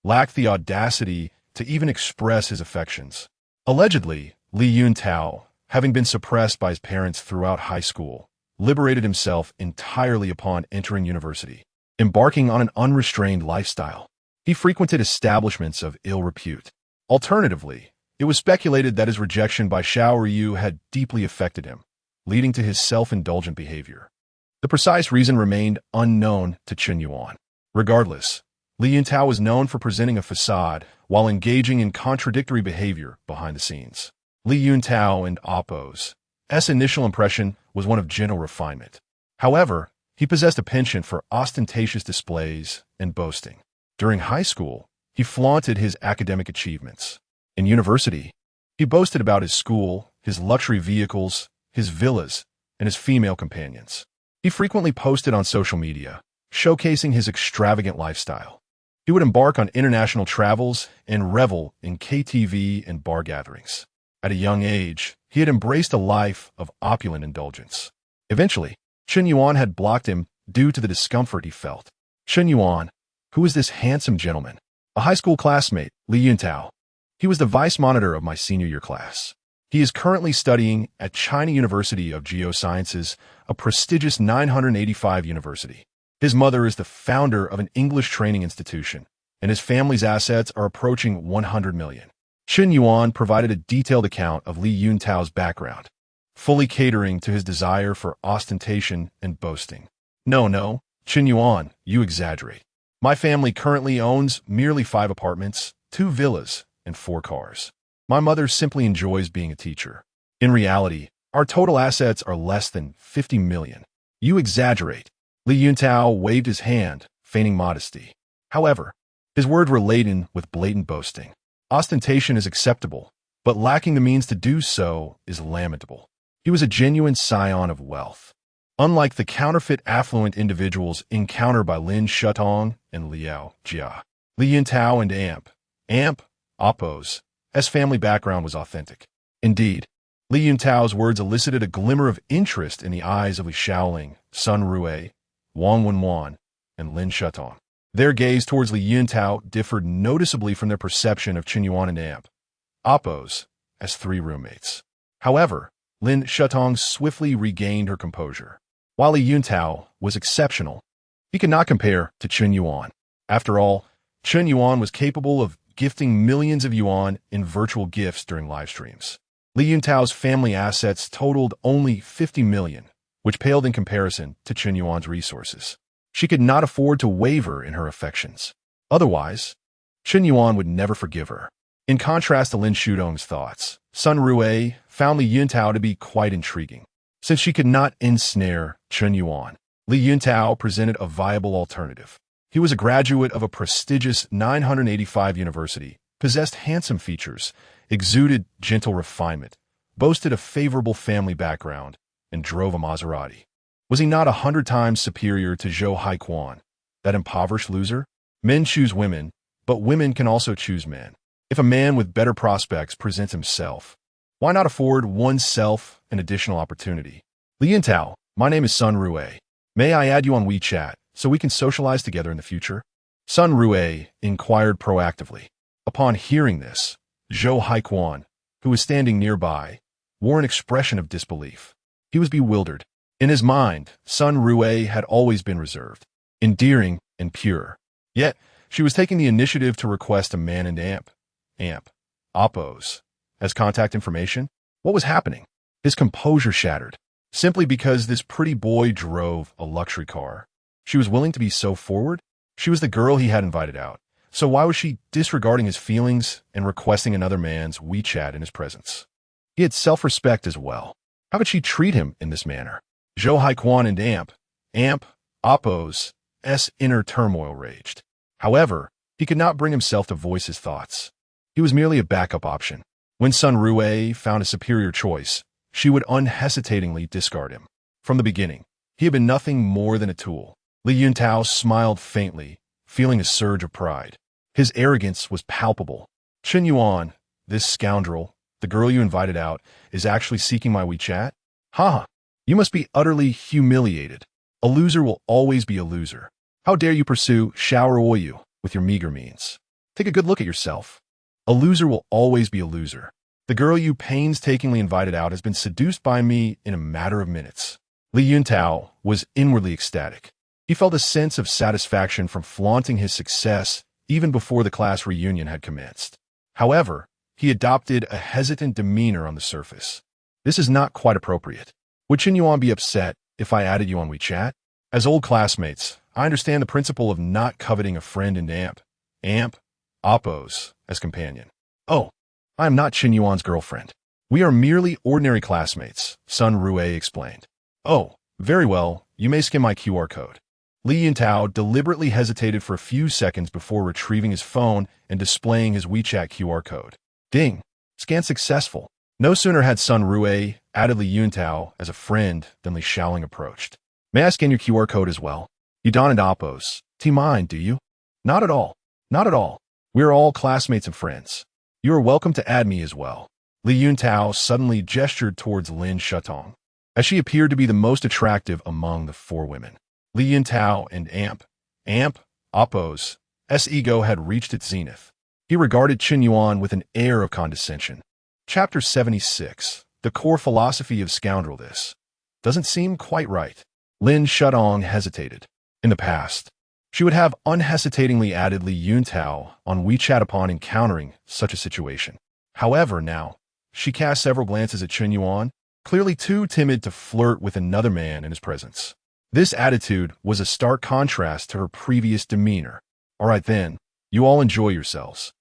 lacked the audacity to even express his affections. Allegedly, Li Yuntao, having been suppressed by his parents throughout high school, liberated himself entirely upon entering university, embarking on an unrestrained lifestyle. He frequented establishments of ill repute. Alternatively, it was speculated that his rejection by Xiao Ruoyu had deeply affected him, leading to his self-indulgent behavior. The precise reason remained unknown to Chen Yuan. Regardless, Li Yuntao was known for presenting a facade while engaging in contradictory behavior behind the scenes. Li Yuntao and Oppo's initial impression was one of gentle refinement. However, he possessed a penchant for ostentatious displays and boasting. During high school, he flaunted his academic achievements. In university, he boasted about his school, his luxury vehicles, his villas, and his female companions. He frequently posted on social media, showcasing his extravagant lifestyle. He would embark on international travels and revel in KTV and bar gatherings. At a young age, he had embraced a life of opulent indulgence. Eventually, Chen Yuan had blocked him due to the discomfort he felt. Chen Yuan, who is this handsome gentleman? A high school classmate, Li Yuntao. He was the vice monitor of my senior year class. He is currently studying at China University of Geosciences, a prestigious 985 university. His mother is the founder of an English training institution, and his family's assets are approaching 100 million. Chen Yuan provided a detailed account of Li Yuntao's background, fully catering to his desire for ostentation and boasting. No, Chen Yuan, you exaggerate. My family currently owns merely 5 apartments, 2 villas, and 4 cars. My mother simply enjoys being a teacher. In reality, our total assets are less than 50 million. You exaggerate. Li Yuntao waved his hand, feigning modesty. However, his words were laden with blatant boasting. Ostentation is acceptable, but lacking the means to do so is lamentable. He was a genuine scion of wealth. Unlike the counterfeit affluent individuals encountered by Lin Shutong and Liao Jia, Li Yuntao and Amp, Oppo's family background was authentic. Indeed, Li Yuntao's words elicited a glimmer of interest in the eyes of Li Shaoling, Sun Rui, Wang Wenwan, and Lin Shutong. Their gaze towards Li Yuntao differed noticeably from their perception of Chen Yuan and Oppo's as 3 roommates. However, Lin Shutong swiftly regained her composure. While Li Yuntao was exceptional, he could not compare to Chen Yuan. After all, Chen Yuan was capable of gifting millions of yuan in virtual gifts during live streams. Li Yuntao's family assets totaled only 50 million, which paled in comparison to Chen Yuan's resources. She could not afford to waver in her affections. Otherwise, Chen Yuan would never forgive her. In contrast to Lin Shudong's thoughts, Sun Rui found Li Yuntao to be quite intriguing. Since she could not ensnare Chen Yuan, Li Yuntao presented a viable alternative. He was a graduate of a prestigious 985 university, possessed handsome features, exuded gentle refinement, boasted a favorable family background, and drove a Maserati. Was he not 100 times superior to Zhou Haiquan, that impoverished loser? Men choose women, but women can also choose men. If a man with better prospects presents himself, why not afford oneself an additional opportunity? Li Yuntao, my name is Sun Rui. May I add you on WeChat so we can socialize together in the future? Sun Rui inquired proactively. Upon hearing this, Zhou Haiquan, who was standing nearby, wore an expression of disbelief. He was bewildered. In his mind, Sun Rui had always been reserved, endearing, and pure. Yet, she was taking the initiative to request a man and Oppo's as contact information. What was happening? His composure shattered. Simply because this pretty boy drove a luxury car, she was willing to be so forward? She was the girl he had invited out. So why was she disregarding his feelings and requesting another man's WeChat in his presence? He had self-respect as well. How could she treat him in this manner? Zhou Haiquan and Oppo's inner turmoil raged. However, he could not bring himself to voice his thoughts. He was merely a backup option. When Sun Rui found a superior choice, she would unhesitatingly discard him. From the beginning, he had been nothing more than a tool. Li Yuntao smiled faintly, feeling a surge of pride. His arrogance was palpable. Chen Yuan, this scoundrel, the girl you invited out, is actually seeking my WeChat? Ha! You must be utterly humiliated. A loser will always be a loser. How dare you pursue Xiao Ruoyu with your meager means? Take a good look at yourself. A loser will always be a loser. The girl you painstakingly invited out has been seduced by me in a matter of minutes. Li Yuntao was inwardly ecstatic. He felt a sense of satisfaction from flaunting his success even before the class reunion had commenced. However, he adopted a hesitant demeanor on the surface. This is not quite appropriate. Would Chen Yuan be upset if I added you on WeChat? As old classmates, I understand the principle of not coveting a friend in Oppo's as companion. Oh, I am not Chen Yuan's girlfriend. We are merely ordinary classmates, Sun Rui explained. Oh, very well, you may scan my QR code. Li Yuntao deliberately hesitated for a few seconds before retrieving his phone and displaying his WeChat QR code. Ding! Scan successful. No sooner had Sun Rui added Li Yuntao as a friend than Li Shaoling approached. May I scan your QR code as well? You don and Oppo's. Team mine, do you? Not at all. Not at all. We are all classmates and friends. You are welcome to add me as well. Li Yuntao suddenly gestured towards Lin Shutong, as she appeared to be the most attractive among the 4 women. Li Yuntao and Oppo's ego had reached its zenith. He regarded Chen Yuan with an air of condescension. Chapter 76. The core philosophy of scoundrel. This doesn't seem quite right. Lin Shutong hesitated. In the past, she would have unhesitatingly added Li Yuntao on WeChat upon encountering such a situation. However, now, she cast several glances at Chen Yuan, clearly too timid to flirt with another man in his presence. This attitude was a stark contrast to her previous demeanor. All right then, you all enjoy yourselves.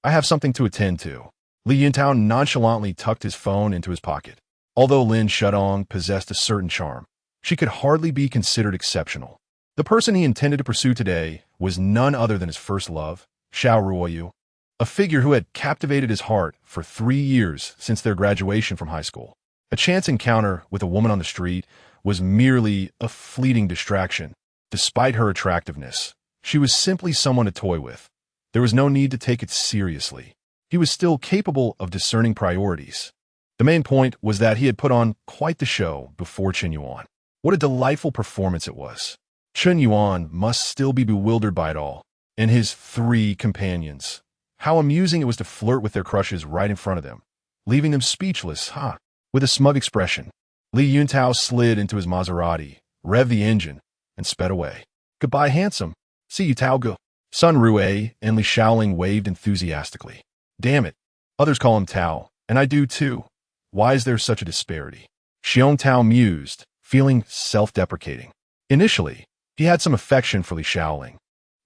I have something to attend to. Li Yuntao nonchalantly tucked his phone into his pocket. Although Lin Shudong possessed a certain charm, she could hardly be considered exceptional. The person he intended to pursue today was none other than his first love, Xiao Ruoyu, a figure who had captivated his heart for 3 years since their graduation from high school. A chance encounter with a woman on the street was merely a fleeting distraction. Despite her attractiveness, she was simply someone to toy with. There was no need to take it seriously. He was still capable of discerning priorities. The main point was that he had put on quite the show before Chen Yuan. What a delightful performance it was. Chen Yuan must still be bewildered by it all, and his 3 companions. How amusing it was to flirt with their crushes right in front of them, leaving them speechless, huh? With a smug expression, Li Yuntao slid into his Maserati, revved the engine, and sped away. Goodbye, handsome. See you, Taogu. Sun Rue and Li Shaoling waved enthusiastically. Damn it. Others call him Tao, and I do too. Why is there such a disparity? Xiong Tao mused, feeling self-deprecating. Initially, he had some affection for Li Shaoling,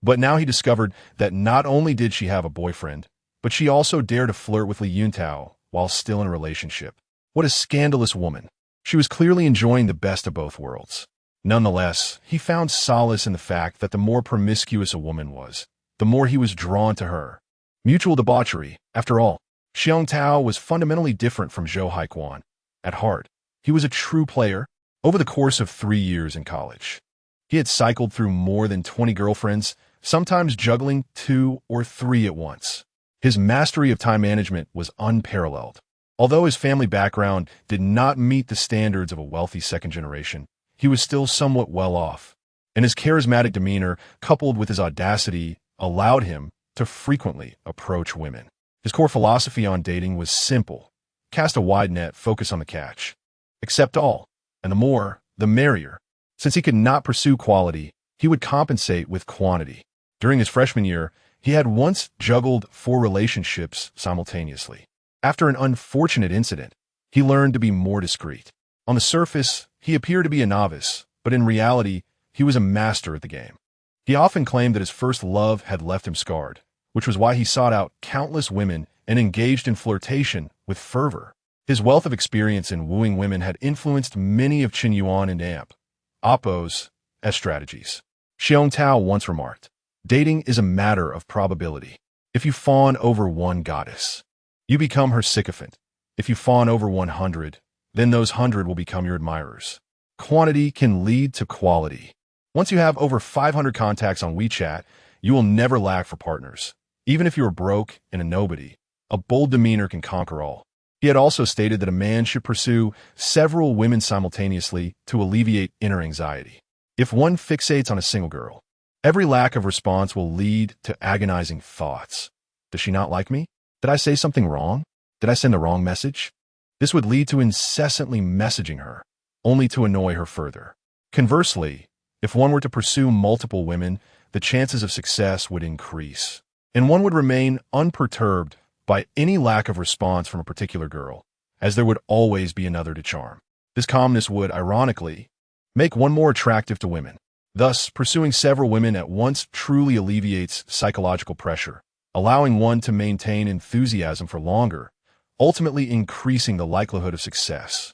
but now he discovered that not only did she have a boyfriend, but she also dared to flirt with Li Yuntao while still in a relationship. What a scandalous woman. She was clearly enjoying the best of both worlds. Nonetheless, he found solace in the fact that the more promiscuous a woman was, the more he was drawn to her. Mutual debauchery, after all. Xiong Tao was fundamentally different from Zhou Haiquan. At heart, he was a true player. Over the course of 3 years in college, he had cycled through more than 20 girlfriends, sometimes juggling 2 or 3 at once. His mastery of time management was unparalleled. Although his family background did not meet the standards of a wealthy second generation, he was still somewhat well off, and his charismatic demeanor, coupled with his audacity, allowed him to frequently approach women. His core philosophy on dating was simple: cast a wide net, focus on the catch. Accept all, and the more, the merrier. Since he could not pursue quality, he would compensate with quantity. During his freshman year, he had once juggled 4 relationships simultaneously. After an unfortunate incident, he learned to be more discreet. On the surface, he appeared to be a novice, but in reality, he was a master at the game. He often claimed that his first love had left him scarred, which was why he sought out countless women and engaged in flirtation with fervor. His wealth of experience in wooing women had influenced many of Chen Yuan and Oppo's as strategies. Xiong Tao once remarked, dating is a matter of probability. If you fawn over one goddess, you become her sycophant. If you fawn over 100, then those 100 will become your admirers. Quantity can lead to quality. Once you have over 500 contacts on WeChat, you will never lack for partners. Even if you are broke and a nobody, a bold demeanor can conquer all. He had also stated that a man should pursue several women simultaneously to alleviate inner anxiety. If one fixates on a single girl, every lack of response will lead to agonizing thoughts. Does she not like me? Did I say something wrong? Did I send the wrong message? This would lead to incessantly messaging her, only to annoy her further. Conversely, if one were to pursue multiple women, the chances of success would increase, and one would remain unperturbed by any lack of response from a particular girl, as there would always be another to charm. This calmness would, ironically, make one more attractive to women. Thus, pursuing several women at once truly alleviates psychological pressure, allowing one to maintain enthusiasm for longer, ultimately increasing the likelihood of success.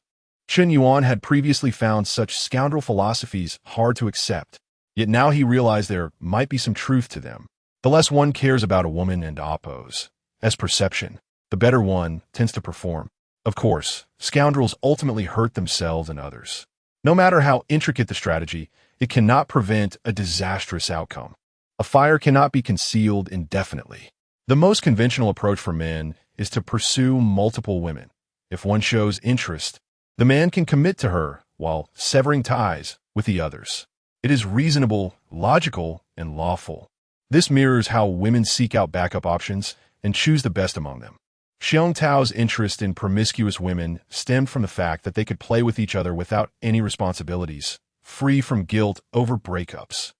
Chen Yuan had previously found such scoundrel philosophies hard to accept, yet now he realized there might be some truth to them. The less one cares about a woman and Oppos as perception, the better one tends to perform. Of course, scoundrels ultimately hurt themselves and others. No matter how intricate the strategy, it cannot prevent a disastrous outcome. A fire cannot be concealed indefinitely. The most conventional approach for men is to pursue multiple women. If one shows interest, the man can commit to her while severing ties with the others. It is reasonable, logical, and lawful. This mirrors how women seek out backup options and choose the best among them. Xiong Tao's interest in promiscuous women stemmed from the fact that they could play with each other without any responsibilities, free from guilt over breakups.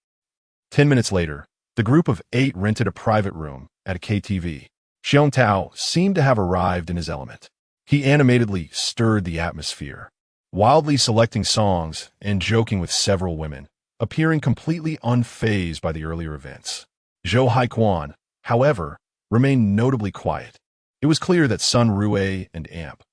10 minutes later, the group of 8 rented a private room at a KTV. Xiong Tao seemed to have arrived in his element. He animatedly stirred the atmosphere, wildly selecting songs and joking with several women, appearing completely unfazed by the earlier events. Zhou Haiquan, however, remained notably quiet. It was clear that Sun Rue and Amp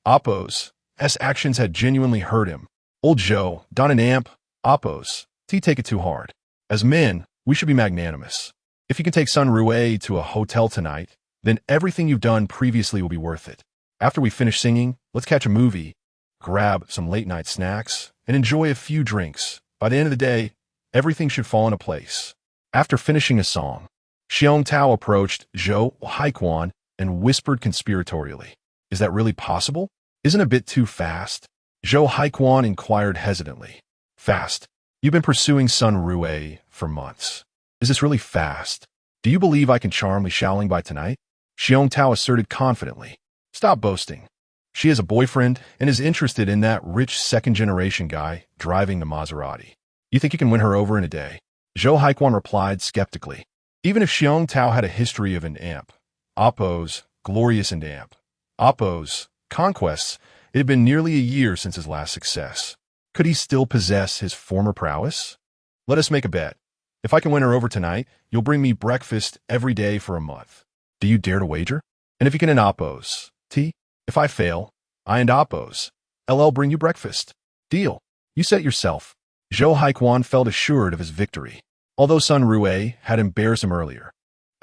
Oppo's actions had genuinely hurt him. Old Zhou, Don and Amp Oppo's take it too hard. As men, we should be magnanimous. If you can take Sun Rue to a hotel tonight, then everything you've done previously will be worth it. After we finish singing, let's catch a movie, grab some late-night snacks, and enjoy a few drinks. By the end of the day, everything should fall into place. After finishing a song, Xiong Tao approached Zhou Haiquan and whispered conspiratorially, "Is that really possible? Isn't it a bit too fast?" Zhou Haiquan inquired hesitantly. "Fast? You've been pursuing Sun Rue for months. Is this really fast? Do you believe I can charm Li Xiaoling by tonight?" Xiong Tao asserted confidently. "Stop boasting. She has a boyfriend and is interested in that rich second-generation guy driving the Maserati. You think you can win her over in a day?" Zhou Haiquan replied skeptically. Even if Xiong Tao had a history of an Amp Oppo's glorious and Amp Oppo's conquests, it had been nearly a year since his last success. Could he still possess his former prowess? "Let us make a bet. If I can win her over tonight, you'll bring me breakfast every day for a month. Do you dare to wager? And if you can end Oppo's tea? If I fail, I end Oppo's. LL bring you breakfast. Deal. You said it yourself." Zhou Haiquan felt assured of his victory. Although Sun Rue had embarrassed him earlier,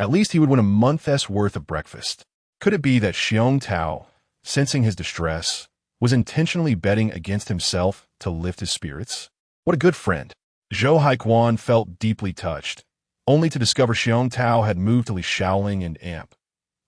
at least he would win a month's worth of breakfast. Could it be that Xiong Tao, sensing his distress, was intentionally betting against himself to lift his spirits? What a good friend. Zhou Haiquan felt deeply touched, only to discover Xiong Tao had moved to Li Xiaoling and Amp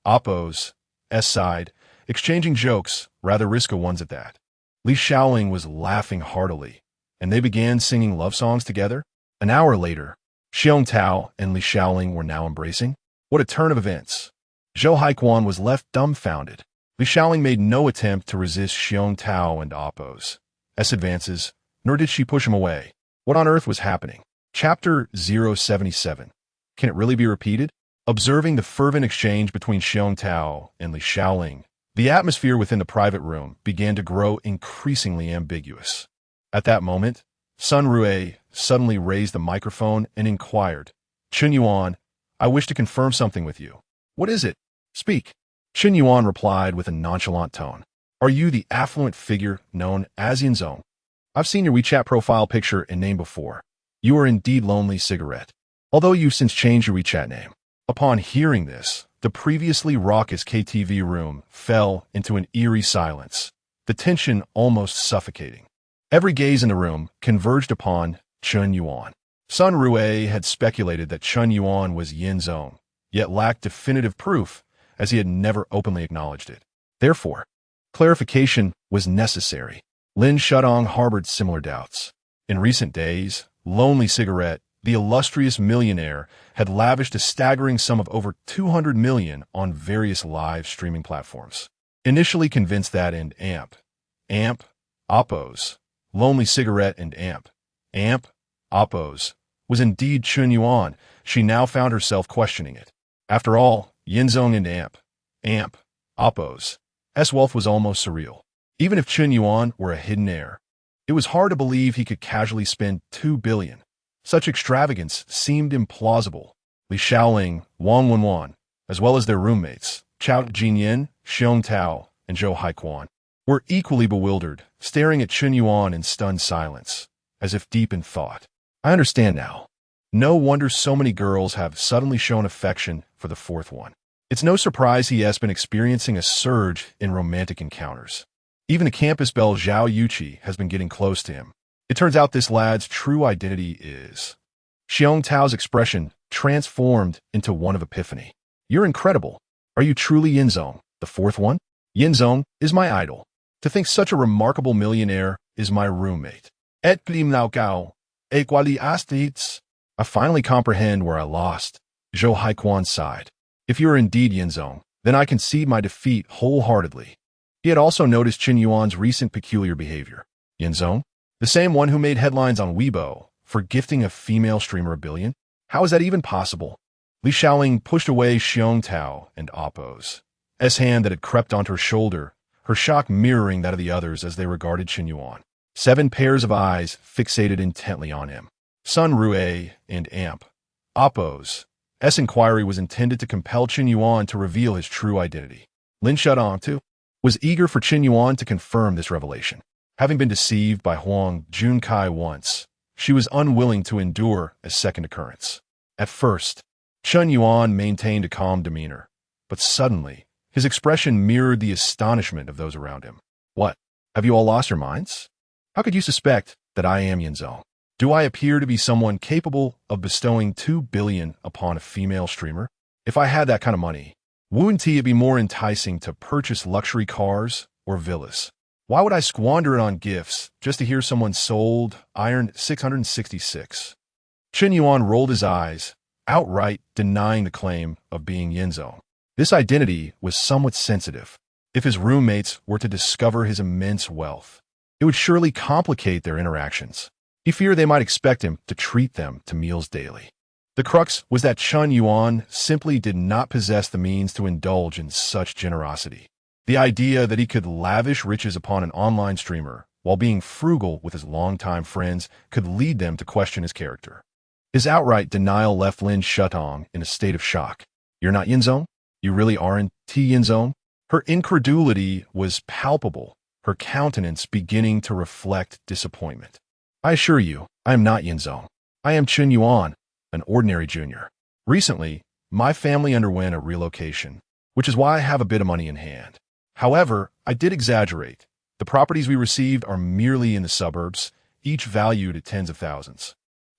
Oppo's side, exchanging jokes, rather risky ones at that. Li Xiaoling was laughing heartily, and they began singing love songs together. An hour later, Xiong Tao and Li Xiaoling were now embracing. What a turn of events. Zhou Haiquan was left dumbfounded. Li Xiaoling made no attempt to resist Xiong Tao and Oppo's advances, nor did she push him away. What on earth was happening? Chapter 077. Can it really be repeated? Observing the fervent exchange between Xiong Tao and Li Xiaoling, the atmosphere within the private room began to grow increasingly ambiguous. At that moment, Sun Rue suddenly raised the microphone and inquired, "Chen Yuan, I wish to confirm something with you." "What is it? Speak." Chen Yuan replied with a nonchalant tone, "Are you the affluent figure known as Yinzong? I've seen your WeChat profile picture and name before. You are indeed Lonely Cigarette, although you've since changed your WeChat name." Upon hearing this, the previously raucous KTV room fell into an eerie silence, the tension almost suffocating. Every gaze in the room converged upon Chen Yuan. Sun Rue had speculated that Chen Yuan was Yinzong, yet lacked definitive proof, as he had never openly acknowledged it. Therefore, clarification was necessary. Lin Shudong harbored similar doubts. In recent days, Lonely Cigarette, the illustrious millionaire, had lavished a staggering sum of over 200 million on various live streaming platforms. Initially convinced that in Amp Oppo's Lonely Cigarette and Amp Oppo's was indeed Chen Yuan, she now found herself questioning it. After all, Yinzong and Amp Oppo's wealth was almost surreal. Even if Chen Yuan were a hidden heir, it was hard to believe he could casually spend 2 billion. Such extravagance seemed implausible. Li Xiaoling, Wang Wenwan, as well as their roommates, Chao Jinyan, Xiong Tao, and Zhou Haiquan, were equally bewildered, staring at Chen Yuan in stunned silence, as if deep in thought. "I understand now. No wonder so many girls have suddenly shown affection for the fourth one. It's no surprise he has been experiencing a surge in romantic encounters. Even the campus belle Zhao Yuqi has been getting close to him. It turns out this lad's true identity is..." Xiong Tao's expression transformed into one of epiphany. "You're incredible. Are you truly Yinzong, the fourth one? Yinzong is my idol. To think such a remarkable millionaire is my roommate. Et plim lao gao, equali astites. I finally comprehend where I lost." Zhou Haiquan sighed. "If you are indeed Yinzong, then I concede my defeat wholeheartedly." He had also noticed Chen Yuan's recent peculiar behavior. Yinzong? The same one who made headlines on Weibo for gifting a female streamer $1 billion? How is that even possible? Li Xiaoling pushed away Xiong Tao and Appo's hand that had crept onto her shoulder, her shock mirroring that of the others as they regarded Chen Yuan. 7 pairs of eyes fixated intently on him. Sun Rue and Amp. Appo's inquiry was intended to compel Chen Yuan to reveal his true identity. Lin Shutong, too, was eager for Chen Yuan to confirm this revelation. Having been deceived by Huang Junkai once, she was unwilling to endure a second occurrence. At first, Chen Yuan maintained a calm demeanor, but suddenly, his expression mirrored the astonishment of those around him. What? Have you all lost your minds? How could you suspect that I am Yinzong? Do I appear to be someone capable of bestowing 2 billion upon a female streamer? If I had that kind of money, wouldn't it be more enticing to purchase luxury cars or villas? Why would I squander it on gifts just to hear someone sold iron 666? Chen Yuan rolled his eyes, outright denying the claim of being Yinzong. This identity was somewhat sensitive. If his roommates were to discover his immense wealth, it would surely complicate their interactions. He feared they might expect him to treat them to meals daily. The crux was that Chen Yuan simply did not possess the means to indulge in such generosity. The idea that he could lavish riches upon an online streamer while being frugal with his longtime friends could lead them to question his character. His outright denial left Lin Shutong in a state of shock. You're not Yinzong? You really aren't Yinzong? Her incredulity was palpable, her countenance beginning to reflect disappointment. I assure you, I am not Yinzong. I am Chen Yuan, an ordinary junior. Recently, my family underwent a relocation, which is why I have a bit of money in hand. However, I did exaggerate. The properties we received are merely in the suburbs, each valued at tens of thousands,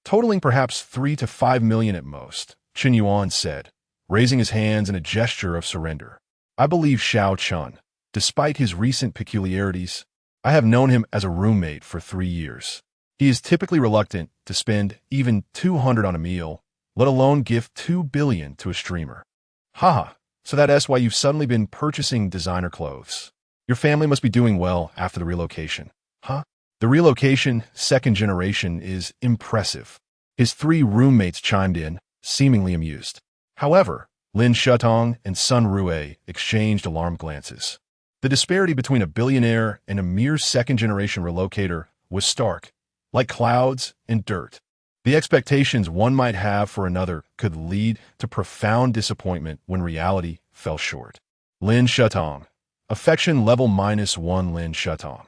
totaling perhaps 3 to 5 million at most, Chen Yuan said, raising his hands in a gesture of surrender. I believe Xiao Chun, despite his recent peculiarities. I have known him as a roommate for 3 years. He is typically reluctant to spend even 200 on a meal, let alone give 2 billion to a streamer. Haha, so that's why you've suddenly been purchasing designer clothes. Your family must be doing well after the relocation. Huh? The relocation, second generation, is impressive. His 3 roommates chimed in, seemingly amused. However, Lin Shutong and Sun Rue exchanged alarmed glances. The disparity between a billionaire and a mere second-generation relocator was stark, like clouds and dirt. The expectations one might have for another could lead to profound disappointment when reality fell short. Lin Shutong. Affection level -1 Lin Shutong.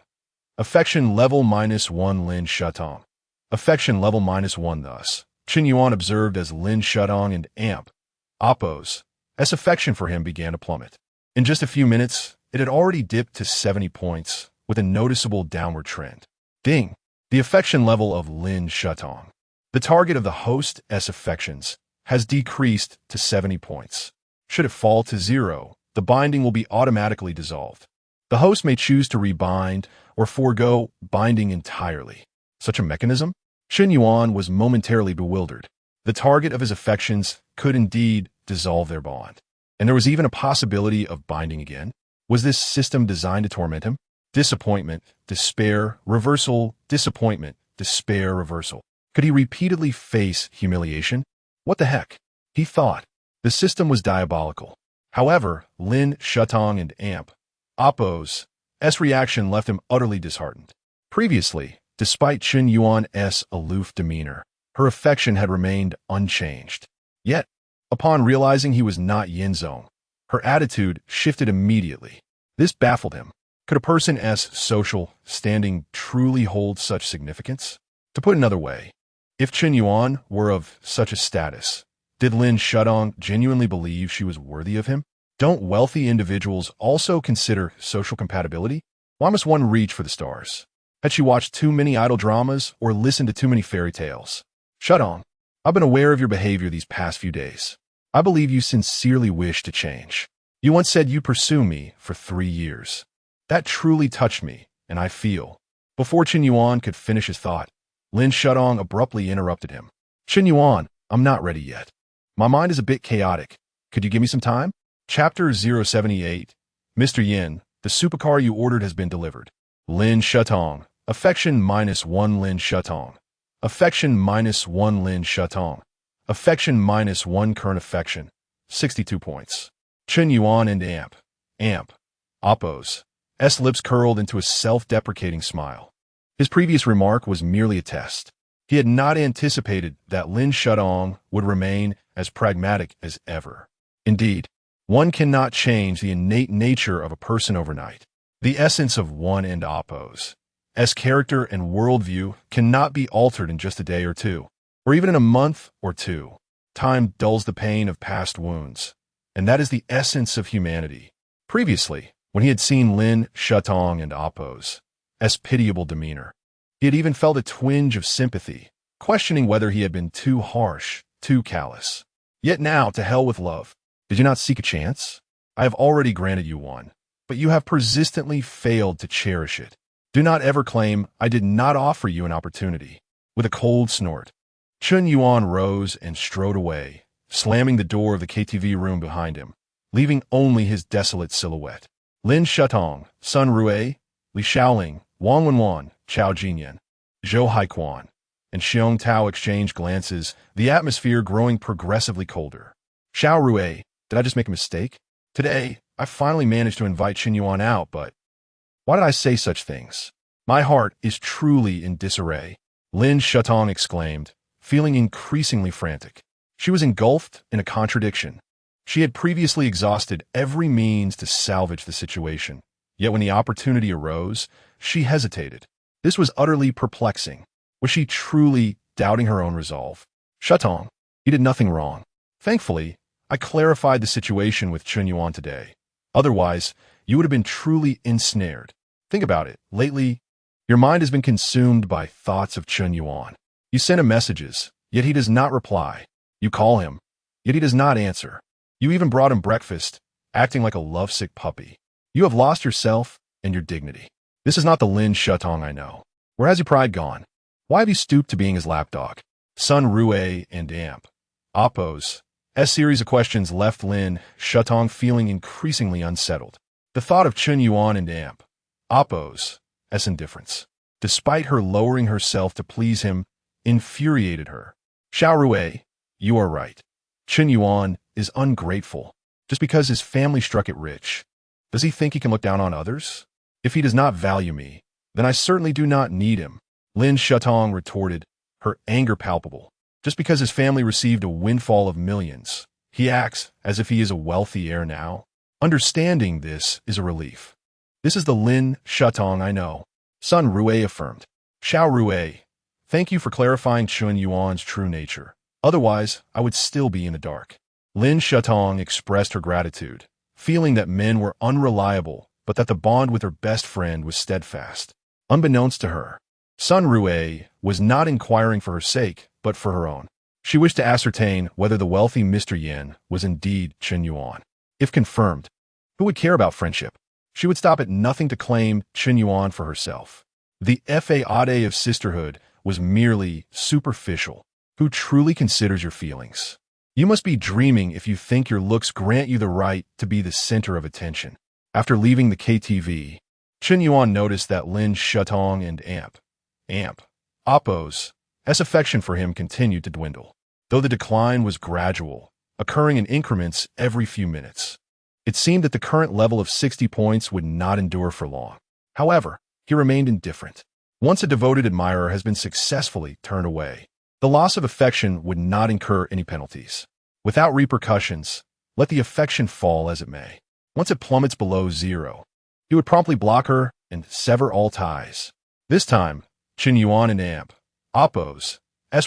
Affection level -1 Lin Shutong. Affection level -1 thus. Chen Yuan observed as Lin Shutong and Amp, Appo's affection for him began to plummet. In just a few minutes, it had already dipped to 70 points, with a noticeable downward trend. Ding! The affection level of Lin Shutong, the target of the host's affections, has decreased to 70 points. Should it fall to 0, the binding will be automatically dissolved. The host may choose to rebind or forego binding entirely. Such a mechanism? Chen Yuan was momentarily bewildered. The target of his affections could indeed dissolve their bond. And there was even a possibility of binding again. Was this system designed to torment him? Disappointment, despair, reversal, disappointment, despair, reversal. Could he repeatedly face humiliation? What the heck? He thought. The system was diabolical. However, Lin Shutong and Amp, Appo's reaction left him utterly disheartened. Previously, despite Chen Yuan's aloof demeanor, her affection had remained unchanged. Yet, upon realizing he was not Yinzong, her attitude shifted immediately. This baffled him. Could a person's social standing truly hold such significance? To put another way, if Chen Yuan were of such a status, did Lin Shutong genuinely believe she was worthy of him? Don't wealthy individuals also consider social compatibility? Why must one reach for the stars? Had she watched too many idol dramas or listened to too many fairy tales? Shutong, I've been aware of your behavior these past few days. I believe you sincerely wish to change. You once said you'd pursue me for 3 years. That truly touched me, and I feel. Before Chen Yuan could finish his thought, Lin Shutong abruptly interrupted him. Chen Yuan, I'm not ready yet. My mind is a bit chaotic. Could you give me some time? Chapter 078. Mr. Yin, the supercar you ordered has been delivered. Lin Shutong. Affection -1 Lin Shutong. Affection -1 Lin Shutong. Affection -1 current affection, 62 points. Chen Yuan and Amp. Oppos. S lips curled into a self-deprecating smile. His previous remark was merely a test. He had not anticipated that Lin Shutong would remain as pragmatic as ever. Indeed, one cannot change the innate nature of a person overnight. The essence of one and Oppos' character and worldview cannot be altered in just a day or two, or even in a month or two. Time dulls the pain of past wounds, and that is the essence of humanity. Previously, when he had seen Lin Shutong and Oppos' pitiable demeanor, he had even felt a twinge of sympathy, questioning whether he had been too harsh, too callous. Yet now, to hell with love. Did you not seek a chance? I have already granted you one, but you have persistently failed to cherish it. Do not ever claim I did not offer you an opportunity. With a cold snort, Chen Yuan rose and strode away, slamming the door of the KTV room behind him, leaving only his desolate silhouette. Lin Shutong, Sun Rue, Li Xiaoling, Wang Wenwan, Chao Jinyan, Zhou Haiquan, and Xiong Tao exchanged glances, the atmosphere growing progressively colder. Xiao Rue, did I just make a mistake? Today, I finally managed to invite Chen Yuan out, but why did I say such things? My heart is truly in disarray, Lin Shutong exclaimed, feeling increasingly frantic. She was engulfed in a contradiction. She had previously exhausted every means to salvage the situation, yet when the opportunity arose, she hesitated. This was utterly perplexing. Was she truly doubting her own resolve? Shutong, you did nothing wrong. Thankfully, I clarified the situation with Chen Yuan today. Otherwise, you would have been truly ensnared. Think about it. Lately, your mind has been consumed by thoughts of Chen Yuan. You send him messages, yet he does not reply. You call him, yet he does not answer. You even brought him breakfast, acting like a lovesick puppy. You have lost yourself and your dignity. This is not the Lin Shutong I know. Where has your pride gone? Why have you stooped to being his lapdog? Sun Rue and Amp. Oppos' series of questions left Lin Shutong feeling increasingly unsettled. The thought of Chen Yuan and Amp. Oppos' indifference, despite her lowering herself to please him, infuriated her. Xiao Rue, you are right. Chen Yuan is ungrateful. Just because his family struck it rich, does he think he can look down on others? If he does not value me, then I certainly do not need him, Lin Shutong retorted, her anger palpable. Just because his family received a windfall of millions, he acts as if he is a wealthy heir now. Understanding this is a relief. This is the Lin Shutong I know, Sun Rue affirmed. Xiao Rue, thank you for clarifying Chen Yuan's true nature. Otherwise, I would still be in the dark. Lin Shutong expressed her gratitude, feeling that men were unreliable, but that the bond with her best friend was steadfast. Unbeknownst to her, Sun Rue was not inquiring for her sake, but for her own. She wished to ascertain whether the wealthy Mr. Yin was indeed Chen Yuan. If confirmed, who would care about friendship? She would stop at nothing to claim Chen Yuan for herself. The fade of sisterhood was merely superficial. Who truly considers your feelings? You must be dreaming if you think your looks grant you the right to be the center of attention. After leaving the KTV, Chen Yuan noticed that Lin Shutong and Amp, Oppos' affection for him continued to dwindle, though the decline was gradual, occurring in increments every few minutes. It seemed that the current level of 60 points would not endure for long. However, he remained indifferent. Once a devoted admirer has been successfully turned away, the loss of affection would not incur any penalties. Without repercussions, let the affection fall as it may. Once it plummets below zero, he would promptly block her and sever all ties. This time, Chen Yuan and Amp, Oppos'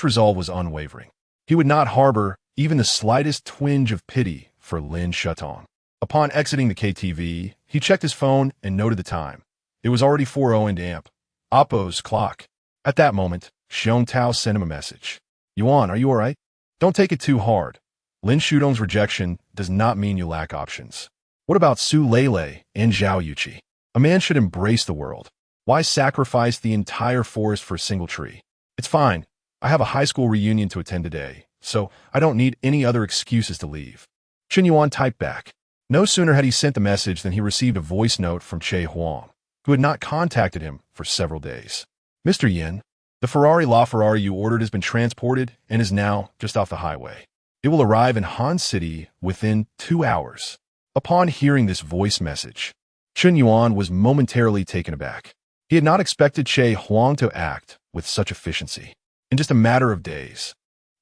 resolve was unwavering. He would not harbor even the slightest twinge of pity for Lin Shutong. Upon exiting the KTV, he checked his phone and noted the time. It was already 4:00 and Amp, Oppos' clock. At that moment, Xiong Tao sent him a message. Yuan, are you alright? Don't take it too hard. Lin Shutong's rejection does not mean you lack options. What about Su Lele and Zhao Yuqi? A man should embrace the world. Why sacrifice the entire forest for a single tree? It's fine. I have a high school reunion to attend today, so I don't need any other excuses to leave. Chen Yuan typed back. No sooner had he sent the message than he received a voice note from Che Huang, who had not contacted him for several days. Mr. Yin, The Ferrari LaFerrari you ordered has been transported and is now just off the highway. It will arrive in Han City within 2 hours. Upon hearing this voice message, Chen Yuan was momentarily taken aback. He had not expected Che Huang to act with such efficiency. In just a matter of days,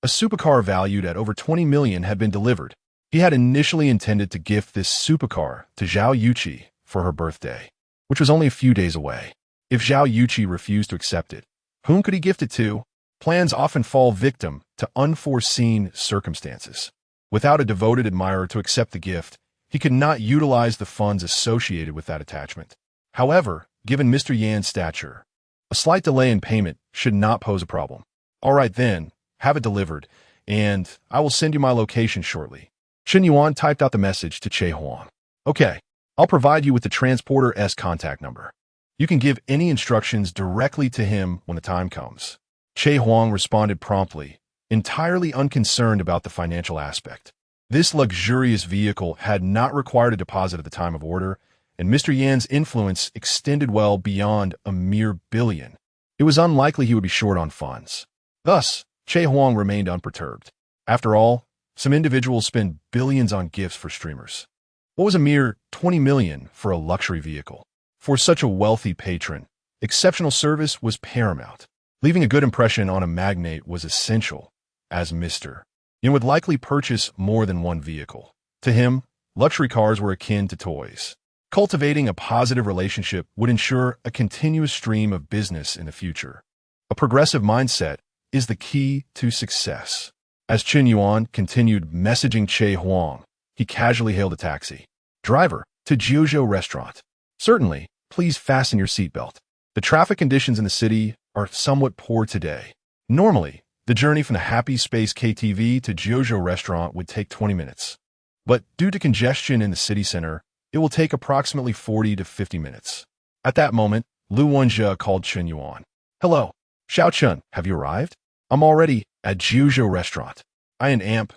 a supercar valued at over 20 million had been delivered. He had initially intended to gift this supercar to Zhao Yuqi for her birthday, which was only a few days away. If Zhao Yuqi refused to accept it, whom could he gift it to? Plans often fall victim to unforeseen circumstances. Without a devoted admirer to accept the gift, he could not utilize the funds associated with that attachment. However, given Mr. Yan's stature, a slight delay in payment should not pose a problem. All right then, have it delivered, and I will send you my location shortly. Chen Yuan typed out the message to Che Huang. Okay, I'll provide you with the transporter's contact number. You can give any instructions directly to him when the time comes. Che Huang responded promptly, entirely unconcerned about the financial aspect. This luxurious vehicle had not required a deposit at the time of order, and Mr. Yan's influence extended well beyond a mere billion. It was unlikely he would be short on funds. Thus, Che Huang remained unperturbed. After all, some individuals spend billions on gifts for streamers. What was a mere 20 million for a luxury vehicle? For such a wealthy patron, exceptional service was paramount. Leaving a good impression on a magnate was essential, as Mr. Yan would likely purchase more than one vehicle. To him, luxury cars were akin to toys. Cultivating a positive relationship would ensure a continuous stream of business in the future. A progressive mindset is the key to success. As Chen Yuan continued messaging Che Huang, he casually hailed a taxi. Driver, to Jiuzhou Restaurant. Certainly, please fasten your seatbelt. The traffic conditions in the city are somewhat poor today. Normally, the journey from the Happy Space KTV to Jiuzhou Restaurant would take 20 minutes. But due to congestion in the city center, it will take approximately 40 to 50 minutes. At that moment, Lu Wenjie called Chen Yuan. Hello, Xiao Chen, have you arrived? I'm already at Jiuzhou Restaurant. I am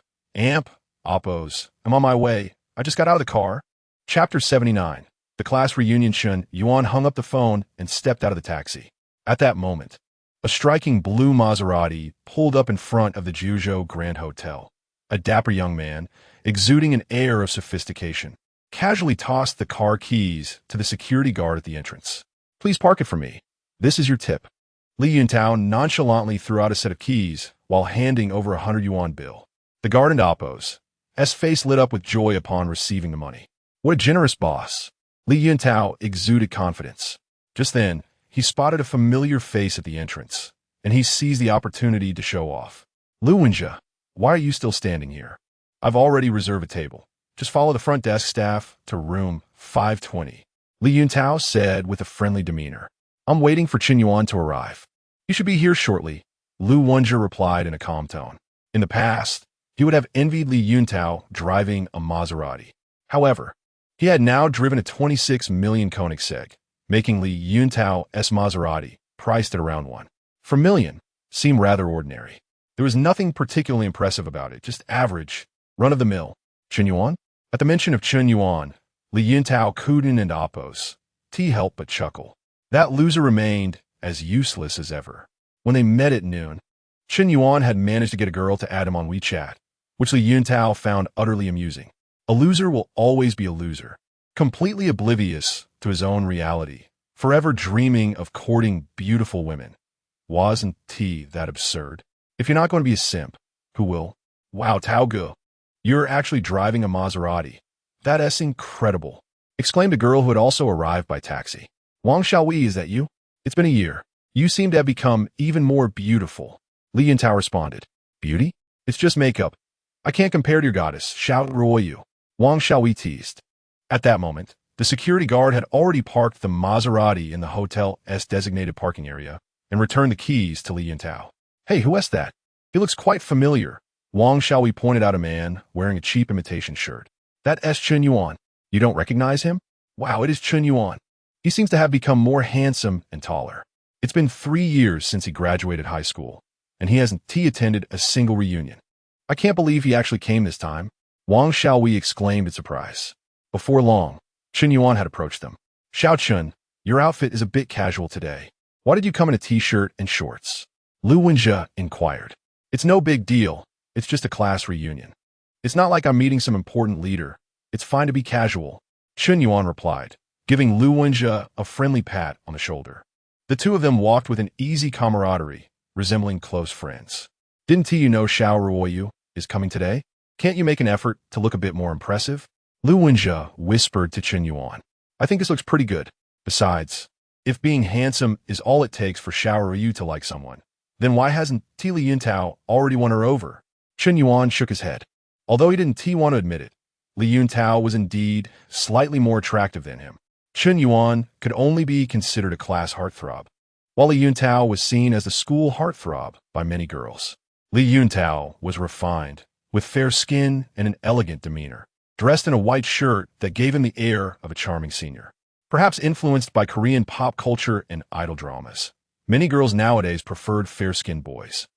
Oppos. I'm on my way. I just got out of the car. Chapter 79. The class reunion. Chen Yuan hung up the phone and stepped out of the taxi. At that moment, a striking blue Maserati pulled up in front of the Jiuzhou Grand Hotel. A dapper young man, exuding an air of sophistication, casually tossed the car keys to the security guard at the entrance. Please park it for me. This is your tip. Li Yuntao nonchalantly threw out a set of keys while handing over a 100 yuan bill. The guard and Oppos' face lit up with joy upon receiving the money. What a generous boss. Li Yuntao exuded confidence. Just then, he spotted a familiar face at the entrance, and he seized the opportunity to show off. Lu Wenjie, why are you still standing here? I've already reserved a table. Just follow the front desk staff to room 520. Li Yuntao said with a friendly demeanor. I'm waiting for Chen Yuan to arrive. He should be here shortly, Lu Wenjie replied in a calm tone. In the past, he would have envied Li Yuntao driving a Maserati. However, he had now driven a 26 million Koenigsegg, making Li Yuntao's Maserati, priced at around 1 for million, seem rather ordinary. There was nothing particularly impressive about it, just average, run-of-the-mill. Chen Yuan? At the mention of Chen Yuan, Li Yuntao, Kuden, and Oppos' helped but chuckle. That loser remained as useless as ever. When they met at noon, Chen Yuan had managed to get a girl to add him on WeChat, which Li Yuntao found utterly amusing. A loser will always be a loser, completely oblivious to his own reality, forever dreaming of courting beautiful women. Wasn't that absurd? If you're not going to be a simp, who will? Wow, Tao Gu, you're actually driving a Maserati. That's incredible, exclaimed a girl who had also arrived by taxi. Wang Xiaowei, is that you? It's been a year. You seem to have become even more beautiful. Li Yuntao responded. Beauty? It's just makeup. I can't compare to your goddess, Xiao Ruoyu. Wang Xiaowei teased. At that moment, the security guard had already parked the Maserati in the hotel's designated parking area and returned the keys to Li Yuntao. Hey, who is that? He looks quite familiar. Wang Xiaowei pointed out a man wearing a cheap imitation shirt. That's Chen Yuan. You don't recognize him? Wow, it is Chen Yuan. He seems to have become more handsome and taller. It's been 3 years since he graduated high school, and he hasn't attended a single reunion. I can't believe he actually came this time. Wang Xiaowei exclaimed in surprise. Before long, Chen Yuan had approached them. Xiao Chen, your outfit is a bit casual today. Why did you come in a t-shirt and shorts? Lu Wenjie inquired. It's no big deal. It's just a class reunion. It's not like I'm meeting some important leader. It's fine to be casual. Chen Yuan replied, giving Lu Wenjie a friendly pat on the shoulder. The two of them walked with an easy camaraderie, resembling close friends. Didn't you know Xiao Ruoyu is coming today? Can't you make an effort to look a bit more impressive? Lu Wenjie whispered to Chen Yuan. I think this looks pretty good. Besides, if being handsome is all it takes for Xiao Ruoyu to like someone, then why hasn't Li Yuntao already won her over? Chen Yuan shook his head. Although he didn't want to admit it, Li Yuntao was indeed slightly more attractive than him. Chen Yuan could only be considered a class heartthrob, while Li Yuntao was seen as the school heartthrob by many girls. Li Yuntao was refined, with fair skin and an elegant demeanor, dressed in a white shirt that gave him the air of a charming senior. Perhaps influenced by Korean pop culture and idol dramas, many girls nowadays preferred fair-skinned boys.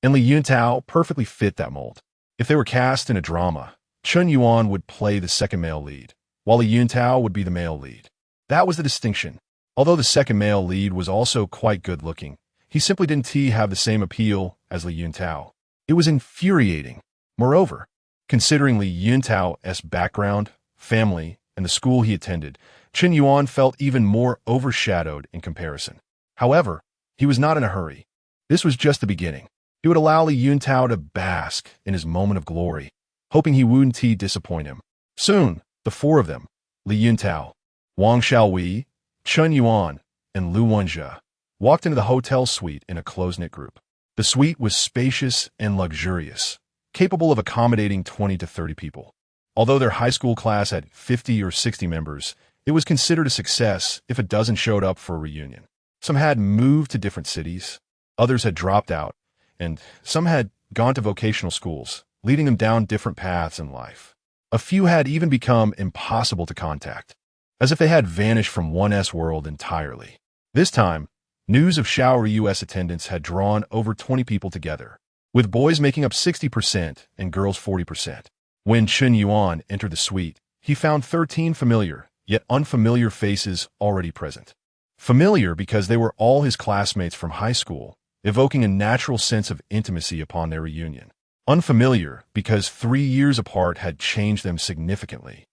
And Li Yuntao perfectly fit that mold. If they were cast in a drama, Chen Yuan would play the second male lead, while Li Yuntao would be the male lead. That was the distinction. Although the second male lead was also quite good-looking, he simply didn't have the same appeal as Li Yuntao. It was infuriating. Moreover, considering Li Yuntao's background, family, and the school he attended, Chen Yuan felt even more overshadowed in comparison. However, he was not in a hurry. This was just the beginning. He would allow Li Yuntao to bask in his moment of glory, hoping he wouldn't disappoint him. Soon, the four of them, Li Yuntao, Wang Xiaowei, Chen Yuan, and Lu Wenjie, walked into the hotel suite in a close-knit group. The suite was spacious and luxurious, capable of accommodating 20 to 30 people. Although their high school class had 50 or 60 members, it was considered a success if a dozen showed up for a reunion. Some had moved to different cities, others had dropped out, and some had gone to vocational schools, leading them down different paths in life. A few had even become impossible to contact, as if they had vanished from one's world entirely. This time, news of Xiao Ruoyu's attendance had drawn over 20 people together, with boys making up 60% and girls 40%. When Chen Yuan entered the suite, he found 13 familiar, yet unfamiliar faces already present. Familiar because they were all his classmates from high school, evoking a natural sense of intimacy upon their reunion. Unfamiliar because 3 years apart had changed them significantly.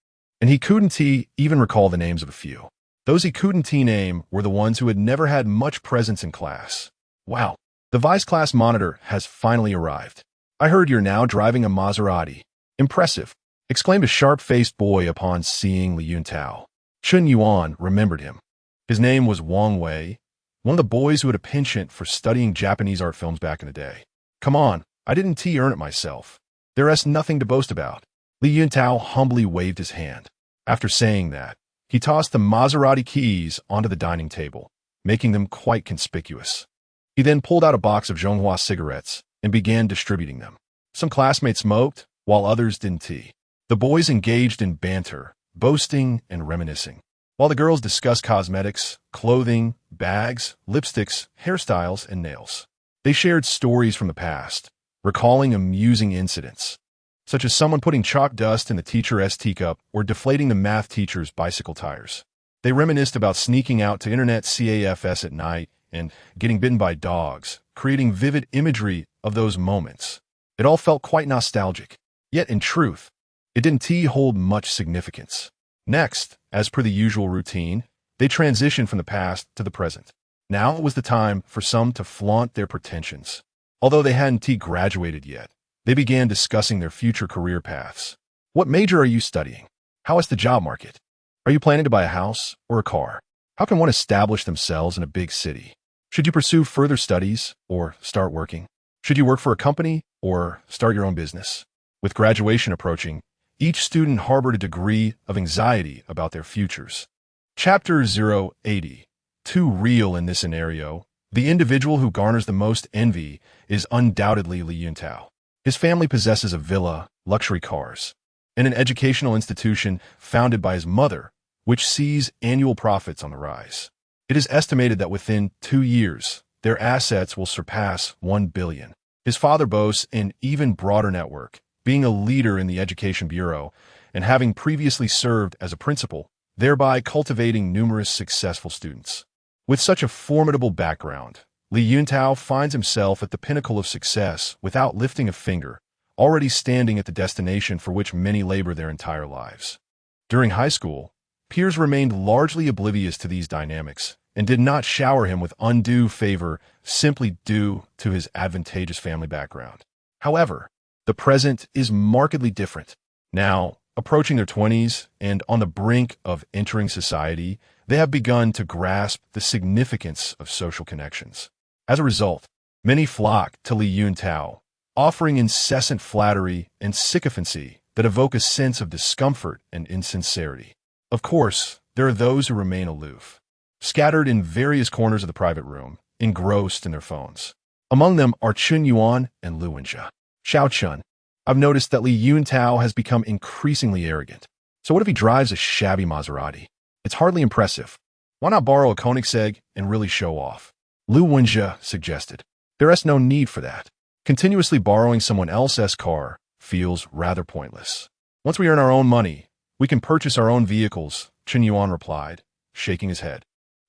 And he couldn't even recall the names of a few. Those he couldn't name were the ones who had never had much presence in class. Wow, the vice class monitor has finally arrived. I heard you're now driving a Maserati. Impressive, exclaimed a sharp-faced boy upon seeing Li Yuntao. Chen Yuan remembered him. His name was Wang Wei, one of the boys who had a penchant for studying Japanese art films back in the day. Come on, I didn't earn it myself. There's nothing to boast about. Li Yuntao humbly waved his hand. After saying that, he tossed the Maserati keys onto the dining table, making them quite conspicuous. He then pulled out a box of Zhonghua cigarettes and began distributing them. Some classmates smoked, while others didn't. The boys engaged in banter, boasting, and reminiscing, while the girls discussed cosmetics, clothing, bags, lipsticks, hairstyles, and nails. They shared stories from the past, recalling amusing incidents, such as someone putting chalk dust in the teacher's teacup or deflating the math teacher's bicycle tires. They reminisced about sneaking out to internet cafes at night and getting bitten by dogs, creating vivid imagery of those moments. It all felt quite nostalgic. Yet, in truth, it didn't hold much significance. Next, as per the usual routine, they transitioned from the past to the present. Now it was the time for some to flaunt their pretensions. Although they hadn't graduated yet, they began discussing their future career paths. What major are you studying? How is the job market? Are you planning to buy a house or a car? How can one establish themselves in a big city? Should you pursue further studies or start working? Should you work for a company or start your own business? With graduation approaching, each student harbored a degree of anxiety about their futures. Chapter 080. Too real in this scenario, the individual who garners the most envy is undoubtedly Li Yuntao. His family possesses a villa, luxury cars, and an educational institution founded by his mother, which sees annual profits on the rise. It is estimated that within 2 years, their assets will surpass 1 billion. His father boasts an even broader network, being a leader in the Education Bureau and having previously served as a principal, thereby cultivating numerous successful students. With such a formidable background, Li Yuntao finds himself at the pinnacle of success without lifting a finger, already standing at the destination for which many labor their entire lives. During high school, peers remained largely oblivious to these dynamics and did not shower him with undue favor simply due to his advantageous family background. However, the present is markedly different. Now, approaching their 20s and on the brink of entering society, they have begun to grasp the significance of social connections. As a result, many flock to Li Yuntao, offering incessant flattery and sycophancy that evoke a sense of discomfort and insincerity. Of course, there are those who remain aloof, scattered in various corners of the private room, engrossed in their phones. Among them are Chen Yuan and Lu Wenjie. Xiao Chun, I've noticed that Li Yuntao has become increasingly arrogant. So what if he drives a shabby Maserati? It's hardly impressive. Why not borrow a Koenigsegg and really show off? Lu Wenjie suggested. There is no need for that. Continuously borrowing someone else's car feels rather pointless. Once we earn our own money, we can purchase our own vehicles, Chen Yuan replied, shaking his head.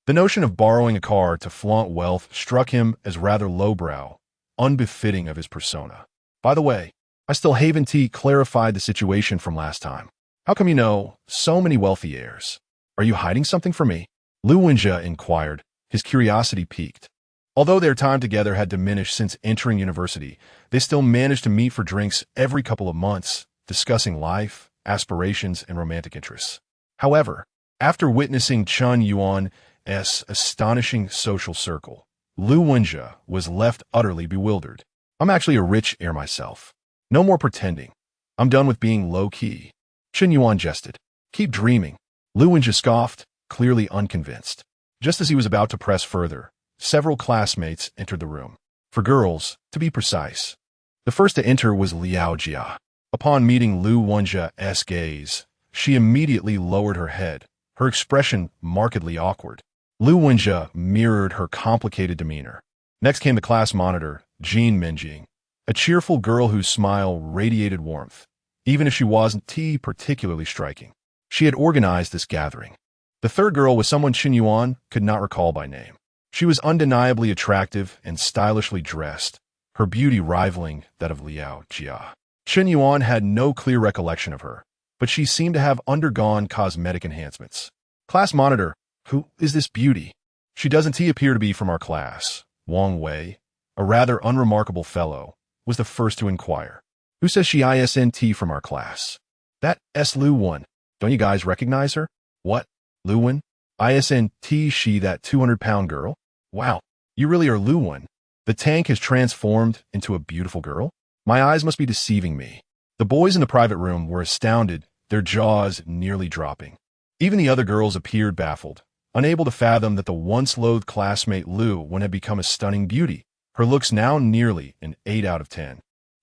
The notion of borrowing a car to flaunt wealth struck him as rather lowbrow, unbefitting of his persona. By the way, I still haven't clarified the situation from last time. How come you know so many wealthy heirs? Are you hiding something from me? Lu Wenjie inquired, his curiosity piqued. Although their time together had diminished since entering university, they still managed to meet for drinks every couple of months, discussing life, aspirations, and romantic interests. However, after witnessing Chen Yuan's astonishing social circle, Lu Wenjie was left utterly bewildered. I'm actually a rich heir myself. No more pretending. I'm done with being low-key. Chen Yuan jested. Keep dreaming. Lu Wenjie scoffed, clearly unconvinced. Just as he was about to press further, several classmates entered the room. For girls, to be precise. The first to enter was Liao Jia. Upon meeting Lu Wenjie's gaze, she immediately lowered her head, her expression markedly awkward. Lu Wenjie mirrored her complicated demeanor. Next came the class monitor, Jean Minjing, a cheerful girl whose smile radiated warmth, even if she wasn't particularly striking. She had organized this gathering. The third girl was someone Chen Yuan could not recall by name. She was undeniably attractive and stylishly dressed, her beauty rivaling that of Liao Jia. Chen Yuan had no clear recollection of her, but she seemed to have undergone cosmetic enhancements. Class monitor, who is this beauty? She doesn't appear to be from our class. Wang Wei, a rather unremarkable fellow, was the first to inquire. Who says she isn't from our class? That S. Lu Wen. Don't you guys recognize her? What? Lu Wen? Isn't she that 200-pound girl? Wow, you really are Lu Wen. The tank has transformed into a beautiful girl? My eyes must be deceiving me. The boys in the private room were astounded, their jaws nearly dropping. Even the other girls appeared baffled, unable to fathom that the once-loathed classmate Lu Wen had become a stunning beauty, her looks now nearly an 8 out of 10.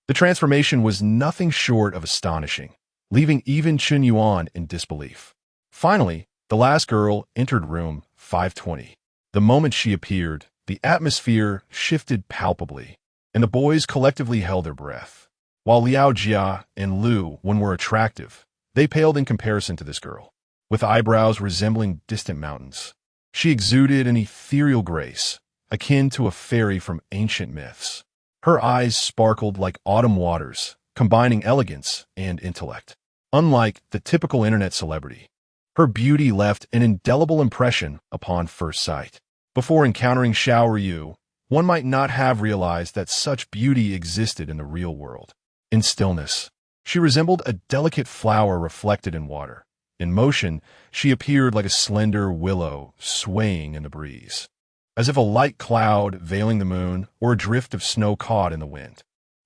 The transformation was nothing short of astonishing, leaving even Chen Yuan in disbelief. Finally, the last girl entered room 520. The moment she appeared, the atmosphere shifted palpably, and the boys collectively held their breath. While Liao Jia and Lu Wen were attractive, they paled in comparison to this girl. With eyebrows resembling distant mountains, she exuded an ethereal grace, akin to a fairy from ancient myths. Her eyes sparkled like autumn waters, combining elegance and intellect. Unlike the typical internet celebrity, her beauty left an indelible impression upon first sight. Before encountering Xiao Ryu, one might not have realized that such beauty existed in the real world. In stillness, she resembled a delicate flower reflected in water. In motion, she appeared like a slender willow swaying in the breeze, as if a light cloud veiling the moon or a drift of snow caught in the wind.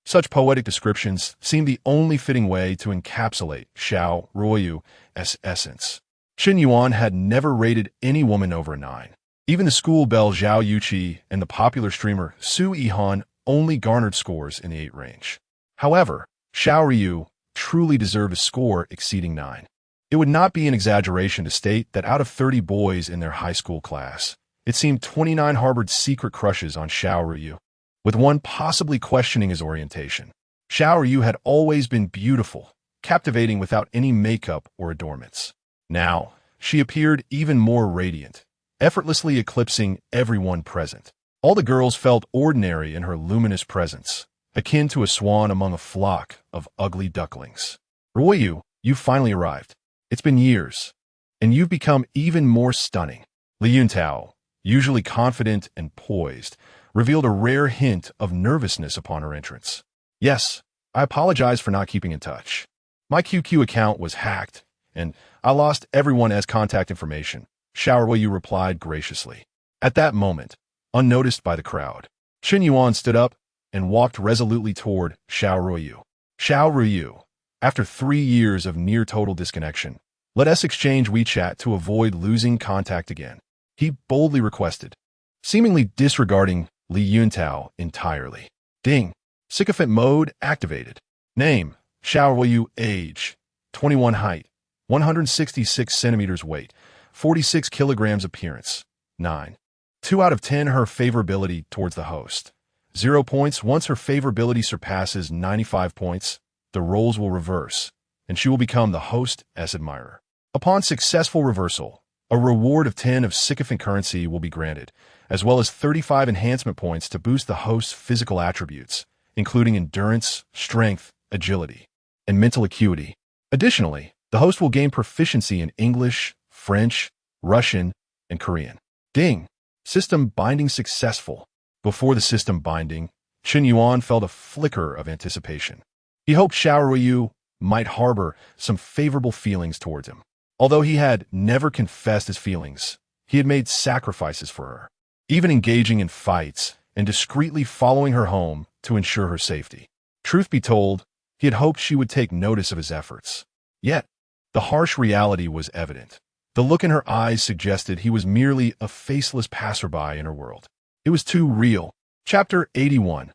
Such poetic descriptions seemed the only fitting way to encapsulate Xiao Ruoyu's essence. Chen Yuan had never rated any woman over a 9. Even the school belle Zhao Yuqi and the popular streamer Su Yihan only garnered scores in the 8 range. However, Xiao Ryu truly deserved a score exceeding 9. It would not be an exaggeration to state that out of 30 boys in their high school class, it seemed 29 harbored secret crushes on Xiao Ryu, with one possibly questioning his orientation. Xiao Ryu had always been beautiful, captivating without any makeup or adornments. Now, she appeared even more radiant, effortlessly eclipsing everyone present. All the girls felt ordinary in her luminous presence, akin to a swan among a flock of ugly ducklings. Ruoyu, you've finally arrived. It's been years, and you've become even more stunning. Li Yuntao, usually confident and poised, revealed a rare hint of nervousness upon her entrance. Yes, I apologize for not keeping in touch. My QQ account was hacked, and I lost everyone's contact information, Xiao Ruoyu replied graciously. At that moment, unnoticed by the crowd, Chen Yuan stood up and walked resolutely toward Xiao Ruoyu. Xiao Ruoyu, after 3 years of near-total disconnection, let us exchange WeChat to avoid losing contact again, he boldly requested, seemingly disregarding Li Yuntao entirely. Ding. Sycophant mode activated. Name, Xiao Ruoyu. Age, 21. Height, 166 centimeters. Weight, 46 kilograms. Appearance, 9. 2 out of 10. Her favorability towards the host, 0 points. Once her favorability surpasses 95 points, the roles will reverse, and she will become the host's admirer. Upon successful reversal, a reward of 10 of sycophant currency will be granted, as well as 35 enhancement points to boost the host's physical attributes, including endurance, strength, agility, and mental acuity. Additionally, the host will gain proficiency in English, French, Russian, and Korean. Ding! System binding successful. Before the system binding, Chen Yuan felt a flicker of anticipation. He hoped Xiao Ruoyu might harbor some favorable feelings towards him. Although he had never confessed his feelings, he had made sacrifices for her, even engaging in fights and discreetly following her home to ensure her safety. Truth be told, he had hoped she would take notice of his efforts. Yet, the harsh reality was evident. The look in her eyes suggested he was merely a faceless passerby in her world. It was too real. Chapter 81.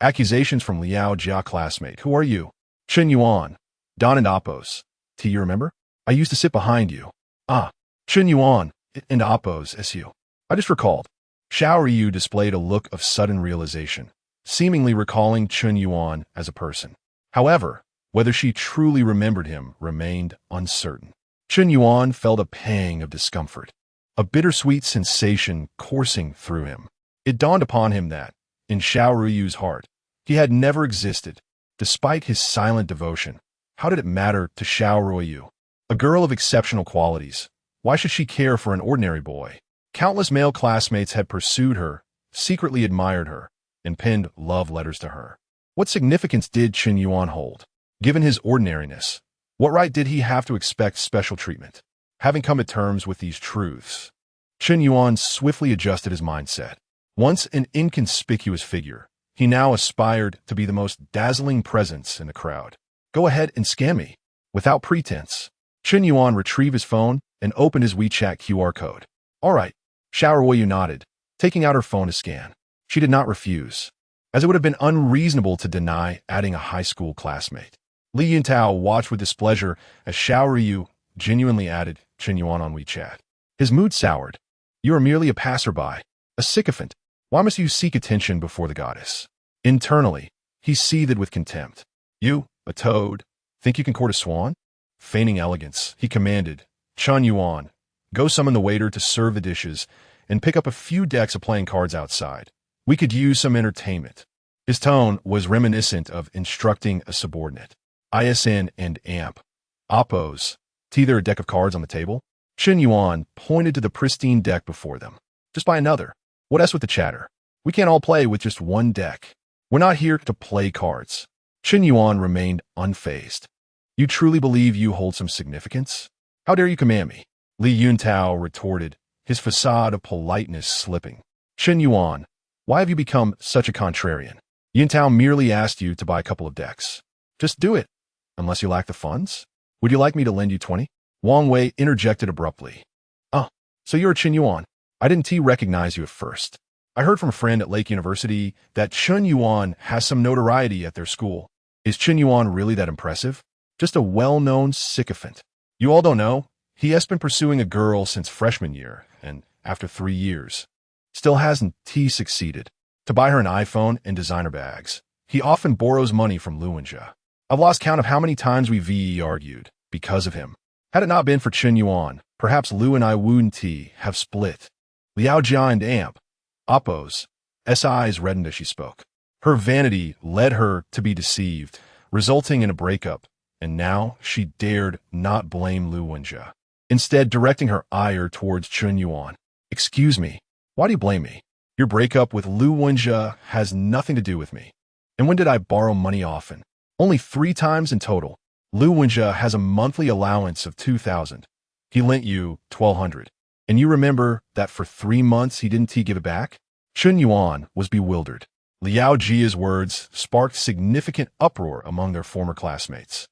Accusations from Liao Jia classmate. Who are you? Chen Yuan. Don and Appos. T, you remember? I used to sit behind you. Ah, Chen Yuan and Appos, SU. I just recalled. Xiao Ruoyu displayed a look of sudden realization, seemingly recalling Chen Yuan as a person. However, whether she truly remembered him remained uncertain. Chen Yuan felt a pang of discomfort, a bittersweet sensation coursing through him. It dawned upon him that, in Xiao Ruoyu's heart, he had never existed. Despite his silent devotion, how did it matter to Xiao Ruoyu? A girl of exceptional qualities, why should she care for an ordinary boy? Countless male classmates had pursued her, secretly admired her, and penned love letters to her. What significance did Chen Yuan hold? Given his ordinariness, what right did he have to expect special treatment? Having come to terms with these truths, Chen Yuan swiftly adjusted his mindset. Once an inconspicuous figure, he now aspired to be the most dazzling presence in the crowd. Go ahead and scam me, without pretense. Chen Yuan retrieved his phone and opened his WeChat QR code. All right, Xiao Ruoyu nodded, taking out her phone to scan. She did not refuse, as it would have been unreasonable to deny adding a high school classmate. Li Yuntao watched with displeasure as Xiao Ruoyu genuinely added Chen Yuan on WeChat. His mood soured. You are merely a passerby, a sycophant. Why must you seek attention before the goddess? Internally, he seethed with contempt. You, a toad, think you can court a swan? Feigning elegance, he commanded, Chen Yuan, go summon the waiter to serve the dishes and pick up a few decks of playing cards outside. We could use some entertainment. His tone was reminiscent of instructing a subordinate. ISN and AMP. Appos. T, there a deck of cards on the table? Chen Yuan pointed to the pristine deck before them. Just buy another. What else with the chatter? We can't all play with just one deck. We're not here to play cards. Chen Yuan remained unfazed. You truly believe you hold some significance? How dare you command me? Li Yuntao retorted, his facade of politeness slipping. Chen Yuan, why have you become such a contrarian? Yuntao merely asked you to buy a couple of decks. Just do it, unless you lack the funds. Would you like me to lend you 20? Wang Wei interjected abruptly. Oh, so you're a Chen Yuan. I didn't recognize you at first. I heard from a friend at Lake University that Chen Yuan has some notoriety at their school. Is Chen Yuan really that impressive? Just a well-known sycophant. You all don't know, he has been pursuing a girl since freshman year, and after 3 years, still hasn't succeeded. To buy her an iPhone and designer bags, he often borrows money from Luanja. I've lost count of how many times we argued, because of him. Had it not been for Chen Yuan, perhaps Lu and I wouldn't have split. Liao Jia and Amp. Appos. S eyes reddened as she spoke. Her vanity led her to be deceived, resulting in a breakup, and now she dared not blame Lu Wenjie, instead directing her ire towards Chen Yuan. Excuse me, why do you blame me? Your breakup with Lu Wenjie has nothing to do with me. And when did I borrow money often? Only 3 times in total. Lu Wenjie has a monthly allowance of 2,000. He lent you 1,200. And you remember that for 3 months he didn't give it back? Chen Yuan was bewildered. Liao Jia's words sparked significant uproar among their former classmates.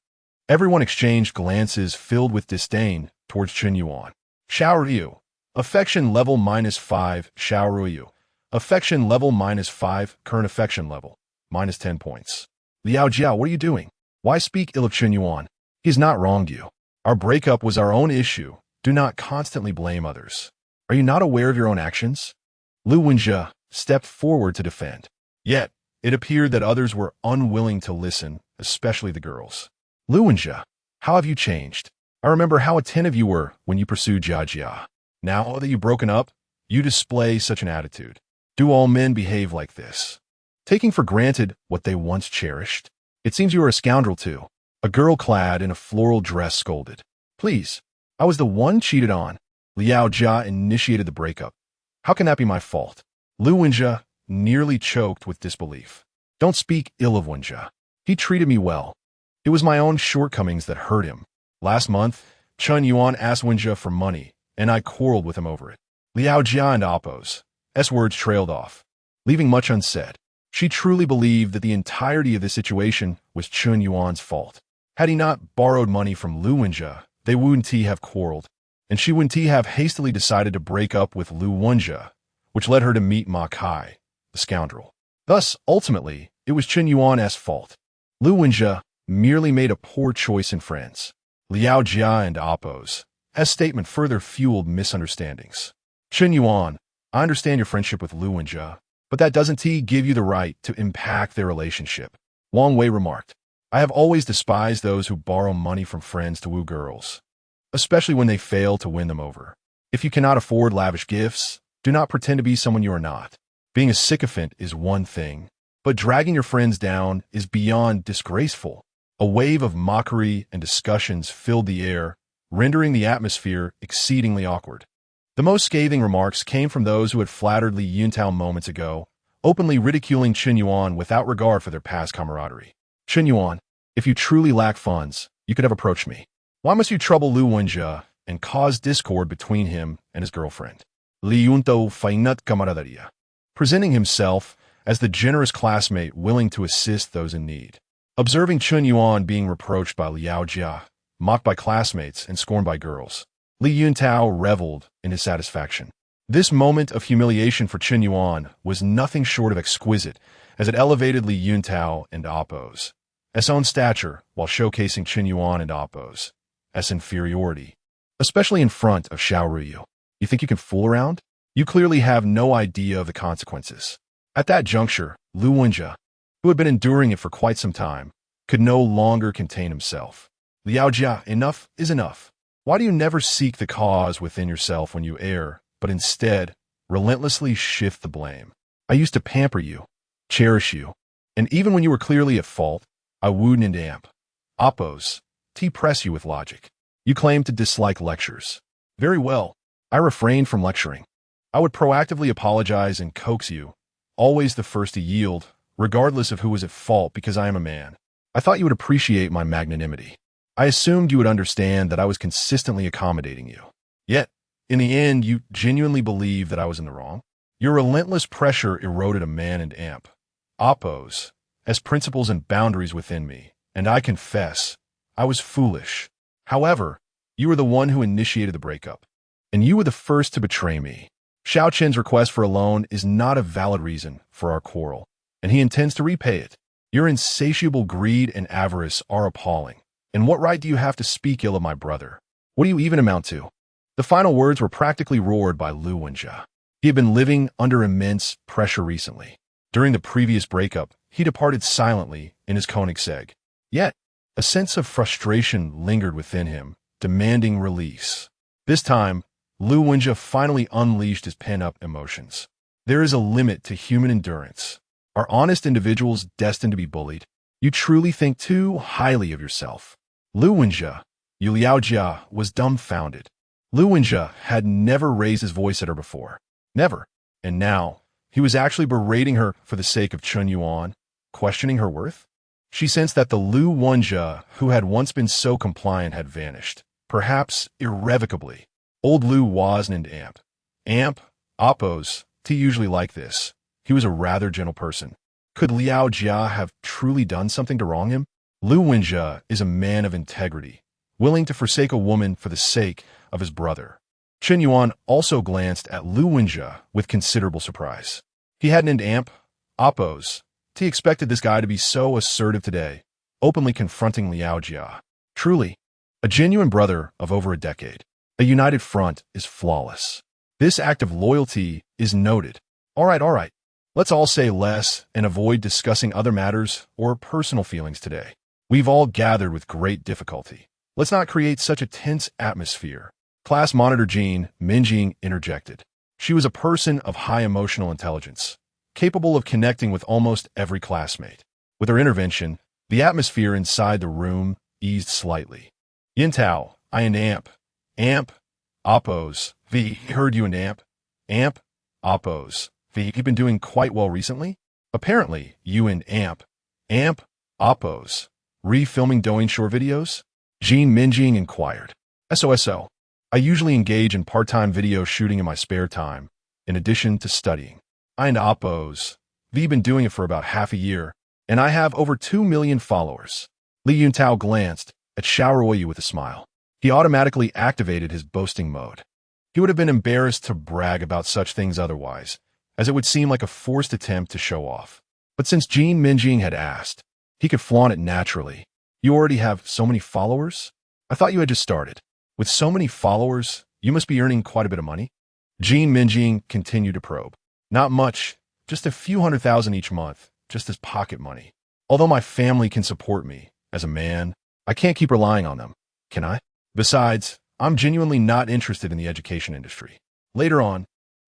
Everyone exchanged glances filled with disdain towards Chen Yuan. Xiao Ryu. Affection level -5, Xiao Ryu. Affection level -5, current affection level, -10 points. Liao Jia, what are you doing? Why speak ill of Chen Yuan? He has not wronged you. Our breakup was our own issue. Do not constantly blame others. Are you not aware of your own actions? Lu Wenjie stepped forward to defend. Yet, it appeared that others were unwilling to listen, especially the girls. Lu Wenjie, how have you changed? I remember how attentive you were when you pursued Jia Jia. Now that you've broken up, you display such an attitude. Do all men behave like this? Taking for granted what they once cherished? It seems you are a scoundrel too. A girl clad in a floral dress scolded. Please, I was the one cheated on. Liao Jia initiated the breakup. How can that be my fault? Lu Wenjie nearly choked with disbelief. Don't speak ill of Wenjie. He treated me well. It was my own shortcomings that hurt him. Last month, Chen Yuan asked Wenjie for money, and I quarreled with him over it. Liao Jia and Appo's words trailed off, leaving much unsaid. She truly believed that the entirety of the situation was Chen Yuan's fault. Had he not borrowed money from Lu Wenjie, they wouldn't have quarreled, and she wouldn't have hastily decided to break up with Lu Wenjie, which led her to meet Ma Kai, the scoundrel. Thus, ultimately, it was Chen Yuan's fault. Lu Wenjie merely made a poor choice in friends. Liao Jia and Appo's statement further fueled misunderstandings. Chen Yuan, I understand your friendship with Lu Wenjie, but that doesn't give you the right to impact their relationship. Wang Wei remarked, I have always despised those who borrow money from friends to woo girls, especially when they fail to win them over. If you cannot afford lavish gifts, do not pretend to be someone you are not. Being a sycophant is one thing, but dragging your friends down is beyond disgraceful. A wave of mockery and discussions filled the air, rendering the atmosphere exceedingly awkward. The most scathing remarks came from those who had flattered Li Yuntao moments ago, openly ridiculing Chen Yuan without regard for their past camaraderie. Chen Yuan, if you truly lack funds, you could have approached me. Why must you trouble Lu Wenjie and cause discord between him and his girlfriend? Li Yuntao fainat camaraderia, presenting himself as the generous classmate willing to assist those in need. Observing Chen Yuan being reproached by Liao Jia, mocked by classmates and scorned by girls, Li Yuntao reveled in his satisfaction. This moment of humiliation for Chen Yuan was nothing short of exquisite, as it elevated Li Yuntao and Appo's own stature while showcasing Chen Yuan and Appo's inferiority, especially in front of Xiao Ryu. You think you can fool around? You clearly have no idea of the consequences. At that juncture, Lu Wenjie, who had been enduring it for quite some time, could no longer contain himself. Liao Jia, enough is enough. Why do you never seek the cause within yourself when you err, but instead relentlessly shift the blame? I used to pamper you, cherish you, and even when you were clearly at fault, I wooed and amp. Appo's press you with logic. You claim to dislike lectures. Very well, I refrained from lecturing. I would proactively apologize and coax you, always the first to yield, regardless of who was at fault, because I am a man. I thought you would appreciate my magnanimity. I assumed you would understand that I was consistently accommodating you. Yet, in the end, you genuinely believed that I was in the wrong. Your relentless pressure eroded a man and amp. Appo's principles and boundaries within me, and I confess, I was foolish. However, you were the one who initiated the breakup, and you were the first to betray me. Xiao Chen's request for a loan is not a valid reason for our quarrel, and he intends to repay it. Your insatiable greed and avarice are appalling. And what right do you have to speak ill of my brother? What do you even amount to? The final words were practically roared by Lu Wenjie. He had been living under immense pressure recently. During the previous breakup, he departed silently in his Koenigsegg. Yet, a sense of frustration lingered within him, demanding release. This time, Lu Wenjie finally unleashed his pent-up emotions. There is a limit to human endurance. Are honest individuals destined to be bullied? You truly think too highly of yourself. Lu Wenjie, Yu Liaojia, was dumbfounded. Lu Wenjie had never raised his voice at her before. Never. And now, he was actually berating her for the sake of Chen Yuan, questioning her worth. She sensed that the Lu Wenjie who had once been so compliant had vanished, perhaps irrevocably. Old Lu wasn't an amp. Amp, oppos, T usually like this. He was a rather gentle person. Could Liao Jia have truly done something to wrong him? Lu Wenjie is a man of integrity, willing to forsake a woman for the sake of his brother. Chen Yuan also glanced at Lu Wenjie with considerable surprise. He hadn't an amp, oppos. He expected this guy to be so assertive today, openly confronting Liao Jia. Truly, a genuine brother of over a decade. A united front is flawless. This act of loyalty is noted. All right. Let's all say less and avoid discussing other matters or personal feelings today. We've all gathered with great difficulty. Let's not create such a tense atmosphere. Class monitor Jean Minjing interjected. She was a person of high emotional intelligence, capable of connecting with almost every classmate. With her intervention, the atmosphere inside the room eased slightly. Yin Tao, I and amp, oppos, V, heard you and amp, oppos, V, you've been doing quite well recently? Apparently, you and amp, oppos, re-filming Douyin short videos? Jean Minjing inquired. SOSO. I usually engage in part-time video shooting in my spare time, in addition to studying. I and oppos, V, been doing it for about half a year, and I have over 2 million followers. Li Yuntao glanced at Xiaoruoyu with a smile. He automatically activated his boasting mode. He would have been embarrassed to brag about such things otherwise, as it would seem like a forced attempt to show off. But since Jean Minjing had asked, he could flaunt it naturally. You already have so many followers? I thought you had just started. With so many followers, you must be earning quite a bit of money? Jean Minjing continued to probe. Not much, just a few 100,000 each month, just as pocket money. Although my family can support me, as a man, I can't keep relying on them, can I? Besides, I'm genuinely not interested in the education industry. Later on,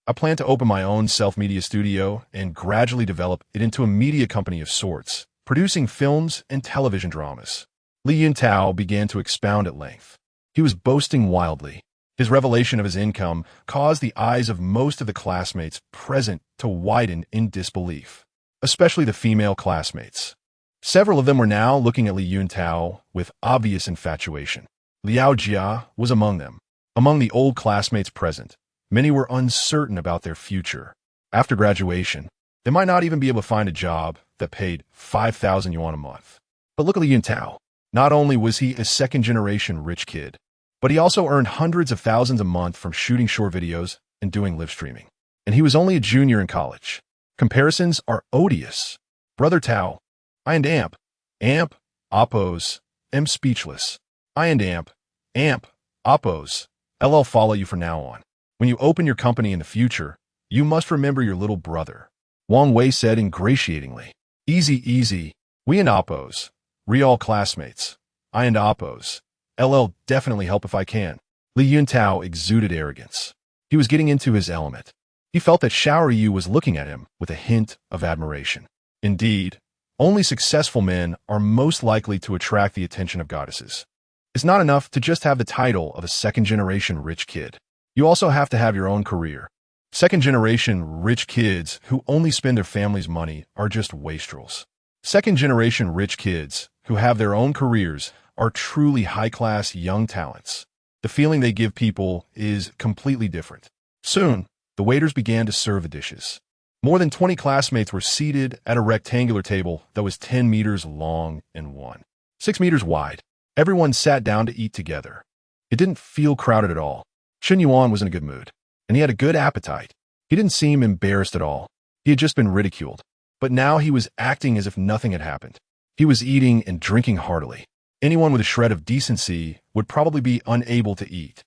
I plan to open my own self-media studio and gradually develop it into a media company of sorts, producing films and television dramas. Li Yuntao began to expound at length. He was boasting wildly. His revelation of his income caused the eyes of most of the classmates present to widen in disbelief, especially the female classmates. Several of them were now looking at Li Yuntao with obvious infatuation. Liao Jia was among them. Among the old classmates present, many were uncertain about their future. After graduation, they might not even be able to find a job that paid 5,000 yuan a month. But look at Li Yuntao. Not only was he a second-generation rich kid, but he also earned hundreds of thousands a month from shooting short videos and doing live streaming. And he was only a junior in college. Comparisons are odious. Brother Tao, I and amp, oppos, am speechless. I and amp, oppos, LL follow you from now on. When you open your company in the future, you must remember your little brother. Wang Wei said ingratiatingly. Easy, we and oppos, all classmates. I and oppos, LL definitely help if I can. Li Yuntao exuded arrogance. He was getting into his element. He felt that Xiaoruoyu was looking at him with a hint of admiration. Indeed, only successful men are most likely to attract the attention of goddesses. It's not enough to just have the title of a second-generation rich kid. You also have to have your own career. Second-generation rich kids who only spend their family's money are just wastrels. Second-generation rich kids who have their own careers are truly high-class young talents. The feeling they give people is completely different. Soon, the waiters began to serve the dishes. More than 20 classmates were seated at a rectangular table that was 10 meters long and 6 meters wide. Everyone sat down to eat together. It didn't feel crowded at all. Chen Yuan was in a good mood, and he had a good appetite. He didn't seem embarrassed at all. He had just been ridiculed, but now he was acting as if nothing had happened. He was eating and drinking heartily. Anyone with a shred of decency would probably be unable to eat.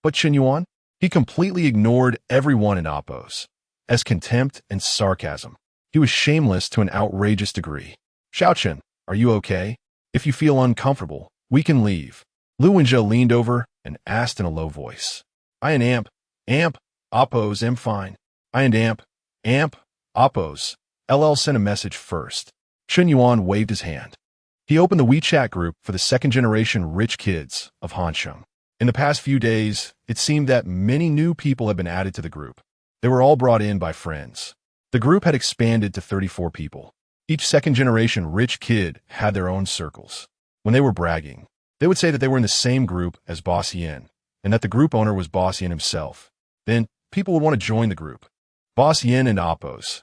But Chen Yuan? He completely ignored everyone in oppos. As contempt and sarcasm. He was shameless to an outrageous degree. Xiaochen, are you okay? If you feel uncomfortable, we can leave. Lu Wenjie leaned over and asked in a low voice. I and amp, oppos am fine. I and amp, Amp, Oppos, LL sent a message first. Chen Yuan waved his hand. He opened the WeChat group for the second-generation rich kids of Hansheng. In the past few days, it seemed that many new people had been added to the group. They were all brought in by friends. The group had expanded to 34 people. Each second-generation rich kid had their own circles. When they were bragging, they would say that they were in the same group as Boss Yin, and that the group owner was Boss Yin himself. Then, people would want to join the group. Boss Yin and Oppos'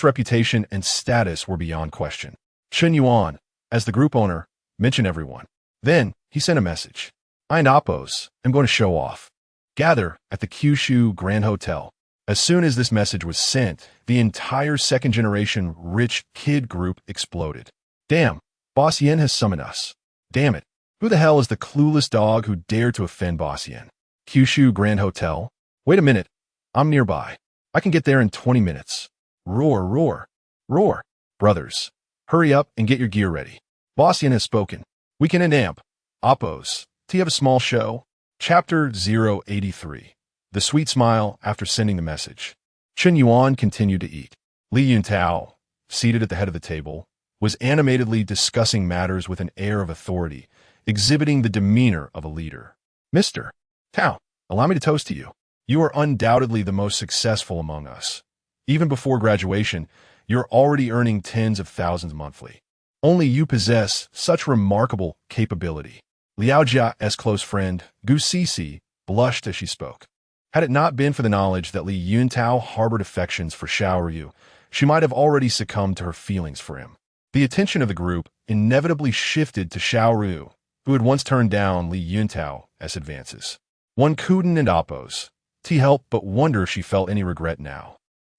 reputation and status were beyond question. Chen Yuan, as the group owner, mentioned everyone. Then, he sent a message. I and Oppos am going to show off. Gather at the Kyushu Grand Hotel. As soon as this message was sent, the entire second-generation rich kid group exploded. Damn, Boss Yin has summoned us. Damn it. Who the hell is the clueless dog who dared to offend Boss Yin? Kyushu Grand Hotel? Wait a minute. I'm nearby. I can get there in 20 minutes. Roar, roar, roar. Brothers, hurry up and get your gear ready. Boss Yin has spoken. Weekend and Amp. Oppos. Do you have a small show? Chapter 083. The sweet smile after sending the message. Chen Yuan continued to eat. Li Yuntao, seated at the head of the table, was animatedly discussing matters with an air of authority, exhibiting the demeanor of a leader. Mr. Tao, allow me to toast to you. You are undoubtedly the most successful among us. Even before graduation, you're already earning tens of thousands monthly. Only you possess such remarkable capability. Liao Jia's close friend, Gu Sisi, blushed as she spoke. Had it not been for the knowledge that Li Yuntao harbored affections for Xiao Ryu, she might have already succumbed to her feelings for him. The attention of the group inevitably shifted to Xiao Ryu, who had once turned down Li Yuntao as advances. One couldn't and Oppos. T helped but wonder if she felt any regret now.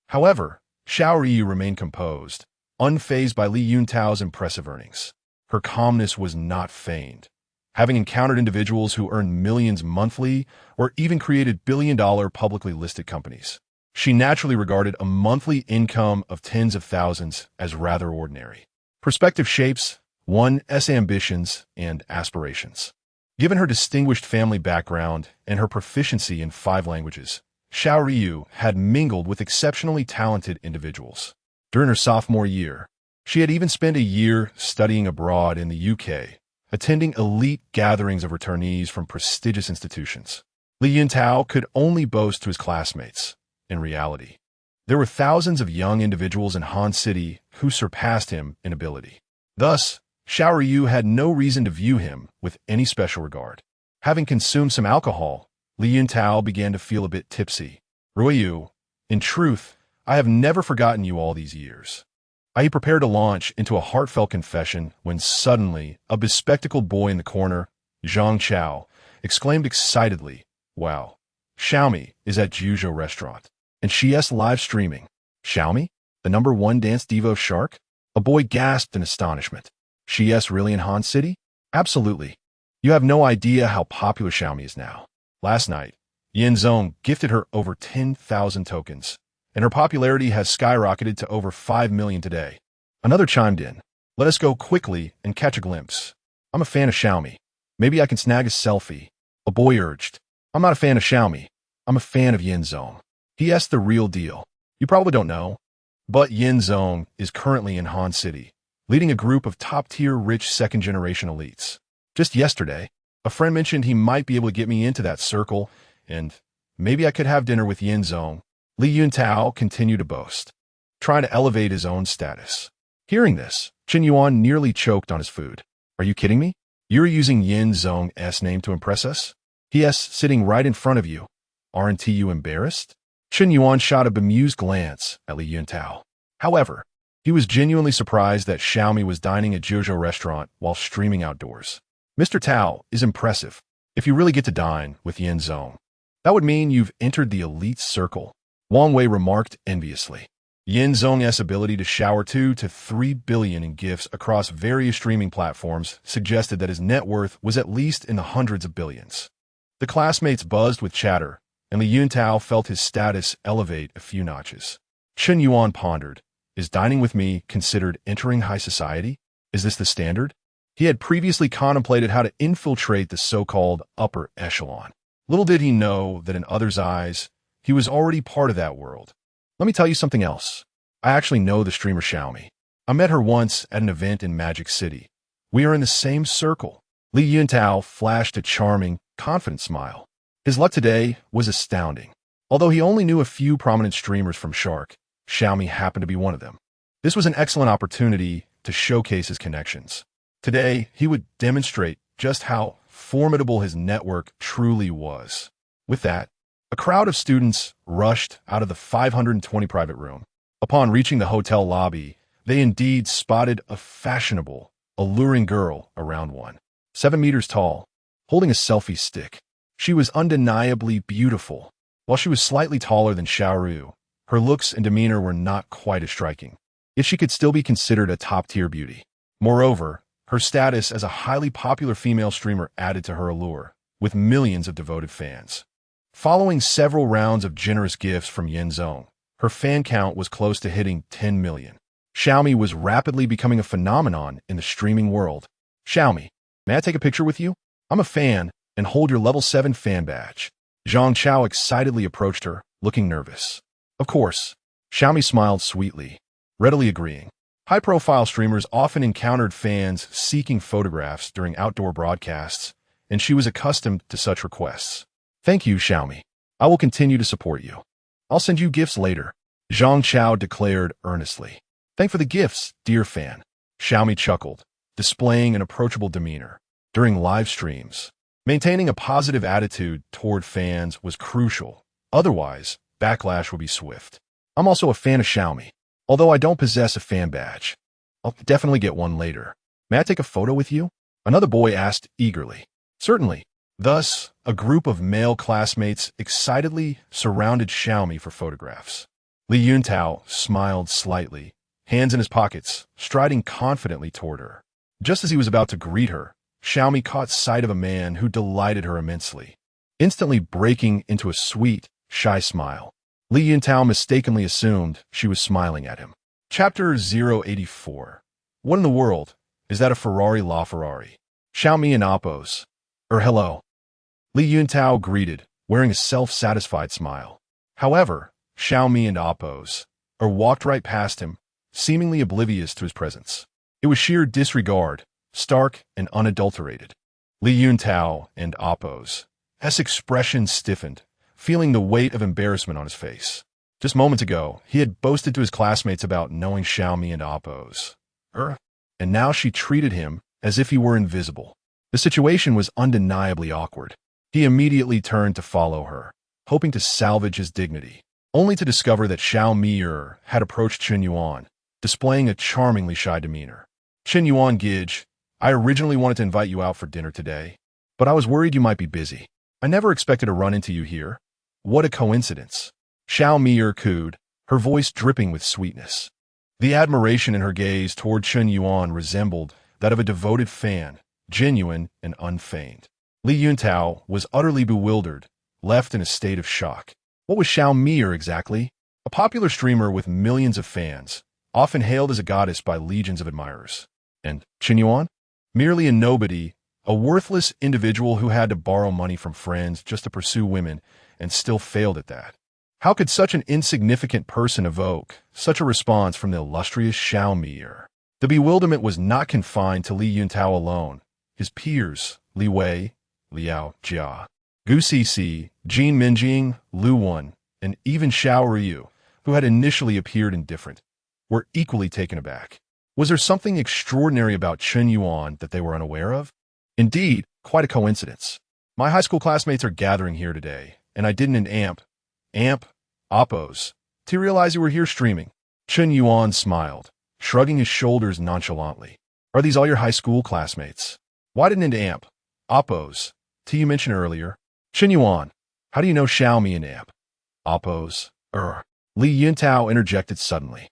However, Xiao Ryu remained composed, unfazed by Li Yuntao's impressive earnings. Her calmness was not feigned. Having encountered individuals who earned millions monthly or even created billion-dollar publicly listed companies, she naturally regarded a monthly income of tens of thousands as rather ordinary. Perspective shapes one's ambitions and aspirations. Given her distinguished family background and her proficiency in 5 languages, Xiao Ryu had mingled with exceptionally talented individuals. During her sophomore year, she had even spent a year studying abroad in the UK, attending elite gatherings of returnees from prestigious institutions. Li Yuntao could only boast to his classmates. In reality, there were thousands of young individuals in Han City who surpassed him in ability. Thus, Xiao Ryu had no reason to view him with any special regard. Having consumed some alcohol, Li Yuntao began to feel a bit tipsy. Ruiyu, in truth, I have never forgotten you all these years. I prepared to launch into a heartfelt confession when suddenly a bespectacled boy in the corner, Zhang Chao, exclaimed excitedly, Wow, Xiaomi is at Juzhou restaurant, and she's live streaming. Xiaomi? The #1 dance diva of Shark? A boy gasped in astonishment. She's really in Han City? Absolutely. You have no idea how popular Xiaomi is now. Last night, Yin Zong gifted her over 10,000 tokens, and her popularity has skyrocketed to over 5 million today. Another chimed in. Let us go quickly and catch a glimpse. I'm a fan of Xiaomi. Maybe I can snag a selfie. A boy urged. I'm not a fan of Xiaomi. I'm a fan of Yin Zong. He's the real deal. You probably don't know, but Yin Zong is currently in Han City, leading a group of top-tier rich second-generation elites. Just yesterday, a friend mentioned he might be able to get me into that circle, and maybe I could have dinner with Yin Zong. Li Yuntao continued to boast, trying to elevate his own status. Hearing this, Chen Yuan nearly choked on his food. Are you kidding me? You're using Yin Zong's name to impress us? He's sitting right in front of you. Aren't you embarrassed? Chen Yuan shot a bemused glance at Li Yuntao. However, he was genuinely surprised that Xiaomi was dining at Juzhou restaurant while streaming outdoors. Mr. Tao is impressive. If you really get to dine with Yin Zong, that would mean you've entered the elite circle. Wang Wei remarked enviously. Yin Zong's ability to shower 2 to 3 billion in gifts across various streaming platforms suggested that his net worth was at least in the hundreds of billions. The classmates buzzed with chatter, and Li Yuntao felt his status elevate a few notches. Chen Yuan pondered, is dining with me considered entering high society? Is this the standard? He had previously contemplated how to infiltrate the so-called upper echelon. Little did he know that in others' eyes, he was already part of that world. Let me tell you something else. I actually know the streamer Xiaomi. I met her once at an event in Magic City. We are in the same circle. Li Yuntao flashed a charming, confident smile. His luck today was astounding. Although he only knew a few prominent streamers from Shark, Xiaomi happened to be one of them. This was an excellent opportunity to showcase his connections. Today, he would demonstrate just how formidable his network truly was. With that, a crowd of students rushed out of the 520 private room. Upon reaching the hotel lobby, they indeed spotted a fashionable, alluring girl around 7 meters tall, holding a selfie stick. She was undeniably beautiful. While she was slightly taller than Xiaoru, her looks and demeanor were not quite as striking. Yet she could still be considered a top-tier beauty. Moreover, her status as a highly popular female streamer added to her allure, with millions of devoted fans. Following several rounds of generous gifts from Yenzong, her fan count was close to hitting 10 million. Xiaomi was rapidly becoming a phenomenon in the streaming world. Xiaomi, may I take a picture with you? I'm a fan, and hold your level 7 fan badge. Zhang Chao excitedly approached her, looking nervous. Of course. Xiaomi smiled sweetly, readily agreeing. High-profile streamers often encountered fans seeking photographs during outdoor broadcasts, and she was accustomed to such requests. Thank you, Xiaomi. I will continue to support you. I'll send you gifts later, Zhang Chao declared earnestly. Thank for the gifts, dear fan. Xiaomi chuckled, displaying an approachable demeanor. During live streams, maintaining a positive attitude toward fans was crucial. Otherwise, backlash would be swift. I'm also a fan of Xiaomi. Although I don't possess a fan badge, I'll definitely get one later. May I take a photo with you? Another boy asked eagerly. Certainly. Thus, a group of male classmates excitedly surrounded Xiaomi for photographs. Li Yuntao smiled slightly, hands in his pockets, striding confidently toward her. Just as he was about to greet her, Xiaomi caught sight of a man who delighted her immensely, instantly breaking into a sweet, shy smile. Li Yuntao mistakenly assumed she was smiling at him. Chapter 084. What in the world? Is that a Ferrari LaFerrari? Xiaomi and Oppos. Hello. Li Yuntao greeted, wearing a self-satisfied smile. However, Xiaomi and Oppos walked right past him, seemingly oblivious to his presence. It was sheer disregard, stark and unadulterated. Li Yuntao and Oppos' expression stiffened, feeling the weight of embarrassment on his face. Just moments ago, he had boasted to his classmates about knowing Xiaomi and Oppos. And now she treated him as if he were invisible. The situation was undeniably awkward. He immediately turned to follow her, hoping to salvage his dignity, only to discover that Xiaomi had approached Chen Yuan, displaying a charmingly shy demeanor. Chen Yuan Gij, I originally wanted to invite you out for dinner today, but I was worried you might be busy. I never expected to run into you here. What a coincidence. Xiaomi cooed, her voice dripping with sweetness. The admiration in her gaze toward Chen Yuan resembled that of a devoted fan, genuine and unfeigned. Li Yuntao was utterly bewildered, left in a state of shock. What was Xiaomi exactly? A popular streamer with millions of fans, often hailed as a goddess by legions of admirers. And Chen Yuan? Merely a nobody, a worthless individual who had to borrow money from friends just to pursue women and still failed at that. How could such an insignificant person evoke such a response from the illustrious Xiaomi? The bewilderment was not confined to Li Yuntao alone. His peers, Li Wei, Liao Jia, Gu Cixi, Jin Minjing, Lu Wen, and even Xiao Ryu, who had initially appeared indifferent, were equally taken aback. Was there something extraordinary about Chen Yuan that they were unaware of? Indeed, quite a coincidence. My high school classmates are gathering here today, and I didn't Oppos, to realize you were here streaming. Chen Yuan smiled, shrugging his shoulders nonchalantly. Are these all your high school classmates? Why didn't Oppos, you mentioned earlier? Chen Yuan, how do you know Xiaomi and Oppos? Li Yuntao interjected suddenly.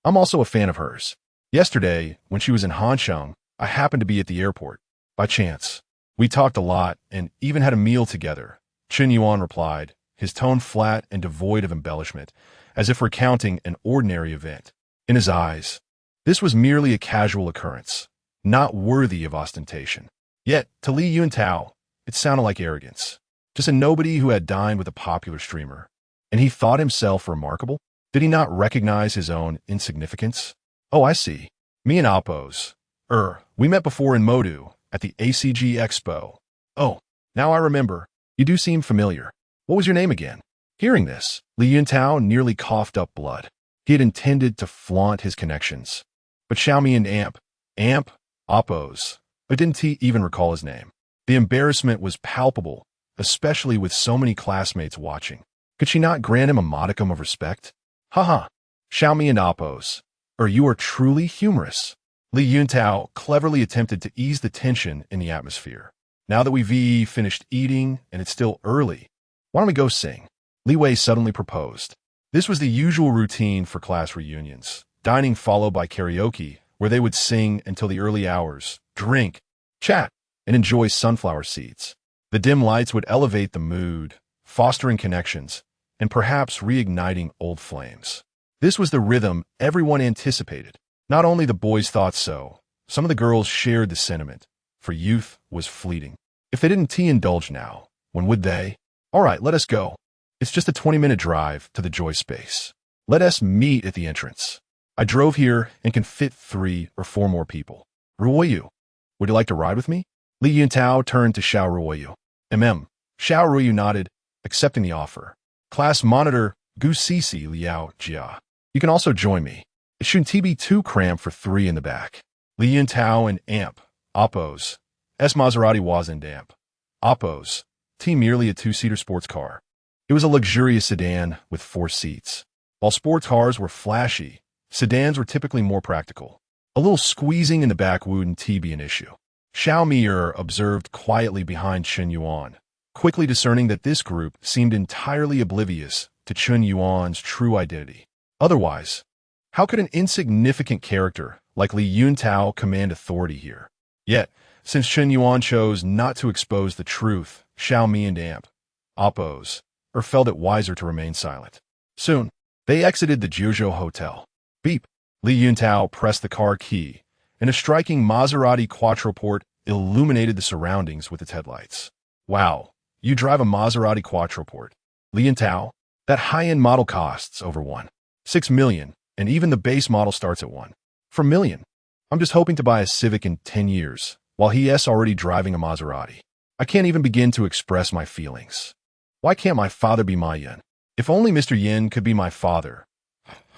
I'm also a fan of hers. Yesterday, when she was in Hansheng, I happened to be at the airport. By chance. We talked a lot and even had a meal together, Chen Yuan replied, his tone flat and devoid of embellishment, as if recounting an ordinary event. In his eyes, this was merely a casual occurrence, not worthy of ostentation. Yet, to Li Yuntao, it sounded like arrogance. Just a nobody who had dined with a popular streamer. And he thought himself remarkable? Did he not recognize his own insignificance? Oh, I see. Me and Appos. We met before in Modu, at the ACG Expo. Oh, now I remember. You do seem familiar. What was your name again? Hearing this, Li Yuntao nearly coughed up blood. He had intended to flaunt his connections. But Xiaomi and Appos, but didn't he even recall his name? The embarrassment was palpable, especially with so many classmates watching. Could she not grant him a modicum of respect? Haha, Xiaomi and Appos. You are truly humorous. Li Yuntao cleverly attempted to ease the tension in the atmosphere. Now that we've finished eating and it's still early, why don't we go sing? Li Wei suddenly proposed. This was the usual routine for class reunions, dining followed by karaoke, where they would sing until the early hours, drink, chat, and enjoy sunflower seeds. The dim lights would elevate the mood, fostering connections, and perhaps reigniting old flames. This was the rhythm everyone anticipated. Not only the boys thought so, some of the girls shared the sentiment, for youth was fleeting. If they didn't indulge now, when would they? All right, let us go. It's just a 20-minute drive to the Joy Space. Let us meet at the entrance. I drove here and can fit 3 or 4 more people. Ruoyu, would you like to ride with me? Li Yuntao turned to Xiao Ruoyu. Xiao Ruoyu nodded, accepting the offer. Class monitor Gu Sisi Liao Jia. You can also join me. It shouldn't be too cramped for 3 in the back. Li Yuntao and Appos. Maserati wasn't Appos. Merely a 2-seater sports car. It was a luxurious sedan with 4 seats. While sports cars were flashy, sedans were typically more practical. A little squeezing in the back wouldn't be an issue. Xiao Mir observed quietly behind Chen Yuan, quickly discerning that this group seemed entirely oblivious to Chen Yuan's true identity. Otherwise, how could an insignificant character like Li Yuntao command authority here? Yet, since Chen Yuan chose not to expose the truth, Xiao Mi and Appos, felt it wiser to remain silent. Soon, they exited the Jiuzhou Hotel. Beep. Li Yuntao pressed the car key, and a striking Maserati Quattroporte illuminated the surroundings with its headlights. Wow, you drive a Maserati Quattroporte. Li Yuntao, that high-end model costs over 1.6 million, and even the base model starts at 1.4 million. I'm just hoping to buy a Civic in 10 years, while he's already driving a Maserati. I can't even begin to express my feelings. Why can't my father be my Yin? If only Mr. Yin could be my father.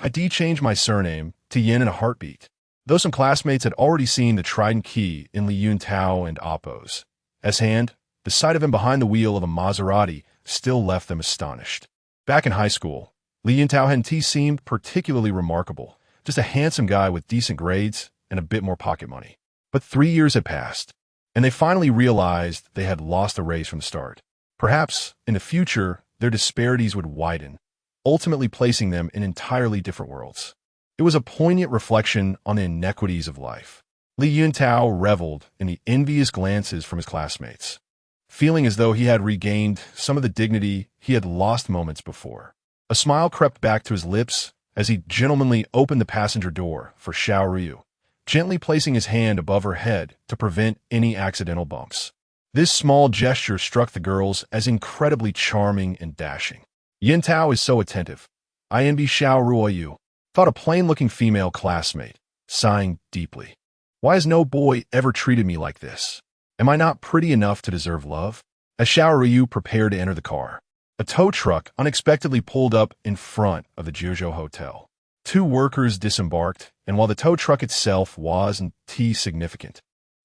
I'd change my surname to Yin in a heartbeat. Though some classmates had already seen the trident key in Li Yuntao and Appos' hand, the sight of him behind the wheel of a Maserati still left them astonished. Back in high school, Li Yuntao hadn't seemed particularly remarkable, just a handsome guy with decent grades and a bit more pocket money. But 3 years had passed, and they finally realized they had lost the race from the start. Perhaps, in the future, their disparities would widen, ultimately placing them in entirely different worlds. It was a poignant reflection on the inequities of life. Li Yuntao reveled in the envious glances from his classmates, feeling as though he had regained some of the dignity he had lost moments before. A smile crept back to his lips as he gentlemanly opened the passenger door for Xiao Ryu, gently placing his hand above her head to prevent any accidental bumps. This small gesture struck the girls as incredibly charming and dashing. Yuntao is so attentive. I envy Xiao Ruoyu, thought a plain-looking female classmate, sighing deeply. Why has no boy ever treated me like this? Am I not pretty enough to deserve love? As Xiao Ryu prepared to enter the car, a tow truck unexpectedly pulled up in front of the Jiuzhou Hotel. 2 workers disembarked, and while the tow truck itself wasn't significant,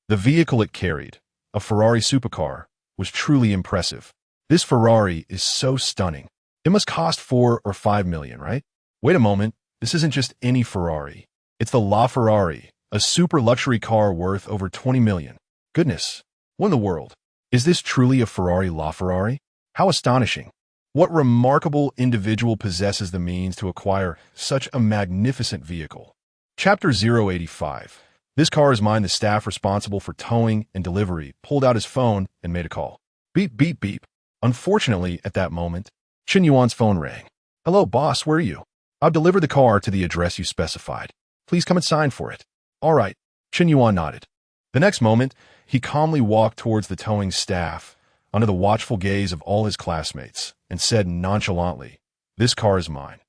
the vehicle it carried, a Ferrari supercar, was truly impressive. This Ferrari is so stunning. It must cost 4 or 5 million, right? Wait a moment, this isn't just any Ferrari. It's the LaFerrari, a super luxury car worth over 20 million. Goodness, what in the world? Is this truly a Ferrari LaFerrari? How astonishing. What remarkable individual possesses the means to acquire such a magnificent vehicle? Chapter 085. This car is mine. The staff responsible for towing and delivery pulled out his phone and made a call. Beep, beep, beep. Unfortunately, at that moment, Chen Yuan's phone rang. Hello, boss, where are you? I'll deliver the car to the address you specified. Please come and sign for it. All right, Chen Yuan nodded. The next moment, he calmly walked towards the towing staff, under the watchful gaze of all his classmates, and said nonchalantly, "This car is mine.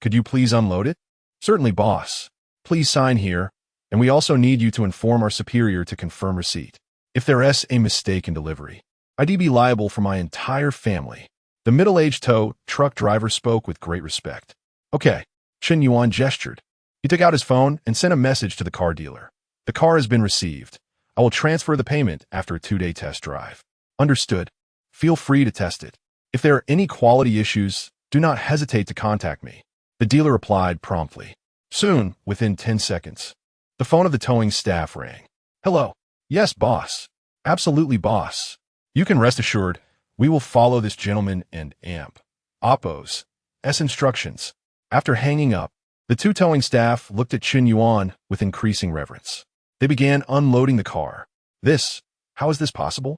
Could you please unload it? Certainly, boss. Please sign here, and we also need you to inform our superior to confirm receipt. If there's a mistake in delivery, I'd be liable for my entire family. The middle-aged tow truck driver spoke with great respect. Okay, Chen Yuan gestured. He took out his phone and sent a message to the car dealer. The car has been received. I will transfer the payment after a 2-day test drive. Understood. Feel free to test it. If there are any quality issues, do not hesitate to contact me. The dealer replied promptly. Soon, within 10 seconds, the phone of the towing staff rang. Hello. Yes, boss. Absolutely, boss. You can rest assured, we will follow this gentleman and Oppo's instructions. After hanging up, the two towing staff looked at Chen Yuan with increasing reverence. They began unloading the car. How is this possible?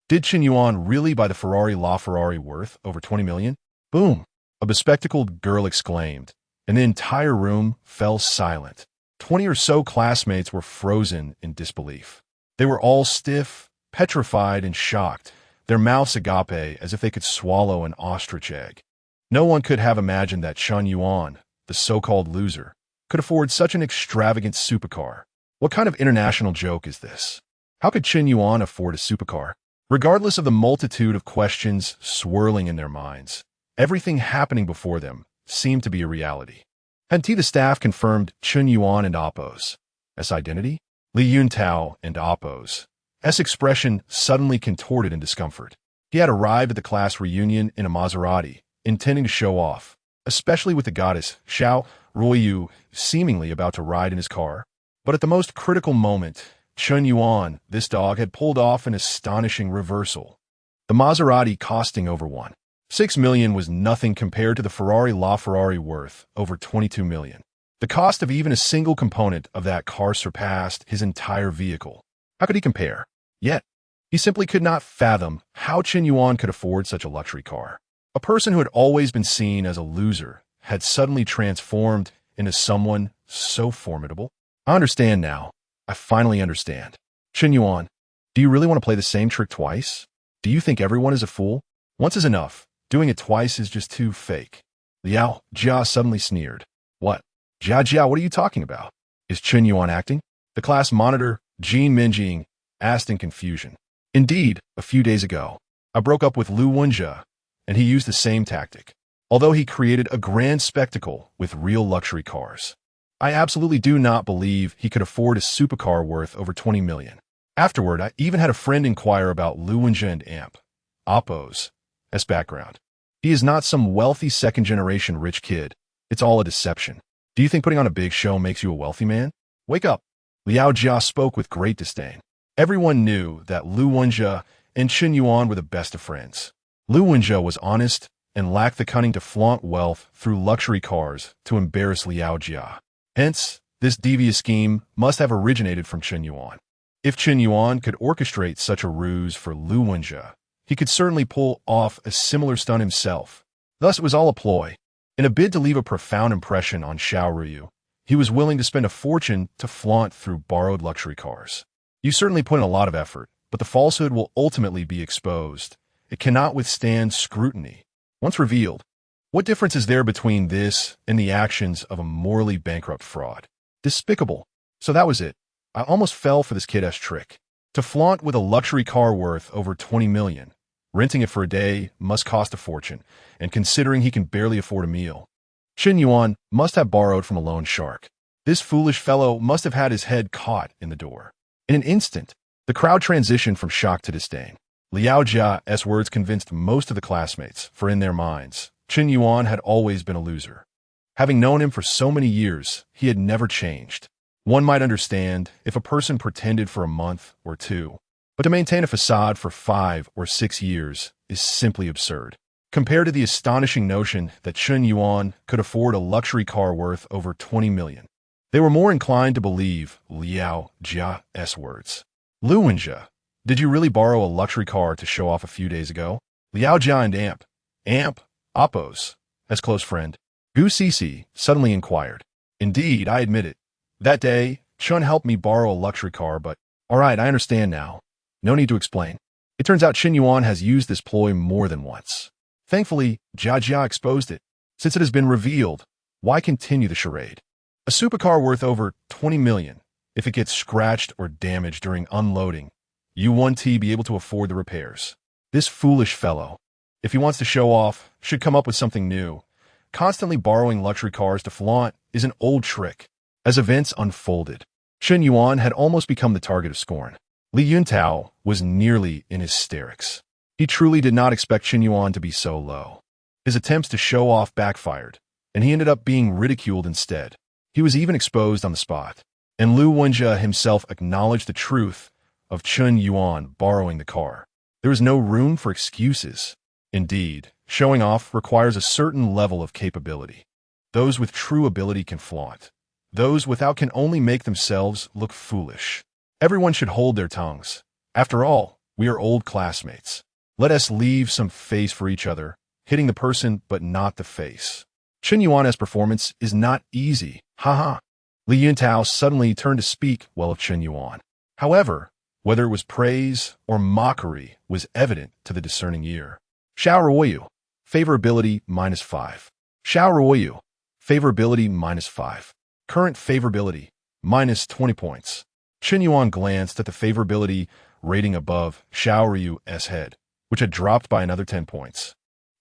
Did Chen Yuan really buy the Ferrari LaFerrari worth over 20 million? Boom! A bespectacled girl exclaimed, and the entire room fell silent. 20 or so classmates were frozen in disbelief. They were all stiff, petrified, and shocked, their mouths agape as if they could swallow an ostrich egg. No one could have imagined that Chen Yuan, the so-called loser, could afford such an extravagant supercar. What kind of international joke is this? How could Chen Yuan afford a supercar? Regardless of the multitude of questions swirling in their minds, everything happening before them seemed to be a reality. The staff confirmed Chen Yuan and Oppo's identity. Li Yuntao and Oppo's expression suddenly contorted in discomfort. He had arrived at the class reunion in a Maserati, intending to show off, especially with the goddess Xiao Ruoyu seemingly about to ride in his car. But at the most critical moment, Chen Yuan, this dog, had pulled off an astonishing reversal. The Maserati costing over 1.6 million was nothing compared to the Ferrari LaFerrari worth over 22 million. The cost of even a single component of that car surpassed his entire vehicle. How could he compare? Yet, he simply could not fathom how Chen Yuan could afford such a luxury car. A person who had always been seen as a loser had suddenly transformed into someone so formidable. I understand now. I finally understand. Chen Yuan, do you really want to play the same trick twice? Do you think everyone is a fool? Once is enough. Doing it twice is just too fake. Liao Jia suddenly sneered. What? Jia, what are you talking about? Is Chen Yuan acting? The class monitor, Jean Minjing, asked in confusion. Indeed, a few days ago, I broke up with Lu Wenjia, and he used the same tactic. Although he created a grand spectacle with real luxury cars, I absolutely do not believe he could afford a supercar worth over 20 million. Afterward, I even had a friend inquire about Lu Wenjia and Oppo's background. He is not some wealthy second-generation rich kid. It's all a deception. Do you think putting on a big show makes you a wealthy man? Wake up. Liao Jia spoke with great disdain. Everyone knew that Lu Wenjia and Chen Yuan were the best of friends. Lu Wenjia was honest and lacked the cunning to flaunt wealth through luxury cars to embarrass Liao Jia. Hence, this devious scheme must have originated from Chen Yuan. If Chen Yuan could orchestrate such a ruse for Lu Wenjia, he could certainly pull off a similar stunt himself. Thus, it was all a ploy. In a bid to leave a profound impression on Xiao Ruyu, he was willing to spend a fortune to flaunt through borrowed luxury cars. You certainly put in a lot of effort, but the falsehood will ultimately be exposed. It cannot withstand scrutiny. Once revealed, what difference is there between this and the actions of a morally bankrupt fraud? Despicable. So that was it. I almost fell for this kid-ass trick. To flaunt with a luxury car worth over 20 million, renting it for a day must cost a fortune, and considering he can barely afford a meal, Chen Yuan must have borrowed from a loan shark. This foolish fellow must have had his head caught in the door. In an instant, the crowd transitioned from shock to disdain. Liao Jia's words convinced most of the classmates, for in their minds, Chen Yuan had always been a loser. Having known him for so many years, he had never changed. One might understand if a person pretended for a month or two, but to maintain a facade for 5 or 6 years is simply absurd. Compared to the astonishing notion that Chen Yuan could afford a luxury car worth over 20 million, they were more inclined to believe Liao Jia's words. Lu Wenjia, did you really borrow a luxury car to show off a few days ago? Liao Jia and Oppo's close friend, Gu Cece, suddenly inquired. Indeed, I admit it. That day, Chen helped me borrow a luxury car, but all right, I understand now. No need to explain. It turns out Chen Yuan has used this ploy more than once. Thankfully, Jia exposed it. Since it has been revealed, Why continue the charade? A supercar worth over 20 million. If it gets scratched or damaged during unloading, you won't be able to afford the repairs. This foolish fellow, if he wants to show off, should come up with something new. Constantly borrowing luxury cars to flaunt is an old trick. As events unfolded, Chen Yuan had almost become the target of scorn. Li Yuntao was nearly in hysterics. He truly did not expect Chen Yuan to be so low. His attempts to show off backfired, and he ended up being ridiculed instead. He was even exposed on the spot. And Lu Wenjie himself acknowledged the truth of Chen Yuan borrowing the car. There is no room for excuses. Indeed, showing off requires a certain level of capability. Those with true ability can flaunt. Those without can only make themselves look foolish. Everyone should hold their tongues. After all, we are old classmates. Let us leave some face for each other, hitting the person but not the face. Chen Yuan's performance is not easy. Haha. Li Yuntao suddenly turned to speak well of Chen Yuan. However, whether it was praise or mockery was evident to the discerning ear. Xiao Ruoyu, favorability -5. Xiao Ruoyu, favorability -5. Current favorability, -20 points. Chen Yuan glanced at the favorability rating above Xiao Ruoyu's head, which had dropped by another 10 points.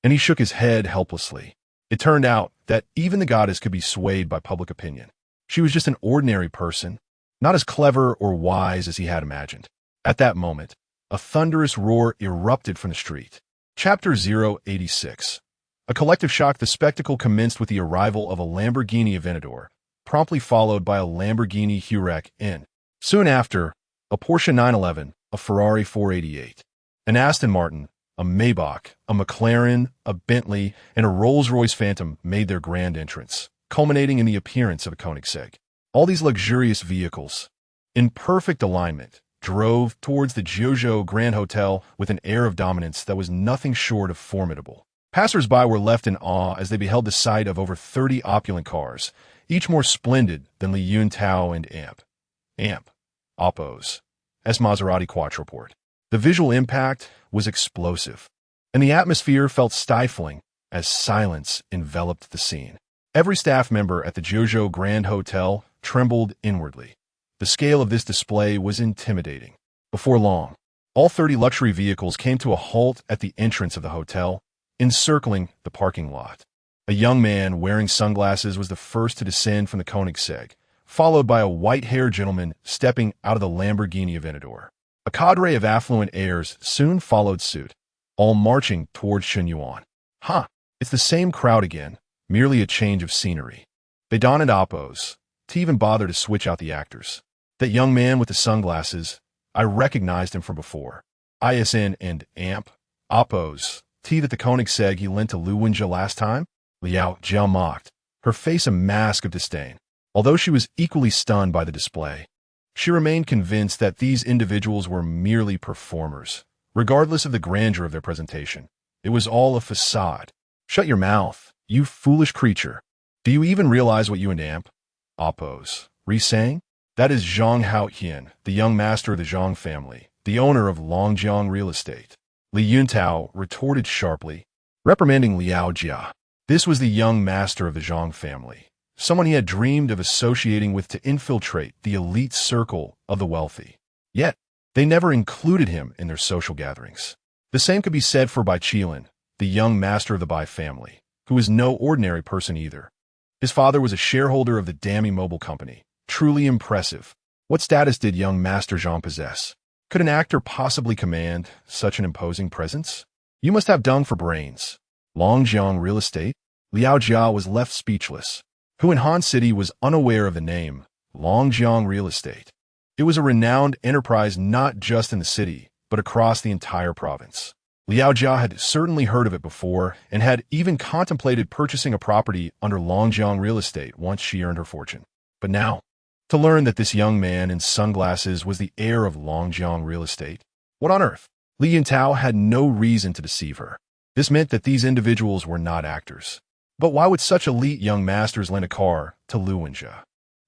And he shook his head helplessly. It turned out that even the goddess could be swayed by public opinion. She was just an ordinary person, not as clever or wise as he had imagined. At that moment, a thunderous roar erupted from the street. Chapter 086. A collective shock. The spectacle commenced with the arrival of a Lamborghini Aventador, promptly followed by a Lamborghini Huracan. Soon after, a Porsche 911, a Ferrari 488, an Aston Martin, a Maybach, a McLaren, a Bentley, and a Rolls-Royce Phantom made their grand entrance, culminating in the appearance of a Koenigsegg. All these luxurious vehicles, in perfect alignment, drove towards the Jiuzhou Grand Hotel with an air of dominance that was nothing short of formidable. Passers-by were left in awe as they beheld the sight of over 30 opulent cars, each more splendid than Li Yuntao and Oppo's Maserati Quattroporte. The visual impact was explosive, and the atmosphere felt stifling as silence enveloped the scene. Every staff member at the Jiuzhou Grand Hotel trembled inwardly. The scale of this display was intimidating. Before long, all 30 luxury vehicles came to a halt at the entrance of the hotel, encircling the parking lot. A young man wearing sunglasses was the first to descend from the Koenigsegg, followed by a white-haired gentleman stepping out of the Lamborghini Aventador. A cadre of affluent heirs soon followed suit, all marching towards Chen Yuan. It's the same crowd again, merely a change of scenery. They donned Oppo's, to even bother to switch out the actors. That young man with the sunglasses, I recognized him from before. ISN and Oppo's, that the Koenigsegg he lent to Lu Wenjie last time? Liao Jia mocked, her face a mask of disdain. Although she was equally stunned by the display, she remained convinced that these individuals were merely performers, regardless of the grandeur of their presentation. It was all a facade. Shut your mouth, you foolish creature. Do you even realize what you and Oppo's re-saying? That is Zhang Haotian, the young master of the Zhang family, the owner of Longjiang Real Estate. Li Yuntao retorted sharply, reprimanding Liao Jia. This was the young master of the Zhang family, someone he had dreamed of associating with to infiltrate the elite circle of the wealthy. Yet, they never included him in their social gatherings. The same could be said for Bai Qilin, the young master of the Bai family, who was no ordinary person either. His father was a shareholder of the Dami Mobile Company. Truly impressive. What status did young Master Zhang possess? Could an actor possibly command such an imposing presence? You must have dung for brains. Longjiang Real Estate? Liao Jia was left speechless. Who in Han City was unaware of the name Longjiang Real Estate? It was a renowned enterprise not just in the city, but across the entire province. Liao Jia had certainly heard of it before and had even contemplated purchasing a property under Longjiang Real Estate once she earned her fortune. But now, to learn that this young man in sunglasses was the heir of Longjiang Real Estate, what on earth? Li Yuntao had no reason to deceive her. This meant that these individuals were not actors. But why would such elite young masters lend a car to Lu Wenjie?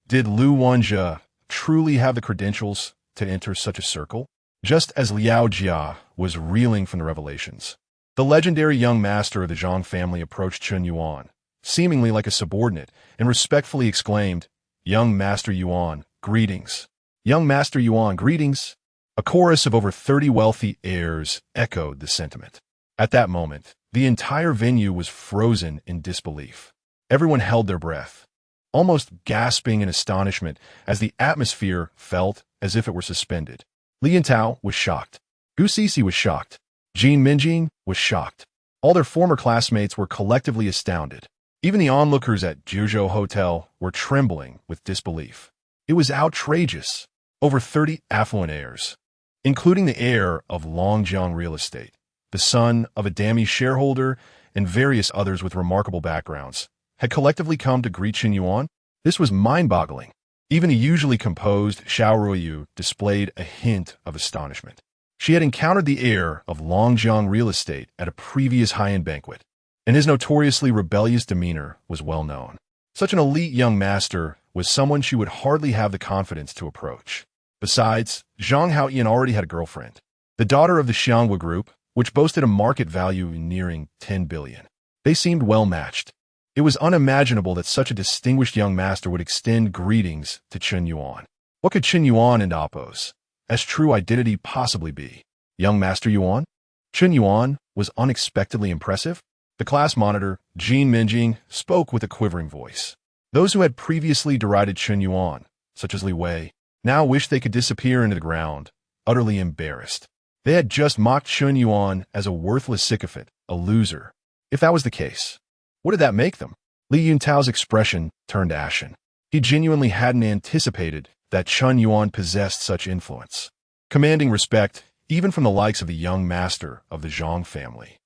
Did Lu Wenjie truly have the credentials to enter such a circle? Just as Liao Jia was reeling from the revelations, the legendary young master of the Zhang family approached Chen Yuan, seemingly like a subordinate, and respectfully exclaimed, "Young Master Yuan, greetings." "Young Master Yuan, greetings." A chorus of over 30 wealthy heirs echoed the sentiment. At that moment, the entire venue was frozen in disbelief. Everyone held their breath, almost gasping in astonishment as the atmosphere felt as if it were suspended. Li Yintao was shocked. Gu Sisi was shocked. Jin Minjing was shocked. All their former classmates were collectively astounded. Even the onlookers at Juzhou Hotel were trembling with disbelief. It was outrageous. Over 30 affluent heirs, including the heir of Longjiang Real Estate, the son of a Dami shareholder, and various others with remarkable backgrounds, had collectively come to greet Chen Yuan. This was mind-boggling. Even the usually composed Xiao Ruoyu displayed a hint of astonishment. She had encountered the heir of Longjiang Real Estate at a previous high-end banquet, and his notoriously rebellious demeanor was well known. Such an elite young master was someone she would hardly have the confidence to approach. Besides, Zhang Haoyan already had a girlfriend, the daughter of the Xianghua Group, which boasted a market value nearing 10 billion. They seemed well matched. It was unimaginable that such a distinguished young master would extend greetings to Chen Yuan. What could Chen Yuan and Appo's true identity possibly be? Young Master Yuan? Chen Yuan was unexpectedly impressive. The class monitor, Jin Minjing, spoke with a quivering voice. Those who had previously derided Chen Yuan, such as Li Wei, now wished they could disappear into the ground, utterly embarrassed. They had just mocked Chen Yuan as a worthless sycophant, a loser. If that was the case, what did that make them? Li Yuntao's expression turned ashen. He genuinely hadn't anticipated that Chen Yuan possessed such influence, commanding respect even from the likes of the young master of the Zhang family.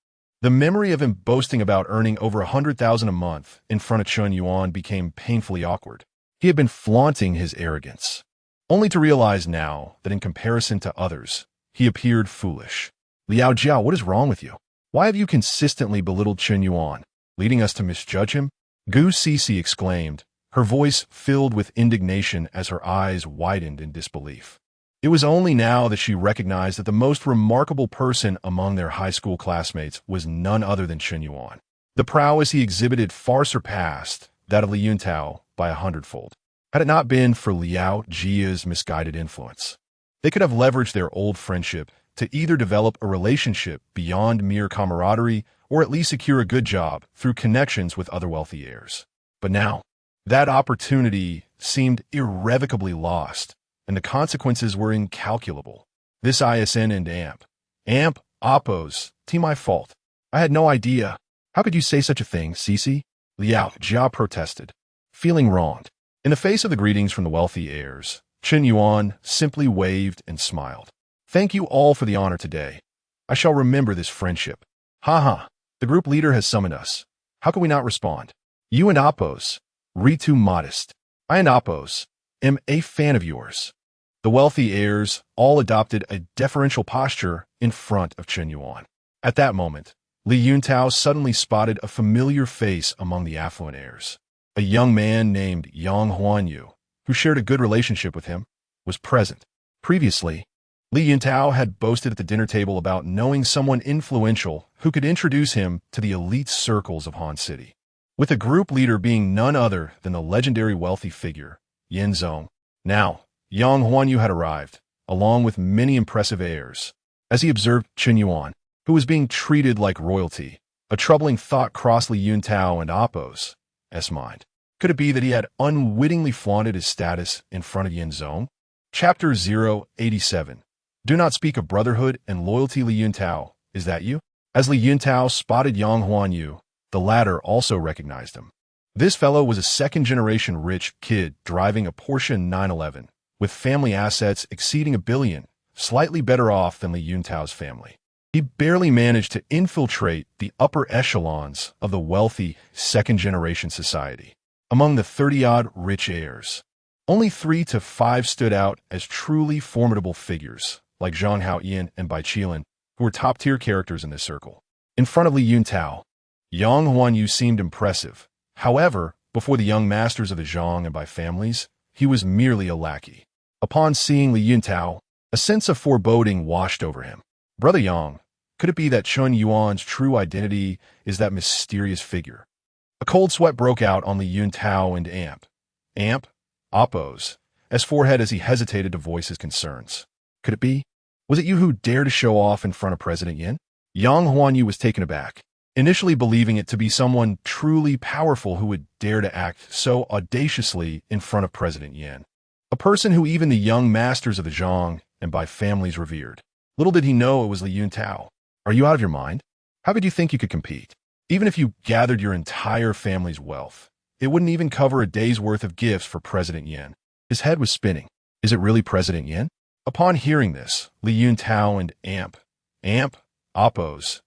The memory of him boasting about earning over 100,000 a month in front of Chen Yuan became painfully awkward. He had been flaunting his arrogance, only to realize now that in comparison to others, he appeared foolish. Liao Jiao, what is wrong with you? Why have you consistently belittled Chen Yuan, leading us to misjudge him? Gu Sisi exclaimed, her voice filled with indignation as her eyes widened in disbelief. It was only now that she recognized that the most remarkable person among their high school classmates was none other than Chen Yuan. The prowess he exhibited far surpassed that of Li Yuntao by 100-fold. Had it not been for Liao Jia's misguided influence, they could have leveraged their old friendship to either develop a relationship beyond mere camaraderie or at least secure a good job through connections with other wealthy heirs. But now, that opportunity seemed irrevocably lost, and the consequences were incalculable. This ISN and AMP, Oppos, my fault. I had no idea. How could you say such a thing, Sisi? Liao Jia protested, feeling wronged. In the face of the greetings from the wealthy heirs, Chen Yuan simply waved and smiled. Thank you all for the honor today. I shall remember this friendship. Ha. The group leader has summoned us. How can we not respond? You and Oppos, too modest. I and Oppos am a fan of yours. The wealthy heirs all adopted a deferential posture in front of Chen Yuan. At that moment, Li Yuntao suddenly spotted a familiar face among the affluent heirs. A young man named Yang Huanyu, who shared a good relationship with him, was present. Previously, Li Yuntao had boasted at the dinner table about knowing someone influential who could introduce him to the elite circles of Han City, with the group leader being none other than the legendary wealthy figure, Yin Zong. Now, Yang Huanyu had arrived, along with many impressive heirs. As he observed Chen Yuan, who was being treated like royalty, a troubling thought crossed Li Yuntao and Appo's mind. Could it be that he had unwittingly flaunted his status in front of Yin Zong? Chapter 087. Do not speak of brotherhood and loyalty. Li Yuntao, is that you? As Li Yuntao spotted Yang Huanyu, the latter also recognized him. This fellow was a second-generation rich kid driving a Porsche 911, with family assets exceeding $1 billion, slightly better off than Li Yuntao's family. He barely managed to infiltrate the upper echelons of the wealthy second-generation society. Among the 30-odd rich heirs, only 3 to 5 stood out as truly formidable figures, like Zhang Haoyan and Bai Qilin, who were top-tier characters in this circle. In front of Li Yuntao, Yang Huanyu seemed impressive. However, before the young masters of the Zhang and Bai families, he was merely a lackey. Upon seeing Li Yuntao, a sense of foreboding washed over him. Brother Yang, could it be that Chen Yuan's true identity is that mysterious figure, A cold sweat broke out on Li Yuntao and Amp, Oppo's forehead as he hesitated to voice his concerns. Could it be? Was it you who dared to show off in front of President Yin? Yang Huanyu was taken aback, initially believing it to be someone truly powerful who would dare to act so audaciously in front of President Yin. A person who even the young masters of the Zhang and by families revered. Little did he know it was Li Yuntao. Are you out of your mind? How could you think you could compete? Even if you gathered your entire family's wealth, it wouldn't even cover a day's worth of gifts for President Yin. His head was spinning. Is it really President Yin? Upon hearing this, Li Yuntao and Amp, Oppo's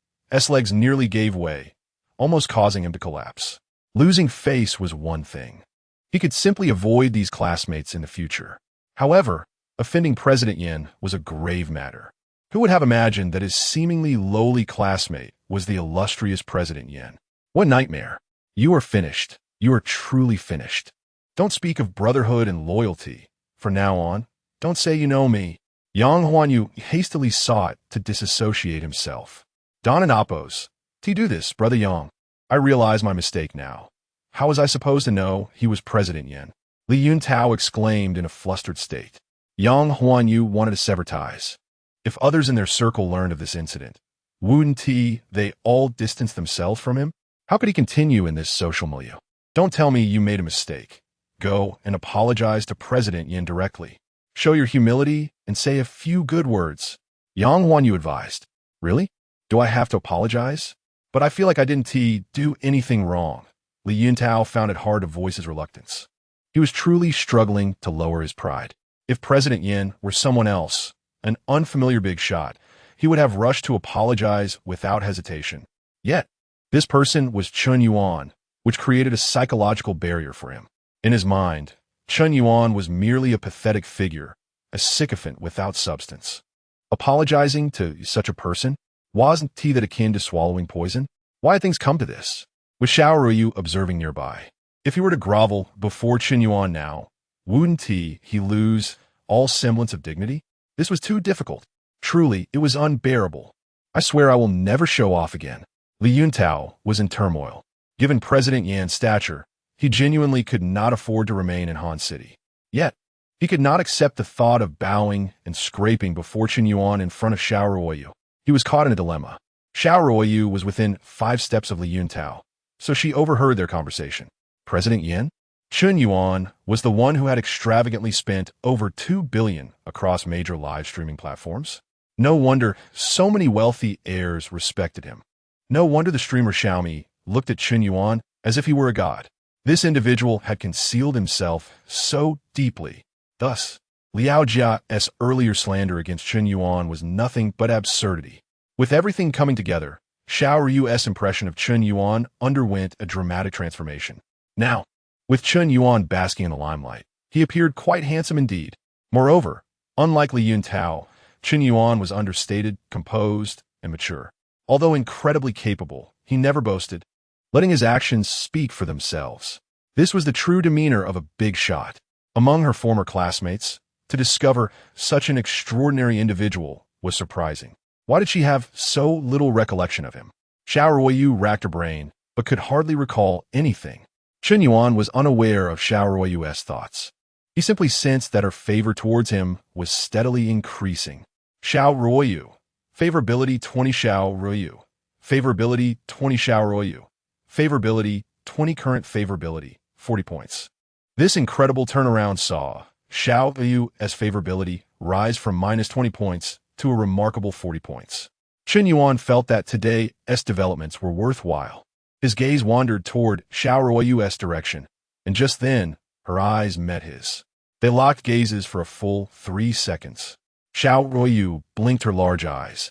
legs nearly gave way, almost causing him to collapse. Losing face was one thing. He could simply avoid these classmates in the future. However, offending President Yin was a grave matter. Who would have imagined that his seemingly lowly classmate was the illustrious President Yin? What nightmare! You are finished. You are truly finished. Don't speak of brotherhood and loyalty. From now on, don't say you know me. Yang Huanyu hastily sought to disassociate himself. Don and Oppos, do this, Brother Yang. I realize my mistake now. How was I supposed to know he was President Yin? Li Yuntao exclaimed in a flustered state. Yang Huanyu wanted to sever ties. If others in their circle learned of this incident, wouldn't they all distance themselves from him? How could he continue in this social milieu? Don't tell me you made a mistake. Go and apologize to President Yin directly. Show your humility and say a few good words. Yang Huanyu advised. Really? Do I have to apologize? But I feel like I didn't do anything wrong. Li Yuntao found it hard to voice his reluctance. He was truly struggling to lower his pride. If President Yin were someone else, an unfamiliar big shot, he would have rushed to apologize without hesitation. Yet, this person was Chen Yuan, which created a psychological barrier for him. In his mind, Chen Yuan was merely a pathetic figure, a sycophant without substance. Apologizing to such a person? Wasn't that akin to swallowing poison? Why had things come to this? With Xiao Ruyu observing nearby. If he were to grovel before Chen Yuan now, wouldn't he lose all semblance of dignity? This was too difficult. Truly, it was unbearable. I swear I will never show off again. Li Yuntao was in turmoil. Given President Yan's stature, he genuinely could not afford to remain in Han City. Yet, he could not accept the thought of bowing and scraping before Chen Yuan in front of Xiao Ruoyu. He was caught in a dilemma. Xiao Ruoyu was within 5 steps of Li Yuntao, so she overheard their conversation. President Yin? Chen Yuan was the one who had extravagantly spent over 2 billion across major live streaming platforms. No wonder so many wealthy heirs respected him. No wonder the streamer Xiaomi looked at Chen Yuan as if he were a god. This individual had concealed himself so deeply. Thus, Liao Jia's earlier slander against Chen Yuan was nothing but absurdity. With everything coming together, Xiao Ryu's impression of Chen Yuan underwent a dramatic transformation. Now, with Chen Yuan basking in the limelight, he appeared quite handsome indeed. Moreover, unlike Li Yuntao, Chen Yuan was understated, composed, and mature. Although incredibly capable, he never boasted, letting his actions speak for themselves. This was the true demeanor of a big shot. Among her former classmates, to discover such an extraordinary individual was surprising. Why did she have so little recollection of him? Xiao Ruoyu racked her brain, but could hardly recall anything. Chen Yuan was unaware of Xiao Ruoyu's thoughts. He simply sensed that her favor towards him was steadily increasing. Xiao Ruoyu. Favorability 20 Xiao Ruoyu. Favorability 20 Xiao Ruoyu. Favorability 20 current favorability 40 points. This incredible turnaround saw Xiao Ruoyu's favorability rise from minus 20 points to a remarkable 40 points. Chen Yuan felt that today's developments were worthwhile. His gaze wandered toward Xiao Ruoyu's direction, and just then, her eyes met his. They locked gazes for a full 3 seconds. Xiao Ruoyu blinked her large eyes,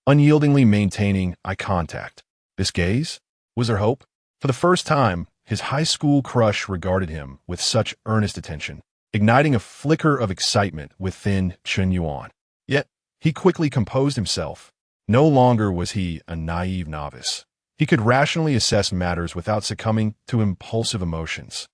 unyieldingly maintaining eye contact. This gaze was her hope. For the first time, his high school crush regarded him with such earnest attention, igniting a flicker of excitement within Chen Yuan. Yet, he quickly composed himself. No longer was he a naive novice. He could rationally assess matters without succumbing to impulsive emotions.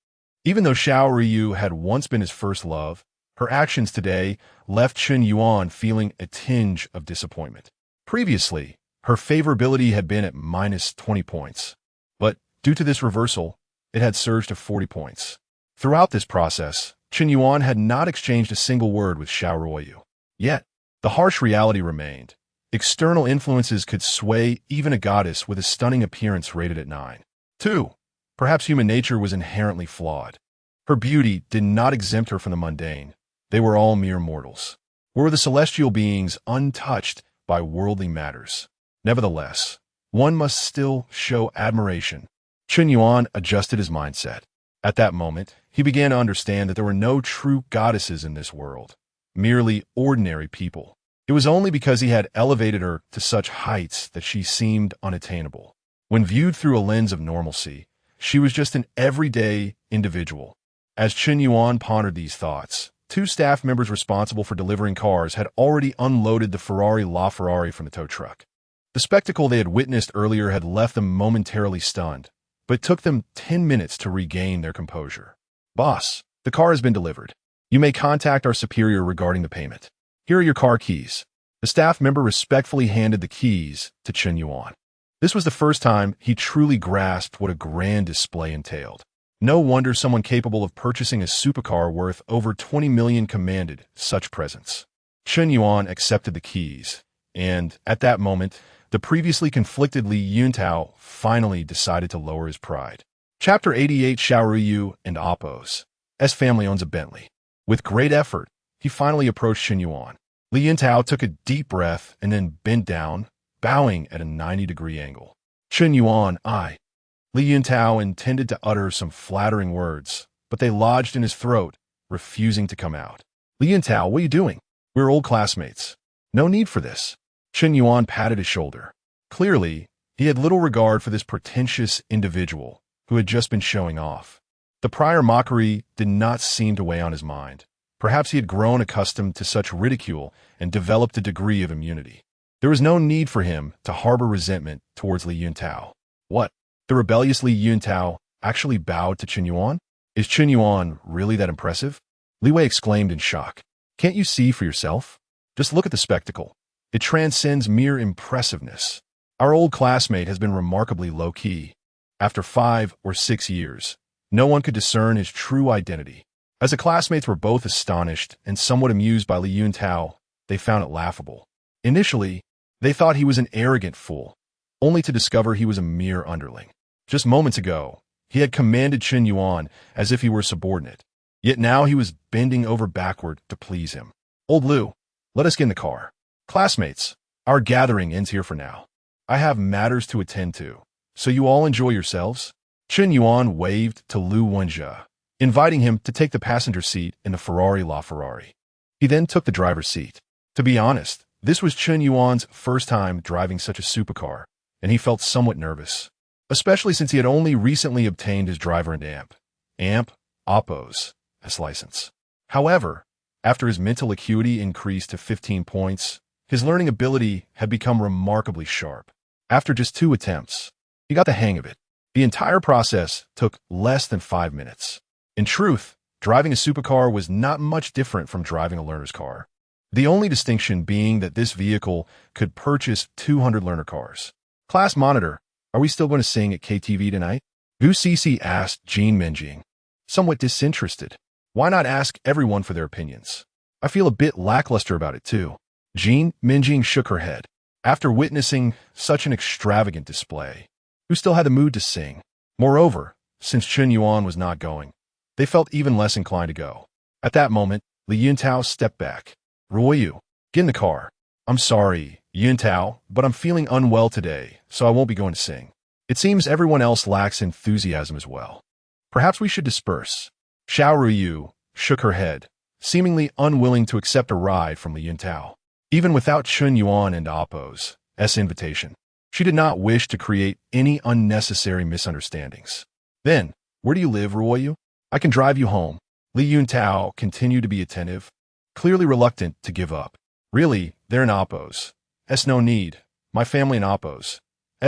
Even though Xiao Ruoyu had once been his first love, her actions today left Chen Yuan feeling a tinge of disappointment. Previously, her favorability had been at minus 20 points. But Due to this reversal, it had surged to 40 points. Throughout this process, Chen Yuan had not exchanged a single word with Xiao Ruoyu. Yet, the harsh reality remained. External influences could sway even a goddess with a stunning appearance rated at 9. 2. Perhaps human nature was inherently flawed. Her beauty did not exempt her from the mundane. They were all mere mortals. Were the celestial beings untouched by worldly matters? Nevertheless, one must still show admiration. Chen Yuan adjusted his mindset. At that moment, he began to understand that there were no true goddesses in this world, merely ordinary people. It was only because he had elevated her to such heights that she seemed unattainable. When viewed through a lens of normalcy, she was just an everyday individual. As Chen Yuan pondered these thoughts, 2 staff members responsible for delivering cars had already unloaded the Ferrari from the tow truck. The spectacle they had witnessed earlier had left them momentarily stunned, but it took them 10 minutes to regain their composure. "Boss, the car has been delivered. You may contact our superior regarding the payment. Here are your car keys." The staff member respectfully handed the keys to Chen Yuan. This was the first time he truly grasped what a grand display entailed. No wonder someone capable of purchasing a supercar worth over 20 million commanded such presents. Chen Yuan accepted the keys, and, at that moment, the previously conflicted Li Yuntao finally decided to lower his pride. Chapter 88 Xiaoruyu and Appo's family owns a Bentley. With great effort, he finally approached Chen Yuan. Li Yuntao took a deep breath and then bent down, bowing at a 90-degree angle. "Chen Yuan, I." Li Yuntao intended to utter some flattering words, but they lodged in his throat, refusing to come out. "Li Yuntao, what are you doing? We're old classmates. No need for this." Chen Yuan patted his shoulder. Clearly, he had little regard for this pretentious individual who had just been showing off. The prior mockery did not seem to weigh on his mind. Perhaps he had grown accustomed to such ridicule and developed a degree of immunity. There was no need for him to harbor resentment towards Li Yuntao. What? The rebellious Li Yuntao actually bowed to Chen Yuan? Is Chen Yuan really that impressive? Li Wei exclaimed in shock. Can't you see for yourself? Just look at the spectacle. It transcends mere impressiveness. Our old classmate has been remarkably low-key. After 5 or 6 years, no one could discern his true identity. As the classmates were both astonished and somewhat amused by Li Yuntao, they found it laughable. Initially, they thought he was an arrogant fool, only to discover he was a mere underling. Just moments ago, he had commanded Chen Yuan as if he were subordinate. Yet now he was bending over backward to please him. "Old Liu, let us get in the car. Classmates, our gathering ends here for now. I have matters to attend to, so you all enjoy yourselves." Chen Yuan waved to Liu Wenjie, inviting him to take the passenger seat in the Ferrari. He then took the driver's seat. To be honest, this was Chen Yuan's first time driving such a supercar, and he felt somewhat nervous, especially since he had only recently obtained his driver and Appo's license. However, after his mental acuity increased to 15 points, his learning ability had become remarkably sharp. After just 2 attempts, he got the hang of it. The entire process took less than 5 minutes. In truth, driving a supercar was not much different from driving a learner's car. The only distinction being that this vehicle could purchase 200 learner cars. "Class monitor, are we still going to sing at KTV tonight?" Gu Cece asked Jean Minjing, somewhat disinterested. "Why not ask everyone for their opinions? I feel a bit lackluster about it too." Jean Minjing shook her head. After witnessing such an extravagant display, who still had the mood to sing? Moreover, since Chen Yuan was not going, they felt even less inclined to go. At that moment, Li Yuntao stepped back. "Ruoyu, get in the car." "I'm sorry, Yuntao, but I'm feeling unwell today, so I won't be going to sing." It seems everyone else lacks enthusiasm as well. Perhaps we should disperse. Xiaoruyu shook her head, seemingly unwilling to accept a ride from Li Yuntao. Even without Chen Yuan and Appo's invitation, she did not wish to create any unnecessary misunderstandings. "Then, where do you live, Ruoyu? I can drive you home." Li Yuntao continued to be attentive, clearly reluctant to give up. "Really, they're in Appo's. No need. My family in Appo's.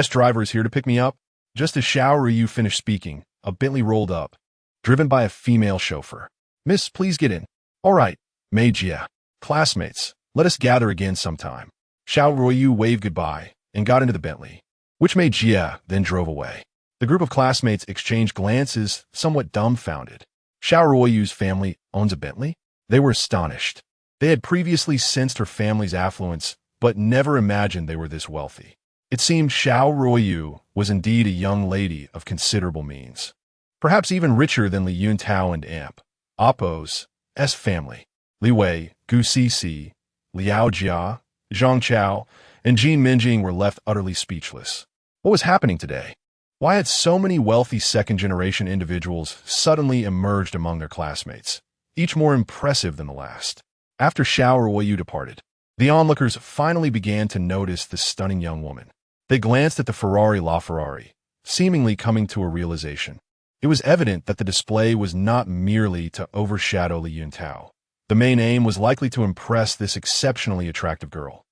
Driver is here to pick me up." Just as Xiaoruyu finished speaking, a Bentley rolled up, driven by a female chauffeur. "Miss, please get in." "All right, Mei Jia. Classmates, let us gather again sometime." Xiaoruyu waved goodbye and got into the Bentley, which Mei Jia then drove away. The group of classmates exchanged glances, somewhat dumbfounded. Xiao Ruoyu's family owns a Bentley? They were astonished. They had previously sensed her family's affluence, but never imagined they were this wealthy. It seemed Xiao Ruoyu was indeed a young lady of considerable means. Perhaps even richer than Li Yuntao and Amp. Appo's family. Li Wei, Gu Cixi, Liao Jia, Zhang Chao, and Jin Minjing were left utterly speechless. What was happening today? Why had so many wealthy second-generation individuals suddenly emerged among their classmates, each more impressive than the last? After Xiao Ruoyu departed, the onlookers finally began to notice the stunning young woman. They glanced at the Ferrari LaFerrari, seemingly coming to a realization. It was evident that the display was not merely to overshadow Li Yuntao. The main aim was likely to impress this exceptionally attractive girl.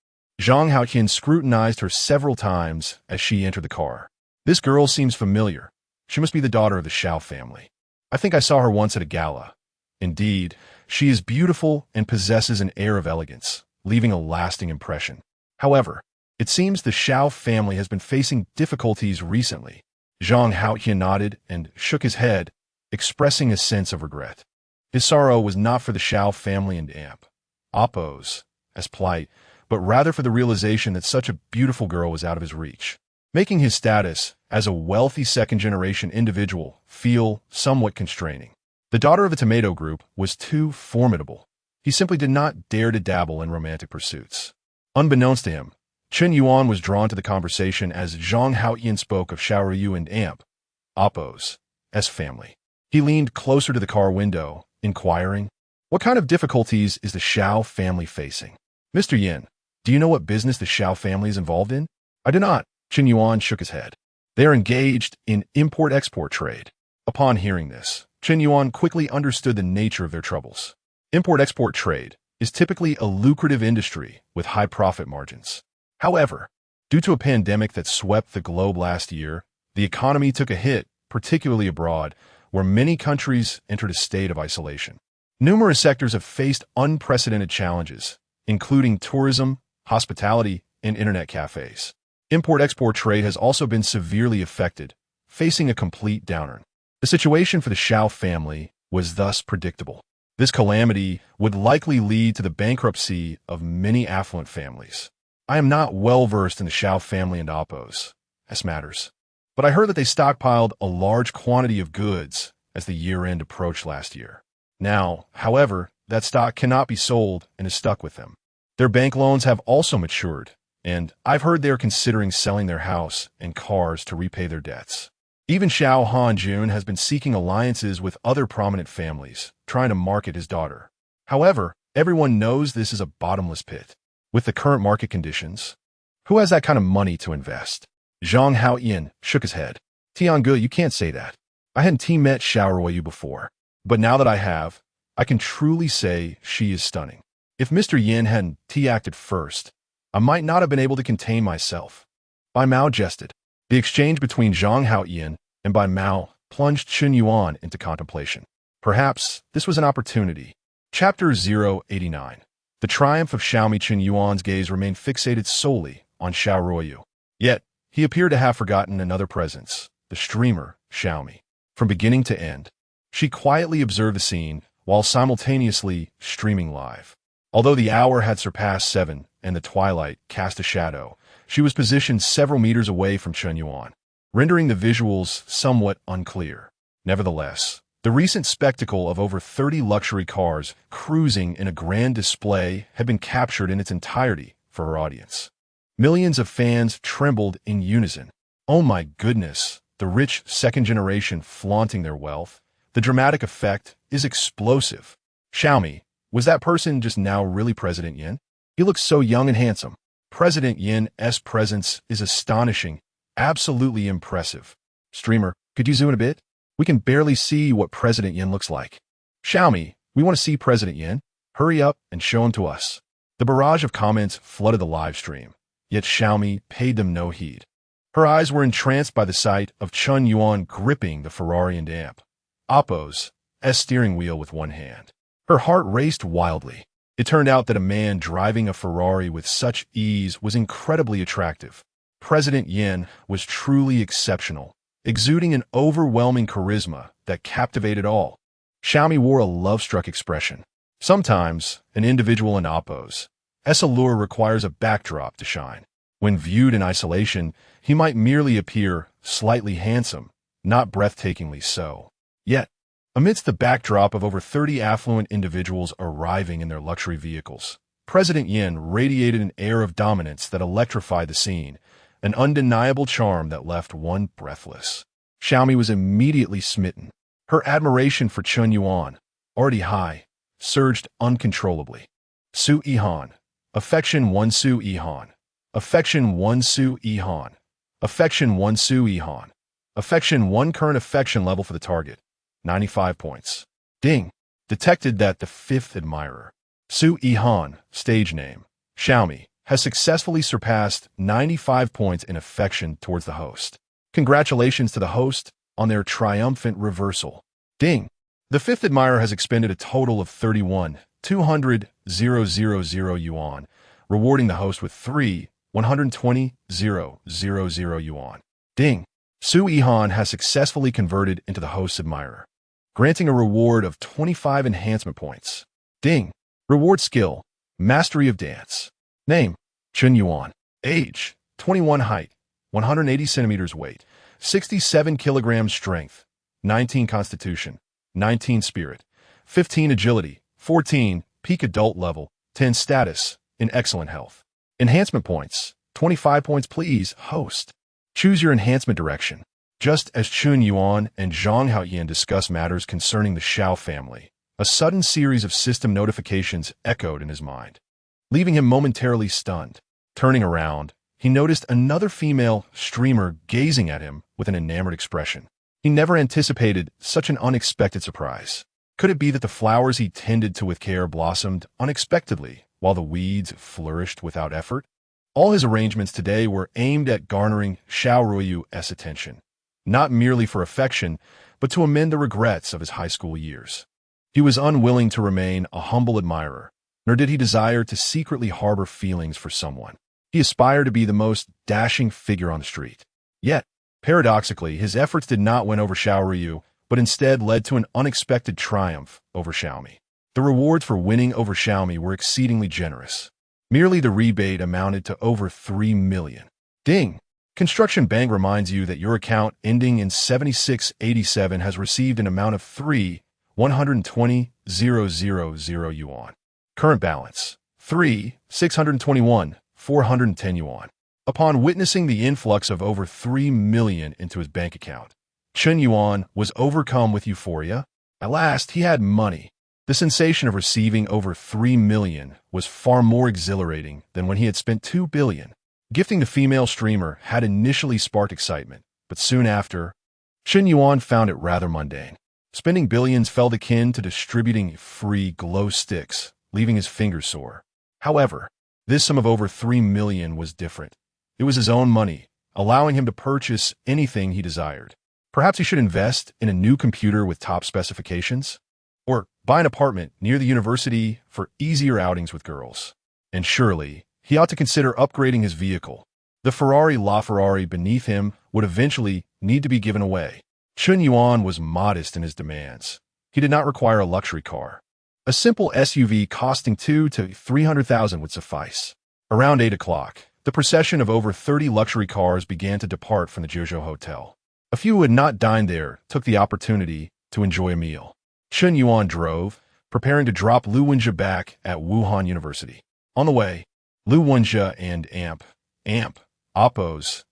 Zhang Haoqian scrutinized her several times as she entered the car. This girl seems familiar. She must be the daughter of the Xiao family. I think I saw her once at a gala. Indeed, she is beautiful and possesses an air of elegance, leaving a lasting impression. However, it seems the Xiao family has been facing difficulties recently. Zhang Haoqian nodded and shook his head, expressing a sense of regret. His sorrow was not for the Xiao family and Amp, Appo's, as plight, but rather for the realization that such a beautiful girl was out of his reach, making his status as a wealthy second-generation individual feel somewhat constraining. The daughter of a tomato group was too formidable. He simply did not dare to dabble in romantic pursuits. Unbeknownst to him, Chen Yuan was drawn to the conversation as Zhang Haoqian spoke of Xiaoruyu and Amp, Appo's family. He leaned closer to the car window, inquiring, "What kind of difficulties is the Xiao family facing?" "Mr. Yin, do you know what business the Xiao family is involved in?" "I do not." Chen Yuan shook his head. "They are engaged in import-export trade." Upon hearing this, Chen Yuan quickly understood the nature of their troubles. Import-export trade is typically a lucrative industry with high profit margins. However, due to a pandemic that swept the globe last year, the economy took a hit, particularly abroad, where many countries entered a state of isolation. Numerous sectors have faced unprecedented challenges, including tourism, hospitality, and internet cafes. Import-export trade has also been severely affected, facing a complete downturn. The situation for the Xiao family was thus predictable. This calamity would likely lead to the bankruptcy of many affluent families. I am not well versed in the Xiao family and Appo's matters, but I heard that they stockpiled a large quantity of goods as the year-end approached last year. Now, however, that stock cannot be sold and is stuck with them. Their bank loans have also matured, and I've heard they are considering selling their house and cars to repay their debts. Even Xiao Hanjun has been seeking alliances with other prominent families, trying to market his daughter. However, everyone knows this is a bottomless pit. With the current market conditions, who has that kind of money to invest? Zhang Haoqian shook his head. Tiange, you can't say that. I hadn't met Xiao Ruoyu before, but now that I have, I can truly say she is stunning. If Mr. Yin hadn't acted first, I might not have been able to contain myself. Bai Mao jested. The exchange between Zhang Haoqian and Bai Mao plunged Chen Yuan into contemplation. Perhaps this was an opportunity. Chapter 089. The triumph of Xiaomi. Chen Yuan's gaze remained fixated solely on Xiao Ruoyu. Yet, he appeared to have forgotten another presence, the streamer, Xiaomi. From beginning to end, she quietly observed the scene while simultaneously streaming live. Although the hour had surpassed 7 and the twilight cast a shadow, she was positioned several meters away from Chen Yuan, rendering the visuals somewhat unclear. Nevertheless, the recent spectacle of over 30 luxury cars cruising in a grand display had been captured in its entirety for her audience. Millions of fans trembled in unison. Oh my goodness, the rich second generation flaunting their wealth. The dramatic effect is explosive. Xiaomi, was that person just now really President Yin? He looks so young and handsome. President Yin's presence is astonishing, absolutely impressive. Streamer, could you zoom in a bit? We can barely see what President Yin looks like. Xiaomi, we want to see President Yin. Hurry up and show him to us. The barrage of comments flooded the live stream, yet Xiaomi paid them no heed. Her eyes were entranced by the sight of Chen Yuan gripping the Ferrari and Amp, Appo's steering wheel with one hand. Her heart raced wildly. It turned out that a man driving a Ferrari with such ease was incredibly attractive. President Yin was truly exceptional, exuding an overwhelming charisma that captivated all. Xiaomi wore a love-struck expression. Sometimes, an individual in Oppo's allure requires a backdrop to shine. When viewed in isolation, he might merely appear slightly handsome, not breathtakingly so. Yet, amidst the backdrop of over 30 affluent individuals arriving in their luxury vehicles, President Yin radiated an air of dominance that electrified the scene, an undeniable charm that left one breathless. Xiaomi was immediately smitten. Her admiration for Chen Yuan, already high, surged uncontrollably. Su Yihan. Affection 1 Su Yihan. Affection 1 Su Yihan. Affection 1 Su Yihan. Affection 1 current affection level for the target. 95 points. Ding. Detected that the fifth admirer, Su Yihan, stage name, Xiaomi, has successfully surpassed 95 points in affection towards the host. Congratulations to the host on their triumphant reversal. Ding. The fifth admirer has expended a total of 31,200,000 yuan, rewarding the host with 120,000 yuan. Ding. Su Yihan has successfully converted into the host's admirer, granting a reward of 25 enhancement points. Ding. Reward skill, mastery of dance. Name, Chen Yuan. Age, 21. Height, 180 centimeters. Weight, 67 kilograms. Strength, 19 constitution, 19 spirit, 15 agility, 14 peak adult level, 10 status, in excellent health. Enhancement points, 25 points. Please, host. Choose your enhancement direction. Just as Chen Yuan and Zhang Haoyan discuss matters concerning the Xiao family, a sudden series of system notifications echoed in his mind, leaving him momentarily stunned. Turning around, he noticed another female streamer gazing at him with an enamored expression. He never anticipated such an unexpected surprise. Could it be that the flowers he tended to with care blossomed unexpectedly while the weeds flourished without effort? All his arrangements today were aimed at garnering Xiao Ruiyu's attention, not merely for affection, but to amend the regrets of his high school years. He was unwilling to remain a humble admirer, nor did he desire to secretly harbor feelings for someone. He aspired to be the most dashing figure on the street. Yet, paradoxically, his efforts did not win over Xiao Ruiyu, but instead led to an unexpected triumph over Xiaomi. The rewards for winning over Xiaomi were exceedingly generous. Merely the rebate amounted to over 3 million. Ding! Construction Bank reminds you that your account ending in 7687 has received an amount of 3,120,000 yuan. Current balance, 3,621,410 yuan. Upon witnessing the influx of over 3 million into his bank account, Chen Yuan was overcome with euphoria. At last, he had money. The sensation of receiving over 3 million was far more exhilarating than when he had spent 2 billion. Gifting the female streamer had initially sparked excitement, but soon after, Chen Yuan found it rather mundane. Spending billions felt akin to distributing free glow sticks, leaving his fingers sore. However, this sum of over 3 million was different. It was his own money, allowing him to purchase anything he desired. Perhaps he should invest in a new computer with top specifications? Or buy an apartment near the university for easier outings with girls. And surely, he ought to consider upgrading his vehicle. The LaFerrari beneath him would eventually need to be given away. Chen Yuan was modest in his demands. He did not require a luxury car. A simple SUV costing 200,000 to 300,000 would suffice. Around 8 o'clock, the procession of over 30 luxury cars began to depart from the Jiuzhou Hotel. A few who had not dined there took the opportunity to enjoy a meal. Chen Yuan drove, preparing to drop Lu Wenjie back at Wuhan University. On the way, Lu Wenjie and Oppo's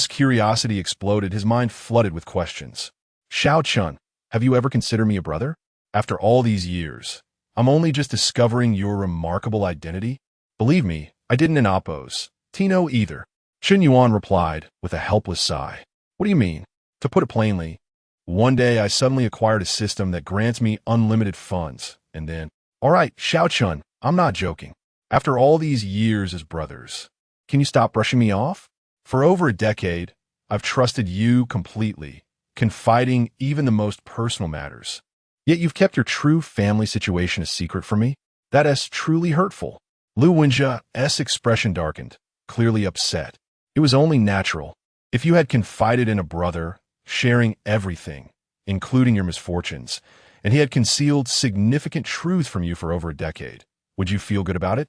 curiosity exploded, his mind flooded with questions. Xiao Chun, have you ever considered me a brother? After all these years, I'm only just discovering your remarkable identity. Believe me, I didn't in Oppo's. Tino either. Chen Yuan replied with a helpless sigh. What do you mean? To put it plainly, one day I suddenly acquired a system that grants me unlimited funds, and then, all right, Xiao Chun, I'm not joking. After all these years as brothers, can you stop brushing me off? For over a decade, I've trusted you completely, confiding even the most personal matters. Yet you've kept your true family situation a secret from me? That is truly hurtful. Lu Wenjie's expression darkened, clearly upset. It was only natural. If you had confided in a brother, sharing everything, including your misfortunes, and he had concealed significant truth from you for over a decade. Would you feel good about it?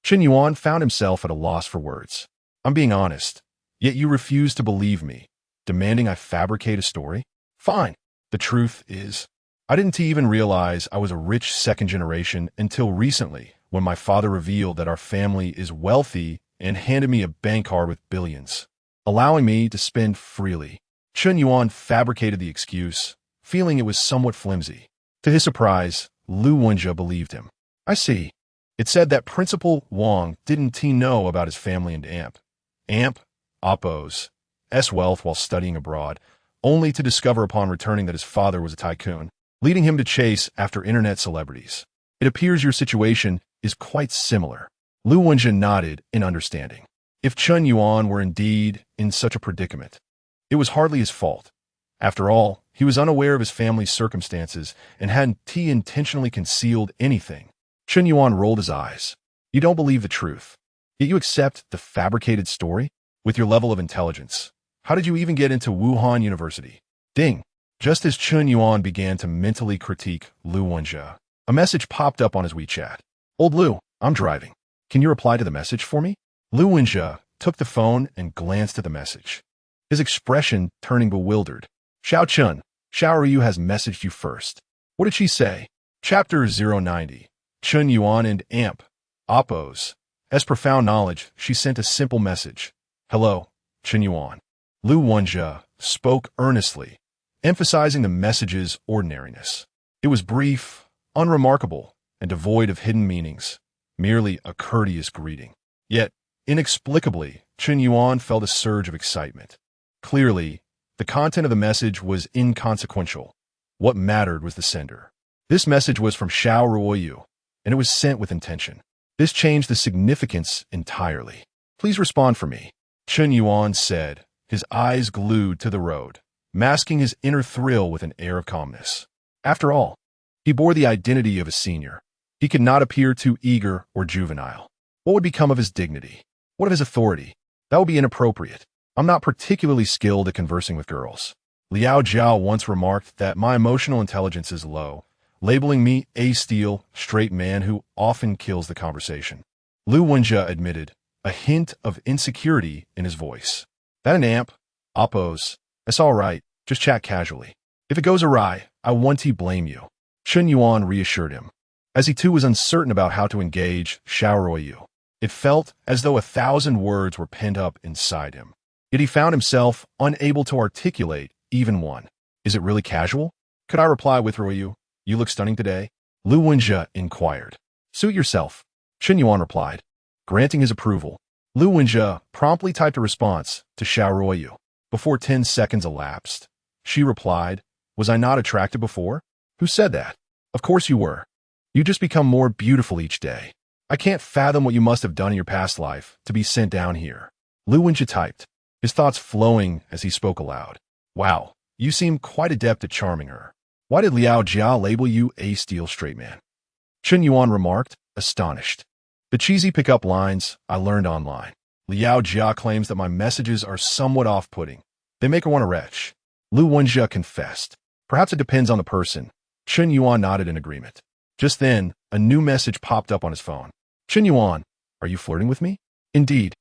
Chen Yuan found himself at a loss for words. I'm being honest, yet you refuse to believe me, demanding I fabricate a story? Fine. The truth is, I didn't even realize I was a rich second generation until recently, when my father revealed that our family is wealthy and handed me a bank card with billions, allowing me to spend freely. Chen Yuan fabricated the excuse, feeling it was somewhat flimsy. To his surprise, Lu Wenjie believed him. I see. It said that Principal Wang didn't know about his family and Oppo's wealth while studying abroad, only to discover upon returning that his father was a tycoon, leading him to chase after internet celebrities. It appears your situation is quite similar. Lu Wenjie nodded in understanding. If Chen Yuan were indeed in such a predicament, it was hardly his fault. After all, he was unaware of his family's circumstances and hadn't intentionally concealed anything. Chen Yuan rolled his eyes. You don't believe the truth, yet you accept the fabricated story? With your level of intelligence, how did you even get into Wuhan University? Ding! Just as Chen Yuan began to mentally critique Lu Wenjie, a message popped up on his WeChat. Old Lu, I'm driving. Can you reply to the message for me? Lu Wenjie took the phone and glanced at the message, his expression turning bewildered. Xiao Chun, Xiao Yu has messaged you first. What did she say? Chapter 090. Chen Yuan and Oppo's profound knowledge, she sent a simple message. Hello, Chen Yuan. Lu Wenjie spoke earnestly, emphasizing the message's ordinariness. It was brief, unremarkable, and devoid of hidden meanings, merely a courteous greeting. Yet, inexplicably, Chen Yuan felt a surge of excitement. Clearly, the content of the message was inconsequential. What mattered was the sender. This message was from Xiao Ruoyu, and it was sent with intention. This changed the significance entirely. Please respond for me, Chen Yuan said, his eyes glued to the road, masking his inner thrill with an air of calmness. After all, he bore the identity of a senior. He could not appear too eager or juvenile. What would become of his dignity? What of his authority? That would be inappropriate. I'm not particularly skilled at conversing with girls. Liao Jiao once remarked that my emotional intelligence is low, labeling me a straight man who often kills the conversation. Lu Wenjie admitted, a hint of insecurity in his voice. That an Oppo's. That's all right, just chat casually. If it goes awry, I won't blame you. Chen Yuan reassured him, as he too was uncertain about how to engage Xiaoruoyu. It felt as though 1,000 words were pent up inside him. Yet he found himself unable to articulate even one. Is it really casual? Could I reply with Ruoyu? You look stunning today? Lu Wenjie inquired. Suit yourself, Chen Yuan replied. Granting his approval, Lu Wenjie promptly typed a response to Xiaoruoyu. Before 10 seconds elapsed, she replied, Was I not attractive before? Who said that? Of course you were. You just become more beautiful each day. I can't fathom what you must have done in your past life to be sent down here. Lu Wenjie typed, his thoughts flowing as he spoke aloud. Wow, you seem quite adept at charming her. Why did Liao Jia label you a straight man? Chen Yuan remarked, astonished. The cheesy pickup lines I learned online. Liao Jia claims that my messages are somewhat off-putting. They make her want to retch. Lu Wenjie confessed. Perhaps it depends on the person. Chen Yuan nodded in agreement. Just then, a new message popped up on his phone. Chen Yuan, are you flirting with me? Indeed.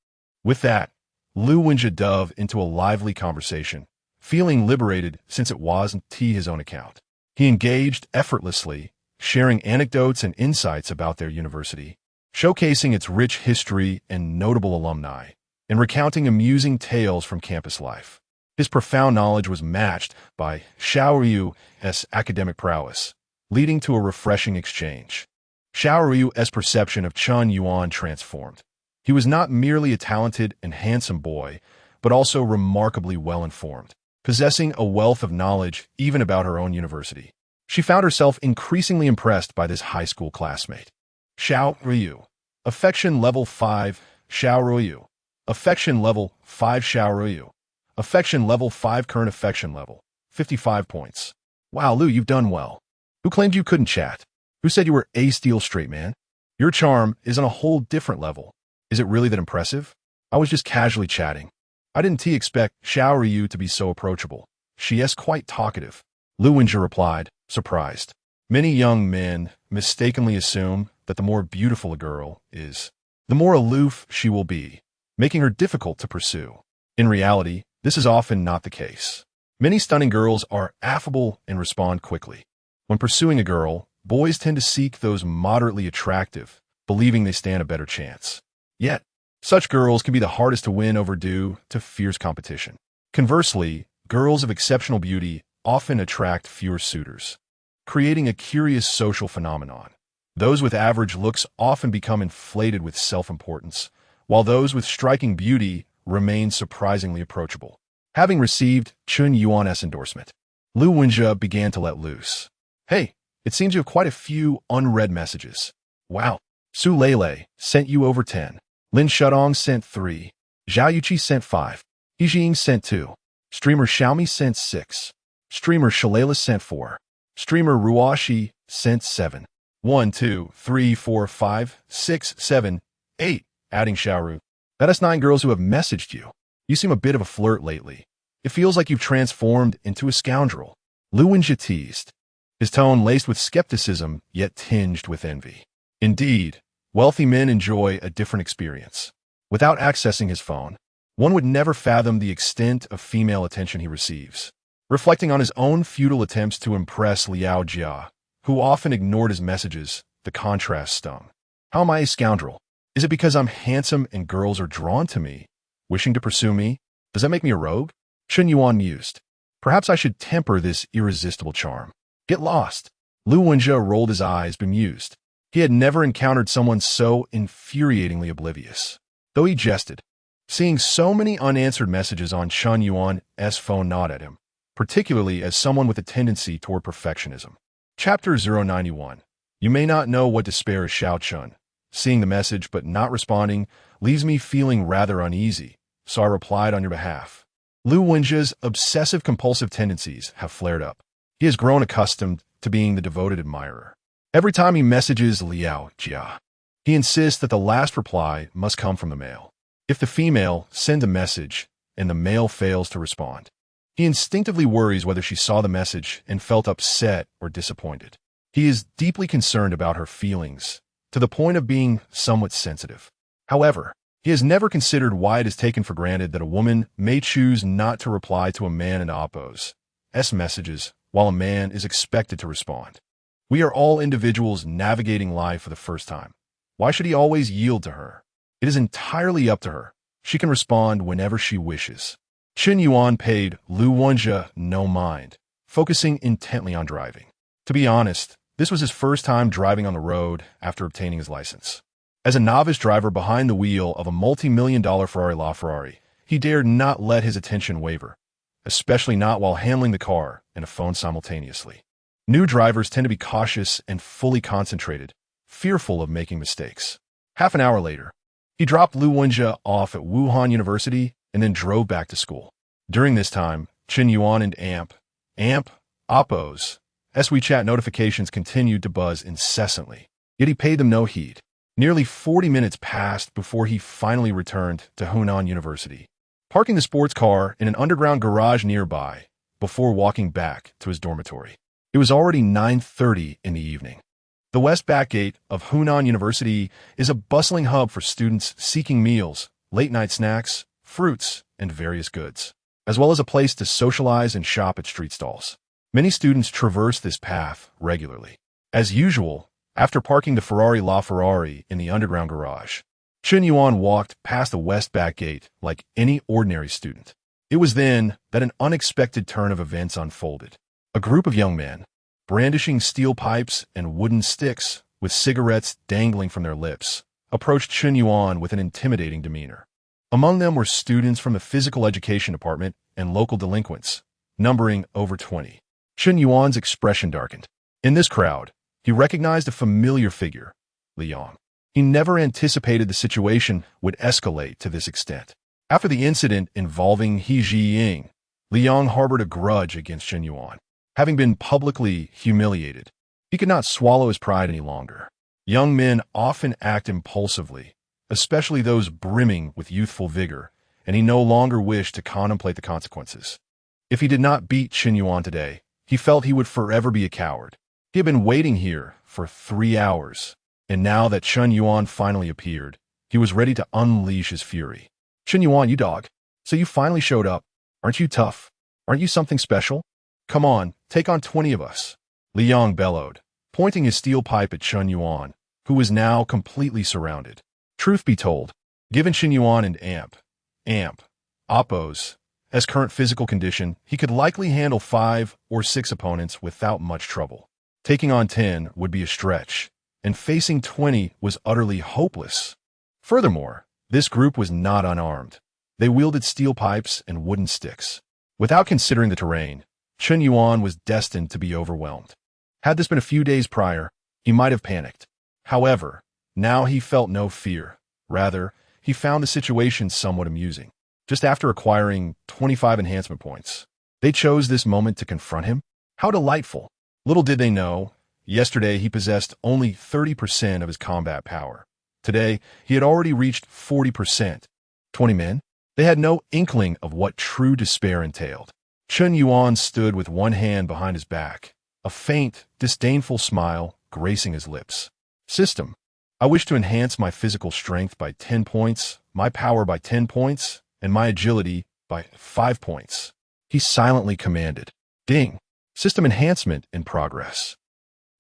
With that, Lu Wenjie dove into a lively conversation, feeling liberated since it wasn't his own account. He engaged effortlessly, sharing anecdotes and insights about their university, showcasing its rich history and notable alumni, and recounting amusing tales from campus life. His profound knowledge was matched by Xiaoruyu's academic prowess, leading to a refreshing exchange. Xiaoruyu's perception of Chen Yuan transformed. He was not merely a talented and handsome boy, but also remarkably well-informed, possessing a wealth of knowledge even about her own university. She found herself increasingly impressed by this high school classmate. Xiaoruyu. Affection level 5, Xiaoruyu. Affection level 5, Xiaoruyu. Affection level 5, current affection level, 55 points. Wow, Lu, you've done well. Who claimed you couldn't chat? Who said you were a straight man? Your charm is on a whole different level. Is it really that impressive? I was just casually chatting. I didn't expect Xiaoryu to be so approachable. She is quite talkative. Lu Wenjie replied, surprised. Many young men mistakenly assume that the more beautiful a girl is, the more aloof she will be, making her difficult to pursue. In reality, this is often not the case. Many stunning girls are affable and respond quickly. When pursuing a girl, boys tend to seek those moderately attractive, believing they stand a better chance. Yet, such girls can be the hardest to win over due to fierce competition. Conversely, girls of exceptional beauty often attract fewer suitors, creating a curious social phenomenon. Those with average looks often become inflated with self-importance, while those with striking beauty remain surprisingly approachable. Having received Chen Yuan's endorsement, Lu Wenjie began to let loose. Hey, it seems you have quite a few unread messages. Wow. Su Lele sent you over 10. Lin Shudong sent 3. Zhao Yuqi sent 5. He Jing sent 2. Streamer Xiaomi sent 6. Streamer Shalala sent 4. Streamer Ruashi sent 7. 1, 2, 3, 4, 5, 6, 7, 8, adding Xiaoru. That is 9 girls who have messaged you. You seem a bit of a flirt lately. It feels like you've transformed into a scoundrel. Lu Wenjie teased, his tone laced with skepticism yet tinged with envy. Indeed, wealthy men enjoy a different experience. Without accessing his phone, one would never fathom the extent of female attention he receives. Reflecting on his own futile attempts to impress Liao Jia, who often ignored his messages, the contrast stung. How am I a scoundrel? Is it because I'm handsome and girls are drawn to me, wishing to pursue me? Does that make me a rogue? Chen Yuan mused. Perhaps I should temper this irresistible charm. Get lost. Lu Wenjie rolled his eyes, bemused. He had never encountered someone so infuriatingly oblivious. Though he jested, seeing so many unanswered messages on Chen Yuan's phone gnawed at him, particularly as someone with a tendency toward perfectionism. Chapter 091. You may not know what despair is, Xiao Chun. Seeing the message but not responding leaves me feeling rather uneasy, so I replied on your behalf. Lu Wenjie's obsessive-compulsive tendencies have flared up. He has grown accustomed to being the devoted admirer. Every time he messages Liao Jia, he insists that the last reply must come from the male. If the female sends a message and the male fails to respond, he instinctively worries whether she saw the message and felt upset or disappointed. He is deeply concerned about her feelings, to the point of being somewhat sensitive. However, he has never considered why it is taken for granted that a woman may choose not to reply to a man in Oppo's messages, while a man is expected to respond. We are all individuals navigating life for the first time. Why should he always yield to her? It is entirely up to her. She can respond whenever she wishes. Chen Yuan paid Lu Wenjie no mind, focusing intently on driving. To be honest, this was his first time driving on the road after obtaining his license. As a novice driver behind the wheel of a multi-million-dollar Ferrari LaFerrari, he dared not let his attention waver, especially not while handling the car and a phone simultaneously. New drivers tend to be cautious and fully concentrated, fearful of making mistakes. Half an hour later, he dropped Lu Wenjie off at Wuhan University and then drove back to school. During this time, Chen Yuan and Oppo's WeChat notifications continued to buzz incessantly, yet he paid them no heed. Nearly 40 minutes passed before he finally returned to Hunan University, parking the sports car in an underground garage nearby before walking back to his dormitory. It was already 9:30 in the evening. The west back gate of Hunan University is a bustling hub for students seeking meals, late-night snacks, fruits, and various goods, as well as a place to socialize and shop at street stalls. Many students traverse this path regularly. As usual, after parking the Ferrari LaFerrari in the underground garage, Chen Yuan walked past the west back gate like any ordinary student. It was then that an unexpected turn of events unfolded. A group of young men, brandishing steel pipes and wooden sticks with cigarettes dangling from their lips, approached Chen Yuan with an intimidating demeanor. Among them were students from the physical education department and local delinquents, numbering over 20. Chen Yuan's expression darkened. In this crowd, he recognized a familiar figure, Liang. He never anticipated the situation would escalate to this extent. After the incident involving He Jiying, Liang harbored a grudge against Chen Yuan. Having been publicly humiliated, he could not swallow his pride any longer. Young men often act impulsively, especially those brimming with youthful vigor, and he no longer wished to contemplate the consequences. If he did not beat Chen Yuan today, he felt he would forever be a coward. He had been waiting here for 3 hours, and now that Chen Yuan finally appeared, he was ready to unleash his fury. Chen Yuan, you dog. So you finally showed up. Aren't you tough? Aren't you something special? Come on, take on 20 of us. Li Yong bellowed, pointing his steel pipe at Chen Yuan, who was now completely surrounded. Truth be told, given Chen Yuan and Appo's current physical condition, he could likely handle 5 or 6 opponents without much trouble. Taking on 10 would be a stretch, and facing 20 was utterly hopeless. Furthermore, this group was not unarmed. They wielded steel pipes and wooden sticks. Without considering the terrain, Chen Yuan was destined to be overwhelmed. Had this been a few days prior, he might have panicked. However, now he felt no fear. Rather, he found the situation somewhat amusing. Just after acquiring 25 enhancement points, they chose this moment to confront him? How delightful! Little did they know, yesterday he possessed only 30% of his combat power. Today, he had already reached 40%. 20 men? They had no inkling of what true despair entailed. Chen Yuan stood with one hand behind his back, a faint, disdainful smile gracing his lips. System. I wish to enhance my physical strength by 10 points, my power by 10 points, and my agility by 5 points. He silently commanded. Ding. System enhancement in progress.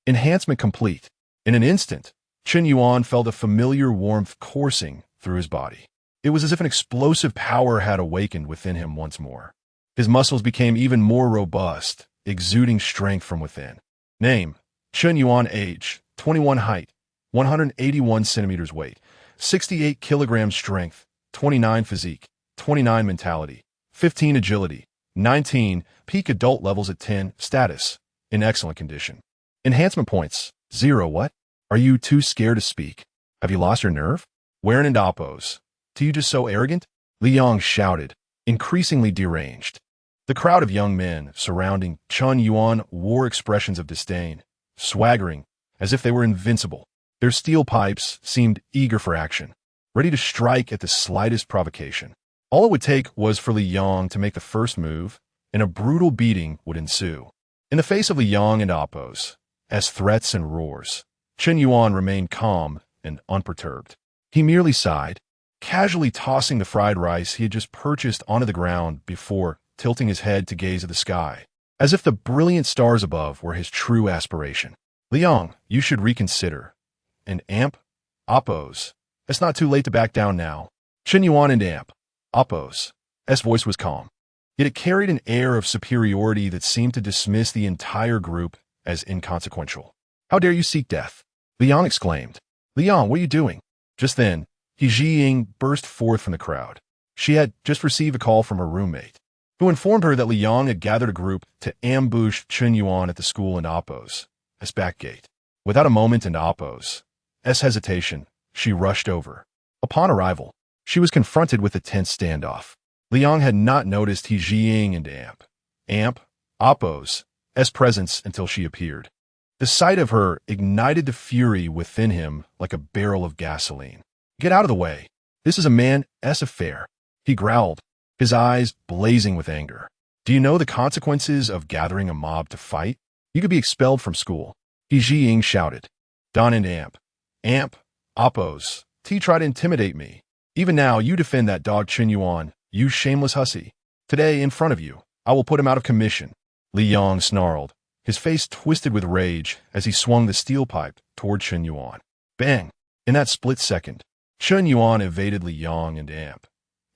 Enhancement complete. In an instant, Chen Yuan felt a familiar warmth coursing through his body. It was as if an explosive power had awakened within him once more. His muscles became even more robust, exuding strength from within. Name: Chen Yuan. Age: 21. Height: 181 centimeters. Weight: 68 kilograms. Strength: 29. Physique: 29. Mentality: 15. Agility: 19. Peak adult levels at 10. Status: in excellent condition. Enhancement points: 0. What? Are you too scared to speak? Have you lost your nerve? Wherein and Oppos? To you just so arrogant? Li Yong shouted, increasingly deranged. The crowd of young men surrounding Chen Yuan wore expressions of disdain, swaggering as if they were invincible. Their steel pipes seemed eager for action, ready to strike at the slightest provocation. All it would take was for Li Yong to make the first move, and a brutal beating would ensue. In the face of Li Yong and Oppos, as threats and roars, Chen Yuan remained calm and unperturbed. He merely sighed, casually tossing the fried rice he had just purchased onto the ground before tilting his head to gaze at the sky, as if the brilliant stars above were his true aspiration. Li Yong, you should reconsider. And Oppos, it's not too late to back down now. Chen Yuan and Oppos' voice was calm, yet it carried an air of superiority that seemed to dismiss the entire group as inconsequential. How dare you seek death? Li Yong exclaimed. Li Yong, what are you doing? Just then, He Jiying burst forth from the crowd. She had just received a call from her roommate, who informed her that Li Yong had gathered a group to ambush Chen Yuan at the school in Oppos' back gate. Without a moment in Oppos' hesitation, she rushed over. Upon arrival, she was confronted with a tense standoff. Li Yong had not noticed He Jiying and Oppos' presence until she appeared. The sight of her ignited the fury within him like a barrel of gasoline. Get out of the way. This is a man's affair, he growled, his eyes blazing with anger. Do you know the consequences of gathering a mob to fight? You could be expelled from school. He Jiying shouted. Don and Oppos' try to intimidate me. Even now, you defend that dog Chen Yuan, you shameless hussy. Today, in front of you, I will put him out of commission. Li Yong snarled, his face twisted with rage as he swung the steel pipe toward Chen Yuan. Bang! In that split second, Chen Yuan evaded Li Yong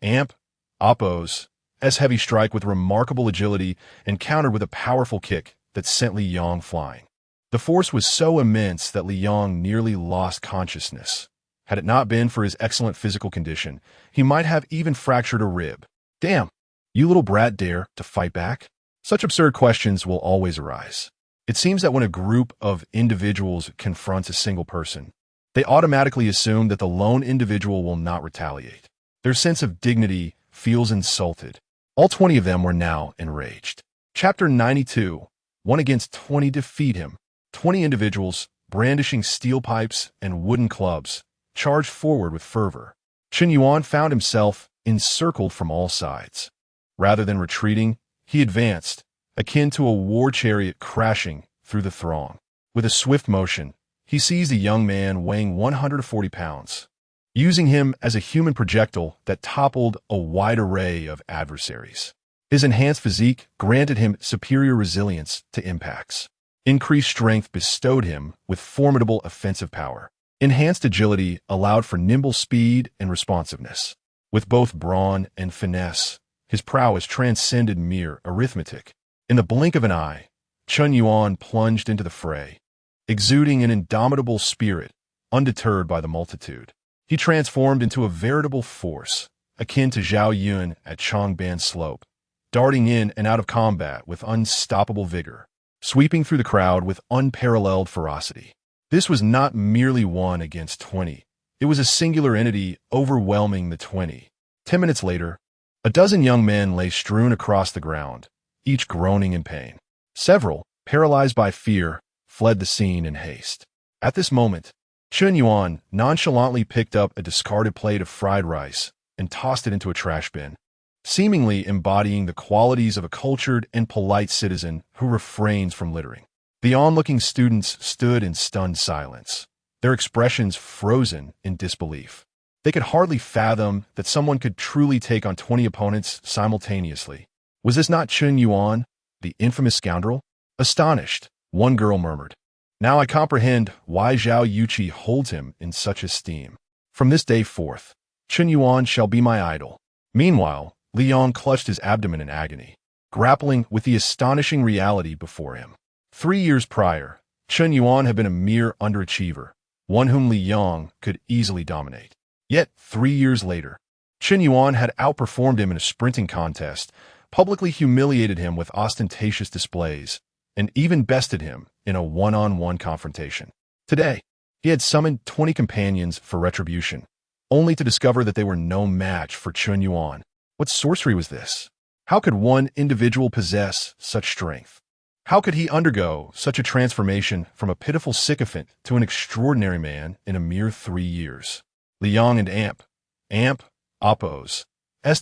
and Oppos' heavy strike with remarkable agility and countered with a powerful kick that sent Li Yong flying. The force was so immense that Li Yong nearly lost consciousness. Had it not been for his excellent physical condition, he might have even fractured a rib. Damn! You little brat dare to fight back? Such absurd questions will always arise. It seems that when a group of individuals confronts a single person, they automatically assume that the lone individual will not retaliate. Their sense of dignity feels insulted. All 20 of them were now enraged. Chapter 92. 1 against 20 defeat him. 20 individuals, brandishing steel pipes and wooden clubs, charged forward with fervor. Chen Yuan found himself encircled from all sides. Rather than retreating, he advanced, akin to a war chariot crashing through the throng. With a swift motion, he seized a young man weighing 140 pounds, using him as a human projectile that toppled a wide array of adversaries. His enhanced physique granted him superior resilience to impacts. Increased strength bestowed him with formidable offensive power. Enhanced agility allowed for nimble speed and responsiveness. With both brawn and finesse, his prowess transcended mere arithmetic. In the blink of an eye, Chen Yuan plunged into the fray, exuding an indomitable spirit, undeterred by the multitude. He transformed into a veritable force, akin to Zhao Yun at Changban Slope, darting in and out of combat with unstoppable vigor, sweeping through the crowd with unparalleled ferocity. This was not merely 1 against 20. It was a singular entity overwhelming the 20. 10 minutes later, a dozen young men lay strewn across the ground, each groaning in pain. Several, paralyzed by fear, fled the scene in haste. At this moment, Chen Yuan nonchalantly picked up a discarded plate of fried rice and tossed it into a trash bin, seemingly embodying the qualities of a cultured and polite citizen who refrains from littering. The onlooking students stood in stunned silence, their expressions frozen in disbelief. They could hardly fathom that someone could truly take on 20 opponents simultaneously. Was this not Chen Yuan, the infamous scoundrel? Astonished, one girl murmured, "Now I comprehend why Zhao Yuqi holds him in such esteem. From this day forth, Chen Yuan shall be my idol." Meanwhile, Li Yong clutched his abdomen in agony, grappling with the astonishing reality before him. 3 years prior, Chen Yuan had been a mere underachiever, one whom Li Yong could easily dominate. Yet, 3 years later, Chen Yuan had outperformed him in a sprinting contest, publicly humiliated him with ostentatious displays, and even bested him in a one-on-one confrontation. Today, he had summoned 20 companions for retribution, only to discover that they were no match for Chen Yuan. What sorcery was this? How could one individual possess such strength? How could he undergo such a transformation from a pitiful sycophant to an extraordinary man in a mere 3 years? Li Yong and Appo's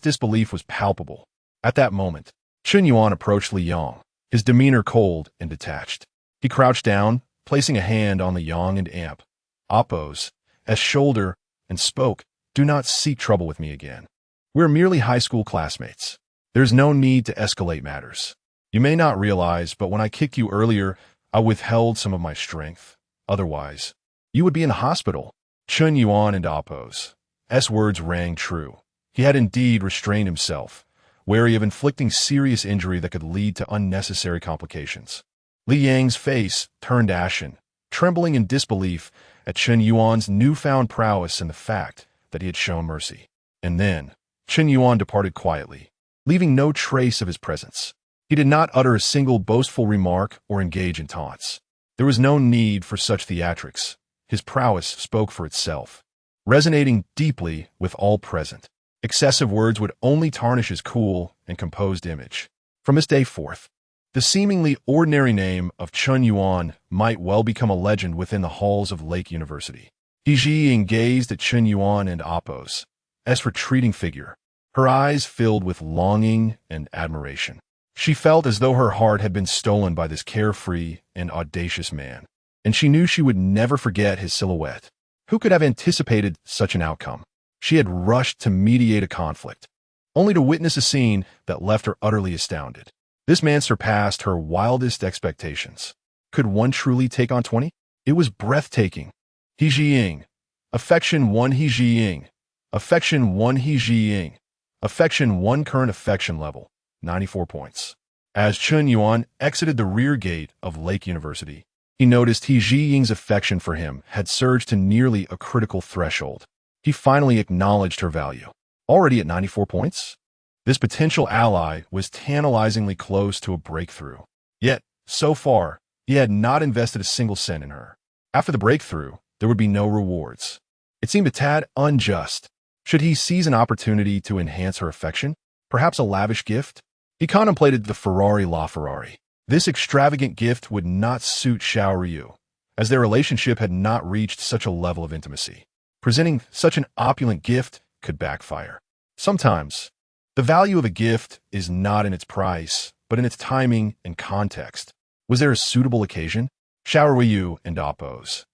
disbelief was palpable. At that moment, Chen Yuan approached Li Yong, his demeanor cold and detached. He crouched down, placing a hand on Li Yong and Appo's shoulder, and spoke, "Do not seek trouble with me again. We're merely high school classmates. There's no need to escalate matters. You may not realize, but when I kicked you earlier, I withheld some of my strength. Otherwise, you would be in the hospital." Chen Yuan and Appo's words rang true. He had indeed restrained himself, wary of inflicting serious injury that could lead to unnecessary complications. Li Yang's face turned ashen, trembling in disbelief at Chen Yuan's newfound prowess and the fact that he had shown mercy. And then, Chen Yuan departed quietly, leaving no trace of his presence. He did not utter a single boastful remark or engage in taunts. There was no need for such theatrics. His prowess spoke for itself, resonating deeply with all present. Excessive words would only tarnish his cool and composed image. From this day forth, the seemingly ordinary name of Chen Yuan might well become a legend within the halls of Lake University. He Jiying gazed at Chen Yuan and Appo's retreating figure, her eyes filled with longing and admiration. She felt as though her heart had been stolen by this carefree and audacious man, and she knew she would never forget his silhouette. Who could have anticipated such an outcome? She had rushed to mediate a conflict, only to witness a scene that left her utterly astounded. This man surpassed her wildest expectations. Could one truly take on 20? It was breathtaking. He Jiying. Affection 1 He Jiying. Affection 1 He Jiying. Affection 1 current affection level, 94 points. As Chen Yuan exited the rear gate of Lake University, he noticed He Jiying's affection for him had surged to nearly a critical threshold. He finally acknowledged her value. Already at 94 points? This potential ally was tantalizingly close to a breakthrough. Yet, so far, he had not invested a single cent in her. After the breakthrough, there would be no rewards. It seemed a tad unjust. Should he seize an opportunity to enhance her affection? Perhaps a lavish gift? He contemplated the Ferrari LaFerrari. This extravagant gift would not suit Xiao Ryu, as their relationship had not reached such a level of intimacy. Presenting such an opulent gift could backfire. Sometimes, the value of a gift is not in its price, but in its timing and context. Was there a suitable occasion? Xiao Ruiyu and Appo's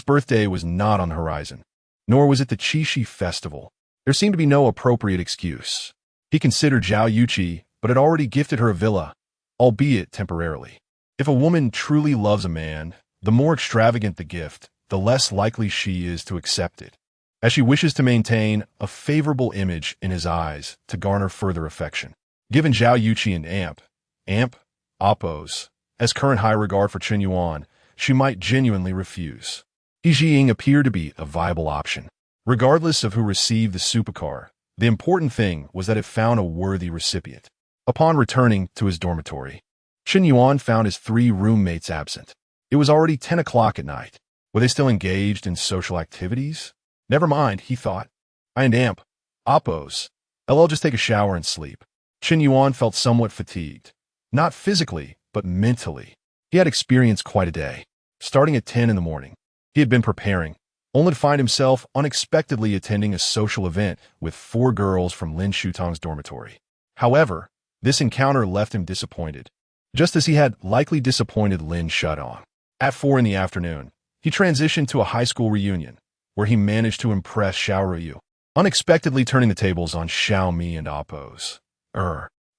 birthday was not on the horizon, nor was it the Qixi festival. There seemed to be no appropriate excuse. He considered Zhao Yuqi, but had already gifted her a villa, albeit temporarily. If a woman truly loves a man, the more extravagant the gift, the less likely she is to accept it, as she wishes to maintain a favorable image in his eyes to garner further affection. Given Zhao Yuqi and Appo's current high regard for Chen Yuan, she might genuinely refuse. He Jiying appeared to be a viable option. Regardless of who received the supercar, the important thing was that it found a worthy recipient. Upon returning to his dormitory, Chen Yuan found his 3 roommates absent. It was already 10 o'clock at night. Were they still engaged in social activities? Never mind, he thought. I and Appo's. I'll just take a shower and sleep. Chen Yuan felt somewhat fatigued. Not physically, but mentally. He had experienced quite a day. Starting at 10 in the morning, he had been preparing, only to find himself unexpectedly attending a social event with 4 girls from Lin Shutong's dormitory. However, this encounter left him disappointed, just as he had likely disappointed Lin Shutong. At 4 in the afternoon, he transitioned to a high school reunion, where he managed to impress Xiao Ruiyu, unexpectedly turning the tables on Xiao Mi and Appo's.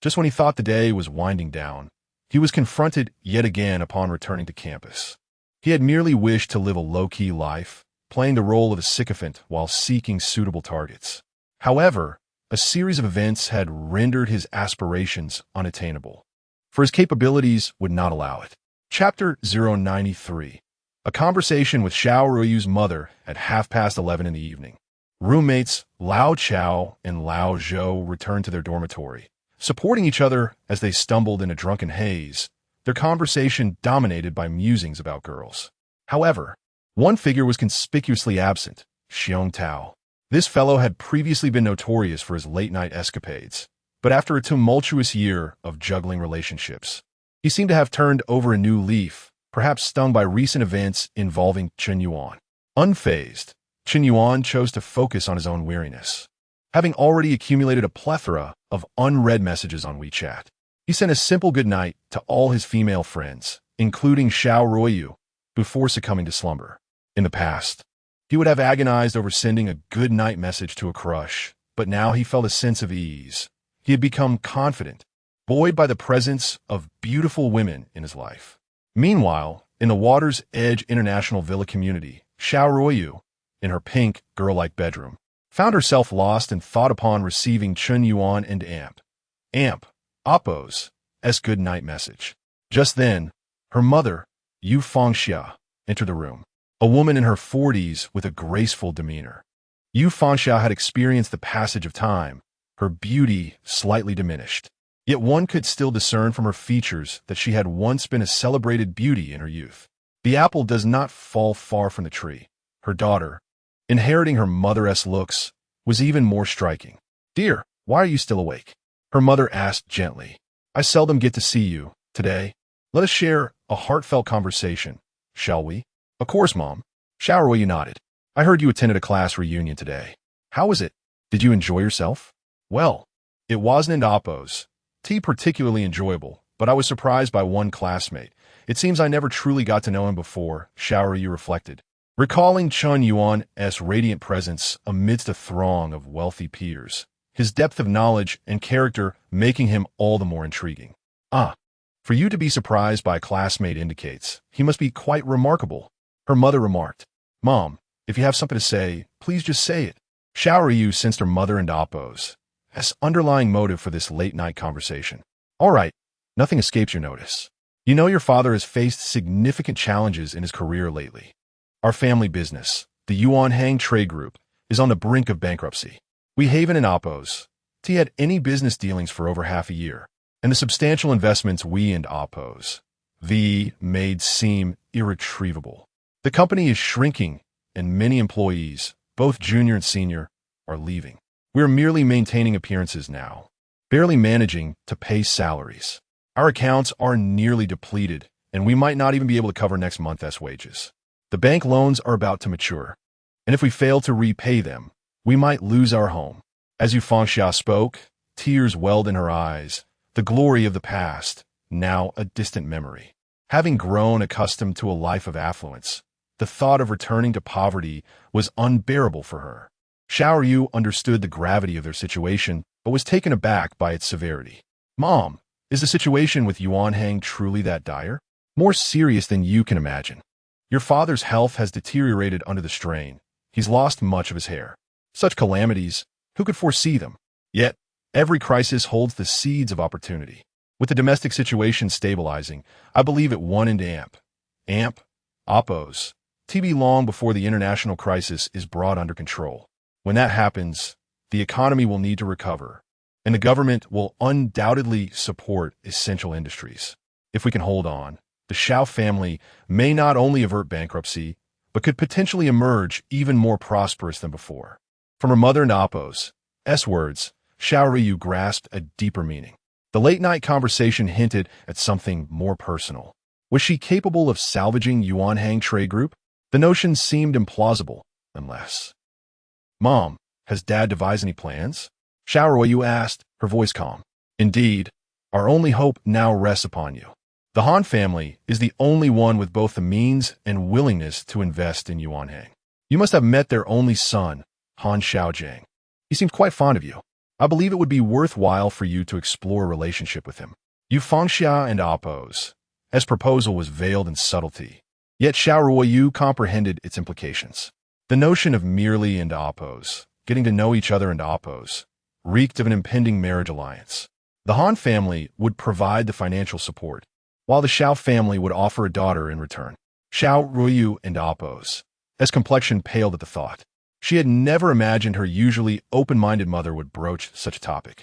Just when he thought the day was winding down, he was confronted yet again upon returning to campus. He had merely wished to live a low-key life, playing the role of a sycophant while seeking suitable targets. However, a series of events had rendered his aspirations unattainable, for his capabilities would not allow it. Chapter 093. A conversation with Xiao Ruiyu's mother at 11:30 in the evening. Roommates Lao Chao and Lao Zhou returned to their dormitory, supporting each other as they stumbled in a drunken haze, their conversation dominated by musings about girls. However, one figure was conspicuously absent, Xiong Tao. This fellow had previously been notorious for his late-night escapades, but after a tumultuous year of juggling relationships, he seemed to have turned over a new leaf, perhaps stung by recent events involving Chen Yuan. Unfazed, Chen Yuan chose to focus on his own weariness. Having already accumulated a plethora of unread messages on WeChat, he sent a simple goodnight to all his female friends, including Xiao Ruiyu, before succumbing to slumber. In the past, he would have agonized over sending a good-night message to a crush, but now he felt a sense of ease. He had become confident, buoyed by the presence of beautiful women in his life. Meanwhile, in the Water's Edge International Villa community, Xiao Ruiyu, in her pink, girl-like bedroom, found herself lost in thought upon receiving Chen Yuan and Appo's good-night message. Just then, her mother, Yu Fangxia, entered the room, a woman in her 40s with a graceful demeanor. Yu Fangxia had experienced the passage of time, her beauty slightly diminished. Yet one could still discern from her features that she had once been a celebrated beauty in her youth. The apple does not fall far from the tree. Her daughter, inheriting her mother-esque looks, was even more striking. "Dear, why are you still awake?" her mother asked gently. "I seldom get to see you. Today, let us share a heartfelt conversation, shall we?" "Of course, Mom." Xiao Ruiyu nodded. "I heard you attended a class reunion today. How was it? Did you enjoy yourself?" "Well, it wasn't Appo's tea particularly enjoyable, but I was surprised by one classmate. It seems I never truly got to know him before," Xiao Ruiyu reflected, recalling Chen Yuan's radiant presence amidst a throng of wealthy peers, his depth of knowledge and character making him all the more intriguing. For you to be surprised by a classmate indicates he must be quite remarkable," her mother remarked. "Mom, if you have something to say, please just say it." Xiao Ruiyu sensed her mother and Appo's underlying motive for this late-night conversation. "All right, nothing escapes your notice. You know your father has faced significant challenges in his career lately. Our family business, the Yuan Hang Trade Group, is on the brink of bankruptcy. We Haven and Appo's had any business dealings for over half a year, and the substantial investments we and Appo's made seem irretrievable. The company is shrinking, and many employees, both junior and senior, are leaving. We are merely maintaining appearances now, barely managing to pay salaries. Our accounts are nearly depleted, and we might not even be able to cover next month's wages. The bank loans are about to mature, and if we fail to repay them, we might lose our home." As Yu Fangxia spoke, tears welled in her eyes, the glory of the past, now a distant memory. Having grown accustomed to a life of affluence, the thought of returning to poverty was unbearable for her. Xiao Yu understood the gravity of their situation, but was taken aback by its severity. Mom, is the situation with Yuan Hang truly that dire? More serious than you can imagine. Your father's health has deteriorated under the strain. He's lost much of his hair. Such calamities, who could foresee them? Yet, every crisis holds the seeds of opportunity. With the domestic situation stabilizing, I believe it won into AMP, Oppos, TB long before the international crisis is brought under control. When that happens, the economy will need to recover, and the government will undoubtedly support essential industries. If we can hold on, the Xiao family may not only avert bankruptcy, but could potentially emerge even more prosperous than before. From her mother and Oppos' words, Xiao Ryu grasped a deeper meaning. The late-night conversation hinted at something more personal. Was she capable of salvaging Yuan Hang Trade Group? The notion seemed implausible, unless... Mom, has Dad devised any plans? Xiao Ryu asked, her voice calm. Indeed, our only hope now rests upon you. The Han family is the only one with both the means and willingness to invest in Yuan Hang. You must have met their only son, Han Xiaojiang. He seems quite fond of you. I believe it would be worthwhile for you to explore a relationship with him. Yu Fangxia and Oppos' proposal was veiled in subtlety, yet Xiao Ruoyu comprehended its implications. The notion of merely and Oppos, getting to know each other and Oppos, reeked of an impending marriage alliance. The Han family would provide the financial support, while the Xiao family would offer a daughter in return. Xiao Ruoyu and Oppos' complexion paled at the thought. She had never imagined her usually open-minded mother would broach such a topic.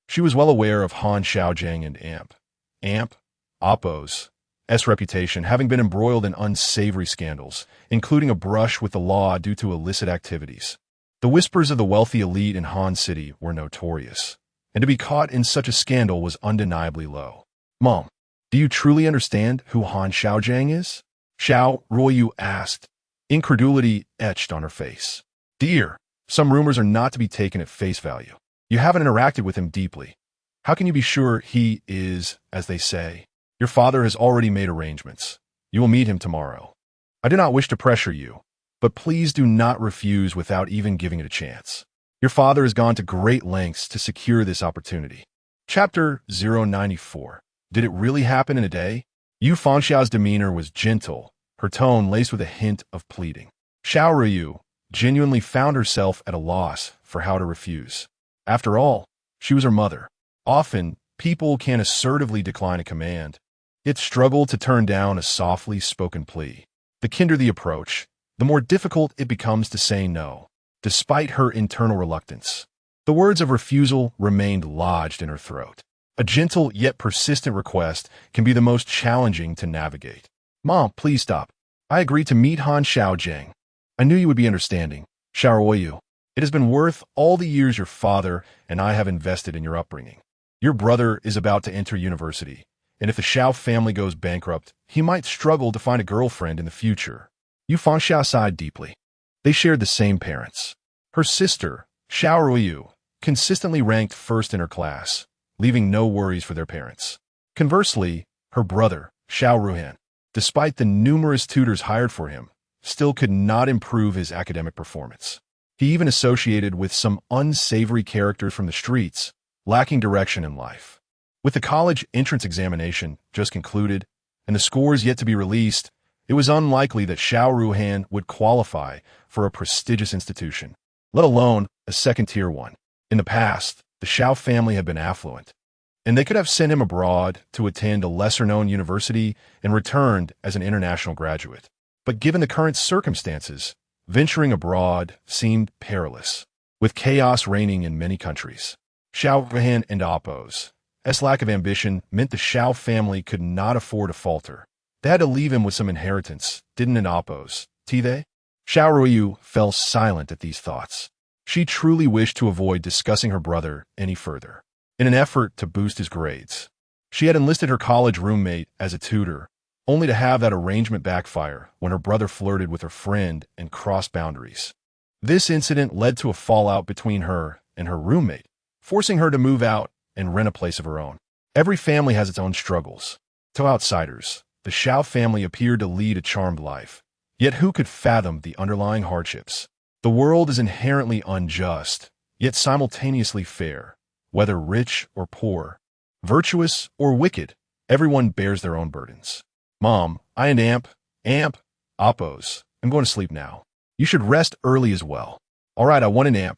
She was well aware of Han Xiaojiang and Oppos' reputation, having been embroiled in unsavory scandals, including a brush with the law due to illicit activities. The whispers of the wealthy elite in Han City were notorious, and to be caught in such a scandal was undeniably low. Mom, do you truly understand who Han Xiaojiang is? Xiao Ruoyu asked, incredulity etched on her face. Dear, some rumors are not to be taken at face value. You haven't interacted with him deeply. How can you be sure he is, as they say? Your father has already made arrangements. You will meet him tomorrow. I do not wish to pressure you, but please do not refuse without even giving it a chance. Your father has gone to great lengths to secure this opportunity. Chapter 094. Did it really happen in a day? Yu Fangxiao's demeanor was gentle, her tone laced with a hint of pleading. Xiao Ryu genuinely found herself at a loss for how to refuse. After all, she was her mother. Often, people can assertively decline a command, yet struggle to turn down a softly spoken plea. The kinder the approach, the more difficult it becomes to say no, despite her internal reluctance. The words of refusal remained lodged in her throat. A gentle yet persistent request can be the most challenging to navigate. Mom, please stop. I agreed to meet Han Xiaojiang. I knew you would be understanding. Xiao Ruoyu, it has been worth all the years your father and I have invested in your upbringing. Your brother is about to enter university, and if the Xiao family goes bankrupt, he might struggle to find a girlfriend in the future. Yu Fangxia sighed deeply. They shared the same parents. Her sister, Xiao Ruoyu, consistently ranked first in her class, leaving no worries for their parents. Conversely, her brother, Xiao Ruhan, despite the numerous tutors hired for him, still could not improve his academic performance. He even associated with some unsavory characters from the streets, lacking direction in life. With the college entrance examination just concluded and the scores yet to be released, it was unlikely that Xiao Ruhan would qualify for a prestigious institution, let alone a second-tier one. In the past, the Xiao family had been affluent, and they could have sent him abroad to attend a lesser-known university and returned as an international graduate. But given the current circumstances, venturing abroad seemed perilous, with chaos reigning in many countries. Xiao Ruhan and Oppos' lack of ambition meant the Xiao family could not afford to falter. They had to leave him with some inheritance, didn't an Oppos, they? Xiao Ruoyu fell silent at these thoughts. She truly wished to avoid discussing her brother any further. In an effort to boost his grades, she had enlisted her college roommate as a tutor, only to have that arrangement backfire when her brother flirted with her friend and crossed boundaries. This incident led to a fallout between her and her roommate, forcing her to move out and rent a place of her own. Every family has its own struggles. To outsiders, the Xiao family appeared to lead a charmed life. Yet who could fathom the underlying hardships? The world is inherently unjust, yet simultaneously fair. Whether rich or poor, virtuous or wicked, everyone bears their own burdens. Mom, I and Amp, Oppos, I'm going to sleep now. You should rest early as well. All right, I want an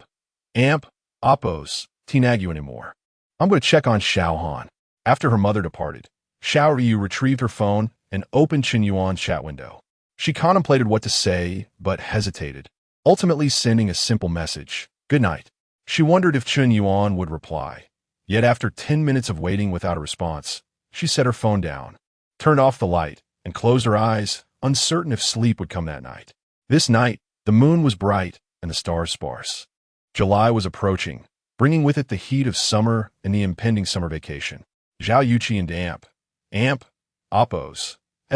Amp, Oppos, Tinag you anymore. I'm going to check on Xiao Han. After her mother departed, Xiao Yu retrieved her phone and opened Chen Yuan's chat window. She contemplated what to say, but hesitated, ultimately sending a simple message, "Good night." She wondered if Chen Yuan would reply. Yet after 10 minutes of waiting without a response, she set her phone down, turned off the light, and closed her eyes, uncertain if sleep would come that night. This night, the moon was bright and the stars sparse. July was approaching, bringing with it the heat of summer and the impending summer vacation. Zhao Yuqi and Amp, Oppos'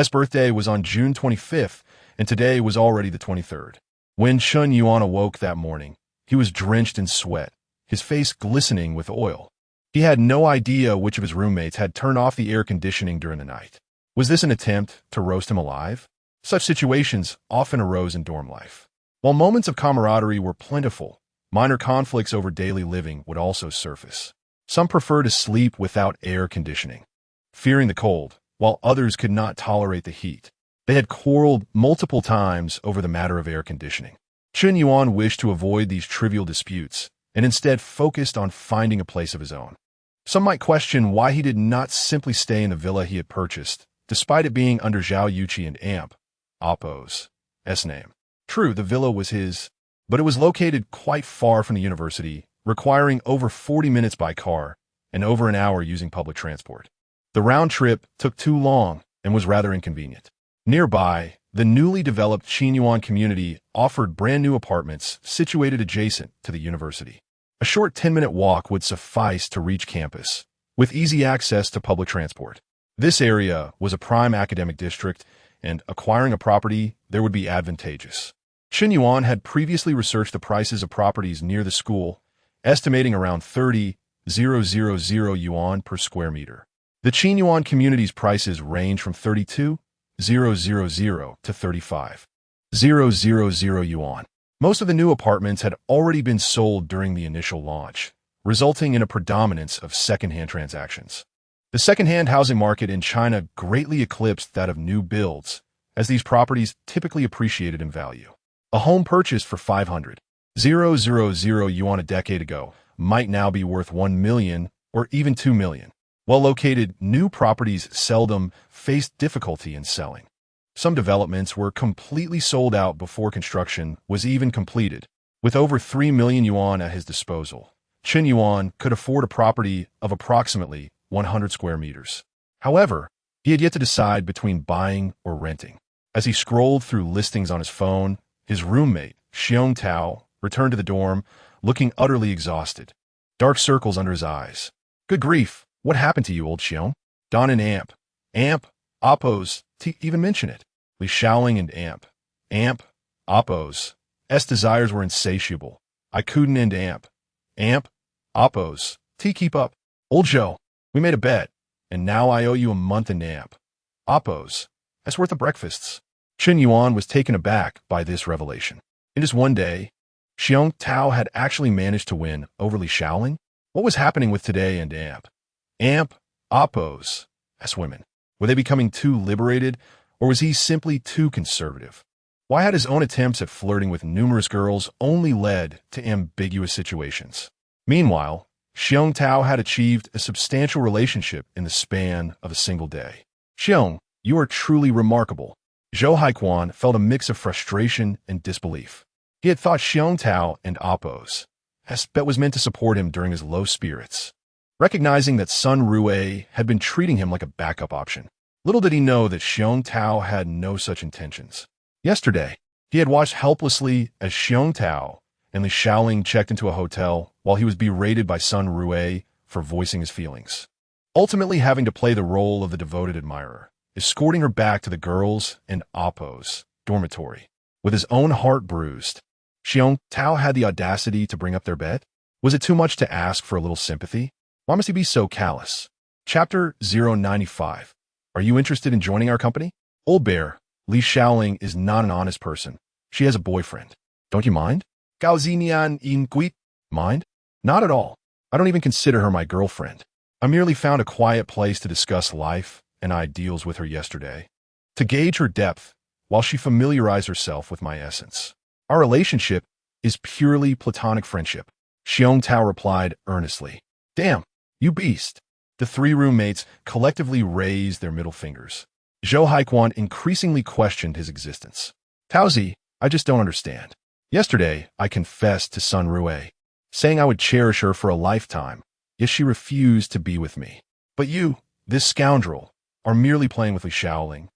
birthday was on June 25th, and today was already the 23rd. When Chen Yuan awoke that morning, he was drenched in sweat, his face glistening with oil. He had no idea which of his roommates had turned off the air conditioning during the night. Was this an attempt to roast him alive? Such situations often arose in dorm life. While moments of camaraderie were plentiful, minor conflicts over daily living would also surface. Some preferred to sleep without air conditioning, fearing the cold, while others could not tolerate the heat. They had quarreled multiple times over the matter of air conditioning. Chen Yuan wished to avoid these trivial disputes and instead focused on finding a place of his own. Some might question why he did not simply stay in the villa he had purchased, despite it being under Zhao Yuqi and Amp, Oppos' name. True, the villa was his, but it was located quite far from the university, requiring over 40 minutes by car and over an hour using public transport. The round trip took too long and was rather inconvenient. Nearby, the newly developed Chen Yuan community offered brand new apartments situated adjacent to the university. A short 10-minute walk would suffice to reach campus, with easy access to public transport. This area was a prime academic district, and acquiring a property there would be advantageous. Chen Yuan had previously researched the prices of properties near the school, estimating around 30,000 yuan per square meter. The Chen Yuan community's prices range from 32,000 to 35,000 yuan. Most of the new apartments had already been sold during the initial launch, resulting in a predominance of second-hand transactions. The second-hand housing market in China greatly eclipsed that of new builds, as these properties typically appreciated in value. A home purchased for 500,000 yuan a decade ago might now be worth 1 million or even 2 million. Well-located, new properties seldom faced difficulty in selling. Some developments were completely sold out before construction was even completed. With over 3 million yuan at his disposal, Chen Yuan could afford a property of approximately 100 square meters. However, he had yet to decide between buying or renting. As he scrolled through listings on his phone, his roommate, Xiong Tao, returned to the dorm, looking utterly exhausted. Dark circles under his eyes. Good grief, what happened to you, old Xiong? Don and Amp, Oppos, to even mention it. Li Shaoling and Amp, Oppos' desires were insatiable. I couldn't end Amp, Oppos, keep up. Old Joe, we made a bet, and now I owe you a month in Amp, Oppos. That's worth of breakfasts. Chen Yuan was taken aback by this revelation. In just one day, Xiong Tao had actually managed to win over Li Shaoling. What was happening with today and Amp, Oppos, as women? Were they becoming too liberated, or was he simply too conservative? Why had his own attempts at flirting with numerous girls only led to ambiguous situations? Meanwhile, Xiong Tao had achieved a substantial relationship in the span of a single day. Xiong, you are truly remarkable. Zhou Haiquan felt a mix of frustration and disbelief. He had thought Xiong Tao and Oppos' bet was meant to support him during his low spirits. Recognizing that Sun Rue had been treating him like a backup option, little did he know that Xiong Tao had no such intentions. Yesterday, he had watched helplessly as Xiong Tao and Li Shaoling checked into a hotel while he was berated by Sun Rue for voicing his feelings, ultimately having to play the role of the devoted admirer, escorting her back to the girls' and Oppos' dormitory. With his own heart bruised, Xiong Tao had the audacity to bring up their bet? Was it too much to ask for a little sympathy? Why must he be so callous? Chapter 095. Are you interested in joining our company? Old Bear, Li Shaoling is not an honest person. She has a boyfriend. Don't you mind? Gao Zinian in Guit. Mind? Not at all. I don't even consider her my girlfriend. I merely found a quiet place to discuss life and ideals with her yesterday, to gauge her depth while she familiarized herself with my essence. Our relationship is purely platonic friendship. Xiong Tao replied earnestly. Damn, you beast. The three roommates collectively raised their middle fingers. Zhou Haikuan increasingly questioned his existence. Taozi, I just don't understand. Yesterday, I confessed to Sun Rue, saying I would cherish her for a lifetime, yet she refused to be with me. But you, this scoundrel, are merely playing with Li Shaoling,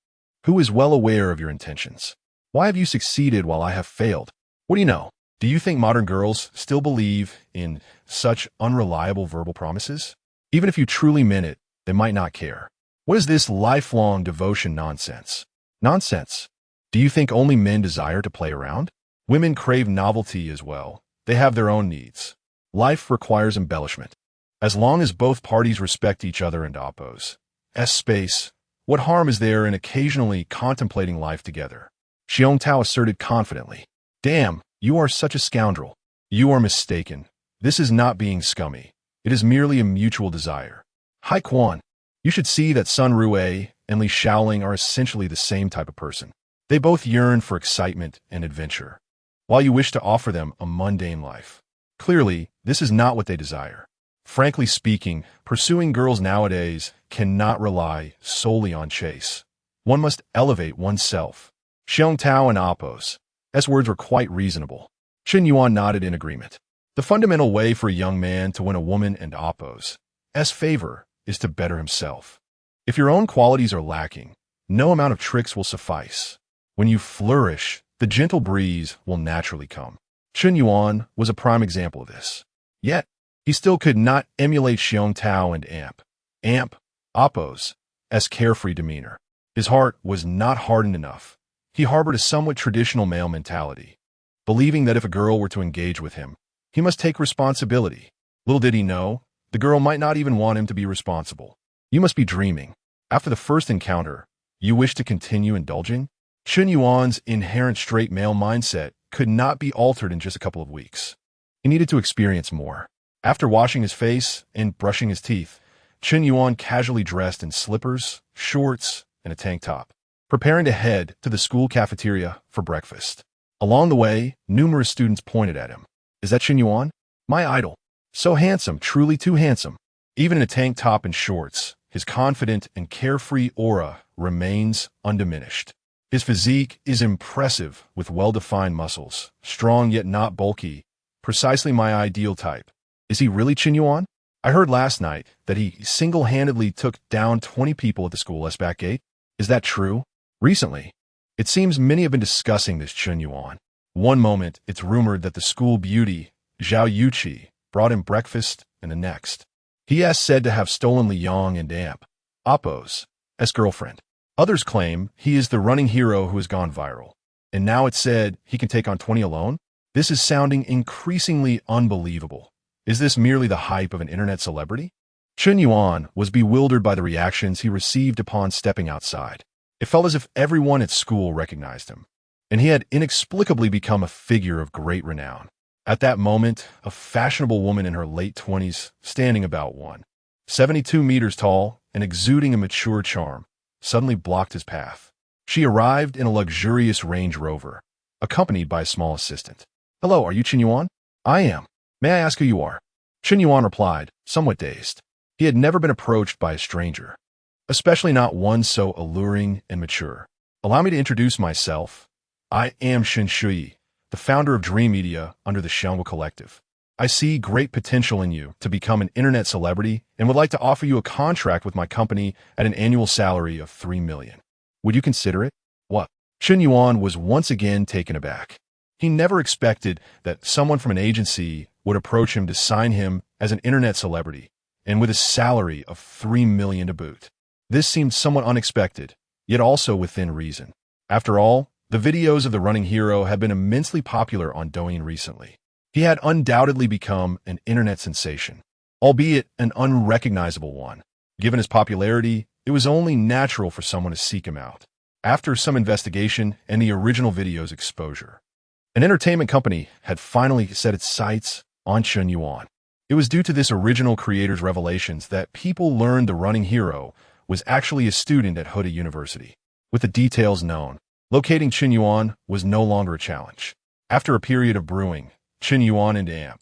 who is well aware of your intentions. Why have you succeeded while I have failed? What do you know? Do you think modern girls still believe in such unreliable verbal promises? Even if you truly meant it, they might not care. What is this lifelong devotion nonsense? Nonsense. Do you think only men desire to play around? Women crave novelty as well. They have their own needs. Life requires embellishment. As long as both parties respect each other and oppose. Space. What harm is there in occasionally contemplating life together? Xiong Tao asserted confidently. Damn, you are such a scoundrel. You are mistaken. This is not being scummy. It is merely a mutual desire. Haikuan, you should see that Sun Rue and Li Shaoling are essentially the same type of person. They both yearn for excitement and adventure, while you wish to offer them a mundane life. Clearly, this is not what they desire. Frankly speaking, pursuing girls nowadays cannot rely solely on chase. One must elevate oneself. Xiong Tao and Apos. S words were quite reasonable. Chen Yuan nodded in agreement. The fundamental way for a young man to win a woman and Apos' favor is to better himself. If your own qualities are lacking, no amount of tricks will suffice. When you flourish, the gentle breeze will naturally come. Chen Yuan was a prime example of this. Yet, he still could not emulate Xiong Tao and Apos' carefree demeanor. His heart was not hardened enough. He harbored a somewhat traditional male mentality, believing that if a girl were to engage with him, he must take responsibility. Little did he know, the girl might not even want him to be responsible. You must be dreaming. After the first encounter, you wish to continue indulging? Chen Yuan's inherent straight male mindset could not be altered in just a couple of weeks. He needed to experience more. After washing his face and brushing his teeth, Chen Yuan casually dressed in slippers, shorts, and a tank top, preparing to head to the school cafeteria for breakfast. Along the way, numerous students pointed at him. Is that Chen Yuan? My idol. So handsome, truly too handsome. Even in a tank top and shorts, his confident and carefree aura remains undiminished. His physique is impressive with well-defined muscles, strong yet not bulky, precisely my ideal type. Is he really Chen Yuan? I heard last night that he single-handedly took down 20 people at the school's back gate. Is that true? Recently, it seems many have been discussing this Chen Yuan. One moment, it's rumored that the school beauty, Zhao Yuqi, brought him breakfast, and the next, he is said to have stolen Li Yang and Apos' girlfriend. Others claim he is the running hero who has gone viral. And now it's said he can take on 20 alone? This is sounding increasingly unbelievable. Is this merely the hype of an internet celebrity? Chen Yuan was bewildered by the reactions he received upon stepping outside. It felt as if everyone at school recognized him, and he had inexplicably become a figure of great renown. At that moment, a fashionable woman in her late 20s, standing about 172 meters tall and exuding a mature charm, suddenly blocked his path. She arrived in a luxurious Range Rover, accompanied by a small assistant. Hello, are you Chen Yuan? I am. May I ask who you are? Chen Yuan replied, somewhat dazed. He had never been approached by a stranger, especially not one so alluring and mature. Allow me to introduce myself. I am Shen Shui, the founder of Dream Media under the Xiangwu Collective. I see great potential in you to become an internet celebrity and would like to offer you a contract with my company at an annual salary of 3 million. Would you consider it? What? Chen Yuan was once again taken aback. He never expected that someone from an agency would approach him to sign him as an internet celebrity, and with a salary of 3 million to boot. This seemed somewhat unexpected, yet also within reason. After all, the videos of the running hero had been immensely popular on Douyin recently. He had undoubtedly become an internet sensation, albeit an unrecognizable one. Given his popularity, it was only natural for someone to seek him out. After some investigation and the original video's exposure, an entertainment company had finally set its sights on Chen Yuan. It was due to this original creator's revelations that people learned the running hero was actually a student at Huda University. With the details known, locating Chen Yuan was no longer a challenge. After a period of brewing, Chen Yuan and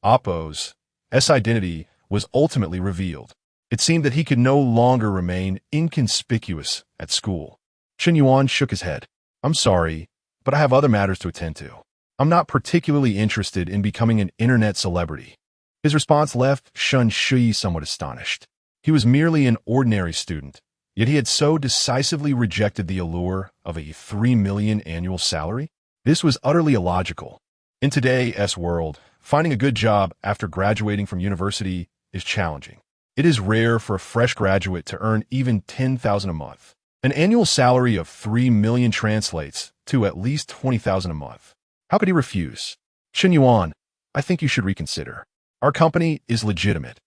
Oppo's identity was ultimately revealed. It seemed that he could no longer remain inconspicuous at school. Chen Yuan shook his head. "I'm sorry, but I have other matters to attend to. I'm not particularly interested in becoming an internet celebrity." His response left Chen Shui somewhat astonished. He was merely an ordinary student, yet he had so decisively rejected the allure of a 3 million annual salary. This was utterly illogical. In today's world, finding a good job after graduating from university is challenging. It is rare for a fresh graduate to earn even $10,000 a month. An annual salary of 3 million translates to at least $20,000 a month. How could he refuse? "Chen Yuan, I think you should reconsider. Our company is legitimate,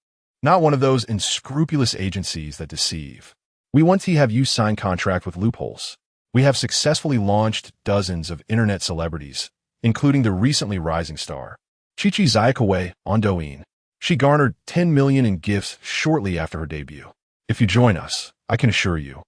not one of those unscrupulous agencies that deceive. We want to have you sign contract with loopholes. We have successfully launched dozens of internet celebrities, including the recently rising star Chichi Zayakaway on Douyin. She garnered 10 million in gifts shortly after her debut. If you join us, I can assure you,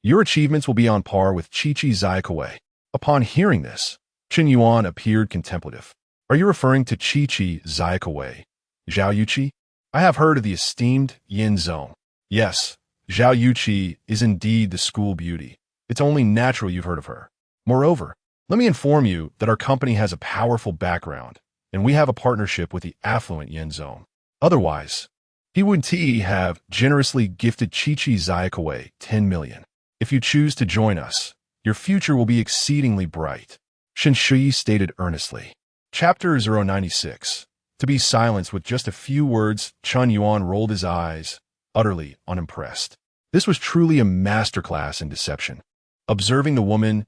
your achievements will be on par with Chichi Zayakaway." Upon hearing this, Chen Yuan appeared contemplative. "Are you referring to Chichi Zayakaway, Zhao Yuqi? I have heard of the esteemed Yin Zong." "Yes, Zhao Yuqi is indeed the school beauty. It's only natural you've heard of her. Moreover, let me inform you that our company has a powerful background, and we have a partnership with the affluent Yin Zong. Otherwise, he wouldn't have generously gifted Chichi Zayakaway 10 million. If you choose to join us, your future will be exceedingly bright," Chen Shui stated earnestly. Chapter 096. To be silenced with just a few words, Chen Yuan rolled his eyes, utterly unimpressed. This was truly a masterclass in deception. Observing the woman's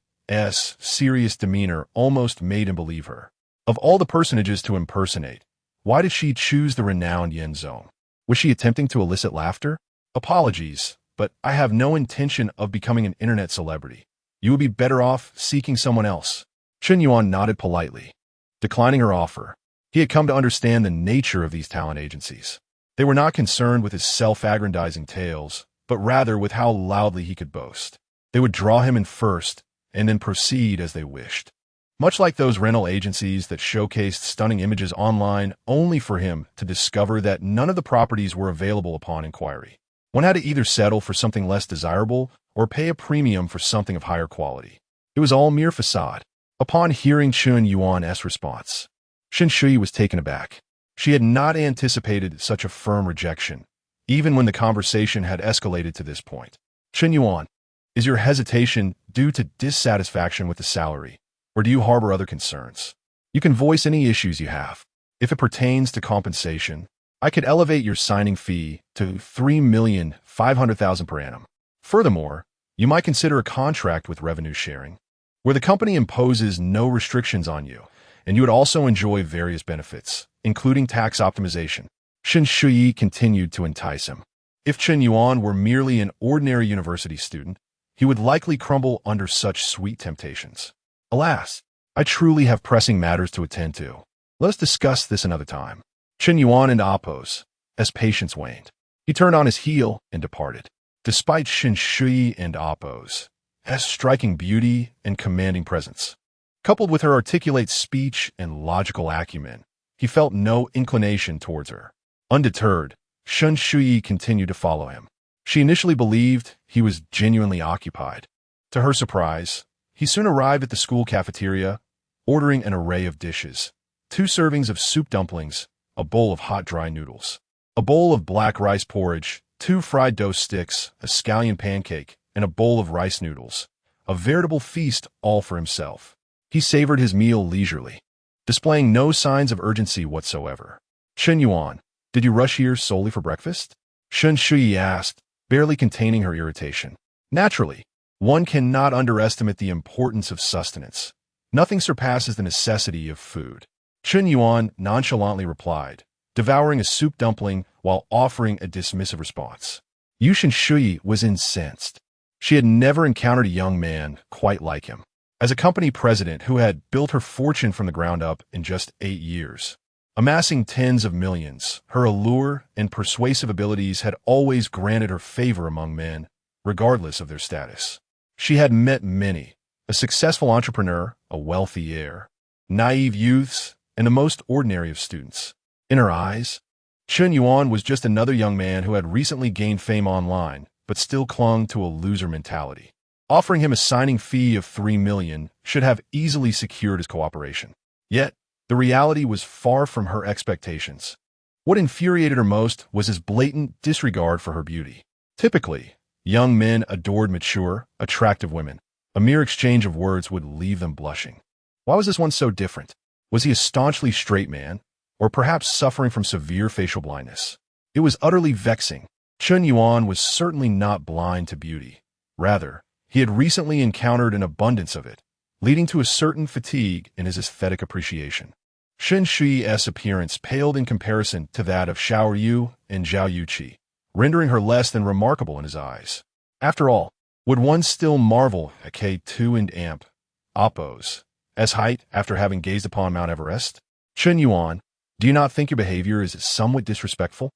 serious demeanor almost made him believe her. Of all the personages to impersonate, why did she choose the renowned Yin Zong? Was she attempting to elicit laughter? "Apologies, but I have no intention of becoming an internet celebrity. You would be better off seeking someone else." Chen Yuan nodded politely, declining her offer. He had come to understand the nature of these talent agencies. They were not concerned with his self-aggrandizing tales, but rather with how loudly he could boast. They would draw him in first, and then proceed as they wished. Much like those rental agencies that showcased stunning images online only for him to discover that none of the properties were available upon inquiry. One had to either settle for something less desirable or pay a premium for something of higher quality. It was all mere facade. Upon hearing Chen Yuan's response, Chen Shui was taken aback. She had not anticipated such a firm rejection, even when the conversation had escalated to this point. "Chen Yuan, is your hesitation due to dissatisfaction with the salary, or do you harbor other concerns? You can voice any issues you have. If it pertains to compensation, I could elevate your signing fee to 3,500,000 per annum. Furthermore, you might consider a contract with revenue sharing, where the company imposes no restrictions on you, and you would also enjoy various benefits, including tax optimization." Chen Shui continued to entice him. If Chen Yuan were merely an ordinary university student, he would likely crumble under such sweet temptations. "Alas, I truly have pressing matters to attend to. Let us discuss this another time." Chen Yuan and Oppos, as patience waned. He turned on his heel and departed. Despite Chen Shui and Oppos' striking beauty and commanding presence, coupled with her articulate speech and logical acumen, he felt no inclination towards her. Undeterred, Chen Shui continued to follow him. She initially believed he was genuinely occupied. To her surprise, he soon arrived at the school cafeteria, ordering an array of dishes: 2 servings of soup dumplings, a bowl of hot dry noodles, a bowl of black rice porridge, 2 fried dough sticks, a scallion pancake, and a bowl of rice noodles. A veritable feast all for himself. He savored his meal leisurely, displaying no signs of urgency whatsoever. "Chen Yuan, did you rush here solely for breakfast?" Chen Shui asked, barely containing her irritation. Naturally, one cannot underestimate the importance of sustenance. Nothing surpasses the necessity of food. Chen Yuan nonchalantly replied, devouring a soup dumpling while offering a dismissive response. Yu Shui was incensed. She had never encountered a young man quite like him. As a company president who had built her fortune from the ground up in just 8 years, amassing tens of millions, her allure and persuasive abilities had always granted her favor among men, regardless of their status. She had met many, a successful entrepreneur, a wealthy heir, naive youths, and the most ordinary of students. In her eyes, Chen Yuan was just another young man who had recently gained fame online, but still clung to a loser mentality. Offering him a signing fee of 3 million should have easily secured his cooperation. Yet, the reality was far from her expectations. What infuriated her most was his blatant disregard for her beauty. Typically, young men adored mature, attractive women. A mere exchange of words would leave them blushing. Why was this one so different? Was he a staunchly straight man, or perhaps suffering from severe facial blindness? It was utterly vexing. Chen Yuan was certainly not blind to beauty. Rather, he had recently encountered an abundance of it, leading to a certain fatigue in his aesthetic appreciation. Chen Shui's appearance paled in comparison to that of Xiao Yu and Zhao Yuqi, rendering her less than remarkable in his eyes. After all, would one still marvel at K2 and Amp, Oppo's, as height after having gazed upon Mount Everest? Chen Yuan, do you not think your behavior is somewhat disrespectful?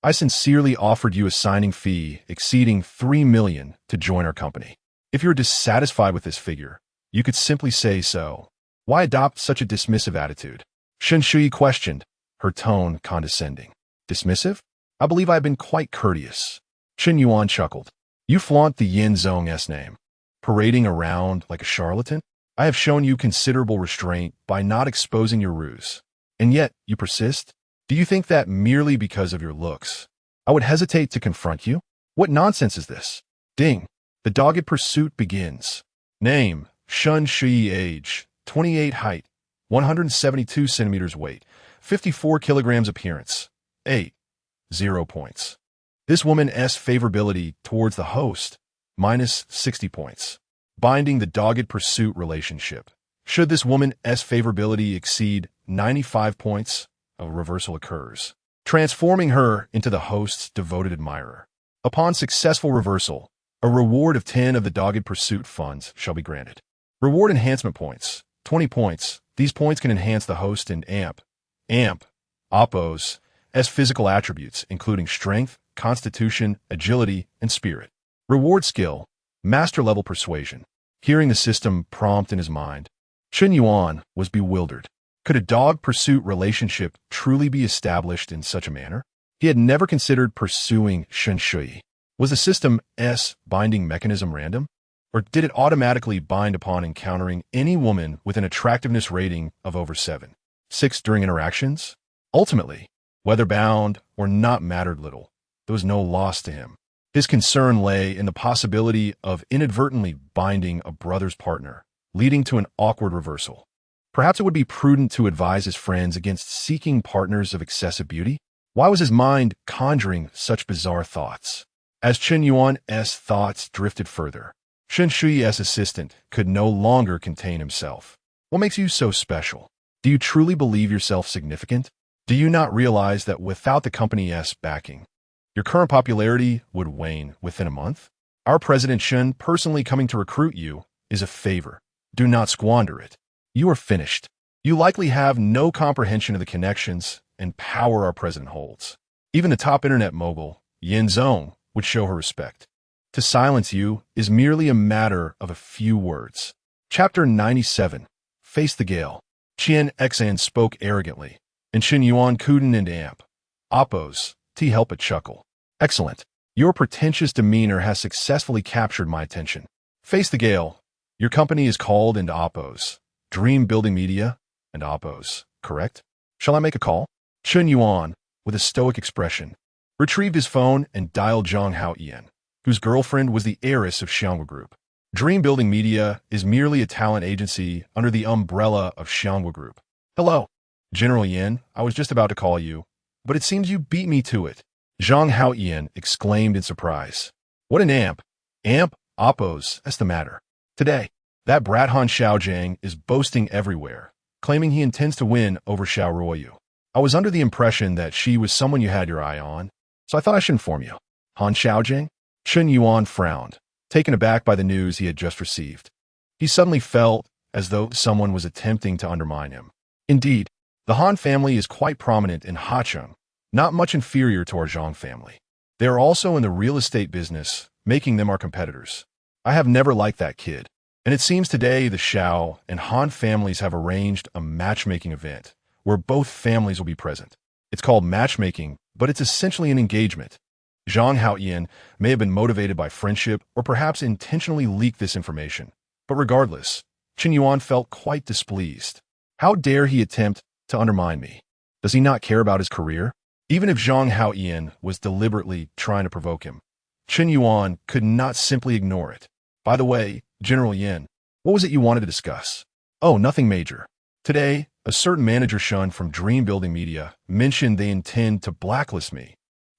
I sincerely offered you a signing fee exceeding 3 million to join our company. If you're dissatisfied with this figure, you could simply say so. Why adopt such a dismissive attitude? Chen Shui questioned, her tone condescending. Dismissive? I believe I've been quite courteous. Chen Yuan chuckled. You flaunt the Yin Zhong's name, parading around like a charlatan? I have shown you considerable restraint by not exposing your ruse. And yet, you persist? Do you think that merely because of your looks, I would hesitate to confront you? What nonsense is this? Ding. The dogged pursuit begins. Name, Chen Shui, age, 28, height, 172 centimeters weight, 54 kilograms appearance, 8, 0 points. This woman's favorability towards the host, minus 60 points. Binding the dogged pursuit relationship. Should this woman's favorability exceed 95 points, a reversal occurs, transforming her into the host's devoted admirer. Upon successful reversal, a reward of 10 of the dogged pursuit funds shall be granted. Reward enhancement points, 20 points. These points can enhance the host and Amp, Oppo's, physical attributes, including strength, constitution, agility, and spirit. Reward skill, master-level persuasion. Hearing the system prompt in his mind, Chen Yuan was bewildered. Could a dog pursuit relationship truly be established in such a manner? He had never considered pursuing Chen Shui. Was the system's binding mechanism random? Or did it automatically bind upon encountering any woman with an attractiveness rating of over 7.6 during interactions? Ultimately, whether bound or not mattered little. There was no loss to him. His concern lay in the possibility of inadvertently binding a brother's partner, leading to an awkward reversal. Perhaps it would be prudent to advise his friends against seeking partners of excessive beauty. Why was his mind conjuring such bizarre thoughts? As Chen Yuan's thoughts drifted further, Chen Shui's assistant could no longer contain himself. What makes you so special? Do you truly believe yourself significant? Do you not realize that without the company's backing, your current popularity would wane within a month? Our President Chen personally coming to recruit you is a favor. Do not squander it. You are finished. You likely have no comprehension of the connections and power our president holds. Even the top internet mogul, Yin Zhong, would show her respect. To silence you is merely a matter of a few words. Chapter 97. Face the Gale. Qian Xan spoke arrogantly, and Chen Yuan couldn't and Amp, Oppo's, help but chuckle. Excellent. Your pretentious demeanor has successfully captured my attention. Face the Gale. Your company is called into Oppo's, Dream Building Media, and Oppo's, correct? Shall I make a call? Chen Yuan, with a stoic expression, retrieved his phone and dialed Zhang Haoyan, whose girlfriend was the heiress of Xiangwa Group. Dream Building Media is merely a talent agency under the umbrella of Xiangwa Group. Hello, General Yin, I was just about to call you, but it seems you beat me to it. Zhang Haoyan exclaimed in surprise. What an amp! Amp, Oppo's, that's the matter. Today, that brat Han Xiaojiang is boasting everywhere, claiming he intends to win over Xiao Ruoyu. I was under the impression that she was someone you had your eye on, so I thought I should inform you. Han Xiaojing? Chen Yuan frowned, taken aback by the news he had just received. He suddenly felt as though someone was attempting to undermine him. Indeed, the Han family is quite prominent in Hacheng, not much inferior to our Zhang family. They are also in the real estate business, making them our competitors. I have never liked that kid. And it seems today the Xiao and Han families have arranged a matchmaking event where both families will be present. It's called matchmaking, but it's essentially an engagement. Zhang Haoyan may have been motivated by friendship or perhaps intentionally leaked this information. But regardless, Chen Yuan felt quite displeased. How dare he attempt to undermine me? Does he not care about his career? Even if Zhang Haoyan was deliberately trying to provoke him, Chen Yuan could not simply ignore it. By the way, General Yin, what was it you wanted to discuss? Oh, nothing major. Today, a certain manager Shun from Dream Building Media mentioned they intend to blacklist me.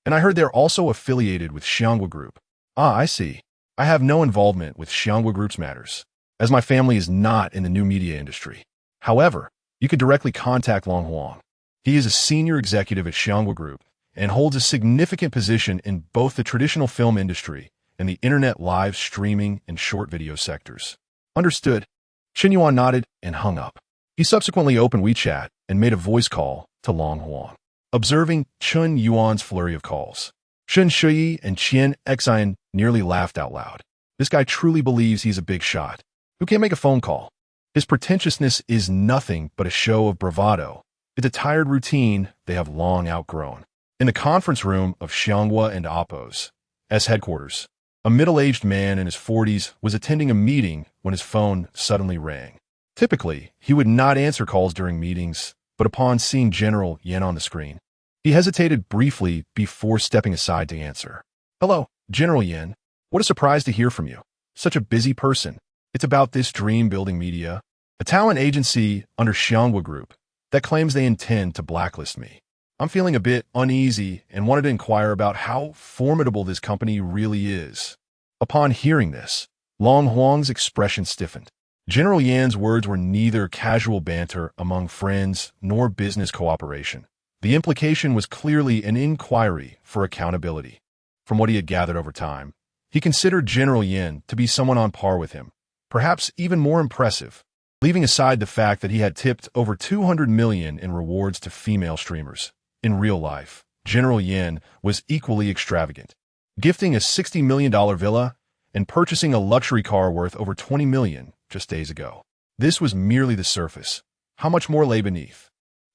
And I heard they're also affiliated with Xianghua Group. Ah, I see. I have no involvement with Xianghua Group's matters, as my family is not in the new media industry. However, you could directly contact Long Huang. He is a senior executive at Xianghua Group and holds a significant position in both the traditional film industry and the internet live streaming and short video sectors. Understood. Chen Yuan nodded and hung up. He subsequently opened WeChat and made a voice call to Long Huang. Observing Chen Yuan's flurry of calls, Shen Shuyi and Qian Xian nearly laughed out loud. This guy truly believes he's a big shot. Who can't make a phone call? His pretentiousness is nothing but a show of bravado. It's a tired routine they have long outgrown. In the conference room of Xianghua and Appo's headquarters, a middle-aged man in his 40s was attending a meeting when his phone suddenly rang. Typically, he would not answer calls during meetings, but upon seeing General Yin on the screen, he hesitated briefly before stepping aside to answer. Hello, General Yin. What a surprise to hear from you. Such a busy person. It's about this Dream Building Media, a talent agency under Xianghua Group that claims they intend to blacklist me. I'm feeling a bit uneasy and wanted to inquire about how formidable this company really is. Upon hearing this, Long Huang's expression stiffened. General Yan's words were neither casual banter among friends nor business cooperation. The implication was clearly an inquiry for accountability. From what he had gathered over time, he considered General Yin to be someone on par with him, perhaps even more impressive, leaving aside the fact that he had tipped over 200 million in rewards to female streamers. In real life, General Yin was equally extravagant, gifting a $60 million villa and purchasing a luxury car worth over 20 million just days ago. This was merely the surface. How much more lay beneath?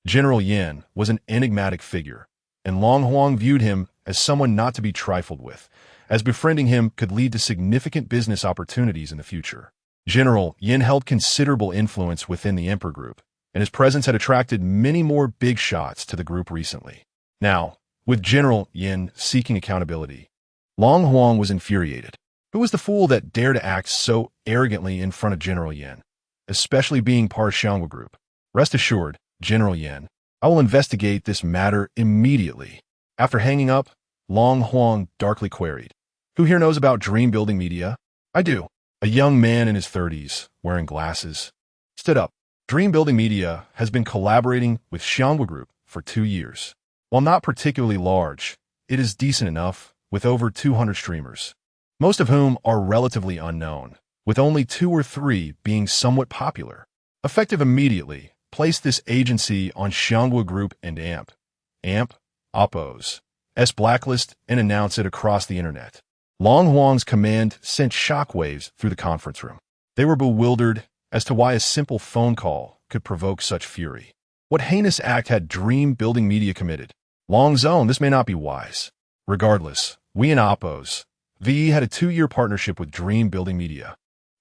General Yin was an enigmatic figure, and Long Huang viewed him as someone not to be trifled with, as befriending him could lead to significant business opportunities in the future. General Yin held considerable influence within the Emperor Group, and his presence had attracted many more big shots to the group recently. Now, with General Yin seeking accountability, Long Huang was infuriated. Who was the fool that dared to act so arrogantly in front of General Yin, especially being part of Xianghua Group? Rest assured, General Yin, I will investigate this matter immediately. After hanging up, Long Huang darkly queried, Who here knows about Dream Building Media? I do. A young man in his 30s, wearing glasses, stood up. Dream Building Media has been collaborating with Xianghua Group for 2 years. While not particularly large, it is decent enough, with over 200 streamers, most of whom are relatively unknown, with only 2 or 3 being somewhat popular. Effective immediately, place this agency on Xianghua Group and Appo's blacklist and announce it across the internet. Long Huang's command sent shockwaves through the conference room. They were bewildered as to why a simple phone call could provoke such fury. What heinous act had Dream Building Media committed? Long's own, this may not be wise. Regardless, we and Appo's had a 2-year partnership with Dream Building Media.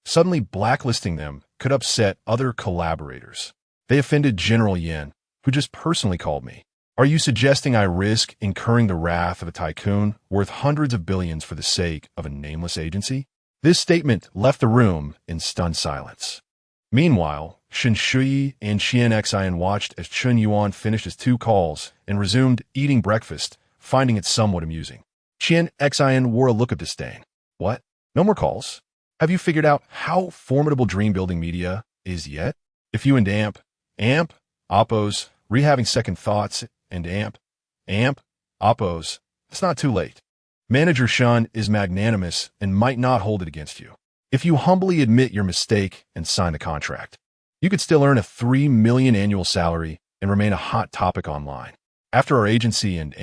Suddenly blacklisting them could upset other collaborators. They offended General Yin, who just personally called me. Are you suggesting I risk incurring the wrath of a tycoon worth hundreds of billions for the sake of a nameless agency? This statement left the room in stunned silence. Meanwhile, Shen Shuyi and Qian Xian watched as Chen Yuan finished his 2 calls and resumed eating breakfast, finding it somewhat amusing. Qian Xian wore a look of disdain. What? No more calls? Have you figured out how formidable Dream Building Media is yet? If you and Appo's having second thoughts and Appo's, it's not too late. Manager Shun is magnanimous and might not hold it against you. If you humbly admit your mistake and sign the contract, you could still earn a $3 million annual salary and remain a hot topic online. After our agency and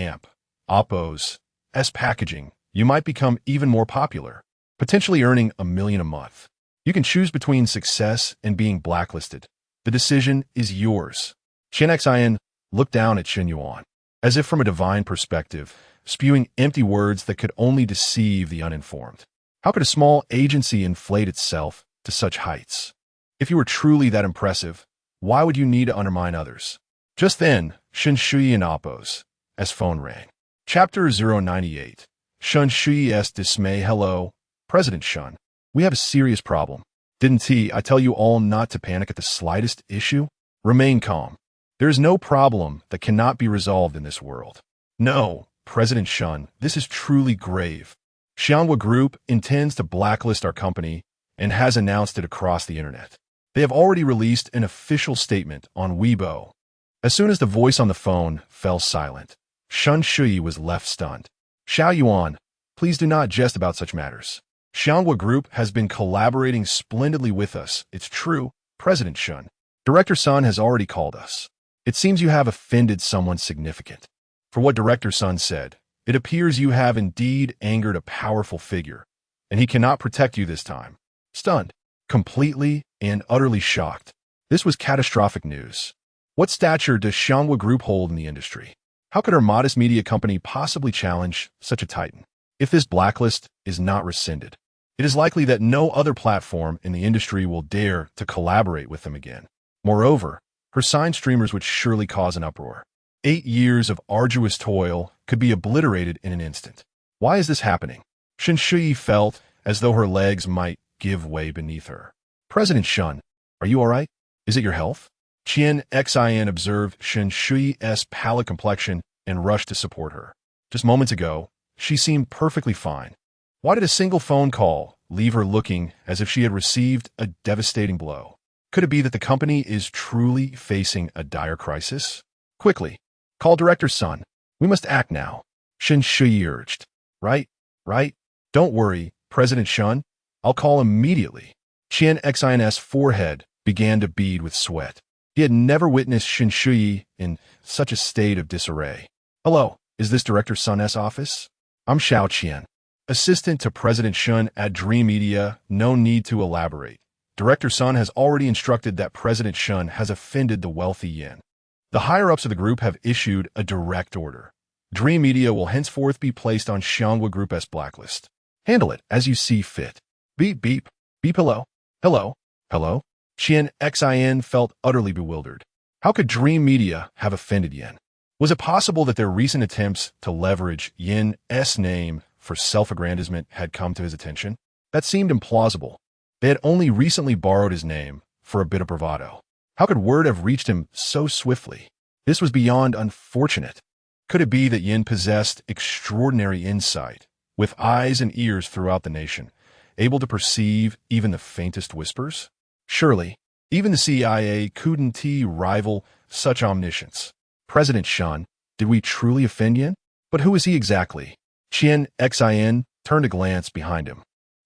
Oppo's packaging, you might become even more popular, potentially earning $1 million a month. You can choose between success and being blacklisted. The decision is yours. Chen Xin looked down at Chen Yuan, as if from a divine perspective, spewing empty words that could only deceive the uninformed. How could a small agency inflate itself to such heights? If you were truly that impressive, why would you need to undermine others? Just then, Shen Shui and Oppo's phone rang. Chapter 098. Shen Shui's dismay. Hello, President Shun. We have a serious problem. Didn't I tell you all not to panic at the slightest issue? Remain calm. There is no problem that cannot be resolved in this world. No, President Shun, this is truly grave. Xianhua Group intends to blacklist our company and has announced it across the internet. They have already released an official statement on Weibo. As soon as the voice on the phone fell silent, Shen Shui was left stunned. Xiao Yuan, please do not jest about such matters. Xianhua Group has been collaborating splendidly with us. It's true, President Shun. Director Sun has already called us. It seems you have offended someone significant. For what Director Sun said, it appears you have indeed angered a powerful figure, and he cannot protect you this time. Stunned, completely and utterly shocked. This was catastrophic news. What stature does Xianhua Group hold in the industry? How could our modest media company possibly challenge such a titan? If this blacklist is not rescinded, it is likely that no other platform in the industry will dare to collaborate with them again. Moreover, her signed streamers would surely cause an uproar. 8 years of arduous toil could be obliterated in an instant. Why is this happening? Shen Shui felt as though her legs might give way beneath her. President Shun, are you all right? Is it your health? Chen Xin observed Shen Shui's pallid complexion and rushed to support her. Just moments ago, she seemed perfectly fine. Why did a single phone call leave her looking as if she had received a devastating blow? Could it be that the company is truly facing a dire crisis? Quickly, call Director Sun. We must act now. Shen Shui urged. Right. Don't worry, President Shun. I'll call immediately. Chen Xin's forehead began to bead with sweat. He had never witnessed Shen Shui in such a state of disarray. Hello, is this Director Sun's office? I'm Xiao Qian, assistant to President Shun at Dream Media. No need to elaborate. Director Sun has already instructed that President Shun has offended the wealthy yen. The higher-ups of the group have issued a direct order. Dream Media will henceforth be placed on Xianhua Group's blacklist. Handle it as you see fit. Beep, beep. Beep, hello. Hello. Chen Xin felt utterly bewildered. How could Dream Media have offended Yen? Was it possible that their recent attempts to leverage Yen's name for self-aggrandizement had come to his attention? That seemed implausible. They had only recently borrowed his name for a bit of bravado. How could word have reached him so swiftly? This was beyond unfortunate. Could it be that Yen possessed extraordinary insight, with eyes and ears throughout the nation, able to perceive even the faintest whispers? Surely, even the CIA couldn't rival such omniscience. President Shun, did we truly offend Yen? But who is he exactly? Chen Xin turned a glance behind him.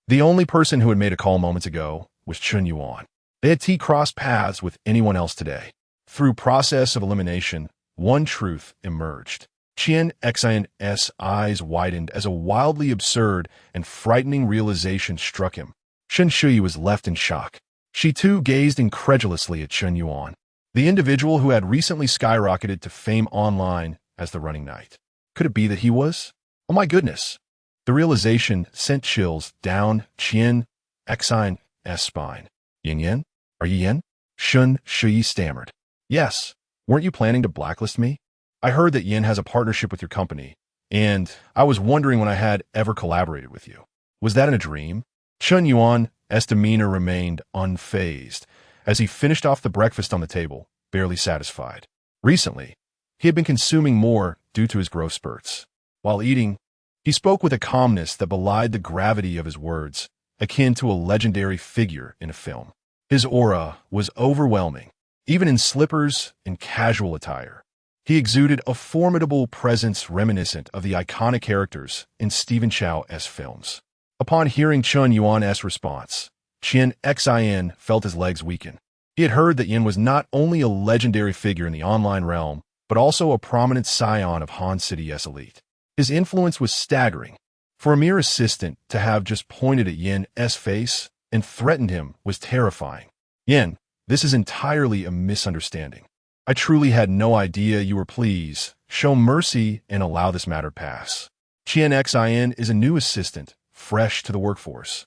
The only person who had made a call moments ago was Chen Yuan. They had crossed paths with anyone else today. Through process of elimination, one truth emerged. Chen Xin's eyes widened as a wildly absurd and frightening realization struck him. Shen Shui was left in shock. She too gazed incredulously at Chen Yuan, the individual who had recently skyrocketed to fame online as the running knight. Could it be that he was? Oh my goodness. The realization sent chills down Chen Xin's spine. Yen? Are you Yen? Shen Shui stammered. Yes. Weren't you planning to blacklist me? I heard that Yen has a partnership with your company, and I was wondering when I had ever collaborated with you. Was that in a dream? Chen Yuan's demeanor remained unfazed as he finished off the breakfast on the table, barely satisfied. Recently, he had been consuming more due to his growth spurts. While eating, he spoke with a calmness that belied the gravity of his words, akin to a legendary figure in a film. His aura was overwhelming, even in slippers and casual attire. He exuded a formidable presence reminiscent of the iconic characters in Stephen Chow's films. Upon hearing Chen Yuan's response, Chen Xin felt his legs weaken. He had heard that Yin was not only a legendary figure in the online realm, but also a prominent scion of Han City's elite. His influence was staggering. For a mere assistant to have just pointed at Yin's face and threatened him was terrifying. Yin, this is entirely a misunderstanding. I truly had no idea you were pleased. Show mercy and allow this matter pass. Chen Xin is a new assistant, fresh to the workforce,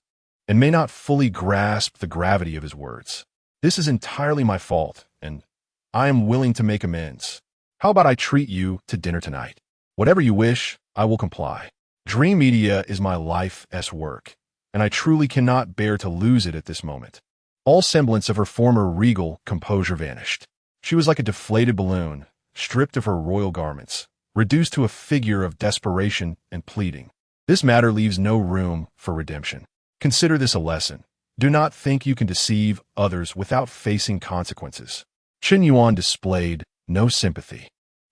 and may not fully grasp the gravity of his words. This is entirely my fault, and I am willing to make amends. How about I treat you to dinner tonight? Whatever you wish, I will comply. Dream Media is my life's work, and I truly cannot bear to lose it at this moment. All semblance of her former regal composure vanished. She was like a deflated balloon, stripped of her royal garments, reduced to a figure of desperation and pleading. This matter leaves no room for redemption. Consider this a lesson. Do not think you can deceive others without facing consequences. Chen Yuan displayed no sympathy.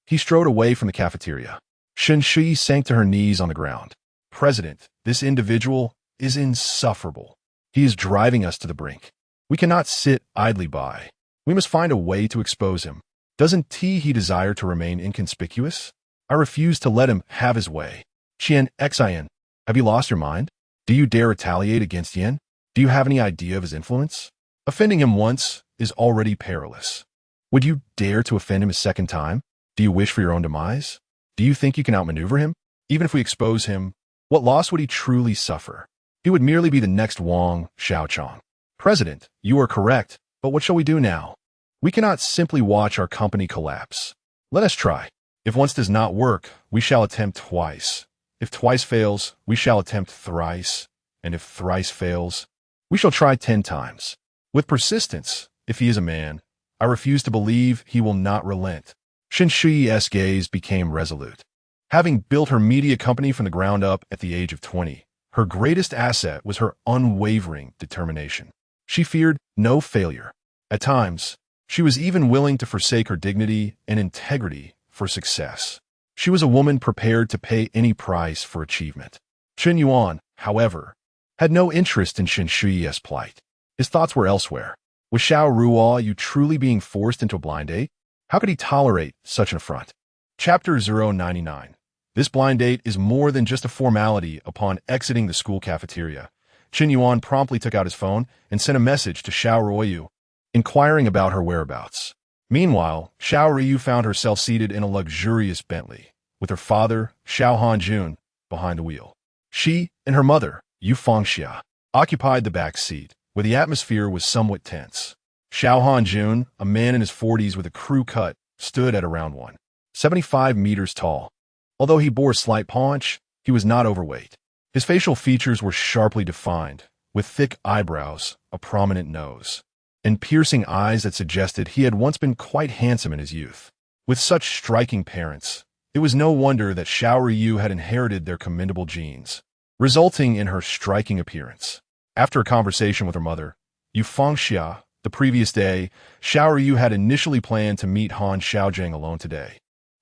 He strode away from the cafeteria. Shen Shi sank to her knees on the ground. President, this individual is insufferable. He is driving us to the brink. We cannot sit idly by. We must find a way to expose him. Doesn't he desire to remain inconspicuous? I refuse to let him have his way. Chen Xin, have you lost your mind? Do you dare retaliate against Yin? Do you have any idea of his influence? Offending him once is already perilous. Would you dare to offend him a second time? Do you wish for your own demise? Do you think you can outmaneuver him? Even if we expose him, what loss would he truly suffer? He would merely be the next Wang Xiaochang. President, you are correct, but what shall we do now? We cannot simply watch our company collapse. Let us try. If once does not work, we shall attempt twice. If twice fails, we shall attempt thrice. And if thrice fails, we shall try 10 times. With persistence, if he is a man, I refuse to believe he will not relent. Shen Shi's gaze became resolute. Having built her media company from the ground up at the age of 20, her greatest asset was her unwavering determination. She feared no failure. At times, she was even willing to forsake her dignity and integrity for success. She was a woman prepared to pay any price for achievement. Chen Yuan, however, had no interest in Shen Shi's plight. His thoughts were elsewhere. Was Xiao Ruoyu truly being forced into a blind date? How could he tolerate such an affront? Chapter 099. This blind date is more than just a formality. Upon exiting the school cafeteria, Chen Yuan promptly took out his phone and sent a message to Xiao Ruoyu, inquiring about her whereabouts. Meanwhile, Xiao Ruoyu found herself seated in a luxurious Bentley, with her father, Xiao Hanjun, behind the wheel. She and her mother, Yu Fangxia, occupied the back seat, where the atmosphere was somewhat tense. Xiao Hanjun, a man in his 40s with a crew cut, stood at around 175 meters tall. Although he bore a slight paunch, he was not overweight. His facial features were sharply defined, with thick eyebrows, a prominent nose, and piercing eyes that suggested he had once been quite handsome in his youth. With such striking parents, it was no wonder that Xiao Ruoyu had inherited their commendable genes, resulting in her striking appearance. After a conversation with her mother, Yu Fangxia, the previous day, Xiao Ruoyu had initially planned to meet Han Xiaojing alone today.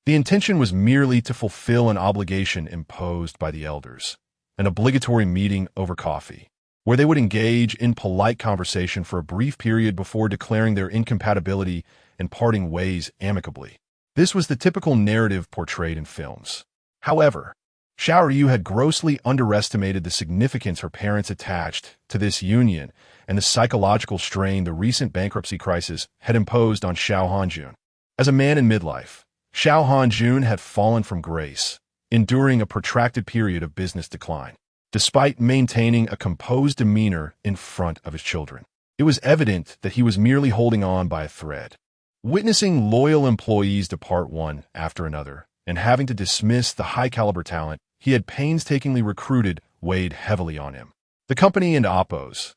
The intention was merely to fulfill an obligation imposed by the elders, an obligatory meeting over coffee, where they would engage in polite conversation for a brief period before declaring their incompatibility and parting ways amicably. This was the typical narrative portrayed in films. However, Xiao Ruoyu had grossly underestimated the significance her parents attached to this union and the psychological strain the recent bankruptcy crisis had imposed on Xiao Hanjun. As a man in midlife, Xiao Hanjun had fallen from grace, enduring a protracted period of business decline. Despite maintaining a composed demeanor in front of his children, it was evident that he was merely holding on by a thread. Witnessing loyal employees depart one after another and having to dismiss the high-caliber talent he had painstakingly recruited weighed heavily on him. The company and Oppo's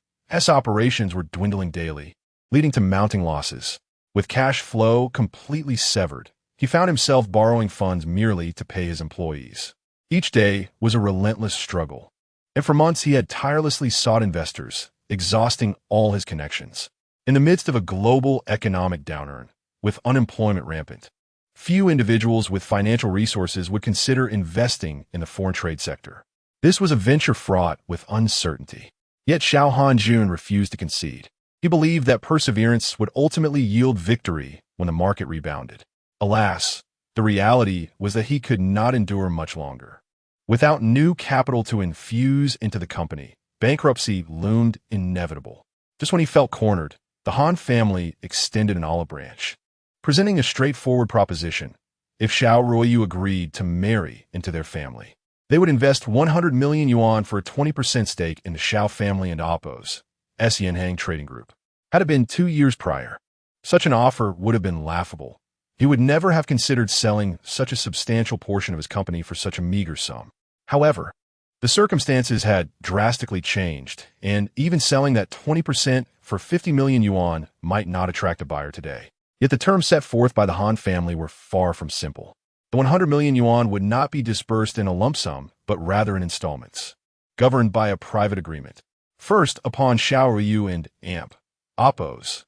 operations were dwindling daily, leading to mounting losses. With cash flow completely severed, he found himself borrowing funds merely to pay his employees. Each day was a relentless struggle, and for months he had tirelessly sought investors, exhausting all his connections. In the midst of a global economic downturn, with unemployment rampant, Few individuals with financial resources would consider investing in the foreign trade sector. This was a venture fraught with uncertainty. Yet Xiao Hanjun refused to concede. He believed that perseverance would ultimately yield victory when the market rebounded. Alas, the reality was that he could not endure much longer. Without new capital to infuse into the company, bankruptcy loomed inevitable. Just when he felt cornered, the Han family extended an olive branch, presenting a straightforward proposition. If Xiao Ruoyu agreed to marry into their family, they would invest 100 million yuan for a 20% stake in the Xiao family and Oppo's Yanhang Trading Group. Had it been 2 years prior, such an offer would have been laughable. He would never have considered selling such a substantial portion of his company for such a meager sum. However, the circumstances had drastically changed, and even selling that 20% for 50 million yuan might not attract a buyer today. Yet the terms set forth by the Han family were far from simple. The 100 million yuan would not be disbursed in a lump sum, but rather in installments, governed by a private agreement. First, upon Xiao Ruoyu and Oppo's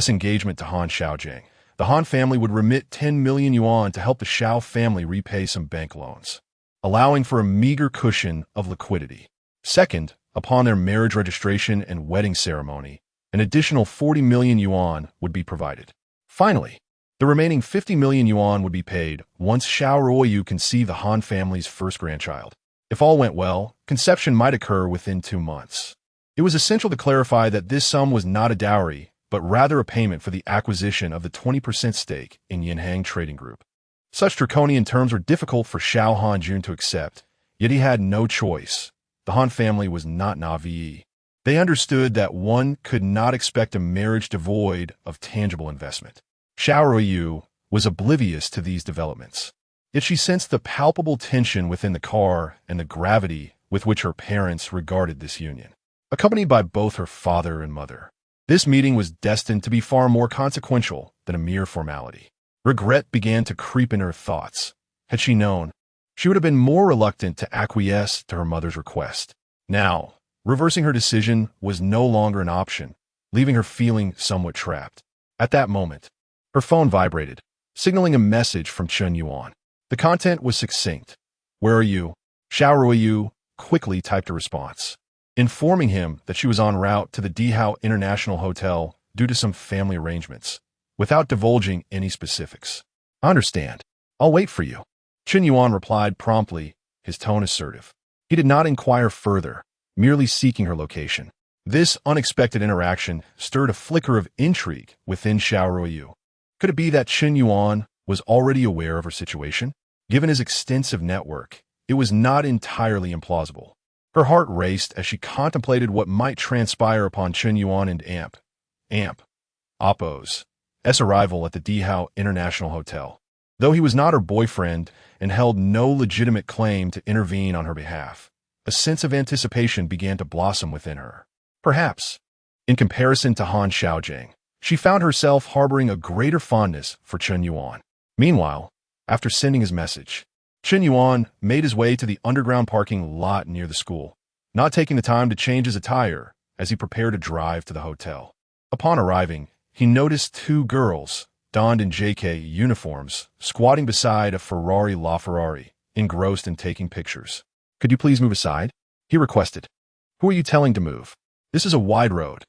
engagement to Han Xiaojing, the Han family would remit 10 million yuan to help the Xiao family repay some bank loans, allowing for a meager cushion of liquidity. Second, upon their marriage registration and wedding ceremony, an additional 40 million yuan would be provided. Finally, the remaining 50 million yuan would be paid once Xiao Ruoyu conceived the Han family's first grandchild. If all went well, conception might occur within 2 months. It was essential to clarify that this sum was not a dowry, but rather a payment for the acquisition of the 20% stake in Yanhang Trading Group. Such draconian terms were difficult for Xiao Hanjun to accept, yet he had no choice. The Han family was not naive. They understood that one could not expect a marriage devoid of tangible investment. Xiao Ruoyu was oblivious to these developments, yet she sensed the palpable tension within the car and the gravity with which her parents regarded this union. Accompanied by both her father and mother, this meeting was destined to be far more consequential than a mere formality. Regret began to creep in her thoughts. Had she known, she would have been more reluctant to acquiesce to her mother's request. Now, reversing her decision was no longer an option, leaving her feeling somewhat trapped. At that moment, her phone vibrated, signaling a message from Chen Yuan. The content was succinct. "Where are you?" Xiao Ruoyu quickly typed a response, informing him that she was en route to the Dihao International Hotel due to some family arrangements, without divulging any specifics. "I understand. I'll wait for you." Chen Yuan replied promptly, his tone assertive. He did not inquire further, merely seeking her location. This unexpected interaction stirred a flicker of intrigue within Xiao Ruoyu. Could it be that Chen Yuan was already aware of her situation? Given his extensive network, it was not entirely implausible. Her heart raced as she contemplated what might transpire upon Chen Yuan and Oppo's arrival at the Dihao International Hotel. Though he was not her boyfriend and held no legitimate claim to intervene on her behalf, a sense of anticipation began to blossom within her. Perhaps, in comparison to Han Xiaojing, she found herself harboring a greater fondness for Chen Yuan. Meanwhile, after sending his message, Chen Yuan made his way to the underground parking lot near the school, not taking the time to change his attire as he prepared to drive to the hotel. Upon arriving, he noticed 2 girls, donned in JK uniforms, squatting beside a LaFerrari, engrossed in taking pictures. "Could you please move aside?" he requested. "Who are you telling to move? This is a wide road."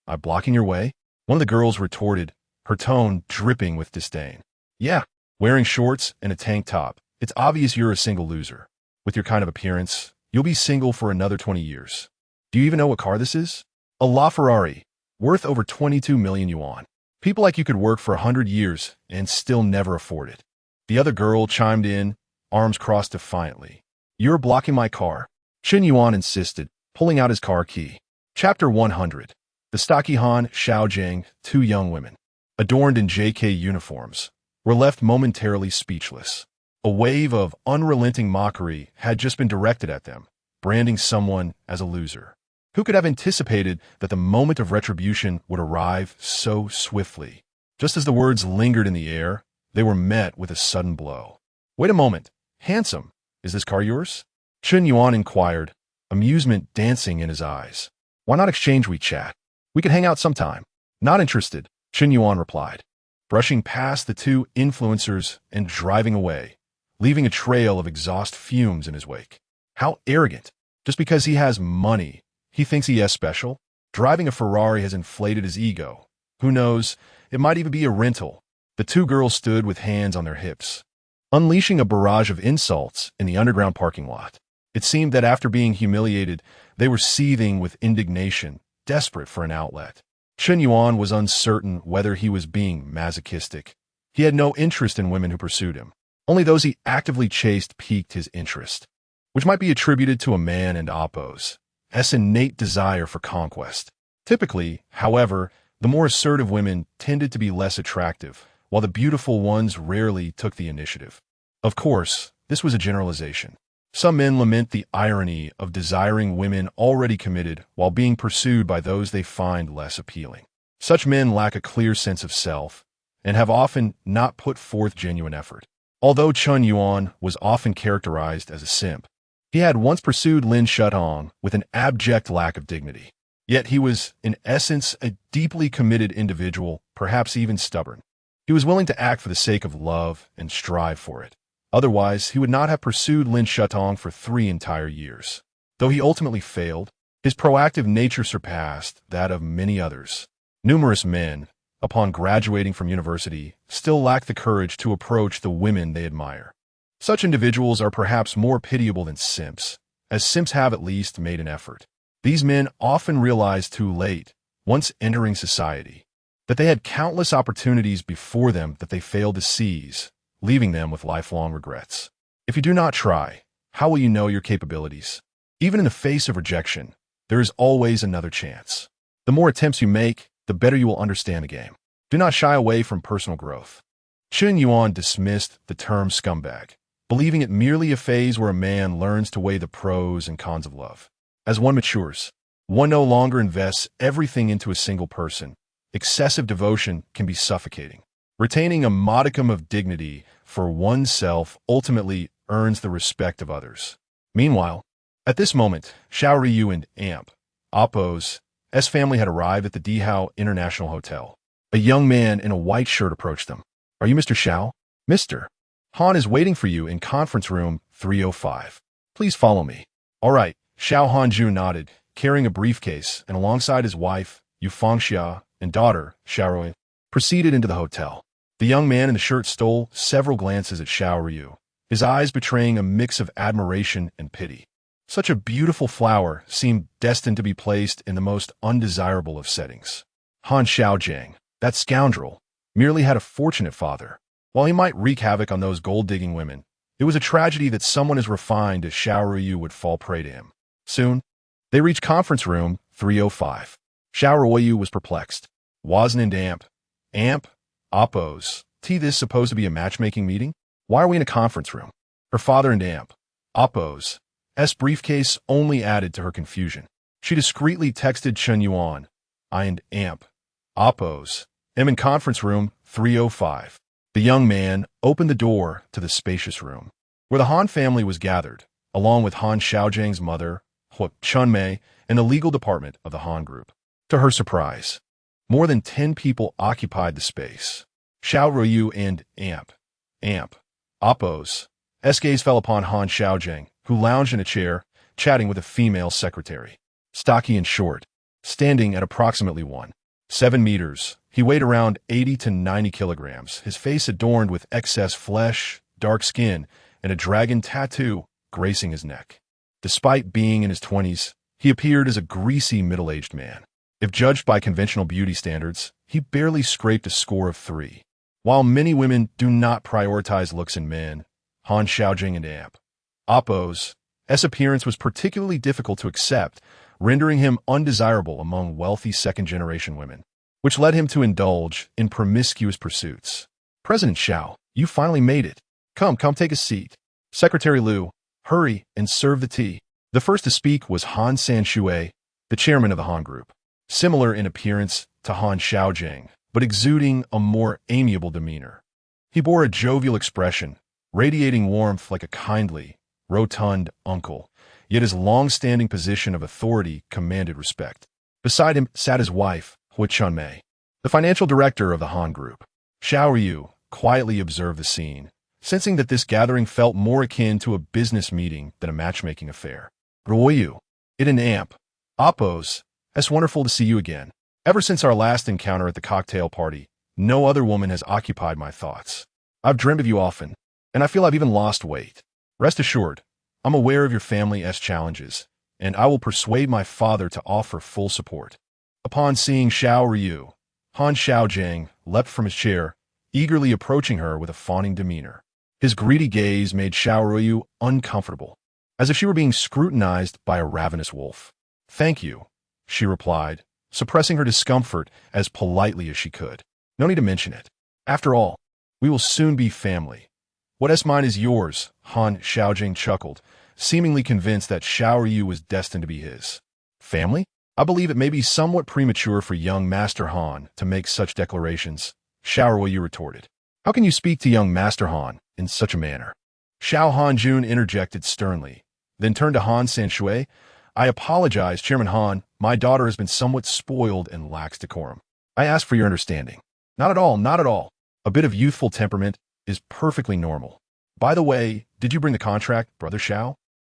"I'm blocking your way?" one of the girls retorted, her tone dripping with disdain. "Yeah, wearing shorts and a tank top. It's obvious you're a single loser. With your kind of appearance, you'll be single for another 20 years. Do you even know what car this is? A LaFerrari, worth over 22 million yuan. People like you could work for 100 years and still never afford it." The other girl chimed in, arms crossed defiantly. "You're blocking my car," Chen Yuan insisted, pulling out his car key. Chapter 100. The stocky Han Xiaojing, 2 young women, adorned in JK uniforms, were left momentarily speechless. A wave of unrelenting mockery had just been directed at them, branding someone as a loser. Who could have anticipated that the moment of retribution would arrive so swiftly? Just as the words lingered in the air, they were met with a sudden blow. "Wait a moment. Handsome, is this car yours?" Chen Yuan inquired, amusement dancing in his eyes. "Why not exchange WeChat? We could hang out sometime." "Not interested," Chen Yuan replied. brushing past the two influencers and driving away, leaving a trail of exhaust fumes in his wake. How arrogant! Just because he has money, he thinks he is special? Driving a Ferrari has inflated his ego. Who knows, it might even be a rental. The two girls stood with hands on their hips, unleashing a barrage of insults in the underground parking lot. It seemed that after being humiliated, they were seething with indignation, desperate for an outlet. Chen Yuan was uncertain whether he was being masochistic. He had no interest in women who pursued him. Only those he actively chased piqued his interest, which might be attributed to a man and Appo's innate desire for conquest. Typically, however, the more assertive women tended to be less attractive, while the beautiful ones rarely took the initiative. Of course, this was a generalization. Some men lament the irony of desiring women already committed while being pursued by those they find less appealing. Such men lack a clear sense of self and have often not put forth genuine effort. Although Chen Yuan was often characterized as a simp, he had once pursued Lin Shutong with an abject lack of dignity. Yet he was, in essence, a deeply committed individual, perhaps even stubborn. He was willing to act for the sake of love and strive for it. Otherwise, he would not have pursued Lin Shutong for 3 entire years. Though he ultimately failed, his proactive nature surpassed that of many others. Numerous men, upon graduating from university, still lack the courage to approach the women they admire. Such individuals are perhaps more pitiable than simps, as simps have at least made an effort. These men often realize too late, once entering society, that they had countless opportunities before them that they failed to seize, leaving them with lifelong regrets. If you do not try, how will you know your capabilities? Even in the face of rejection, there is always another chance. The more attempts you make, the better you will understand the game. Do not shy away from personal growth. Chen Yuan dismissed the term scumbag, believing it merely a phase where a man learns to weigh the pros and cons of love. As one matures, one no longer invests everything into a single person. Excessive devotion can be suffocating. Retaining a modicum of dignity for oneself ultimately earns the respect of others. Meanwhile, at this moment, Xiao Ryu and Appo's family had arrived at the Dihao International Hotel. A young man in a white shirt approached them. "Are you Mr. Xiao?" "Mr. Han is waiting for you in conference room 305. Please follow me." "All right." Xiao Hanju nodded, carrying a briefcase, and alongside his wife, Yu Fangxia, and daughter, Xiaorui, proceeded into the hotel. The young man in the shirt stole several glances at Xiao Ryu, his eyes betraying a mix of admiration and pity. Such a beautiful flower seemed destined to be placed in the most undesirable of settings. Han Xiaojiang, that scoundrel, merely had a fortunate father. While he might wreak havoc on those gold-digging women, it was a tragedy that someone as refined as Xiao Ryu would fall prey to him. Soon, they reached conference room 305. Xiao Ryu was perplexed. Wasn't it Appo's this supposed to be a matchmaking meeting? Why are we in a conference room? Her father and Appo's briefcase only added to her confusion. She discreetly texted Chen Yuan, "I and Appo's in conference room 305. The young man opened the door to the spacious room, where the Han family was gathered, along with Han Xiaojiang's mother, Chunmei, and the legal department of the Han Group. To her surprise, more than 10 people occupied the space. Xiao Ryu and Appo's gaze fell upon Han Xiaojiang, who lounged in a chair, chatting with a female secretary. Stocky and short, standing at approximately 1.7 meters, he weighed around 80 to 90 kilograms, his face adorned with excess flesh, dark skin, and a dragon tattoo gracing his neck. Despite being in his 20s, he appeared as a greasy middle-aged man. If judged by conventional beauty standards, he barely scraped a score of 3. While many women do not prioritize looks in men, Han Xiaojing and Appo's appearance was particularly difficult to accept, rendering him undesirable among wealthy second-generation women, which led him to indulge in promiscuous pursuits. "President Xiao, you finally made it. Come take a seat. Secretary Liu, hurry and serve the tea." The first to speak was Han Sanshui, the chairman of the Han Group. Similar in appearance to Han Xiaojiang, but exuding a more amiable demeanor. He bore a jovial expression, radiating warmth like a kindly, rotund uncle, yet his long-standing position of authority commanded respect. Beside him sat his wife, Chunmei, the financial director of the Han Group. Xiao Ryu quietly observed the scene, sensing that this gathering felt more akin to a business meeting than a matchmaking affair. Ruoyu, it an amp. Oppos, it's wonderful to see you again. Ever since our last encounter at the cocktail party, no other woman has occupied my thoughts. I've dreamed of you often, and I feel I've even lost weight. Rest assured, I'm aware of your family's challenges, and I will persuade my father to offer full support. Upon seeing Xiao Ryu, Han Xiaojiang leapt from his chair, eagerly approaching her with a fawning demeanor. His greedy gaze made Xiao Ryu uncomfortable, as if she were being scrutinized by a ravenous wolf. Thank you, she replied, suppressing her discomfort as politely as she could. No need to mention it. After all, we will soon be family. What is mine is yours, Han Xiaojing chuckled, seemingly convinced that Xiao Ryu was destined to be his. Family? I believe it may be somewhat premature for young Master Han to make such declarations, Xiao Ryu retorted. How can you speak to young Master Han in such a manner? Xiao Hanjun interjected sternly, then turned to Han Sanshui. I apologize, Chairman Han. My daughter has been somewhat spoiled and lacks decorum. I ask for your understanding. Not at all, not at all. A bit of youthful temperament is perfectly normal. By the way, did you bring the contract, Brother Xiao?